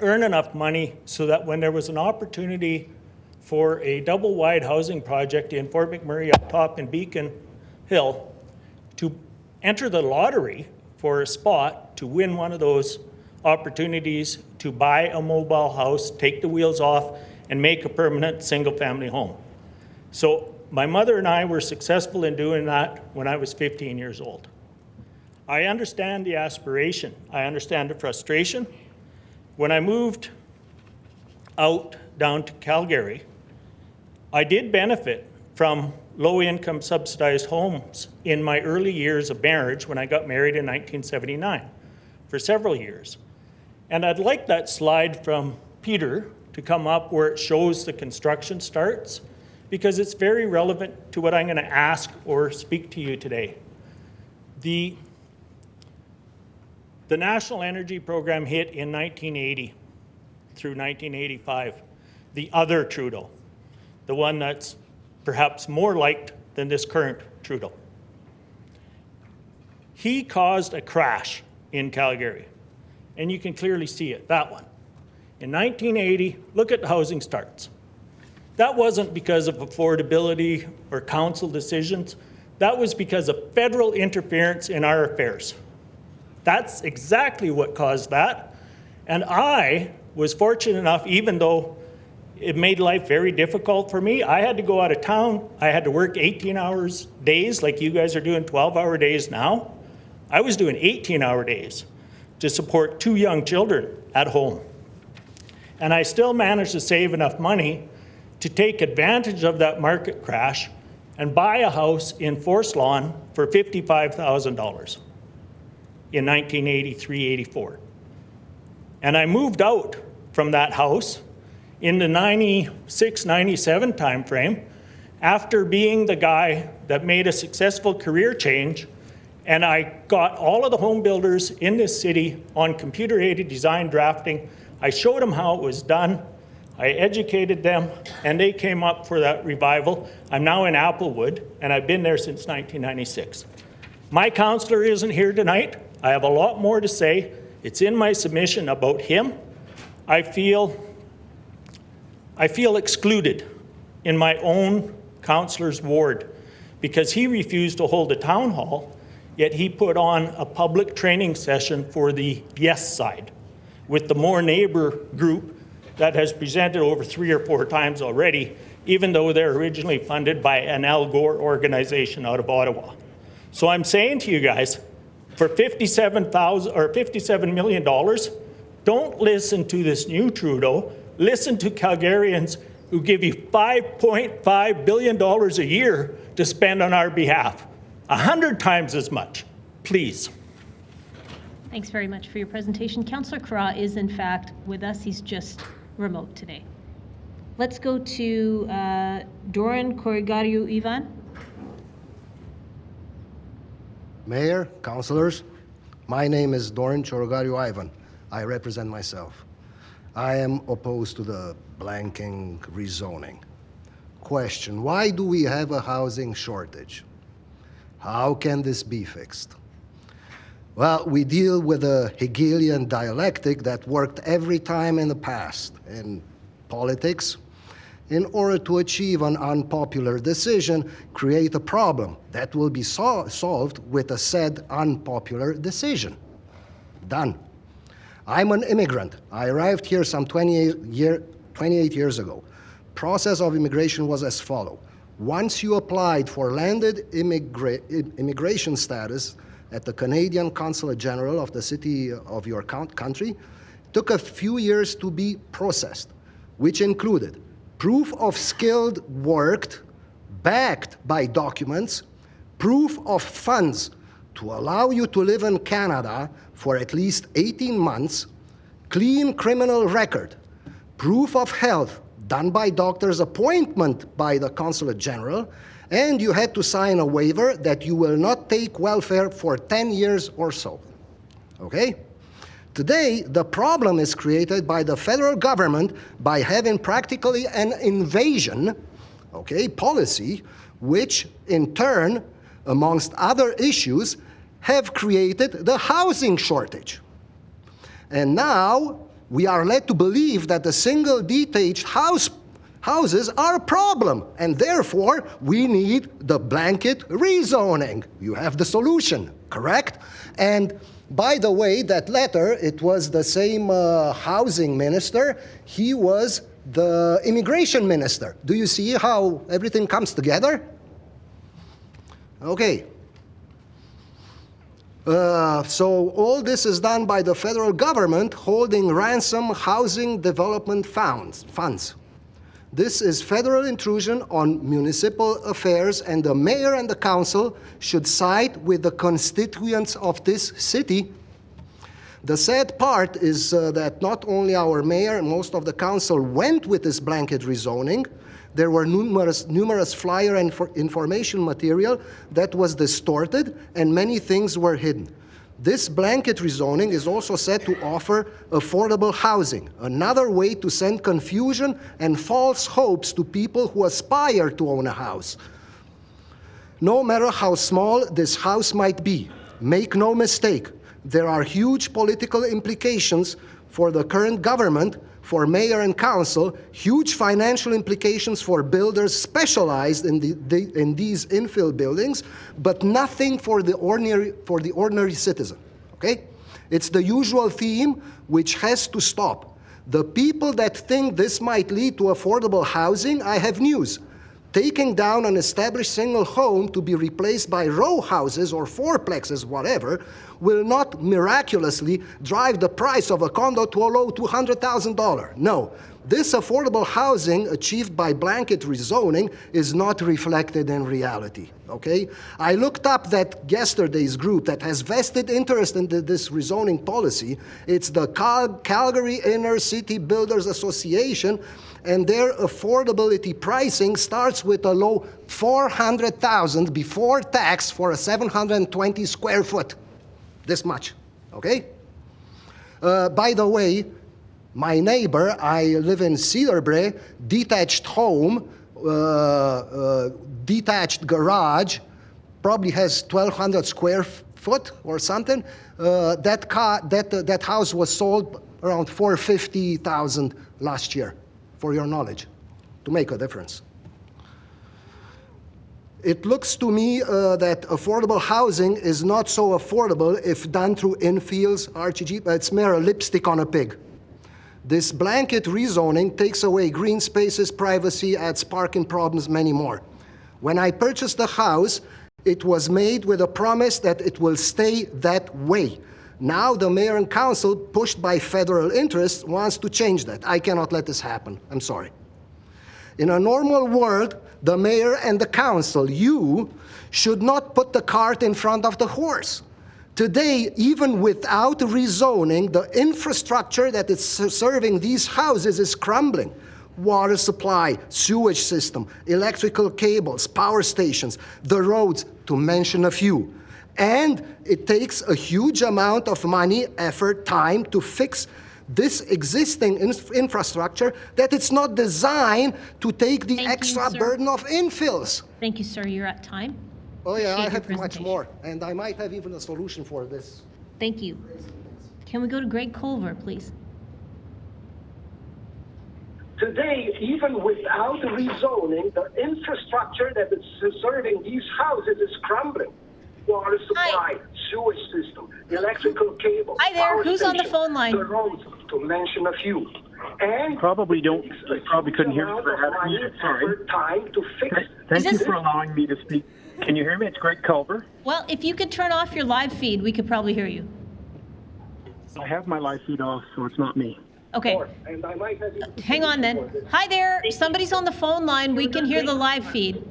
enough money so that when there was an opportunity for a double-wide housing project in Fort McMurray up top in Beacon Hill, to enter the lottery for a spot to win one of those opportunities to buy a mobile house, take the wheels off, and make a permanent single-family home. So my mother and I were successful in doing that when I was 15 years old. I understand the aspiration. I understand the frustration. When I moved out down to Calgary, I did benefit from low-income subsidized homes in my early years of marriage when I got married in 1979 for several years. And I'd like that slide from Peter to come up where it shows the construction starts, because it's very relevant to what I'm going to ask or speak to you today. The National Energy Program hit in 1980 through 1985, the other Trudeau, the one that's perhaps more liked than this current Trudeau. He caused a crash in Calgary, and you can clearly see it, that one. In 1980, look at the housing starts. That wasn't because of affordability or council decisions. That was because of federal interference in our affairs. That's exactly what caused that. And I was fortunate enough, even though it made life very difficult for me, I had to go out of town. I had to work 18-hour days like you guys are doing 12-hour days now. I was doing 18-hour days to support 2 young children at home. And I still managed to save enough money to take advantage of that market crash and buy a house in Forest Lawn for $55,000 in 1983-84. And I moved out from that house in the 96-97 timeframe after being the guy that made a successful career change, and I got all of the home builders in this city on computer-aided design drafting. I showed them how it was done. I educated them, and they came up for that revival. I'm now in Applewood, and I've been there since 1996. My counselor isn't here tonight. I have a lot more to say. It's in my submission about him. I feel excluded in my own counselor's ward because he refused to hold a town hall, yet he put on a public training session for the yes side with the More Neighbor group that has presented over 3 or 4 times already, even though they're originally funded by an Al Gore organization out of Ottawa. So I'm saying to you guys, for $57 million, don't listen to this new Trudeau. Listen to Calgarians who give you $5.5 billion a year to spend on our behalf. 100 times as much, please. Thanks very much for your presentation. Councillor Kra is in fact with us. He's just remote today. Let's go to Doran Corrigariu Ivan. Mayor, councillors, my name is Doran Corrigariu Ivan. I represent myself. I am opposed to the blanking rezoning. Question, why do we have a housing shortage? How can this be fixed? Well, we deal with a Hegelian dialectic that worked every time in the past in politics, in order to achieve an unpopular decision, create a problem that will be solved with a said unpopular decision. Done. I'm an immigrant. I arrived here some 28 years ago. Process of immigration was as follows. Once you applied for landed immigration status at the Canadian Consulate General of the city of your country, it took a few years to be processed, which included proof of skilled work backed by documents, proof of funds to allow you to live in Canada for at least 18 months, clean criminal record, proof of health done by doctor's appointment by the Consulate General, and you had to sign a waiver that you will not take welfare for 10 years or so. Okay? Today, the problem is created by the federal government by having practically an invasion, okay, policy, which in turn, amongst other issues, have created the housing shortage. And now we are led to believe that the single detached houses are a problem, and therefore we need the blanket rezoning. You have the solution, correct? And by the way, that letter, it was the same housing minister. He was the immigration minister. Do you see how everything comes together? Okay. So all this is done by the federal government holding ransom housing development funds. This is federal intrusion on municipal affairs, and the mayor and the council should side with the constituents of this city. The sad part is that not only our mayor and most of the council went with this blanket rezoning, there were numerous flyer and information material that was distorted, and many things were hidden. This blanket rezoning is also said to offer affordable housing, another way to send confusion and false hopes to people who aspire to own a house. No matter how small this house might be, make no mistake, there are huge political implications for the current government, for mayor and council, huge financial implications for builders specialized in these infill buildings, but nothing for the ordinary citizen, okay? It's the usual theme which has to stop. The people that think this might lead to affordable housing, I have news. Taking down an established single home to be replaced by row houses or fourplexes, whatever, will not miraculously drive the price of a condo to a low $200,000. No, this affordable housing achieved by blanket rezoning is not reflected in reality, okay? I looked up that yesterday's group that has vested interest in this rezoning policy. It's the Calgary Inner City Builders Association, and their affordability pricing starts with a low $400,000 before tax for a 720 square foot. This much, okay? By the way, my neighbor, I live in Cedarbrae, detached home, detached garage, probably has 1,200 square foot or something. That house was sold around $450,000 last year, for your knowledge, to make a difference. It looks to me that affordable housing is not so affordable if done through infills, RGG, it's mere lipstick on a pig. This blanket rezoning takes away green spaces, privacy, adds parking problems, many more. When I purchased the house, it was made with a promise that it will stay that way. Now the mayor and council, pushed by federal interests, wants to change that. I cannot let this happen. I'm sorry. In a normal world, the mayor and the council, you, should not put the cart in front of the horse. Today, even without rezoning, the infrastructure that is serving these houses is crumbling. Water supply, sewage system, electrical cables, power stations, the roads, to mention a few. And it takes a huge amount of money, effort, time to fix this existing infrastructure that it's not designed to take the extra burden of infills. Thank you, sir. You're at time. Oh yeah, I have much more, and I might have even a solution for this. Thank you. Can we go to Greg Culver, please? Today, even without rezoning, the infrastructure that is serving these houses is crumbling. Water supply, sewage system, electrical cables. Hi there, power who's on the station, phone line? The roads, to mention a few. And you probably couldn't hear me, but I had muted. Sorry. Time to fix. Thank you for allowing me to speak. Can you hear me? It's Greg Culver. Well, if you could turn off your live feed, we could probably hear you. I have my live feed off, so it's not me. Okay. Hang on then. Hi there, somebody's on the phone line. We can hear the live feed.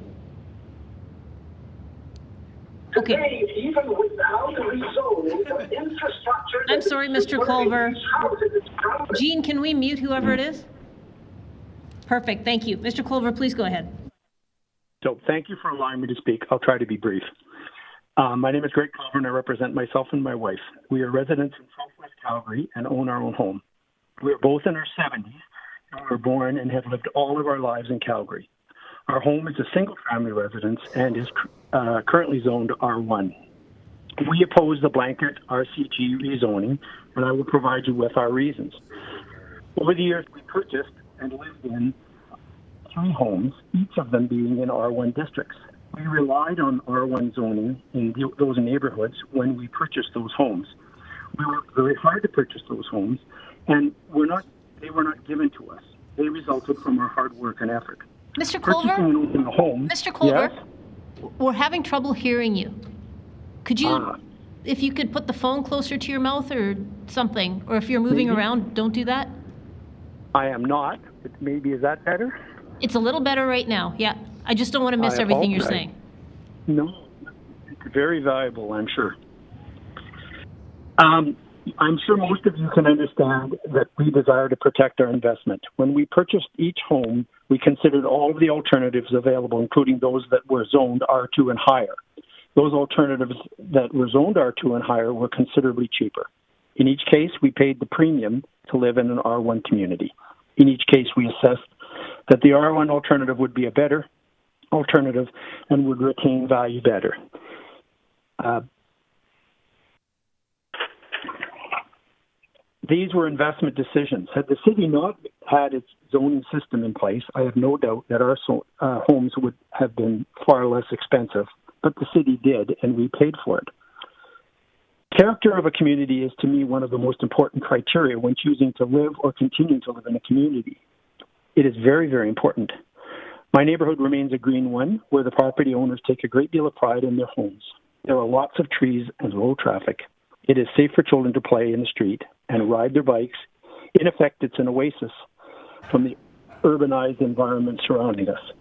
Today, even without rezoning, the infrastructure. I'm sorry, Mr. Culver. Jean, can we mute whoever it is? Perfect, thank you. Mr. Culver, please go ahead. So thank you for allowing me to speak. I'll try to be brief. My name is Greg Culver, and I represent myself and my wife. We are residents in Southwest Calgary and own our own home. We are both in our 70s, and we were born and have lived all of our lives in Calgary. Our home is a single-family residence and is currently zoned R1. We oppose the blanket RCG rezoning, and I will provide you with our reasons. Over the years, we purchased and lived in 3 homes, each of them being in R1 districts. We relied on R1 zoning in those neighborhoods when we purchased those homes. We worked very hard to purchase those homes, and they were not given to us. They resulted from our hard work and effort. Mr. Culver? Mr. Culver, yes? We're having trouble hearing you. Could you, if you could put the phone closer to your mouth or something, or if you're moving around, don't do that? I am not. Maybe, is that better? It's a little better right now, yeah. I just don't want to miss everything you're saying. No, it's very valuable, I'm sure. I'm sure most of you can understand that we desire to protect our investment. When we purchased each home, we considered all of the alternatives available, including those that were zoned R2 and higher. Those alternatives that were zoned R2 and higher were considerably cheaper. In each case, we paid the premium to live in an R1 community. In each case, we assessed that the R1 alternative would be a better alternative and would retain value better. These were investment decisions. Had the city not had its zoning system in place, I have no doubt that our homes would have been far less expensive, but the city did, and we paid for it. Character of a community is, to me, one of the most important criteria when choosing to live or continue to live in a community. It is very, very important. My neighborhood remains a green one, where the property owners take a great deal of pride in their homes. There are lots of trees and low traffic. It is safe for children to play in the street and ride their bikes. In effect, it's an oasis from the urbanized environment surrounding us.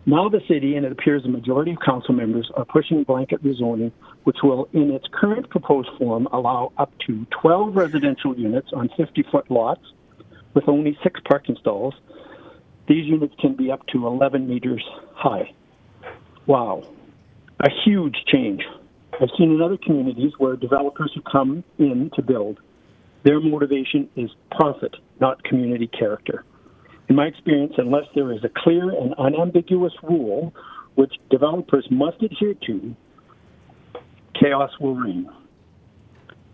Now the city, and it appears the majority of council members, are pushing blanket rezoning, which will, in its current proposed form, allow up to 12 residential units on 50-foot lots with only 6 parking stalls. These units can be up to 11 meters high. Wow, a huge change. I've seen in other communities where developers who come in to build, their motivation is profit, not community character. In my experience, unless there is a clear and unambiguous rule which developers must adhere to, chaos will reign,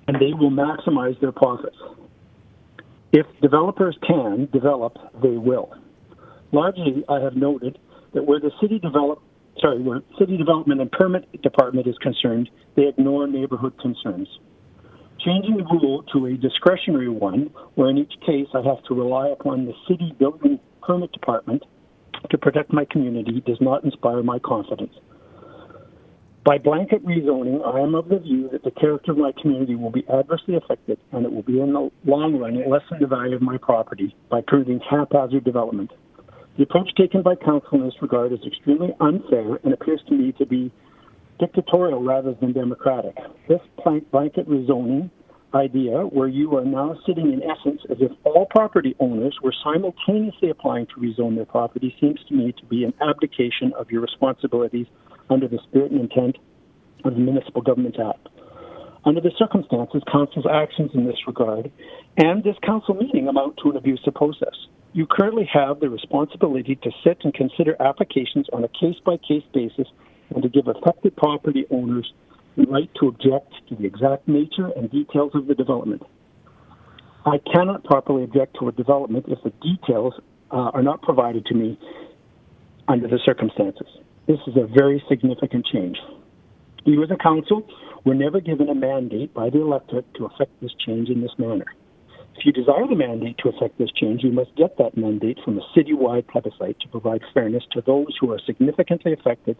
and they will maximize their profits. If developers can develop, they will. Largely, I have noted that where city development and permit department is concerned, they ignore neighborhood concerns. Changing the rule to a discretionary one, where in each case I have to rely upon the city building permit department to protect my community, does not inspire my confidence. By blanket rezoning, I am of the view that the character of my community will be adversely affected, and it will be in the long run lessen the value of my property by proving haphazard development. The approach taken by council in this regard is extremely unfair and appears to me to be dictatorial rather than democratic. This blanket rezoning idea, where you are now sitting in essence as if all property owners were simultaneously applying to rezone their property, seems to me to be an abdication of your responsibilities under the spirit and intent of the Municipal Government Act. Under the circumstances, council's actions in this regard and this council meeting amount to an abusive process. You currently have the responsibility to sit and consider applications on a case-by-case basis and to give affected property owners the right to object to the exact nature and details of the development. I cannot properly object to a development if the details are not provided to me under the circumstances. This is a very significant change. You as a council were never given a mandate by the electorate to effect this change in this manner. If you desire the mandate to effect this change, you must get that mandate from a citywide plebiscite to provide fairness to those who are significantly affected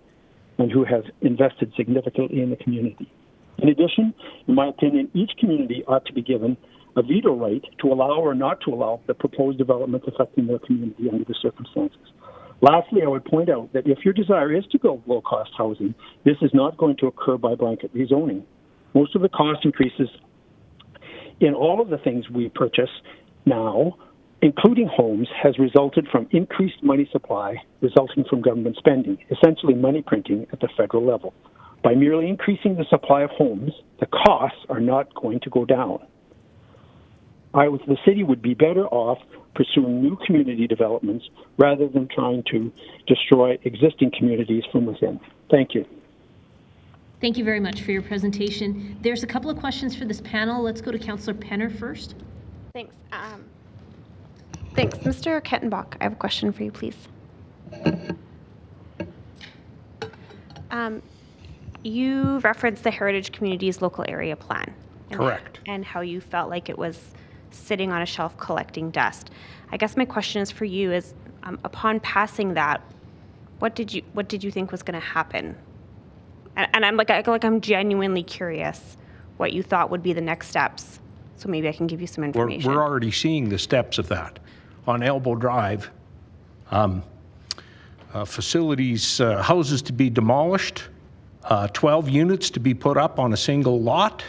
and who have invested significantly in the community. In addition, in my opinion, each community ought to be given a veto right to allow or not to allow the proposed development affecting their community under the circumstances. Lastly, I would point out that if your desire is to build low-cost housing, this is not going to occur by blanket rezoning. Most of the cost increases in all of the things we purchase now, including homes, has resulted from increased money supply resulting from government spending, essentially money printing at the federal level. By merely increasing the supply of homes, the costs are not going to go down. The city would be better off pursuing new community developments rather than trying to destroy existing communities from within. Thank you. Thank you very much for your presentation. There's a couple of questions for this panel. Let's go to Councillor Penner first. Thanks. Thanks. Mr. Kettenbach, I have a question for you, please. You referenced the Heritage Communities Local Area Plan. Correct. And how you felt like it was sitting on a shelf collecting dust. I guess my question is for you is, upon passing that, what did you think was going to happen? And I'm genuinely curious what you thought would be the next steps. So maybe I can give you some information. We're already seeing the steps of that. On Elbow Drive, facilities, houses to be demolished, 12 units to be put up on a single lot,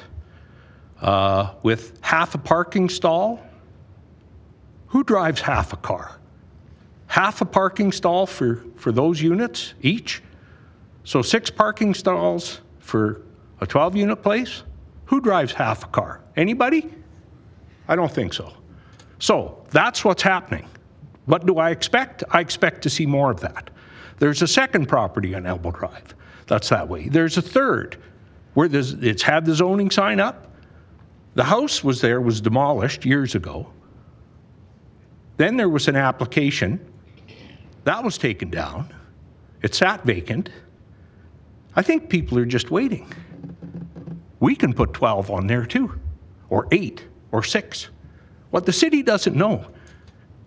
with half a parking stall. Who drives half a car? Half a parking stall for those units each? So 6 parking stalls for a 12-unit place? Who drives half a car? Anybody? I don't think so. So that's what's happening. What do I expect? I expect to see more of that. There's a second property on Elbow Drive that's that way. There's a third where it's had the zoning sign up. The house was demolished years ago. Then there was an application. That was taken down. It sat vacant. I think people are just waiting. We can put 12 on there too, or 8, or 6. What the city doesn't know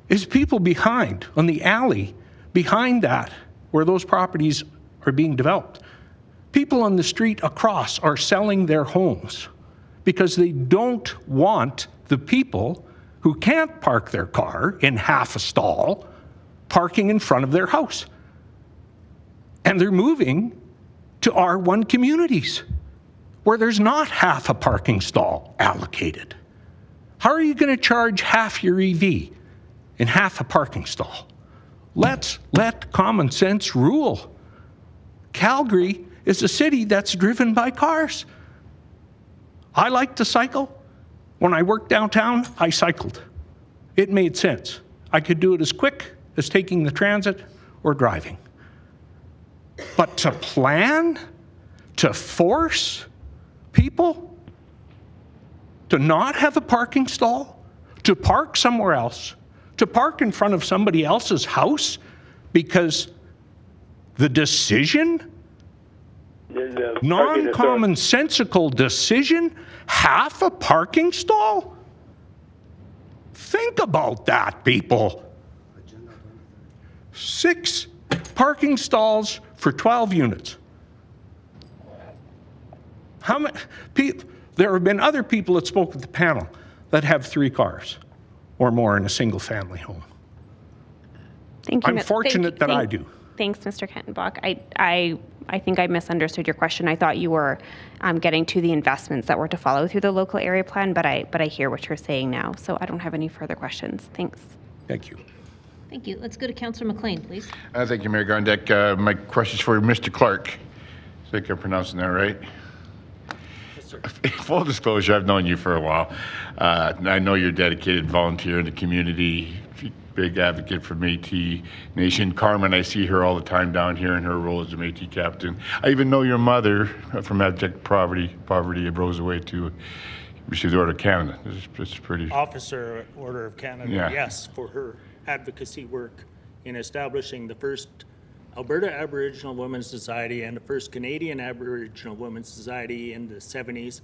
is people behind, on the alley, behind that, where those properties are being developed. People on the street across are selling their homes because they don't want the people who can't park their car in half a stall parking in front of their house. And they're moving to R1 communities where there's not half a parking stall allocated. How are you going to charge half your EV in half a parking stall? Let's let common sense rule. Calgary is a city that's driven by cars. I like to cycle. When I worked downtown, I cycled. It made sense. I could do it as quick as taking the transit or driving. But to plan, to force people to not have a parking stall, to park somewhere else, to park in front of somebody else's house because the decision, non-commonsensical decision, half a parking stall? Think about that, people. 6 parking stalls for 12 units. How many people? There have been other people that spoke at the panel that have 3 cars or more in a single family home. Thank you. I'm fortunate that I do. Thanks, Mr. Kettenbach. I think I misunderstood your question. I thought you were getting to the investments that were to follow through the local area plan, but I hear what you're saying now, so I don't have any further questions. Thanks. Thank you. Thank you. Let's go to Councillor McLean, please. Thank you, Mayor Gondek. My question is for Mr. Clark. I think I'm pronouncing that right. Full disclosure, I've known you for a while. I know you're a dedicated volunteer in the community, big advocate for Métis Nation. Carmen, I see her all the time down here in her role as a Métis captain. I even know your mother from abject poverty rose away to receive the Order of Canada. It's pretty. Officer Order of Canada, Yeah. yes, for her advocacy work in establishing the first Alberta Aboriginal Women's Society and the first Canadian Aboriginal Women's Society in the 70s.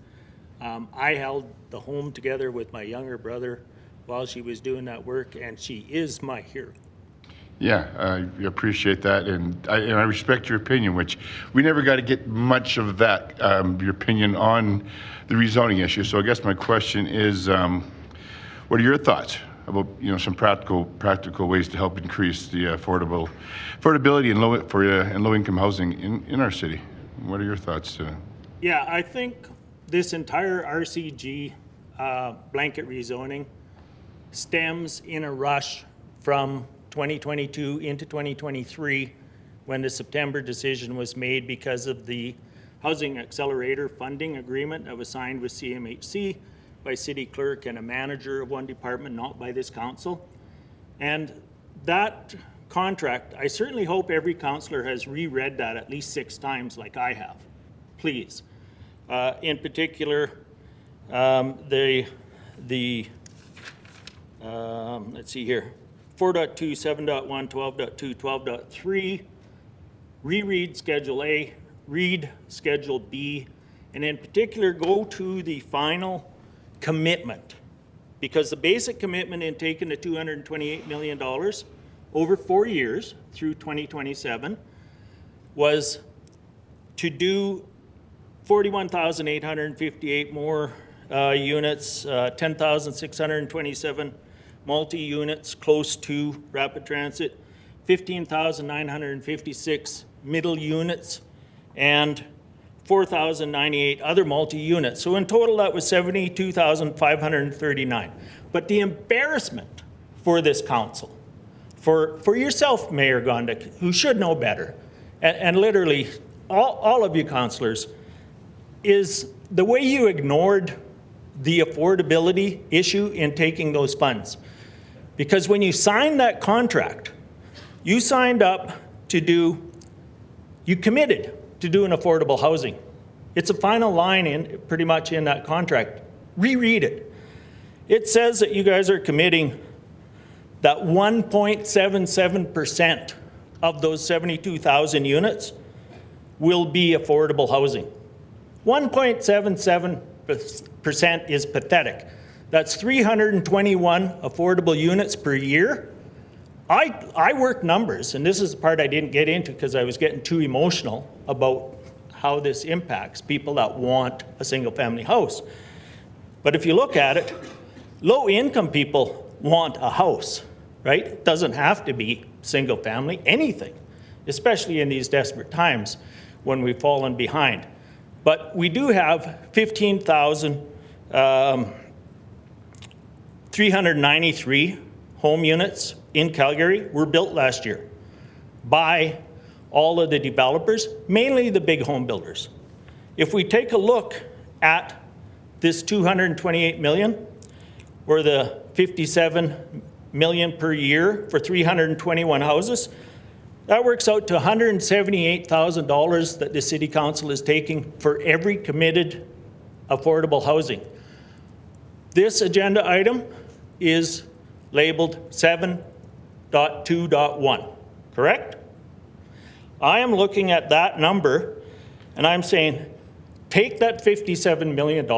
I held the home together with my younger brother while she was doing that work, and she is my hero. Yeah, I appreciate that, and I respect your opinion, which we never got to get much of that, your opinion on the rezoning issue. So I guess my question is, what are your thoughts about some practical ways to help increase the affordability and low-income housing in our city? What are your thoughts? Yeah, I think this entire RCG blanket rezoning stems in a rush from 2022 into 2023 when the September decision was made because of the Housing Accelerator funding agreement that was signed with CMHC by city clerk and a manager of one department, not by this council. And that contract, I certainly hope every councillor has reread that at least 6 times like I have, please. In particular, let's see here, 4.2, 7.1, 12.2, 12.3, reread Schedule A, read Schedule B, and in particular go to the final commitment, because the basic commitment in taking the $228 million over 4 years through 2027 was to do 41,858 more units, 10,627 multi-units close to rapid transit, 15,956 middle units, and 4,098 other multi-units. So in total, that was 72,539. But the embarrassment for this council, for yourself, Mayor Gondek, who should know better, and literally all of you councillors, is the way you ignored the affordability issue in taking those funds. Because when you signed that contract, you signed up to do, you committed to doing affordable housing. It's a final line in pretty much in that contract. Reread it. It says that you guys are committing that 1.77% of those 72,000 units will be affordable housing. 1.77% is pathetic. That's 321 affordable units per year. I work numbers, and this is the part I didn't get into because I was getting too emotional about how this impacts people that want a single-family house. But if you look at it, low-income people want a house, right? It doesn't have to be single-family, anything, especially in these desperate times when we've fallen behind. But we do have 15,393 home units in Calgary were built last year by all of the developers, mainly the big home builders. If we take a look at this 228 million, or the 57 million per year for 321 houses, that works out to $178,000 that the City Council is taking for every committed affordable housing. This agenda item is labeled 7.2.1, correct? I am looking at that number and I'm saying, take that $57 million,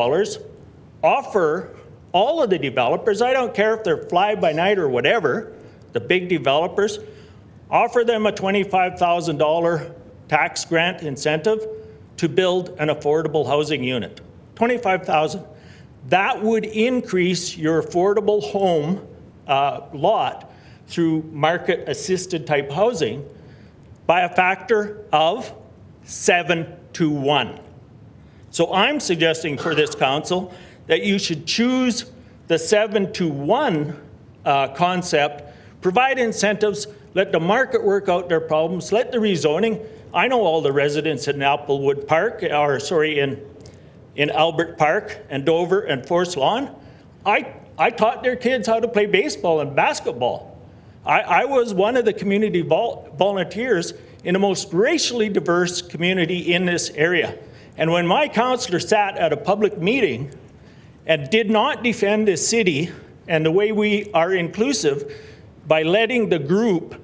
offer all of the developers, I don't care if they're fly-by-night or whatever, the big developers, offer them a $25,000 tax grant incentive to build an affordable housing unit. $25,000. That would increase your affordable home lot through market-assisted type housing by a factor of 7 to 1. So I'm suggesting for this council that you should choose the 7 to 1 concept, provide incentives, let the market work out their problems, let the rezoning. I know all the residents in Applewood Park, or sorry, in Albert Park and Dover and Forest Lawn. I taught their kids how to play baseball and basketball. I was one of the community volunteers in the most racially diverse community in this area. And when my councillor sat at a public meeting and did not defend this city and the way we are inclusive, by letting the group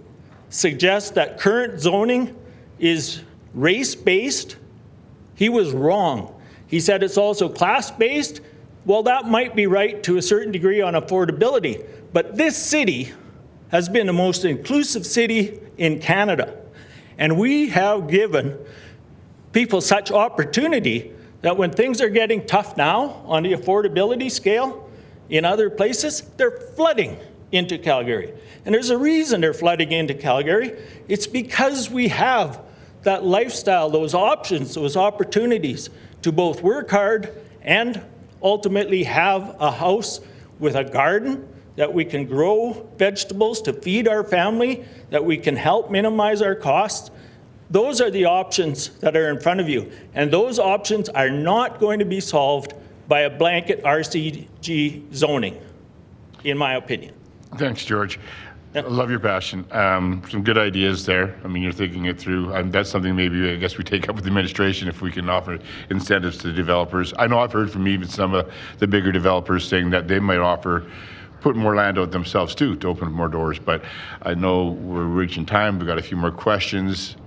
suggest that current zoning is race-based, he was wrong. He said it's also class-based. Well, that might be right to a certain degree on affordability, but this city has been the most inclusive city in Canada. And we have given people such opportunity that when things are getting tough now on the affordability scale in other places, they're flooding into Calgary. And there's a reason they're flooding into Calgary. It's because we have that lifestyle, those options, those opportunities to both work hard and ultimately have a house with a garden that we can grow vegetables to feed our family, that we can help minimize our costs. Those are the options that are in front of you. And those options are not going to be solved by a blanket RCG zoning, in my opinion. Thanks, George. I love your passion. Some good ideas there. I mean, you're thinking it through. That's something maybe I guess we take up with the administration if we can offer incentives to the developers. I know I've heard from even some of the bigger developers saying that they might offer put more land out themselves too to open more doors. But I know we're reaching time. We've got a few more questions.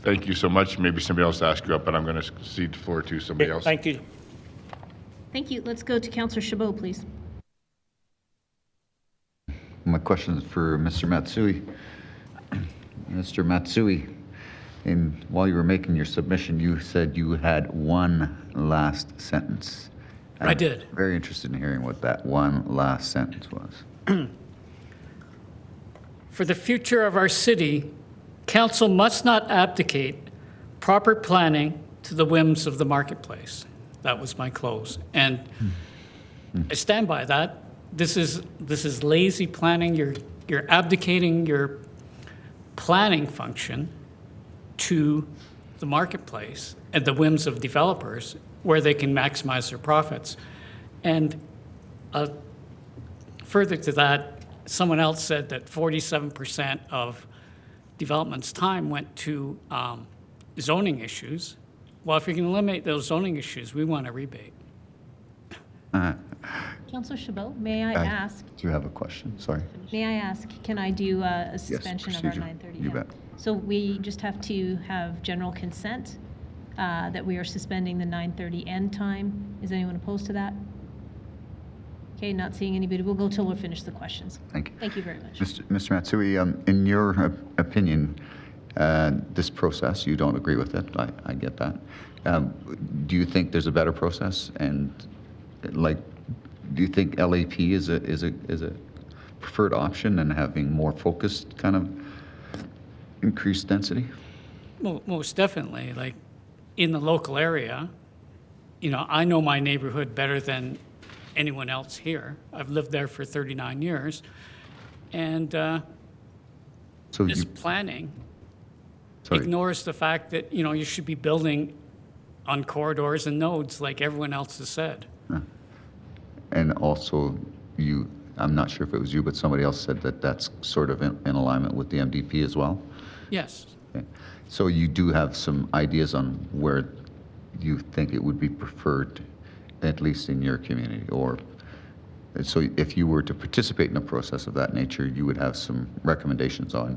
Thank you so much. Maybe somebody else ask you up, but I'm going to cede the floor to somebody else. Thank you. Thank you. Let's go to Councillor Chabot, please. My question is for Mr. Matsui. Mr. Matsui, while you were making your submission, you said you had one last sentence. I did. Very interested in hearing what that one last sentence was. For the future of our city, council must not abdicate proper planning to the whims of the marketplace. That was my close. And I stand by that. This is lazy planning. You're abdicating your planning function to the marketplace and the whims of developers where they can maximize their profits. And further to that, someone else said that 47% of development's time went to zoning issues. Well, if you can eliminate those zoning issues, we want a rebate. Councillor Chabot, may I ask? Do you have a question? Sorry. May I ask, can I do a suspension of our procedure. 9:30? You bet. So we just have to have general consent that we are suspending the 9:30 end time. Is anyone opposed to that? Okay, not seeing anybody. We'll go till we're finished the questions. Thank you. Thank you very much. Mr. Matsui, in your opinion, this process, you don't agree with it. I get that. Do you think there's a better process? And do you think LAP is a preferred option and having more focused kind of increased density? Most definitely. Like in the local area, I know my neighborhood better than anyone else here. I've lived there for 39 years. And this planning ignores the fact that, you should be building on corridors and nodes like everyone else has said. And also, I'm not sure if it was you, but somebody else said that that's sort of in alignment with the MDP as well? Yes. Okay. So you do have some ideas on where you think it would be preferred, at least in your community, or so if you were to participate in a process of that nature, you would have some recommendations on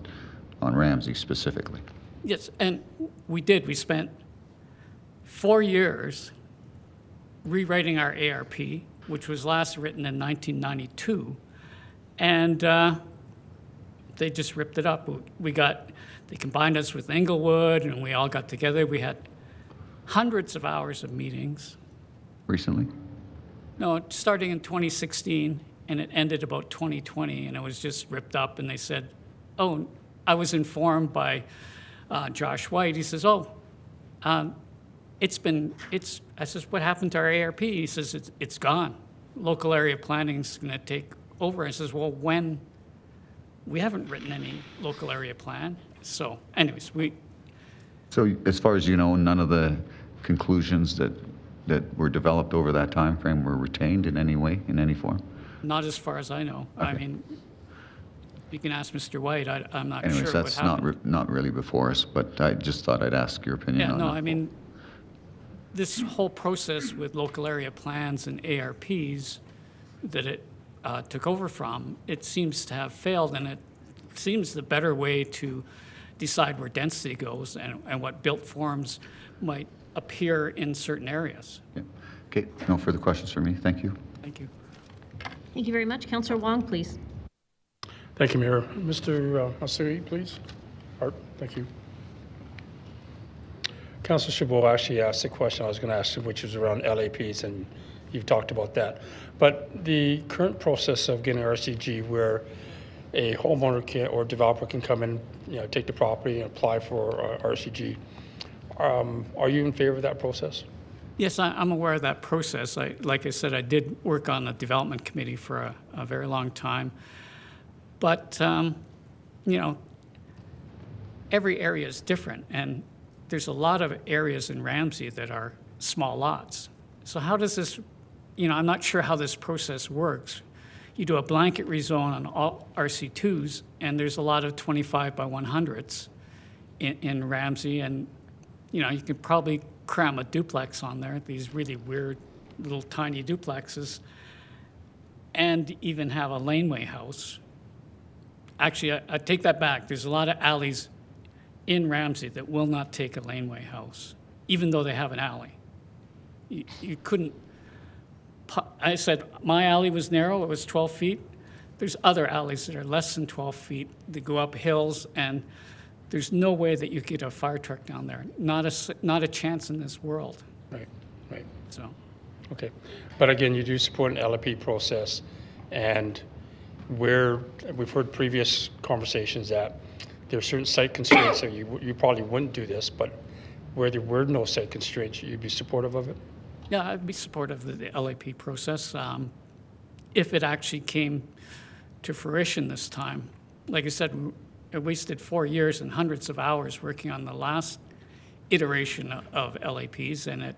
Ramsey specifically. Yes, and we did. We spent 4 years rewriting our ARP, which was last written in 1992, and they just ripped it up. They combined us with Inglewood, and we all got together. We had hundreds of hours of meetings. Recently? No, starting in 2016, and it ended about 2020, and it was just ripped up, and they said, I was informed by Josh White. He says, I says, what happened to our ARP? He says, it's gone. Local area planning is going to take over. I says, well, when? We haven't written any local area plan. So anyways, So as far as you know, none of the conclusions that were developed over that time frame were retained in any way, in any form? Not as far as I know. Okay. I mean, you can ask Mr. White. I'm not Anyways, sure that's what happened. not really before us, but I just thought I'd ask your opinion on that. I mean, this whole process with local area plans and ARPs that it took over from, it seems to have failed, and seems the better way to decide where density goes and what built forms might appear in certain areas. Yeah. Okay, no further questions for me. Thank you. Thank you. Thank you very much. Councillor Wong, please. Thank you, Mayor. Mr. Matsui, please. Art, thank you. Councillor Chabot actually asked the question I was going to ask, which was around LAPs, and you've talked about that. But the current process of getting RCG, where a homeowner can, or developer can come in, take the property and apply for RCG, are you in favor of that process? Yes, I'm aware of that process. Like I said, I did work on the development committee for a very long time. But, every area is different, and there's a lot of areas in Ramsey that are small lots. So how does this, I'm not sure how this process works. You do a blanket rezone on all RC2s, and there's a lot of 25 by 100s in Ramsey, and, you could probably cram a duplex on there, these really weird little tiny duplexes, and even have a laneway house. Actually, I take that back. There's a lot of alleys in Ramsey that will not take a laneway house, even though they have an alley. You couldn't, I said my alley was narrow, it was 12 feet. There's other alleys that are less than 12 feet. They go up hills, and there's no way that you get a fire truck down there. Not a chance in this world. Right. So. Okay. But again, you do support an LAP process, and where we've heard previous conversations that there are certain site constraints, so you probably wouldn't do this, but where there were no site constraints, you'd be supportive of it? Yeah, I'd be supportive of the LAP process if it actually came to fruition this time. Like I said, I wasted 4 years and hundreds of hours working on the last iteration of LAPs, and it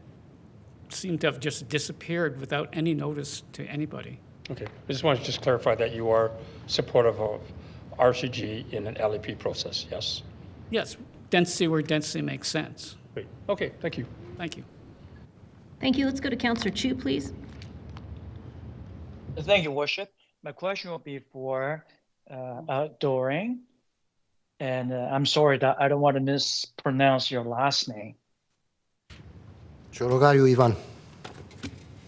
seemed to have just disappeared without any notice to anybody. Okay, I just wanted to clarify that you are supportive of RCG in an LAP process, yes? Yes, density where density makes sense. Great. Okay, thank you. Thank you. Thank you. Let's go to Councillor Chu, please. Thank you, Worship. My question will be for Doreen. And I'm sorry that I don't want to mispronounce your last name. Chorogariu Ivan.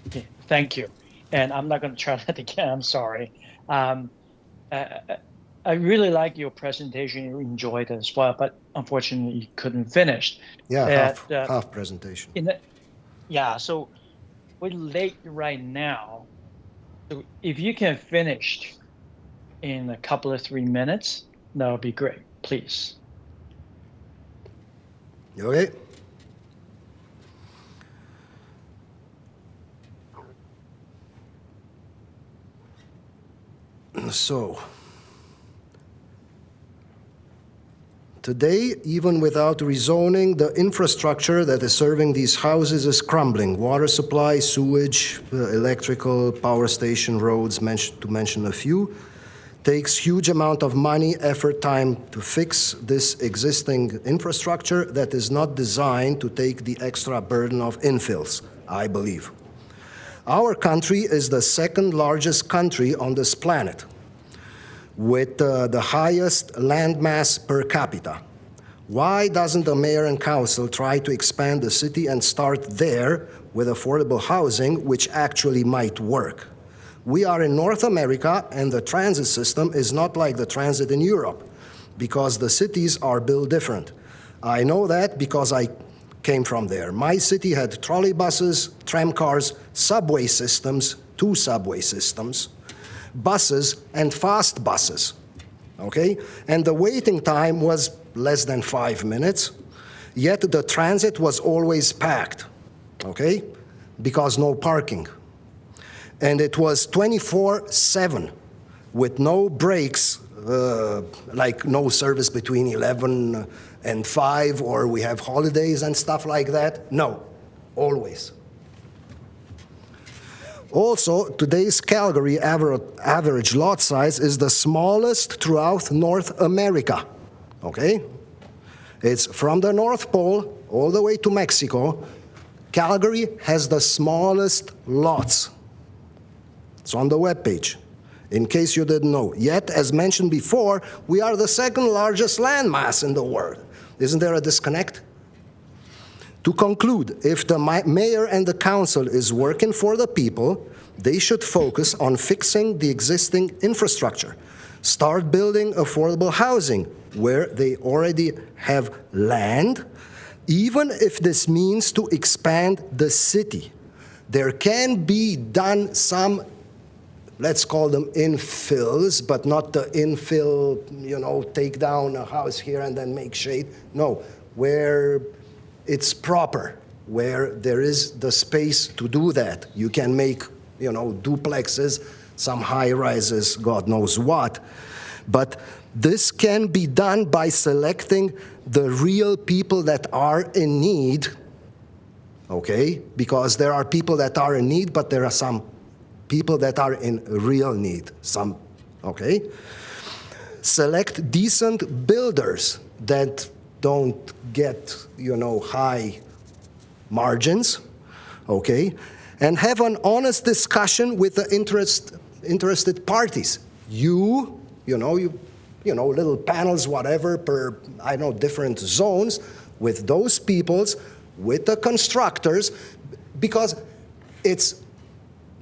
Okay, thank you. And I'm not going to try that again. I'm sorry. I really like your presentation. You enjoyed it as well, but unfortunately you couldn't finish. Yeah, half presentation. So we're late right now. So if you can finish in a couple of 3 minutes, that would be great, please. You okay? So, today, even without rezoning, the infrastructure that is serving these houses is crumbling. Water supply, sewage, electrical, power station, roads, to mention a few. Takes huge amount of money, effort, time to fix this existing infrastructure that is not designed to take the extra burden of infills, I believe. Our country is the second largest country on this planet, with the highest landmass per capita. Why doesn't the mayor and council try to expand the city and start there with affordable housing, which actually might work? We are in North America, and the transit system is not like the transit in Europe, because the cities are built different. I know that because I came from there. My city had trolley buses, tram cars, subway systems, 2 subway systems, buses, and fast buses, okay? And the waiting time was less than 5 minutes, yet the transit was always packed, okay? Because no parking. And it was 24/7 with no breaks, like no service between 11 and 5, or we have holidays and stuff like that. No, always. Also, today's Calgary average lot size is the smallest throughout North America, okay? It's from the North Pole all the way to Mexico. Calgary has the smallest lots. It's on the webpage. in case you didn't know. Yet, as mentioned before, we are the second largest landmass in the world. Isn't there a disconnect? To conclude, if the mayor and the council is working for the people, they should focus on fixing the existing infrastructure. Start building affordable housing where they already have land, even if this means to expand the city. There can be done some, let's call them infills, but not the infill, you know, take down a house here and then make shade. No, where it's proper, where there is the space to do that. You can make, you know, duplexes, some high rises, God knows what. But this can be done by selecting the real people that are in need, okay? Because there are people that are in need, but there are some people that are in real need, some, okay? Select decent builders that don't get, you know, high margins, okay? And have an honest discussion with the interested parties. You know, little panels, whatever, per, I know, different zones, with those peoples, with the constructors, because it's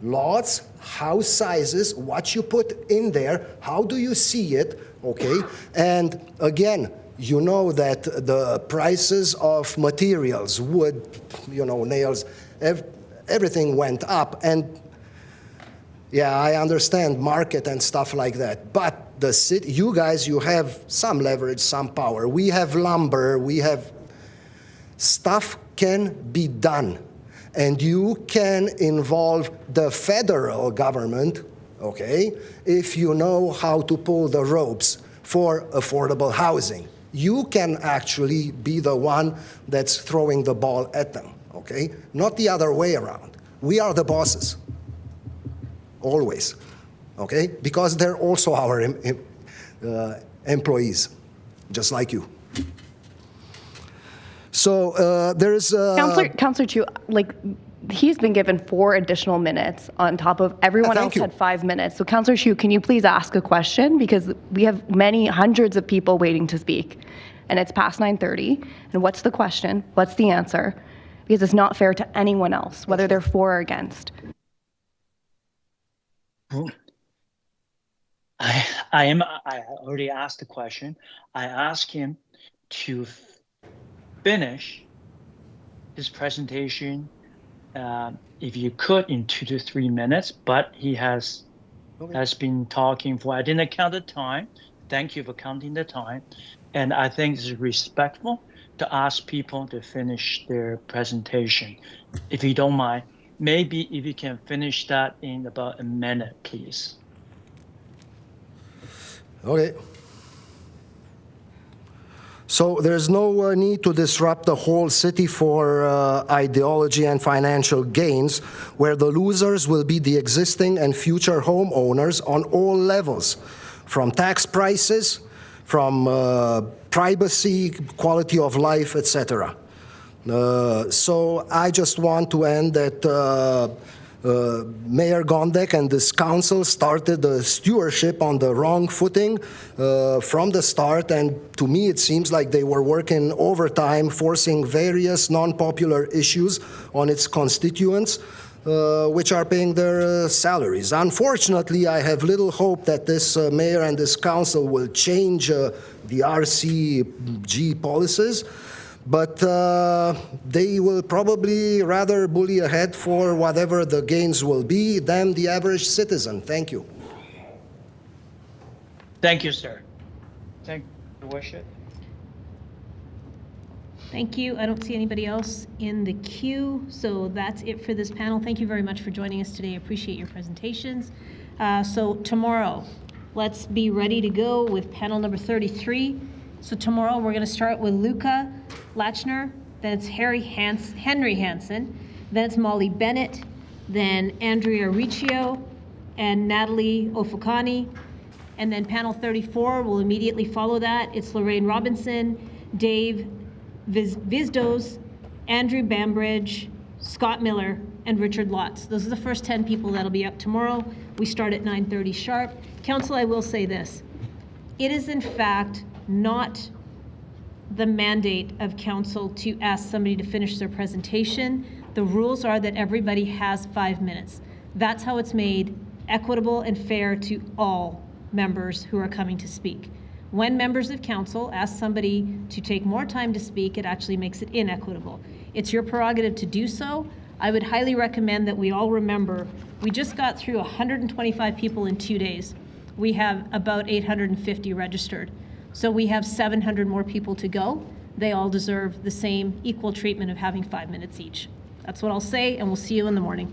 lots, house sizes, what you put in there, how do you see it, okay? And again, you know that the prices of materials, wood, you know, nails, everything went up. And yeah, I understand market and stuff like that. But the city, you guys, you have some leverage, some power. We have lumber, we have stuff can be done. And you can involve the federal government, okay, if you know how to pull the ropes for affordable housing. You can actually be the one that's throwing the ball at them, okay? Not the other way around. We are the bosses. Always, okay? Because they're also our employees, just like you. So there is... Councillor Chu, like, he's been given 4 additional minutes on top of everyone else had 5 minutes. So Councillor Chu, can you please ask a question? Because we have hundreds of people waiting to speak, and it's past 9:30. And what's the question? What's the answer? Because it's not fair to anyone else, whether they're for or against. I already asked the question. I asked him to finish his presentation, if you could, in 2 to 3 minutes, but he has been talking for, I didn't count the time. Thank you for counting the time. And I think it's respectful to ask people to finish their presentation. If you don't mind, maybe if you can finish that in about a minute, please. Okay. So there's no need to disrupt the whole city for ideology and financial gains, where the losers will be the existing and future homeowners on all levels, from tax prices, from privacy, quality of life, etc. So I just want to end that Mayor Gondek and this council started the stewardship on the wrong footing from the start, and to me it seems like they were working overtime, forcing various non-popular issues on its constituents, which are paying their salaries. Unfortunately, I have little hope that this mayor and this council will change the RCG policies. But they will probably rather bully ahead for whatever the gains will be than the average citizen. Thank you. Thank you, sir. Thank you, Your Worship. Thank you. I don't see anybody else in the queue, so that's it for this panel. Thank you very much for joining us today. I appreciate your presentations. So tomorrow, let's be ready to go with panel number 33. So tomorrow we're going to start with Luca Lachner, then it's Henry Hansen, then it's Molly Bennett, then Andrea Riccio and Natalie Ofukani, and then panel 34 will immediately follow that. It's Lorraine Robinson, Dave Vizdos, Andrew Bambridge, Scott Miller, and Richard Lotz. Those are the first 10 people that'll be up tomorrow. We start at 9:30 sharp. Council, I will say this. It is in fact not the mandate of council to ask somebody to finish their presentation. The rules are that everybody has 5 minutes. That's how it's made equitable and fair to all members who are coming to speak. When members of council ask somebody to take more time to speak, it actually makes it inequitable. It's your prerogative to do so. I would highly recommend that we all remember, we just got through 125 people in 2 days. We have about 850 registered. So we have 700 more people to go. They all deserve the same equal treatment of having 5 minutes each. That's what I'll say, and we'll see you in the morning.